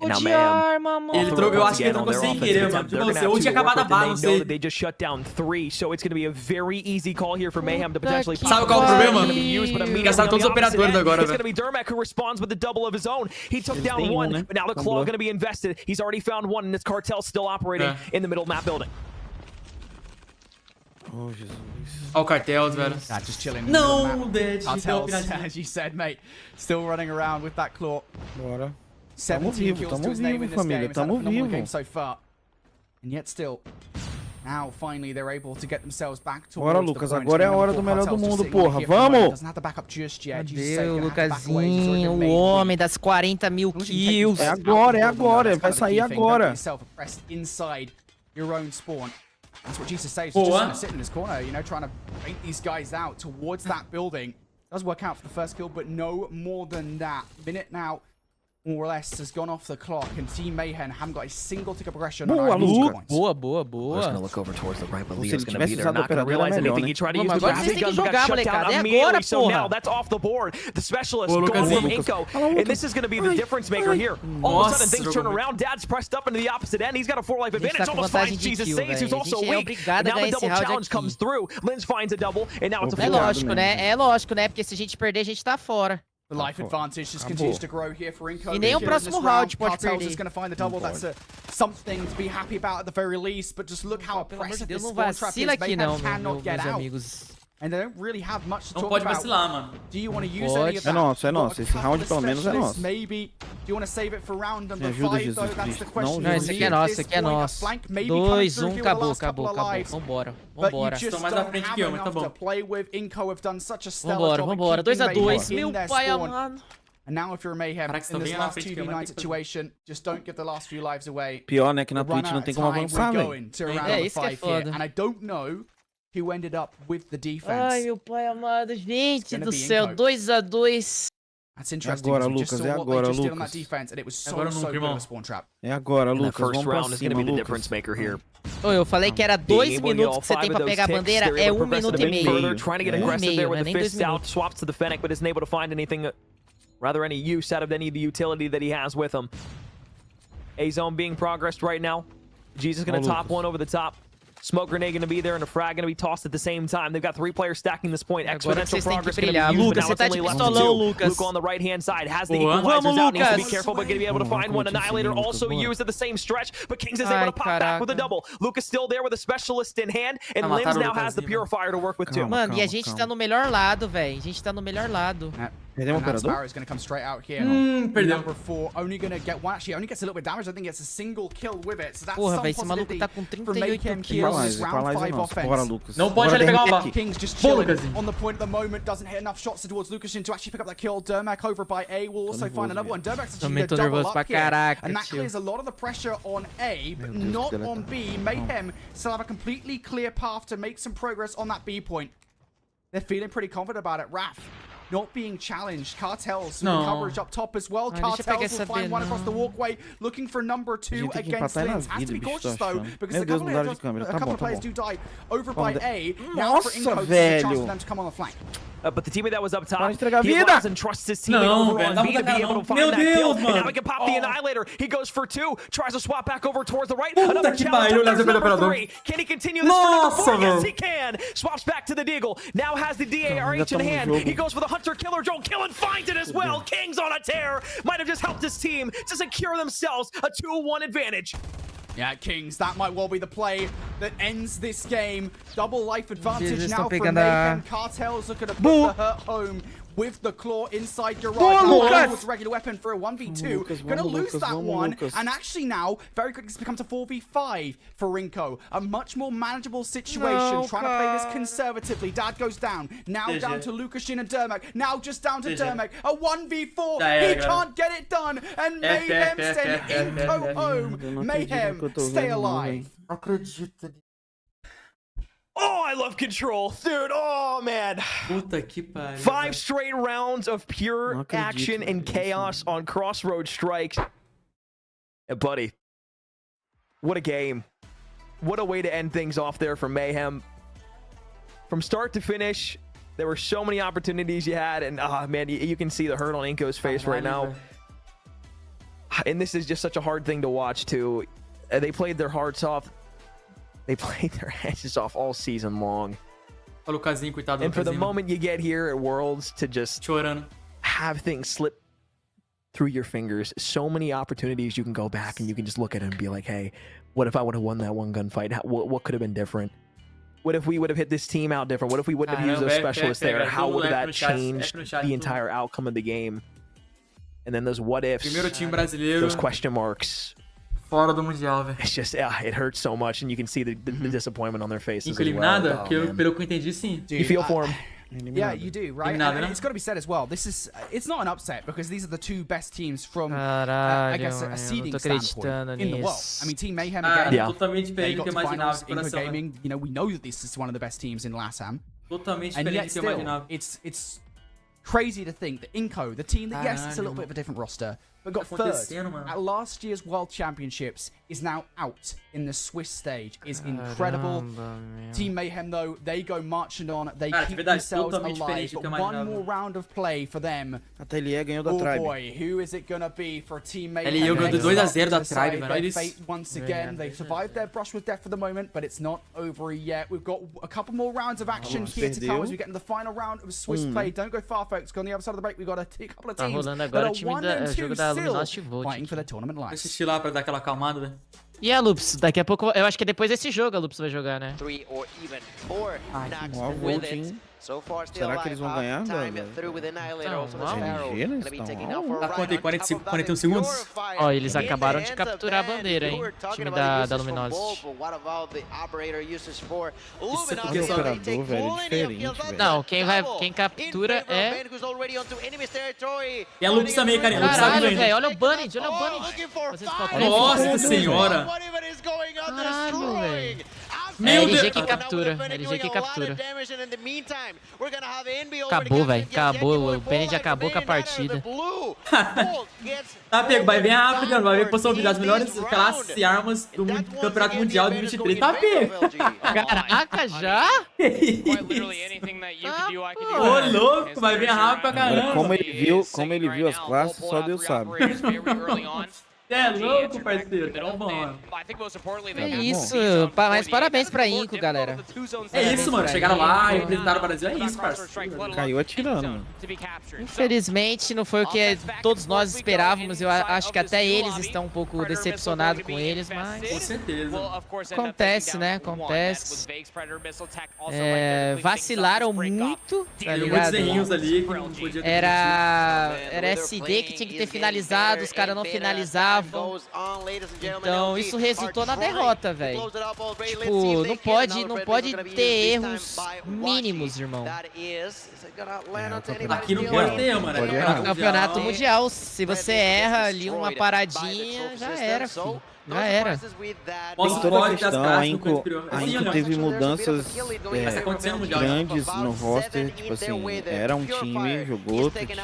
Speaker 1: Ele trocou, eu acho que ele trocou sem querer, mano. Tipo, você ou tinha acabado a bala, não sei.
Speaker 9: They just shut down 3, so it's going to be a very easy call here for Mayhem to potentially.
Speaker 1: Sabe qual é o problema, mano? Gastaram todos os operadores agora,
Speaker 9: velho. It's going to be Dermot who responds with the double of his own. He took down 1, but now the claw going to be invested. He's already found 1, and this cartel still operating in the middle map building.
Speaker 14: Oh, Jesus.
Speaker 1: Olha o cartel, velho.
Speaker 10: Just chilling.
Speaker 1: No, Dead.
Speaker 10: Cartels, as you said, mate. Still running around with that claw.
Speaker 14: Bora.
Speaker 10: 17 kills to his name in this game.
Speaker 14: Tamo vivo.
Speaker 10: So far. And yet still. Now, finally, they're able to get themselves back to
Speaker 14: Bora, Lucas. Agora é a hora do melhor do mundo, porra. Vamos!
Speaker 13: Cadê o Lucasinho, o homem das 40 mil kills?
Speaker 14: É agora. Vai sair agora.
Speaker 10: That's what Jesus says. Just gonna sit in his corner, you know, trying to bait these guys out towards that building. Does work out for the first kill, but no more than that. Minute now, more or less, has gone off the clock, and Team Mayhem haven't got a single tick of progression on our points.
Speaker 13: Boa.
Speaker 9: He's gonna look over towards the right, but Leo's gonna be there. Not gonna realize anything. He tried to use the gravity guns, but got shut down immediately. So now that's off the board. The specialist going from Inko, and this is gonna be the difference maker here. All of a sudden, things turn around. Dad's pressed up into the opposite end. He's got a 4-life advantage. Almost finds Jesus saves, who's also weak. Now the double challenge comes through. Lynch finds a double, and now it's a 4.
Speaker 13: É lógico, né? Porque se a gente perder, a gente tá fora.
Speaker 10: The life advantage just continues to grow here for Inko.
Speaker 13: E nem o próximo round pode perder.
Speaker 10: Is going to find the double. That's something to be happy about at the very least. But just look how oppressive this spawn trap is. Mayhem cannot get out. And they don't really have much to talk about.
Speaker 1: Vacilar, mano.
Speaker 10: Do you want to use any of that?
Speaker 14: É nosso. Esse round pelo menos é nosso.
Speaker 10: Maybe. Do you want to save it for round number 5 though? That's the question.
Speaker 13: Não, esse aqui é nosso, 2-1, acabou. Vambora.
Speaker 1: Estão mais à frente que eu, mas tá bom.
Speaker 13: Vambora. 2-2. Meu pai amado.
Speaker 10: And now if you're a Mayhem in this last 2v9 situation, just don't give the last few lives away.
Speaker 14: Pior, né, que na Twitch não tem como avançar, velho.
Speaker 10: É, isso que é foda. And I don't know who ended up with the defense.
Speaker 13: Ai, meu pai amado, gente do céu, 2-2.
Speaker 10: That's interesting.
Speaker 14: Agora, Lucas, é agora, Lucas. É agora, Lucas.
Speaker 9: First round is going to be the difference maker here.
Speaker 13: Eu falei que era 2 minutos que você tem pra pegar a bandeira, é 1 minuto e meio.
Speaker 9: Trying to get aggressive there with the fist out, swaps to the Fennec, but isn't able to find anything, rather any use out of any of the utility that he has with him. A-zone being progressed right now. Jesus going to top one over the top. Smoke grenade going to be there, and a frag going to be tossed at the same time. They've got 3 players stacking this point. Exponential progress going to be used,
Speaker 13: Lucas,
Speaker 9: but now it's only left to 2. Luke on the right-hand side has the equalizers out. Needs to be careful, but going to be able to find one. Annihilator also used at the same stretch, but Kings is able to pop back with a double. Lucas still there with a specialist in hand, and Limbs now has the Purifier to work with too.
Speaker 13: Mano, e a gente tá no melhor lado, velho. A gente tá no melhor lado.
Speaker 10: Perdemos o operador? Is going to come straight out here. Number 4 only going to get one. Actually, only gets a little bit of damage. I think it's a single kill with it. So that's some positivity for Mayhem kills. Round 5 offense.
Speaker 1: Não pode ele pegar uma bala.
Speaker 10: Kings just chilling on the point at the moment. Doesn't hit enough shots towards Lucashin to actually pick up that kill. Dermak over by A will also find another one. Dermak's actually going to double up here. And that clears a lot of the pressure on A, but not on B. Mayhem still have a completely clear path to make some progress on that B point. They're feeling pretty confident about it. Raph not being challenged. Cartels with coverage up top as well. Cartels will find one across the walkway, looking for number 2 against Lins. Has to be cautious though, because a couple of players do die over by A. Now for Inko, there's a chance for them to come on the flank.
Speaker 9: But the teammate that was up top,
Speaker 14: entregar
Speaker 9: he
Speaker 14: vida.
Speaker 9: loves and trusts his teammate
Speaker 1: Não,
Speaker 9: overall
Speaker 1: velho, dá
Speaker 9: and
Speaker 1: muita
Speaker 9: to be
Speaker 1: cara
Speaker 9: able
Speaker 1: não.
Speaker 9: to find
Speaker 1: Meu
Speaker 9: that kill.
Speaker 1: Deus,
Speaker 9: And
Speaker 1: mano.
Speaker 9: now he can pop the Annihilator. He goes for 2, tries to swap back over towards the right.
Speaker 1: Puta
Speaker 9: Another
Speaker 1: que
Speaker 9: challenge
Speaker 1: pariu,
Speaker 9: up there's
Speaker 1: laser pelo
Speaker 9: number
Speaker 1: operador.
Speaker 9: 3. Can he continue this for number 4?
Speaker 1: Nossa,
Speaker 9: Yes,
Speaker 1: velho.
Speaker 9: he can. Swaps back to the Deagle. Now has the DARH in
Speaker 14: tamo no
Speaker 9: hand.
Speaker 14: jogo.
Speaker 9: He goes for the Hunter Killer Drone. Kill and finds it as well. King's on a tear. Might have just helped his team to secure themselves a 2-1 advantage.
Speaker 10: Yeah, Kings, that might well be the play that ends this game. Double life advantage now from
Speaker 13: pegando
Speaker 10: Mayhem. Cartel's looking to put the hurt home with the claw inside Garage.
Speaker 14: Lucas!
Speaker 10: Regular weapon for a 1v2.
Speaker 14: Lucas,
Speaker 10: Gonna
Speaker 14: vamos,
Speaker 10: lose
Speaker 14: Lucas,
Speaker 10: that
Speaker 14: vamos,
Speaker 10: one.
Speaker 14: Lucas.
Speaker 10: And actually now, very quickly, this becomes a 4v5 for Rinko. A much more manageable situation.
Speaker 13: No,
Speaker 10: trying to play this conservatively. Dad goes down. Now down to Lukashin and Dermak. Now just down to Dermak. A 1v4. He can't get it done. And Mayhem send Inko home. Mayhem, stay alive.
Speaker 9: Oh, I love Control. Dude, oh, man.
Speaker 1: Puta que pariu.
Speaker 9: 5 straight rounds of pure action and chaos on Crossroad Strikes. And buddy, what a game. What a way to end things off there for Mayhem. From start to finish, there were so many opportunities you had. And, man, you can see the hurt on Inko's face right now. And this is just such a hard thing to watch, too. They played their hearts off. They played their asses off all season long.
Speaker 1: Olha o Casinho, coitado do
Speaker 9: And for the
Speaker 1: Casinho.
Speaker 9: moment you get here at Worlds to just
Speaker 1: Chorando.
Speaker 9: have things slip through your fingers, so many opportunities you can go back and you can just look at it and be like, hey, what if I would have won that one gunfight? What could have been different? What if we would have hit this team out different? What if we wouldn't have used those specialists there? How would that change the entire outcome of the game? And then those what ifs,
Speaker 1: Primeiro time brasileiro
Speaker 9: those question marks.
Speaker 1: fora do Mundial, velho.
Speaker 9: It's just, it hurts so much, and you can see the disappointment on their faces as well.
Speaker 1: Eliminada? Pelo que eu entendi, sim.
Speaker 9: You feel for them.
Speaker 10: Yeah, you do, right?
Speaker 1: Eliminado,
Speaker 10: And
Speaker 1: né?
Speaker 10: it's got to be said as well. This is it's not an upset because these are the two best teams from I guess a seeding standpoint in the world. I mean, Team Mayhem again.
Speaker 1: Totalmente
Speaker 10: They
Speaker 1: diferente
Speaker 10: got
Speaker 1: do que
Speaker 10: to
Speaker 1: eu imaginava
Speaker 10: finals.
Speaker 1: de
Speaker 10: Inco
Speaker 1: coração.
Speaker 10: Gaming, you know, we know that this is one of the best teams in LATAM.
Speaker 1: Totalmente
Speaker 10: And
Speaker 1: diferente
Speaker 10: yet
Speaker 1: do que eu
Speaker 10: still,
Speaker 1: imaginava.
Speaker 10: it's crazy to think that Inco, the team that yes, it's a little bit of a different roster, but got third at last year's World Championships, is now out in the Swiss stage. Is incredible. Team Mayhem though, they go marching on. They keep themselves alive. But one more round of play for them.
Speaker 14: A TLE ganhou da
Speaker 10: Oh
Speaker 14: Tribe.
Speaker 10: boy, who is it gonna be for Team Mayhem?
Speaker 1: Ele ganhou de 2-0 da Tribe,
Speaker 10: Their
Speaker 1: velho.
Speaker 10: fate once again. They've survived their brush with death for the moment, but it's not over yet. We've got a couple more rounds of action here to come as we get into the final round of Swiss play. Don't go far, folks. On the other side of the break, we've got a couple of
Speaker 13: Tá
Speaker 10: teams
Speaker 13: rolando
Speaker 10: that
Speaker 13: agora
Speaker 10: are
Speaker 13: o time
Speaker 10: 1
Speaker 13: da
Speaker 10: and 2
Speaker 13: jogo da
Speaker 10: still
Speaker 13: Luminosity Volt.
Speaker 10: fighting for their tournament life.
Speaker 1: Assistir lá pra dar aquela acalmada, velho.
Speaker 13: E a Lups, daqui a pouco, eu acho que é depois desse jogo a Lups vai jogar, né?
Speaker 2: 3 or even 4 knocks
Speaker 14: Uau,
Speaker 2: with
Speaker 14: Volt,
Speaker 2: it.
Speaker 14: hein?
Speaker 2: So far, still
Speaker 14: Será que eles vão ganhar,
Speaker 2: time
Speaker 14: velho?
Speaker 2: through with Annihilator.
Speaker 13: Não,
Speaker 2: Also, the
Speaker 13: não.
Speaker 2: Sparrow
Speaker 14: GG,
Speaker 2: gonna be taking now for a
Speaker 1: Tá quanto aí?
Speaker 2: ride on top of that
Speaker 1: 41
Speaker 2: is
Speaker 1: segundos?
Speaker 2: Purifier.
Speaker 13: Ó, eles
Speaker 2: In the
Speaker 13: acabaram de
Speaker 2: hands of
Speaker 13: capturar a
Speaker 2: Band,
Speaker 13: bandeira,
Speaker 2: who
Speaker 13: hein?
Speaker 2: were
Speaker 13: O
Speaker 2: talking
Speaker 13: time
Speaker 2: about
Speaker 13: da
Speaker 2: uses from
Speaker 13: Luminosity.
Speaker 2: Bolt, but what about the operator uses for
Speaker 14: Esse
Speaker 2: Luminosity?
Speaker 14: operador,
Speaker 2: They take
Speaker 14: velho,
Speaker 2: plenty of
Speaker 14: diferente,
Speaker 2: kills. That's
Speaker 14: velho.
Speaker 13: Não,
Speaker 2: a
Speaker 13: quem
Speaker 2: double
Speaker 13: captura
Speaker 2: in favor of
Speaker 13: é...
Speaker 2: Band, who's already onto enemy's territory.
Speaker 1: E a Lupus também, carinha. A Lupus tá vindo
Speaker 13: Caralho,
Speaker 1: ainda.
Speaker 13: velho, olha o Bunny, olha o
Speaker 2: Oh,
Speaker 13: Bunny.
Speaker 2: looking for
Speaker 13: Vocês
Speaker 2: five.
Speaker 13: podem ver.
Speaker 1: Nossa senhora.
Speaker 2: What even is going on?
Speaker 13: Caralho,
Speaker 2: Destroying.
Speaker 13: velho.
Speaker 1: Meu
Speaker 13: LG
Speaker 1: Deus.
Speaker 13: que captura, LG que captura.
Speaker 2: Acabou,
Speaker 13: Acabou, velho, acabou. O Bennett acabou com a partida.
Speaker 1: Tá pego, vai vir a África, vai ver que postou um vídeo das melhores classes e armas do Campeonato Mundial de 2023. Tá pego.
Speaker 13: Caraca, já?
Speaker 1: Ô, louco, vai vir rápido pra
Speaker 14: Agora,
Speaker 1: caramba.
Speaker 14: como ele viu as classes, só Deus sabe.
Speaker 1: É louco, parceiro. Tá bom, mano.
Speaker 13: É isso, mas parabéns pra Inco, galera.
Speaker 1: É isso, mano. Chegaram lá e representaram o Brasil. É isso, parceiro.
Speaker 14: Caiu atirando, mano.
Speaker 13: Infelizmente não foi o que todos nós esperávamos. Eu acho que até eles estão um pouco decepcionados com eles, mas...
Speaker 1: Com certeza.
Speaker 13: Acontece, né? Acontece. Vacilaram muito, tá
Speaker 1: Tem
Speaker 13: ligado?
Speaker 1: muitos errinhos ali que não podia ter.
Speaker 13: Era SD que tinha que ter finalizado, os caras não finalizavam. Então isso resultou na derrota, velho. Tipo, não pode ter erros mínimos, irmão.
Speaker 1: Aqui não pode ter, mano.
Speaker 13: Campeonato Mundial, se você erra ali uma paradinha, já era, filho. Já era.
Speaker 14: Tem toda a questão, a Inco teve mudanças grandes no roster, tipo assim, era um time, jogou outro time,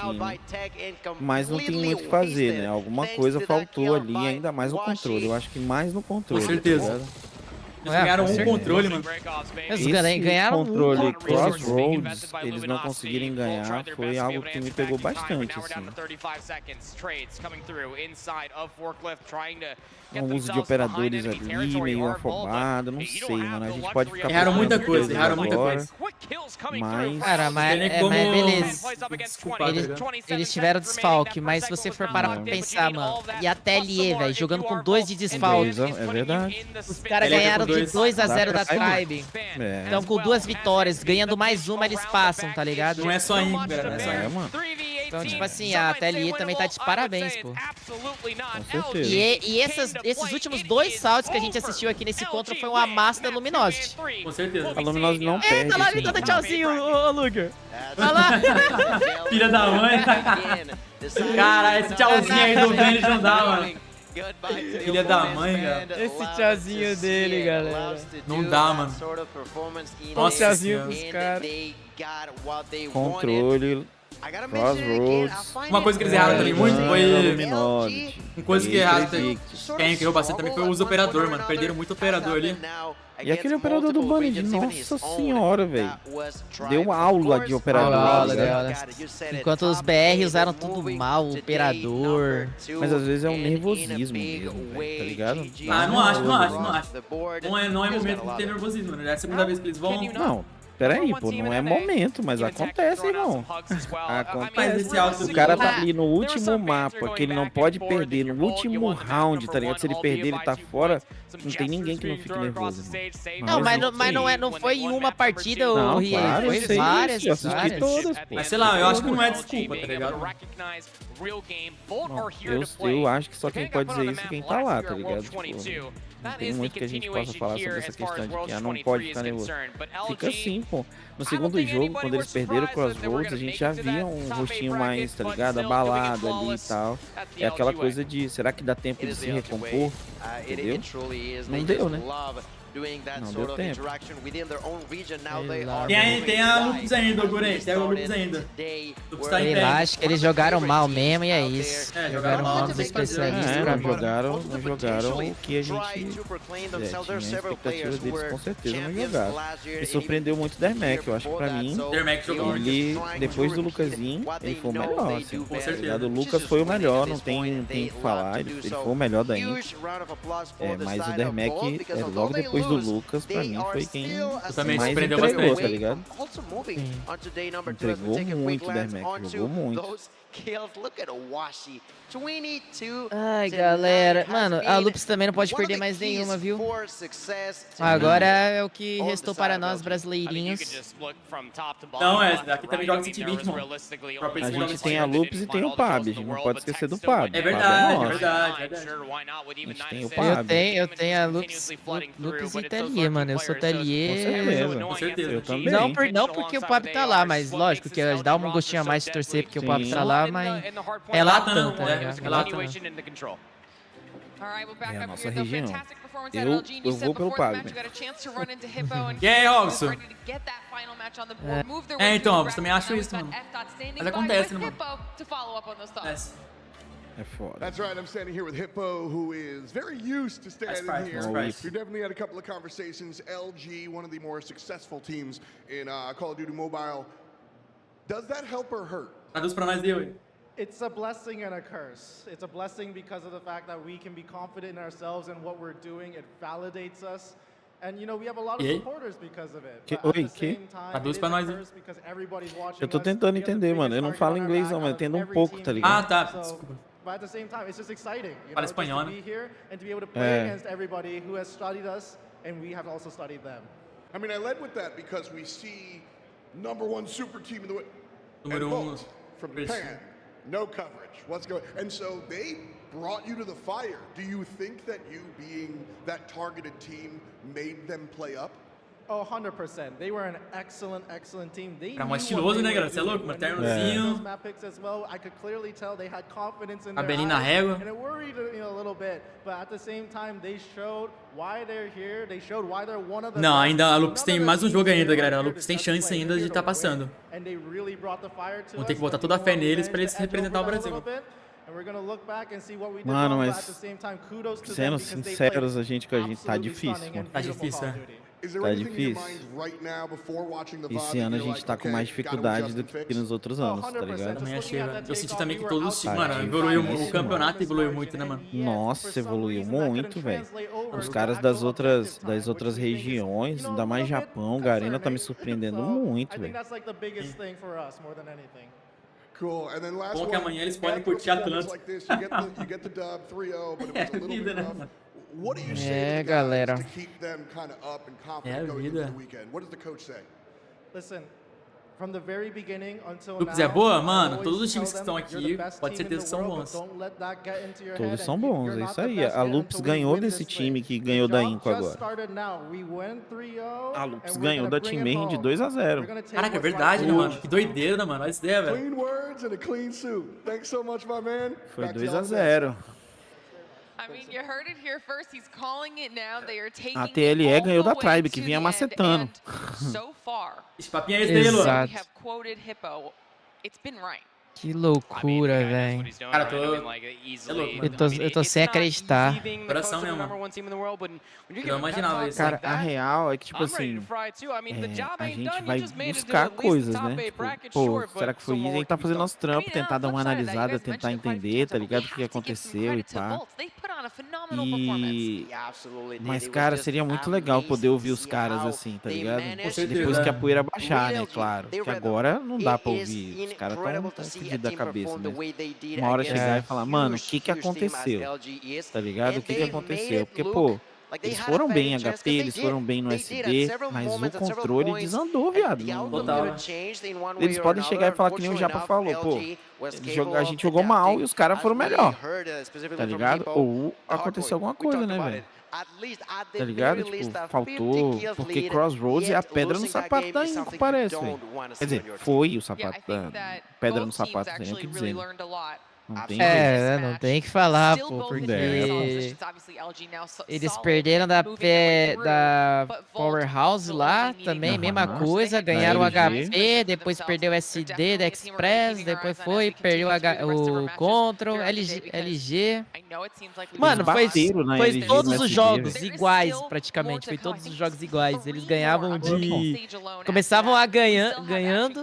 Speaker 14: mas não tem muito o que fazer, né? Alguma coisa faltou ali, ainda mais no controle, eu acho que mais no controle.
Speaker 1: Com certeza. Eles ganharam um controle, mano.
Speaker 14: Esse controle Crossroads, eles não conseguirem ganhar, foi algo que me pegou bastante, assim. Um uso de operadores ali, meio afobado, não sei, mano. A gente pode ficar...
Speaker 1: Erraram muita coisa,
Speaker 14: Mas...
Speaker 13: Cara, mas beleza. Eles tiveram desfalque, mas se você for parar pra pensar, mano, e a TLE, velho, jogando com 2 de desfalque.
Speaker 14: É verdade.
Speaker 13: Os caras ganharam de 2-0 da Tribe. Então, com 2 vitórias, ganhando mais uma, eles passam, tá ligado?
Speaker 1: Não é só aí, velho, não é só aí.
Speaker 14: mano.
Speaker 13: Então, tipo assim, a TLE também tá de parabéns, pô.
Speaker 14: Com certeza.
Speaker 13: E esses últimos 2 saltos que a gente assistiu aqui nesse contra foi um amasso da Luminosity.
Speaker 1: Com certeza.
Speaker 14: A Luminosity não perde.
Speaker 13: Tá lá, ele tá dando tchauzinho, ô Luguer. Tá lá.
Speaker 1: Filha da mãe. Cara, esse tchauzinho aí do Benji não dá, mano. Filha da mãe, cara.
Speaker 13: Esse tchauzinho dele, galera.
Speaker 1: Não dá, mano.
Speaker 13: Nossa, tchauzinho dos caras.
Speaker 14: Controle. Crossroads.
Speaker 1: Uma coisa que eles erraram também muito foi... Uma coisa que erraram também, quem errou bastante também foi o uso do operador, mano. Perderam muito operador ali.
Speaker 14: E aquele operador do Band, nossa senhora, velho. Deu aula de operador.
Speaker 13: Enquanto os BR usaram tudo mal, o operador.
Speaker 14: Mas às vezes é um nervosismo mesmo, véio, tá ligado?
Speaker 1: Ah, não acho. Não é momento de ter nervosismo, né? É a segunda vez que eles vão...
Speaker 14: Não. Peraí, pô, não é momento, mas acontece, irmão. Acontece. O cara tá ali no último mapa, que ele não pode perder, no último round, tá ligado? Se ele perder, ele tá fora, não tem ninguém que não fique nervoso, irmão.
Speaker 13: Não, mas não foi em uma partida, o Rie. Foi várias,
Speaker 14: eu assisti todas, pô.
Speaker 1: Mas sei lá, eu acho que não é desculpa, tá ligado?
Speaker 14: Eu acho que só quem pode dizer isso é quem tá lá, tá ligado? Tipo, não tem muito que a gente possa falar sobre essa questão de que não pode ficar nervoso. Fica assim, pô. No segundo jogo, quando eles perderam o Crossroads, a gente já via um rostinho mais, tá ligado? Abalado ali e tal. É aquela coisa de, será que dá tempo de se recompor? Entendeu? Não deu, né? Não deu tempo.
Speaker 1: Tem a Lupus ainda, Luguer. Tem a Lupus ainda. Lupus tá em pé.
Speaker 13: Eu acho que eles jogaram mal mesmo e é isso.
Speaker 1: Jogaram mal.
Speaker 13: Os especialistas.
Speaker 14: Não jogaram o que a gente tinha expectativa deles, com certeza não jogaram. E surpreendeu muito o Dermac, eu acho que pra mim, ele, depois do Lucasinho, ele foi o melhor, assim.
Speaker 1: Com certeza.
Speaker 14: O Lucas foi o melhor, não tem o que falar, ele foi o melhor da Indy. Mas o Dermac, logo depois do Lucas, pra mim, foi quem mais entregou, tá ligado? Entregou muito o Dermac, jogou muito.
Speaker 13: Ai, galera. Mano, a Lupus também não pode perder mais nenhuma, viu? Agora é o que restou para nós, brasileirinhos.
Speaker 1: Não, aqui também joga 120, mano.
Speaker 14: A gente tem a Lupus e tem o Pab, a gente não pode esquecer do Pab.
Speaker 1: É verdade, é verdade.
Speaker 14: A gente tem o Pab.
Speaker 13: Eu tenho a Lupus e TLE, mano. Eu sou TLE.
Speaker 14: Com certeza. Eu também.
Speaker 13: Não porque o Pab tá lá, mas lógico que dá um gostinho a mais de torcer porque o Pab tá lá, mas é lá tanto, tá ligado? É lá tanto.
Speaker 14: É a nossa região. Eu vou pelo Pab.
Speaker 1: E aí, Robson? Então, Robson, também acho isso, mano. Mas acontece, né, mano?
Speaker 14: É foda.
Speaker 7: That's right, I'm standing here with Hippo, who is very used to standing here. You definitely had a couple of conversations. LG, one of the more successful teams in Call of Duty Mobile. Does that help or hurt?
Speaker 1: Traduz pra nós, deu.
Speaker 21: It's a blessing and a curse. It's a blessing because of the fact that we can be confident in ourselves and what we're doing. It validates us. And you know, we have a lot of supporters because of it.
Speaker 1: Traduz pra nós.
Speaker 14: Eu tô tentando entender, mano. Eu não falo inglês não, mas eu entendo um pouco, tá ligado?
Speaker 1: Ah, tá. Desculpa.
Speaker 21: But at the same time, it's just exciting.
Speaker 1: Fala espanhol, né?
Speaker 21: To be here and to be able to play against everybody who has studied us and we have also studied them.
Speaker 7: I mean, I led with that because we see #1 super team in the way.
Speaker 1: Número 1
Speaker 7: from Japan. No coverage. What's going? And so they brought you to the fire. Do you think that you being that targeted team made them play up?
Speaker 21: Oh, 100%. They were an excellent team. They
Speaker 1: Era mais estiloso, né, galera? Você é louco? Uma ternozinho. Cabelinho na régua.
Speaker 21: And it worried a little bit, but at the same time they showed why they're here. They showed why they're one of the.
Speaker 1: Não, ainda a Lupus tem mais um jogo ainda, galera. A Lupus tem chance ainda de estar passando. Vamos ter que botar toda a fé neles pra eles representar o Brasil.
Speaker 14: Mano, mas sendo sinceros, a gente tá difícil, mano.
Speaker 1: Tá difícil, é.
Speaker 14: Tá difícil. Esse ano a gente tá com mais dificuldade do que nos outros anos, tá ligado?
Speaker 1: Também achei, velho. Eu senti também que todos os times,
Speaker 14: Tá
Speaker 1: mano, evoluiu, o
Speaker 14: difícil,
Speaker 1: campeonato evoluiu muito, né, mano?
Speaker 14: Nossa, evoluiu muito, velho. Os caras das outras regiões, ainda mais Japão, Garena tá me surpreendendo muito, velho.
Speaker 1: Bom que amanhã eles podem curtir Atlanta. É vida, né, mano?
Speaker 13: É, galera.
Speaker 1: É a vida.
Speaker 21: Loops
Speaker 1: é boa? Mano, todos os times que estão aqui, pode ser que são bons.
Speaker 14: Todos são bons, é isso aí. A Loops ganhou desse time que ganhou da Inco agora. A Loops ganhou da Team Mayhem de 2-0.
Speaker 1: Caraca, é verdade, né, mano? Que doideira, né, mano? Olha isso daí, velho.
Speaker 14: Foi 2-0. A TLE ganhou da Tribe, que vinha macetando.
Speaker 1: Esse papinho é esse daí, Lu.
Speaker 13: Que loucura, velho.
Speaker 1: Cara,
Speaker 13: eu tô sem acreditar.
Speaker 1: Coração mesmo, mano. Eu não imaginava isso.
Speaker 14: Cara, a real é que, tipo assim, a gente vai buscar coisas, né? Tipo, pô, será que foi isso? A gente tá fazendo nosso trampo, tentar dar uma analisada, tentar entender, tá ligado? O que aconteceu e pá. Mas, cara, seria muito legal poder ouvir os caras assim, tá ligado? Depois que a poeira baixar, né? Claro. Que agora não dá pra ouvir. Os caras tão fudidos da cabeça, né? Uma hora chegar e falar, mano, o que aconteceu? Tá ligado? O que aconteceu? Porque, pô, eles foram bem em HP, eles foram bem no SD, mas o controle desandou, viado.
Speaker 1: Total.
Speaker 14: Eles podem chegar e falar que nem o Japa falou, pô, a gente jogou mal e os caras foram melhor, tá ligado? Ou aconteceu alguma coisa, né, velho? Tá ligado? Tipo, faltou, porque Crossroads é a pedra no sapato da Inco, parece, velho. Quer dizer, foi o sapato da pedra no sapato, não tem nem o que dizer, né? Não tem jeito.
Speaker 13: Não tem que falar, pô, porque eles perderam da Powerhouse lá, também, mesma coisa, ganharam o HP, depois perdeu o SD da Express, depois perdeu o Control, LG. Mano, foi todos os jogos iguais, praticamente, foi todos os jogos iguais, eles ganhavam começavam a ganhando,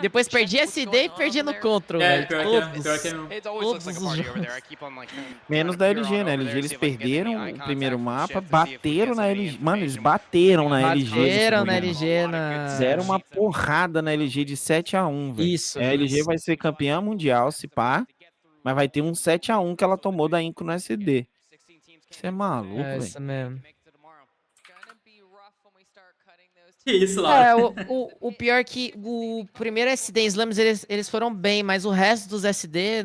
Speaker 13: depois perdia SD e perdia no Control, velho, todos. Todos os jogos.
Speaker 14: Menos da LG, né? LG eles perderam o primeiro mapa, bateram na LG. Mano, eles bateram na LG.
Speaker 13: Bateram na LG.
Speaker 14: Fizeram uma porrada na LG de 7-1, velho.
Speaker 13: Isso.
Speaker 14: A LG vai ser campeã mundial, se pá. Mas vai ter um 7-1 que ela tomou da Inco no SD. Isso é maluco, velho.
Speaker 13: É isso mesmo.
Speaker 1: Que isso, Laura?
Speaker 13: O pior que o primeiro SD em Slams eles foram bem, mas o resto dos SD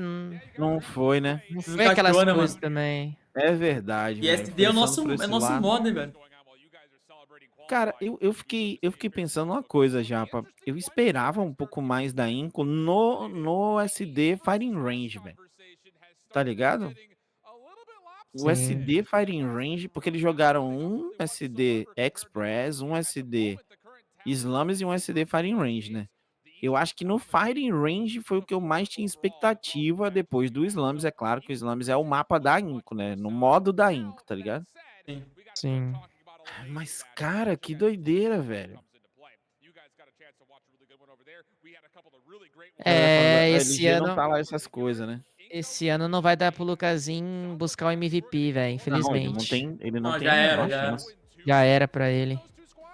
Speaker 14: não foi, né?
Speaker 13: Não foi aquelas coisas também.
Speaker 14: É verdade.
Speaker 1: E SD é o nosso modo, né, velho?
Speaker 14: Cara, eu fiquei pensando uma coisa, Japa. Eu esperava um pouco mais da Inco no SD Fighting Range, velho. Tá ligado? O SD Fighting Range, porque eles jogaram um SD Express, um SD Slams e um SD Fighting Range, né? Eu acho que no Fighting Range foi o que eu mais tinha expectativa depois do Slams. É claro que o Slams é o mapa da Inco, né? No modo da Inco, tá ligado?
Speaker 13: Sim.
Speaker 14: Mas, cara, que doideira, velho.
Speaker 13: Esse ano
Speaker 14: não tá lá essas coisas, né?
Speaker 13: Esse ano não vai dar pro Lucasinho buscar o MVP, velho, infelizmente.
Speaker 14: Ele não tem chance.
Speaker 13: Já era pra ele.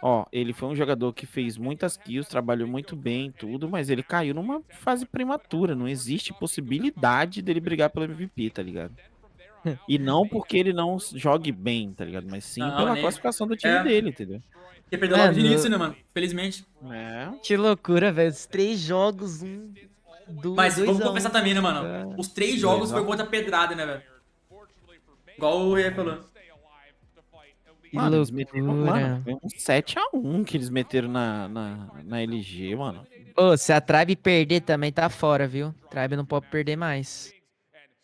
Speaker 14: Ó, ele foi um jogador que fez muitas kills, trabalhou muito bem tudo, mas ele caiu numa fase prematura. Não existe possibilidade dele brigar pelo MVP, tá ligado? E não porque ele não jogue bem, tá ligado? Mas sim pela classificação do time dele, entendeu?
Speaker 1: Porque perdeu logo de início, né, mano? Felizmente.
Speaker 13: Que loucura, velho. Os 3 jogos,
Speaker 1: Mas vamos confessar também, né, mano? Os 3 jogos foi muita pedrada, né, velho? Igual o Rê falou.
Speaker 14: Mano, eles meteram, foi um 7-1 que eles meteram na LG, mano.
Speaker 13: Ô, se a Tribe perder também tá fora, viu? Tribe não pode perder mais.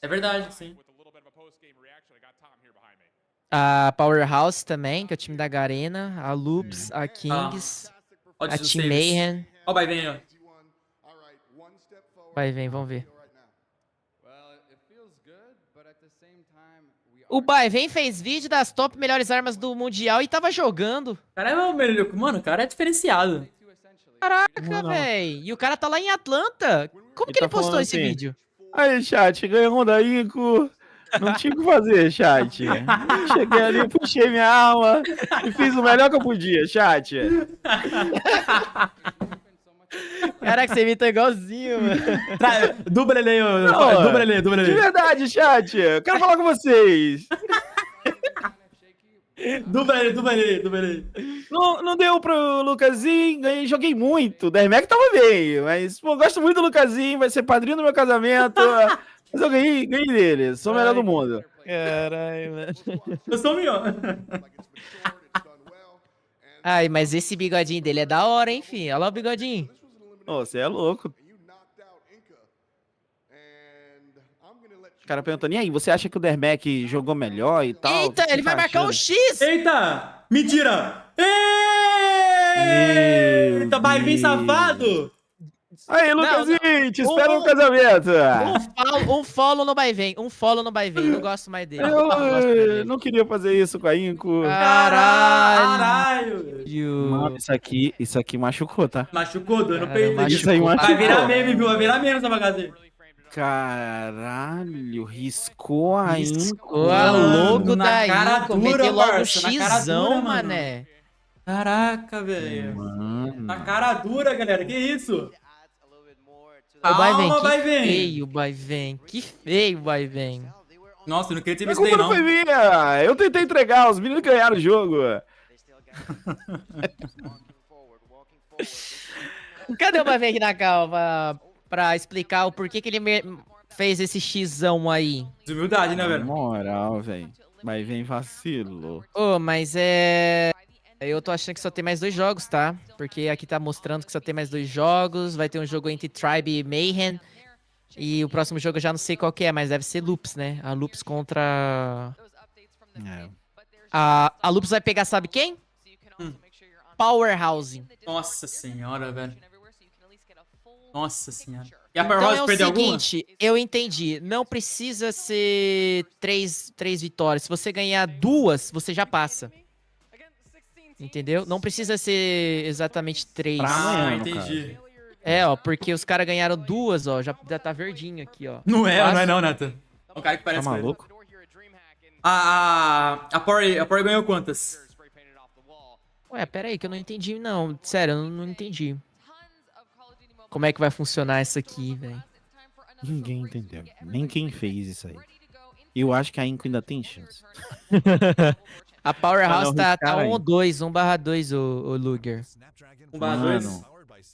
Speaker 1: É verdade, sim.
Speaker 13: A Powerhouse também, que é o time da Garena. A Loops, a Kings, a Team Mayhem.
Speaker 1: Ó, vai vem, ó.
Speaker 13: Vai, vem, vamos ver. O Baivem fez vídeo das top melhores armas do Mundial e tava jogando.
Speaker 1: Caramba, mano, o cara é diferenciado.
Speaker 13: Caraca, véi. E o cara tá lá em Atlanta. Como que ele postou esse vídeo?
Speaker 14: Aí, chat, ganhou da Inco. Não tinha o que fazer, chat. Cheguei ali, puxei minha arma e fiz o melhor que eu podia, chat.
Speaker 13: Caraca, você imita igualzinho, mano.
Speaker 1: Dubla ele aí, dubla ele.
Speaker 14: De verdade, chat. Eu quero falar com vocês.
Speaker 1: Dubla ele.
Speaker 14: Não deu pro Lucasinho, joguei muito. O Dermec tava bem, mas, pô, gosto muito do Lucasinho, vai ser padrinho do meu casamento. Mas eu ganhei dele, sou o melhor do mundo.
Speaker 13: Caralho, mano.
Speaker 1: Eu sou o melhor.
Speaker 13: Ai, mas esse bigodinho dele é da hora, hein, filho? Olha lá o bigodinho.
Speaker 14: Ô, você é louco. O cara perguntando, e aí, você acha que o Dermec jogou melhor e tal?
Speaker 13: Eita, ele vai marcar um X!
Speaker 1: Eita! Mentira! Eita, vai vir safado!
Speaker 14: Aí, Lucasinho, te espero no casamento.
Speaker 13: Um follow no Baivem, não gosto mais dele.
Speaker 14: Eu não queria fazer isso com a Inco.
Speaker 1: Caralho!
Speaker 14: Mano, isso aqui machucou, tá?
Speaker 1: Machucou, dando peito.
Speaker 14: Isso aí machucou.
Speaker 1: Vai virar meme, viu? Vai virar meme essa bagaceira.
Speaker 14: Caralho, riscou a Inco.
Speaker 13: Riscou a logo da Inco, meteu logo o Xzão,
Speaker 1: mano.
Speaker 13: mané.
Speaker 1: Caraca, velho. Na cara dura, galera, que isso?
Speaker 13: O Baivem, que feio, Baivem.
Speaker 1: Nossa, eu não queria ter
Speaker 14: A
Speaker 1: visto daí,
Speaker 14: culpa
Speaker 1: não.
Speaker 14: não foi minha. Eu tentei entregar, os meninos ganharam o jogo.
Speaker 13: Cadê o Baivem aqui na calma pra explicar o porquê que ele fez esse Xzão aí?
Speaker 1: Desumildade, né, velho?
Speaker 14: Moral, velho. Baivem vacilo.
Speaker 13: Ô, mas eu tô achando que só tem mais 2 jogos, tá? Porque aqui tá mostrando que só tem mais 2 jogos. Vai ter um jogo entre Tribe e Mayhem. E o próximo jogo eu já não sei qual que é, mas deve ser Loops, né? A Loops contra... A Loops vai pegar, sabe quem? Powerhouse.
Speaker 1: Nossa senhora, velho. Nossa senhora. E a
Speaker 13: Então
Speaker 1: Powerhouse perdeu alguma?
Speaker 13: Seguinte, eu entendi. Não precisa ser 3 vitórias. Se você ganhar 2, você já passa. Entendeu? Não precisa ser exatamente 3.
Speaker 1: Entendi.
Speaker 13: Ó, porque os caras ganharam 2, ó. Já tá verdinho aqui, ó.
Speaker 1: Não é não, Nathan. É um cara que parece
Speaker 14: tá maluco?
Speaker 1: A Power ganhou quantas?
Speaker 13: Ué, pera aí, que eu não entendi, não. Sério, eu não entendi. Como é que vai funcionar isso aqui, velho?
Speaker 14: Ninguém entendeu. Nem quem fez isso aí. Eu acho que a Inco ainda tem chance.
Speaker 13: A Powerhouse tá 1-2, 1/2, o Luguer.
Speaker 1: 1/2?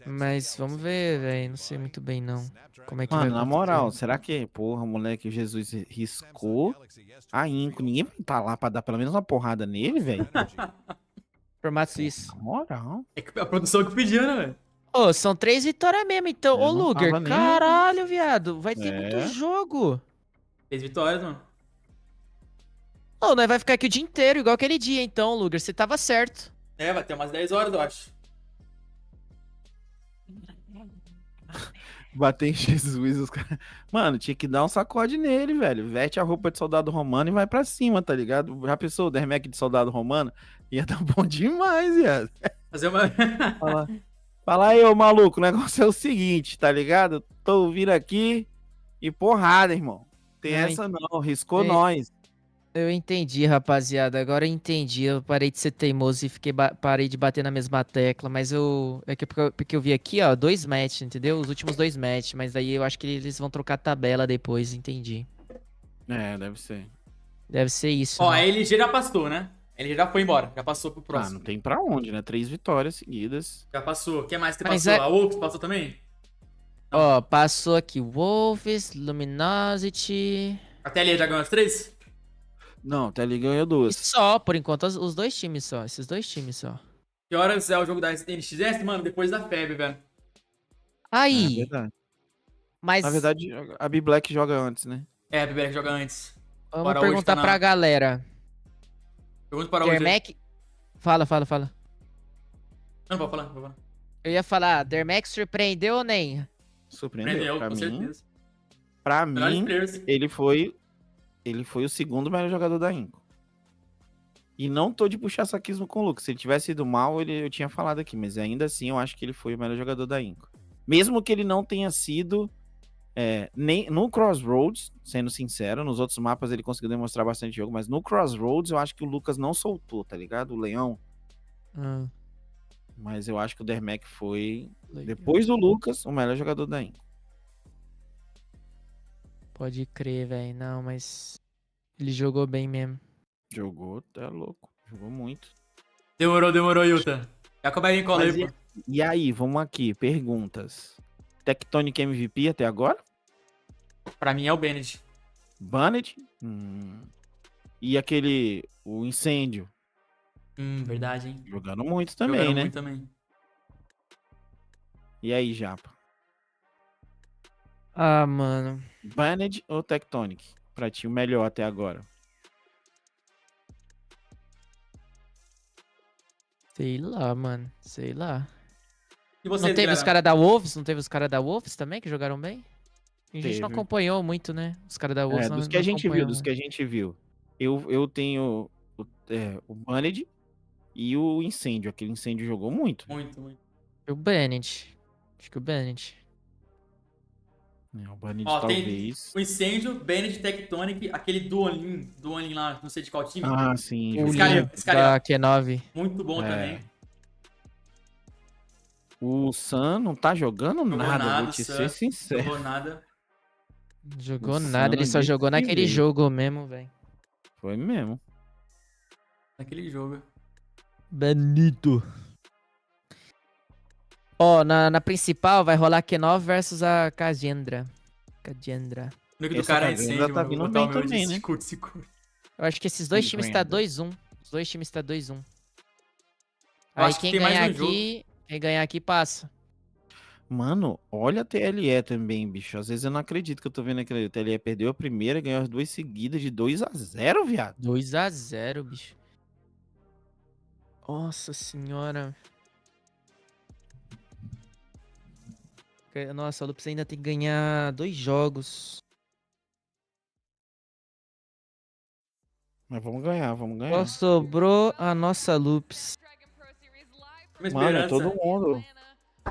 Speaker 13: Mas vamos ver, velho. Não sei muito bem, não. Como é que
Speaker 14: Mano,
Speaker 13: vai
Speaker 14: na moral, será que, porra, moleque, Jesus riscou a Inco? Ninguém vai estar lá pra dar pelo menos uma porrada nele, velho?
Speaker 13: Formato suíço.
Speaker 14: Na moral.
Speaker 1: É a produção que pediu, né, velho?
Speaker 13: Ô, são 3 vitórias mesmo, então. Ô, Luguer,
Speaker 14: tava nem-
Speaker 13: caralho, viado. Vai ter muito jogo.
Speaker 1: 3 vitórias, mano.
Speaker 13: Ô, nós vai ficar aqui o dia inteiro, igual aquele dia, então, Luguer. Você tava certo.
Speaker 1: É, vai ter umas 10 horas, eu acho.
Speaker 14: Bater em Jesus, os caras. Mano, tinha que dar um sacode nele, velho. Veste a roupa de soldado romano e vai pra cima, tá ligado? Já pensou o Dermec de soldado romano? Ia dar bom demais, viado.
Speaker 1: Fazer uma...
Speaker 14: Fala aí, ô maluco, o negócio é o seguinte, tá ligado? Tô vindo aqui e porrada, irmão. Tem essa não, riscou nós.
Speaker 13: Eu entendi, rapaziada. Agora eu entendi. Eu parei de ser teimoso e parei de bater na mesma tecla. Mas porque eu vi aqui, ó, 2 matches, entendeu? Os últimos 2 matches. Mas daí eu acho que eles vão trocar a tabela depois, entendi.
Speaker 14: É, deve ser.
Speaker 13: Deve ser isso.
Speaker 1: Ó,
Speaker 13: né?
Speaker 1: a LG já passou, né? A LG já foi embora. Já passou pro
Speaker 14: Ah,
Speaker 1: próximo.
Speaker 14: não tem pra onde, né? 3 vitórias seguidas.
Speaker 1: Já passou. O que mais que
Speaker 13: Mas
Speaker 1: passou? A Wolves passou também?
Speaker 13: Ó, passou aqui Wolves, Luminosity...
Speaker 1: Até ali já ganhou as 3?
Speaker 14: Não, até ali ganhou 2.
Speaker 13: Só, por enquanto, os 2 times só. Esses 2 times só.
Speaker 1: Que horas é o jogo da NXS? Mano, depois da FEB, velho.
Speaker 13: Aí.
Speaker 14: É verdade.
Speaker 13: Mas...
Speaker 14: Na verdade, a B-Black joga antes, né?
Speaker 1: É, a BBR joga antes.
Speaker 13: Vamos
Speaker 1: Para
Speaker 13: perguntar
Speaker 1: hoje,
Speaker 13: pra galera.
Speaker 1: Pergunta para hoje.
Speaker 13: Dermec... Fala.
Speaker 1: Não, vou falar.
Speaker 13: Eu ia falar, Dermec surpreendeu ou nem?
Speaker 14: Surpreendeu, pra
Speaker 1: com
Speaker 14: mim.
Speaker 1: certeza.
Speaker 14: Pra mim, ele foi ele foi o segundo melhor jogador da Inco. E não tô de puxar saquismo com o Lucas. Se ele tivesse ido mal, eu tinha falado aqui. Mas ainda assim, eu acho que ele foi o melhor jogador da Inco. Mesmo que ele não tenha sido... nem no Crossroads, sendo sincero, nos outros mapas ele conseguiu demonstrar bastante jogo, mas no Crossroads eu acho que o Lucas não soltou, tá ligado? O Leão. Mas eu acho que o Dermec foi, depois do Lucas, o melhor jogador da Inco.
Speaker 13: Pode crer, velho. Não, mas ele jogou bem mesmo.
Speaker 14: Jogou, tá louco. Jogou muito.
Speaker 1: Demorou, Yuta. Já começa em cola aí, pô.
Speaker 14: E aí, vamos aqui, perguntas. Tectonic MVP até agora?
Speaker 1: Pra mim é o Bennett.
Speaker 14: Bennett? E o Incêndio?
Speaker 1: Verdade, hein?
Speaker 14: Jogando muito também, né?
Speaker 1: Muito também.
Speaker 14: E aí, Japa?
Speaker 13: Ah, mano.
Speaker 14: Bennett ou Tectonic? Pra ti, o melhor até agora.
Speaker 13: Sei lá, mano. Sei lá.
Speaker 1: E vocês,
Speaker 13: não teve
Speaker 1: galera?
Speaker 13: os caras da Wolves? Não teve os caras da Wolves também que jogaram bem? A gente não
Speaker 14: Teve.
Speaker 13: acompanhou muito, né? Os caras da Wolves
Speaker 14: Dos que a gente viu. Eu tenho o Banned e o Incêndio. Aquele Incêndio jogou muito.
Speaker 1: Muito.
Speaker 13: O Bennett. Acho que o Bennett.
Speaker 14: O Banned
Speaker 1: Tem
Speaker 14: talvez.
Speaker 1: o Incêndio, Bennett, Tectonic, aquele Duolin lá, não sei de qual time.
Speaker 14: Ah, sim.
Speaker 13: O esse cara da Q9.
Speaker 1: Muito bom também.
Speaker 14: O Sam não tá jogando nada, vou te ser sincero.
Speaker 1: Jogou nada.
Speaker 13: Jogou nada, ele só jogou naquele jogo mesmo, velho.
Speaker 14: Foi mesmo.
Speaker 1: Naquele jogo.
Speaker 13: Benito. Ó, na principal vai rolar Q9 versus a Kajendra.
Speaker 1: O nego do cara é Incêndio,
Speaker 14: tá vindo bem também, né?
Speaker 13: Eu acho que esses dois times tá 2-1. Os dois times tá 2-1.
Speaker 1: Aí
Speaker 13: Aí quem ganhar aqui passa.
Speaker 14: Mano, olha a TLE também, bicho. Às vezes eu não acredito que eu tô vendo aquele. A TLE perdeu a primeira e ganhou as duas seguidas de 2-0, viado.
Speaker 13: 2-0, bicho. Nossa senhora. Nossa, o Lupus ainda tem que ganhar 2 jogos.
Speaker 14: Mas vamos ganhar.
Speaker 13: Só sobrou a nossa Lupus.
Speaker 14: Mano, todo mundo.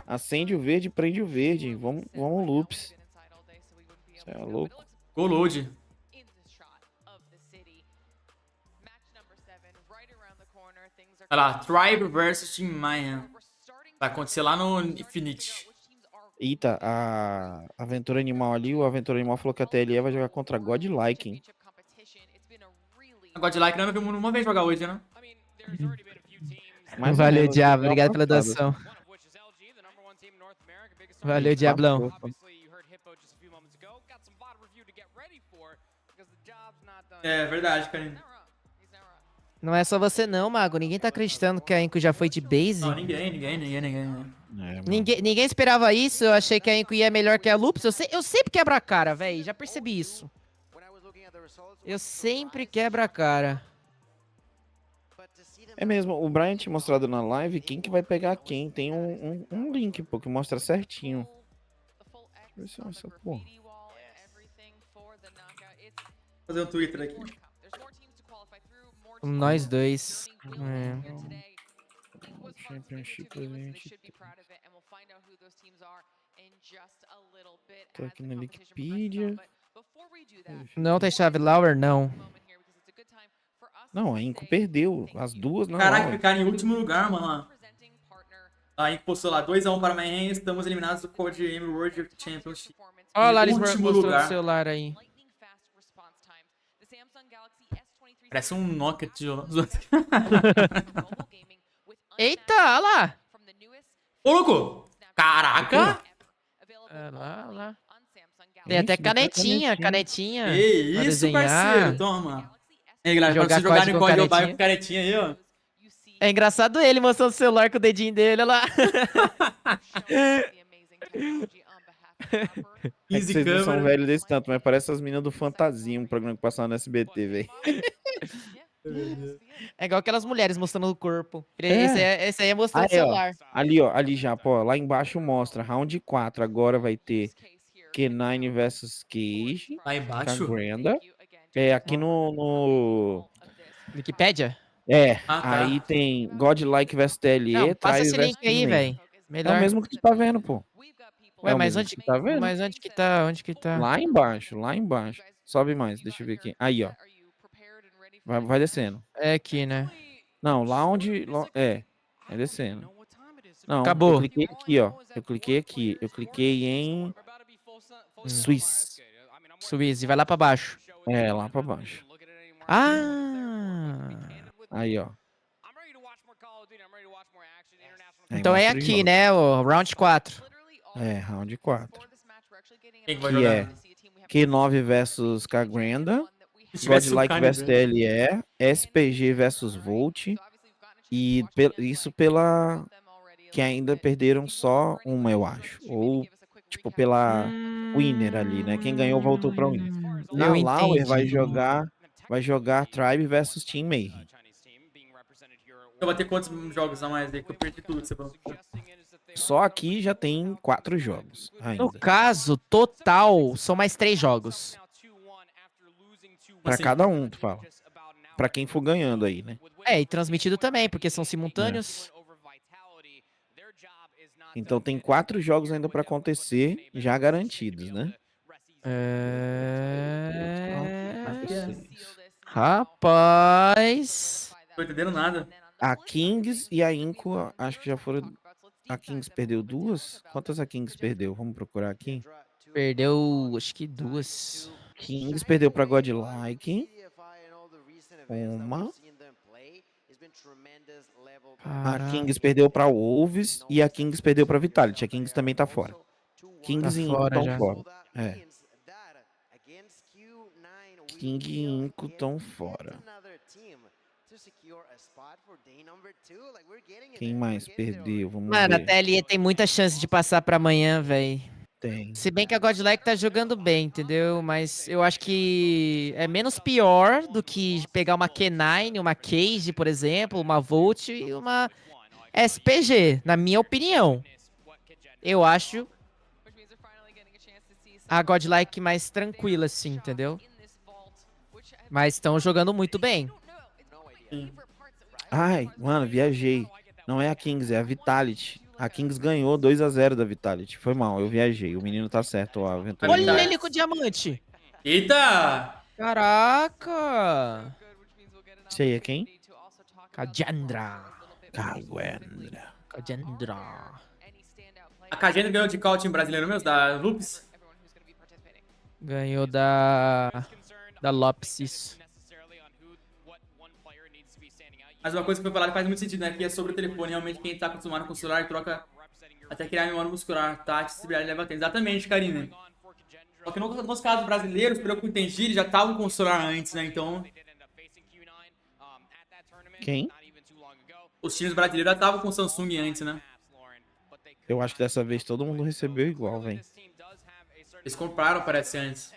Speaker 14: Acende o verde, prende o verde. Vamos Lupus. Você é louco.
Speaker 1: Go load. Olha lá, Tribe versus Team Mayhem. Vai acontecer lá no Infinite.
Speaker 14: Eita, a Aventura Animal ali, o Aventura Animal falou que a TLE vai jogar contra Godlike, hein?
Speaker 1: A Godlike não viu uma vez jogar hoje, né?
Speaker 13: Valeu, Diabo. Obrigado pela doação. Valeu, Diablão.
Speaker 1: É verdade, Karine.
Speaker 13: Não é só você não, Mago. Ninguém tá acreditando que a Inco já foi de base.
Speaker 1: Não, ninguém.
Speaker 13: Ninguém esperava isso. Eu achei que a Inco ia melhor que a Lupus. Eu sempre quebro a cara, velho. Já percebi isso. Eu sempre quebro a cara.
Speaker 14: É mesmo, o Brian tinha mostrado na live quem que vai pegar quem. Tem um link, pô, que mostra certinho. Deixa eu ver se é essa porra.
Speaker 1: Vou fazer um Twitter aqui.
Speaker 13: Nós dois.
Speaker 14: Championship 20. Tô aqui na Wikipedia.
Speaker 13: Não tem chave Lauer, não.
Speaker 14: Não, a Inco perdeu. As duas não.
Speaker 1: Caraca, ficaram em último lugar, mano. A Inco postou lá 2-1 para Mayhem. Estamos eliminados do COD World Championship.
Speaker 13: Olha lá, eles mostrou o celular aí.
Speaker 1: Parece um Nokia tijolo.
Speaker 13: Eita, olha lá.
Speaker 1: Ô, louco! Caraca!
Speaker 13: Olha lá. Tem até canetinha.
Speaker 1: Que isso, parceiro. Toma. E aí, galera,
Speaker 13: Jogar
Speaker 1: quando você jogar
Speaker 13: COD
Speaker 1: no
Speaker 13: com
Speaker 1: COD
Speaker 13: canetinha.
Speaker 1: com canetinha aí, ó.
Speaker 13: É engraçado ele mostrando o celular com o dedinho dele, olha lá.
Speaker 14: É que vocês não são velhos desse tanto, mas parece as meninas do Fantasia, um programa que passava no SBT, velho.
Speaker 13: É igual aquelas mulheres mostrando o corpo. Esse aí é mostrando o celular.
Speaker 14: Ali já, pô, lá embaixo mostra, round 4, agora vai ter K9 versus Cage.
Speaker 1: Lá embaixo?
Speaker 14: Com a Granda. É, aqui no...
Speaker 13: Wikipedia?
Speaker 14: É,
Speaker 1: Ah, tá.
Speaker 14: aí tem Godlike vs TLE,
Speaker 13: Não, passa
Speaker 14: Tribe
Speaker 13: esse link
Speaker 14: vs
Speaker 13: aí,
Speaker 14: Team.
Speaker 13: velho.
Speaker 14: É o
Speaker 13: Melhor.
Speaker 14: mesmo que tu tá vendo, pô.
Speaker 13: Ué,
Speaker 14: É o
Speaker 13: mas
Speaker 14: mesmo
Speaker 13: onde,
Speaker 14: que tu tá vendo?
Speaker 13: mas onde que tá? Onde que tá?
Speaker 14: Lá embaixo, lá embaixo. Sobe mais, deixa eu ver aqui. Aí, ó. Vai descendo.
Speaker 13: É aqui, né?
Speaker 14: Não, lá onde... É descendo. Não, eu
Speaker 13: Acabou.
Speaker 14: cliquei aqui, ó. Eu cliquei aqui. Eu cliquei em... Swiss.
Speaker 13: Suíça, vai lá pra baixo.
Speaker 14: É, lá pra baixo.
Speaker 13: Ah!
Speaker 14: Aí, ó.
Speaker 13: Então é aqui, né? O round 4.
Speaker 14: É, round 4.
Speaker 1: Quem que vai
Speaker 14: Que
Speaker 1: jogar?
Speaker 14: é Q9 versus Grande,
Speaker 1: Se tivesse o
Speaker 14: Godlike
Speaker 1: Kanye,
Speaker 14: vs TLE, SPG versus Volt. E isso pela... Que ainda perderam só uma, eu acho. Ou, tipo, pela winner ali, né? Quem ganhou voltou pra winner. Na
Speaker 13: Eu
Speaker 14: Lauer
Speaker 13: entendi.
Speaker 14: vai jogar Tribe versus Team Mayhem.
Speaker 1: Eu vou ter quantos jogos a mais aí que eu perdi tudo que você falou?
Speaker 14: Só aqui já tem 4 jogos ainda.
Speaker 13: No caso, total, são mais 3 jogos.
Speaker 14: Pra
Speaker 1: assim?
Speaker 14: cada um, tu fala. Pra quem for ganhando aí, né?
Speaker 13: É, e transmitido também, porque são simultâneos.
Speaker 14: Então tem 4 jogos ainda pra acontecer, já garantidos, né?
Speaker 13: Rapaz.
Speaker 1: Não tô entendendo nada.
Speaker 14: A Kings e a Inco, acho que já foram... A Kings perdeu 2? Quantas a Kings perdeu? Vamos procurar aqui.
Speaker 13: Perdeu, acho que 2.
Speaker 14: Kings perdeu pra Godlike. Uma. A Kings perdeu pra Wolves e a Kings perdeu pra Vitality. A Kings também tá fora. Kings
Speaker 13: Tá
Speaker 14: e Inco
Speaker 13: fora
Speaker 14: estão
Speaker 13: já.
Speaker 14: fora. É. King e Inco estão fora. Quem mais perdeu? Vamos
Speaker 13: Mano, a
Speaker 14: ver.
Speaker 13: TLE tem muita chance de passar pra amanhã, velho.
Speaker 14: Tem.
Speaker 13: Se bem que a Godlike tá jogando bem, entendeu? Mas eu acho que é menos pior do que pegar uma Q9, uma Cage, por exemplo, uma Volt e uma SPG, na minha opinião. Eu acho a Godlike mais tranquila, assim, entendeu? Mas estão jogando muito bem.
Speaker 14: Ai, mano, viajei. Não é a Kings, é a Vitality. A Kings ganhou 2-0 da Vitality. Foi mal, eu viajei. O menino tá certo, ó.
Speaker 13: Olha ele com diamante.
Speaker 1: Eita!
Speaker 13: Caraca!
Speaker 14: Isso aí é quem?
Speaker 13: Kajandra.
Speaker 14: Kajandra.
Speaker 1: A Cagenda ganhou de qual time brasileiro mesmo? Da Lupes?
Speaker 13: Ganhou da Lopes, isso.
Speaker 1: Mas uma coisa que foi falada faz muito sentido, né? Que é sobre o telefone. Realmente, quem tá acostumado com o celular troca até criar memória muscular, tá? Acessibilidade leva tempo. Exatamente, Karine. Só que nos casos brasileiros, pelo que eu entendi, eles já estavam com o celular antes, né? Então...
Speaker 14: Quem?
Speaker 1: Os times brasileiros já estavam com o Samsung antes, né?
Speaker 14: Eu acho que dessa vez todo mundo recebeu igual, velho.
Speaker 1: Eles compraram, parece, antes.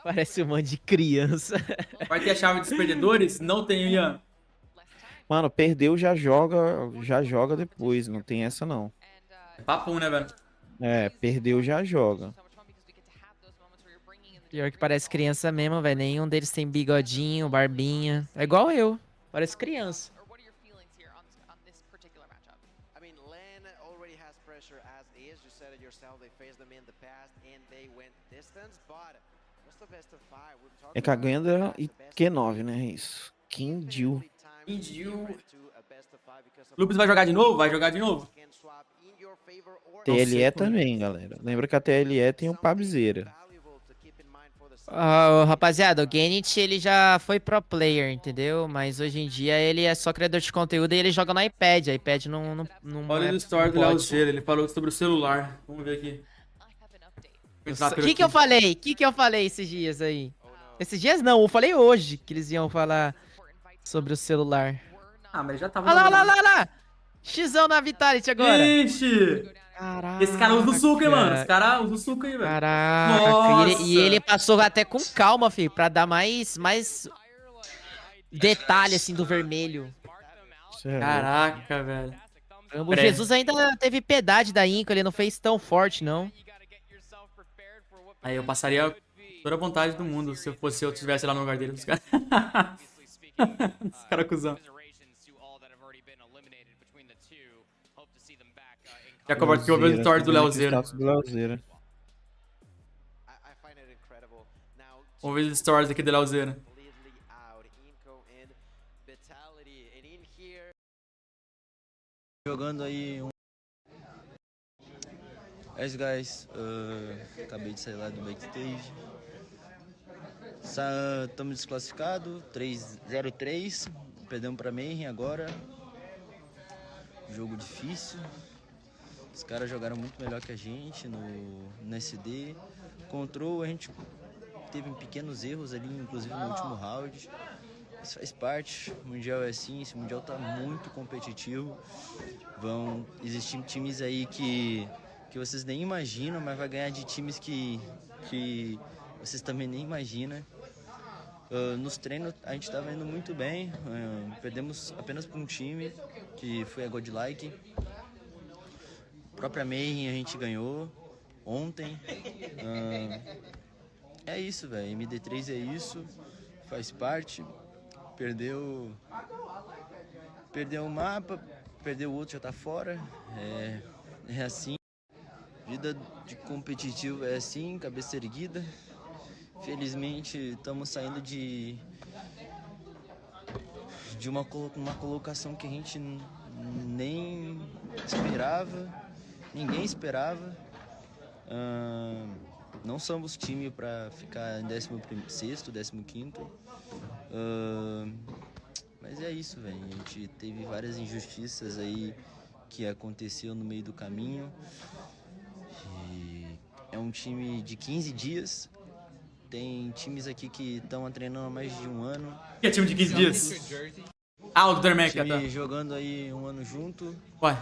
Speaker 13: Parece um monte de criança.
Speaker 1: Vai ter a chave dos perdedores? Não tem, Ian.
Speaker 14: Mano, perdeu, já joga depois. Não tem essa, não.
Speaker 1: É papum, né, velho?
Speaker 14: É, perdeu, já joga.
Speaker 13: Pior que parece criança mesmo, velho. Nenhum deles tem bigodinho, barbinha. É igual eu. Parece criança.
Speaker 14: É Kagenda e Q9, né? Isso. Kindil.
Speaker 1: Lupes vai jogar de novo? Vai jogar de novo?
Speaker 14: TLE também, galera. Lembra que a TLE tem o Pabzeira.
Speaker 13: Rapaziada, o Gennett, ele já foi pro player, entendeu? Mas hoje em dia ele é só criador de conteúdo e ele joga no iPad. O iPad não
Speaker 1: Olha o story do Léo Gelo, ele falou sobre o celular. Vamos ver aqui.
Speaker 13: O que eu falei? O que eu falei esses dias aí? Esses dias não, eu falei hoje que eles iam falar sobre o celular.
Speaker 1: Ah, mas já tava...
Speaker 13: Olha lá! Xão na Vitality agora.
Speaker 1: Ixi!
Speaker 13: Caraca.
Speaker 1: Esse cara usa o suco, hein, mano? Esse cara usa o suco aí, velho.
Speaker 13: Caraca.
Speaker 1: Nossa.
Speaker 13: E ele passou até com calma, filho, pra dar mais detalhe, assim, do vermelho.
Speaker 1: Caraca, velho.
Speaker 13: O Jesus ainda teve piedade da Inco, ele não fez tão forte, não.
Speaker 1: Aí eu passaria Toda a vontade do mundo, se eu fosse eu, estivesse lá no lugar dele, dos caras. Os caras cuzão. Já cobrou aqui, ouviu o stories do Leozeira. Ouviu os stories aqui do Leozeira.
Speaker 6: Jogando aí um... As guys, acabei de sair lá do backstage. Estamos desclassificados, 3-0-3. Perdemos pra Mayhem agora. Jogo difícil. Os caras jogaram muito melhor que a gente no SD. Control, a gente teve pequenos erros ali, inclusive no último round. Isso faz parte, o Mundial é assim, esse Mundial tá muito competitivo. Vão existir times aí que vocês nem imaginam, mas vai ganhar de times que vocês também nem imaginam. Nos treinos a gente estava indo muito bem, perdemos apenas para um time, que foi a Godlike. A própria Mayhem a gente ganhou ontem. É isso, velho, MD3 é isso, faz parte. Perdeu o mapa, perdeu o outro, já tá fora. É assim. Vida de competitivo é assim, cabeça erguida. Felizmente estamos saindo de uma colocação que a gente nem esperava, ninguém esperava. Não somos time para ficar em 16º, 15º. Mas é isso, velho. A gente teve várias injustiças aí que aconteceu no meio do caminho. E é um time de 15 dias. Tem times aqui que estão treinando há mais de um ano.
Speaker 1: Que é time de 15 dias? Ah, o do Dermeca, tá.
Speaker 6: Jogando aí um ano junto.
Speaker 1: Ué.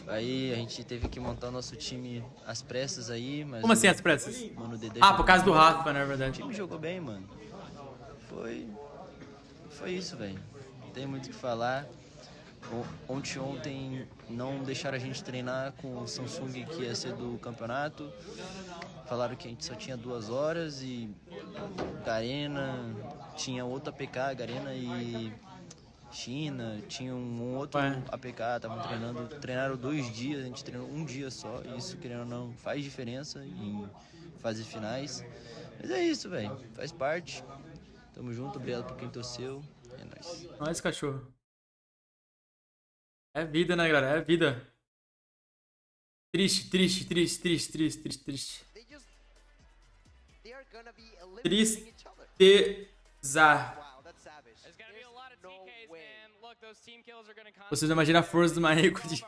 Speaker 6: Aí a gente teve que montar nosso time às pressas aí, mas...
Speaker 1: Como assim às pressas?
Speaker 6: Mano,
Speaker 1: por causa do Rafa, na verdade.
Speaker 6: O time jogou bem, mano. Foi isso, velho. Não tem muito o que falar. Ontem não deixaram a gente treinar com o Samsung que ia ser do campeonato. Falaram que a gente só tinha 2 horas e Garena tinha outra APK, Garena e China, tinha um outro APK, estavam treinaram 2 dias, a gente treinou um dia só, e isso, querendo ou não, faz diferença em fases finais. Mas é isso, velho, faz parte. Tamo junto, obrigado por quem torceu, é nóis.
Speaker 1: Nóis, cachorro. É vida, né, galera? É vida. Triste. Tristeza. Vocês não imaginam a força do Maneco de...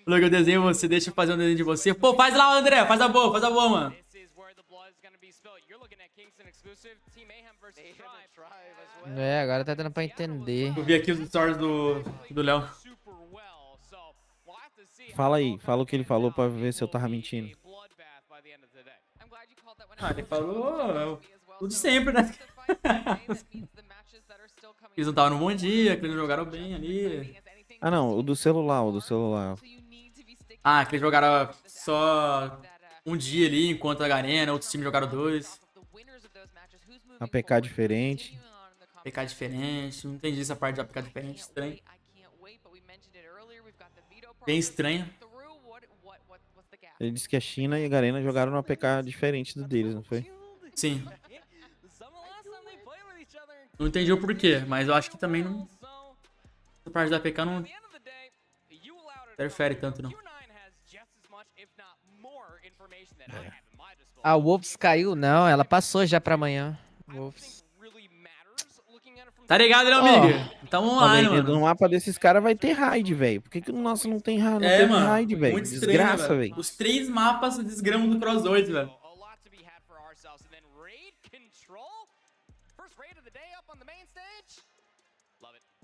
Speaker 1: Logo eu desenho você, deixa eu fazer um desenho de você. Pô, faz lá, André, faz a boa, mano.
Speaker 13: Agora tá dando pra entender.
Speaker 1: Eu vi aqui os stories do Léo.
Speaker 14: Fala aí, fala o que ele falou pra ver se eu tava mentindo.
Speaker 1: Ele falou tudo sempre, né? Eles não estavam no bom dia, que eles jogaram bem ali.
Speaker 14: Ah não, o do celular.
Speaker 1: Ah, que eles jogaram só um dia ali, enquanto a Garena, outros times jogaram 2.
Speaker 14: APK diferente.
Speaker 1: APK diferente, não entendi essa parte de APK diferente, estranho. Bem estranho.
Speaker 14: Ele disse que a China e a Garena jogaram no APK diferente do deles, não foi?
Speaker 1: Sim. Não entendi o porquê, mas eu acho que também não... Essa parte da APK não interfere tanto, não.
Speaker 13: A Wolves caiu? Não, ela passou já pra amanhã. Wolves.
Speaker 1: Tá ligado, né, amigo? Tamo online, mano.
Speaker 14: No mapa desses caras vai ter raid, velho. Por que o nosso não tem raid? Não tem raid, velho. Desgraça, velho.
Speaker 1: Os 3 mapas desgramam do Cross 8, velho.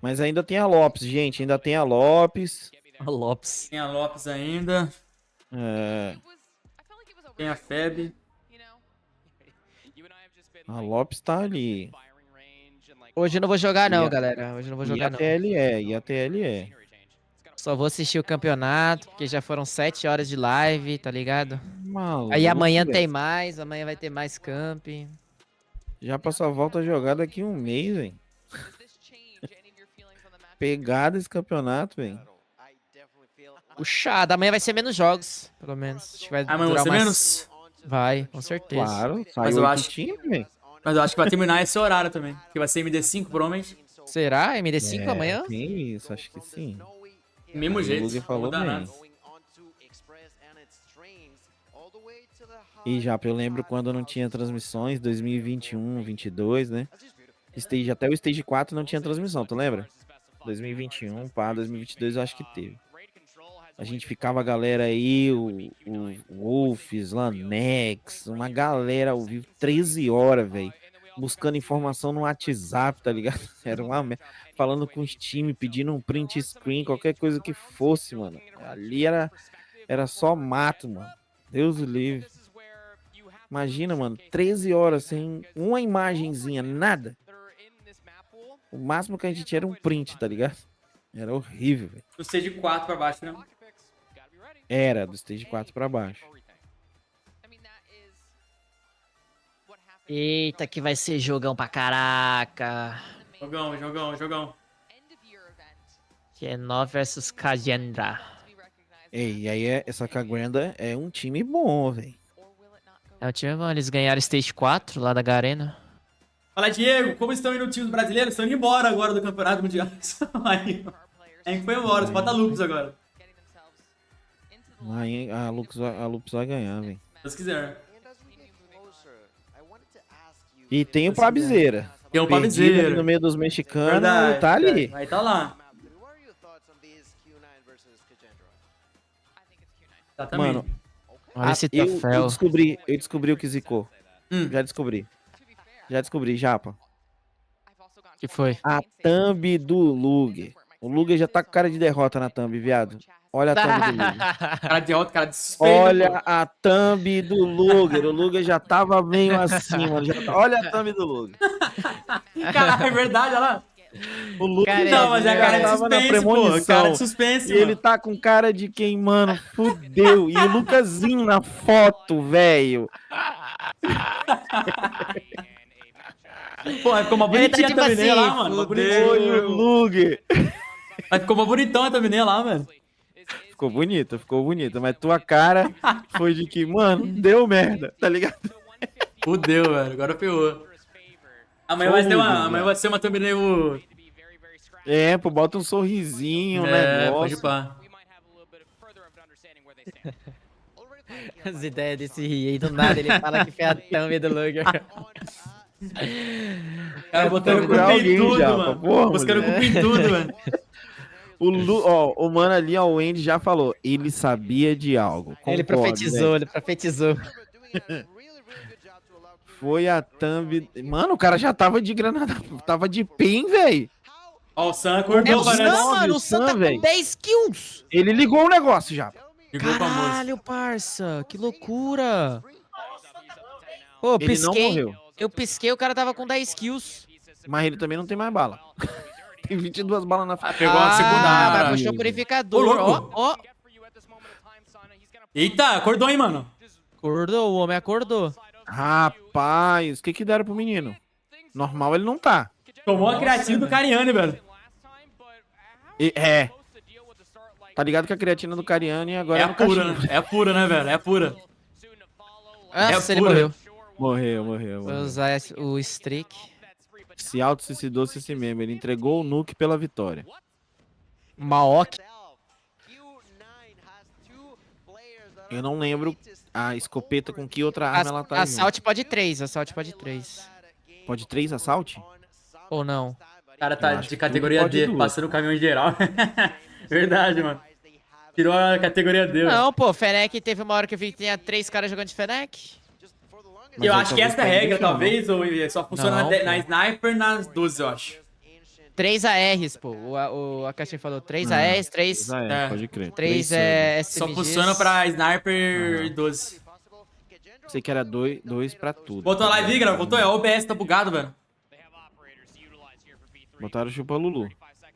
Speaker 14: Mas ainda tem a Lopes, gente. Ainda tem a Lopes.
Speaker 1: Tem a Lopes ainda. Tem a Feb.
Speaker 14: A Lopes tá ali.
Speaker 13: Hoje eu não vou jogar não, galera. Hoje eu não vou jogar não.
Speaker 14: E a TLE.
Speaker 13: Só vou assistir o campeonato, porque já foram 7 horas de live, tá ligado?
Speaker 14: Maluco,
Speaker 13: Aí amanhã
Speaker 14: velho.
Speaker 13: tem mais, amanhã vai ter mais camp.
Speaker 14: Já passou a volta a jogar daqui um mês, velho. Pegada esse campeonato, velho.
Speaker 13: Puxado, amanhã vai ser menos jogos, pelo menos. Acho que vai
Speaker 1: Amanhã vai
Speaker 13: durar
Speaker 1: ser
Speaker 13: mais...
Speaker 1: menos?
Speaker 13: Vai, com certeza.
Speaker 14: Claro,
Speaker 1: Mas
Speaker 14: saiu
Speaker 1: eu
Speaker 14: 8
Speaker 1: acho
Speaker 14: times, velho.
Speaker 1: Mas eu acho que vai terminar esse horário também. Que vai ser MD5, provavelmente.
Speaker 13: Será? MD5 amanhã?
Speaker 14: Tem isso, acho que sim.
Speaker 1: Mesmo
Speaker 14: Aí
Speaker 1: jeito.
Speaker 14: O Luguer falou
Speaker 1: Não muda
Speaker 14: bem.
Speaker 1: nada.
Speaker 14: E já, eu lembro quando não tinha transmissões, 2021, 22, né? Até o Stage 4 não tinha transmissão, tu lembra? 2021, pá, 2022 eu acho que teve. A gente ficava a galera aí, o Wolfs, Lanex, uma galera ao vivo, 13 horas, velho. Buscando informação no WhatsApp, tá ligado? Era uma merda. Falando com os times, pedindo um print screen, qualquer coisa que fosse, mano. Ali era só mato, mano. Deus o livre. Imagina, mano, 13 horas sem uma imagenzinha, nada. O máximo que a gente tinha era um print, tá ligado? Era horrível, velho.
Speaker 1: Do stage 4 pra baixo, né?
Speaker 14: Era, do stage 4 pra baixo.
Speaker 13: Eita, que vai ser jogão pra caraca.
Speaker 1: Jogão.
Speaker 13: Que é 9 versus Kajendra.
Speaker 14: E aí, essa Kagranda é um time bom, velho.
Speaker 13: É o time bom, eles ganharam Stage 4 lá da Garena.
Speaker 1: Fala, Diego, como estão indo times brasileiros? Estão indo embora agora do Campeonato Mundial. Aí, a gente foi embora, só falta Lupus agora.
Speaker 14: Aí a Lux vai ganhar, velho.
Speaker 1: Se Deus quiser.
Speaker 14: E tem o Pabizeira.
Speaker 1: Tem o
Speaker 14: Perdido
Speaker 1: Pabizeira.
Speaker 14: ali no meio dos mexicanos,
Speaker 1: Verdade,
Speaker 14: tá ali.
Speaker 1: Aí tá lá. Exatamente.
Speaker 14: Mano,
Speaker 13: Olha esse
Speaker 14: eu
Speaker 13: troféu.
Speaker 14: descobri o que zicou. Já descobri, Japa.
Speaker 13: Que foi?
Speaker 14: A thumb do Luguer. O Luguer já tá com cara de derrota na thumb, viado. Olha a thumb do Luguer.
Speaker 1: Cara de derrota, cara de suspeito.
Speaker 14: Olha a thumb do Luguer. O Luguer já tava meio assim, mano. Olha a thumb do Luguer.
Speaker 1: Cara, é verdade, olha lá.
Speaker 14: O Luguer
Speaker 1: Não, mas é cara de
Speaker 14: tava na
Speaker 1: suspense, pô.
Speaker 14: premonição.
Speaker 1: Cara de suspense,
Speaker 14: E ele tá com cara de quem, mano, fudeu. E o Lucasinho na foto, velho.
Speaker 1: Pô, aí ficou uma bonitinha
Speaker 13: tipo
Speaker 1: a thumbnail
Speaker 13: assim,
Speaker 1: lá, mano. Uma
Speaker 14: Olha
Speaker 1: bonitinha.
Speaker 14: o Luguer.
Speaker 1: Aí ficou uma bonitão a thumbnail lá, mano.
Speaker 14: Ficou bonita. Mas tua cara foi de que, mano, deu merda, tá ligado?
Speaker 1: Fudeu, velho. Agora ferrou. Amanhã vai ser uma thumbnail...
Speaker 14: É, pô, bota um sorrisinho,
Speaker 1: pode
Speaker 14: negócio.
Speaker 1: pá.
Speaker 13: As ideias desse aí, do nada ele fala que foi a thumb do Luger.
Speaker 1: Cara, botando culpa em tudo, mano. Buscando culpa em tudo, mano.
Speaker 14: O mano ali, ó, o Andy já falou. Ele sabia de algo.
Speaker 13: Ele profetizou.
Speaker 14: Foi a thumb... Mano, o cara já tava de granada. Tava de pin, velho.
Speaker 1: Ó, o Sam acordou,
Speaker 13: Mano, o Sam tá com 10 kills.
Speaker 14: Ele ligou o negócio já.
Speaker 13: Caralho, parça. Que loucura. Pô,
Speaker 14: Ele não morreu.
Speaker 13: Eu pisquei, o cara tava com 10 kills.
Speaker 14: Mas ele também não tem mais bala. Tem 22 balas na frente.
Speaker 1: Pegou a secundária.
Speaker 13: Mas puxou o purificador. Ó.
Speaker 1: Eita, acordou, hein, mano.
Speaker 13: Acordou, o homem acordou.
Speaker 14: Rapaz, o que deram pro menino? Normal ele não tá.
Speaker 1: Tomou a creatina do Cariani, velho.
Speaker 14: Tá ligado que a creatina do Cariani agora
Speaker 1: É pura, né? É pura, né, velho? É pura.
Speaker 13: Nossa, ele morreu.
Speaker 14: Morreu.
Speaker 13: Vou usar o streak.
Speaker 14: Se auto-suicidou-se esse mesmo. Ele entregou o nuke pela vitória.
Speaker 13: Maok.
Speaker 14: Eu não lembro a escopeta com que outra arma ela tá.
Speaker 13: Assault pode 3,
Speaker 14: Pode 3 assault?
Speaker 13: Ou não?
Speaker 1: O cara tá de categoria D, passando o caminhão em geral. Verdade, mano. Tirou a categoria D.
Speaker 13: Não, pô, Fennec teve uma hora que eu vi que tinha 3 caras jogando de Fennec.
Speaker 1: Eu acho que essa é a regra, talvez, ou só funciona na Sniper nas 12, eu acho.
Speaker 13: 3 ARs, pô. A caixinha falou 3 ARs, 3...
Speaker 14: pode crer.
Speaker 13: 3 SMGs.
Speaker 1: Só funciona pra Sniper e 12.
Speaker 14: Sei que era 2 pra tudo.
Speaker 1: Voltou a live, Igra? Voltou? O OBS tá bugado, velho.
Speaker 14: Botaram o Chupa Lulu.
Speaker 13: O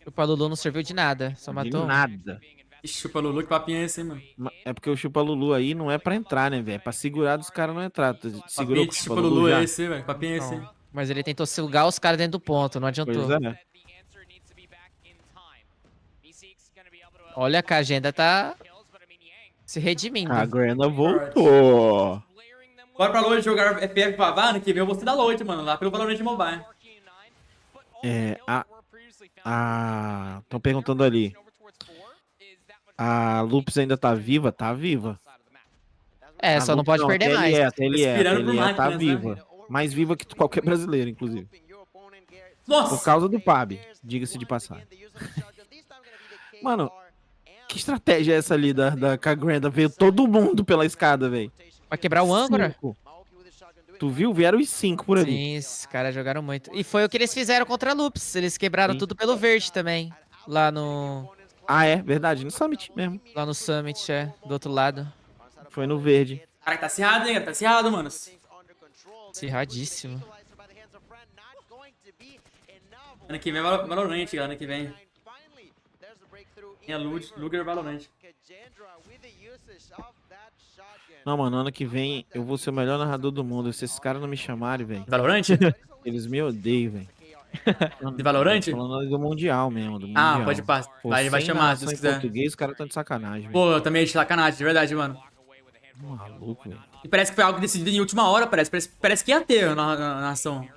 Speaker 13: Chupa Lulu não serviu de nada, só matou.
Speaker 14: De nada.
Speaker 1: Chupa Lulu, que papinho é esse, hein, mano?
Speaker 14: É porque o Chupa Lulu aí não é pra entrar, né, velho? É pra segurar dos caras não entrar. Tu segurou
Speaker 1: Papinho
Speaker 14: com o
Speaker 1: de
Speaker 14: Chupa
Speaker 1: Chupa
Speaker 14: Lulu
Speaker 1: Lulu
Speaker 14: já?
Speaker 1: é esse, velho? Papinho é esse.
Speaker 13: Mas ele tentou sugar os caras dentro do ponto, não adiantou.
Speaker 14: Pois é.
Speaker 13: Olha que a agenda tá se redimindo.
Speaker 14: A Granda voltou.
Speaker 1: Bora pra Load jogar FF pra Havana, que vem eu vou ser da Load, mano, lá pelo Valorant Mobile.
Speaker 14: Estão perguntando ali. A Lupus ainda tá viva? Tá viva.
Speaker 13: É, só não pode perder mais.
Speaker 14: A TLE tá viva. Mais viva que qualquer brasileiro, inclusive.
Speaker 1: Nossa!
Speaker 14: Por causa do PAB, diga-se de passagem. Mano, que estratégia é essa ali da Granda? Veio todo mundo pela escada, velho.
Speaker 13: Vai quebrar o âncora?
Speaker 14: Tu viu? Vieram os 5 por ali.
Speaker 13: Sim, esses caras jogaram muito. E foi o que eles fizeram contra a Lupus. Eles quebraram tudo pelo verde também. Lá no...
Speaker 14: Ah, é? Verdade. No Summit mesmo.
Speaker 13: Lá no Summit, do outro lado.
Speaker 14: Foi no verde.
Speaker 1: Cara, tá acirrado, hein? Tá acirrado, mano.
Speaker 13: Acirradíssimo.
Speaker 1: Ano que vem é Valorant, galera. Ano que vem. Tem a Luguer Valorant.
Speaker 14: Não, mano, ano que vem eu vou ser o melhor narrador do mundo. Se esses caras não me chamarem, velho.
Speaker 1: Valorant?
Speaker 14: Eles me odeiam, velho.
Speaker 1: De Valorant?
Speaker 14: Falando do Mundial mesmo. Do mundial.
Speaker 1: Ah, pode passar. Vai chamar, se você quiser.
Speaker 14: Em português, os caras estão de sacanagem,
Speaker 1: Pô, eu também de sacanagem, de verdade, mano.
Speaker 14: Maluco, velho.
Speaker 1: E parece que foi algo decidido em última hora, parece que ia ter na ação.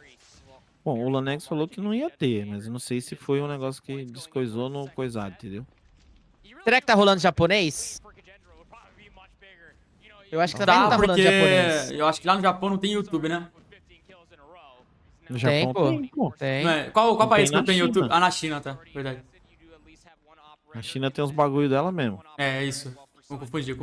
Speaker 14: Bom, o Lanex falou que não ia ter, mas eu não sei se foi um negócio que descoisou no coisado, entendeu?
Speaker 13: Será que tá rolando japonês? Eu acho que também não tá rolando japonês.
Speaker 1: Eu acho que lá no Japão não tem YouTube, né?
Speaker 14: No Japão tem, pô.
Speaker 13: Tem.
Speaker 1: Não é? Qual país que não tem
Speaker 14: China.
Speaker 1: YouTube? Ah, na China, tá. Verdade.
Speaker 14: A China tem uns bagulho dela mesmo.
Speaker 1: É, isso. Eu confundi.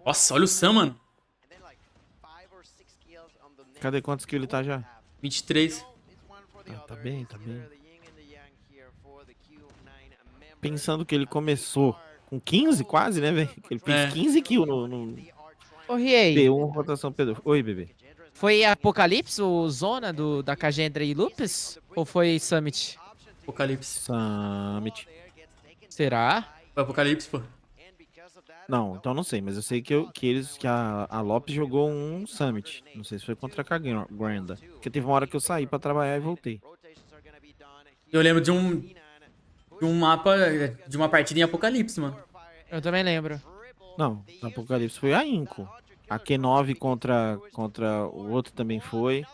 Speaker 1: Nossa, olha o Sam, mano.
Speaker 14: Cadê quantos kills ele tá já?
Speaker 1: 23.
Speaker 14: Ah, tá bem. Pensando que ele começou com 15 quase, né, velho? Ele fez 15 kills no...
Speaker 13: Ô, Riei.
Speaker 14: P1, rotação P2. Oi, bebê.
Speaker 13: Foi Apocalipse, o Zona da Cagendra e Lupus? Ou foi Summit?
Speaker 1: Apocalipse.
Speaker 14: Summit.
Speaker 13: Será?
Speaker 1: Foi Apocalipse, pô.
Speaker 14: Não, então não sei, mas eu sei que a Lopes jogou um Summit. Não sei se foi contra a Granda. Porque teve uma hora que eu saí pra trabalhar e voltei.
Speaker 1: Eu lembro de um mapa, de uma partida em Apocalipse, mano.
Speaker 13: Eu também lembro.
Speaker 14: Não, no Apocalipse foi a Inco. A Q9 contra o outro também foi.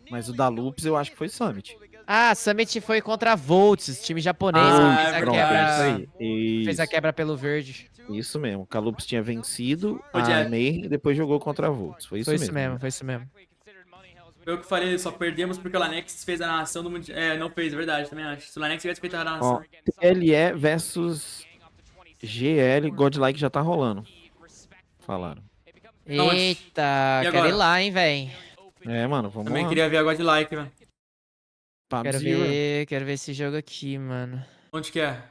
Speaker 14: Mas o da Lupus eu acho que foi Summit.
Speaker 13: Ah, Summit foi contra a Volts, time japonês que fez a quebra. Fez a quebra pelo verde.
Speaker 14: Isso mesmo. O Lupus tinha vencido a May e depois jogou contra a Volts. Foi isso mesmo.
Speaker 13: Foi isso mesmo.
Speaker 1: Eu que falei, só perdemos porque o Lanex fez a narração do Mundial. É, não fez, é verdade, também acho. Se o Lanex tivesse feito a narração.
Speaker 14: Ó, TLE versus GL, Godlike já tá rolando. Falaram.
Speaker 13: Eita, quero ir lá, hein, velho.
Speaker 14: É, mano, vamos
Speaker 1: também
Speaker 14: lá.
Speaker 1: Queria ver a Godlike, velho.
Speaker 13: Quero ver esse jogo aqui, mano.
Speaker 1: Onde que é?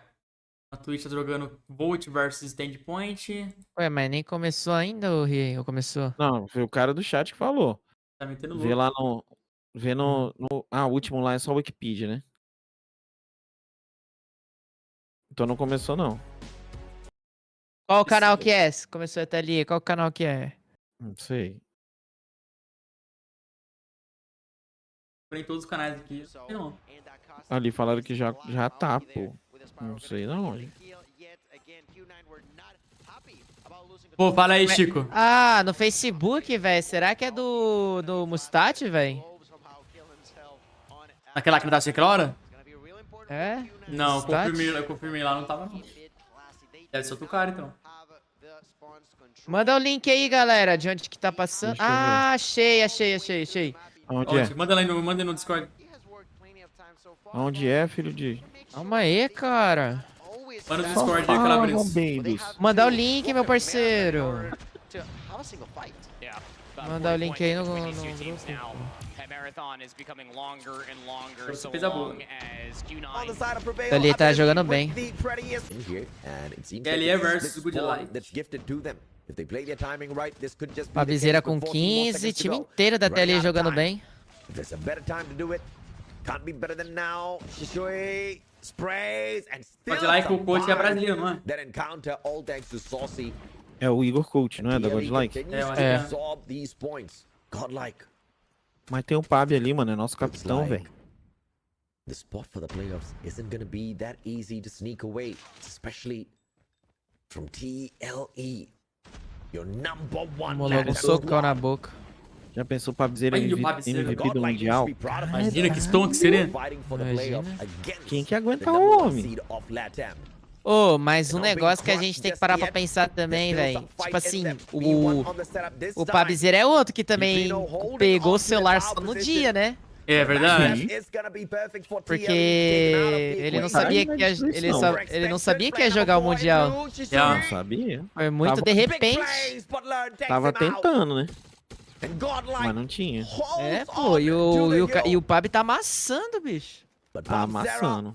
Speaker 1: A Twitch tá jogando Volt versus Standpoint.
Speaker 13: Ué, mas nem começou ainda, o Rie? Ou começou?
Speaker 14: Não, foi o cara do chat que falou.
Speaker 1: Tá metendo louco.
Speaker 14: Vê lá no... Vê no... Ah, o último lá é só o Wikipedia, né? Então não começou, não.
Speaker 13: Qual o canal que é? Começou até ali. Qual o canal que é?
Speaker 14: Não sei.
Speaker 1: Em todos os canais aqui. Não.
Speaker 14: Ali falaram que já tá, pô. Não sei não.
Speaker 1: Pô, fala aí, Chico.
Speaker 13: Ah, no Facebook, velho. Será que é do Mustat, velho?
Speaker 1: Aquela que não tava naquela hora?
Speaker 13: É?
Speaker 1: Não, eu confirmei lá, não tava não. Deve ser outro cara, então.
Speaker 13: Manda o link aí, galera, de onde que tá passando. Ah, achei.
Speaker 14: Onde é?
Speaker 1: Manda no Discord.
Speaker 14: Onde é, filho de...
Speaker 13: Calma aí, cara.
Speaker 1: Manda no Discord aí, Calabres.
Speaker 13: Mandar o link, meu parceiro.
Speaker 2: to have a single fight.
Speaker 3: Yeah.
Speaker 13: Mandar o link aí no grupo. Ele tá jogando bem.
Speaker 1: Ele versus Good Light.
Speaker 13: Pabizeira com 15, time inteiro da TLE jogando bem.
Speaker 17: There's a better time to do it. Can't be better than now. Shishui sprays and still
Speaker 1: Pode lá que o coach é brasileiro, não é?
Speaker 17: that encounter all thanks to Saucy.
Speaker 14: É o Igor Coach, não é? Da Godlike.
Speaker 17: É. Absorb these points. Godlike.
Speaker 14: Mas tem o Pab ali, mano. É nosso capitão, velho.
Speaker 17: The spot for the playoffs isn't gonna be that easy to sneak away, especially from TLE. Your number one.
Speaker 13: Logo um socão na boca.
Speaker 14: Já pensou o Pabzeira MVP do Mundial?
Speaker 1: Imagina que stonk que seria.
Speaker 13: Imagina.
Speaker 14: Quem que aguenta o homem?
Speaker 13: Ô, mas um negócio que a gente tem que parar pra pensar também, velho. Tipo assim, o Pabzeira é outro que também pegou o celular só no dia, né?
Speaker 1: É verdade.
Speaker 13: Porque ele não sabia que ele não sabia que ia jogar o Mundial.
Speaker 14: Não sabia.
Speaker 13: Foi muito de repente.
Speaker 14: Tava tentando, né? Mas não tinha.
Speaker 13: É, pô, e o Pab tá amassando, bicho.
Speaker 14: Tá amassando.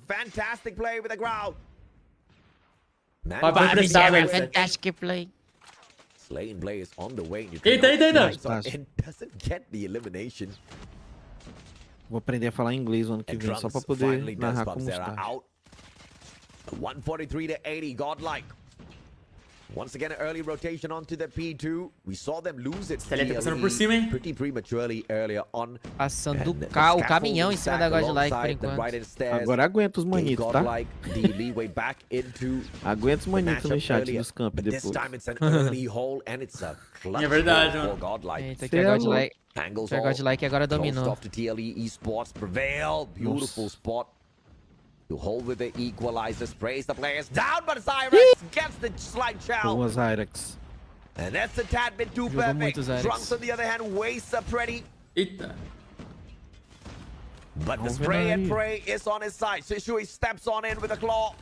Speaker 1: Pab vai prestar, velho.
Speaker 13: Fantastic play.
Speaker 1: Eita.
Speaker 14: Vou aprender a falar inglês o ano que vem, só pra poder narrar como está.
Speaker 17: 143 to 80, Godlike. Once again, early rotation onto the P2. We saw them lose it pretty prematurely earlier on.
Speaker 13: Passando o caminhão em cima da Godlike por enquanto.
Speaker 14: Agora aguenta os manitos, tá? Aguenta os manitos no chat dos campos depois.
Speaker 1: É verdade, mano.
Speaker 13: Eita, que a Godlike agora dominou.
Speaker 17: Beautiful spot. To hold with the equalizer, sprays the players down, but Zyrex gets the slight chow.
Speaker 14: Boa, Zyrex.
Speaker 17: And that's a tad bit too perfect. Trunks, on the other hand, wastes a pretty.
Speaker 1: Eita.
Speaker 17: But the spray and pray is on his side. Shishui steps on in with a claw.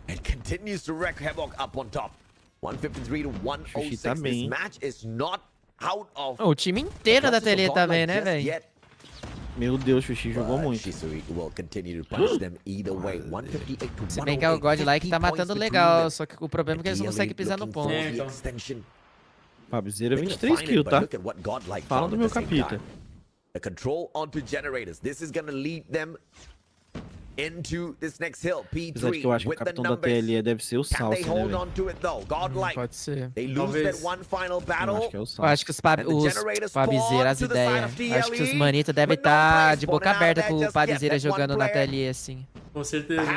Speaker 17: And continues to wreak havoc up on top. 153 to 106. This match is not out of.
Speaker 13: O time inteiro da TLE também, né, velho?
Speaker 14: Meu Deus, o Xuxi jogou muito.
Speaker 13: Se bem que o Godlike tá matando legal, só que o problema é que eles não conseguem pisar no ponto.
Speaker 14: Pabzeira 23 kills, tá? Fala do meu capita.
Speaker 17: A control onto generators. This is gonna lead them into this next hill.
Speaker 14: Apesar de que eu acho que o capitão da TLE deve ser o Salsa, né, velho?
Speaker 13: Pode ser.
Speaker 14: Eu
Speaker 13: acho que os Pabzeira, as ideias. Acho que os manitos devem estar de boca aberta com o Pabzeira jogando na TLE, assim.
Speaker 1: Com certeza.
Speaker 13: Os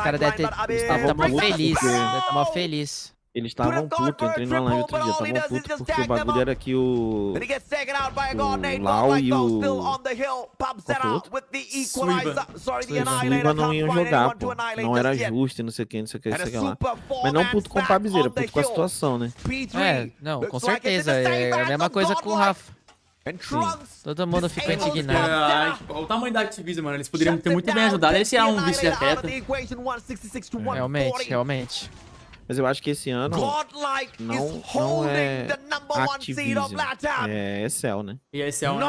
Speaker 13: caras devem estar mal felizes. Devem estar mal felizes.
Speaker 14: Eles estavam putos, entrei numa live outro dia, estavam putos porque o bagulho era que o Lau e o Suiva não iam jogar, pô. Não era justo e não sei o que, não sei o que, não sei o que lá. Mas não puto com o Pabzeira, puto com a situação, né?
Speaker 13: É, não, com certeza. É a mesma coisa com o Rafa. Sim. Todo mundo ficou indignado.
Speaker 1: O tamanho da Activision, mano, eles poderiam ter muito bem ajudado. Esse é um vice-atleta.
Speaker 13: Realmente.
Speaker 14: Mas eu acho que esse ano não é Activision, é Excel, né?
Speaker 1: E é Excel, né?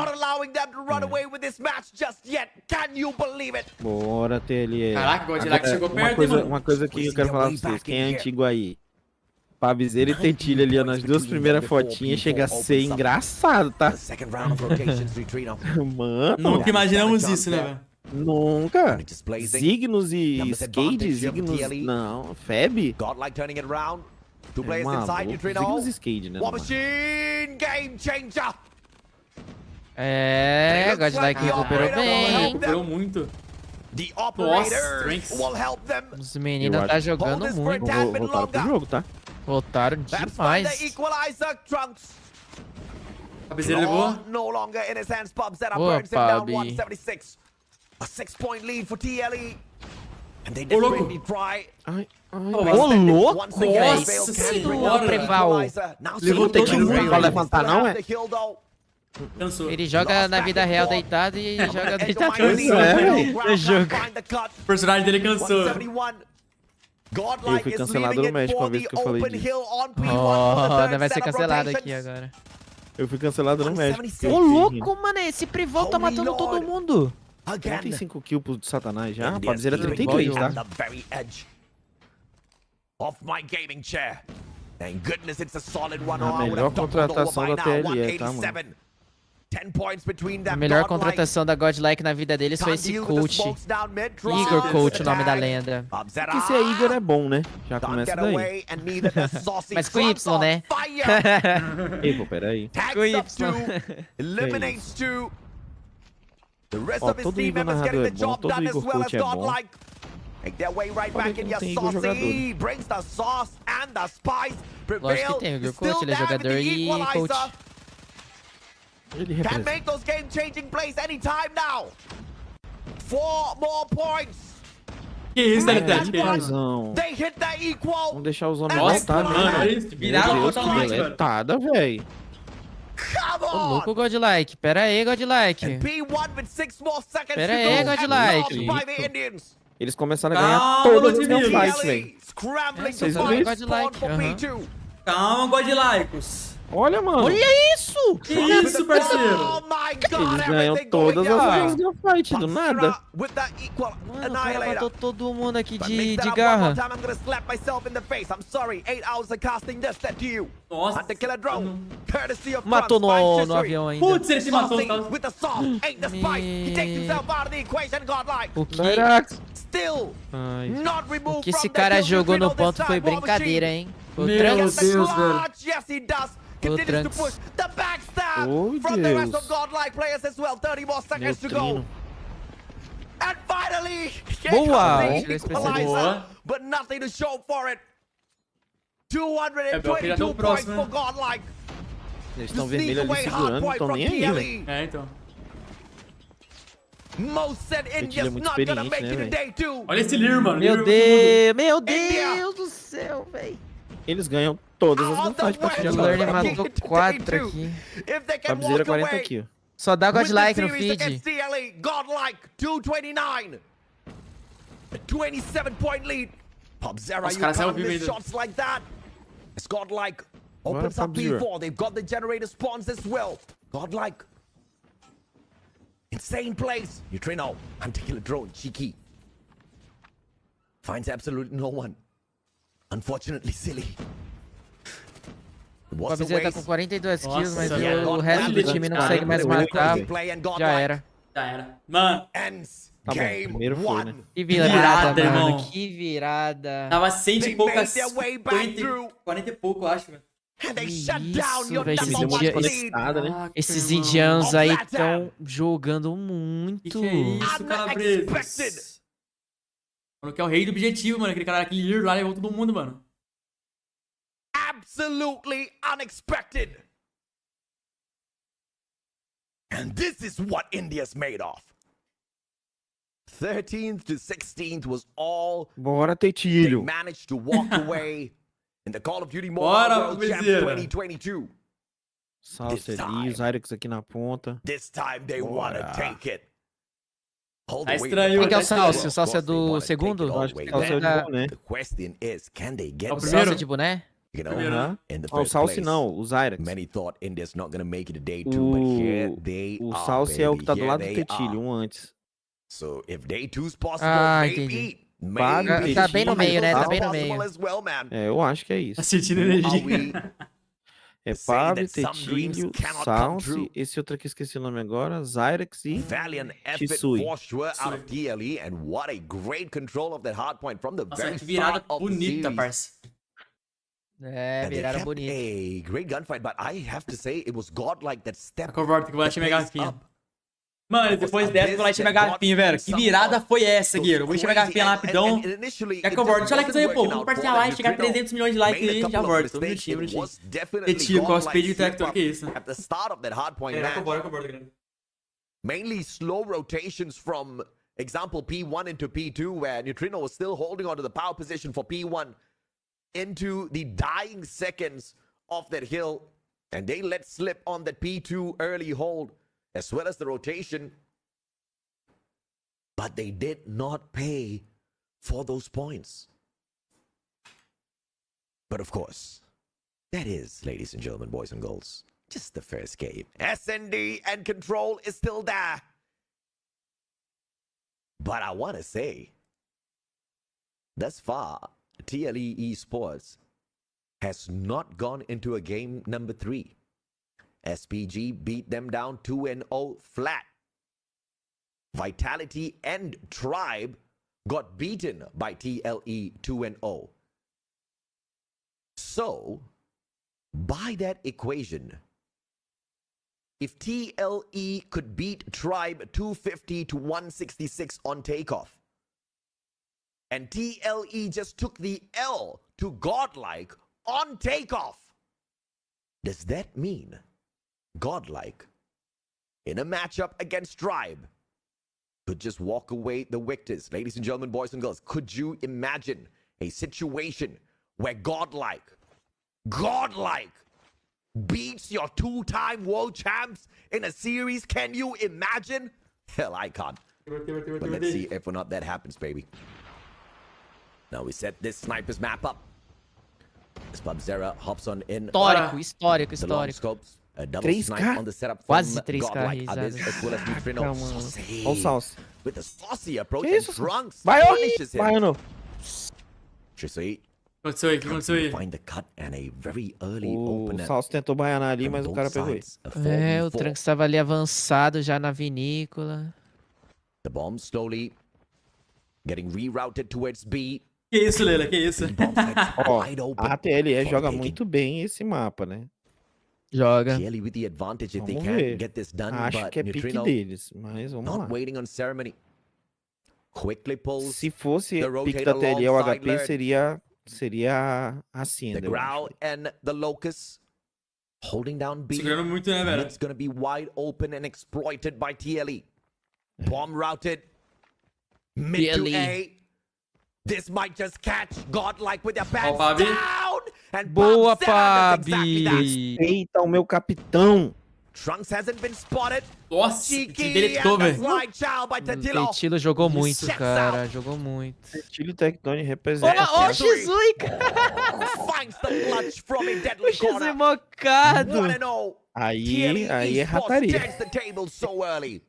Speaker 14: Bora, TLE.
Speaker 1: Caraca, o Godlike chegou perto, mano.
Speaker 14: Uma coisa que eu quero falar pra vocês, quem é antigo aí? Pabzeira e Tetilha ali, ó, nas duas primeiras fotinhas, chega a ser engraçado, tá? Mano.
Speaker 1: Nunca imaginamos isso, né, velho?
Speaker 14: Nunca. Signos e Skate, Signos... Não, Feb? É maluco. Signos e Skate, né?
Speaker 13: É, Godlike recuperou bem.
Speaker 1: Recuperou muito. Nossa,
Speaker 13: os meninos tá jogando muito.
Speaker 14: Voltaram pro jogo, tá?
Speaker 13: Voltaram demais.
Speaker 1: Pabzeira levou.
Speaker 13: Boa, Pab.
Speaker 17: A 6-point lead for TLE. And they
Speaker 1: desperately
Speaker 17: try.
Speaker 14: Ô, louco!
Speaker 1: Nossa senhora!
Speaker 14: Levou todo mundo pra levantar, não é?
Speaker 1: Cansou.
Speaker 13: Ele joga na vida real deitado e joga deitado.
Speaker 1: O personagem dele cansou.
Speaker 14: Eu fui cancelado no México uma vez que eu falei disso.
Speaker 13: Oh, vai ser cancelado aqui agora.
Speaker 14: Eu fui cancelado no México.
Speaker 13: Ô, louco, mano. Esse Privol tá matando todo mundo.
Speaker 14: 35 kills pro Satanás já. A Pabzeira 32, tá? A melhor contratação da TLE, tá, mano?
Speaker 13: A melhor contratação da Godlike na vida deles foi esse coach. Igor Coach, o nome da lenda.
Speaker 14: Porque se é Igor é bom, né? Já começa daí.
Speaker 13: Mas com Y, né?
Speaker 14: Ei, pô, peraí.
Speaker 13: Com Y.
Speaker 14: Ó, todo Igor narrador é bom, todo Igor Coach é bom. Pode que não tem Igor jogador.
Speaker 13: Lógico que tem, o Igor Coach, ele é jogador e coach.
Speaker 14: Ele
Speaker 17: can make those game-changing plays anytime now. 4 more points.
Speaker 1: Que isso,
Speaker 17: They hit the equal.
Speaker 14: Vamos deixar os homens voltar, né?
Speaker 1: Viraram totalmente, mano.
Speaker 14: Deletada, velho.
Speaker 13: Ô, louco, Godlike. Pera aí, Godlike. Pera aí, Godlike.
Speaker 14: Eles começaram a ganhar todas as fights, velho.
Speaker 13: Vocês viram Godlike.
Speaker 1: Calma, Godlikos.
Speaker 14: Olha, mano.
Speaker 13: Olha isso!
Speaker 1: Que isso, parceiro?
Speaker 14: Eles ganham todas as fight do nada.
Speaker 13: Mano, o cara matou todo mundo aqui de garra.
Speaker 1: Nossa.
Speaker 13: Matou no avião ainda.
Speaker 1: Putz, ele se matou.
Speaker 13: O que esse cara jogou no ponto foi brincadeira, hein?
Speaker 1: Meu Deus, velho.
Speaker 13: O Trunks.
Speaker 14: Oh, Deus.
Speaker 13: Boa!
Speaker 1: Boa. É bom que já deu o próximo, né?
Speaker 14: Eles estão vermelhos ali segurando, não estão nem aí, velho.
Speaker 1: É, então.
Speaker 14: Ele é muito experiente, né, velho?
Speaker 1: Olha esse Lear, mano.
Speaker 13: Meu Deus do céu, velho.
Speaker 14: Eles ganham todas as gunfights pra
Speaker 13: O Lear matou 4 aqui.
Speaker 14: Pabzeira 40 aqui, ó.
Speaker 13: Só dá Godlike no feed.
Speaker 17: Godlike 229. 27-point lead. Pabzeira, you can't miss shots like that. As Godlike opens up P4, they've got the generator spawns as well. Godlike. Insane plays. Neutrino, anti-killer drone, cheeky. Finds absolutely no one. Unfortunately, silly.
Speaker 13: O Pabzeira tá com 42 kills, mas o resto do time não consegue mais matar. Já era.
Speaker 1: Mano.
Speaker 14: Tá bom, primeiro foi, né?
Speaker 13: Que virada,
Speaker 1: irmão.
Speaker 13: mano. Que virada.
Speaker 1: Tava 100 e poucas. 40 e pouco, eu acho, velho.
Speaker 13: Isso, velho. Esses indianos aí estão jogando muito.
Speaker 1: Que é isso, calabresos? Mano, que é o rei do objetivo, mano. Aquele cara, aquele Lear lá levou todo mundo, mano.
Speaker 17: Absolutely unexpected. And this is what India's made of. 13th to 16th was all
Speaker 14: Bora,
Speaker 17: they
Speaker 14: Tetilho.
Speaker 17: managed to walk away in the Call of Duty Mobile World Champ 2022.
Speaker 14: Salsa ali, os Zyrex aqui na ponta.
Speaker 17: This time they want to take it.
Speaker 1: Tá estranho.
Speaker 13: Quem que é o Salsa? O Salsa é do segundo?
Speaker 14: Eu acho que o Salsa é de boné.
Speaker 17: The question is, can they get
Speaker 13: O Salsa é de boné?
Speaker 17: You know, in the
Speaker 14: O
Speaker 17: first
Speaker 14: Salsa
Speaker 17: place,
Speaker 14: não, o Zyrex.
Speaker 17: many thought India's not gonna make it to day 2, but here they
Speaker 14: O
Speaker 17: are,
Speaker 14: Salsa é o que tá do
Speaker 17: baby.
Speaker 14: lado do
Speaker 17: Here they
Speaker 14: Tetilho,
Speaker 17: are.
Speaker 14: um antes.
Speaker 17: So if day 2's possible,
Speaker 13: entendi.
Speaker 17: maybe
Speaker 13: Tá bem no meio, né? Tá bem no
Speaker 17: possible
Speaker 13: meio.
Speaker 17: as well, man.
Speaker 14: É, eu acho que é isso.
Speaker 1: Assistindo
Speaker 17: Are
Speaker 1: energia.
Speaker 17: we
Speaker 14: É
Speaker 17: saying
Speaker 14: Pablo,
Speaker 17: that some dreams
Speaker 14: Tetilho,
Speaker 17: cannot come
Speaker 14: Salsa,
Speaker 17: true?
Speaker 14: esse outro aqui esqueci o nome agora, Zyrex e
Speaker 17: Valiant effort
Speaker 14: Shisui.
Speaker 17: for sure out of TLE, and what a great control of that hard point from the
Speaker 1: Nossa,
Speaker 17: very
Speaker 1: que virada
Speaker 17: start of the
Speaker 1: bonita,
Speaker 17: series.
Speaker 1: parça.
Speaker 13: É,
Speaker 17: And they
Speaker 13: viraram
Speaker 17: kept
Speaker 13: bonito.
Speaker 17: a great gunfight, but I have to say it was Godlike that stepped
Speaker 1: Concordo que o Light minha
Speaker 17: the pace
Speaker 1: garrafinha.
Speaker 17: up.
Speaker 1: Mano, depois dessa, o Light minha garrafinha, velho. Que virada foi essa, Guiro? Vou encher minha garrafinha lá rapidão. Quer que eu volto? Deixa o like aí, pô. Vamos compartilhar a live, chegar a 300 milhões de likes aí, já volto. Um minutinho. Tetilho, cosplay de Tector, que isso?
Speaker 17: At the start of that hard point match,
Speaker 1: Grande.
Speaker 17: mainly slow rotations from example P1 into P2, where Neutrino was still holding onto the power position for P1 into the dying seconds of that hill, and they let slip on that P2 early hold, as well as the rotation, but they did not pay for those points. But of course, that is, ladies and gentlemen, boys and girls, just the first game. SND and Control is still there. But I want to say, thus far, TLE Esports has not gone into a game number 3. SPG beat them down 2-0 flat. Vitality and Tribe got beaten by TLE 2-0. So, by that equation, if TLE could beat Tribe 250 to 166 on takeoff, and TLE just took the L to Godlike on takeoff, does that mean Godlike, in a matchup against Tribe, could just walk away the victors? Ladies and gentlemen, boys and girls, could you imagine a situation where Godlike beats your 2-time world champs in a series? Can you imagine? Hell, I can't. But let's see if or not that happens, baby. Now we set this sniper's map up. As Pubzera hops on in.
Speaker 13: Histórico.
Speaker 17: Scopes. A double snipe on the setup from Godlike Others, as well as Neutrino.
Speaker 14: Olha o Salsa.
Speaker 17: With a saucy approach and Trunks
Speaker 14: Vai,
Speaker 17: punishes him.
Speaker 14: Baiano.
Speaker 17: Trisui.
Speaker 1: Aconteceu aí, o que aconteceu aí?
Speaker 17: Find the cut and a very early
Speaker 14: O
Speaker 17: opener.
Speaker 14: Salsa tentou baianar ali, mas o cara pegou ele.
Speaker 13: É, o Trunks estava ali avançado já na vinícola.
Speaker 17: The bomb slowly getting rerouted towards B.
Speaker 1: Que isso, Leila, que isso?
Speaker 14: Ó, a ATLE joga muito bem esse mapa, né?
Speaker 13: Joga.
Speaker 17: Clearly with the advantage if they
Speaker 14: Vamos
Speaker 17: can
Speaker 14: ver.
Speaker 17: get this done,
Speaker 14: Acho
Speaker 17: but
Speaker 14: que é pique
Speaker 17: Neutrino
Speaker 14: deles, mas vamos lá.
Speaker 17: not waiting on ceremony. Quickly pulls
Speaker 14: Se fosse
Speaker 17: the
Speaker 14: pique
Speaker 17: rotate
Speaker 14: da ATLE ou
Speaker 17: alongside
Speaker 14: HP,
Speaker 17: Lurd.
Speaker 14: seria a Cinder.
Speaker 17: The Growl and the Locust holding down B.
Speaker 1: Segurando muito, né, velho?
Speaker 17: It's going to be wide open and exploited by TLE. Bomb routed. Mid to A. This might just catch Godlike with their pants down. And
Speaker 13: Boa,
Speaker 17: Pub exactly that.
Speaker 14: Eita, o meu capitão.
Speaker 17: Trunks hasn't been spotted.
Speaker 1: Nossa,
Speaker 17: Cheeky
Speaker 1: deletou,
Speaker 17: and the
Speaker 1: velho.
Speaker 17: slide child by Tantilo.
Speaker 13: Tentilo jogou muito,
Speaker 17: Checks
Speaker 13: cara.
Speaker 17: out.
Speaker 13: Jogou muito.
Speaker 14: Tentilo e Tectone representam.
Speaker 13: Ó, o Shizui, cara.
Speaker 17: Finds the clutch from a
Speaker 13: O
Speaker 17: deadly
Speaker 13: Shizui
Speaker 17: corner.
Speaker 13: mocado.
Speaker 17: 1-0.
Speaker 14: Aí é
Speaker 17: Esports
Speaker 14: rataria.
Speaker 17: turns the table so early.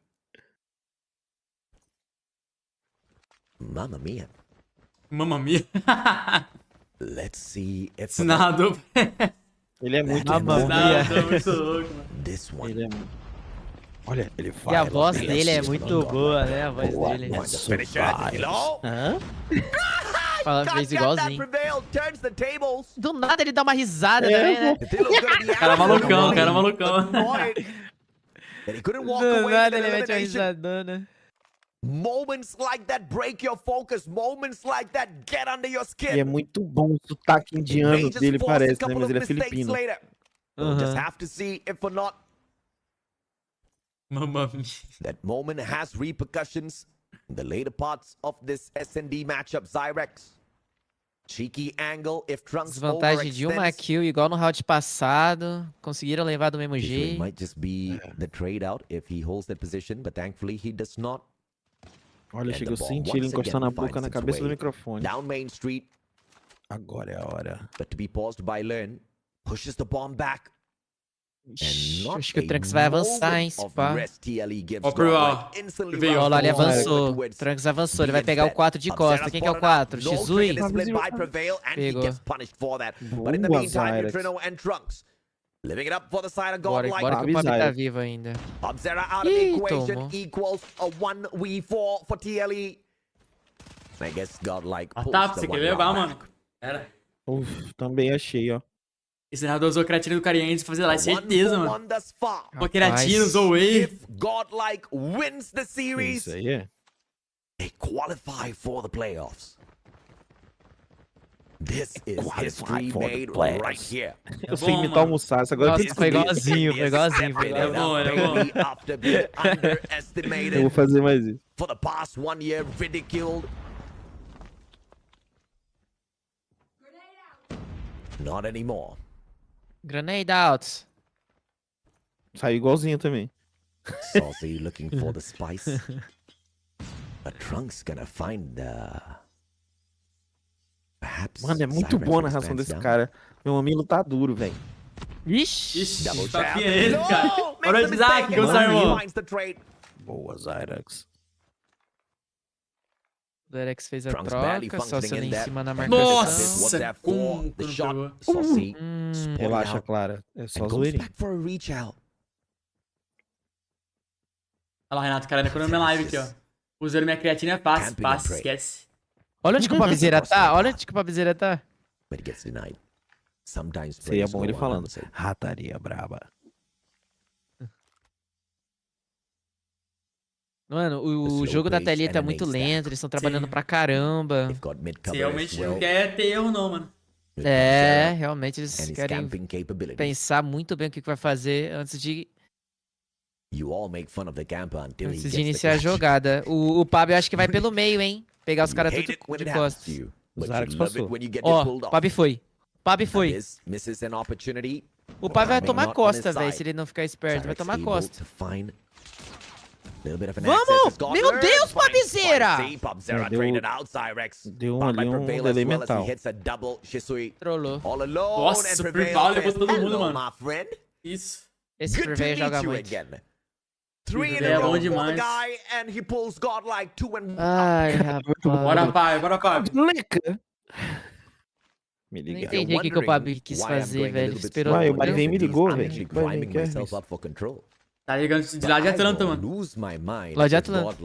Speaker 17: Mamma mia.
Speaker 1: Mamma mia.
Speaker 17: Let's see if
Speaker 1: Sinado.
Speaker 14: Ele é muito
Speaker 13: Mamma
Speaker 14: bom.
Speaker 13: mia.
Speaker 1: Muito louco, mano.
Speaker 17: This one.
Speaker 14: Ele é... Olha, ele
Speaker 13: E
Speaker 14: faz.
Speaker 13: a voz dele é muito boa, né? A voz dele.
Speaker 14: Hã?
Speaker 13: Fez igualzinho.
Speaker 17: Prevail, turns the tables.
Speaker 13: Do nada ele dá uma risada também, né?
Speaker 17: Tantilo's gonna be
Speaker 1: Cara
Speaker 17: out.
Speaker 1: malucão, cara malucão.
Speaker 17: Annoyed that he couldn't walk
Speaker 13: Do
Speaker 17: away with
Speaker 13: nada
Speaker 17: an
Speaker 13: ele mete uma
Speaker 17: elimination.
Speaker 13: risadona.
Speaker 17: Moments like that break your focus. Moments like that get under your
Speaker 14: E é
Speaker 17: skin.
Speaker 14: muito bom o sotaque indiano
Speaker 17: May just
Speaker 14: dele,
Speaker 17: force a
Speaker 14: parece, né?
Speaker 17: couple
Speaker 14: Mas
Speaker 17: of
Speaker 14: ele é
Speaker 17: mistakes
Speaker 14: filipino.
Speaker 17: later. We'll just have to see if or not
Speaker 1: Mamma mia.
Speaker 17: that moment has repercussions in the later parts of this S&D matchup. Zyrex. Cheeky angle if Trunks
Speaker 13: Desvantagem de uma
Speaker 17: overextends.
Speaker 13: kill, igual no round passado. Conseguiram levar do mesmo
Speaker 17: It
Speaker 13: jeito.
Speaker 17: might just be the trade out if he holds that position, but thankfully he does not.
Speaker 14: Olha,
Speaker 17: And
Speaker 14: chega, eu
Speaker 17: the ball
Speaker 14: senti ele
Speaker 17: once
Speaker 14: encostando a
Speaker 17: again
Speaker 14: boca na
Speaker 17: finds its
Speaker 14: cabeça do
Speaker 17: way
Speaker 14: microfone.
Speaker 17: Down Main Street,
Speaker 14: Agora é a hora.
Speaker 17: but to be paused by Lern, pushes the bomb back.
Speaker 13: Ixi,
Speaker 17: And not
Speaker 13: acho que o
Speaker 17: a
Speaker 13: Trunks vai avançar, hein,
Speaker 17: moment of
Speaker 13: pá.
Speaker 17: rest TLE gives
Speaker 1: Ó, pro
Speaker 17: Godlike, instantly
Speaker 1: veio.
Speaker 13: Olha lá, ele
Speaker 17: roused
Speaker 13: avançou.
Speaker 17: towards
Speaker 13: Trunks avançou, ele
Speaker 17: B
Speaker 13: vai pegar o
Speaker 17: instead.
Speaker 13: 4 de costa. Quem que é o 4?
Speaker 17: No
Speaker 13: Shizui?
Speaker 17: trigger split by Prevail, and he
Speaker 13: Pegou.
Speaker 17: gets punished for that. But in the
Speaker 14: Boa,
Speaker 17: meantime,
Speaker 14: Zyrex.
Speaker 17: Neutrino and Trunks living it up for the side of
Speaker 13: Bora,
Speaker 17: Godlike.
Speaker 13: bora que o Pop tá
Speaker 14: Zyrex.
Speaker 13: vivo ainda.
Speaker 17: Pubzera out of the
Speaker 13: Ih,
Speaker 17: equation
Speaker 13: tomou.
Speaker 17: equals a 1v4 for TLE. I guess Godlike
Speaker 1: Ah,
Speaker 17: pulls
Speaker 1: tá,
Speaker 17: the
Speaker 1: você
Speaker 17: one
Speaker 1: quer levar,
Speaker 17: round
Speaker 1: mano.
Speaker 17: back.
Speaker 1: Era.
Speaker 14: Também achei, ó.
Speaker 1: Esse narrador usou creatina do carinha antes de fazer lá,
Speaker 17: A
Speaker 1: certeza,
Speaker 17: 1-for-1
Speaker 1: mano.
Speaker 17: thus far.
Speaker 1: Pô, creatina, usou whey.
Speaker 17: If Godlike wins the series,
Speaker 14: Isso aí é.
Speaker 17: they qualify for the playoffs. This is history
Speaker 14: for the
Speaker 17: made
Speaker 14: playoffs.
Speaker 17: right here.
Speaker 14: Eu sei imitar o Musashi, agora
Speaker 13: Nossa,
Speaker 14: tem que
Speaker 13: foi
Speaker 14: saber.
Speaker 13: igualzinho, foi igualzinho. Foi
Speaker 1: É bom, é bom.
Speaker 17: Baby, after being
Speaker 14: Eu vou
Speaker 17: underestimated
Speaker 14: fazer mais isso.
Speaker 17: for the past 1 year, ridiculed. Not anymore.
Speaker 13: Grenade out.
Speaker 14: Saiu igualzinho também.
Speaker 17: Saucy looking for the spice. But Trunks gonna find
Speaker 14: Mano, é muito boa a narração desse cara. Meu mamilo tá duro, velho.
Speaker 13: Ixi,
Speaker 1: tá ele, cara. Boa noite, Isaac. Como está, irmão?
Speaker 14: Boa, Zyrax.
Speaker 13: O Zyrax fez a troca, só se ali em cima na marcação.
Speaker 1: Nossa, como
Speaker 14: relaxa, Clara. É só zoeirinho.
Speaker 1: Olha lá, Renato, cara, na minha live aqui, ó. Usando minha creatina é fácil, esquece.
Speaker 13: Olha onde que o Pabizeira tá, olha onde que o Pabizeira tá.
Speaker 14: Seria bom ele falando. Rataria braba.
Speaker 13: Mano, o jogo da telinha tá muito lento, eles estão trabalhando pra caramba.
Speaker 1: Você realmente não quer ter erro não, mano.
Speaker 13: É, realmente eles querem pensar muito bem o que vai fazer antes de iniciar a jogada. O Pab eu acho que vai pelo meio, hein? Pegar os caras tudo de costas.
Speaker 14: O Zyrax passou.
Speaker 13: Ó, o Pab foi. Pab foi. O Pab vai tomar costa, velho, se ele não ficar esperto. Vai tomar costa. Vamos! Meu Deus, Pabizeira!
Speaker 14: Deu ali um delay mental.
Speaker 13: Trollou.
Speaker 1: Nossa, o Prival levou todo mundo, mano. Isso.
Speaker 13: Esse Prival joga muito.
Speaker 1: É bom demais.
Speaker 13: Ai, rapaz.
Speaker 1: Bora, pai, bora, pai.
Speaker 14: Me
Speaker 13: Não
Speaker 14: liga.
Speaker 13: entendi o que o Pab quis fazer, velho. Ele esperou.
Speaker 14: Vai, o Barvem me ligou, velho.
Speaker 1: Tá ligando de lá de Atlanta, mano.
Speaker 13: Lá de Atlanta.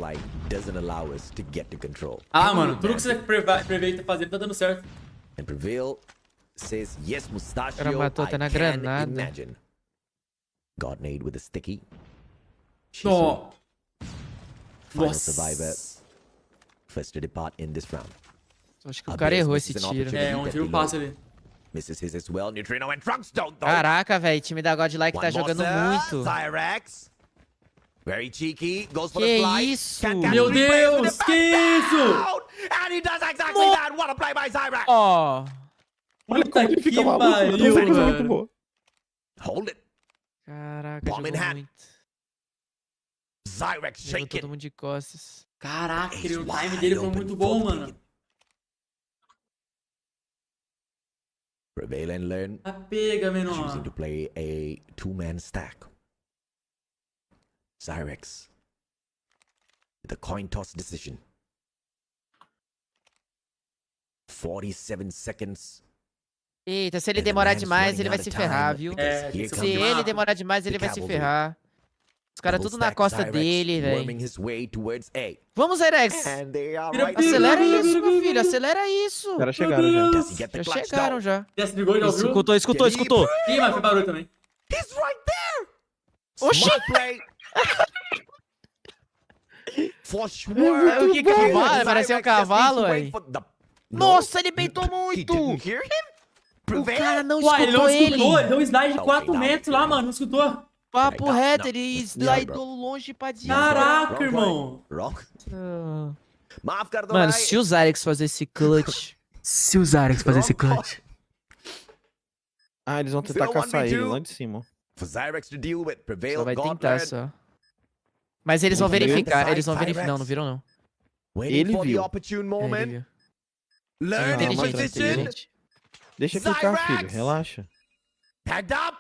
Speaker 1: Ah, mano, tudo que você prevê tá fazendo tá dando certo.
Speaker 13: O cara matou até na granada.
Speaker 1: Nossa.
Speaker 13: Acho que o cara errou esse tiro.
Speaker 1: É, um tiro fácil ali.
Speaker 13: Caraca, velho, time da Godlike tá jogando muito. Que isso?
Speaker 1: Meu Deus, que isso?
Speaker 13: Ó.
Speaker 1: Puta que pariu, velho.
Speaker 13: Caraca, jogou muito. Jogou todo mundo de costas.
Speaker 1: Caraca, o time dele foi muito bom, mano.
Speaker 17: Prevail and learn.
Speaker 1: Pega, menor.
Speaker 17: Choosing to play a two-man stack. Zyrax with a coin toss decision. 47 seconds.
Speaker 13: Eita, se ele demorar demais, ele vai se ferrar, viu? Se ele demorar demais, ele vai se ferrar. Os caras tudo na costa dele, velho. Vamos, Zyrax! Acelera isso, meu filho. Acelera isso.
Speaker 14: Os caras chegaram já.
Speaker 13: Já chegaram já.
Speaker 1: Escutou. Ih, mas foi barulho também.
Speaker 13: Oxi! O que cavalo? Parecia um cavalo, aí. Nossa, ele beitou muito! O cara não escutou
Speaker 1: ele. Não escutou, ele deu um slide de 4 metros lá, mano. Não escutou.
Speaker 13: Papo reto, ele slidou longe pra direita.
Speaker 1: Caraca, irmão.
Speaker 13: Mano, se o Zyrax fazer esse clutch...
Speaker 14: Ah, eles vão tentar caçar ele lá de cima.
Speaker 13: Só vai tentar, só. Mas eles vão verificar, Não, não viram, não.
Speaker 14: Ele viu.
Speaker 13: Inteligente.
Speaker 14: Deixa clicar, filho. Relaxa.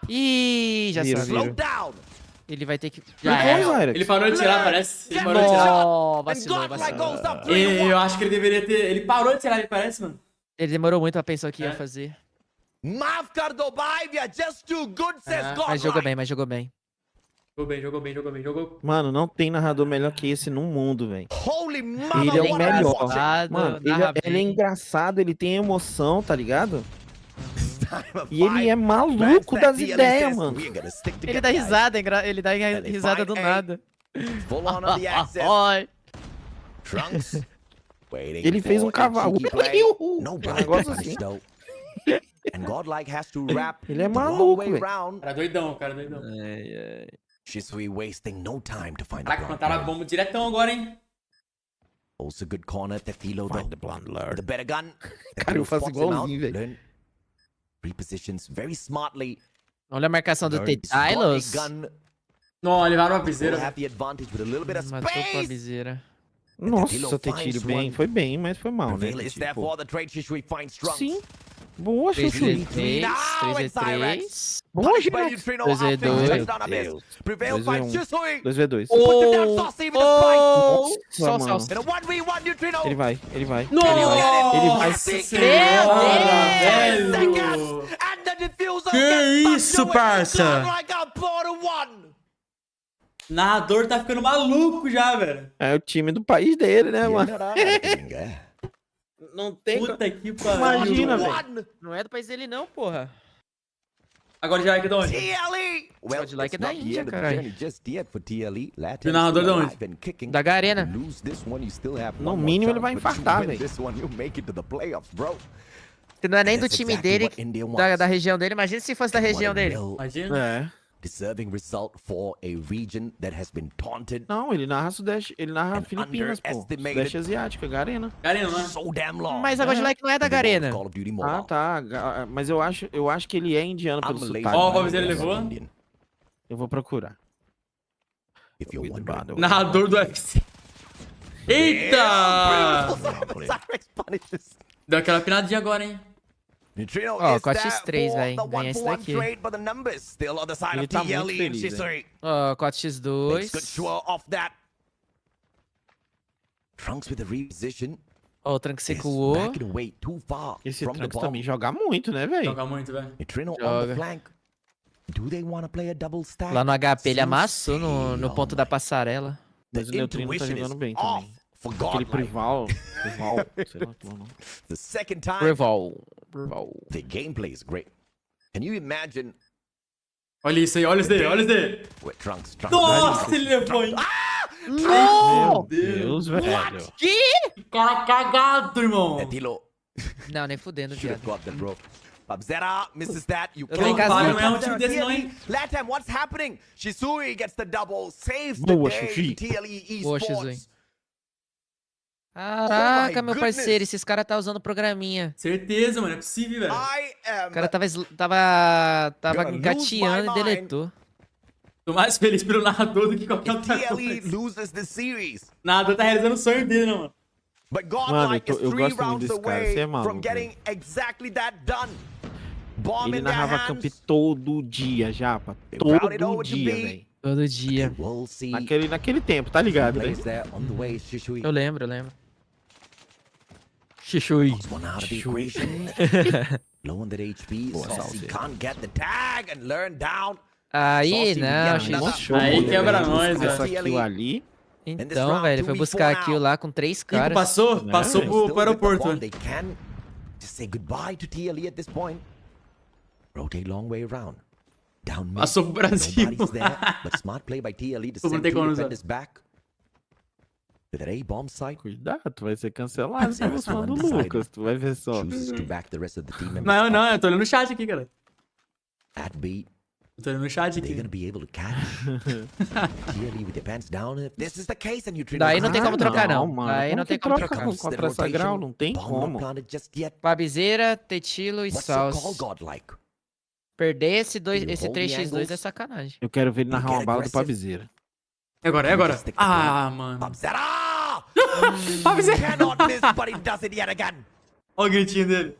Speaker 13: Ih, já sabiram. Ele vai ter que...
Speaker 1: Ele parou de tirar, parece. Ele parou de tirar.
Speaker 13: Vacilou.
Speaker 1: Eu acho que ele deveria ter... Ele parou de tirar, ele parece, mano.
Speaker 13: Ele demorou muito pra pensar o que ia fazer. Mas jogou bem.
Speaker 1: Jogou.
Speaker 14: Mano, não tem narrador melhor que esse no mundo, velho. Ele é o melhor. Mano, ele é engraçado, ele tem emoção, tá ligado? E ele é maluco das ideias, mano.
Speaker 13: Ele dá risada, risada do nada.
Speaker 14: Ele fez um cavalo. Um negócio assim. Ele é maluco, velho.
Speaker 1: Cara doidão. Caraca, plantaram a bomba diretão agora, hein?
Speaker 17: Also good corner, Tefilo though. The better gun.
Speaker 14: Cara, eu faço igualzinho, velho.
Speaker 17: Repositions very smartly.
Speaker 13: Olha a marcação do T-Tylos.
Speaker 1: Não, levaram a viseira.
Speaker 17: Have the advantage with a little bit of
Speaker 13: Matou com a
Speaker 17: space.
Speaker 13: viseira.
Speaker 14: Nossa, ter tiro bem. Foi bem, mas foi mal, né? Sim. Boa, Chuchu.
Speaker 13: 3v3.
Speaker 14: Boa, Girax.
Speaker 13: 2v2.
Speaker 14: 2v2.
Speaker 13: Só.
Speaker 14: Ele vai.
Speaker 1: Nossa senhora, velho. Que isso, parça? Narrador tá ficando maluco já, velho.
Speaker 14: É o time do país dele, né, mano? Não tem.
Speaker 1: Puta que pariu.
Speaker 14: Imagina, velho.
Speaker 13: Não é do país dele não, porra.
Speaker 1: Agora já é que de onde?
Speaker 13: God like é da Índia, caralho.
Speaker 1: O narrador de onde?
Speaker 13: Da Garena.
Speaker 14: No mínimo ele vai infartar, velho.
Speaker 13: Se não é nem do time dele, da região dele, imagina se fosse da região dele.
Speaker 1: Imagina.
Speaker 14: É.
Speaker 17: Deserving result for a region that has been taunted.
Speaker 14: Não, ele narra Sudeste, ele narra Filipinas, pô. Sudeste Asiático, Garena.
Speaker 1: Garena, né?
Speaker 13: Mas a God like não é da Garena.
Speaker 14: Ah, tá. Mas eu acho que ele é indiano pelo sotaque.
Speaker 1: Ó, o Valve ele levou.
Speaker 14: Eu vou procurar.
Speaker 1: Narrador do UFC. Eita! Deu aquela pinadinha agora, hein?
Speaker 13: Ó, COD X3, velho. Ganha isso daqui.
Speaker 14: Ele tá muito feliz, velho.
Speaker 13: Ó, COD X2. Ó, o Trunks recuou.
Speaker 14: Esse Trunks também joga muito, né, velho?
Speaker 1: Joga muito, velho.
Speaker 13: Joga. Lá no HP ele amassou no ponto da passarela.
Speaker 14: Mas o Neutrino tá jogando bem também. Aquele Prival, sei lá que não.
Speaker 13: Prival.
Speaker 17: The gameplay is great. Can you imagine?
Speaker 1: Olha isso aí, olha isso aí, olha isso aí.
Speaker 17: Trunks.
Speaker 1: Nossa, ele levou, hein?
Speaker 14: Meu Deus, velho.
Speaker 13: Que?
Speaker 1: Cara cagado, irmão.
Speaker 13: Não, nem fudendo, viado.
Speaker 17: Pabzera misses that. You
Speaker 1: can't
Speaker 17: não
Speaker 1: é um time desse não, hein?
Speaker 17: Latam, what's happening? Shisui gets the double, saves the
Speaker 14: Boa,
Speaker 17: day.
Speaker 14: Shisui.
Speaker 17: TLE
Speaker 13: Boa,
Speaker 17: Esports.
Speaker 13: Shisui. Caraca, meu parceiro, esses caras tá usando programinha.
Speaker 1: Certeza, mano, é possível, velho.
Speaker 13: O cara tava engateando e deletou.
Speaker 1: Tô mais feliz pelo narrador do que qualquer outra coisa. Narrador tá realizando o sonho dele, né, mano?
Speaker 14: Mano, eu gosto muito desse cara, você é maluco. Ele narrava camp todo dia, Japa. Todo dia, velho.
Speaker 13: Todo dia.
Speaker 14: Naquele tempo, tá ligado, né?
Speaker 13: Eu lembro. Xixui. Aí, não,
Speaker 1: aí quebra nós,
Speaker 14: velho.
Speaker 13: Então, velho, ele foi buscar a kill lá com 3 caras.
Speaker 1: Passou pro aeroporto. Passou pro Brasil. Não tem como usar.
Speaker 14: Cuidado, tu vai ser cancelado pelos fãs do Lucas, tu vai ver só.
Speaker 1: Não, eu tô olhando no chat aqui, cara. Eu tô olhando no chat aqui.
Speaker 13: Daí não tem como trocar, não. Daí não tem como trocar.
Speaker 14: Contra essa grau, não tem como.
Speaker 13: Babizeira, Tetilo e Saus. Perder esse 3x2 é sacanagem.
Speaker 14: Eu quero ver ele narrar uma bala do Pabizeira.
Speaker 1: É agora. Ah, mano.
Speaker 17: Pabzera!
Speaker 1: Pabzera!
Speaker 17: Cannot miss, but he does it yet again.
Speaker 1: Olha o gritinho dele.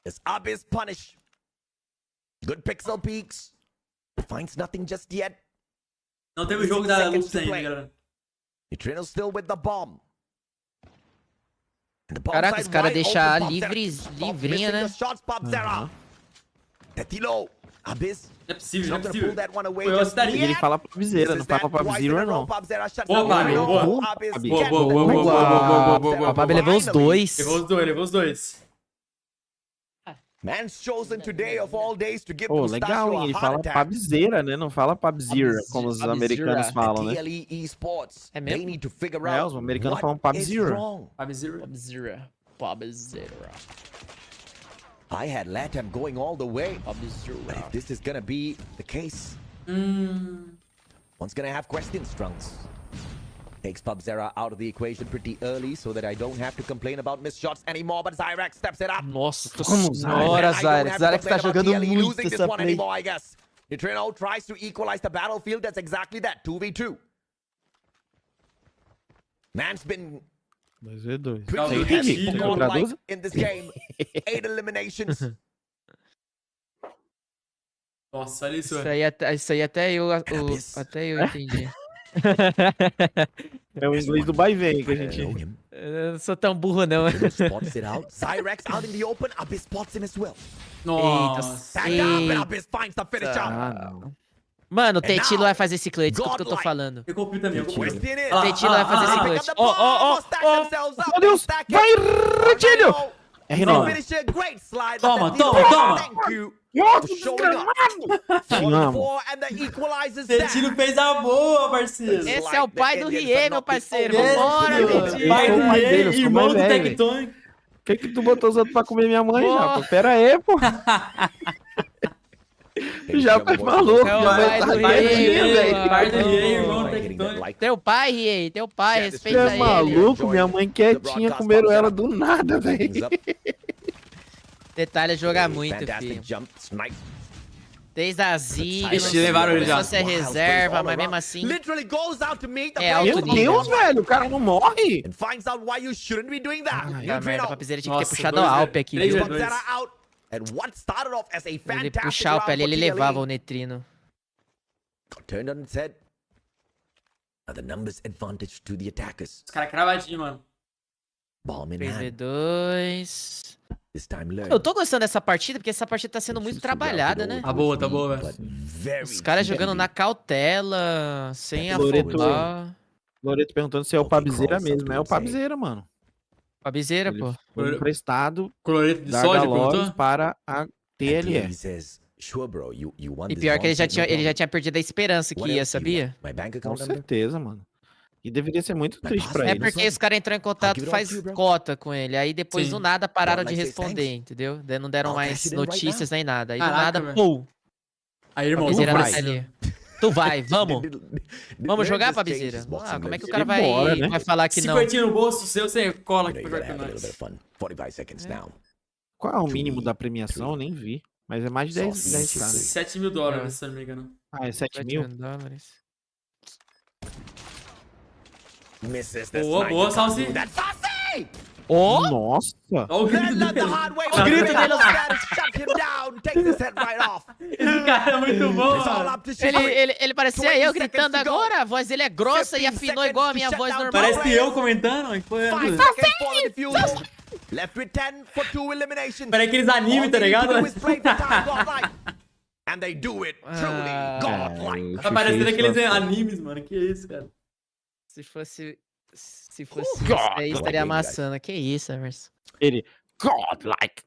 Speaker 17: This Abyss punish. Good pixel peaks. Finds nothing just yet.
Speaker 1: Não teve o jogo da Lux ainda, galera.
Speaker 17: Neutrino still with the bomb.
Speaker 13: Caraca, os caras deixam livrinha, né?
Speaker 17: Tetilo, Abyss.
Speaker 1: Não é possível.
Speaker 14: E ele fala Pabzeira, não fala Pabzero, não.
Speaker 1: Boa, Babi, boa.
Speaker 13: A Babi levou os dois.
Speaker 1: Levou os dois.
Speaker 17: Man's chosen today of all days to give
Speaker 14: legal, hein? Ele fala Pabzeira, né? Não fala Pabzera, como os americanos falam, né?
Speaker 13: É mesmo?
Speaker 14: Os americanos falam Pabzera.
Speaker 13: Pabzera.
Speaker 17: I had Latam going all the way. But if this is gonna be the case, one's gonna have questions, Trunks. Takes Pabzera out of the equation pretty early so that I don't have to complain about missed shots anymore, but Zyrax steps it up.
Speaker 13: Nossa senhora, Zyrax. Zyrax tá jogando muito essa play.
Speaker 17: Anymore, I guess. Neutrino tries to equalize the battlefield. That's exactly that. 2v2. Man's been
Speaker 14: 2v2.
Speaker 17: pretty heavy like in this game. 8 eliminations.
Speaker 1: Nossa, olha isso.
Speaker 13: Isso aí até eu entendi.
Speaker 14: É o inglês do vai e vem que a gente...
Speaker 13: Eu não sou tão burro, não.
Speaker 17: Spots it out. Cyrex out in the open. Abyss spots him as well.
Speaker 1: Nossa.
Speaker 17: Back up and Abyss finds the finish out.
Speaker 13: Mano, o Tetilo vai fazer esse clutch, escuta o que eu tô falando.
Speaker 1: Eu comprei também, eu comprei.
Speaker 13: O Tetilo vai fazer esse clutch.
Speaker 14: Ó. Meu Deus! Vai, Retilho!
Speaker 17: R9.
Speaker 1: Toma.
Speaker 14: Nossa, desgramado!
Speaker 1: Tetilo fez a boa, parceiro.
Speaker 13: Esse é o pai do Rie, meu parceiro. Vambora, Tetilo.
Speaker 1: Pai do Rie, irmão do Tectonic.
Speaker 14: Por que tu botou os outros pra comer minha mãe, já? Pera aí, pô. Já foi maluco.
Speaker 1: Pai do Rie, irmão do Tectonic.
Speaker 13: Teu pai, Rie, teu pai, respeita ele.
Speaker 14: Você é maluco? Minha mãe quietinha, comeram ela do nada, velho.
Speaker 13: Detalhe é jogar muito, filho. Desde a Ziga, você é reserva, mas mesmo assim... É alto nível.
Speaker 14: Meu Deus, velho, o cara não morre.
Speaker 13: Ah, merda, o Papizeira tinha que ter puxado a Alp aqui, viu? Ele puxar a Alp ali, ele levava o Netrino.
Speaker 17: Turned on its head. The numbers advantage to the attackers.
Speaker 1: Os caras cravadinhos, mano.
Speaker 17: Bomb in hand.
Speaker 13: 3v2.
Speaker 17: This time learn.
Speaker 13: Eu tô gostando dessa partida, porque essa partida tá sendo muito trabalhada, né?
Speaker 1: Tá boa, velho.
Speaker 13: Os caras jogando na cautela, sem afobar.
Speaker 14: Loreto perguntando se é o Pabizeira mesmo. É o Pabizeira, mano.
Speaker 13: Pabizeira, pô.
Speaker 14: Foi emprestado
Speaker 1: da Galores
Speaker 14: para a TLE.
Speaker 13: E pior que ele já tinha perdido a esperança que ia, sabia?
Speaker 14: Com certeza, mano. E deveria ser muito triste pra ele.
Speaker 13: É porque os caras entraram em contato faz cota com ele. Aí depois do nada pararam de responder, entendeu? Não deram mais notícias nem nada. Aí do nada, pô.
Speaker 1: Aí, irmão,
Speaker 13: tu vai, vamos. Vamos jogar, Pabizeira? Ah, como é que o cara vai falar que não?
Speaker 1: 50 no bolso seu, você cola aqui pra jogar com nós.
Speaker 14: Qual é o mínimo da premiação? Eu nem vi. Mas é mais de 10k.
Speaker 1: $7.000, se não me engano.
Speaker 14: Ah, é 7 mil?
Speaker 1: Boa, Salsi.
Speaker 14: Nossa!
Speaker 1: Olha o grito dele.
Speaker 13: O grito dele.
Speaker 1: Esse cara é muito bom, mano.
Speaker 13: Ele parecia eu gritando agora. A voz dele é grossa e afinou igual a minha voz normal.
Speaker 1: Parece eu comentando.
Speaker 17: Left with 10 for 2 eliminations.
Speaker 1: Parece aqueles animes, tá ligado?
Speaker 17: And they do it truly godlike.
Speaker 1: Tá parecendo aqueles animes, mano. Que isso, cara.
Speaker 13: Se fosse você, estaria amassando. Que isso, Emerson.
Speaker 14: Ele, godlike.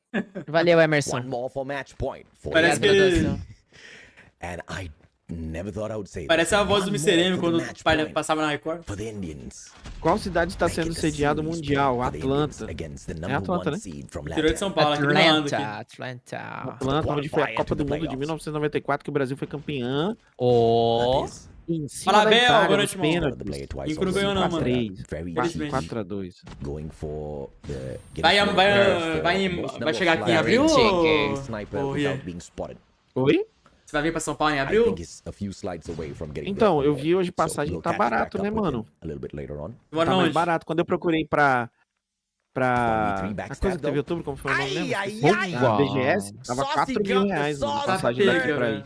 Speaker 13: Valeu, Emerson.
Speaker 17: One more for match point.
Speaker 1: Parece que ele...
Speaker 17: And I never thought I would say
Speaker 1: Parece a voz do Mr. M quando o pai passava na Record.
Speaker 17: For the Indians.
Speaker 14: Qual cidade está sendo sediado mundial? Atlanta. É Atlanta, né?
Speaker 1: Interior de São Paulo,
Speaker 13: Atlanta,
Speaker 14: onde foi a Copa do Mundo de 1994 que o Brasil foi campeão.
Speaker 1: Fala, Bel, boa noite, mano. Inco não ganhou não, mano.
Speaker 14: 4x2.
Speaker 1: Vai chegar aqui em abril ou...
Speaker 14: Oi?
Speaker 1: Você vai vir pra São Paulo em abril?
Speaker 14: Então, eu vi hoje passagem tá barato, né, mano? Tá mais barato. Quando eu procurei pra a coisa que teve em outubro, como foi o nome mesmo? A BGS, tava R$4.000 a passagem daqui pra aí.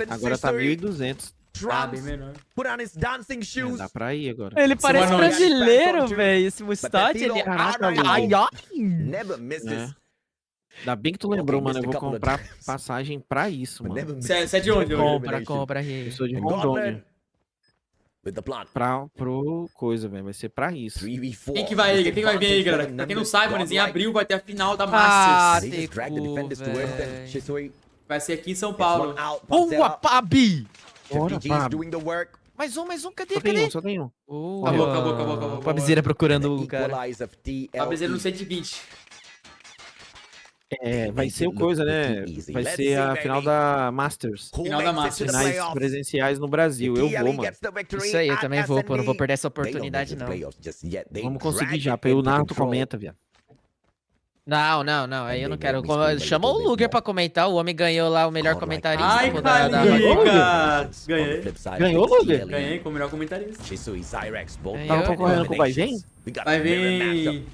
Speaker 14: Agora tá 1.200.
Speaker 1: Ah, bem menor.
Speaker 14: Dá pra ir agora.
Speaker 13: Ele parece brasileiro, velho. Esse mustache, ele...
Speaker 14: Ainda bem que tu lembrou, mano. Eu vou comprar passagem pra isso, mano.
Speaker 1: Você é de onde?
Speaker 13: Compra,
Speaker 14: Eu sou de Rondônia. Pro coisa, velho. Vai ser pra isso.
Speaker 1: Quem que vai vir aí, galera? Pra quem não sabe, mano, em abril vai ter a final da Masters. Vai ser aqui em São Paulo.
Speaker 13: Boa, Pabi!
Speaker 14: Bora, Pabi.
Speaker 13: Mais um, cadê?
Speaker 14: Só tem um.
Speaker 1: Acabou.
Speaker 13: Pabizeira procurando o cara.
Speaker 1: Pabizeira no 120.
Speaker 14: Vai ser o coisa, né? Vai ser a final da Masters.
Speaker 1: Final da Masters.
Speaker 14: Finais presenciais no Brasil. Eu vou, mano.
Speaker 13: Isso aí, eu também vou, pô. Não vou perder essa oportunidade, não.
Speaker 14: Vamos conseguir já. Pra eu narro, tu comenta, viado.
Speaker 13: Não, aí eu não quero. Chamou o Luguer pra comentar, o homem ganhou lá o melhor comentarista.
Speaker 1: Ai, Calica! Ganhei.
Speaker 14: Ganhou, Luguer?
Speaker 1: Ganhei como melhor comentarista.
Speaker 14: Tava concorrendo com o Vai Vem?
Speaker 1: Vai vir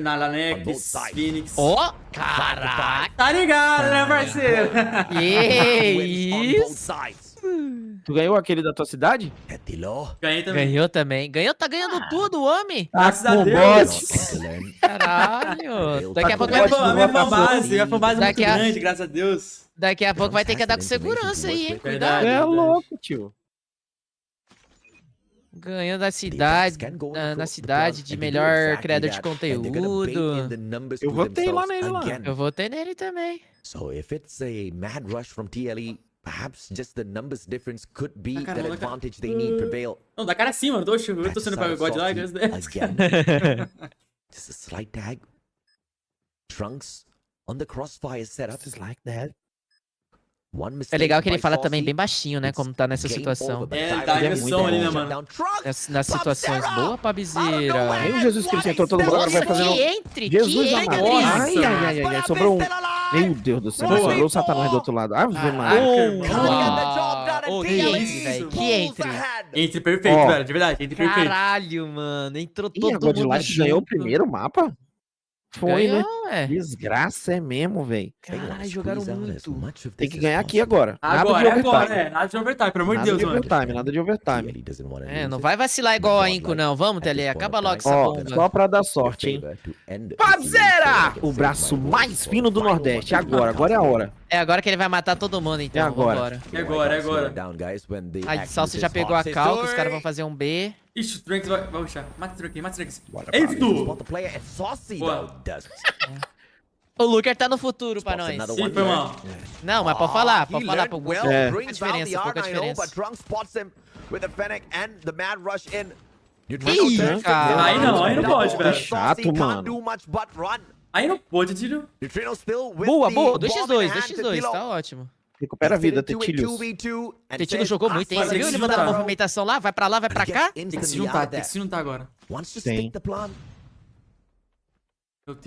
Speaker 1: Nalanex, Phoenix.
Speaker 13: Ó, caraca!
Speaker 1: Tá ligado, né, parceiro?
Speaker 13: Que isso?
Speaker 14: Tu ganhou aquele da tua cidade?
Speaker 1: Ganhei também.
Speaker 13: Ganhou também. Tá ganhando tudo, o homem.
Speaker 1: Graças a Deus.
Speaker 13: Caralho. Daqui a pouco vai...
Speaker 1: Minha fanbase é muito grande, graças a Deus.
Speaker 13: Daqui a pouco vai ter que andar com segurança aí, hein? Cuidado.
Speaker 14: É louco, tio.
Speaker 13: Ganhando da cidade, na cidade de melhor criador de conteúdo.
Speaker 14: Eu votei lá nele lá.
Speaker 13: Eu votei nele também.
Speaker 17: So if it's a mad rush from TLE, perhaps just the numbers difference could be that advantage they need prevail.
Speaker 1: Não, da cara acima, eu tô sendo pra God lá,
Speaker 17: Just a slight tag. Trunks on the crossfire setup.
Speaker 14: Just like that.
Speaker 13: É legal que ele fala também bem baixinho, né? Como tá nessa situação.
Speaker 1: Tá agressão ali, né, mano?
Speaker 13: Nas situações. Boa, Pabizeira.
Speaker 14: Ai, Jesus Cristo, entrou todo mundo, agora vai fazendo...
Speaker 13: Que entre,
Speaker 14: Jesus
Speaker 13: que
Speaker 14: amado.
Speaker 13: entre.
Speaker 14: Ai, sobrou um... Meu Deus do céu, sobrou o Satanás do outro lado. Ave Maria.
Speaker 13: Que entre, velho. Que entre.
Speaker 1: Entre perfeito, velho, de verdade. Entre perfeito.
Speaker 13: Caralho, mano. Entrou
Speaker 14: E
Speaker 13: todo
Speaker 14: a God
Speaker 13: mundo
Speaker 14: Light ganhou o
Speaker 13: junto.
Speaker 14: primeiro mapa? Foi,
Speaker 13: Ganhou,
Speaker 14: né? Desgraça é mesmo, velho.
Speaker 13: Caralho, jogaram muito.
Speaker 14: Tem que ganhar aqui agora.
Speaker 1: Agora, nada de overtime, pelo amor de Deus, mano.
Speaker 14: Nada de overtime.
Speaker 13: Não vai vacilar igual a Inco, não. Vamos, Tele. Acaba logo essa bomba.
Speaker 14: Só pra dar sorte, hein? Pabizeira! O braço mais fino do Nordeste. Agora é a hora.
Speaker 13: É agora que ele vai matar todo mundo, então.
Speaker 14: É agora.
Speaker 13: Vambora.
Speaker 1: É agora.
Speaker 13: A Salsa já pegou a cal, que os caras vão fazer um B.
Speaker 1: Ixi, o Trunks vai rushar. Mata o Trunks. É isso! Boa.
Speaker 13: O Luguer tá no futuro pra nós.
Speaker 1: Ih, foi mal.
Speaker 13: Não, mas pode falar pro pouca diferença.
Speaker 1: Ih, cara. Aí não pode, velho.
Speaker 14: Chato, mano.
Speaker 1: Aí não pode, tiro.
Speaker 13: Boa. 2x2, tá ótimo.
Speaker 14: Recupera a vida, Tetilhos.
Speaker 13: Tetilho jogou muito, hein? Você viu ele mandando a movimentação lá? Vai pra lá, vai pra cá?
Speaker 1: Tem que se juntar agora.
Speaker 14: Tem.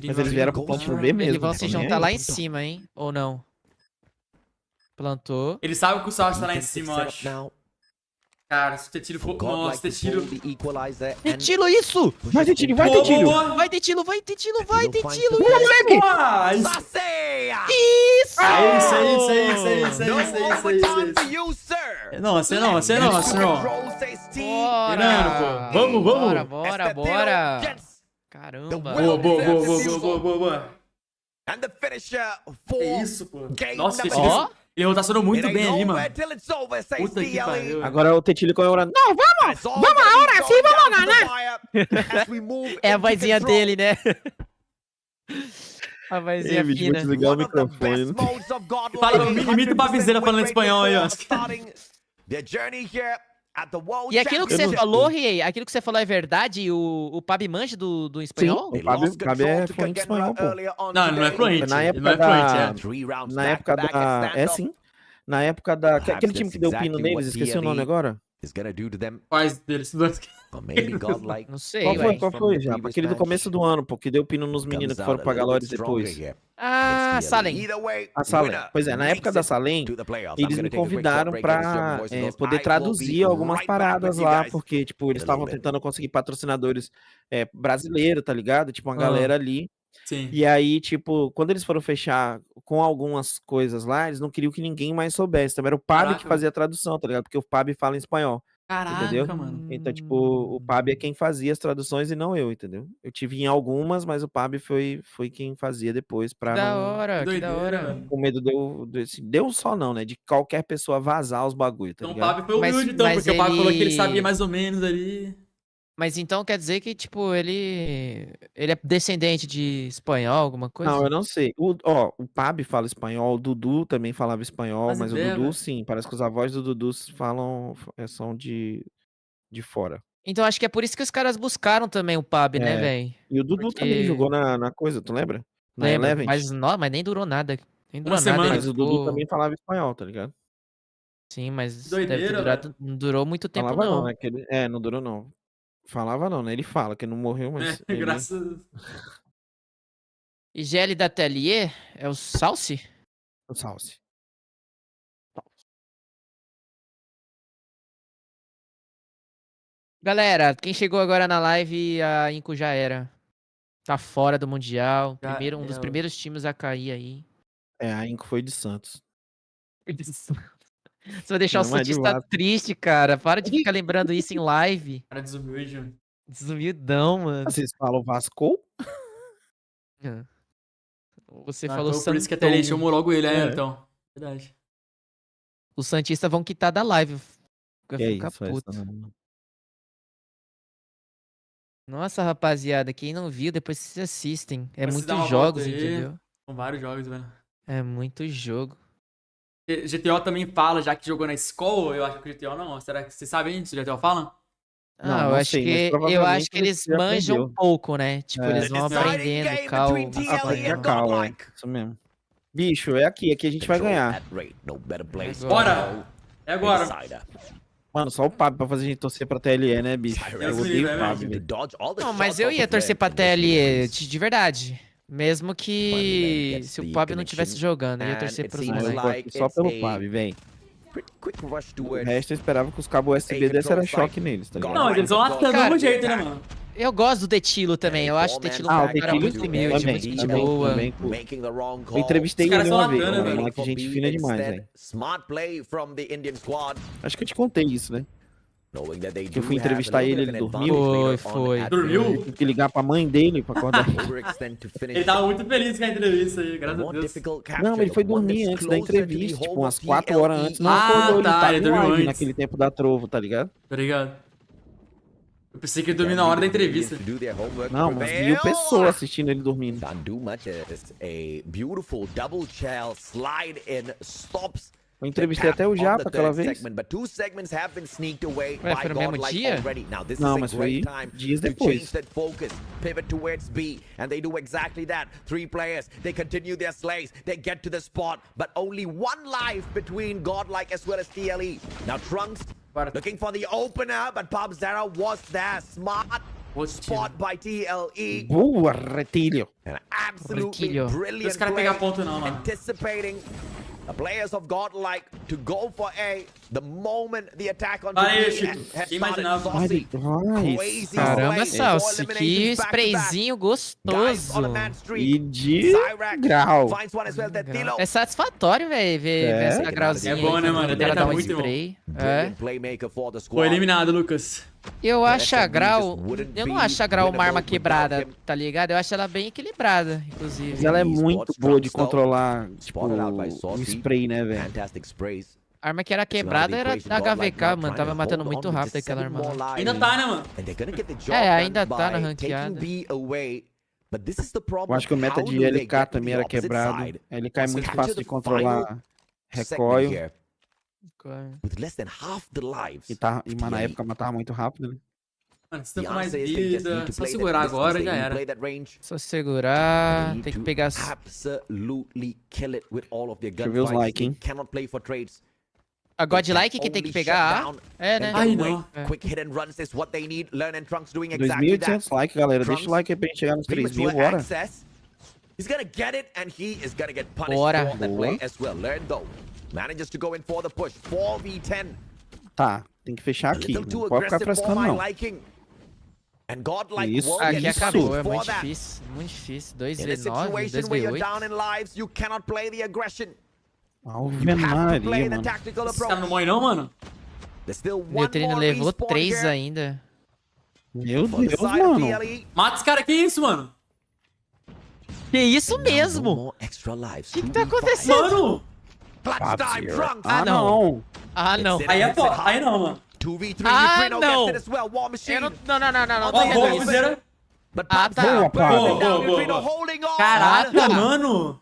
Speaker 14: Mas eles vieram pro ponto B mesmo.
Speaker 13: Eles vão se juntar lá em cima, hein? Ou não? Plantou.
Speaker 1: Ele sabe que o Salsa tá lá em cima, eu acho. Cara, se o Tetilo for... Nossa, Tetilo...
Speaker 13: Tetilo, isso!
Speaker 14: Vai, Tetilo, vai, Tetilo!
Speaker 13: Vai, Tetilo!
Speaker 14: Moleque!
Speaker 13: Isso!
Speaker 1: Isso. Não.
Speaker 13: Bora! Caramba!
Speaker 1: Boa. É isso, pô. Nossa, Tetilo... Ele rotacionou muito bem ali, mano. Puta que pariu.
Speaker 14: Agora o Tetilho comemorando. Não, vamos agora sim, vamos ganhar.
Speaker 13: É a vozinha dele, né? A vozinha fina.
Speaker 14: Vou desligar o microfone.
Speaker 1: Imita o Pabizeira falando espanhol aí, ó.
Speaker 13: E aquilo que você falou, Riei, aquilo que você falou é verdade? O Pabi manja do espanhol?
Speaker 14: Sim, o Pabi é fluente espanhol, pô.
Speaker 1: Não, ele não é fluente.
Speaker 14: Na época da... É sim. Na época da... Aquele time que deu pino neles, esqueci o nome agora.
Speaker 1: Quais deles?
Speaker 13: Não sei,
Speaker 14: Qual foi, já? Aquele do começo do ano, pô, que deu pino nos meninos que foram pra Galores depois.
Speaker 13: Ah, Salem.
Speaker 14: A Salem. Pois é, na época da Salem, eles me convidaram pra poder traduzir algumas paradas lá, porque, tipo, eles estavam tentando conseguir patrocinadores brasileiros, tá ligado? Tipo, uma galera ali.
Speaker 1: Sim.
Speaker 14: E aí, tipo, quando eles foram fechar com algumas coisas lá, eles não queriam que ninguém mais soubesse. Também era o Pabi que fazia a tradução, tá ligado? Porque o Pabi fala em espanhol.
Speaker 1: Caraca,
Speaker 14: entendeu?
Speaker 1: mano.
Speaker 14: Então, tipo, o Pabi é quem fazia as traduções e não eu, entendeu? Eu tive em algumas, mas o Pabi foi quem fazia depois pra
Speaker 13: Que da
Speaker 14: não...
Speaker 13: hora, que da hora.
Speaker 14: Com medo deu só não, né? De qualquer pessoa vazar os bagulho, tá
Speaker 1: Então o
Speaker 14: ligado?
Speaker 1: Pabi foi humilde, então, porque o Pabi falou que ele sabia mais ou menos ali.
Speaker 13: Mas então quer dizer que, tipo, ele é descendente de espanhol, alguma coisa?
Speaker 14: Não, eu não sei. O Pabi fala espanhol, o Dudu também falava espanhol, mas o Dudu, sim, parece que os avós do Dudu são de fora.
Speaker 13: Então acho que é por isso que os caras buscaram também o Pabi, né, velho?
Speaker 14: E o Dudu também jogou na coisa, tu lembra? Na
Speaker 13: Lembro,
Speaker 14: Eleven.
Speaker 13: mas nem durou nada. Nem durou
Speaker 1: Uma semana.
Speaker 14: Mas o Dudu também falava espanhol, tá ligado?
Speaker 13: Sim, mas
Speaker 1: Doideira,
Speaker 13: deve ter durado, não durou muito tempo,
Speaker 14: Falava
Speaker 13: não.
Speaker 14: né? Não durou, não. Falava não, né? Ele fala que não morreu, mas...
Speaker 1: Graças a Deus.
Speaker 13: IGL da Atelier é o Salsi?
Speaker 14: O Salsi.
Speaker 13: Galera, quem chegou agora na live, a Inco já era. Tá fora do Mundial. Um dos primeiros times a cair aí.
Speaker 14: É, a Inco foi de Santos.
Speaker 13: Você vai deixar o Santista triste, cara. Para de ficar lembrando isso em live.
Speaker 1: Cara desumilde.
Speaker 13: Desumildão, mano.
Speaker 14: Vocês falam Vasco?
Speaker 13: Você falou
Speaker 1: Por isso que até ele chamou logo ele, então. Verdade.
Speaker 13: Os Santistas vão quitar da live. Vai ficar
Speaker 14: isso,
Speaker 13: puto. Nossa, rapaziada, quem não viu, depois vocês assistem. É muitos jogos, entendeu?
Speaker 1: São vários jogos, velho.
Speaker 13: É muito jogo.
Speaker 1: GTO também fala, já que jogou na escola, eu acho que o GTO não. Será que vocês sabem isso? O GTO fala?
Speaker 13: Não, eu acho que eles manjam um pouco, né? Tipo, eles vão aprendendo
Speaker 14: cal, isso mesmo. Bicho, é aqui a gente vai ganhar.
Speaker 1: Bora! É agora.
Speaker 14: Mano, só o Pab pra fazer a gente torcer pra TLE, né, bicho? Eu odeio o Pab, velho.
Speaker 13: Não, mas eu ia torcer pra TLE, de verdade. Mesmo que se o Pab não estivesse jogando, eu ia torcer pros moleques.
Speaker 14: Só pelo Pab, vem. O resto eu esperava que os cabos USB desse era choque neles, tá ligado?
Speaker 1: Não, eles vão latando do mesmo jeito, né, mano?
Speaker 13: Eu gosto do Detilo também, eu acho o Detilo um cara muito humilde, muito gente boa.
Speaker 14: Eu entrevistei ele uma vez, mano, que gente fina demais, velho. Acho que eu te contei isso, né? Que eu fui entrevistar ele, ele dormiu.
Speaker 13: Foi.
Speaker 1: Dormiu?
Speaker 14: Tive que ligar pra mãe dele pra acordar.
Speaker 1: Ele tava muito feliz com a entrevista aí, graças a Deus.
Speaker 14: Não, ele foi dormir antes da entrevista, tipo, umas 4 horas antes. Não acordou,
Speaker 1: ele dormiu antes.
Speaker 14: Naquele tempo da Trovo, tá ligado?
Speaker 1: Tá ligado? Eu pensei que ele dormiu na hora da entrevista.
Speaker 14: Não, umas 1000 pessoas assistindo ele dormindo. Eu entrevistei até o Japa aquela vez.
Speaker 13: Ué, foi no mesmo dia?
Speaker 14: Não, mas foi dias depois.
Speaker 17: Pivot towards B, and they do exactly that. 3 players, they continue their slays, they get to the spot, but only 1 life between Godlike as well as TLE. Now Trunks looking for the opener, but Popzera was there. Smart spot by TLE.
Speaker 14: Boa, Retilho.
Speaker 17: And absolutely brilliant play, anticipating the players of Godlike to go for A the moment the attack on B has started.
Speaker 13: Caramba, Salsi, que sprayzinho gostoso.
Speaker 14: E de grau.
Speaker 13: É satisfatório, velho, ver essa grauzinha.
Speaker 1: É bom, né, mano?
Speaker 13: Ela dá um
Speaker 1: muito
Speaker 13: spray.
Speaker 1: Foi eliminado, Lucas.
Speaker 13: Eu acho a Grau... Eu não acho a Grau uma arma quebrada, tá ligado? Eu acho ela bem equilibrada, inclusive.
Speaker 14: Mas ela é muito boa de controlar, tipo, o spray, né, velho?
Speaker 13: A arma que era quebrada era da HVK, mano. Tava matando muito rápido aquela arma lá.
Speaker 1: Ainda tá, né, mano?
Speaker 13: É, ainda tá na ranqueada.
Speaker 14: Eu acho que o meta de LK também era quebrado. LK é muito fácil de controlar recoil. Mas na época matava muito rápido, né?
Speaker 1: Mano, se tem mais vida, só segurar agora já era.
Speaker 13: Só segurar, tem que pegar...
Speaker 14: Deixa eu ver os likes, hein?
Speaker 13: A Godlike que tem que pegar, é, né?
Speaker 1: Ai, não.
Speaker 14: 2.800 likes, galera. Deixa o like aí pra gente chegar nos 3.000, bora.
Speaker 13: Bora.
Speaker 14: Tá, tem que fechar aqui. Não pode ficar frescando, não. Isso,
Speaker 13: aqui acabou, é muito difícil. Muito difícil. 2v9, 2v8.
Speaker 14: Ave Maria, mano.
Speaker 1: Esse cara não morre não, mano?
Speaker 13: Meu treino levou 3 ainda.
Speaker 14: Meu Deus, mano.
Speaker 1: Mata esse cara, que isso, mano?
Speaker 13: Que isso mesmo? O que tá acontecendo?
Speaker 1: Mano!
Speaker 13: Ah, não. Ah, não.
Speaker 1: Aí é foda. Aí não, mano.
Speaker 13: Ah, não. Eu não... Não. Tá vendo isso? Ah, tá.
Speaker 1: Caraca, mano.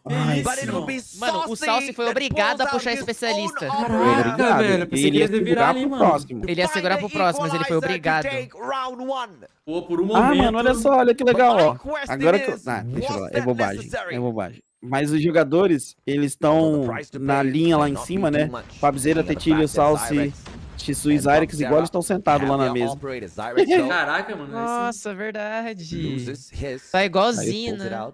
Speaker 13: Mano, o Salsi foi obrigado a puxar especialista.
Speaker 1: Caraca, velho. Pensei que ele ia virar ali, mano.
Speaker 13: Ele ia segurar pro próximo, mas ele foi obrigado.
Speaker 1: Pô, por um momento...
Speaker 14: mano, olha só, olha que legal, ó. Agora que eu... deixa eu lá, é bobagem. É bobagem. Mas os jogadores, eles estão na linha lá em cima, né? Fabzeira, Tetilho, Salsi, Tissu e Zyrex, igual eles estão sentados lá na mesa.
Speaker 1: Caraca, mano.
Speaker 13: Nossa, verdade. Tá igualzinho, né?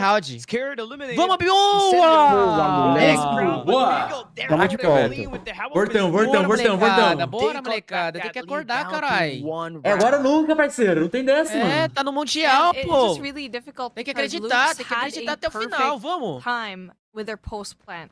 Speaker 13: round.
Speaker 16: Scared, eliminated.
Speaker 13: Vamos, boa!
Speaker 1: Boa!
Speaker 14: Tamo de volta.
Speaker 1: Voltamos.
Speaker 13: Bora, molecada. Tem que acordar, carai.
Speaker 1: É agora ou nunca, parceiro. Não tem dessa, mano.
Speaker 13: É, tá no Mundial, pô.
Speaker 15: Really
Speaker 13: Tem que acreditar até o final. Vamos.
Speaker 15: Time with their post plant.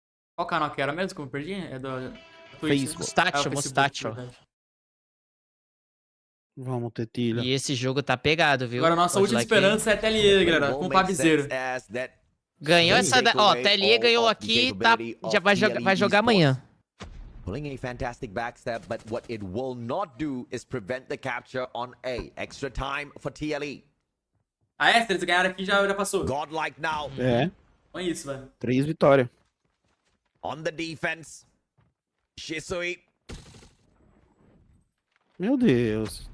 Speaker 1: Qual canal que era mesmo que eu perdi? É do Twitch.
Speaker 13: Facebook. Mustacho.
Speaker 14: Vamos, Tetilha.
Speaker 13: E esse jogo tá pegado, viu?
Speaker 1: Agora a nossa última esperança é TLE, galera, com o Pavizeiro.
Speaker 13: Ganhou essa... Ó, TLE ganhou aqui, tá... já vai jogar amanhã.
Speaker 17: Pulling a fantastic backstab, but what it will not do is prevent the capture on A. Extra time for TLE.
Speaker 1: Ah, é? Se eles ganharam aqui, já passou.
Speaker 17: Godlike now.
Speaker 14: É.
Speaker 1: Olha isso, velho.
Speaker 14: 3 vitórias.
Speaker 17: On the defense. Shisui.
Speaker 14: Meu Deus.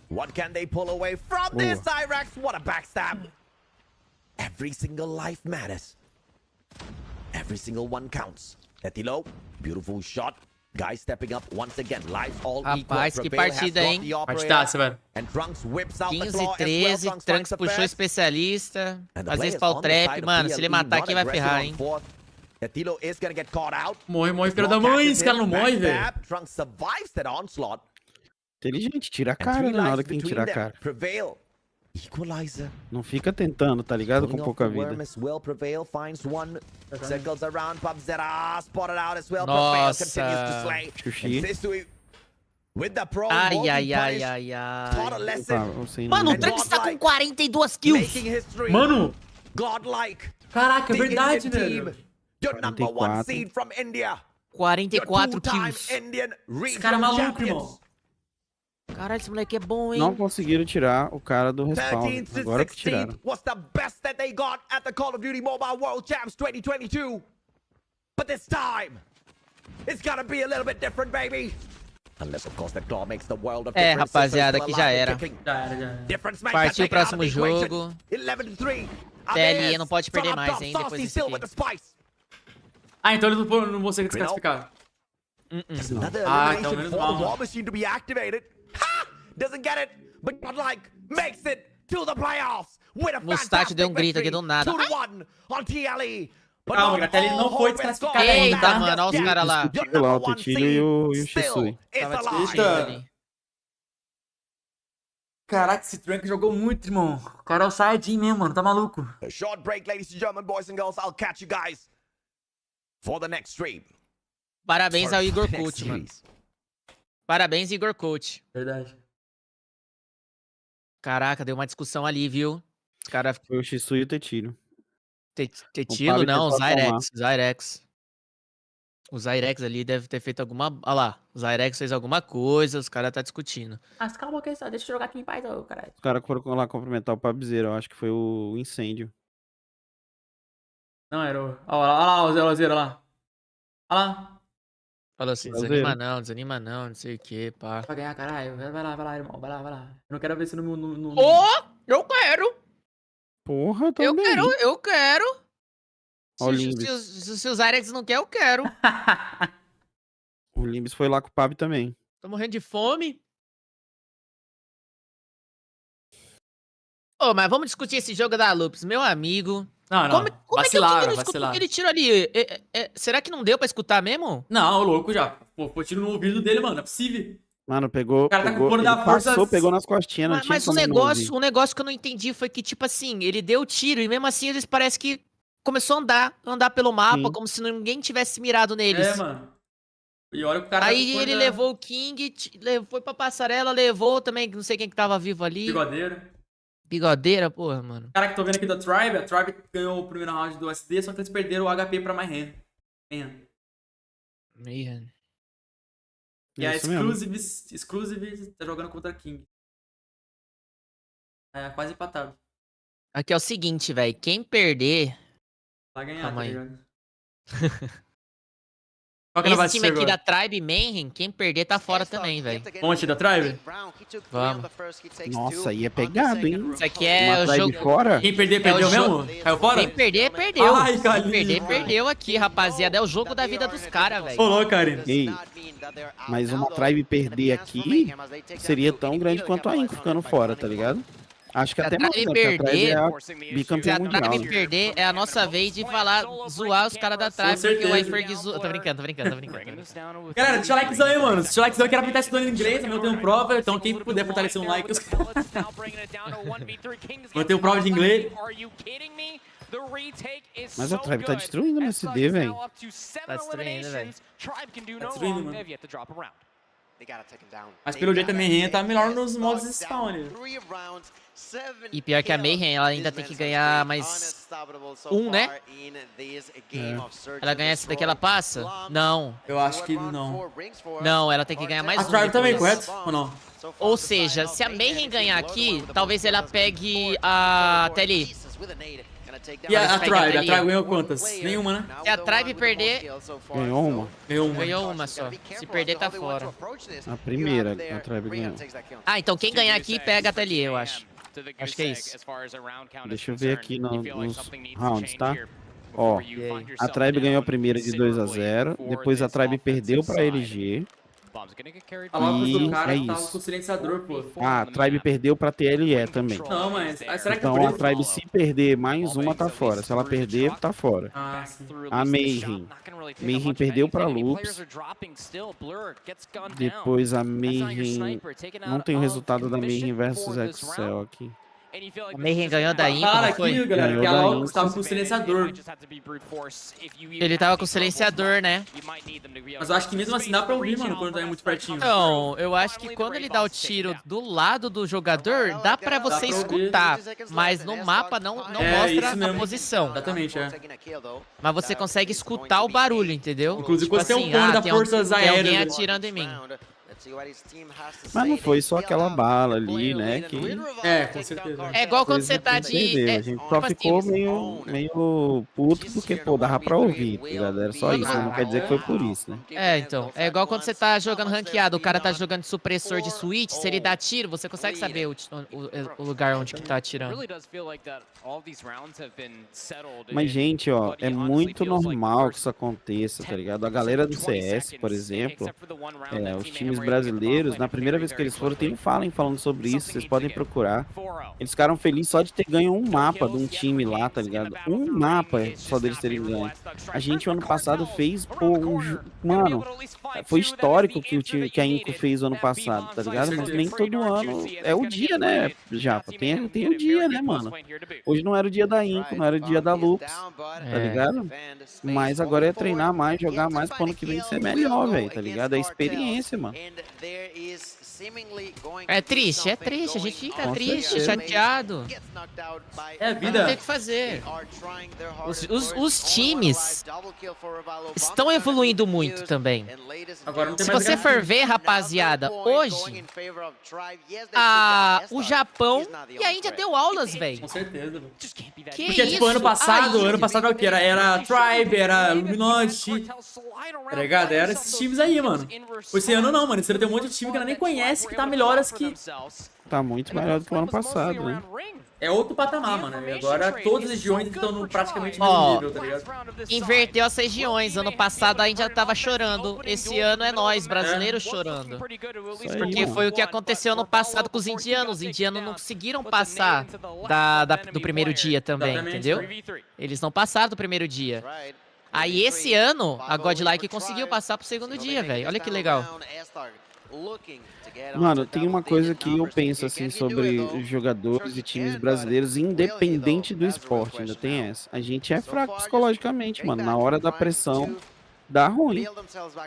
Speaker 17: What can they pull away from this, Cyrex? What a backstab. Every single life matters. Every single one counts. Tetilo, beautiful shot. Guys stepping up once again. Lives all
Speaker 13: Rapaz,
Speaker 17: equal.
Speaker 13: que partida, hein?
Speaker 1: Partidaça, velho.
Speaker 13: 15-13, Trunks puxou especialista. Às vezes pra o trap, mano, se ele matar aqui vai ferrar, hein?
Speaker 1: Morre, filho da mãe, esse cara não morre, velho.
Speaker 14: Inteligente, tira a cara na hora que tem que tirar a cara. Não fica tentando, tá ligado? Com pouca vida.
Speaker 13: Nossa. Ai. Mano, o Trunks tá com 42 kills.
Speaker 1: Mano. Caraca, é verdade, velho.
Speaker 13: 44 kills.
Speaker 1: Esse cara é maluco, irmão.
Speaker 13: Caralho, esse moleque é bom, hein?
Speaker 14: Não conseguiram tirar o cara do respawn. Agora que tiraram.
Speaker 17: Was the best that they got at the Call of Duty Mobile World Champs 2022. But this time, it's gotta be a little bit different, baby. Unless, of course, the claw makes the world of difference.
Speaker 13: Rapaziada, aqui já era. Partiu o próximo jogo. TLE não pode perder mais, hein? Depois disso aqui.
Speaker 1: Ah, então eles não vão ser desclassificados. Ah, então menos mal.
Speaker 17: Doesn't get it, but Godlike makes it to the playoffs with a
Speaker 13: Mustache deu um grito aqui do nada.
Speaker 17: 2-1 on TLE.
Speaker 1: Calma, a TLE não foi desclassificada ainda.
Speaker 13: Eita, mano, olha os caras lá.
Speaker 14: Olha lá, o Tetilho e o Shisui.
Speaker 1: Eita. Caraca, esse Trunk jogou muito, irmão. O cara é o Saiyajin mesmo, mano. Tá maluco.
Speaker 17: A short break, ladies and gentlemen, boys and girls. I'll catch you guys for the next stream.
Speaker 13: Parabéns ao Igor Coach, mano. Parabéns, Igor Coach.
Speaker 1: Verdade.
Speaker 13: Caraca, deu uma discussão ali, viu? Os caras...
Speaker 14: Foi o Shisui e o Tetilho.
Speaker 13: Tetilho não, o Zyrex. O Zyrex ali deve ter feito alguma... Olha lá, o Zyrex fez alguma coisa, os caras tá discutindo.
Speaker 1: Ah, calma que deixa eu jogar aqui em paz, caralho.
Speaker 14: Os caras foram lá cumprimentar o Pabzeiro, eu acho que foi o incêndio.
Speaker 1: Não, era o... Olha lá, o Zerozeiro lá. Olha lá.
Speaker 13: Falou assim, desanima não, não sei o que, pá.
Speaker 1: Pra ganhar, caralho. Vai lá, irmão. Vai lá. Eu não quero ver se no...
Speaker 13: Eu quero!
Speaker 14: Porra, também.
Speaker 13: Eu quero!
Speaker 14: Se
Speaker 13: o Zyrex não quer, eu quero.
Speaker 14: O Limbis foi lá com o Pab também.
Speaker 13: Tô morrendo de fome. Mas vamos discutir esse jogo da Loops, meu amigo.
Speaker 1: Não.
Speaker 13: Vacilaram. Aquele tiro ali, será que não deu pra escutar mesmo?
Speaker 1: Não, louco já. Pô, foi tiro no ouvido dele, mano. Não é possível.
Speaker 14: Mano, pegou.
Speaker 1: O cara tá com o couro da força.
Speaker 14: Pegou nas costinhas, não tinha.
Speaker 13: Mas o negócio que eu não entendi foi que, tipo assim, ele deu o tiro e mesmo assim eles parece que começou a andar pelo mapa, como se ninguém tivesse mirado neles.
Speaker 1: É, mano. E olha que o cara
Speaker 13: aí ele levou o King, foi pra passarela, levou também, não sei quem que tava vivo ali. Bigodeira, porra, mano.
Speaker 1: Cara que tô vendo aqui da Tribe, a Tribe ganhou o primeiro round do SD, só que eles perderam o HP pra Mayhem. E a Exclusive tá jogando contra a King. É, quase empatado.
Speaker 13: Aqui é o seguinte, velho, quem perder...
Speaker 1: Vai ganhar, tá ligado?
Speaker 13: Esse time aqui da Tribe Mayhem, quem perder tá fora também, velho.
Speaker 1: Vamos da Tribe?
Speaker 13: Vamos.
Speaker 14: Nossa, aí é pegado, hein?
Speaker 13: Isso aqui é o jogo...
Speaker 14: Fora?
Speaker 1: Quem perder, perdeu mesmo? Caiu fora?
Speaker 13: Quem perder, perdeu.
Speaker 1: Ai,
Speaker 13: quem perder, perdeu aqui, rapaziada. É o jogo da vida dos caras, velho.
Speaker 1: Ô, Karine.
Speaker 14: Ei, mas uma Tribe perder aqui seria tão grande quanto a Inco ficando fora, tá ligado? Acho que até mais, né?
Speaker 13: Perder,
Speaker 14: é a bicampeã mundial.
Speaker 13: Se a Tribe perder, é a nossa vez de falar, zoar os caras da Tribe, porque o iFerg zoa. Tô brincando.
Speaker 1: Galera, deixa o likezão aí, mano. Deixa o likezão, eu quero aproveitar estudando inglês, eu tenho prova, então quem puder fortalecer um like. Eu tenho prova de inglês.
Speaker 14: Mas a Tribe tá destruindo no SD, velho.
Speaker 13: Tá destruindo, velho.
Speaker 1: Tá destruindo, mano. Mas pelo jeito a Mayhem tá melhor nos modos de spawn.
Speaker 13: E pior que a Mayhem, ela ainda tem que ganhar mais um, né? Ela ganha esse daqui, ela passa? Não.
Speaker 1: Eu acho que não.
Speaker 13: Não, ela tem que ganhar mais um.
Speaker 1: A Tribe também, correto? Ou não?
Speaker 13: Ou seja, se a Mayhem ganhar aqui, talvez ela pegue a TLI.
Speaker 1: E a Tribe? A Tribe ganhou quantas? Nenhuma, né?
Speaker 13: Se a Tribe perder...
Speaker 14: Ganhou uma?
Speaker 13: Ganhou uma só. Se perder, tá fora.
Speaker 14: A primeira, a Tribe ganhou.
Speaker 13: Ah, então quem ganhar aqui pega a TLI, eu acho. Acho que é isso.
Speaker 14: Deixa eu ver aqui nos rounds, tá? Ó, a Tribe ganhou a primeira de 2-0. Depois a Tribe perdeu pra LG.
Speaker 1: A Lopes do cara
Speaker 14: é
Speaker 1: tava
Speaker 14: isso.
Speaker 1: com o silenciador, pô.
Speaker 14: Ah, a Tribe perdeu pra TLE também.
Speaker 1: Não, mas... será que
Speaker 14: então a Tribe, se perder mais uma, tá fora. Se ela perder, tá fora.
Speaker 1: Ah, sim.
Speaker 14: A Mayhem. Mayhem perdeu pra Loops. Depois a Mayhem... Não tem o resultado da Mayhem versus Excel aqui.
Speaker 13: A Mayhem ganhou da Imp,
Speaker 1: Fala
Speaker 13: não foi?
Speaker 1: aqui, galera, que a Lopes tava com o silenciador.
Speaker 13: Ele tava com o silenciador, né?
Speaker 1: Mas eu acho que mesmo assim dá pra ouvir, mano, quando tá muito pertinho.
Speaker 13: Então, eu acho que quando ele dá o tiro do lado do jogador, dá pra você escutar. Mas no mapa não mostra a posição.
Speaker 1: Exatamente, é.
Speaker 13: Mas você consegue escutar o barulho, entendeu?
Speaker 1: Inclusive
Speaker 13: Tipo
Speaker 1: quando tem um
Speaker 13: assim,
Speaker 1: cone da
Speaker 13: tem
Speaker 1: Forças
Speaker 13: tem alguém
Speaker 1: Aéreas.
Speaker 13: atirando em mim.
Speaker 14: Mas não foi só aquela bala ali, né? Que...
Speaker 1: É, com certeza.
Speaker 13: É igual quando você tá de...
Speaker 14: A gente só ficou meio puto porque, pô, dava pra ouvir, tá ligado? Era só isso, não quer dizer que foi por isso, né?
Speaker 13: É, então. É igual quando você tá jogando ranqueado, o cara tá jogando de supressor de switch, se ele dá tiro, você consegue saber o lugar onde que tá atirando.
Speaker 14: Mas, gente, ó, é muito normal que isso aconteça, tá ligado? A galera do CS, por exemplo, os times brasileiros, na primeira vez que eles foram, tem um falando sobre isso, vocês podem procurar. Eles ficaram felizes só de ter ganho um mapa de um time lá, tá ligado? Um mapa só deles terem ganho. A gente, o ano passado, fez, pô, mano, foi histórico que a Inco fez o ano passado, tá ligado? Mas nem todo ano é o dia, né, Japa? Tem o dia, né, mano? Hoje não era o dia da Inco, não era o dia da Lux, tá ligado? Mas agora é treinar mais, jogar mais pro ano que vem ser melhor, velho, tá ligado? É experiência, mano.
Speaker 13: É triste, a gente fica triste, chateado.
Speaker 1: É a vida.
Speaker 13: Não tem o que fazer. Os times estão evoluindo muito também.
Speaker 1: Agora não tem
Speaker 13: Se
Speaker 1: mais
Speaker 13: você for ver, rapaziada, hoje o Japão e a Índia deu aulas, velho.
Speaker 1: Com certeza.
Speaker 13: Que
Speaker 1: porque, tipo, ano passado era o que? Era Tribe, era Luminosity, tá ligado? Era esses times aí, mano. Esse ano não, mano. Esse ano tem um monte de time que ela nem conhece, que tá melhores que...
Speaker 14: Tá muito melhor do que o ano passado, né?
Speaker 1: É outro patamar, mano. E agora todas as regiões estão praticamente no mesmo nível, tá ligado?
Speaker 13: Inverteu as regiões. Ano passado a Índia tava chorando. Esse ano é nós, brasileiros, chorando. Porque foi o que aconteceu ano passado com os indianos. Os indianos não conseguiram passar do primeiro dia também, entendeu? Eles não passaram do primeiro dia. Aí esse ano, a Godlike conseguiu passar pro segundo dia, velho. Olha que legal.
Speaker 14: Mano, tem uma coisa que eu penso assim sobre os jogadores e times brasileiros, independente do esporte, ainda tem essa. A gente é fraco psicologicamente, mano. Na hora da pressão, dá ruim,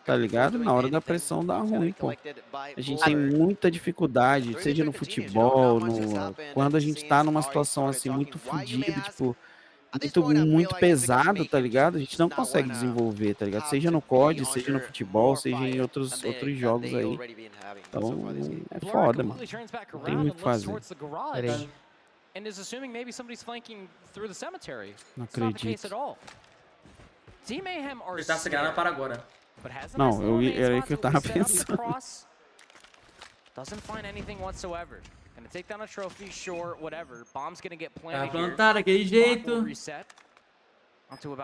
Speaker 14: tá ligado? Na hora da pressão, dá ruim, pô. A gente tem muita dificuldade, seja no futebol, quando a gente tá numa situação assim muito fodida, tipo... Muito pesado, tá ligado? A gente não consegue desenvolver, tá ligado? Seja no COD, seja no futebol, seja em outros jogos aí. Então, é foda, mano. Não tem muito o que fazer. Não acredito.
Speaker 1: Ele tá segurando para agora.
Speaker 14: Não, era aí que eu tava pensando.
Speaker 1: Tá plantado daquele jeito.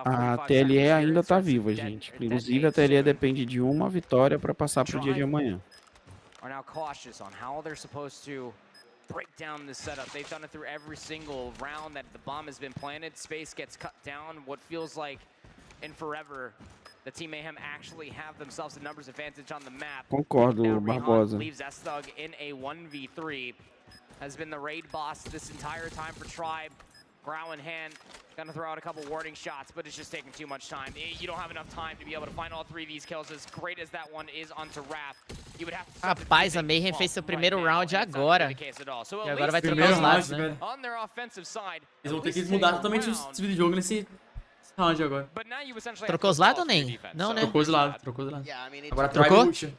Speaker 14: A TLE ainda tá viva, gente. Inclusive, a TLE depende de uma vitória pra passar pro dia de amanhã.
Speaker 3: Break down this setup. They've done it through every single round that the bomb has been planted. Space gets cut down. What feels like in forever, the Team Mayhem actually have themselves a numbers advantage on the map.
Speaker 14: Concordo, Barbosa.
Speaker 3: Leaves S-Thug in a 1v3. Has been the raid boss this entire time for Tribe. Growl in hand, gonna throw out a couple warning shots, but it's just taking too much time. You don't have enough time to be able to find all three of these kills. As great as that one is onto Wrath,
Speaker 13: Rapaz, a Mayhem fez seu primeiro round agora. E agora vai trocar os lados, né?
Speaker 1: Eles vão ter que mudar totalmente o estilo de jogo nesse round agora.
Speaker 13: Trocou os lados ou nem? Não, né?
Speaker 1: Trocou os lados, trocou os lados. Agora
Speaker 13: trocou?
Speaker 1: Puxa.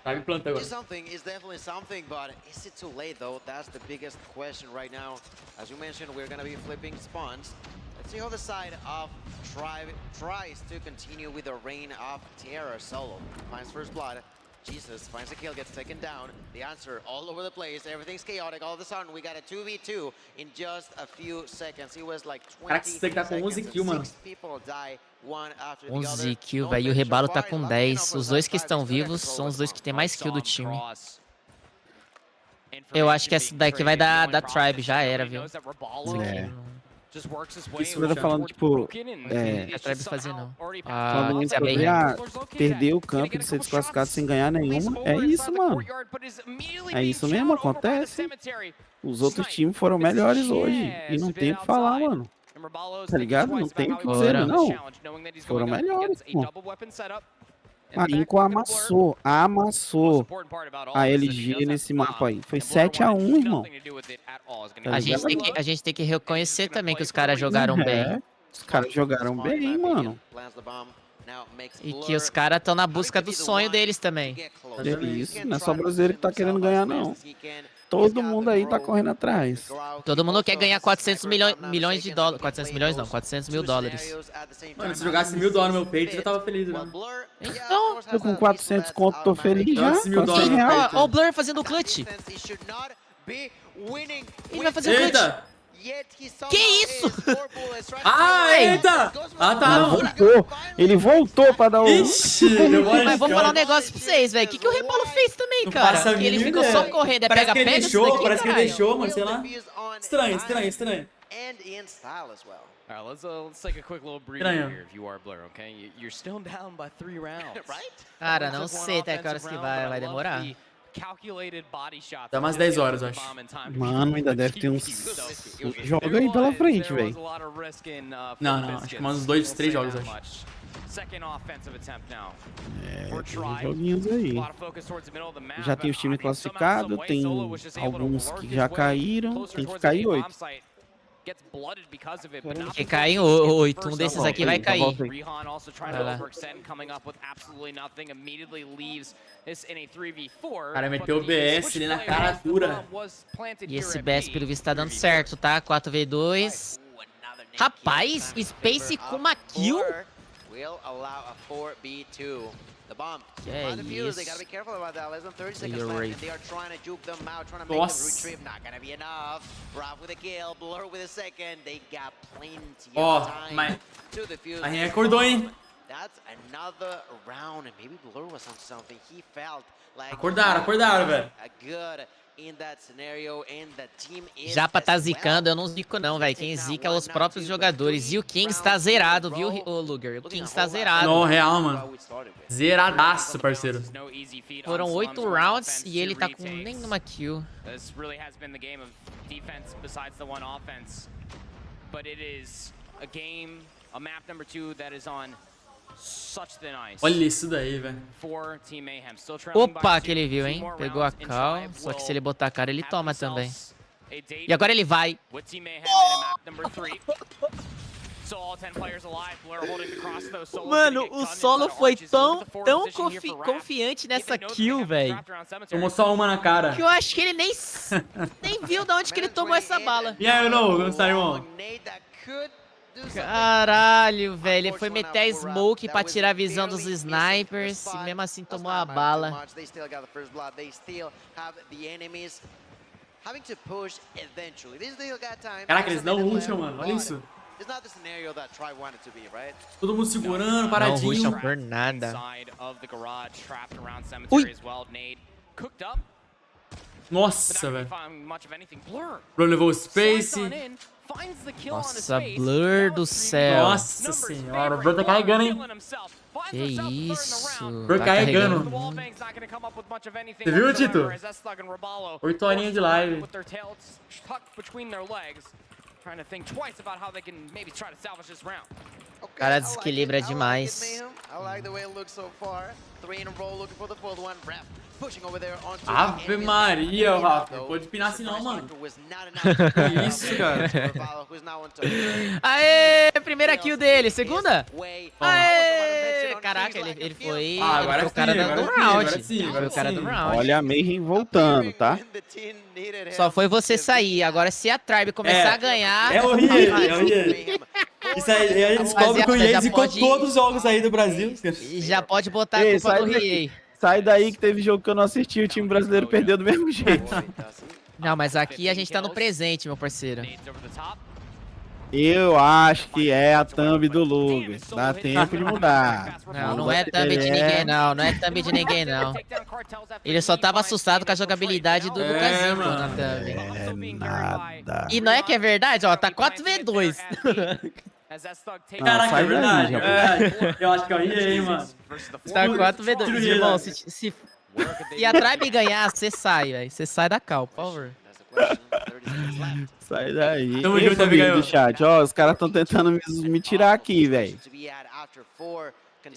Speaker 1: Tribe planta agora.
Speaker 2: Something is definitely something, but is it too late though? That's the biggest question right now. As you mentioned, we're gonna be flipping spawns. Let's see how the side of Tribe tries to continue with the reign of terror solo. Finds first blood. Jesus finds a kill, gets taken down. The answer all over the place. Everything's chaotic. All of a sudden, we got a 2v2 in just a few seconds. It was like 20 seconds. People die one after the other.
Speaker 13: 11 kills, velho. E o Rebalo tá com 10. Os dois que estão vivos são os dois que tem mais kill do time. Eu acho que essa daqui vai dar da Tribe, já era, viu?
Speaker 14: Isso vai estar falando, tipo,
Speaker 13: a Tribe fazer não.
Speaker 14: Falando nisso, perder o campo de ser desclassificado sem ganhar nenhuma, é isso, mano. É isso mesmo, acontece. Os outros times foram melhores hoje e não tem o que falar, mano. Tá ligado? Não tem o que dizer, não. Foram melhores, mano. A Inco amassou a LG nesse mapa aí. Foi 7-1, irmão.
Speaker 13: A gente tem que reconhecer também que os caras jogaram bem.
Speaker 14: Os caras jogaram bem, mano.
Speaker 13: E que os caras estão na busca do sonho deles também.
Speaker 14: É isso, não é só o brasileiro que tá querendo ganhar, não. Todo mundo aí tá correndo atrás.
Speaker 13: Todo mundo quer ganhar 400 milhões de dólares. 400 milhões não, 400 mil dólares.
Speaker 1: Mano, se jogasse $1000 no meu peito, eu já tava feliz, mano.
Speaker 13: Então,
Speaker 14: eu com 400 conto tô feliz já.
Speaker 13: Ó, o Blur fazendo o clutch. Ele vai fazer o clutch. Que isso?
Speaker 1: Eita! Tá.
Speaker 14: Ele voltou pra dar o...
Speaker 1: Ixi,
Speaker 13: mas vou falar um negócio pra vocês, velho. O que o Rebalo fez também, cara? Ele ficou só correndo,
Speaker 1: parece que ele deixou,
Speaker 13: parece
Speaker 1: que ele deixou, mano, sei lá. Estranho.
Speaker 3: Let's take a quick little breather here if you are Blur, okay? You're still down by 3 rounds.
Speaker 13: Cara, não sei até que horas que vai demorar.
Speaker 1: Dá umas 10 horas, eu acho.
Speaker 14: Mano, ainda deve ter uns... Joga aí pela frente, velho.
Speaker 1: Não, acho que uns 2, 3 jogos, acho.
Speaker 14: Tem joguinhos aí. Já tem os times classificados, tem alguns que já caíram, tem que cair 8.
Speaker 13: Que cai 8, um desses aqui vai cair.
Speaker 1: O cara meteu o BS ali na cara dura.
Speaker 13: E esse BS pelo visto tá dando certo, tá? 4v2. Rapaz, Space com uma kill.
Speaker 2: The bomb.
Speaker 13: Que é isso?
Speaker 2: They gotta be careful about that. Less than 30 seconds
Speaker 13: You're
Speaker 2: left,
Speaker 13: right.
Speaker 2: and they are trying to juke them out, trying to make them retrieve. Not gonna be enough. Raph with a kill, Blur with a second. They got plenty of time to defuse.
Speaker 1: A Ren acordou, hein?
Speaker 2: That's another round, and maybe Blur was on something. He felt like
Speaker 1: Acordaram, velho.
Speaker 2: Good in that scenario, and the team is
Speaker 13: Já pra tá zicando, eu não zico não, velho. Quem zica é os próprios jogadores. E o King está zerado, viu, ô Luguer? O King está zerado.
Speaker 1: Não, real, mano. Zeradaço, parceiro.
Speaker 13: Foram 8 rounds e ele tá com nenhuma kill.
Speaker 3: This really has been the game of defense besides the one offense. But it is a game, a map number 2 that is on such thin ice.
Speaker 1: Olha isso daí, velho.
Speaker 13: Opa, que ele viu, hein? Pegou a cal, só que se ele botar a cara, ele toma também. E agora ele vai. Mano, o solo foi tão confiante nessa kill, velho.
Speaker 1: Tomou só uma na cara.
Speaker 13: Que eu acho que ele nem viu de onde que ele tomou essa bala.
Speaker 1: Yeah, eu não, como está, irmão?
Speaker 13: Caralho, velho. Ele foi meter a smoke pra tirar a visão dos snipers e mesmo assim tomou a bala.
Speaker 1: Caraca, eles não rusham, mano. Olha isso. Todo mundo segurando, paradinho.
Speaker 13: Não rusham por nada. Ui.
Speaker 1: Nossa, velho. Blur levou o Space.
Speaker 13: Nossa, Blur do céu.
Speaker 1: Nossa senhora, o Blur tá carregando, hein?
Speaker 13: Que isso.
Speaker 1: Blur carregando. Você viu, Tito? 8 horinhas de live.
Speaker 13: O cara desequilibra demais.
Speaker 2: I like the way it looks so far. 3 in a row, looking for the fourth one. Ref pushing over there onto
Speaker 1: Ave Maria, Rafa. Não pode pinar assim não, mano. Que isso, cara?
Speaker 13: Aê, primeira kill dele. Segunda? Aê! Caraca, ele foi...
Speaker 1: Agora
Speaker 13: foi o cara do round. Foi o cara do round.
Speaker 14: Olha a Mayhem voltando, tá?
Speaker 13: Só foi você sair. Agora, se a Tribe começar a ganhar...
Speaker 1: É o Rie. Isso aí, a gente descobre que o Rie zicou todos os jogos aí do Brasil.
Speaker 13: E já pode botar a culpa no Rie.
Speaker 14: Sai daí que teve jogo que eu não assisti, o time brasileiro perdeu do mesmo jeito.
Speaker 13: Não, mas aqui a gente tá no presente, meu parceiro.
Speaker 14: Eu acho que é a thumb do Luguer. Dá tempo de mudar.
Speaker 13: Não é thumb de ninguém, não. Não é thumb de ninguém, não. Ele só tava assustado com a jogabilidade do Lucasinho, pô, na thumb.
Speaker 14: É nada.
Speaker 13: E não é que é verdade, ó, tá 4v2.
Speaker 1: Caraca, é verdade. Eu acho que é o Rie, hein, mano.
Speaker 13: Tá 4v2. Irmão, se a Tribe ganhar, você sai, velho. Você sai da cal, por favor.
Speaker 14: Sai daí.
Speaker 1: Tamo junto, amigo.
Speaker 14: Do chat, ó, os caras estão tentando me tirar aqui, velho.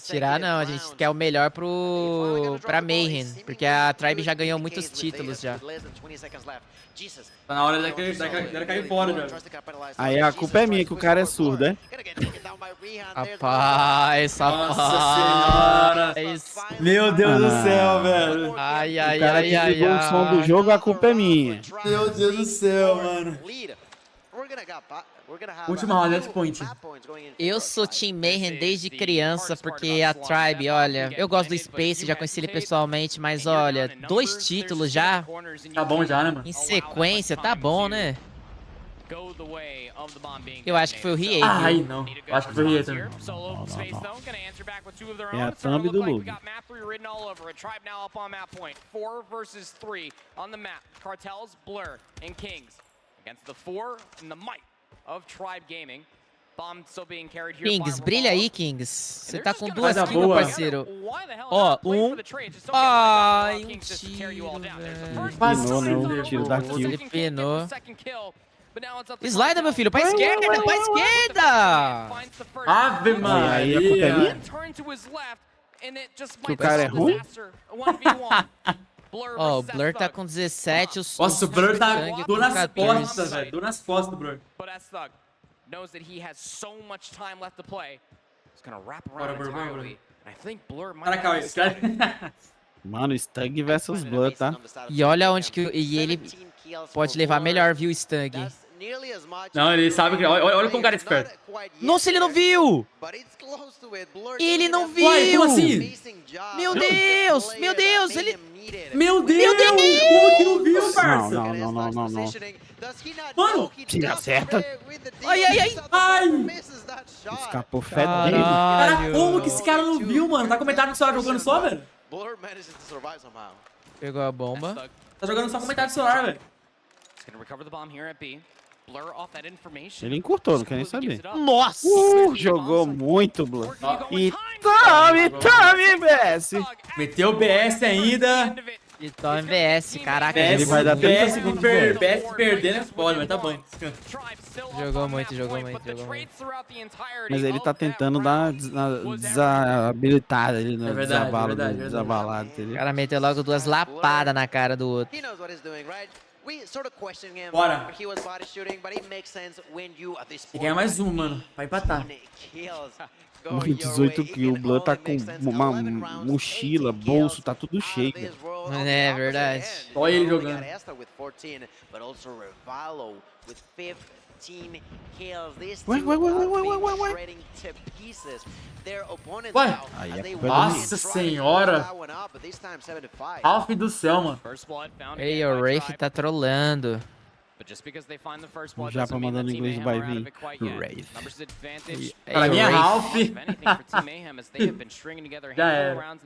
Speaker 13: Tirar não, a gente quer o melhor pra Mayhem, porque a Tribe já ganhou muitos títulos já.
Speaker 1: Tá na hora dela cair fora, já.
Speaker 14: Aí a culpa é minha, que o cara é surdo, é?
Speaker 13: Rapaz,
Speaker 1: Nossa senhora. Meu Deus do céu, velho.
Speaker 13: Ai,
Speaker 14: O cara desligou o som do jogo, a culpa é minha.
Speaker 1: Meu Deus do céu, mano. Última roda, net point.
Speaker 13: Eu sou Team Mayhem desde criança, porque a Tribe, olha, eu gosto do Space, já conheci ele pessoalmente, mas olha, 2 títulos já.
Speaker 1: Tá bom já, né, mano?
Speaker 13: Em sequência, tá bom, né? Eu acho que foi o Rie.
Speaker 1: Ai, não. Eu acho que foi o Rie também.
Speaker 14: É a thumb do Luguer.
Speaker 13: Kings, brilha aí, Kings. Você tá com 2 kills, meu parceiro. Ó, Ai, um tiro, velho.
Speaker 14: Pinou, né? Um tiro da kill.
Speaker 13: Ele pinou. Slida, meu filho, pra esquerda, pra esquerda!
Speaker 1: Ave Maria!
Speaker 14: Que o cara é ruim?
Speaker 13: Ó, o Blur tá com 17,
Speaker 1: Nossa, o Blur tá dor nas costas, velho. Dor nas costas do Blur.
Speaker 3: Knows that he has so much time left to play. He's gonna wrap
Speaker 1: Bora,
Speaker 3: around
Speaker 1: bora,
Speaker 3: entirely. I think Blur might
Speaker 1: Caraca, esse cara...
Speaker 14: Mano, Stug versus Blur, tá?
Speaker 13: E olha onde que ele pode levar melhor, viu, Stug?
Speaker 1: Não, ele sabe que... Olha como o cara é esperto.
Speaker 13: Nossa, ele não viu! Ele não viu!
Speaker 1: Uai, como assim?
Speaker 13: Meu Deus! Meu Deus! Ele...
Speaker 1: Meu Deus! Como que não viu, parça?
Speaker 14: Não.
Speaker 1: Mano!
Speaker 14: Tira certa.
Speaker 13: Ai!
Speaker 14: Escapou fé dele.
Speaker 1: Cara, como que esse cara não viu, mano? Tá comentário que você tá jogando só, velho?
Speaker 13: Pegou a bomba.
Speaker 1: Tá jogando só comentário do celular, velho.
Speaker 14: Ele encurtou, não quer nem saber.
Speaker 13: Nossa!
Speaker 14: Jogou muito, Blur. E tome, BS.
Speaker 1: Meteu o BS ainda.
Speaker 13: E tome BS, caraca.
Speaker 14: Ele vai dar 30 segundos.
Speaker 1: BS perdendo é foda, mas tá bom.
Speaker 13: Jogou muito.
Speaker 14: Mas ele tá tentando dar uma desabilitada ali no desabalado.
Speaker 13: O cara meteu logo 2 lapadas na cara do outro.
Speaker 1: Bora. E ganhar mais um, mano. Vai empatar.
Speaker 14: 18 kills, o Blur tá com uma mochila, bolso, tá tudo cheio.
Speaker 13: É verdade.
Speaker 1: Só ele jogando. Ué. Nossa senhora. Ralph do céu, mano.
Speaker 13: Ei, o Wraith tá trolando.
Speaker 14: O Japa mandando inglês vai vir. Wraith.
Speaker 1: Pra mim é Ralph. Já era.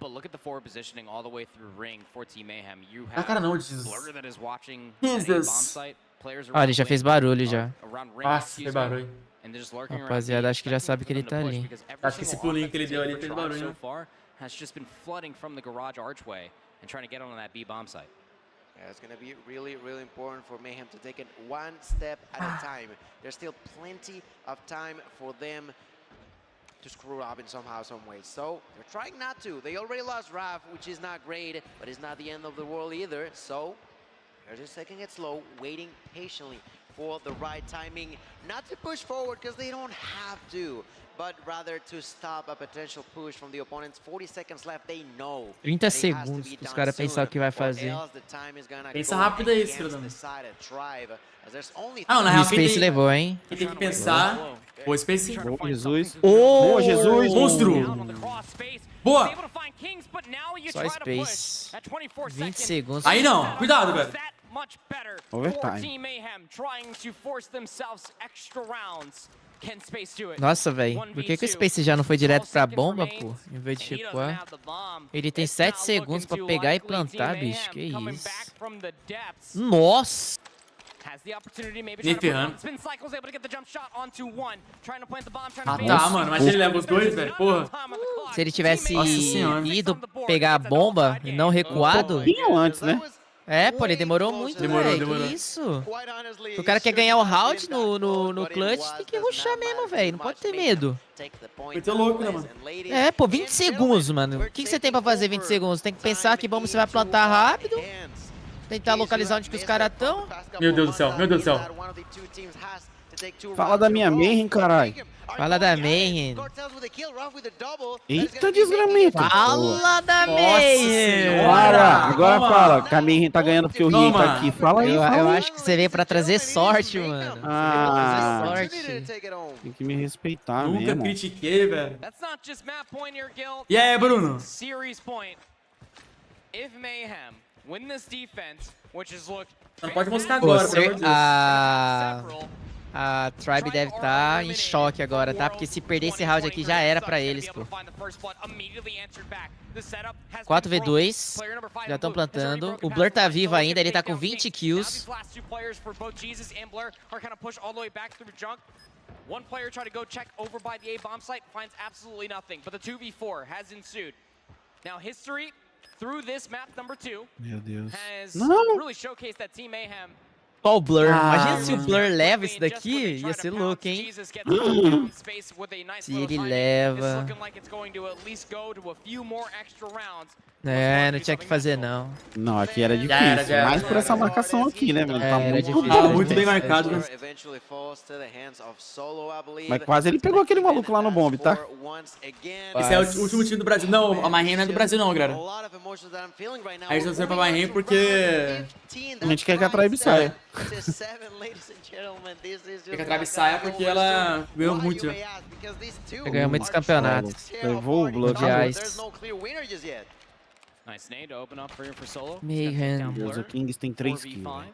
Speaker 3: But look at the forward positioning all the way through ring for Team Mayhem. You
Speaker 1: Ah, cara, não, Jesus.
Speaker 3: Blur that is watching
Speaker 1: Jesus.
Speaker 13: Ah, ele já fez barulho já.
Speaker 1: Nossa, fez barulho.
Speaker 13: Rapaziada, acho que já sabe que ele tá ali.
Speaker 1: Acho que esse pulinho que ele deu ali fez barulho, né?
Speaker 3: Has just been flooding from the garage archway and trying to get on that B bomb site.
Speaker 2: Yeah, it's going to be really, really important for Mayhem to take it one step at a time. There's still plenty of time for them to screw up in somehow, some way. So they're trying not to. They already lost Raph, which is not great, but it's not the end of the world either. So they're just taking it slow, waiting patiently for the right timing, not to push forward because they don't have to, but rather to stop a potential push from the opponents. 40 seconds left, they know.
Speaker 13: 30 segundos para os caras pensar o que vai fazer.
Speaker 1: Pensa rápido aí, Cidadão.
Speaker 13: Ah, na real, o Space levou, hein?
Speaker 1: Quem tem que pensar... Boa, Space.
Speaker 14: Boa, Jesus.
Speaker 13: Boa,
Speaker 14: Jesus.
Speaker 1: Monstro. Boa.
Speaker 13: Só Space. 20 segundos.
Speaker 1: Aí não. Cuidado, velho.
Speaker 14: Overtime.
Speaker 13: Nossa, velho. Por que o Space já não foi direto pra bomba, pô? Em vez de recuar. Ele tem 7 segundos pra pegar e plantar, bicho. Que isso. Nossa.
Speaker 1: Nem ferrando. Ah, tá, mano. Mas ele leva os dois, velho. Porra.
Speaker 13: Se ele tivesse ido pegar a bomba e não recuado...
Speaker 14: Vinha antes, né?
Speaker 13: É, pô, ele demorou muito, velho. Que isso? Se o cara quer ganhar o round no clutch, tem que rushar mesmo, velho. Não pode ter medo.
Speaker 1: Muito louco, né, mano?
Speaker 13: É, pô, 20 segundos, mano. O que você tem pra fazer 20 segundos? Tem que pensar que bomba você vai plantar rápido. Tentar localizar onde que os caras estão.
Speaker 1: Meu Deus do céu, meu Deus do céu.
Speaker 14: Fala da minha Mayhem, caralho.
Speaker 13: Fala da Mayhem.
Speaker 14: Eita, desgramento.
Speaker 13: Fala da Mayhem.
Speaker 14: Agora fala. Que a Mayhem tá ganhando porque o Rie tá aqui. Fala aí, fala.
Speaker 13: Eu acho que você veio pra trazer sorte, mano.
Speaker 14: Sorte. Tem que me respeitar mesmo.
Speaker 1: Nunca critiquei, velho. E aí, Bruno? Não pode mostrar agora, pelo amor de Deus.
Speaker 13: A Tribe deve estar em choque agora, tá? Porque se perder esse round aqui já era pra eles, pô. 4v2. Já estão plantando. O Blur tá vivo ainda, ele tá com 20 kills.
Speaker 3: One player tried to go check over by the A bomb site, finds absolutely nothing, but the 2v4 has ensued. Now history through this map number 2 has really showcased that Team Mayhem.
Speaker 13: Qual o Blur? Imagina se o Blur leva isso daqui, ia ser louco, hein? Se ele leva... É, não tinha que fazer, não.
Speaker 14: Não, aqui era difícil. Mais por essa marcação aqui, né, velho? Tá
Speaker 1: muito bem marcado, né?
Speaker 14: Mas quase ele pegou aquele maluco lá no bombe, tá?
Speaker 1: Esse é o último time do Brasil. Não, a Mayhem não é do Brasil, não, galera. A gente tá sendo pra Mayhem porque...
Speaker 14: A gente quer que a Tribe saia.
Speaker 1: Quer que a Tribe saia porque ela ganhou muito, já.
Speaker 13: Ela ganhou muitos campeonatos.
Speaker 14: Levou o Blood
Speaker 13: mundiais.
Speaker 3: Nice nade to open up for Solo.
Speaker 13: Mayhem.
Speaker 14: Deus, o Kings tem 3 kills.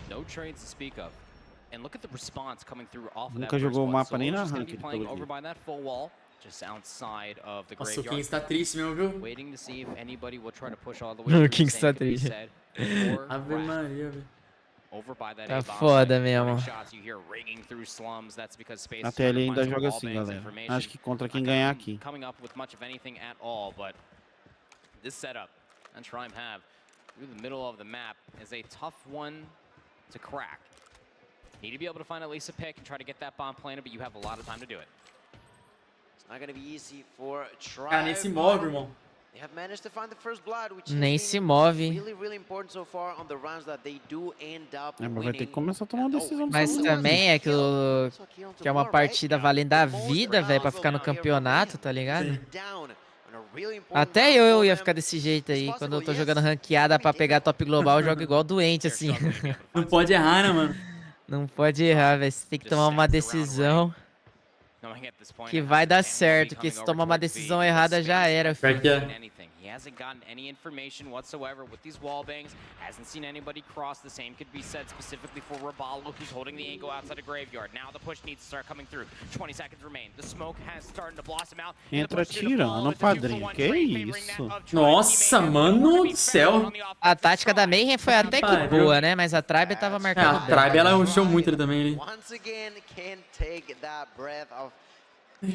Speaker 3: No trades to speak of. And look at the response coming through off of that.
Speaker 14: Nunca jogou o mapa nem na ranked, pelo
Speaker 3: over by that full wall, just outside of the
Speaker 1: Nossa, o
Speaker 3: graveyard.
Speaker 1: Kings tá triste mesmo, viu?
Speaker 3: Waiting to see if anybody will try to push all the way.
Speaker 13: O Kings tá triste.
Speaker 1: Ave Maria, velho.
Speaker 13: Tá foda mesmo.
Speaker 14: Até ele ainda joga assim, galera. Acho que contra quem ganhar aqui.
Speaker 3: This setup and Tribe have through the middle of the map is a tough one to crack. Need to be able to find at least a pick and try to get that bomb planted, but you have a lot of time to do it.
Speaker 2: It's not going to be easy for Tribe.
Speaker 1: Cara, nem se move, irmão.
Speaker 2: They have managed to find the first blood, which
Speaker 13: nem se move.
Speaker 2: Really important so far on the rounds that they do end up
Speaker 14: mas vai ter que começar a tomar uma decisão.
Speaker 13: Mas também é que é uma partida valendo a vida, velho, pra ficar no campeonato, tá ligado? Até eu ia ficar desse jeito aí. Quando eu tô jogando ranqueada pra pegar top global, eu jogo igual doente, assim.
Speaker 1: Não pode errar, né, mano?
Speaker 13: Não pode errar, velho. Você tem que tomar uma decisão que vai dar certo, porque se tomar uma decisão errada já era, filho.
Speaker 3: He hasn't gotten any information whatsoever with these wall bangs. Hasn't seen anybody cross. The same could be said specifically for Rabalo, who's holding the angle outside a graveyard. Now the push needs to start coming through. 20 seconds remain. The smoke has started to blossom out.
Speaker 14: Entra tirando, padrinho. Que isso?
Speaker 1: Nossa, mano do céu.
Speaker 13: A tática da Mayhem foi até que boa, né? Mas a Tribe tava marcando.
Speaker 1: A Tribe, ela rushou muito ali também.
Speaker 2: Once again, can't take that breath of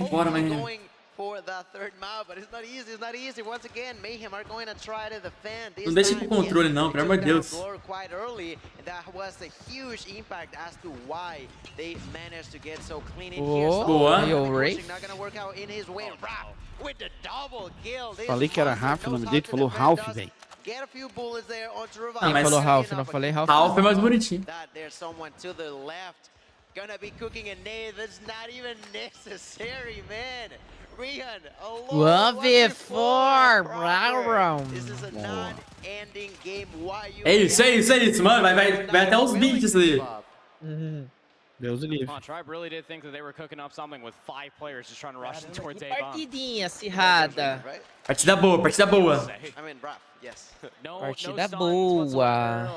Speaker 1: bora, Mayhem.
Speaker 2: for that third map, but it's not easy. It's not easy. Once again, Mayhem are going to try to defend.
Speaker 1: Não deixa pro controle não, pelo amor de Deus.
Speaker 2: Quite early, and that was a huge impact as to why they managed to get so clean in here.
Speaker 1: Boa.
Speaker 2: Not gonna work out in his way. With the double kill.
Speaker 14: Falei que era Ralph o nome dele, falou Ralph, velho.
Speaker 2: Get a few bullets there onto revive.
Speaker 13: Quem falou Ralph? Não falei Ralph.
Speaker 1: Ralph é mais bonitinho.
Speaker 2: There's someone to the left. Gonna be cooking a nade that's not even necessary, man. Rihan,
Speaker 13: 1v4, round.
Speaker 2: This is a non-ending game.
Speaker 1: É isso, mano. Vai até os 20 isso aí.
Speaker 14: Deus o livre.
Speaker 3: Tribe really did think that they were cooking up something with 5 players just trying to rush towards A bomb.
Speaker 13: Partidinha acirrada.
Speaker 1: Partida boa, partida boa.
Speaker 13: Partida boa.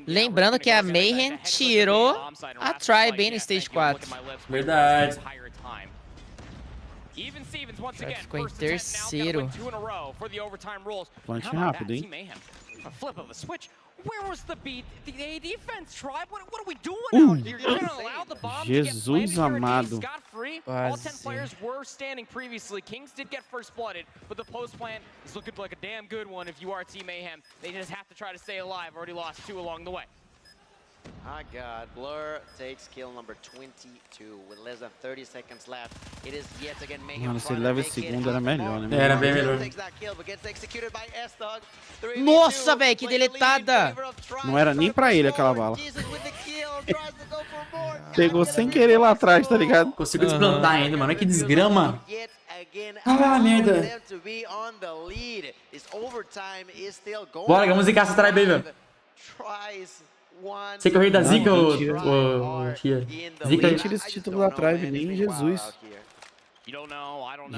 Speaker 13: Lembrando que a Mayhem tirou a Tribe bem no Stage 4.
Speaker 1: Verdade.
Speaker 13: Tribe ficou em terceiro.
Speaker 14: Punch rápido, hein?
Speaker 3: Where was the beat? The A defense, Tribe? What are we doing out here? You're gonna allow the bomb
Speaker 14: Jesus
Speaker 3: to get
Speaker 14: amado.
Speaker 3: scot-free? All 10 players were standing previously. Kings did get first blooded, but the post plant is looking like a damn good one if you are Team Mayhem. They just have to try to stay alive. Already lost 2 along the way.
Speaker 2: My God, Blur takes kill number 22 with less than 30 seconds left. It is yet again Mayhem.
Speaker 14: Mano, se leva esse segundo era melhor, né?
Speaker 1: Era bem melhor.
Speaker 13: Nossa, velho, que deletada.
Speaker 14: Não era nem pra ele aquela bala. Pegou sem querer lá atrás, tá ligado?
Speaker 1: Consigo desplantar ainda, mano. Que desgrama. Ah, merda. Bora, vamos zicar essa Tribe aí, velho. Sei que eu rei da Zica, ô Tia. Zica.
Speaker 14: Tira esse título da Tribe, nem Jesus.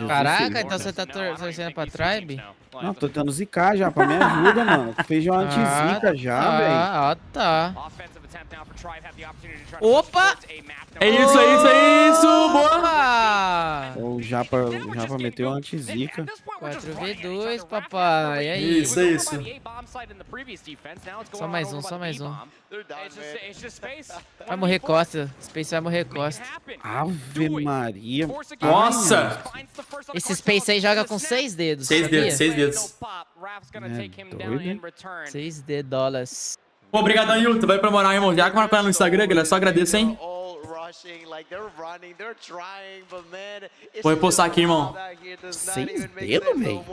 Speaker 13: Caraca, então você tá torcendo pra Tribe?
Speaker 14: Não, tô tentando zicar já, pra me ajuda, mano. Fez uma anti-zica já, velho.
Speaker 13: Ah, tá. Opa!
Speaker 1: É isso, boa!
Speaker 14: O Japa meteu uma anti-zica.
Speaker 13: 4v2, papai, é
Speaker 1: isso.
Speaker 13: Só mais um. Vai morrer Costa, Space vai morrer Costa.
Speaker 14: Ave Maria.
Speaker 1: Nossa!
Speaker 13: Esse Space aí joga com 6 dedos.
Speaker 1: 6 dedos.
Speaker 13: 6 dedos.
Speaker 1: Pô, obrigadão, Yuto. Vai pra moral, irmão. Já que marcou no Instagram, galera. Só agradeço, hein? Vou repostar aqui, irmão.
Speaker 14: 6 dedos, velho?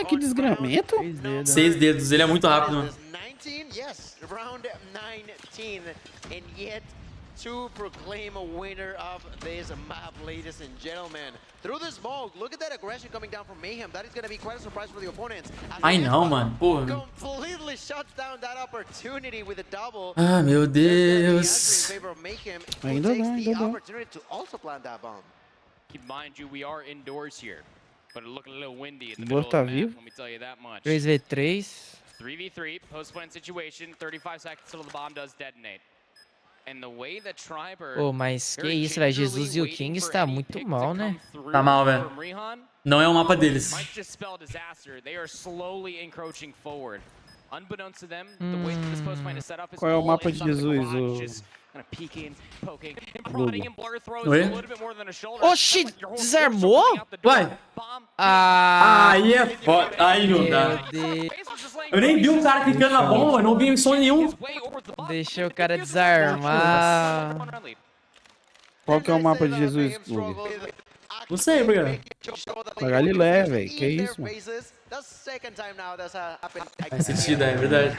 Speaker 14: Que desgramento.
Speaker 1: 6 dedos. Ele é muito rápido, mano.
Speaker 2: To proclaim a winner of this map, ladies and gentlemen. Through the smoke, look at that aggression coming down from Mayhem. That is going to be quite a surprise for the opponents.
Speaker 1: Ai não, mano. Porra.
Speaker 2: Completely shuts down that opportunity with a double.
Speaker 1: Ah, meu Deus.
Speaker 14: Ainda não.
Speaker 2: To also plant that bomb.
Speaker 3: Keep in mind you, we are indoors here, but it's looking a little windy in the
Speaker 14: middle
Speaker 3: of the
Speaker 14: tá
Speaker 3: map,
Speaker 14: vivo.
Speaker 3: let me tell you that much.
Speaker 13: 3v3.
Speaker 3: 3v3, post-plant situation, 35 seconds till the bomb does detonate.
Speaker 13: Pô, mas que isso, velho. Jesus e o King está muito mal, né?
Speaker 1: Tá mal, velho. Não é o mapa deles.
Speaker 14: Qual é o mapa de Jesus?
Speaker 1: Oi?
Speaker 13: Oxi, desarmou?
Speaker 1: Uai. Aí é foda. Aí não dá. Eu nem vi um cara clicando na bomba, não vi som nenhum.
Speaker 13: Deixa o cara desarmar.
Speaker 14: Qual que é o mapa de Jesus, Luguer?
Speaker 1: Não sei, Bruno.
Speaker 14: Pra Galileia, velho. Que isso, mano?
Speaker 1: Faz sentido, é verdade.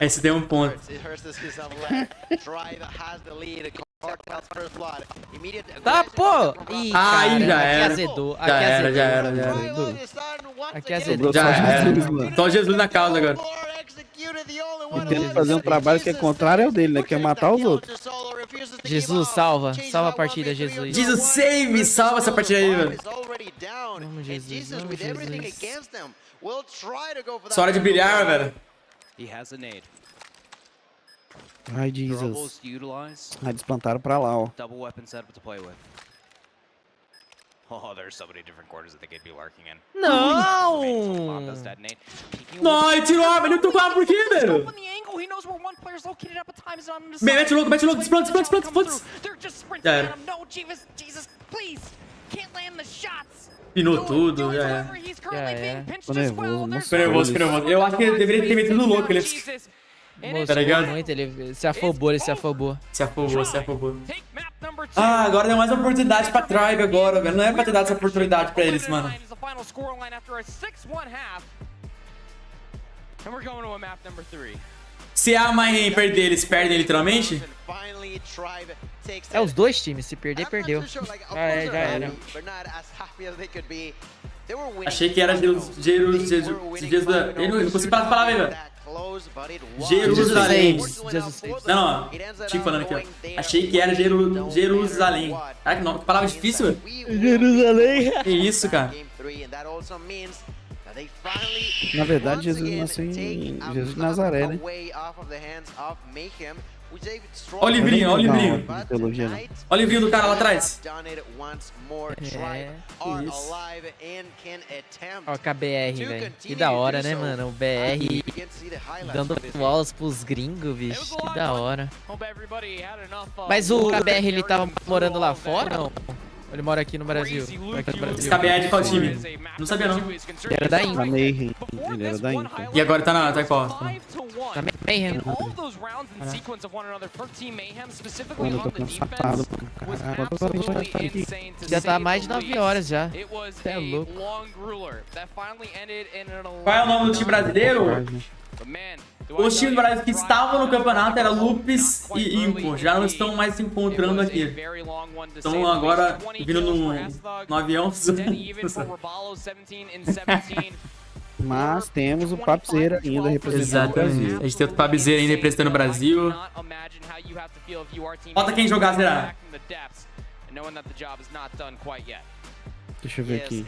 Speaker 1: Esse tem um ponto.
Speaker 13: Tá, pô! Ih,
Speaker 1: aí já
Speaker 13: aqui
Speaker 1: era.
Speaker 13: azedou.
Speaker 1: Já era.
Speaker 13: Aqui azedou.
Speaker 1: Já era. Só Jesus na causa agora.
Speaker 14: Ele tenta fazer um trabalho que é contrário ao dele, né? Que é matar os outros.
Speaker 13: Jesus, salva. Salva a partida, Jesus.
Speaker 1: Jesus save! Salva essa partida aí, velho.
Speaker 13: Vamos, Jesus. Vamos, Jesus.
Speaker 1: Só hora de brilhar, velho.
Speaker 14: Ai, Jesus. Ai, desplantaram pra lá, ó.
Speaker 3: Oh, there's so many different quarters that they could be lurking in.
Speaker 13: Não!
Speaker 1: Não, ele tirou a arma, ele não tocou por quê, velho?
Speaker 3: Mete
Speaker 1: logo, desplanta. Já era. Pinou tudo, já é.
Speaker 14: Tô nervoso,
Speaker 1: Ficou nervoso. Eu acho que ele deveria ter metido no louco. Ele... Tá ligado?
Speaker 13: Muito, ele se afobou, Se afobou.
Speaker 1: Ah, agora deu mais uma oportunidade pra Tribe agora, velho. Não é pra ter dado essa oportunidade pra eles, mano. Se a mãe perder, eles perdem literalmente?
Speaker 13: É os dois times, se perder, perdeu. Já era.
Speaker 1: Achei que era Jerusalém. Eu não consigo falar a palavra aí, velho. Jerusalém. Não, Chico falando aqui, ó. Achei que era Jerusalém. Caraca, que palavra difícil, velho.
Speaker 13: Jerusalém.
Speaker 1: Que isso, cara.
Speaker 14: Na verdade, Jesus nasceu em Jesus de Nazaré, né?
Speaker 1: Olha o livrinho, olha o livrinho. Olha o livrinho do cara lá atrás.
Speaker 13: Isso. Ó, com a BR, velho. Que da hora, né, mano? O BR dando aulas pros gringos, bicho. Que da hora. Mas o KBR, ele tava morando lá fora, ou não? Ele mora aqui no Brasil.
Speaker 1: Esse KBR é de qual time? Não sabia, não.
Speaker 13: Ele era da Inca.
Speaker 14: Ele era da Inca.
Speaker 1: E agora tá em qual?
Speaker 13: Tá Mayhem.
Speaker 14: Mano, eu tô cansado.
Speaker 13: Já tá mais de 9 horas já. Você é louco.
Speaker 1: Qual é o nome do time brasileiro? Os times do Brasil que estavam no campeonato eram Lupes e Impo. Já não estão mais se encontrando aqui. Estão agora vindo no avião.
Speaker 14: Mas temos o Papzeira ainda representando o Brasil.
Speaker 1: A gente tem o Papzeira ainda representando o Brasil. Falta quem jogar, será?
Speaker 14: Deixa eu ver aqui.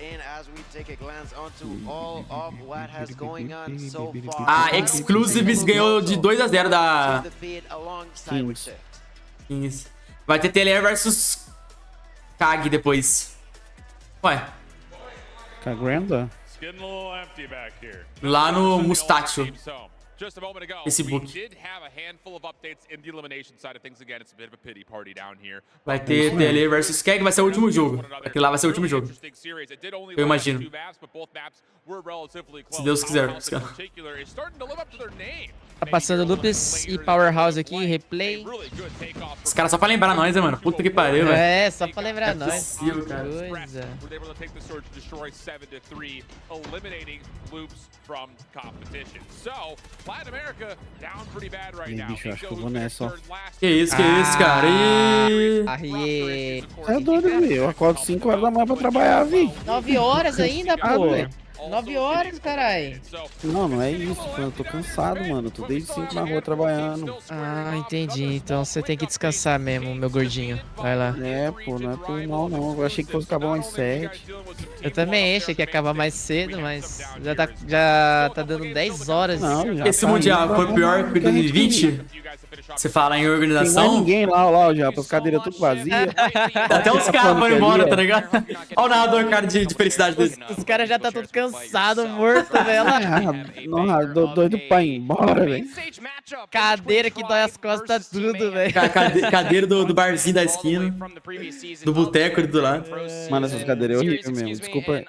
Speaker 1: A Exclusives ganhou de 2-0 da Kings. Vai ter Tele versus Kag depois. Ué.
Speaker 14: Grande?
Speaker 1: Lá no Mustácio. Facebook. Vai ter Tele versus Keg, vai ser o último jogo. Aquele lá vai ser o último jogo. Eu imagino. Se Deus quiser.
Speaker 13: Tá passando Lupus e Powerhouse aqui, replay.
Speaker 1: Os caras só pra lembrar nós, né, mano? Puta que pariu, velho.
Speaker 13: É, só pra lembrar nós.
Speaker 1: Possível, cara.
Speaker 13: Coisa.
Speaker 14: Bicho, acho que eu vou nessa, ó.
Speaker 1: Que isso, cara?
Speaker 14: É doido, velho. Eu acordo 5 horas da manhã pra trabalhar, vi.
Speaker 13: 9 horas ainda, pô. 9 horas, carai.
Speaker 14: Não é isso. Eu tô cansado, mano. Eu tô desde 5 na rua trabalhando.
Speaker 13: Ah, entendi. Então você tem que descansar mesmo, meu gordinho. Vai lá.
Speaker 14: É, pô, não é por mal, não. Eu achei que fosse acabar umas 7.
Speaker 13: Eu também achei que ia acabar mais cedo, mas já tá dando 10 horas.
Speaker 14: Não, já
Speaker 1: esse
Speaker 14: tá
Speaker 1: Mundial foi pior que 2020? Você fala em organização?
Speaker 14: Não tem ninguém lá, já. As cadeiras tudo vazias.
Speaker 1: Até os caras foram embora, tá ligado? Olha o narrador, cara, de felicidade dele.
Speaker 13: Os caras já tá tudo cansado, morto, velho.
Speaker 14: Não, doido pra ir embora, velho.
Speaker 13: Cadeira que dói as costas, tudo, velho.
Speaker 1: Cadeira do barzinho da esquina. Do boteco ali do lado.
Speaker 14: Mano, essas cadeiras é horrível mesmo. Desculpa.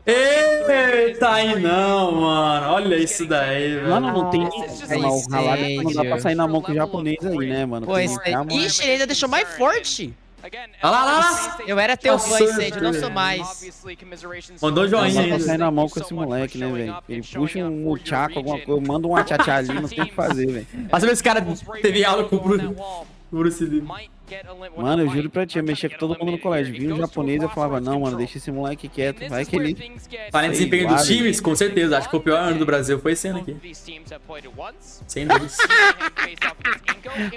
Speaker 1: Eita, aí não, mano. Olha isso daí, velho.
Speaker 14: Mano, não tem. O ralado não dá pra sair na mão com o japonês aí, né, mano?
Speaker 13: Pô, ixi, ele ainda deixou mais forte.
Speaker 1: Olha lá.
Speaker 13: Eu era teu fã, Incêndio, não sou mais.
Speaker 1: Mandou joinha
Speaker 14: ainda. Não dá pra sair na mão com esse moleque, né, velho? Ele puxa um muchaco, alguma coisa, manda um tchatcha ali, não tem o que fazer, velho.
Speaker 1: Passa ver esse cara teve aula com o Bruce Lee.
Speaker 14: Mano, eu juro pra ti, eu mexia com todo mundo no colégio. Vinha um japonês, eu falava, não, mano, deixa esse moleque quieto. Vai que ele...
Speaker 1: Falando em desempenho dos times, com certeza. Acho que o pior ano do Brasil foi esse ano aqui. Sem dúvida.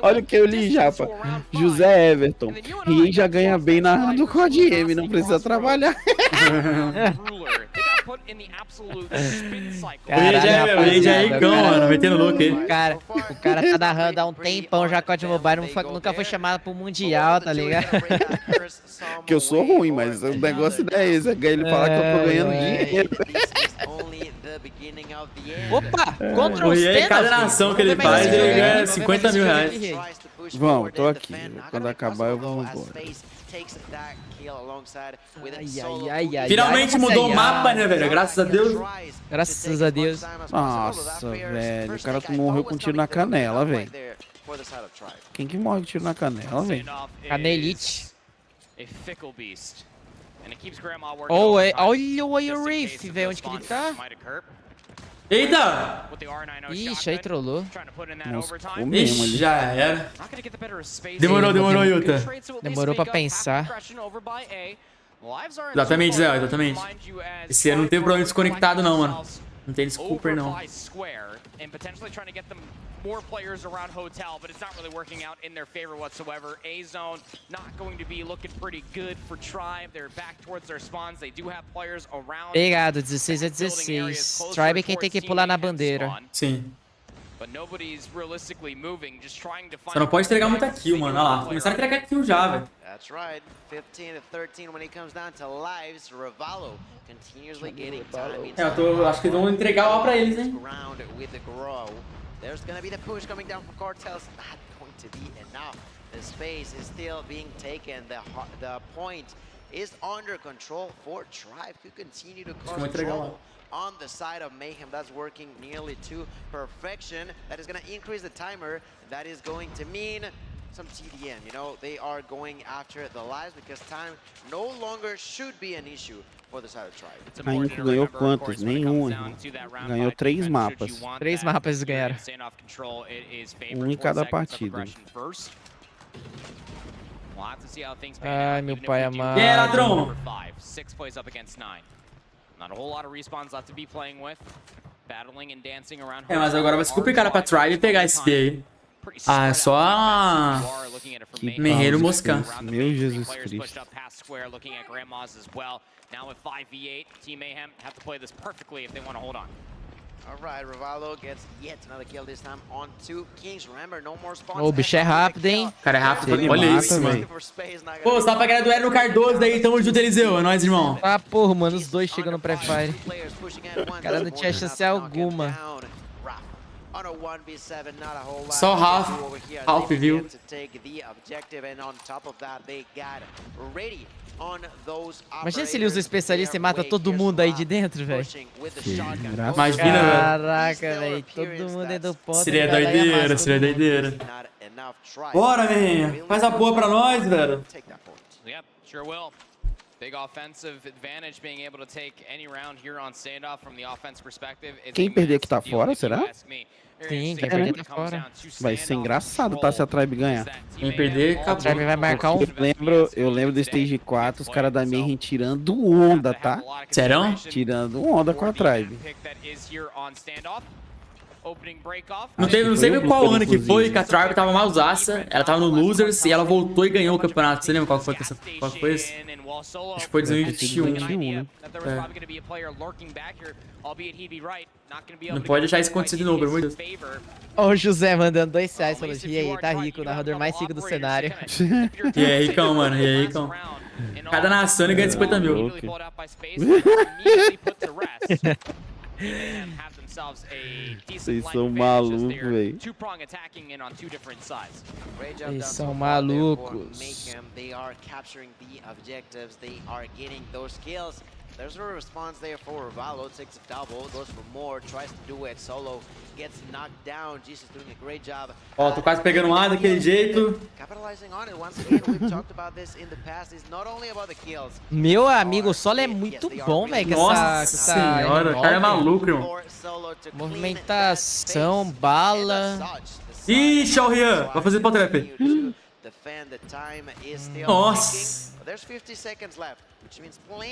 Speaker 14: Olha o que eu li, Japa. José Everton. E já ganha bem na do COD, não precisa trabalhar.
Speaker 1: O Age é ricão, mano, metendo louco aí.
Speaker 13: O cara tá narrando há um tempão já COD Mobile, nunca foi chamado pro Mundial, tá ligado?
Speaker 14: Que eu sou ruim, mas o negócio não é esse, é ele falar que eu tô ganhando dinheiro.
Speaker 13: Opa! Contra o
Speaker 1: E cada nação que ele faz, ele ganha 50 mil reais.
Speaker 14: Vamos, tô aqui. Quando acabar, eu vou embora.
Speaker 1: Finalmente mudou o mapa, né, velho? Graças a Deus.
Speaker 13: Graças a Deus.
Speaker 14: Nossa, velho. O cara morreu com um tiro na canela, velho. Quem que morre com tiro na canela, velho?
Speaker 13: Canelite. Oh, olha o Reef, velho. Onde que ele tá?
Speaker 1: Eita!
Speaker 13: Ixi, aí trollou.
Speaker 1: Ixi, já era. Demorou, Yuta.
Speaker 13: Demorou pra pensar.
Speaker 1: Exatamente, Zé, exatamente. Esse ano não teve problema desconectado, não, mano. Não tem desculpa, não.
Speaker 3: More players around Hotel, but it's not really working out in their favor whatsoever. A zone not going to be looking pretty good for Tribe. They're back towards their spawns. They do have players around.
Speaker 13: Pegado, 16 a 16. Tribe é quem tem que pular na bandeira.
Speaker 1: Sim.
Speaker 3: But nobody's realistically moving, just trying to find.
Speaker 1: Você não pode entregar muita kill, mano. Olha lá, começaram a entregar kill já, velho.
Speaker 2: That's right. 15 to 13 when it comes down to lives. Revalo continuously getting time.
Speaker 1: Acho que eles vão entregar o A pra eles, hein?
Speaker 2: There's gonna be the push coming down from Cartels. Not going to be enough. The space is still being taken. The point is under control for Tribe, who continue to cause trouble on the side of Mayhem. That's working nearly to perfection. That is gonna increase the timer. That is going to mean some TDM. You know, they are going after the lives because time no longer should be an issue for the side of Tribe.
Speaker 14: A Inco ganhou quantos? Nenhum, irmão. Ganhou 3 mapas.
Speaker 13: 3 mapas ganharam.
Speaker 14: Um em cada partida.
Speaker 13: Ai, meu pai amado.
Speaker 1: Quem é, ladrão? Mas agora vai ser complicado pra Tribe pegar esse B aí. Ah, é só a... Merreiro moscar.
Speaker 14: Meu Jesus Cristo.
Speaker 13: O bicho é rápido, hein?
Speaker 1: O cara é rápido, olha isso, mano. Pô, você tá pra ganhar do Hélio no Cardoso daí, tamo junto, Eliseu. É nóis, irmão.
Speaker 13: Ah, porra, mano, os dois chegam no pré-fire. O cara não tinha chance alguma.
Speaker 1: Só Ralph viu.
Speaker 13: Imagina se ele usa o especialista e mata todo mundo aí de dentro, velho.
Speaker 1: Imagina, velho.
Speaker 13: Caraca, velho. Todo mundo aí do ponto.
Speaker 1: Seria doideira, seria doideira. Bora, man. Faz a boa pra nós, velho.
Speaker 3: Yep, sure will. Big offensive advantage being able to take any round here on standoff from the offense perspective.
Speaker 14: Quem perder que tá fora, será?
Speaker 13: Sim, quem perder tá fora.
Speaker 14: Vai ser engraçado, tá, se a Tribe ganhar.
Speaker 1: Quem perder, acabou.
Speaker 13: A Tribe vai marcar um.
Speaker 14: Eu lembro do Stage 4, os caras da Mayhem tirando onda, tá?
Speaker 1: Sério?
Speaker 14: Tirando onda com a Tribe.
Speaker 1: Não sei qual ano que foi, que a Tribe tava malzaça, ela tava no Losers e ela voltou e ganhou o campeonato. Você lembra qual foi esse? Acho que foi 2021. Não pode deixar isso acontecer de novo, pelo amor de Deus.
Speaker 13: Ó, o José mandando R$2, falou, e aí, tá rico, o narrador mais rico do cenário.
Speaker 1: E aí, ricão, mano, e aí, ricão. Cada nação ele ganha 50 mil.
Speaker 14: Vocês são malucos, velho.
Speaker 13: Eles são malucos.
Speaker 2: There's a response there for Revalo, takes a double, goes for more, tries to do it, solo, gets knocked down, Jesus doing a great job.
Speaker 1: Ó, tô quase pegando um A daquele jeito.
Speaker 2: Capitalizing on it, once again, we've talked about this in the past, it's not only about the kills.
Speaker 13: Meu amigo, o solo é muito bom, velho.
Speaker 1: Nossa senhora, o cara é maluco, irmão.
Speaker 13: Movimentação, bala.
Speaker 1: Ixi, ó o Rian, vai fazer pra trap. Nossa.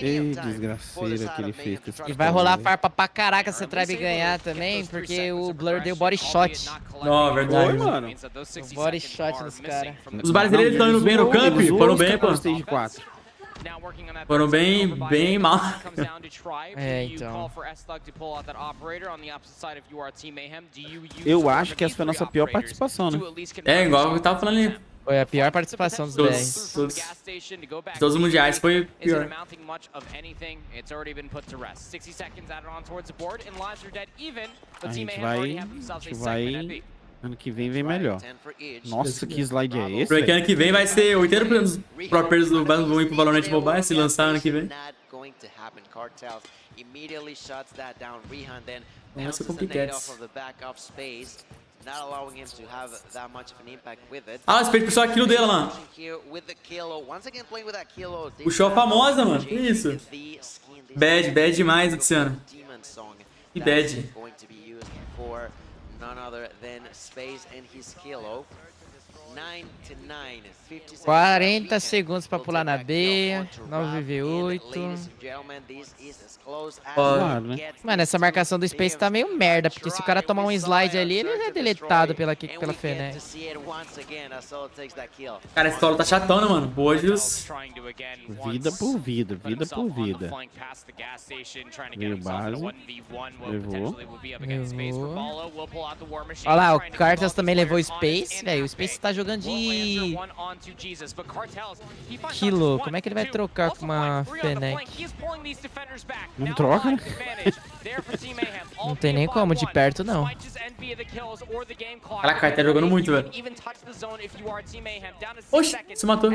Speaker 14: Ei, desgraceira que ele fez.
Speaker 13: E vai rolar farpa pra caraca se a Tribe ganhar também, porque o Blur deu body shot.
Speaker 1: Não, verdade,
Speaker 14: mano.
Speaker 13: O body shot dos caras.
Speaker 1: Os brasileiros estão indo bem no camp? Foram bem, pô.
Speaker 14: Stage 4.
Speaker 1: Foram bem mal.
Speaker 13: É, então.
Speaker 14: Eu acho que essa foi a nossa pior participação, né?
Speaker 1: É, igual eu tava falando ali.
Speaker 13: Foi a pior participação dos BRs.
Speaker 1: Todos os mundiais foi pior.
Speaker 14: A gente vai... Ano que vem melhor. Nossa, que slide é esse?
Speaker 1: Porque ano que vem vai ser 80% dos pro players do Brasil vão ir pro Valorant Mobile se lançar ano que vem. Vai ser complicado. Ah, o Space puxou a kill dela, mano. Puxou a famosa, mano. Que isso? Bad demais, Luciano. Que bad.
Speaker 13: 40 segundos pra pular na B, 9v8. Mano, essa marcação do Space tá meio merda, porque se o cara tomar um slide ali, ele é deletado pela Fnatic.
Speaker 1: Cara, esse solo tá chatão, né, mano? Bojos.
Speaker 14: Vida por vida, vida por vida. Veio base. Levou.
Speaker 13: Olha lá, o Cartas também levou o Space, velho. O Space tá jogando de... Kilo. Como é que ele vai trocar com uma Fnatic?
Speaker 14: Não troca, né?
Speaker 13: Não tem nem como, de perto não.
Speaker 1: Caraca, cara, tá jogando muito, velho. Oxi, se matou.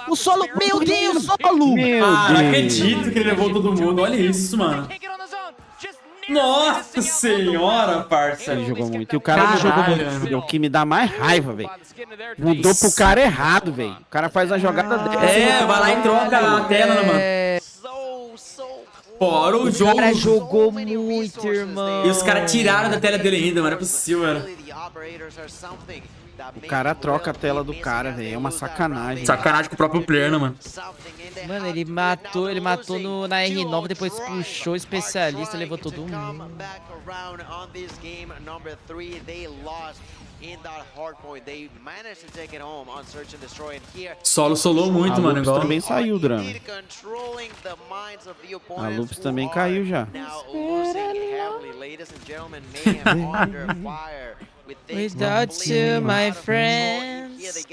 Speaker 13: O solo, meu Deus, solo!
Speaker 1: Não acredito que ele levou todo mundo, olha isso, mano. Nossa senhora, parça.
Speaker 14: Ele jogou muito. E o cara jogou muito. É o que me dá mais raiva, velho. Mudou pro cara errado, velho. O cara faz a jogada dessa.
Speaker 1: Vai lá e troca a tela, né, mano? Fora o jogo.
Speaker 13: O cara jogou muito, irmão.
Speaker 1: E os caras tiraram da tela dele ainda, mano. Não é possível, mano.
Speaker 14: O cara troca a tela do cara, velho. É uma sacanagem.
Speaker 1: Sacanagem com o próprio player, né, mano?
Speaker 13: Mano, ele matou na R9, depois puxou o especialista, levou todo mundo.
Speaker 1: Solo solou muito, mano.
Speaker 14: A Lupus também saiu, Drama. A Lupus também caiu já.
Speaker 13: Without you, my friends.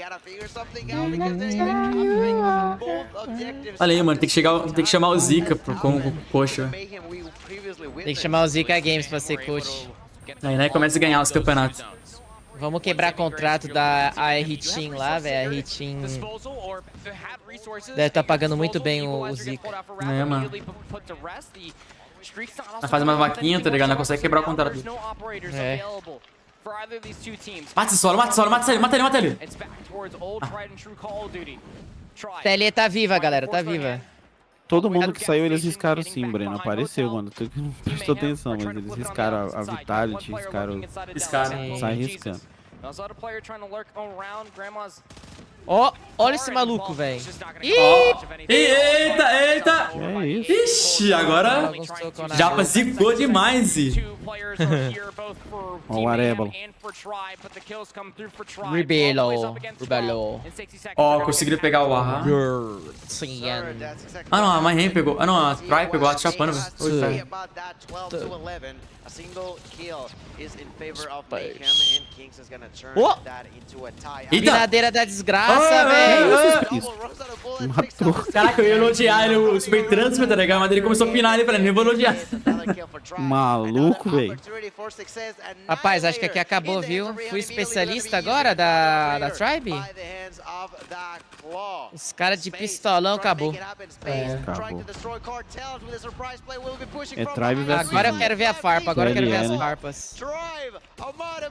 Speaker 1: Olha aí, mano, tem que chamar o Zika como coach, velho.
Speaker 13: Tem que chamar o Zika Games pra ser coach.
Speaker 1: Aí, né, começa a ganhar os campeonatos.
Speaker 13: Vamos quebrar contrato da AR Team lá, velho. A AR Team deve tá pagando muito bem o Zika.
Speaker 1: É, mano. Vai fazer uma vaquinha, tá ligado? Não consegue quebrar o contrato.
Speaker 13: É.
Speaker 1: Mata esse solo, mata ele.
Speaker 13: TLE tá viva, galera, tá viva.
Speaker 14: Todo mundo que saiu, eles riscaram sim, Breno. Apareceu, mano. Tu que não prestou atenção, mas eles riscaram a Vitality, riscaram. Sai riscando.
Speaker 13: Ó, olha esse maluco, velho.
Speaker 1: Eita!
Speaker 14: É isso.
Speaker 1: Ixi, agora Japa zicou demais.
Speaker 14: Ó o Arébalo.
Speaker 13: Rebelo.
Speaker 1: Ó, conseguiram pegar o Arra. Ah, não, a My Hand pegou. Ah, não, a Try pegou a chapando, velho.
Speaker 13: Viradeira da desgraça, velho.
Speaker 14: Matou.
Speaker 1: Caraca, eu ia elogiar ele, o Super Transfer, tá ligado? Mas ele começou a pinar ali, falei, nem vou elogiar.
Speaker 14: Maluco, velho.
Speaker 13: Rapaz, acho que aqui acabou, viu? Fui especialista agora da Tribe. Os caras de pistolão acabou.
Speaker 14: Acabou. É Tribe versus
Speaker 13: Agora eu quero ver a farpa, agora eu quero ver as farpas.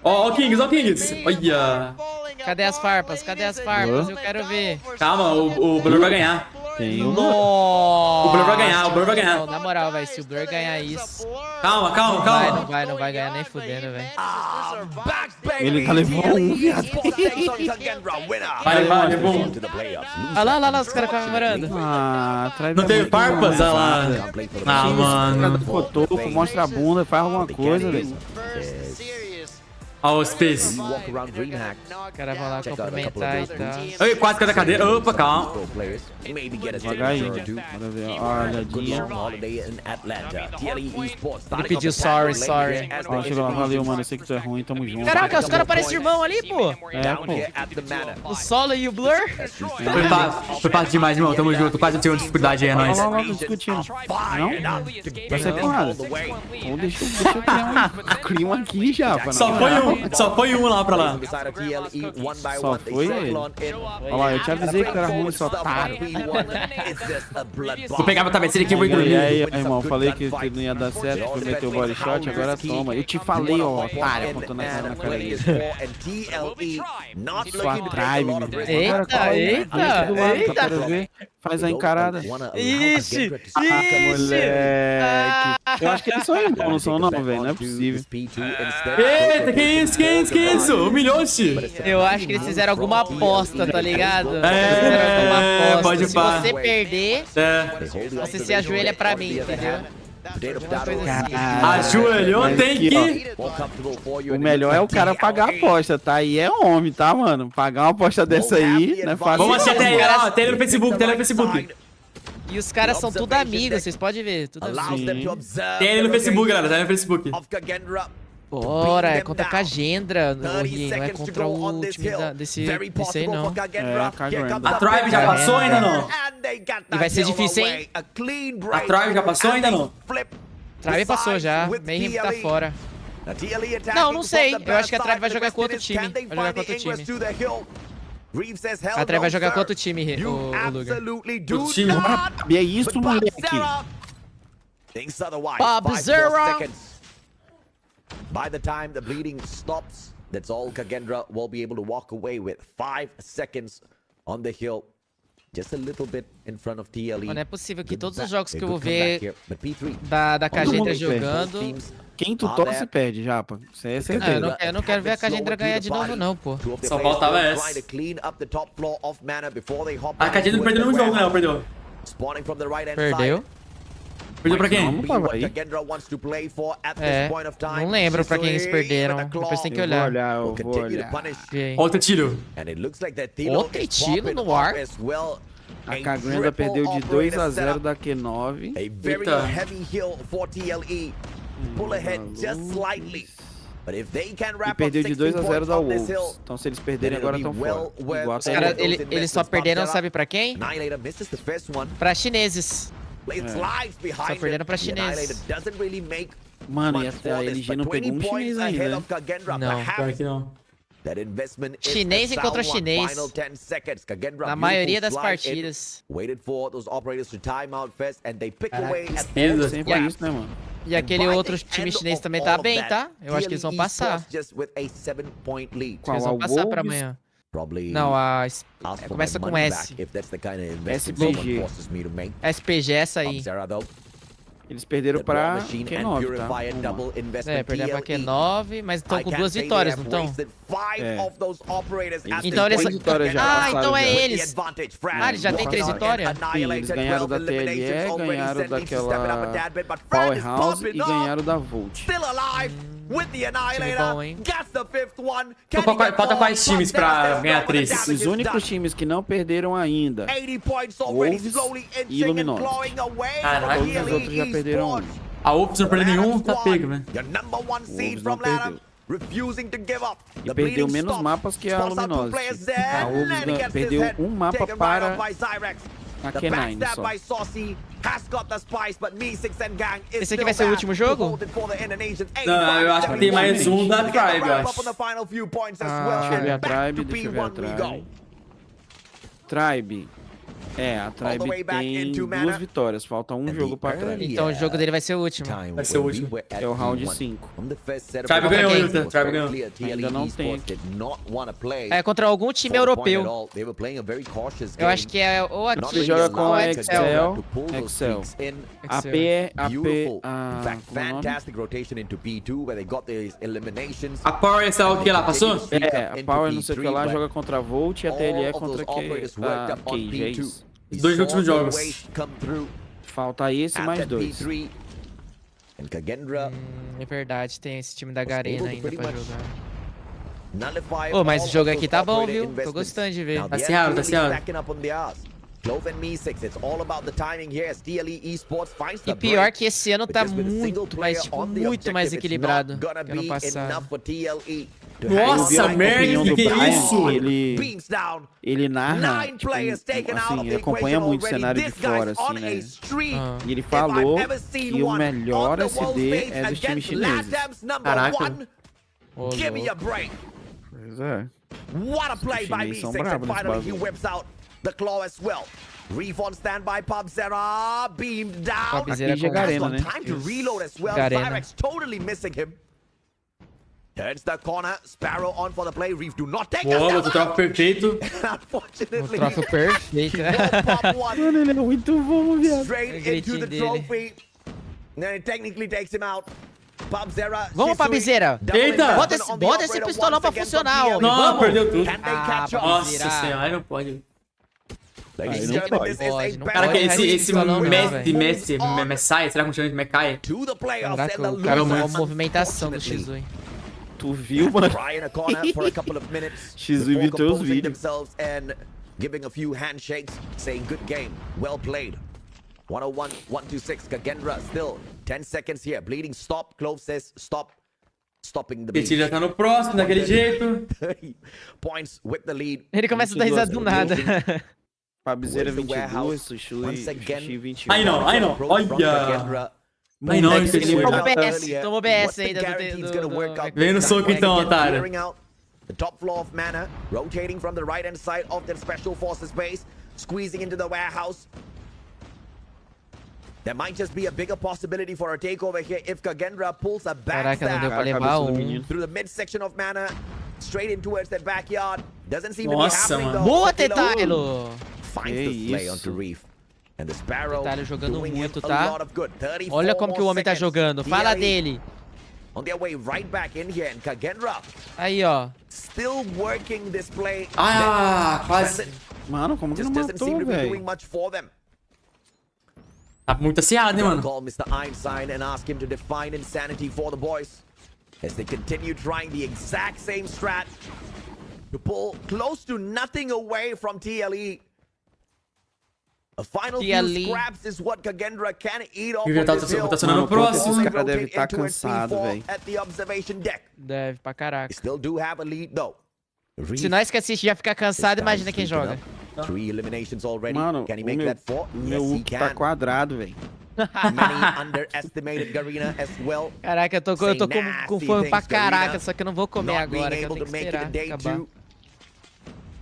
Speaker 1: Ó, o Kings. Olha.
Speaker 13: Cadê as farpas? Eu quero ver.
Speaker 1: Calma, o Blur vai ganhar.
Speaker 14: Tem um.
Speaker 1: O Blur vai ganhar,
Speaker 13: Não, na moral, velho, se o Blur ganhar isso...
Speaker 1: Calma.
Speaker 13: Não vai ganhar nem fudendo, velho.
Speaker 14: Ele tá levando um, viado.
Speaker 1: Vai, levou.
Speaker 13: Olha lá, os caras comemorando.
Speaker 1: Não teve farpas? Olha lá. Ah, mano.
Speaker 14: Mostra a bunda, faz alguma coisa, velho.
Speaker 1: Ó, o Space.
Speaker 13: O cara vai lá cumprimentar e tal.
Speaker 1: Ei, quase caiu da cadeira. Opa, calma.
Speaker 14: Devagarinho. Bora ver. Ó, a olhadinha.
Speaker 13: Ele pediu sorry.
Speaker 14: Ó, chegou lá. Valeu, mano. Eu sei que tu é ruim. Tamo junto.
Speaker 13: Caraca, os caras parecem irmão ali, pô.
Speaker 14: É, pô.
Speaker 13: O Solo e o Blur.
Speaker 1: Foi fácil demais, irmão. Tamo junto. Quase não tinha dificuldade aí, é nóis.
Speaker 14: Olha lá, discutindo. Não? Vai ser porrada. Ou deixa eu criar um clima aqui já, pá.
Speaker 1: Só foi um lá pra lá.
Speaker 14: Só foi ele. Olha lá, eu te avisei que era ruim, só otário.
Speaker 1: Vou pegar meu travesseiro aqui e vou dormir.
Speaker 14: E aí, irmão, falei que não ia dar certo, foi meter o body shot, agora toma. Eu te falei, ó, otário, apontando na cara dele. Sua tribe, meu.
Speaker 13: Eita.
Speaker 14: Faz a encarada.
Speaker 13: Ixi.
Speaker 14: Moleque. Eu acho que eles são irmãos, não são não, velho, não é possível.
Speaker 1: Eita, que isso? Humilhou-se.
Speaker 13: Eu acho que eles fizeram alguma aposta, tá ligado?
Speaker 1: Pode
Speaker 13: Se
Speaker 1: pá.
Speaker 13: você perder, você se ajoelha pra mim, entendeu?
Speaker 1: Ajoelhou, tem que...
Speaker 14: O melhor é o cara pagar a aposta, tá? E é homem, tá, mano? Pagar uma aposta dessa aí, não é fácil.
Speaker 1: Vamos assistir até aí, ó. Tem ele no Facebook,
Speaker 13: E os caras são tudo amigos, vocês podem ver, tudo amigos.
Speaker 1: Tem ele no Facebook, galera, tá no Facebook.
Speaker 13: Bora, é contra a Cagendra, não é contra o time desse aí, não.
Speaker 1: A Tribe já passou ainda não?
Speaker 13: E vai ser difícil, hein?
Speaker 1: A Tribe já passou ainda não?
Speaker 13: Tribe passou já, Mayhem tá fora. Não sei, eu acho que a Tribe vai jogar com outro time. A Tribe vai jogar com outro time, o Luguer.
Speaker 1: Outro time?
Speaker 14: E é isso, moleque.
Speaker 13: Bob Zero.
Speaker 17: By the time the bleeding stops, that's all Kagendra will be able to walk away with. 5 seconds on the hill. Just a little bit in front of TLE.
Speaker 13: Não é possível que todos os jogos que eu vou ver da Cagendra jogando...
Speaker 14: Quem tu torce perde, Japa. Isso é certeza.
Speaker 13: Eu não quero ver a Cagendra ganhar de novo, não, pô.
Speaker 1: Só faltava essa. A Cagendra não perdeu nenhum jogo, não, perdeu.
Speaker 13: Perdeu?
Speaker 1: Perdeu pra quem?
Speaker 13: Não lembro pra quem eles perderam. Depois tem que olhar.
Speaker 14: Eu vou olhar.
Speaker 1: Outro tiro.
Speaker 13: Outro tiro no ar?
Speaker 14: A Cagendra perdeu de 2-0 da Q9.
Speaker 1: Eita.
Speaker 14: E perdeu de 2-0 da Wolves. Então se eles perderem agora estão fora.
Speaker 13: Os caras, eles só perderam, sabe pra quem? Pra chineses. Só perderam pra chineses.
Speaker 14: Mano, e até a LG não pegou um chinês ainda, né?
Speaker 13: Não,
Speaker 1: pior que não.
Speaker 13: Chinês encontra chinês. Na maioria das partidas.
Speaker 1: Tristeza.
Speaker 14: Sempre isso, né, mano?
Speaker 13: E aquele outro time chinês também tá bem, tá? Eu acho que eles vão passar. Eles vão passar pra amanhã. Não, começa com S.
Speaker 14: SPG.
Speaker 13: SPG, essa aí.
Speaker 14: Eles perderam pra Q9, tá?
Speaker 13: Perderam pra Q9, mas estão com 2 vitórias, não estão? Então eles... então é eles. Eles já tem 3 vitórias?
Speaker 14: Sim, eles ganharam da TLE, ganharam daquela Powerhouse e ganharam da Volt.
Speaker 13: Time bom, hein?
Speaker 1: Falta quais times pra ganhar 3?
Speaker 14: Os únicos times que não perderam ainda, Wolves e Luminosity.
Speaker 1: Caraca,
Speaker 14: todos os outros já perderam um.
Speaker 1: A Wolves não perdeu nenhum, tá pego, velho.
Speaker 14: Wolves não perdeu. E perdeu menos mapas que a Luminosity. A Wolves perdeu um mapa para a Q9 só.
Speaker 13: Esse aqui vai ser o último jogo?
Speaker 1: Não, eu acho que tem mais um da Tribe, eu acho.
Speaker 14: Deixa eu ver a Tribe, Tribe. A Tribe tem 2 vitórias, falta um jogo pra Tribe.
Speaker 13: Então o jogo dele vai ser o último.
Speaker 1: Vai ser o último.
Speaker 14: É o round 5.
Speaker 1: Tribe ganhou, Hilton. Tribe ganhou.
Speaker 14: Ainda não tem aqui.
Speaker 13: É contra algum time europeu. Eu acho que é ou aqui
Speaker 14: Você joga com
Speaker 13: ou
Speaker 14: a
Speaker 13: Excel.
Speaker 14: Excel. AP,
Speaker 1: A Power é o que lá, passou?
Speaker 14: A Power não sei o que lá joga contra a Volt e a TLE contra a Cage, é isso?
Speaker 1: 2 últimos jogos.
Speaker 14: Falta esse mais 2.
Speaker 13: É verdade, tem esse time da Garena ainda pra jogar. Pô, mas o jogo aqui tá bom, viu? Tô gostando de ver.
Speaker 1: Tá acirrado, tá acirrado.
Speaker 13: E pior que esse ano tá muito mais equilibrado que ano passado.
Speaker 1: Nossa, merda, que isso?
Speaker 14: Ele narra, tipo, assim, ele acompanha muito o cenário de fora, assim, né? E ele falou que o melhor SD é dos times chineses.
Speaker 1: Caraca.
Speaker 14: Pois é.
Speaker 17: What a play by
Speaker 14: Os chineses são
Speaker 17: B6,
Speaker 14: bravos
Speaker 17: and
Speaker 14: nesse
Speaker 17: finally he
Speaker 14: bagulho.
Speaker 17: whips out the claw as well. Reef on standby, Pubzera, beam down.
Speaker 13: Pubzera com
Speaker 14: Garena, né?
Speaker 17: Time to reload as well.
Speaker 13: Garena.
Speaker 17: Cyrex totally missing him. Turns the corner, Sparrow on for the play. Reef do not take
Speaker 1: Boa, outro troco perfeito.
Speaker 17: Unfortunately,
Speaker 13: O troço perfeito.
Speaker 14: Mano, ele é muito bom, viado.
Speaker 17: straight into the trophy. And it technically takes him out. Pubzera,
Speaker 13: Vamos, Pubzera.
Speaker 1: Eita!
Speaker 13: Bota esse pistolão pra funcionar, homem.
Speaker 1: Não,
Speaker 13: Vamos.
Speaker 1: perdeu tudo.
Speaker 17: Nossa
Speaker 1: Nossa senhora, aí não pode.
Speaker 17: Ladies and
Speaker 14: não
Speaker 17: gentlemen,
Speaker 14: pode.
Speaker 17: this is a
Speaker 13: Não
Speaker 1: Cara,
Speaker 13: pode.
Speaker 1: esse Messi, Messai, será que um chama de Mekai?
Speaker 17: to the playoffs
Speaker 13: Caraca,
Speaker 17: and the
Speaker 13: o cara é uma
Speaker 17: losers,
Speaker 13: movimentação do
Speaker 17: unfortunately,
Speaker 13: X1.
Speaker 14: Tu viu, mano?
Speaker 17: try in a corner for a couple of minutes
Speaker 14: X1
Speaker 17: before
Speaker 14: viu teus
Speaker 17: composing
Speaker 14: vídeos.
Speaker 17: themselves and giving a few handshakes, saying good game, well played. 101, 126, Kagendra still 10 seconds here, bleeding stop, Clove says stop, stopping the bleed.
Speaker 1: Petit já tá no próximo, daquele jeito.
Speaker 17: 30 points with the lead.
Speaker 13: Ele começa a dar risada do nada.
Speaker 14: Pubzera
Speaker 17: Where's the
Speaker 14: 22,
Speaker 17: warehouse?
Speaker 14: Sushi
Speaker 17: Once again,
Speaker 14: 21.
Speaker 1: Aí não, olha. Aí não,
Speaker 14: Moleque,
Speaker 1: infeliz.
Speaker 14: ele-
Speaker 13: Tomou BS, tomou BS
Speaker 17: What's the
Speaker 13: ainda
Speaker 17: guarantee it's gonna work out
Speaker 1: Vem no
Speaker 17: this time?
Speaker 1: soco então,
Speaker 17: Again,
Speaker 1: otário.
Speaker 17: clearing out the top floor of mana, rotating from the right hand side of the special forces base, squeezing into the warehouse. There might just be a bigger possibility for a takeover here if Kagendra pulls a
Speaker 13: Caraca, não deu pra
Speaker 17: backstab
Speaker 13: levar um.
Speaker 17: through the midsection of mana, straight in towards that backyard. Doesn't seem
Speaker 1: Nossa,
Speaker 17: to be happening
Speaker 1: mano.
Speaker 17: though.
Speaker 13: Boa,
Speaker 17: Tequila
Speaker 13: Tetalo!
Speaker 17: finds the play onto Reef. And the Sparrow
Speaker 13: Tetalo jogando
Speaker 17: doing
Speaker 13: muito,
Speaker 17: him a
Speaker 13: tá?
Speaker 17: lot of good. 34
Speaker 13: Olha como que o
Speaker 17: more
Speaker 13: homem tá
Speaker 17: seconds.
Speaker 13: jogando. Fala
Speaker 17: DLE
Speaker 13: dele.
Speaker 17: on their way right back in here, and Kagendra
Speaker 13: Aí, ó.
Speaker 17: still working this play.
Speaker 1: Ah, quase.
Speaker 14: Mano, como que
Speaker 17: Just
Speaker 14: não
Speaker 17: doesn't seem
Speaker 14: matou,
Speaker 17: to be doing
Speaker 14: velho?
Speaker 17: much for them.
Speaker 1: Tá muito acirrado, hein,
Speaker 17: Gonna
Speaker 1: mano.
Speaker 17: call Mr. Einstein and ask him to define insanity for the boys as they continue trying the exact same strat to pull close to nothing away from TLE. A final few
Speaker 13: TLE.
Speaker 17: scraps is what Kagendra can eat off
Speaker 1: Viver tá
Speaker 17: of this hill.
Speaker 1: rotacionando no próximo.
Speaker 14: Esses caras devem estar cansados, velho.
Speaker 17: At the observation deck.
Speaker 13: Deve pra caraca.
Speaker 17: Still do have a lead though.
Speaker 13: Se nós que assiste já ficar cansado, imagina quem joga.
Speaker 17: 3 eliminations already.
Speaker 14: Mano,
Speaker 17: Can he
Speaker 14: o
Speaker 17: make
Speaker 14: meu,
Speaker 17: that 4?
Speaker 14: o meu
Speaker 17: Yes, he
Speaker 14: ult tá
Speaker 17: can.
Speaker 14: quadrado, velho.
Speaker 17: Many underestimated Garena as well.
Speaker 13: Caraca, eu tô com fome pra caraca, só que eu não vou comer
Speaker 17: Not
Speaker 13: agora,
Speaker 17: being
Speaker 13: que eu
Speaker 17: able
Speaker 13: tenho
Speaker 17: to
Speaker 13: que
Speaker 17: make it
Speaker 13: esperar
Speaker 17: in day
Speaker 13: acabar.
Speaker 17: 2.
Speaker 13: Vou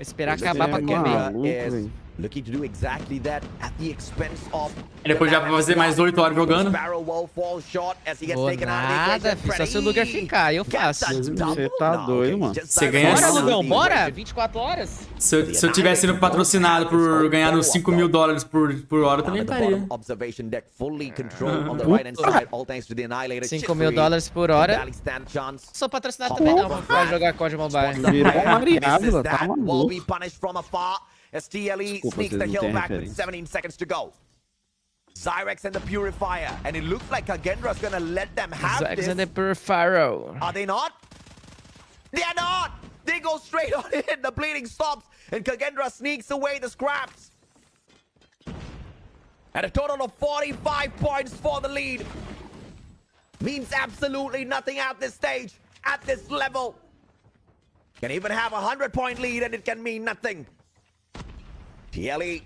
Speaker 13: esperar acabar pra comer.
Speaker 14: maluco,
Speaker 17: Is
Speaker 14: velho.
Speaker 17: looking to do exactly that at the expense of
Speaker 1: E depois já vai fazer mais 8 horas jogando.
Speaker 17: Sparrow will fall short as he gets
Speaker 13: Vou
Speaker 17: taken out of the
Speaker 13: nada,
Speaker 17: equation.
Speaker 13: filho, só se o Luguer ficar, eu faço.
Speaker 14: Você tá doido, mano.
Speaker 1: Você ganha
Speaker 13: Bora,
Speaker 1: assim.
Speaker 13: Lugão, bora? 24 horas?
Speaker 1: Se eu tivesse sendo patrocinado por ganhar nos $5 mil por hora, eu também estaria.
Speaker 17: Observation deck fully controlled on the right hand side, all thanks to the Annihilator.
Speaker 13: $5 mil por hora. Sou patrocinado também não, pra jogar COD Mobile.
Speaker 14: Virou uma variável, tá
Speaker 17: Will
Speaker 14: maluco.
Speaker 17: be punished from afar as TLE
Speaker 14: Desculpa,
Speaker 17: sneaks the
Speaker 14: vocês não
Speaker 17: hill
Speaker 14: têm
Speaker 17: back with
Speaker 14: referência.
Speaker 17: 17 seconds to go. Zyrex and the Purifier, and it looks like Kagendra's gonna let them have
Speaker 13: Zax
Speaker 17: this.
Speaker 13: and the Purifier.
Speaker 17: Are they not? They're not! They go straight on in, the bleeding stops, and Kagendra sneaks away the scraps. At a total of 45 points for the lead. Means absolutely nothing at this stage, at this level. Can even have a 100-point lead and it can mean nothing. TLE.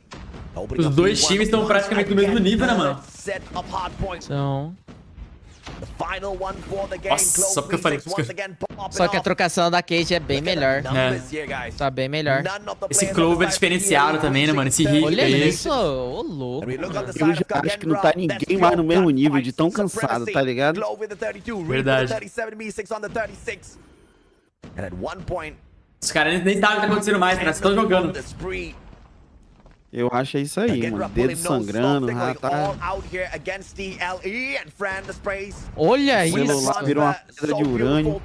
Speaker 1: Os dois times estão praticamente no mesmo nível, né, mano?
Speaker 17: Set of hard points.
Speaker 13: Então...
Speaker 17: The final one for the game.
Speaker 1: Nossa, só porque eu falei.
Speaker 13: Só que a trocação da Cage é bem melhor. Tá bem melhor.
Speaker 1: Esse Clover é diferenciado também, né, mano? Esse hit
Speaker 13: Olha
Speaker 1: aí.
Speaker 13: isso, ô louco.
Speaker 14: Eu já acho que não tá ninguém mais no mesmo nível de tão cansado, tá ligado?
Speaker 1: Verdade. Os caras nem sabem o que tá acontecendo mais, né? Só estão jogando.
Speaker 14: Eu acho isso aí, mano. Dedo sangrando, já tá...
Speaker 13: Olha
Speaker 14: O
Speaker 13: isso.
Speaker 14: celular virou uma pedra de urânio.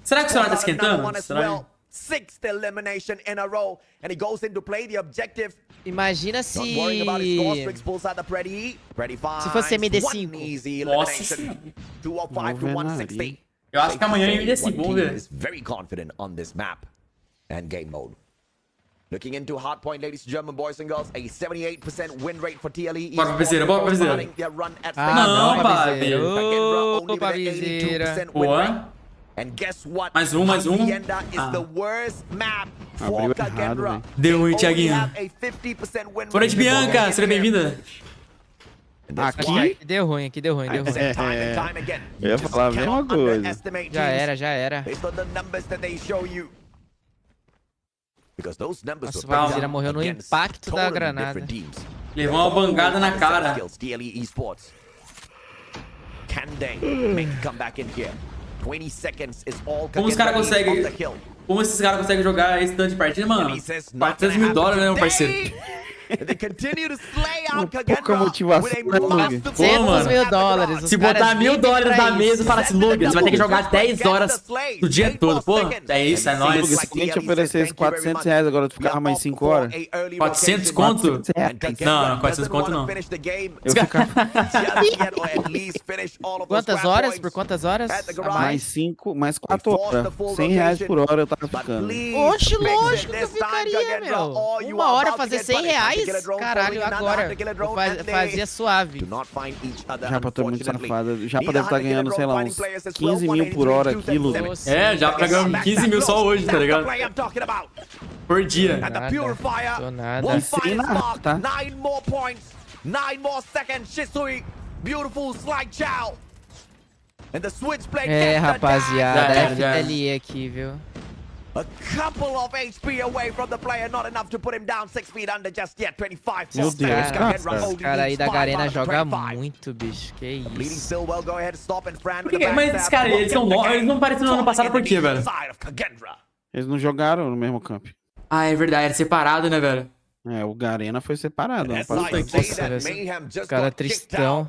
Speaker 1: Será que o celular tá esquentando? Será?
Speaker 17: Sixth elimination in a row, and he goes in to play the objective.
Speaker 13: Imagina se...
Speaker 17: Not worrying about his score, Strix pulls out the Pretty. Pretty fine.
Speaker 13: Se fosse MD5.
Speaker 17: One easy
Speaker 1: Nossa
Speaker 17: elimination.
Speaker 1: senhora.
Speaker 17: 205 to 160.
Speaker 1: Eu acho que amanhã ainda é assim, vamos ver.
Speaker 17: is very confident on this map and game mode. Looking into hardpoint, ladies and gentlemen, boys and girls, a 78% win rate for TLE.
Speaker 1: Bora pra viseira, bora pra viseira. Não, padre.
Speaker 13: Ô, pra viseira.
Speaker 1: Boa. Mais um.
Speaker 14: Abriu errado, velho.
Speaker 1: Deu ruim, Thiaguinho. Boa noite, Bianca. Seja bem-vinda.
Speaker 14: Aqui?
Speaker 13: Deu ruim.
Speaker 14: Eu ia falar a mesma coisa.
Speaker 13: Já era. Nossa, o Valzira morreu no impacto da granada.
Speaker 1: Levou uma bangada na cara. Como os caras conseguem... Como esses caras conseguem jogar esse tanto de partida, mano? $400 mil, né, meu parceiro?
Speaker 14: Pouca motivação, né, Luguer?
Speaker 1: Pô, mano.
Speaker 13: $200.
Speaker 1: Se botar $1000 na mesa e falar assim, Luguer, você vai ter que jogar 10 horas o dia todo. Pô, é isso, é nóis.
Speaker 14: Luguer, se alguém te oferecesse R$400, agora tu ficava mais 5 horas.
Speaker 1: 400 conto? Não, 400 conto não.
Speaker 14: Eu ficava...
Speaker 13: Quantas horas? Por quantas horas?
Speaker 14: Mais 5, mais 4 horas. R$100 por hora eu tava ficando.
Speaker 13: Oxe, lógico que eu ficaria, meu. 1 hora fazer R$100? Caralho, agora. Fazia suave.
Speaker 14: Japa, tô muito safada. Japa deve estar ganhando, sei lá, uns 15 mil por hora aqui, Luguer.
Speaker 1: É, Japa tá ganhando 15 mil só hoje, tá ligado? Por dia.
Speaker 13: Tô nada.
Speaker 14: Sem nada, tá?
Speaker 17: 9 more seconds, Shisui. Beautiful slide chow. And the switchblade.
Speaker 13: É, rapaziada, FLE aqui, viu?
Speaker 17: A couple of HP away from the player, not enough to put him down 6 feet under just yet. 25
Speaker 14: Meu Deus,
Speaker 13: Os caras aí da Garena jogam muito, bicho. Que isso.
Speaker 1: Mas esses caras, eles não pareciam no ano passado por quê, velho?
Speaker 14: Eles não jogaram no mesmo camp.
Speaker 1: Ah, é verdade, era separado, né, velho?
Speaker 14: É, o Garena foi separado.
Speaker 13: Os caras tristão.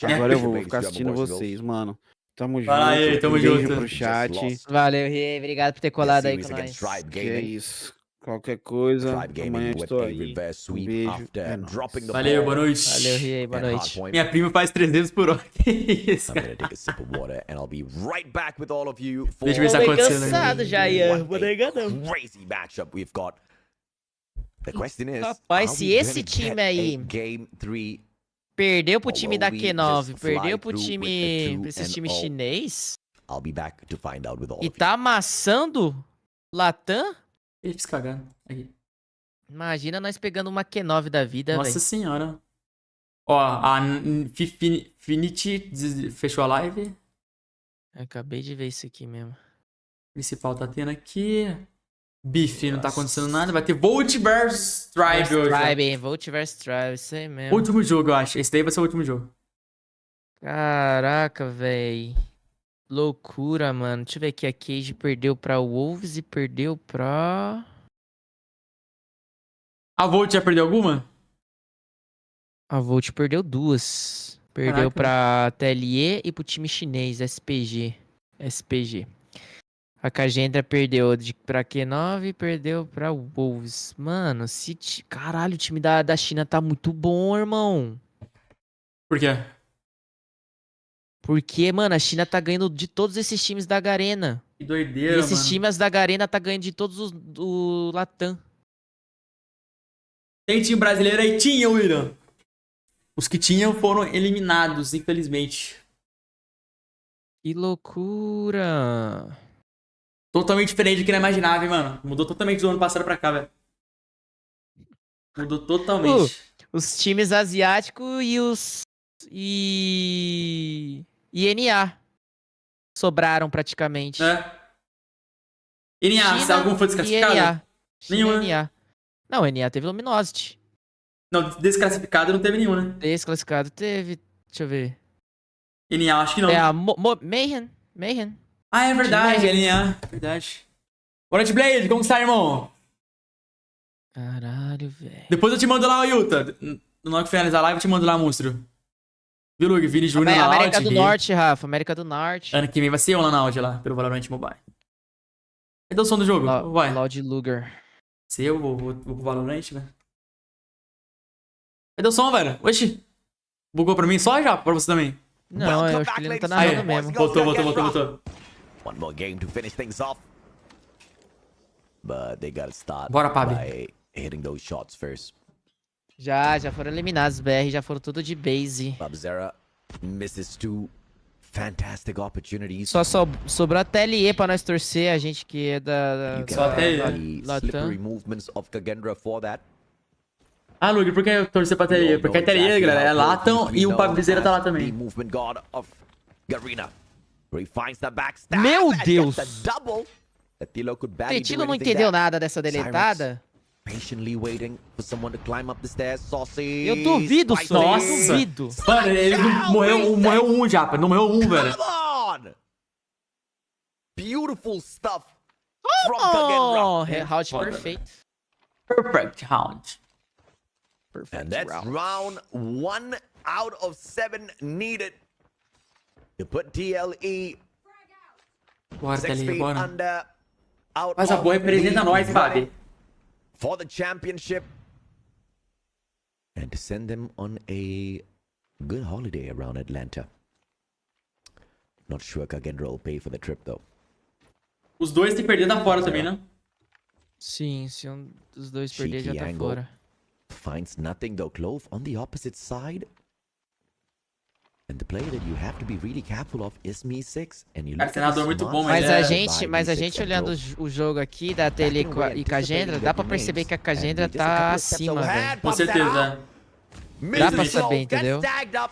Speaker 14: Agora eu vou ficar assistindo vocês, mano. Tamo junto.
Speaker 1: Aí, tamo junto.
Speaker 14: Pro chat.
Speaker 13: Valeu, Riei. Obrigado por ter colado aí com nós.
Speaker 14: Que é isso. Qualquer coisa, amanhã estou aí. Um beijo. É nóis.
Speaker 1: Valeu, boa noite.
Speaker 13: Valeu, Riei. Boa noite.
Speaker 1: Minha prima faz 300 por hora. Que isso, cara.
Speaker 17: Deixa
Speaker 1: eu ver se tá acontecendo.
Speaker 13: Cansado já, Ian. Vou negar não. Rapaz, se esse time aí perdeu pro time da Q9, perdeu pro time, pra esse time chinês, e tá amassando Latam,
Speaker 1: eles cagando aqui.
Speaker 13: Imagina nós pegando uma Q9 da vida, velho.
Speaker 1: Nossa senhora. Ó, a Finity fechou a live.
Speaker 13: Acabei de ver isso aqui mesmo.
Speaker 1: O principal tá tendo aqui. Bife, não tá acontecendo nada. Vai ter Volt vs Tribe hoje.
Speaker 13: Volt vs Tribe, isso aí mesmo.
Speaker 1: Último jogo, eu acho. Esse daí vai ser o último jogo.
Speaker 13: Caraca, véi. Loucura, mano. Deixa eu ver aqui. A Cage perdeu pra Wolves e perdeu pra...
Speaker 1: A Volt já perdeu alguma?
Speaker 13: A Volt perdeu 2. Perdeu pra TLE e pro time chinês, SPG. A Kagendra perdeu pra Q9 e perdeu pra Wolves. Mano, caralho, o time da China tá muito bom, irmão.
Speaker 1: Por quê?
Speaker 13: Porque, mano, a China tá ganhando de todos esses times da Garena.
Speaker 1: Que doideira,
Speaker 13: e esses times da Garena tá ganhando de todos os do Latam.
Speaker 1: Tem time brasileiro aí? Tinha, William. Os que tinham foram eliminados, infelizmente.
Speaker 13: Que loucura.
Speaker 1: Totalmente diferente do que eu imaginava, hein, mano. Mudou totalmente do ano passado pra cá, velho. Mudou totalmente.
Speaker 13: Os times asiáticos e os... E NA sobraram praticamente.
Speaker 1: É. NA, se algum foi desclassificado?
Speaker 13: Nenhum, NA. Não, NA teve Luminosity.
Speaker 1: Não, desclassificado não teve nenhum, né?
Speaker 13: Desclassificado teve... Deixa eu ver.
Speaker 1: NA, acho que não.
Speaker 13: É a Mayhem.
Speaker 1: Ah, é verdade, NA. Verdade. Boa noite, Blade. Como está, irmão?
Speaker 13: Caralho, velho.
Speaker 1: Depois eu te mando lá, Yuta. Na hora que finalizar a live, eu te mando lá, monstro. Viu, Luguer? Vini Júnior na
Speaker 13: América do Norte, Rafa. América do Norte.
Speaker 1: Ano que vem vai ser eu lá na Audi, lá, pelo Valorant Mobile. Cadê o som do jogo? Vai.
Speaker 13: Loud Luguer.
Speaker 1: Se eu vou pro Valorant, velho. Cadê o som, velho? Oxi. Bugou pra mim só já? Pra você também?
Speaker 13: Não, eu acho que ele não tá narrando mesmo.
Speaker 1: Voltou.
Speaker 17: One more game to finish things off. But they gotta start
Speaker 1: Bora, Pabi.
Speaker 17: by hitting those shots first.
Speaker 13: Já foram eliminados. Os BR já foram tudo de base.
Speaker 17: Bubzera misses two fantastic opportunities.
Speaker 13: Só sobrou até LE pra nós torcer, a gente que é da
Speaker 1: Só até
Speaker 17: slippery movements of Kagendra for that.
Speaker 1: Ah, Luguer, por que torcer pra TLE? Porque a TLE, galera, é Latam e o Pabzeira tá lá também.
Speaker 13: Meu Deus! Tretino não entendeu nada dessa deletada. Eu duvido, só.
Speaker 1: Nossa! Duvido. Mano, ele morreu um já, não morreu um, velho.
Speaker 17: Beautiful stuff
Speaker 13: from Kagendra. Round perfeito.
Speaker 1: Perfect round.
Speaker 17: And that's round 1 out of 7 needed to put TLE
Speaker 1: Bora,
Speaker 17: 6 feet
Speaker 1: bora.
Speaker 17: under out
Speaker 1: Mas a boa representa nós, Fabi.
Speaker 17: For the championship and to send them on a good holiday around Atlanta. Not sure Kagendra will pay for the trip though.
Speaker 1: Os dois se perder tá fora também, né?
Speaker 13: Sim, se um dos dois perder já tá fora.
Speaker 17: Finds nothing though. Clove on the opposite side. And the player that you have to be really careful of is Me6. And you look
Speaker 1: senador muito bom,
Speaker 13: mas a gente olhando o jogo aqui da TLE e Kagendra, dá pra perceber que a Kagendra tá acima, velho.
Speaker 1: Com certeza.
Speaker 13: Dá pra saber, entendeu?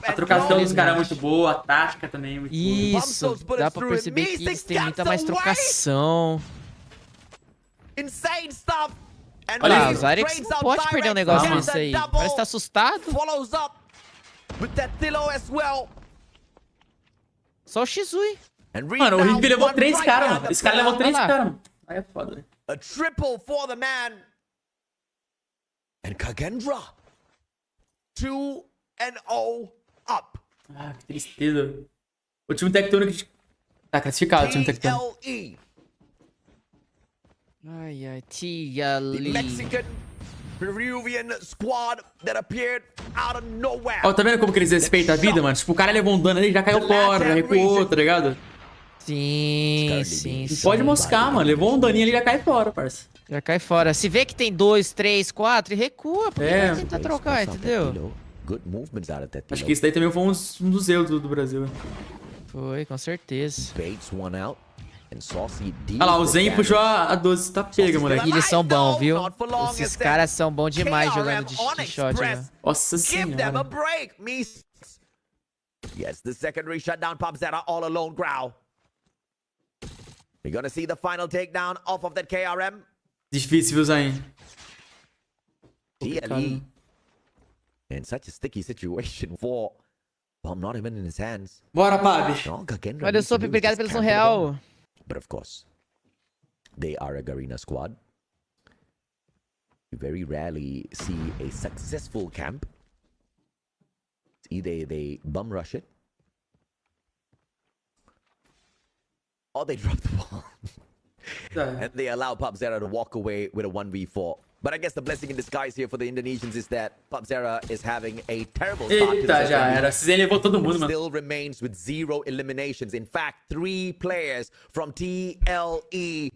Speaker 1: A trocação dos caras é muito boa, a tática também é muito boa.
Speaker 13: Isso, dá pra perceber que eles têm muita mais trocação.
Speaker 17: Insane stuff.
Speaker 13: Olha lá, o Zyrex não pode perder um negócio desse aí. Parece que tá assustado. Só o Xui.
Speaker 1: Mano, o Rick levou 3 caras, mano. Esse cara levou 3 caras, mano. Aí é foda, né?
Speaker 17: A triple for the man. And Kagendra 2-0 up.
Speaker 1: Ah, que tristeza. O time tectônico tá classificado, o time tectônico.
Speaker 13: Ai,
Speaker 17: The Mexican Peruvian squad that appeared out of nowhere.
Speaker 1: Ó, tá vendo como que eles respeitam a vida, mano? Tipo, o cara levou um dano ali, já caiu fora, já recuou, tá ligado?
Speaker 13: Sim.
Speaker 1: Pode moscar, mano. Levou um daninho ali, já cai fora, parça.
Speaker 13: Já cai fora. Se vê que tem 2, 3, 4 e recua, porque vai tentar trocar, entendeu?
Speaker 1: Acho que isso daí também foi um dos erros do Brasil.
Speaker 13: Foi, com certeza.
Speaker 1: Olha lá, o Zen puxou a 12, tá pega, moleque.
Speaker 13: E eles são bons, viu? Esses caras são bons demais jogando de shot, né?
Speaker 1: Nossa senhora.
Speaker 17: Yes, the secondary shutdown. Pubzera all alone, Growl. We're gonna see the final takedown off of that KRM.
Speaker 1: Difícil, viu, Zayn?
Speaker 17: TLE in such a sticky situation for bomb not even in his hands.
Speaker 1: Bora, Pabi.
Speaker 13: Olha, eu sou obrigado pelo real.
Speaker 17: But of course, they are a Garena squad. You very rarely see a successful camp. Either they bum rush it, or they drop the ball. And they allow Pubzera to walk away with a 1v4. But I guess the blessing in disguise here for the Indonesians is that Pubzera is having a terrible start to the
Speaker 1: já era. Zen levou todo mundo, mano.
Speaker 17: Still remains with 0 eliminations. In fact, 3 players from TLE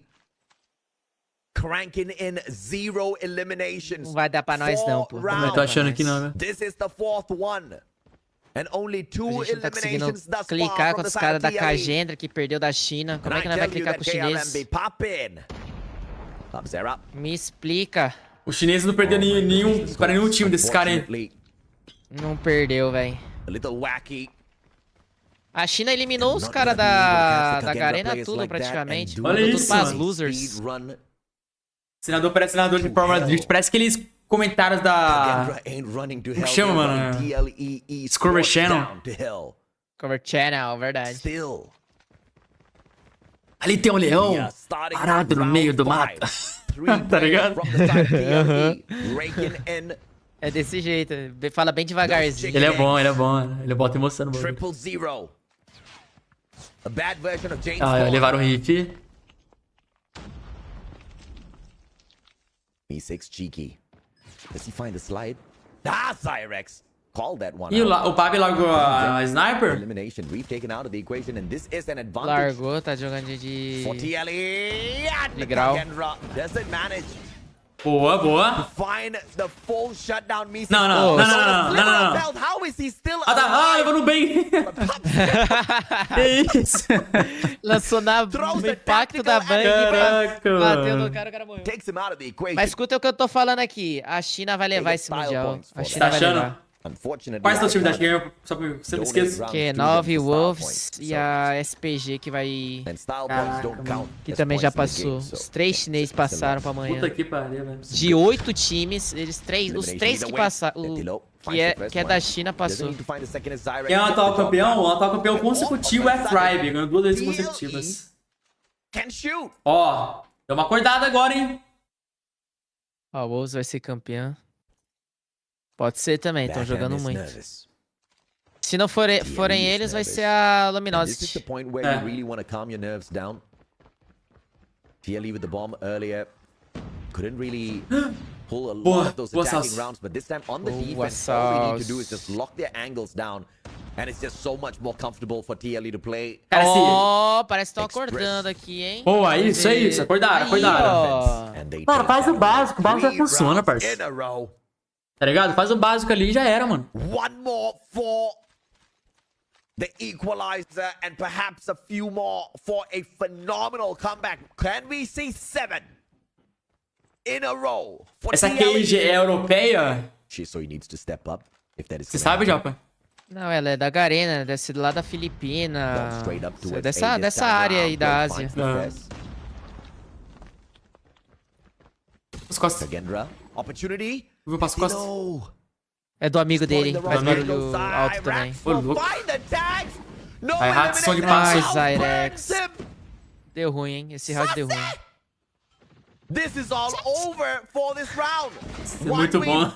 Speaker 17: cranking in 0 eliminations.
Speaker 13: Não vai dar pra nós não, pô.
Speaker 1: Eu tô achando que não, né?
Speaker 17: This is the 4th one. And only 2
Speaker 13: tá
Speaker 17: eliminations thus
Speaker 13: clicar
Speaker 17: far
Speaker 13: com
Speaker 17: from
Speaker 13: os
Speaker 17: the
Speaker 13: caras
Speaker 17: side
Speaker 13: da
Speaker 17: of TLE.
Speaker 13: Kagendra que perdeu da China. Como é que nós vai clicar com o chinês? Me explica.
Speaker 1: O chinês não perdeu para nenhum time desse cara, hein?
Speaker 13: Não perdeu, velho. A China eliminou os caras da Garena tudo, praticamente.
Speaker 1: Olha
Speaker 13: Mandou
Speaker 1: isso,
Speaker 13: tudo pras
Speaker 1: mano.
Speaker 13: losers.
Speaker 1: Senador parece senador de forma drift. Parece aqueles comentários da... Como que chama, mano? Discovery Channel.
Speaker 13: Cover Channel, verdade.
Speaker 1: Ali tem um leão parado no meio do mato. Tá ligado?
Speaker 13: É desse jeito. Fala bem devagarzinho.
Speaker 1: Ele é bom. Ele bota emoção no bagulho. Levaram o hit.
Speaker 17: Me6 cheeky. Does he find the slide? Ah, Zyrex
Speaker 1: E o Papi largou a Sniper?
Speaker 13: Largou, tá jogando de grau.
Speaker 1: Boa, boa. Não. Ah, tá. Ah, levou no bem. Que isso?
Speaker 13: Lançou no impacto da bang.
Speaker 1: Caraca,
Speaker 13: bateu no cara, o cara morreu. Mas escuta o que eu tô falando aqui. A China vai levar esse Mundial. A China vai levar.
Speaker 1: Quais são os times da China? Só que eu sempre esqueço.
Speaker 13: Q9, Wolves e a SPG que vai... que também já passou. Os 3 chineses passaram pra amanhã.
Speaker 1: Puta que pariu, velho.
Speaker 13: De 8 times, os 3 que passaram... que é da China passou.
Speaker 1: Quem é o atual campeão? O atual campeão consecutivo é Tribe, ganhou 2 vezes consecutivas. Ó, deu uma acordada agora, hein?
Speaker 13: Ó, o Wolves vai ser campeão. Pode ser também, estão jogando muito. Se não forem eles, vai ser a Luminosity.
Speaker 1: Boa, boa, Salsi.
Speaker 13: Ó, parece que estão acordando aqui, hein?
Speaker 1: Boa, isso, acordaram. Cara, faz o básico já funciona, parceiro. Tá ligado? Faz o básico ali e já era, mano.
Speaker 17: One more for the equalizer and perhaps a few more for a phenomenal comeback. Can we see 7 in a row?
Speaker 1: Essa cage é europeia?
Speaker 17: Você
Speaker 1: sabe, Japa?
Speaker 13: Não, ela é da Garena, deve ser lá da Filipina. Dessa área aí da Ásia.
Speaker 1: As costas.
Speaker 17: Opportunity.
Speaker 1: Vou para as costas.
Speaker 13: É do amigo dele, faz barulho alto também.
Speaker 1: Ô, louco. Aí, Hatson de passos.
Speaker 13: Zyrex. Deu ruim, hein? Esse round deu ruim.
Speaker 17: This is all over for this round.
Speaker 1: Muito bom.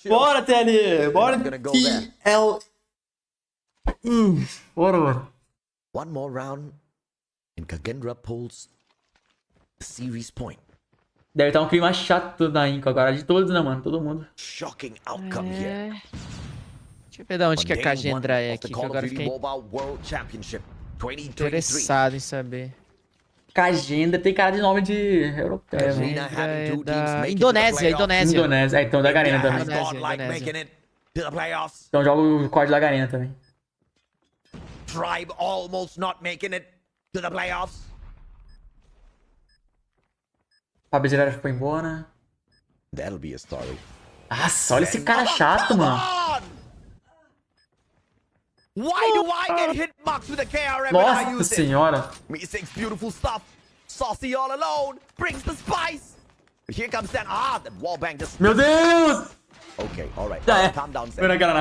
Speaker 17: Bora,
Speaker 1: TL. Bora, TL. Bora.
Speaker 17: One more round and Kagendra pulls the series point.
Speaker 1: Deve estar um clima chato da Inco agora, de todos, né, mano? Todo mundo.
Speaker 17: Shocking outcome here.
Speaker 13: Deixa eu ver de onde que a Kagendra é aqui, que agora fiquei interessado em saber.
Speaker 1: Kagendra tem cara de nome de europeu.
Speaker 13: É da Indonésia.
Speaker 1: Indonésia, então da Garena também.
Speaker 13: Indonésia.
Speaker 1: Então joga o COD da Garena também.
Speaker 17: Tribe almost not making it to the playoffs.
Speaker 1: A brasileira ficou embora.
Speaker 17: That'll be a story.
Speaker 1: Nossa, olha esse cara chato, mano.
Speaker 17: Why do I get hit marks with a KRM
Speaker 1: when I use senhora.
Speaker 17: Me6 beautiful stuff. Saucy all alone brings the spice. Here comes that that wallbang just.
Speaker 1: Meu Deus!
Speaker 17: Okay, all right. Calm down.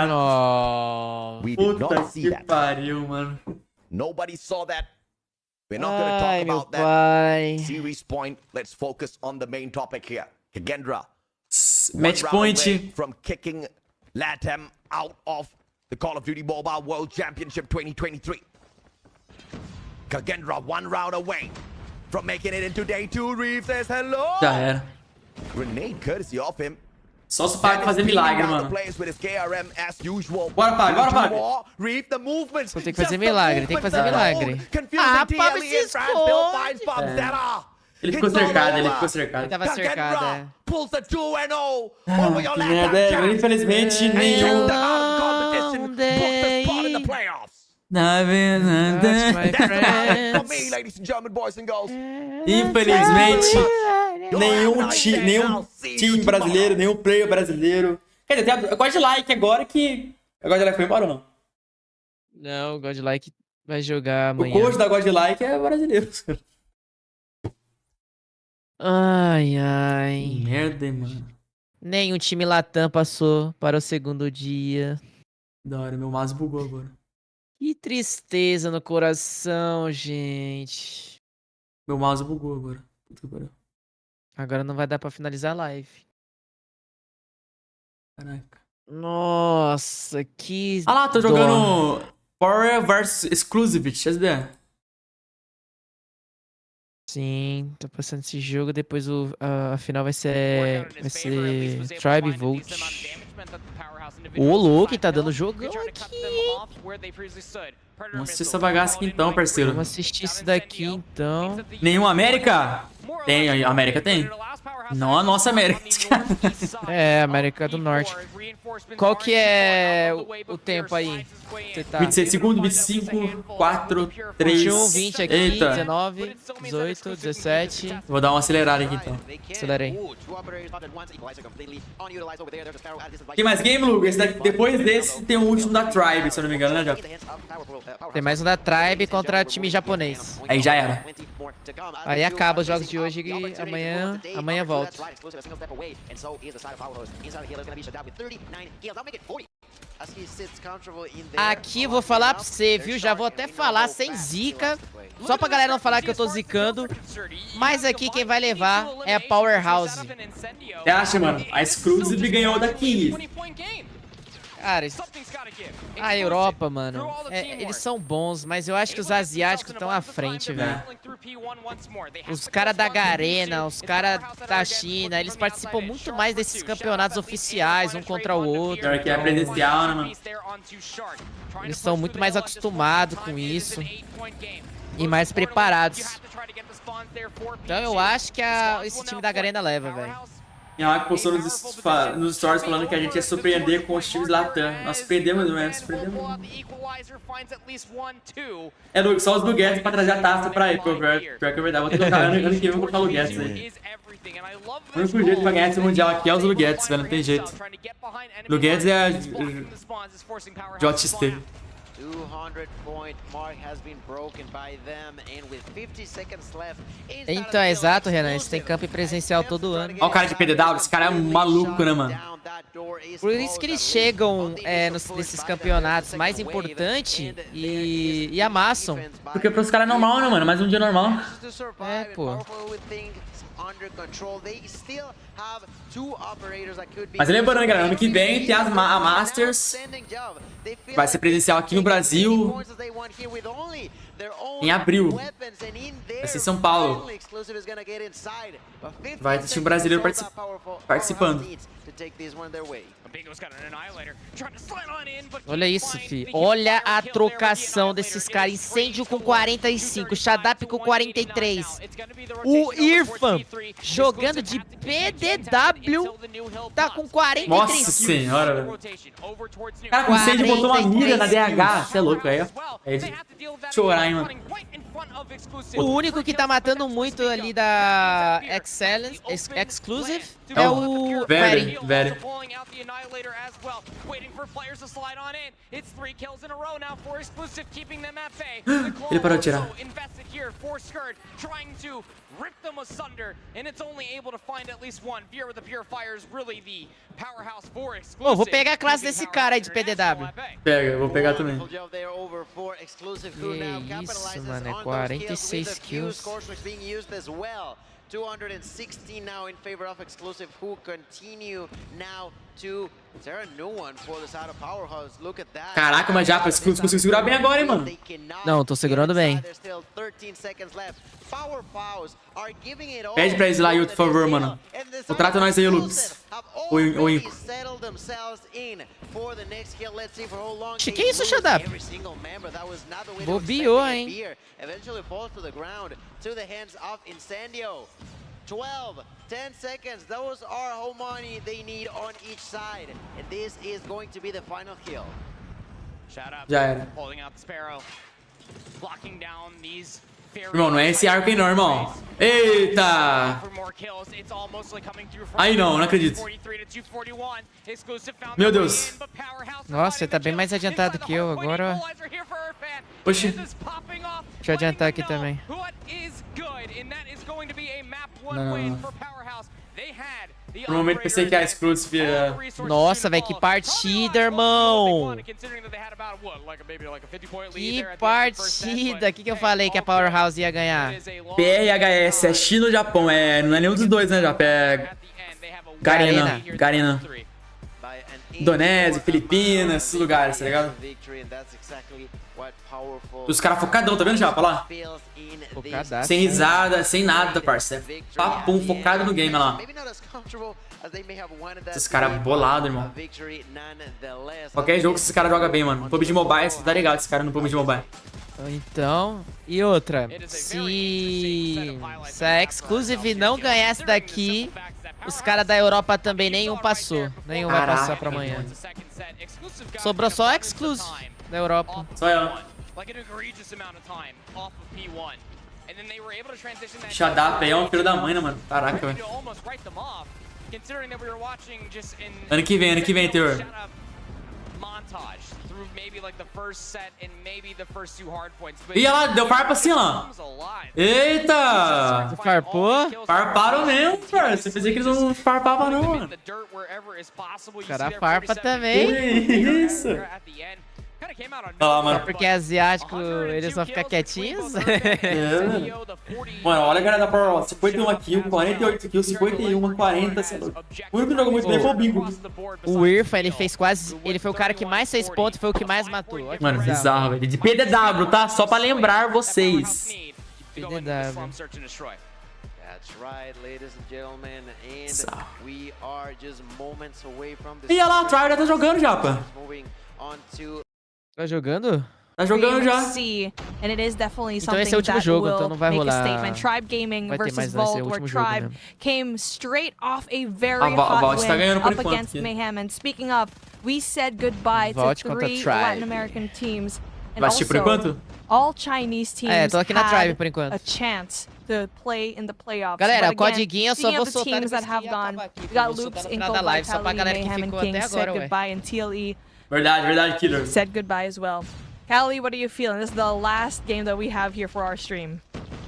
Speaker 1: No.
Speaker 17: We did not see that.
Speaker 1: Pariu, mano.
Speaker 17: Nobody saw that. We're not going to talk about that. Series point. Let's focus on the main topic here. Kagendra.
Speaker 1: Match point.
Speaker 17: From kicking LATAM out of the Call of Duty Mobile World Championship 2023. Kagendra 1 round away from making it into day 2. Reeve says hello.
Speaker 1: Já era.
Speaker 17: Grenade courtesy of him.
Speaker 1: Só se paga fazer milagre, mano. Bora, Paga,
Speaker 13: Vou ter que fazer milagre, tem que fazer milagre.
Speaker 17: Pablo se esconde.
Speaker 1: Ele ficou cercado,
Speaker 13: Ele tava cercado,
Speaker 1: Que merda, infelizmente nenhum. Infelizmente, nenhum time brasileiro, nenhum player brasileiro. Quer dizer, tem a Godlike agora que... A Godlike foi embora ou não?
Speaker 13: Não, o Godlike vai jogar amanhã.
Speaker 1: O coach da Godlike é brasileiro.
Speaker 13: Ai.
Speaker 1: Que merda, mano.
Speaker 13: Nenhum time Latam passou para o segundo dia.
Speaker 1: Da hora, meu mouse bugou agora.
Speaker 13: Que tristeza no coração, gente.
Speaker 1: Meu mouse bugou agora.
Speaker 13: Agora não vai dar pra finalizar a live.
Speaker 1: Caraca.
Speaker 13: Nossa, que...
Speaker 1: Ah lá, tô jogando... Power vs Exclusive, deixa eu ver.
Speaker 13: Sim, tô passando esse jogo, depois a final vai ser Tribe Volt. Ô, louco, tá dando jogão aqui.
Speaker 1: Vamos assistir essa bagaça aqui então, parceiro.
Speaker 13: Vamos assistir isso daqui então.
Speaker 1: Nenhum América? Tem, a América tem. Não a nossa América.
Speaker 13: É, América do Norte. Qual que é o tempo aí? Você tá...
Speaker 1: 26 segundos, 25, 4, 3...
Speaker 13: 21, 20 aqui,
Speaker 1: Eita.
Speaker 13: 19, 18, 17...
Speaker 1: Vou dar uma acelerada aqui então.
Speaker 13: Acelerei.
Speaker 1: Tem mais game, Luguer? Depois desse tem o último da Tribe, se eu não me engano, né, Jota?
Speaker 13: Tem mais um da Tribe contra o time japonês.
Speaker 1: Aí já era.
Speaker 13: Aí acaba os jogos de hoje e amanhã volto. Aqui eu vou falar pra você, viu? Já vou até falar sem zica. Só pra galera não falar que eu tô zicando. Mas aqui quem vai levar é a Powerhouse.
Speaker 1: Você acha, mano? A Exclusive ganhou da King.
Speaker 13: Cara, a Europa, mano, eles são bons, mas eu acho que os asiáticos estão à frente, velho. Os caras da Garena, os caras da China, eles participam muito mais desses campeonatos oficiais, um contra o outro.
Speaker 1: Pior que é presencial, né, mano?
Speaker 13: Eles são muito mais acostumados com isso e mais preparados. Então eu acho que esse time da Garena leva, velho.
Speaker 1: Minha mãe postou nos stories falando que a gente ia surpreender com os times Latam. Nós surpreendemos, não é? Surpreendemos. É, Luke, só os Luguetes pra trazer a taça pra ele. Pior que é verdade. Vou colocar ano que vem, vou colocar Luguetes aí. O único jeito pra ganhar esse Mundial aqui é os Luguetes, velho. Não tem jeito. Luguetes é a JXT.
Speaker 2: 200-point mark has been broken by them, and with 50 seconds left.
Speaker 13: Então, é exato, Renan. Isso tem campo presencial todo ano.
Speaker 1: Olha o cara de PDW, esse cara é um maluco, né, mano?
Speaker 13: Por isso que eles chegam nesses campeonatos mais importantes e amassam.
Speaker 1: Porque pros caras é normal, né, mano? Mais um dia normal.
Speaker 13: É, pô.
Speaker 1: Mas lembrando, galera, ano que vem tem a Masters. Vai ser presencial aqui no Brasil em abril. Vai ser em São Paulo. Vai ter time brasileiro participando.
Speaker 13: Olha isso, fi. Olha a trocação desses caras. Incêndio com 45, Shadap com 43. O Irfan jogando de PDW tá com 43.
Speaker 1: Nossa senhora, velho. Cara, com incêndio botou uma mira na DH. Você é louco, aí, ó. É de chorar, hein, mano.
Speaker 13: O único que tá matando muito ali da Exclusive é o
Speaker 1: Very. Ele parou de tirar.
Speaker 13: Pô, vou pegar a classe desse cara aí de PDW.
Speaker 1: Pega, eu vou pegar também.
Speaker 13: Que isso, mano, é 46 kills.
Speaker 2: 216 now in favor of Exclusive, who continue now to tear a new one for the side of Powerhouse. Look at that.
Speaker 1: Caraca, mas já Exclusive conseguiu segurar bem agora, hein, mano.
Speaker 13: Não, tô segurando bem.
Speaker 1: Pede pra eles lá, Yuto, por favor, mano. Contrata nós aí, Lux. O Inco.
Speaker 13: Que isso, Shadap? Bobeou, hein?
Speaker 2: 12, 10 seconds, those are how money they need on each side. And this is going to be the final kill.
Speaker 1: Já era. Irmão, não é esse arco aí não, irmão. Eita! Aí não acredito. Meu Deus.
Speaker 13: Nossa, você tá bem mais adiantado que eu agora.
Speaker 1: Oxi.
Speaker 13: Deixa eu adiantar aqui também.
Speaker 1: Não. Por um momento pensei que a Exclusive ia...
Speaker 13: Nossa, velho, que partida, irmão! Que partida! O que eu falei que a Powerhouse ia ganhar?
Speaker 1: PRHS, é China ou Japão? Não é nenhum dos dois, né, Japão? É Garena. Indonésia, Filipinas, esses lugares, tá ligado? Os caras focadão, tá vendo, Japa? Olha lá.
Speaker 13: Focadaço.
Speaker 1: Sem risada, sem nada, parceiro. Papum, focado no game, olha lá. Esses caras bolados, irmão. Qualquer jogo que esses caras jogam bem, mano. PUBG Mobile, você tá ligado, esse cara no PUBG Mobile.
Speaker 13: Então, e outra, se a Exclusive não ganhar essa daqui, os caras da Europa também nenhum passou. Nenhum vai passar pra amanhã. Sobrou só a Exclusive da Europa.
Speaker 1: Só ela. Shadap aí é um filho da mãe, né, mano? Caraca, velho. Ano que vem, Teor. Ih, olha lá, deu farpa assim, ó. Eita!
Speaker 13: Farpou?
Speaker 1: Farparam mesmo, parça. Você pensei que eles não farpavam, não, mano.
Speaker 13: O cara farpa também.
Speaker 1: Que isso? Olha lá, mano.
Speaker 13: Porque asiático, eles vão ficar quietinhos?
Speaker 1: Mano, olha a galera da Power 51 kills, 48 kills, 51, 40, sei lá. O único que jogou muito bem foi o Bingo.
Speaker 13: O Irfa, ele fez quase... Ele foi o cara que mais fez pontos e foi o que mais matou.
Speaker 1: Mano, bizarro, velho. De PDW, tá? Só pra lembrar vocês.
Speaker 13: PDW.
Speaker 1: E olha lá, a Trial tá jogando, Japa.
Speaker 13: Tá jogando?
Speaker 1: Tá jogando já.
Speaker 15: And it is definitely
Speaker 13: Então esse é o último
Speaker 15: that
Speaker 13: jogo,
Speaker 15: will
Speaker 13: então não vai
Speaker 15: make a
Speaker 13: rolar.
Speaker 15: statement. Tribe Gaming
Speaker 13: Vai ter
Speaker 15: versus
Speaker 13: mais, vai ser
Speaker 15: Volt,
Speaker 13: o
Speaker 15: where
Speaker 13: último jogo
Speaker 15: Tribe
Speaker 13: mesmo.
Speaker 15: came straight off a very
Speaker 1: Volt
Speaker 15: hot
Speaker 1: tá
Speaker 15: win
Speaker 1: ganhando por
Speaker 15: up
Speaker 1: enquanto
Speaker 15: against
Speaker 1: aqui.
Speaker 15: Mayhem. And speaking of, we said goodbye to
Speaker 13: Volt contra
Speaker 15: 3
Speaker 13: Tribe.
Speaker 15: Latin American teams. And
Speaker 1: Vai assistir por enquanto?
Speaker 15: all Chinese teams
Speaker 13: É, tô aqui na Tribe
Speaker 15: had
Speaker 13: por enquanto.
Speaker 15: a chance to play in the playoffs.
Speaker 13: Galera,
Speaker 15: But
Speaker 13: o
Speaker 15: again,
Speaker 13: Codiguinha eu só
Speaker 15: speaking
Speaker 13: vou
Speaker 15: of the
Speaker 13: soltar
Speaker 15: teams
Speaker 13: depois
Speaker 15: that have
Speaker 13: que
Speaker 15: gone,
Speaker 13: acabar aqui,
Speaker 15: we
Speaker 13: que eu
Speaker 15: got
Speaker 13: vou
Speaker 15: Loops,
Speaker 13: soltar no
Speaker 15: Inkle,
Speaker 13: final da live, só pra
Speaker 15: Vitality,
Speaker 13: galera que
Speaker 15: Mayhem, and
Speaker 13: ficou
Speaker 15: King
Speaker 13: até
Speaker 15: said
Speaker 13: agora, ué.
Speaker 15: goodbye, and TLE
Speaker 1: Verdade, Killer.
Speaker 15: said goodbye as well. Callie, what are you feeling? This is the last game that we have here for our stream.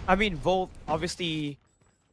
Speaker 16: I mean, Volt, obviously,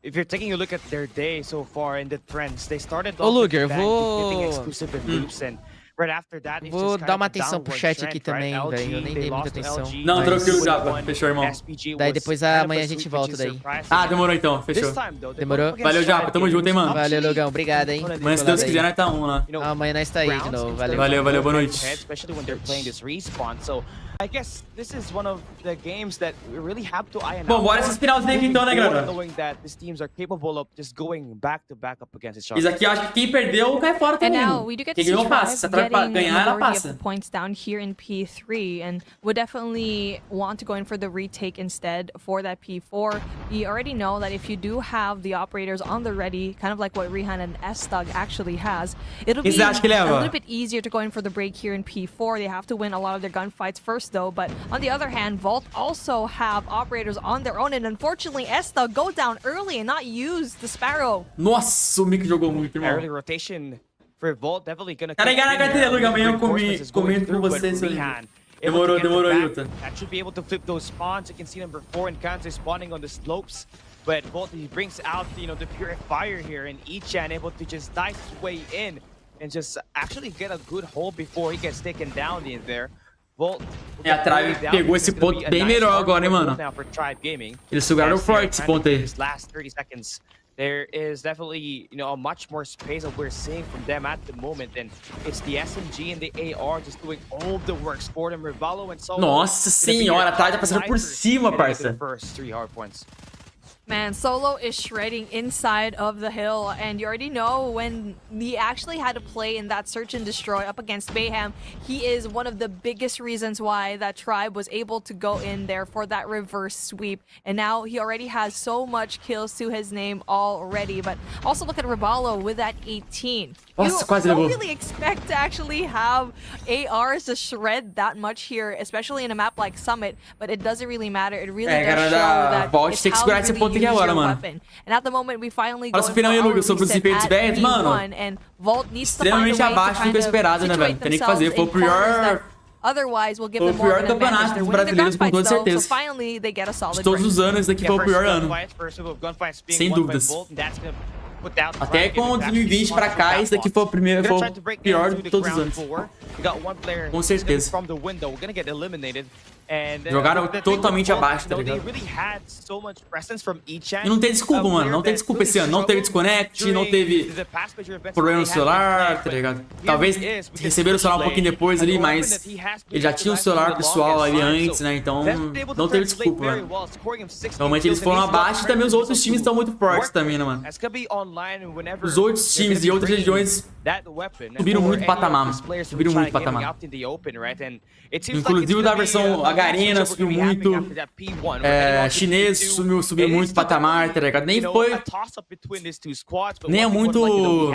Speaker 16: if you're taking a look at their day so far and the trends, they started
Speaker 13: Ô,
Speaker 16: off with
Speaker 13: Luguer,
Speaker 16: Bang getting
Speaker 13: vou...
Speaker 16: exclusive with Loops, and right after that, it's
Speaker 13: Vou
Speaker 16: just
Speaker 13: dar
Speaker 16: kind
Speaker 13: uma
Speaker 16: of a
Speaker 13: atenção pro
Speaker 16: downward
Speaker 13: chat aqui
Speaker 16: trend,
Speaker 13: também,
Speaker 16: right?
Speaker 13: velho. Eu
Speaker 16: LG,
Speaker 13: nem
Speaker 16: they
Speaker 13: dei muita
Speaker 16: lost to
Speaker 13: atenção.
Speaker 16: LG,
Speaker 1: Não,
Speaker 16: mas
Speaker 1: tranquilo, Japa.
Speaker 16: 1-1.
Speaker 1: Fechou, irmão.
Speaker 16: SPG
Speaker 13: Daí
Speaker 16: was
Speaker 13: depois
Speaker 16: kind of a
Speaker 13: amanhã a
Speaker 16: sweep,
Speaker 13: gente
Speaker 16: which
Speaker 13: volta
Speaker 16: is
Speaker 13: daí.
Speaker 16: surprising.
Speaker 1: Ah, demorou então.
Speaker 16: This
Speaker 1: Fechou.
Speaker 16: time, though, they're
Speaker 13: Demorou?
Speaker 16: going up against
Speaker 1: Valeu, Japa.
Speaker 16: Tribe
Speaker 1: Tamo junto, hein,
Speaker 16: Gaming.
Speaker 1: mano.
Speaker 13: Valeu, Lugão. Obrigado, hein.
Speaker 1: Amanhã, se Deus quiser, nós tá um lá.
Speaker 16: You know,
Speaker 13: Amanhã nós tá aí de
Speaker 16: rounds
Speaker 13: novo.
Speaker 16: instead
Speaker 13: Valeu.
Speaker 16: of
Speaker 1: Valeu, valeu, boa
Speaker 16: going
Speaker 1: noite.
Speaker 16: head, especially when they're playing this respawn. So I guess this is one of the games that we really have to iron
Speaker 1: Bom,
Speaker 16: out.
Speaker 1: bora esses finalzinhos aqui então, né, galera?
Speaker 16: Knowing that these teams are capable of just going back to back up against each
Speaker 1: Isso
Speaker 16: other.
Speaker 1: aqui, eu acho que quem perdeu cai fora
Speaker 15: And
Speaker 1: também.
Speaker 15: now
Speaker 1: Mano.
Speaker 15: we do get to
Speaker 1: Quem
Speaker 15: see
Speaker 1: ganhou passa.
Speaker 15: Tribe
Speaker 1: Se a Tribe
Speaker 15: getting
Speaker 1: ganhar, ela
Speaker 15: majority of
Speaker 1: passa.
Speaker 15: the points down here in P3, and would definitely want to go in for the retake instead for that P4. You already know that if you do have the operators on the ready, kind of like what Rihan and S-Thug actually has, it'll be
Speaker 1: Quem você acha que leva?
Speaker 15: a little bit easier to go in for the break here in P4. They have to win a lot of their gunfights first, though. But on the other hand, Volt also have operators on their own, and unfortunately, S-Thug go down early and not use the Sparrow.
Speaker 1: Nossa, o Mick jogou muito, irmão.
Speaker 16: Early rotation for Volt definitely gonna.
Speaker 1: Cara, na carteira, Luga, amanhã eu comento com vocês. Demorou, Yuta.
Speaker 16: That should be able to flip those spawns. You can see number 4 and counter spawning on the slopes. But Volt, he brings out, you know, the purifier here, and Ichan able to just dice his way in and just actually get a good hold before he gets taken down in there. Volt,
Speaker 1: É, a Tribe pegou esse ponto bem melhor agora, hein, mano. Eles seguraram forte esse ponto aí.
Speaker 16: Last 30 seconds. There is definitely, you know, a much more space that we're seeing from them at the moment, and it's the SMG and the AR just doing all the works for them. Rivalo and Solo.
Speaker 1: Nossa senhora, a Tribe tá passando por cima, parça.
Speaker 16: First 3 hard points.
Speaker 15: Man, Solo is shredding inside of the hill, and you already know when he actually had to play in that search and destroy up against Mayhem, he is one of the biggest reasons why that Tribe was able to go in there for that reverse sweep. And now he already has so much kills to his name already. But also look at Ribalo with that 18.
Speaker 1: Nossa,
Speaker 15: You
Speaker 1: quase
Speaker 15: don't
Speaker 1: levou.
Speaker 15: really expect to actually have ARs to shred that much here, especially in a map like Summit, but it doesn't really matter. It really does
Speaker 1: cara
Speaker 15: show
Speaker 1: da
Speaker 15: that
Speaker 1: Vault
Speaker 15: it's
Speaker 1: tem que
Speaker 15: how
Speaker 1: segurar
Speaker 15: you
Speaker 1: esse
Speaker 15: really
Speaker 1: ponto aqui
Speaker 15: use
Speaker 1: agora,
Speaker 15: your
Speaker 1: mano.
Speaker 15: weapon. And at the moment, we finally go
Speaker 1: Olha
Speaker 15: in
Speaker 1: essa opinião aí,
Speaker 15: for our
Speaker 1: Lucas, sobre os
Speaker 15: reset
Speaker 1: desempenhos
Speaker 15: at
Speaker 1: bets, mano.
Speaker 15: B1, and Vault needs to find a way
Speaker 1: Extremamente
Speaker 15: to
Speaker 1: abaixo do
Speaker 15: kind
Speaker 1: que eu
Speaker 15: of
Speaker 1: esperado, né, velho?
Speaker 15: situate
Speaker 1: Tem nem que fazer.
Speaker 15: themselves
Speaker 1: Foi o
Speaker 15: in corners
Speaker 1: pior.
Speaker 15: that otherwise will give
Speaker 1: Foi o
Speaker 15: them more
Speaker 1: pior
Speaker 15: of an advantage.
Speaker 1: campeonato
Speaker 15: They're
Speaker 1: dos
Speaker 15: winning the
Speaker 1: brasileiros, com
Speaker 15: gunfights,
Speaker 1: toda
Speaker 15: though, so
Speaker 1: certeza.
Speaker 15: finally they get a solid
Speaker 1: De todos
Speaker 15: break.
Speaker 1: os anos, esse daqui foi o pior ano. Sem dúvidas. Até com 2020 pra cá, esse daqui foi o primeiro, foi o pior de todos os anos. Com certeza. Jogaram totalmente abaixo, tá ligado? E não tem desculpa, mano. Não tem desculpa esse ano. Não teve desconnect, não teve problema no celular, tá ligado? Talvez receberam o celular um pouquinho depois ali, mas ele já tinha o celular pessoal ali antes, né? Então não teve desculpa, mano. Realmente eles foram abaixo e também os outros times estão muito fortes também, né, mano? Os outros times de outras regiões subiram muito o patamar, mano. Subiram muito o patamar. Inclusive da versão H-Arena subiu muito. Chinês subiu muito o patamar, tá ligado? Nem foi. Nem é muito.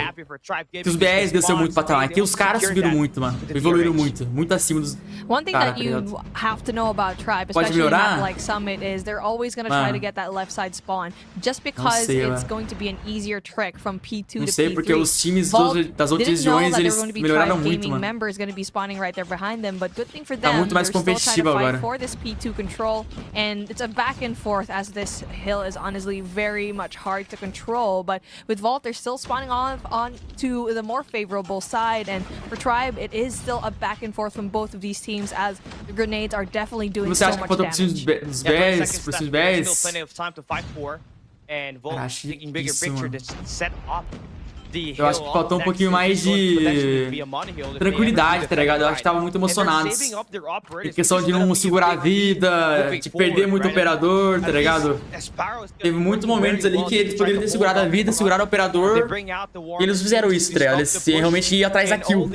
Speaker 1: Que os BRs desceu muito o patamar. Aqui os caras subiram muito, mano. Evoluíram muito. Muito acima dos.
Speaker 15: One thing that you have to know about Tribe, especially in a map like Summit, is they're always going to try to get that left side spawn. Just because it's going to be an easier trick from P2 to P3.
Speaker 1: Não sei, porque os times das outras regiões, eles melhoraram muito, mano.
Speaker 15: Members going to be spawning right there behind them, but good thing for them.
Speaker 1: Tá muito mais competitivo agora.
Speaker 15: For this P2 control, and it's a back and forth as this hill is honestly very much hard to control. But with Vault, they're still spawning on to the more favorable side, and for Tribe, it is still a back and forth from both of these teams as the grenades are definitely doing so much damage.
Speaker 1: Os BRs, por esses BRs.
Speaker 16: Cara, taking bigger picture to set up.
Speaker 1: Eu acho que faltou um pouquinho mais de tranquilidade, tá ligado? Eu acho que estavam muito emocionados. Em questão de não segurar a vida, de perder muito o operador, tá ligado? Teve muitos momentos ali que eles poderiam ter segurado a vida, segurado o operador. E eles fizeram isso, tá ligado? Eles realmente iam atrás da kill.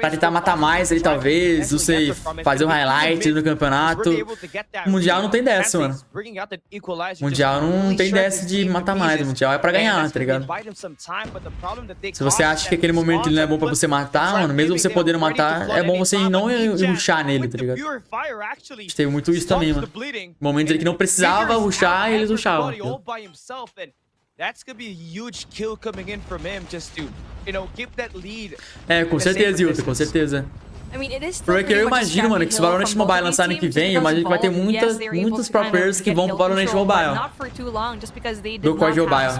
Speaker 1: Pra tentar matar mais ali, talvez. Não sei, fazer um highlight no campeonato. O Mundial não tem dessa, mano. O Mundial não tem dessa de matar mais. O Mundial é pra ganhar, tá ligado? Se você acha que aquele momento ele não é bom pra você matar, mano, mesmo você podendo matar, é bom você não rushar nele, tá ligado? A gente teve muito isso também, mano. Momentos ali que não precisava rushar e eles rushavam. É, com certeza, Hilton, com certeza. Porque eu imagino, mano, que se o Valorant Mobile lançar ano que vem, eu imagino que vai ter muitos pro players que vão pro Valorant Mobile. Do COD Mobile.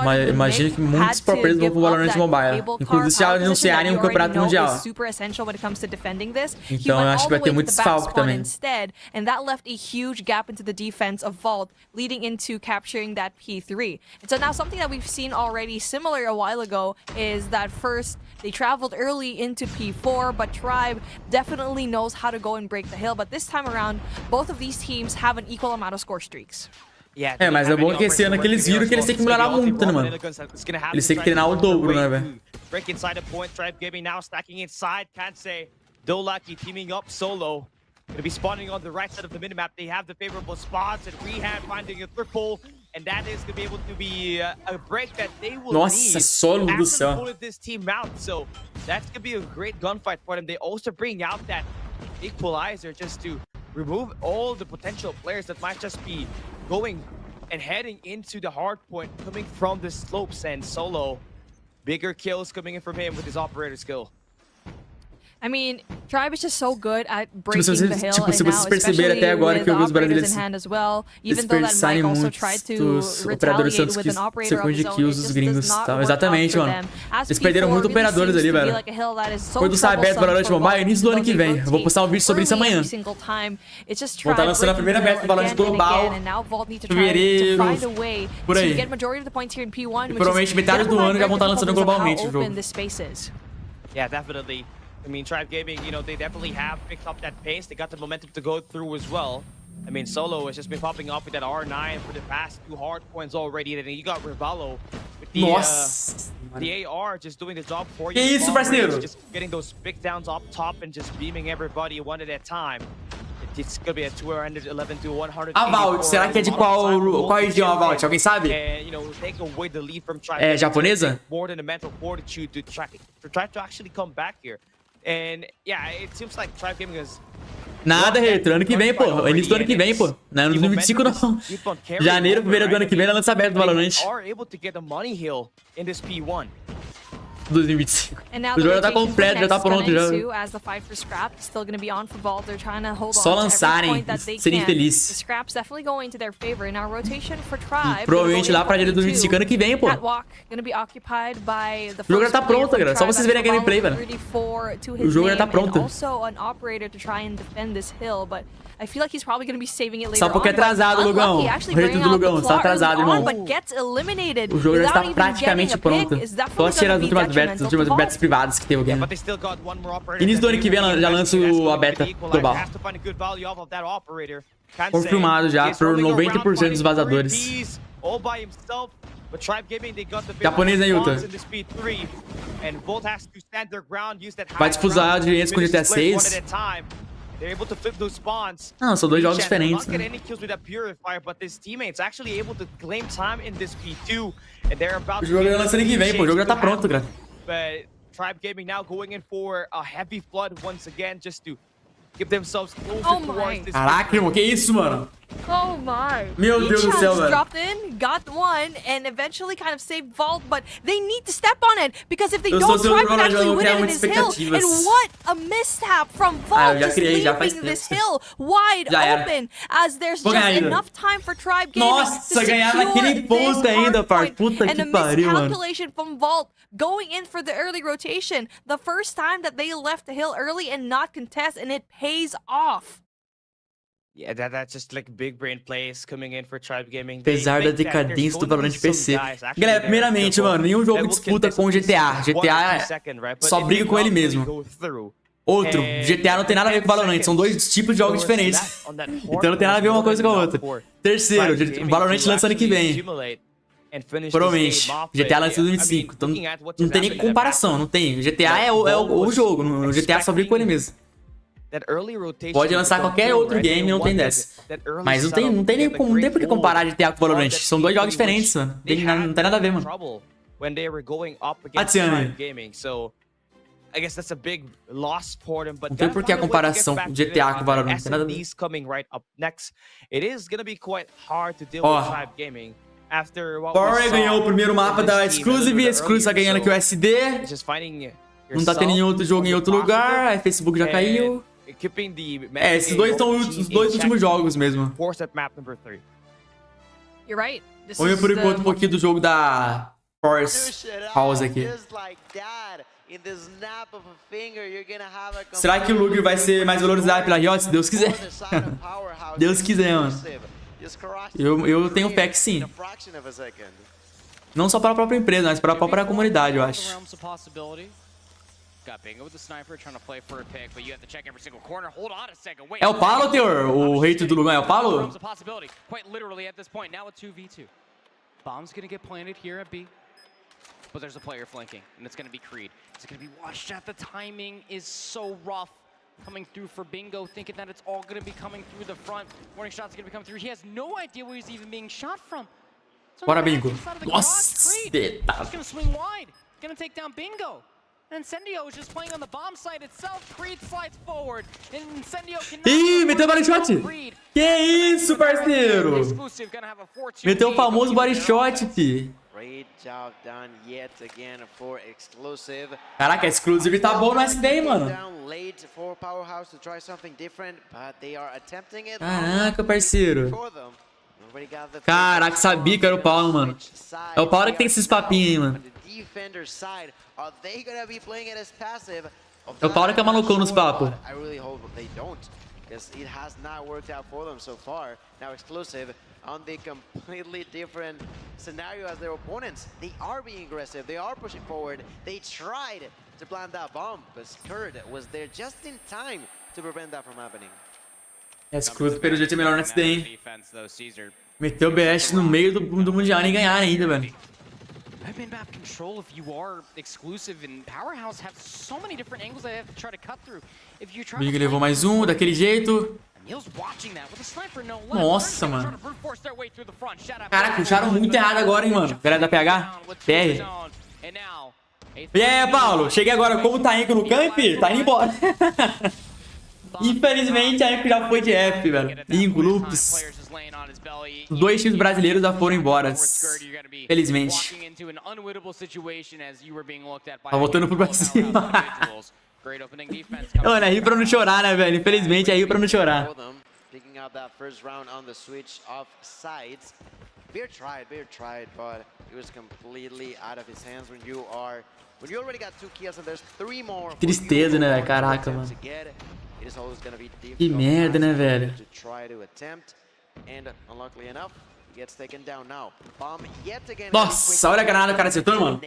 Speaker 1: Mas imagino que muitos pro players vão pro Valorant Mobile. Inclusive se anunciarem um campeonato mundial. Então eu acho que vai ter muito desfalque também.
Speaker 15: And that left a huge gap into the defense of Vault, leading into capturing that P3. And so now something that we've seen already similar a while ago is that first they traveled early into P4, but Tribe definitely knows how to go and break the hill. But this time around, both of these teams have an equal amount of score streaks.
Speaker 1: É, mas é bom que esse ano que eles viram que eles têm que melhorar muito, né, mano? Eles têm que treinar o dobro, né, velho?
Speaker 16: Break inside a point, Tribe Gaming now stacking inside, can't say. Dolaki teaming up solo. Gonna be spawning on the right side of the minimap. They have the favorable spots, and Rehab finding a triple, and that is gonna be able to be a break that they will
Speaker 1: Nossa, solo do céu.
Speaker 16: This team out, so that's gonna be a great gunfight for them. They also bring out that equalizer just to remove all the potential players that might just be going and heading into the hard point coming from the slopes, and Solo, bigger kills coming in from him with his operator skill.
Speaker 15: I mean, Tribe is just so good at breaking the hill,
Speaker 1: se vocês perceberem até agora que eu vi os brasileiros desperdiçarem muitos operadores sequência de kills dos gringos, tá? Exatamente, mano. Eles perderam muito operadores ali, velho. Foi do Cyber do Valorant Mobile, início do ano que vem. Eu vou postar um vídeo sobre isso amanhã. Vou estar lançando a primeira beta do Valorant Global, fevereiro, por aí. E provavelmente metade do ano já vão estar lançando globalmente o jogo.
Speaker 16: Yeah, definitely. I mean, Tribe Gaming, you know, they definitely have picked up that pace. They got the momentum to go through as well. I mean, Solo has just been popping up with that R9 for the past 2 hard points already. And you got Rivallo with the AR just doing the job for you.
Speaker 1: Que isso, parceiro?
Speaker 16: Just getting those big downs up top and just beaming everybody one at a time. It's gonna be a 211 to 100.
Speaker 1: A Vault, será que é de qual região a Vault? Alguém sabe? É japonesa?
Speaker 16: More than a mental fortitude to try to actually come back here. And yeah, it seems like Tribe Gaming is
Speaker 1: nada, Retro. Ano que vem, pô. Início do ano que vem, pô. Não é no 2025, não. Janeiro, fevereiro do ano que vem, ela lança aberto do Valorant. 2025.
Speaker 15: And now
Speaker 1: O jogo já tá completo, já tá pronto já. Só lançarem, serem felizes. E provavelmente lá pra direita do 25 ano que vem, pô. O jogo já tá pronto, galera. Só vocês verem a gameplay, velho. O jogo já tá pronto. Só porque é atrasado, Lugão. O rei do Lugão, está atrasado, irmão. O jogo já está praticamente pronto. Tô assistindo as últimas betas privadas que teve o game. Início do ano que vem já lanço a beta global. Confirmado já por 90% dos vazadores. Japonês, né, Yuta? Vai disputar a audiência com GTA 6. Não, são dois jogos diferentes, né? O jogo já lança ano que vem, pô. O jogo já tá pronto, cara.
Speaker 16: Tribe Gaming now going in for a heavy flood once again just to give themselves closer towards this.
Speaker 1: Caraca, irmão, que isso, mano?
Speaker 15: Oh my.
Speaker 1: Meu Deus do céu, velho.
Speaker 15: Dropped in, got one, and eventually kind of saved Vault, but they need to step on it because if they don't, Tribe can actually win it in this hill. And what a mishap from Vault, just leaving this hill wide open as there's just enough time for Tribe Gaming to secure
Speaker 1: naquele ponto ainda, parça. Puta que pariu, mano.
Speaker 15: And a miscalculation from Vault going in for the early rotation. The first time that they left the hill early and not contest, and it pays off.
Speaker 16: Yeah, that's just like big brain plays coming in for Tribe Gaming.
Speaker 1: Apesar da decadência do Valorant PC. Galera, primeiramente, mano, nenhum jogo disputa com o GTA. GTA só briga com ele mesmo. Outro, GTA não tem nada a ver com o Valorant, são dois tipos de jogos diferentes. Então não tem nada a ver uma coisa com a outra. Terceiro, o Valorant lança ano que vem. Provavelmente. GTA lança em 2025. Então não tem nem comparação, não tem. GTA é o jogo, o GTA só briga com ele mesmo. Pode lançar qualquer outro game, não tem dessa. Mas não tem por que comparar GTA com Valorant. São dois jogos diferentes, mano. Não tem nada a ver, mano. Atiane. Não tem por que a comparação GTA com Valorant. Não tem nada a ver. Ó. Power ganhou o primeiro mapa da Exclusive. Exclusive tá ganhando aqui o SD. Não tá tendo nenhum outro jogo em outro lugar. Aí Facebook já caiu. Esses dois são os dois últimos jogos mesmo. Vamos ver por enquanto um pouquinho do jogo da Force House aqui. Será que o Luguer vai ser mais valorizado pela Riot? Se Deus quiser. Deus quiser, mano. Eu tenho fé que sim. Não só para a própria empresa, mas para a própria comunidade, eu acho. É o Paulo, Teor? O hater do Lugar é o Paulo?
Speaker 3: But there's a player flanking, and it's going to be Creed. It's going to be watched out. The timing is so rough. Coming through for Bingo, thinking that it's all going to be coming through the front. Warning shots are going to be coming through. He has no idea where he's even being shot from.
Speaker 1: Bora, Bingo. Nossa,
Speaker 3: He's going to swing wide. Going to take down Bingo. And Incendio is just playing on the bomb site itself. Creed slides forward. And Incendio cannot.
Speaker 1: Ih, meteu body shot. Que isso, parceiro? Meteu o famoso body shot, fi. Caraca, a Exclusive tá bom no SD, mano. Caraca, parceiro. Caraca, sabia que era o Paulo, mano. É o Paulo que tem esses papinhos aí, mano. É o Paulo que é malucão nos papos. Because it has not worked out for them so far. Now Exclusive on the completely different scenario as their opponents. They are being aggressive. They are pushing forward. They tried to plant that bomb, but Skurd was there just in time to prevent that from happening. Exclusive pelo jeito é melhor nesse daí, hein? Meteu o BS no meio do Mundial e ganhar ainda, velho.
Speaker 3: I've been map control if you are Exclusive and Powerhouse have so many different angles that they have to try to cut through. If you try
Speaker 1: Big levou mais um daquele jeito. Nossa, mano. Caraca, puxaram muito errado agora, hein, mano. Galera da PH? PR. E aí, Paulo? Cheguei agora. Como tá indo no camp? Tá indo embora. Infelizmente, a Echo já foi de F, velho. Ingo, Loops. Os dois times brasileiros já foram embora. Felizmente. Tá voltando pro Brasil. Mano, é rir pra não chorar, né, velho? Infelizmente, é rir pra não chorar.
Speaker 2: Picking up that first round on the switch of sides. Beer tried, but it was completely out of his hands when you already got 2 kills and there's 3 more.
Speaker 1: Tristeza, né, velho? Caraca, mano. Que merda, né, velho? Nossa, olha a granada, o cara acertou, mano.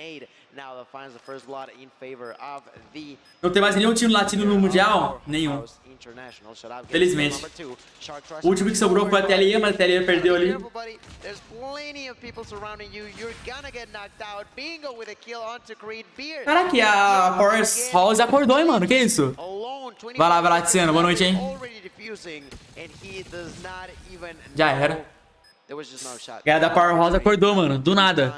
Speaker 1: Não tem mais nenhum time latino no Mundial? Nenhum. Felizmente. O último que sobrou foi a TLE, mas a TLE perdeu ali. Caraca, a Power House acordou, hein, mano? Que isso? Vai lá, Tiziano. Boa noite, hein? Já era. Galera da Power House acordou, mano. Do nada.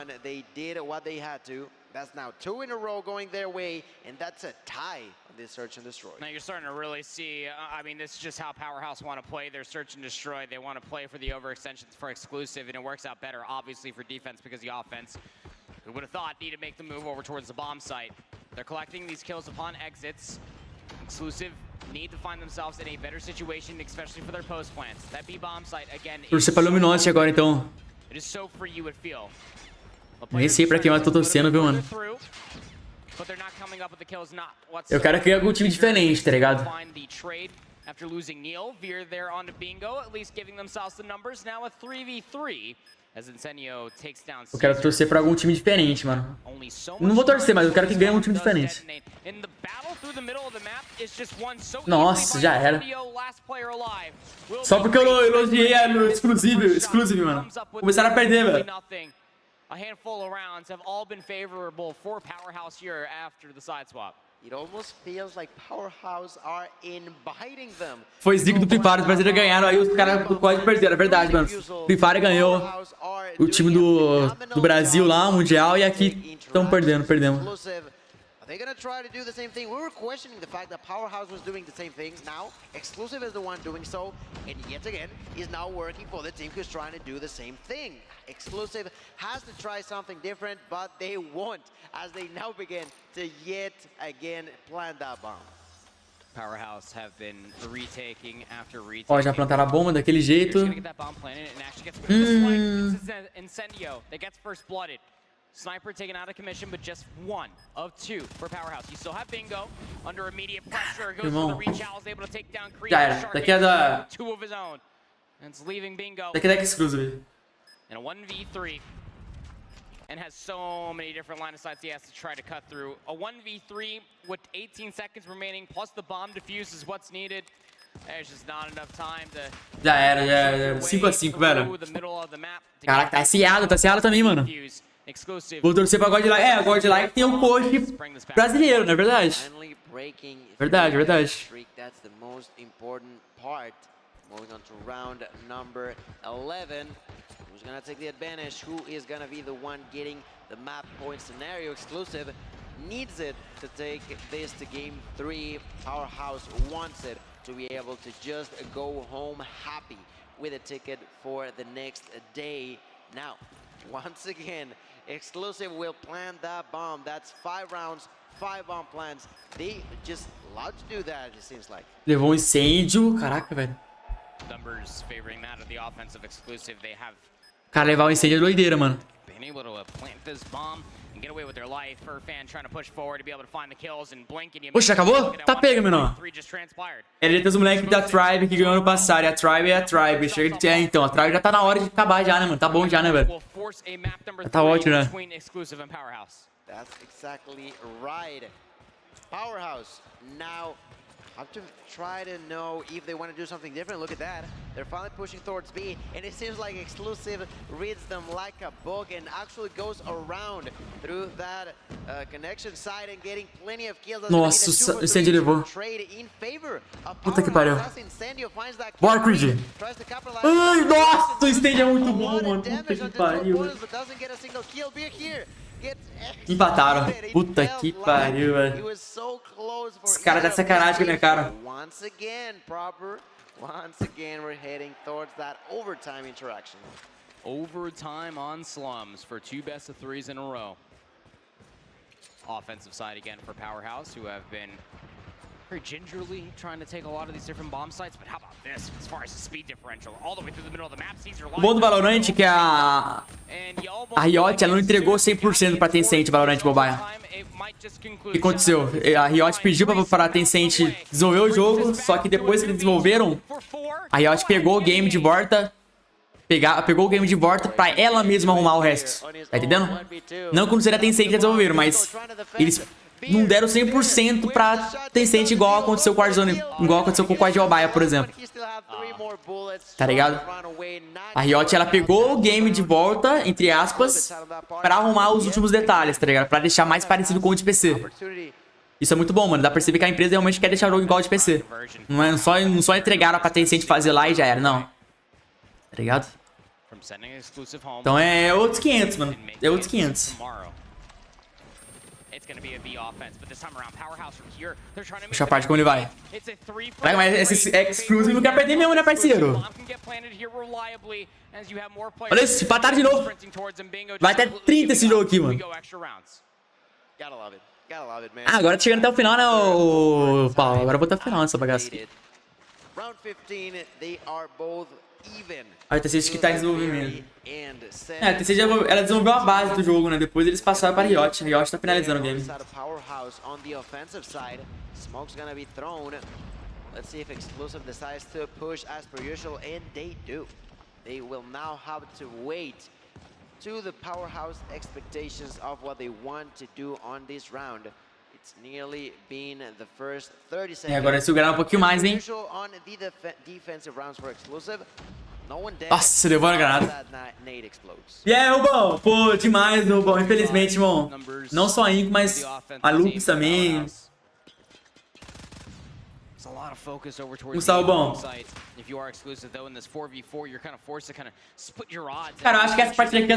Speaker 2: That's now 2 in a row going their way, and that's a tie on this search and destroy.
Speaker 3: Now you're starting to really see, I mean, this is just how Powerhouse want to play their search and destroy. They want to play for the overextensions for exclusive, and it works out better, obviously, for defense because the offense, who would have thought, need to make the move over towards the bomb site. They're collecting these kills upon exits. Exclusive need to find themselves in a better situation, especially for their post plants. That B bomb site, again,
Speaker 1: torcer pra Luminosity agora, então.
Speaker 3: It is so free you would feel.
Speaker 1: Nem sei pra quem eu tô torcendo, viu, mano? Eu quero criar algum time diferente, tá ligado?
Speaker 3: After losing Neil, Veer there on to Bingo, at least giving themselves the numbers. Now a 3v3 as Incendio takes down.
Speaker 1: Eu quero torcer pra algum time diferente, mano. Não vou torcer, mas eu quero que ganhe um time diferente. Nossa, já era. Só porque eu elogiei a Exclusive, mano. Começaram a perder, velho.
Speaker 3: A handful of rounds have all been favorable for Powerhouse here after the side swap.
Speaker 2: It almost feels like Powerhouse are inviting them.
Speaker 1: Foi zico do Free Fire, os brasileiros ganharam, aí os caras do COD perderam, é verdade, mano. Free Fire ganhou o time do Brasil lá, o Mundial, e aqui estão perdemos.
Speaker 2: They're gonna try to do the same thing. We were questioning the fact that Powerhouse was doing the same thing. Now, Exclusive is the one doing so, and yet again, is now working for the team who's trying to do the same thing. Exclusive has to try something different, but they won't, as they now begin to yet again plant that bomb.
Speaker 3: Powerhouse have been retaking after retaking.
Speaker 1: Ó, já plantaram a bomba daquele jeito.
Speaker 3: Incendio that gets first blooded. Sniper taken out of commission, but just 1 of 2 for Powerhouse. You still have Bingo under immediate pressure. Goes for the reach out, is able to take down Creed.
Speaker 1: Já era. Daqui é da...
Speaker 3: 2 of his own. And it's leaving Bingo.
Speaker 1: Daqui é da Exclusive.
Speaker 3: In a 1v3. And has so many different line of sights he has to try to cut through. A 1v3 with 18 seconds remaining, plus the bomb defuse is what's needed. There's just not enough time to...
Speaker 1: Já era. 5 a 5, velho. Caraca, tá acirrado também, mano. Vou torcer pra God Like. A God Like tem um coach brasileiro, não é verdade? Verdade.
Speaker 2: That's the most important part. Moving on to round number 11. Who's gonna take the advantage? Who is gonna be the one getting the map point scenario? Exclusive needs it to take this to game 3. Powerhouse wants it to be able to just go home happy with a ticket for the next day. Now, once again, Exclusive will plant that bomb. That's 5 rounds, 5 bomb plants. They just love to do that, it seems like.
Speaker 1: Levou incêndio. Caraca, velho.
Speaker 3: Numbers favoring that of the offensive Exclusive. They have...
Speaker 1: Cara, levar o incêndio é doideira, mano.
Speaker 3: Been able to plant this bomb and get away with their life. Fan trying to push forward to be able to find the kills and blink and...
Speaker 1: Poxa, acabou? Tá pega, menor. Ele tem os moleques da Tribe que ganhou no passado. E a Tribe é a Tribe. Chega de... então, a Tribe já tá na hora de acabar já, né, mano? Tá bom já, né, velho? Tá ótimo, né?
Speaker 2: That's exactly right. Powerhouse now have to try to know if they want to do something different. Look at that. They're finally pushing towards B, and it seems like Exclusive reads them like a book and actually goes around through that connection side and getting plenty of kills.
Speaker 1: Nossa, o incêndio levou. Puta que pariu. Bora, Creed. Ai, nossa, o incêndio é muito bom, mano. Puta que pariu. Empataram. Puta que pariu, velho. Os caras tá de sacanagem com a minha cara.
Speaker 2: Once again, we're heading towards that overtime interaction.
Speaker 3: Overtime on slums for 2 best-of-3s in a row. Offensive side again for Powerhouse, who have been very gingerly trying to take a lot of these different bomb sites, but how about this as far as the speed differential all the way through the middle of the map?
Speaker 1: O bom do Valorant é que a Riot ela não entregou 100% pra Tencent Valorant Mobile. O que aconteceu? A Riot pediu pra Tencent desenvolver o jogo, só que depois que eles desenvolveram, a Riot pegou o game de volta, pegou o game de volta pra ela mesma arrumar o resto. Tá entendendo? Não como seria a Tencent que desenvolveram, mas eles não deram 100% pra Tencent igual aconteceu com o Warzone, igual aconteceu com o COD Mobile, por exemplo. Tá ligado? A Riot, ela pegou o game de volta, entre aspas, pra arrumar os últimos detalhes, tá ligado? Pra deixar mais parecido com o de PC. Isso é muito bom, mano. Dá pra perceber que a empresa realmente quer deixar o jogo igual ao de PC. Não só entregaram pra Tencent fazer lá e já era, não. Tá ligado? Então é outros 500, mano. É outros 500. Puxa a parte como ele vai. Caraca, mas esse exclusive não quer perder mesmo, né, parceiro? Olha isso, empataram de novo. Vai até 30 esse jogo aqui, mano. Ah, agora tá chegando até o final, né, ô Paulo? Agora eu vou até o final nessa bagaça. A TCG que tá em desenvolvimento. É, a TCG ela desenvolveu a base do jogo, né? Depois eles passaram para a Riot. A Riot tá finalizando o game.
Speaker 2: Let's see if Exclusive decides to push as per usual, and they do. They will now have to wait to the Powerhouse expectations of what they want to do on this round. It's nearly been the first 30 seconds.
Speaker 1: E agora eles seguraram um pouquinho mais, hein? Nossa, levou a granada. E aí, Rubão? Pô, demais, Rubão. Infelizmente, irmão. Não só a Inco, mas a Lux também. Gustavo, bom. Cara, eu acho que essa partida aqui é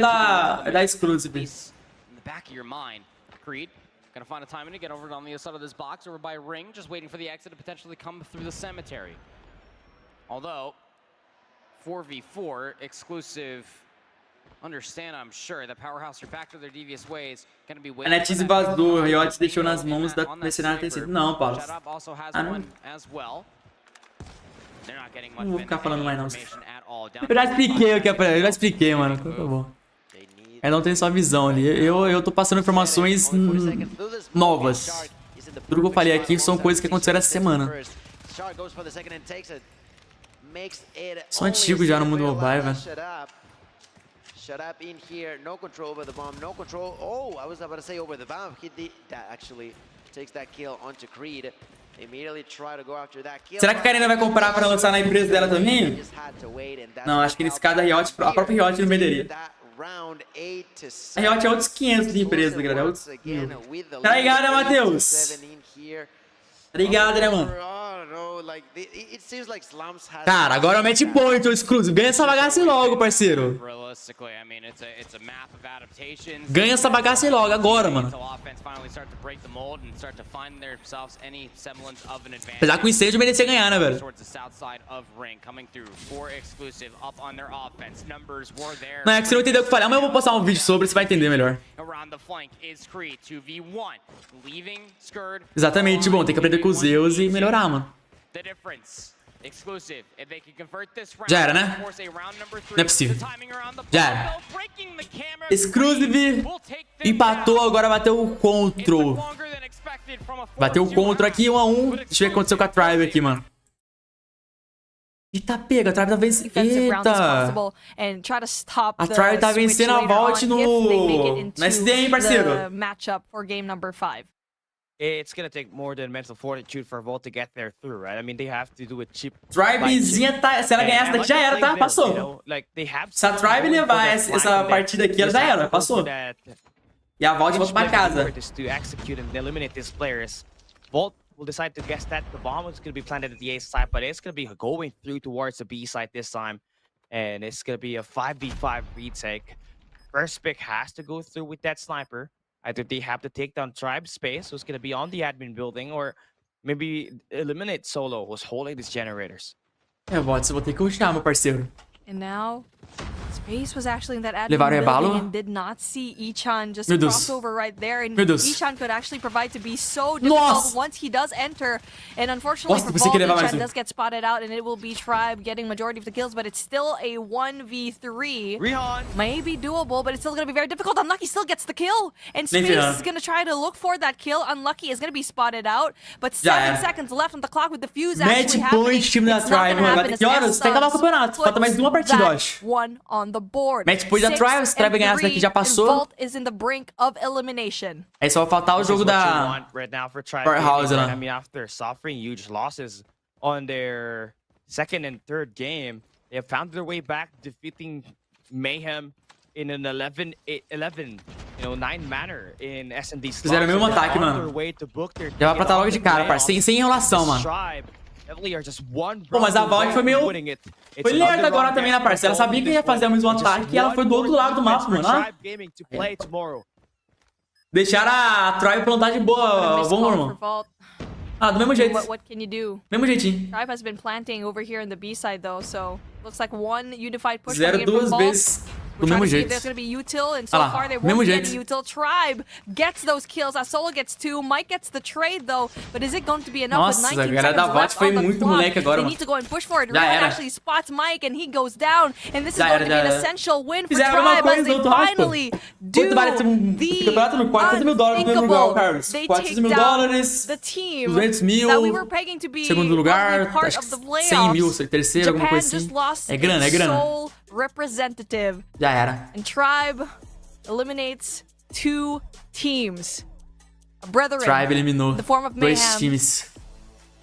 Speaker 1: da Exclusive.
Speaker 3: Gonna find a timing to get over on the other side of this box, over by Ring, just waiting for the exit to potentially come through the cemetery. Although, 4v4, Exclusive, understand, I'm sure, that Powerhouse are back to their devious ways, gonna be waiting.
Speaker 1: A Netise vazou, o Riot deixou nas mãos da mercenária terceira. Não, Paulo. Ah, não. Não vou ficar falando mais, não. Eu já expliquei o que é pra ele, eu já expliquei, mano. Então tá bom. Cada um tem sua visão ali. Eu tô passando informações novas. Tudo que eu falei aqui são coisas que aconteceram essa semana. São antigos já no mundo mobile, velho.
Speaker 2: Shut up in here, no control over the bomb, no control. Oh, I was about to say over the bomb. He did that actually. Takes that kill onto Creed. Immediately try to go after that kill.
Speaker 1: Será que a Karina vai comprar pra lançar na empresa dela também? Não, acho que nesse caso a Riot, a própria Riot não venderia. A Riot é outros 500 de empresa, galera. É outros 1000. Tá ligado, né, Matheus? Tá ligado, né, mano? Cara, agora é o match point, o Exclusive. Ganha essa bagaça logo, parceiro. Ganha essa bagaça logo, agora, mano. Apesar que o incêndio merecia ganhar, né, velho? Não, é que você não entendeu o que eu falei, mas eu vou postar um vídeo sobre, você vai entender melhor. Exatamente, bom, tem que aprender com os Zeus e melhorar, mano. Já era, né? Não é possível. Já era. Exclusive empatou, agora bateu o control. Bateu o control aqui, 1 a 1. Deixa eu ver o que aconteceu com a Tribe aqui, mano. Eita, pega, a Tribe tá vencendo. Eita! A Tribe tá vencendo a Vault no SD, hein, parceiro?
Speaker 16: It's gonna take more than mental fortitude for Volt to get there through, right? I mean, they have to do it cheap.
Speaker 1: Tribezinha tá. Se ela ganhar essa daqui, já era, tá? Passou. Se a Tribe levar essa partida aqui, ela já era, passou. E a Vault volta pra casa.
Speaker 16: Volt will decide to guess that the bomb is gonna be planted at the A side, but it's gonna be going through towards the B side this time. And it's gonna be a 5v5 retake. first pick has to go through with that sniper. Either they have to take down Tribe Space, who's going to be on the admin building, or maybe eliminate Solo, who's holding these generators.
Speaker 1: Watson, vou ter que rushar, meu parceiro.
Speaker 15: And now, Space was actually in that admin building and did not see Ichan just cross over right there. And Ichan could actually provide to be so difficult once he does enter. And unfortunately for both, Ichan does get spotted out, and it will be Tribe getting majority of the kills, but it's still a 1v3.
Speaker 16: Rihan
Speaker 15: may be doable, but it's still going to be very difficult. Unlucky still gets the kill, and Space is going to try to look for that kill. Unlucky is going to be spotted out, but 7 seconds left on the clock with the fuse actually happening.
Speaker 1: Time da Tribe, mano. Vai ter que horas, tem que acabar o campeonato. Falta mais uma partida, eu acho.
Speaker 15: One on the board.
Speaker 1: Match point da Tribe, se Tribe ganhar essa daqui já passou.
Speaker 15: Vault is in the brink of elimination.
Speaker 1: Aí só vai faltar o jogo da Powerhouse, né?
Speaker 16: I mean, after suffering huge losses on their second and third game, they have found their way back, defeating Mayhem in an 11, 9 manner in S&D.
Speaker 1: Fizeram o mesmo ataque, mano. Já vai pra tá logo de cara, parceiro. Sem enrolação, mano. Pô, mas a Vault foi meio... Foi lerda agora também, né, parceira? Ela sabia que ia fazer o mesmo ataque e ela foi do outro lado do mapa, mano. Deixaram a Tribe plantar de boa. Vamos, irmão. Ah, do mesmo jeito. Mesmo jeitinho.
Speaker 15: Tribe has been planting over here in the B side though, so looks like one unified push.
Speaker 1: Fizeram duas vezes. Do mesmo jeito.
Speaker 15: There's gonna be util, and so far they won't get util. Tribe gets those kills. Solo gets 2. Mike gets the trade though, but is it going to be enough?
Speaker 1: Nossa, a galera da Vault foi muito moleque agora,
Speaker 15: mano. They need to go and push for it. Rihan actually spots Mike and he goes down, and this is going to be an essential win for Tribe as they finally do the unthinkable. They take down the team that we were pegging to be
Speaker 1: segundo lugar,
Speaker 15: part of the playoffs.
Speaker 1: 100 mil, terceiro, alguma coisa assim. É grana, é grana.
Speaker 15: Representative.
Speaker 1: Já era.
Speaker 15: And Tribe eliminates 2 teams. A brethren.
Speaker 1: Tribe eliminou
Speaker 15: the form of Mayhem.
Speaker 1: 2 times.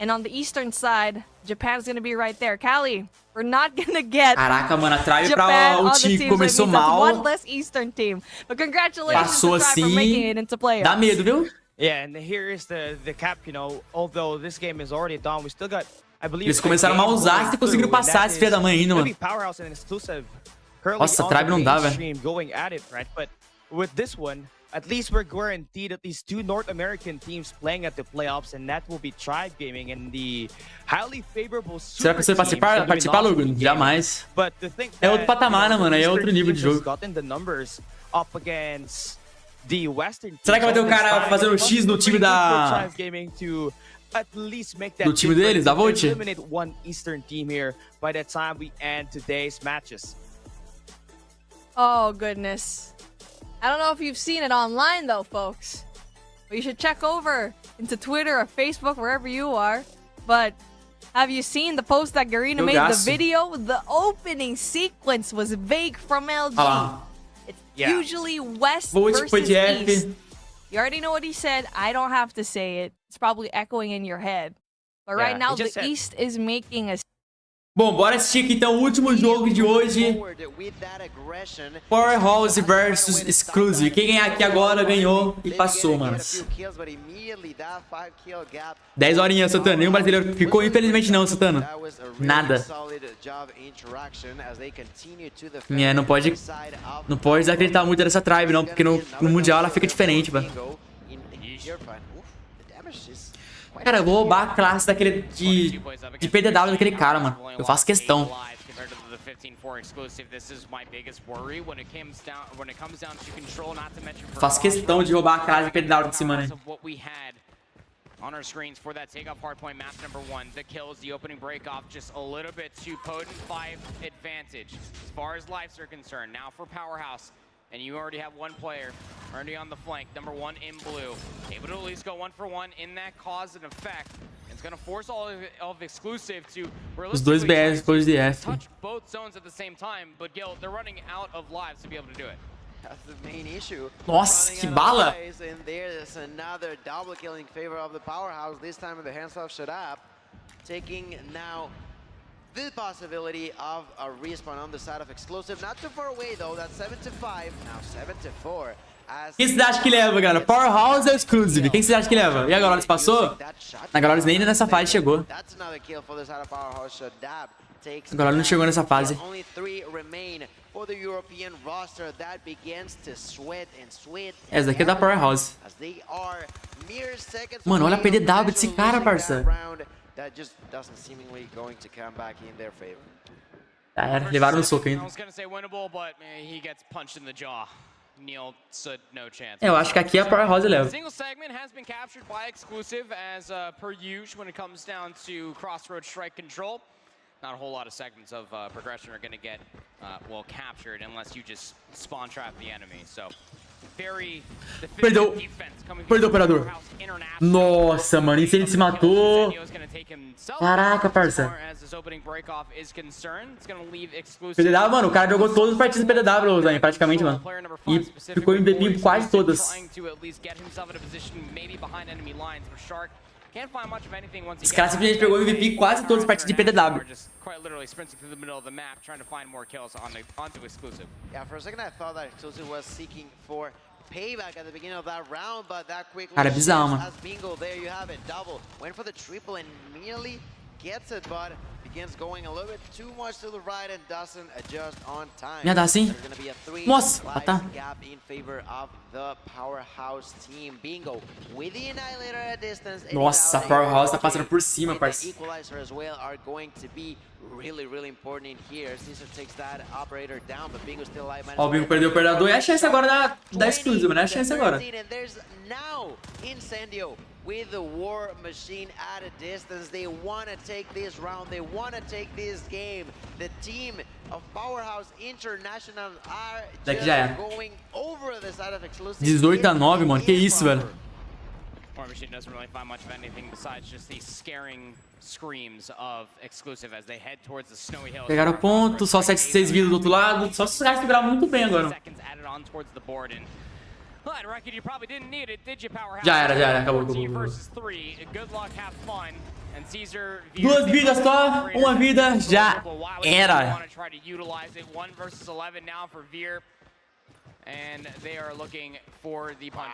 Speaker 15: And on the eastern side, Japan's gonna be right there. Cali, we're not gonna get.
Speaker 1: Caraca, mano, a Tribe pra o time começou mal.
Speaker 15: One less eastern team. But congratulations
Speaker 1: Passou
Speaker 15: to Tribe for making it into playoffs.
Speaker 1: Dá medo, viu?
Speaker 16: Yeah, and here is the cap, although this game is already done, we still got
Speaker 1: Eles começaram mal a usar e conseguiram passar esse filho da mãe ainda, mano. Nossa, a Tribe não dá, velho.
Speaker 16: But with this one, at least we're guaranteed at least 2 North American teams playing at the playoffs, and that will be Tribe Gaming and the highly favorable
Speaker 1: Será que você vai participar, Luguer? Jamais. É outro patamar, né, mano? É outro nível de jogo. Será que vai ter um cara fazendo X no time da... do time deles, da Vault?
Speaker 15: Oh, goodness. I don't know if you've seen it online, though, folks. But you should check over into Twitter or Facebook, wherever you are. But have you seen the post that Garena made? The video? The opening sequence was vague from LG. It's usually West versus East. You already know what he said. I don't have to say it. It's probably echoing in your head. But right now, the East is making a...
Speaker 1: Bom, bora assistir aqui então o último jogo de hoje. Powerhouse versus Exclusive. Quem ganhar aqui agora ganhou e passou, mano. 10 horinhas, Santana. Nenhum brasileiro ficou, infelizmente não, Santana. Nada. Não pode desacreditar muito dessa Tribe, não, porque no Mundial ela fica diferente, velho. Cara, eu vou roubar a classe daquele de PDW daquele cara, mano. Eu faço questão. Faço questão de roubar a classe de PDW de cima, né?
Speaker 3: On our screens for that takeoff hardpoint map number 1. The kills, the opening break off, just a little bit too potent 5 advantage as far as lives are concerned. Now for Powerhouse. And you already have one player already on the flank, number 1 in blue. Able to at least go 1 for 1 in that cause and effect. It's going to force all of Exclusive to
Speaker 1: os dois BS depois de F.
Speaker 3: Touch both zones at the same time, but Gil, they're running out of lives to be able to do it.
Speaker 2: That's the main issue.
Speaker 1: Nossa, que bala!
Speaker 2: And there's another double kill in favor of the Powerhouse, this time in the hands of Shadab, taking now the possibility of a respawn on the side of Exclusive. Not too far away though, that's 7-5, now 7-4.
Speaker 1: Quem vocês acham que leva, galera? Powerhouse ou Exclusive? Quem vocês acham que leva? E a Glorious passou? A Glorious nem nessa fase chegou. A Glorious não chegou nessa fase. Essa daqui é da Powerhouse. Mano, olha a PDW desse cara, parça. Já era, levaram no soco ainda. Eu acho que aqui a Powerhouse leva.
Speaker 3: Single segment has been captured by Exclusive as per usual when it comes down to crossroad strike control. Not a whole lot of segments of progression are going to get well captured unless you just spawn trap the enemy. So very
Speaker 1: Perdeu. Perdeu o operador. Nossa, mano, e se ele se matou? Caraca, parça. PDW, mano, o cara jogou todas as partidas do PDW, Zayn, praticamente, mano. E ficou MVP em quase todas. Esse cara simplesmente pegou o MVP em quase todas as partidas de PDW.
Speaker 2: Payback at the beginning of that round, but that quickly
Speaker 1: cara, é bizarro, mano.
Speaker 2: as Bingo there you have it, double. Went for the triple and nearly gets it, but begins going a little bit too much to the right and doesn't adjust on time.
Speaker 1: Ia dar sim. Nossa, tá.
Speaker 2: Gap in favor of the Powerhouse team. Bingo with the Annihilator at distance.
Speaker 1: Nossa, a Powerhouse tá passando por cima, parceiro.
Speaker 2: Equalizer as well are going to be really important in here. Caesar takes that operator down, but Bingo still alive.
Speaker 1: Ó, o Bingo perdeu o perdedor e a chance agora da Exclusive, né? A chance agora.
Speaker 2: And there's now Incendio with the War Machine at a distance. They want to take this round. They want to take this game. The team of Powerhouse International are just going over the side of Exclusive.
Speaker 1: 18-9, mano. Que isso, velho.
Speaker 3: War Machine doesn't really find much of anything besides just these scaring screams of Exclusive as they head towards the snowy hills.
Speaker 1: Pegaram ponto, só 7-6 vidas do outro lado. Só se os caras seguraram muito bem agora. Já era, acabou. Duas vidas só, uma vida, já era.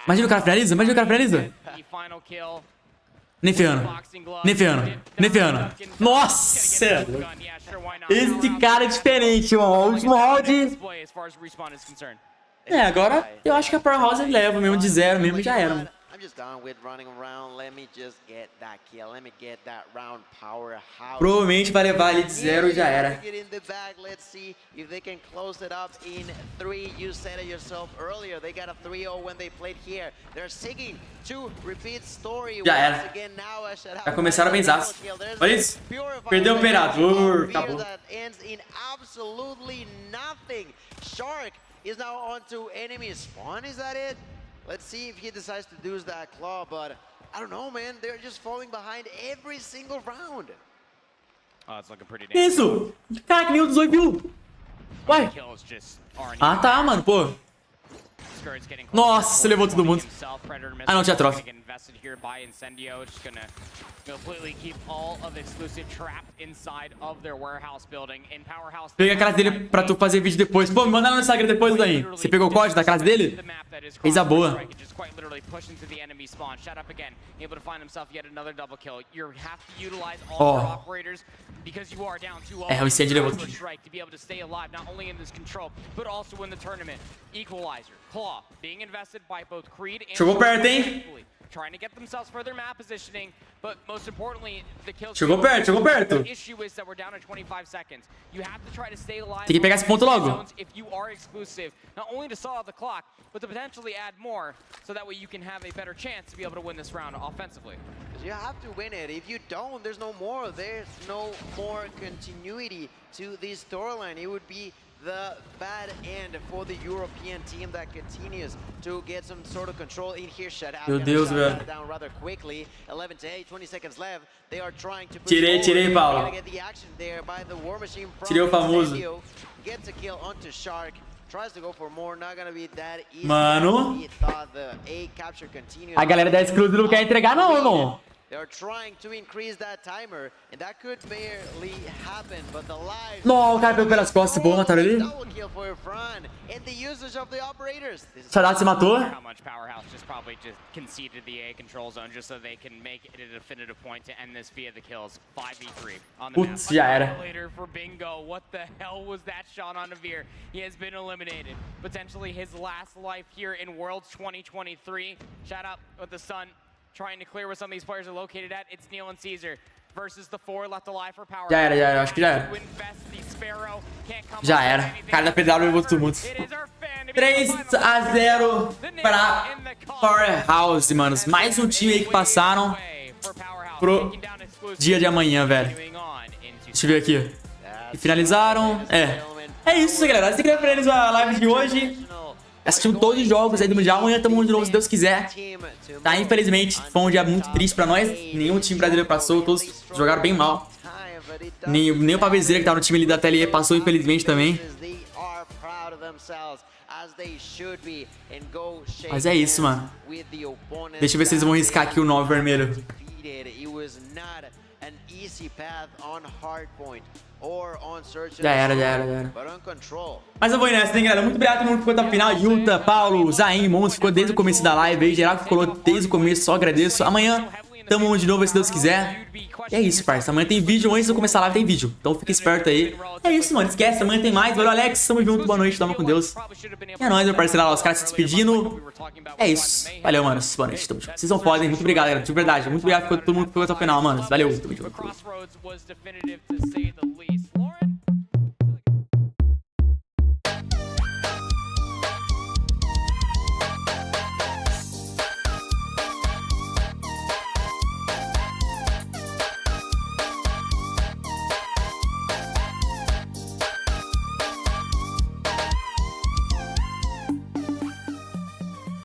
Speaker 1: Imagina o cara finaliza, Nem ferrando. Nossa! Esse cara é diferente, mano. O último round... agora eu acho que a Powerhouse leva mesmo de 0 mesmo, já era, mano. Provavelmente vai levar ali de 0 e já era. Já era. Já começaram a benzaço. Olha isso. Perdeu o operador. Acabou.
Speaker 2: Is now on to enemy spawn, is that it? Let's see if he decides to do that claw, but I don't know, man. They're just falling behind every single round.
Speaker 3: Oh, it's looking pretty
Speaker 1: isso? Caraca, nenhum dos dois viu. Ué? Ah, tá, mano, pô. Nossa, levou todo mundo. Ah, não, tinha trofe. Pega a classe dele pra tu fazer vídeo depois. Pô, me manda lá no Instagram depois daí. Você pegou o código da classe dele? Coisa boa. Ó. É, o Incendio levou tudo. Chegou perto, hein? Chegou perto. Tem que pegar esse ponto logo.
Speaker 2: You have to win it. If you don't, there's no more continuity to this storyline. It would be the bad end for the European team that continues to get some sort of control in here.
Speaker 1: Meu Deus, velho.
Speaker 2: Down rather quickly. 11 to 8, 20 seconds left. They are trying to
Speaker 1: Tirei, Paulo.
Speaker 2: get the action there by the War Machine.
Speaker 1: Tirei o famoso.
Speaker 2: Gets a kill onto Shark. Tries to go for more, not gonna be that easy.
Speaker 1: Mano, a galera da Exclusive não quer entregar não, irmão.
Speaker 2: They're trying to increase that timer, and that could barely happen, but the live...
Speaker 1: Não, o cara pegou pelas costas, boa, mataram ele.
Speaker 2: Double kill for your front, and the usage of the operators.
Speaker 1: Saudade se matou.
Speaker 3: How much Powerhouse probably just conceded the A control zone just so they can make it a definitive point to end this via the kills. 5v3 on the map.
Speaker 1: Putz, já era.
Speaker 3: Later for Bingo. What the hell was that shot on Navir? He has been eliminated. Potentially his last life here in Worlds 2023. Shout out with the sun. Trying to clear where some of these players are located at. It's Neil and Caesar versus the 4 left alive for Power.
Speaker 1: Já era, acho que já era. Já era. Cara da PW levou todo mundo. 3-0 pra Powerhouse, manos. Mais um time aí que passaram pro dia de amanhã, velho. Deixa eu ver aqui. E finalizaram. É isso, galera. Assim que finalizar a live de hoje. Assistimos todos os jogos aí do Mundial. Amanhã tamo de novo, se Deus quiser. Tá, infelizmente, foi um dia muito triste pra nós. Nenhum time brasileiro passou, todos jogaram bem mal. Nem o Pavezeira, que tava no time ali da TLE, passou, infelizmente, também. Mas é isso, mano. Deixa eu ver se eles vão riscar aqui o 9 vermelho. Já era. Mas eu vou ir nessa, hein, galera? Muito obrigado a todo mundo que ficou até o final. Yuta, Paulo, Zain, Monstro, ficou desde o começo da live aí. Geral que ficou desde o começo, só agradeço. Amanhã tamo de novo, se Deus quiser. E é isso, parça. Amanhã tem vídeo, antes de eu começar a live tem vídeo. Então fica esperto aí. É isso, mano. Esquece, amanhã tem mais. Valeu, Alex. Tamo junto, boa noite, tamo com Deus. E é nóis, meu parceiro lá, os caras se despedindo. É isso. Valeu, mano. Boa noite, tamo junto. Vocês não podem. Muito obrigado, galera. De verdade. Muito obrigado a todo mundo que ficou até o final, mano. Valeu, tamo junto.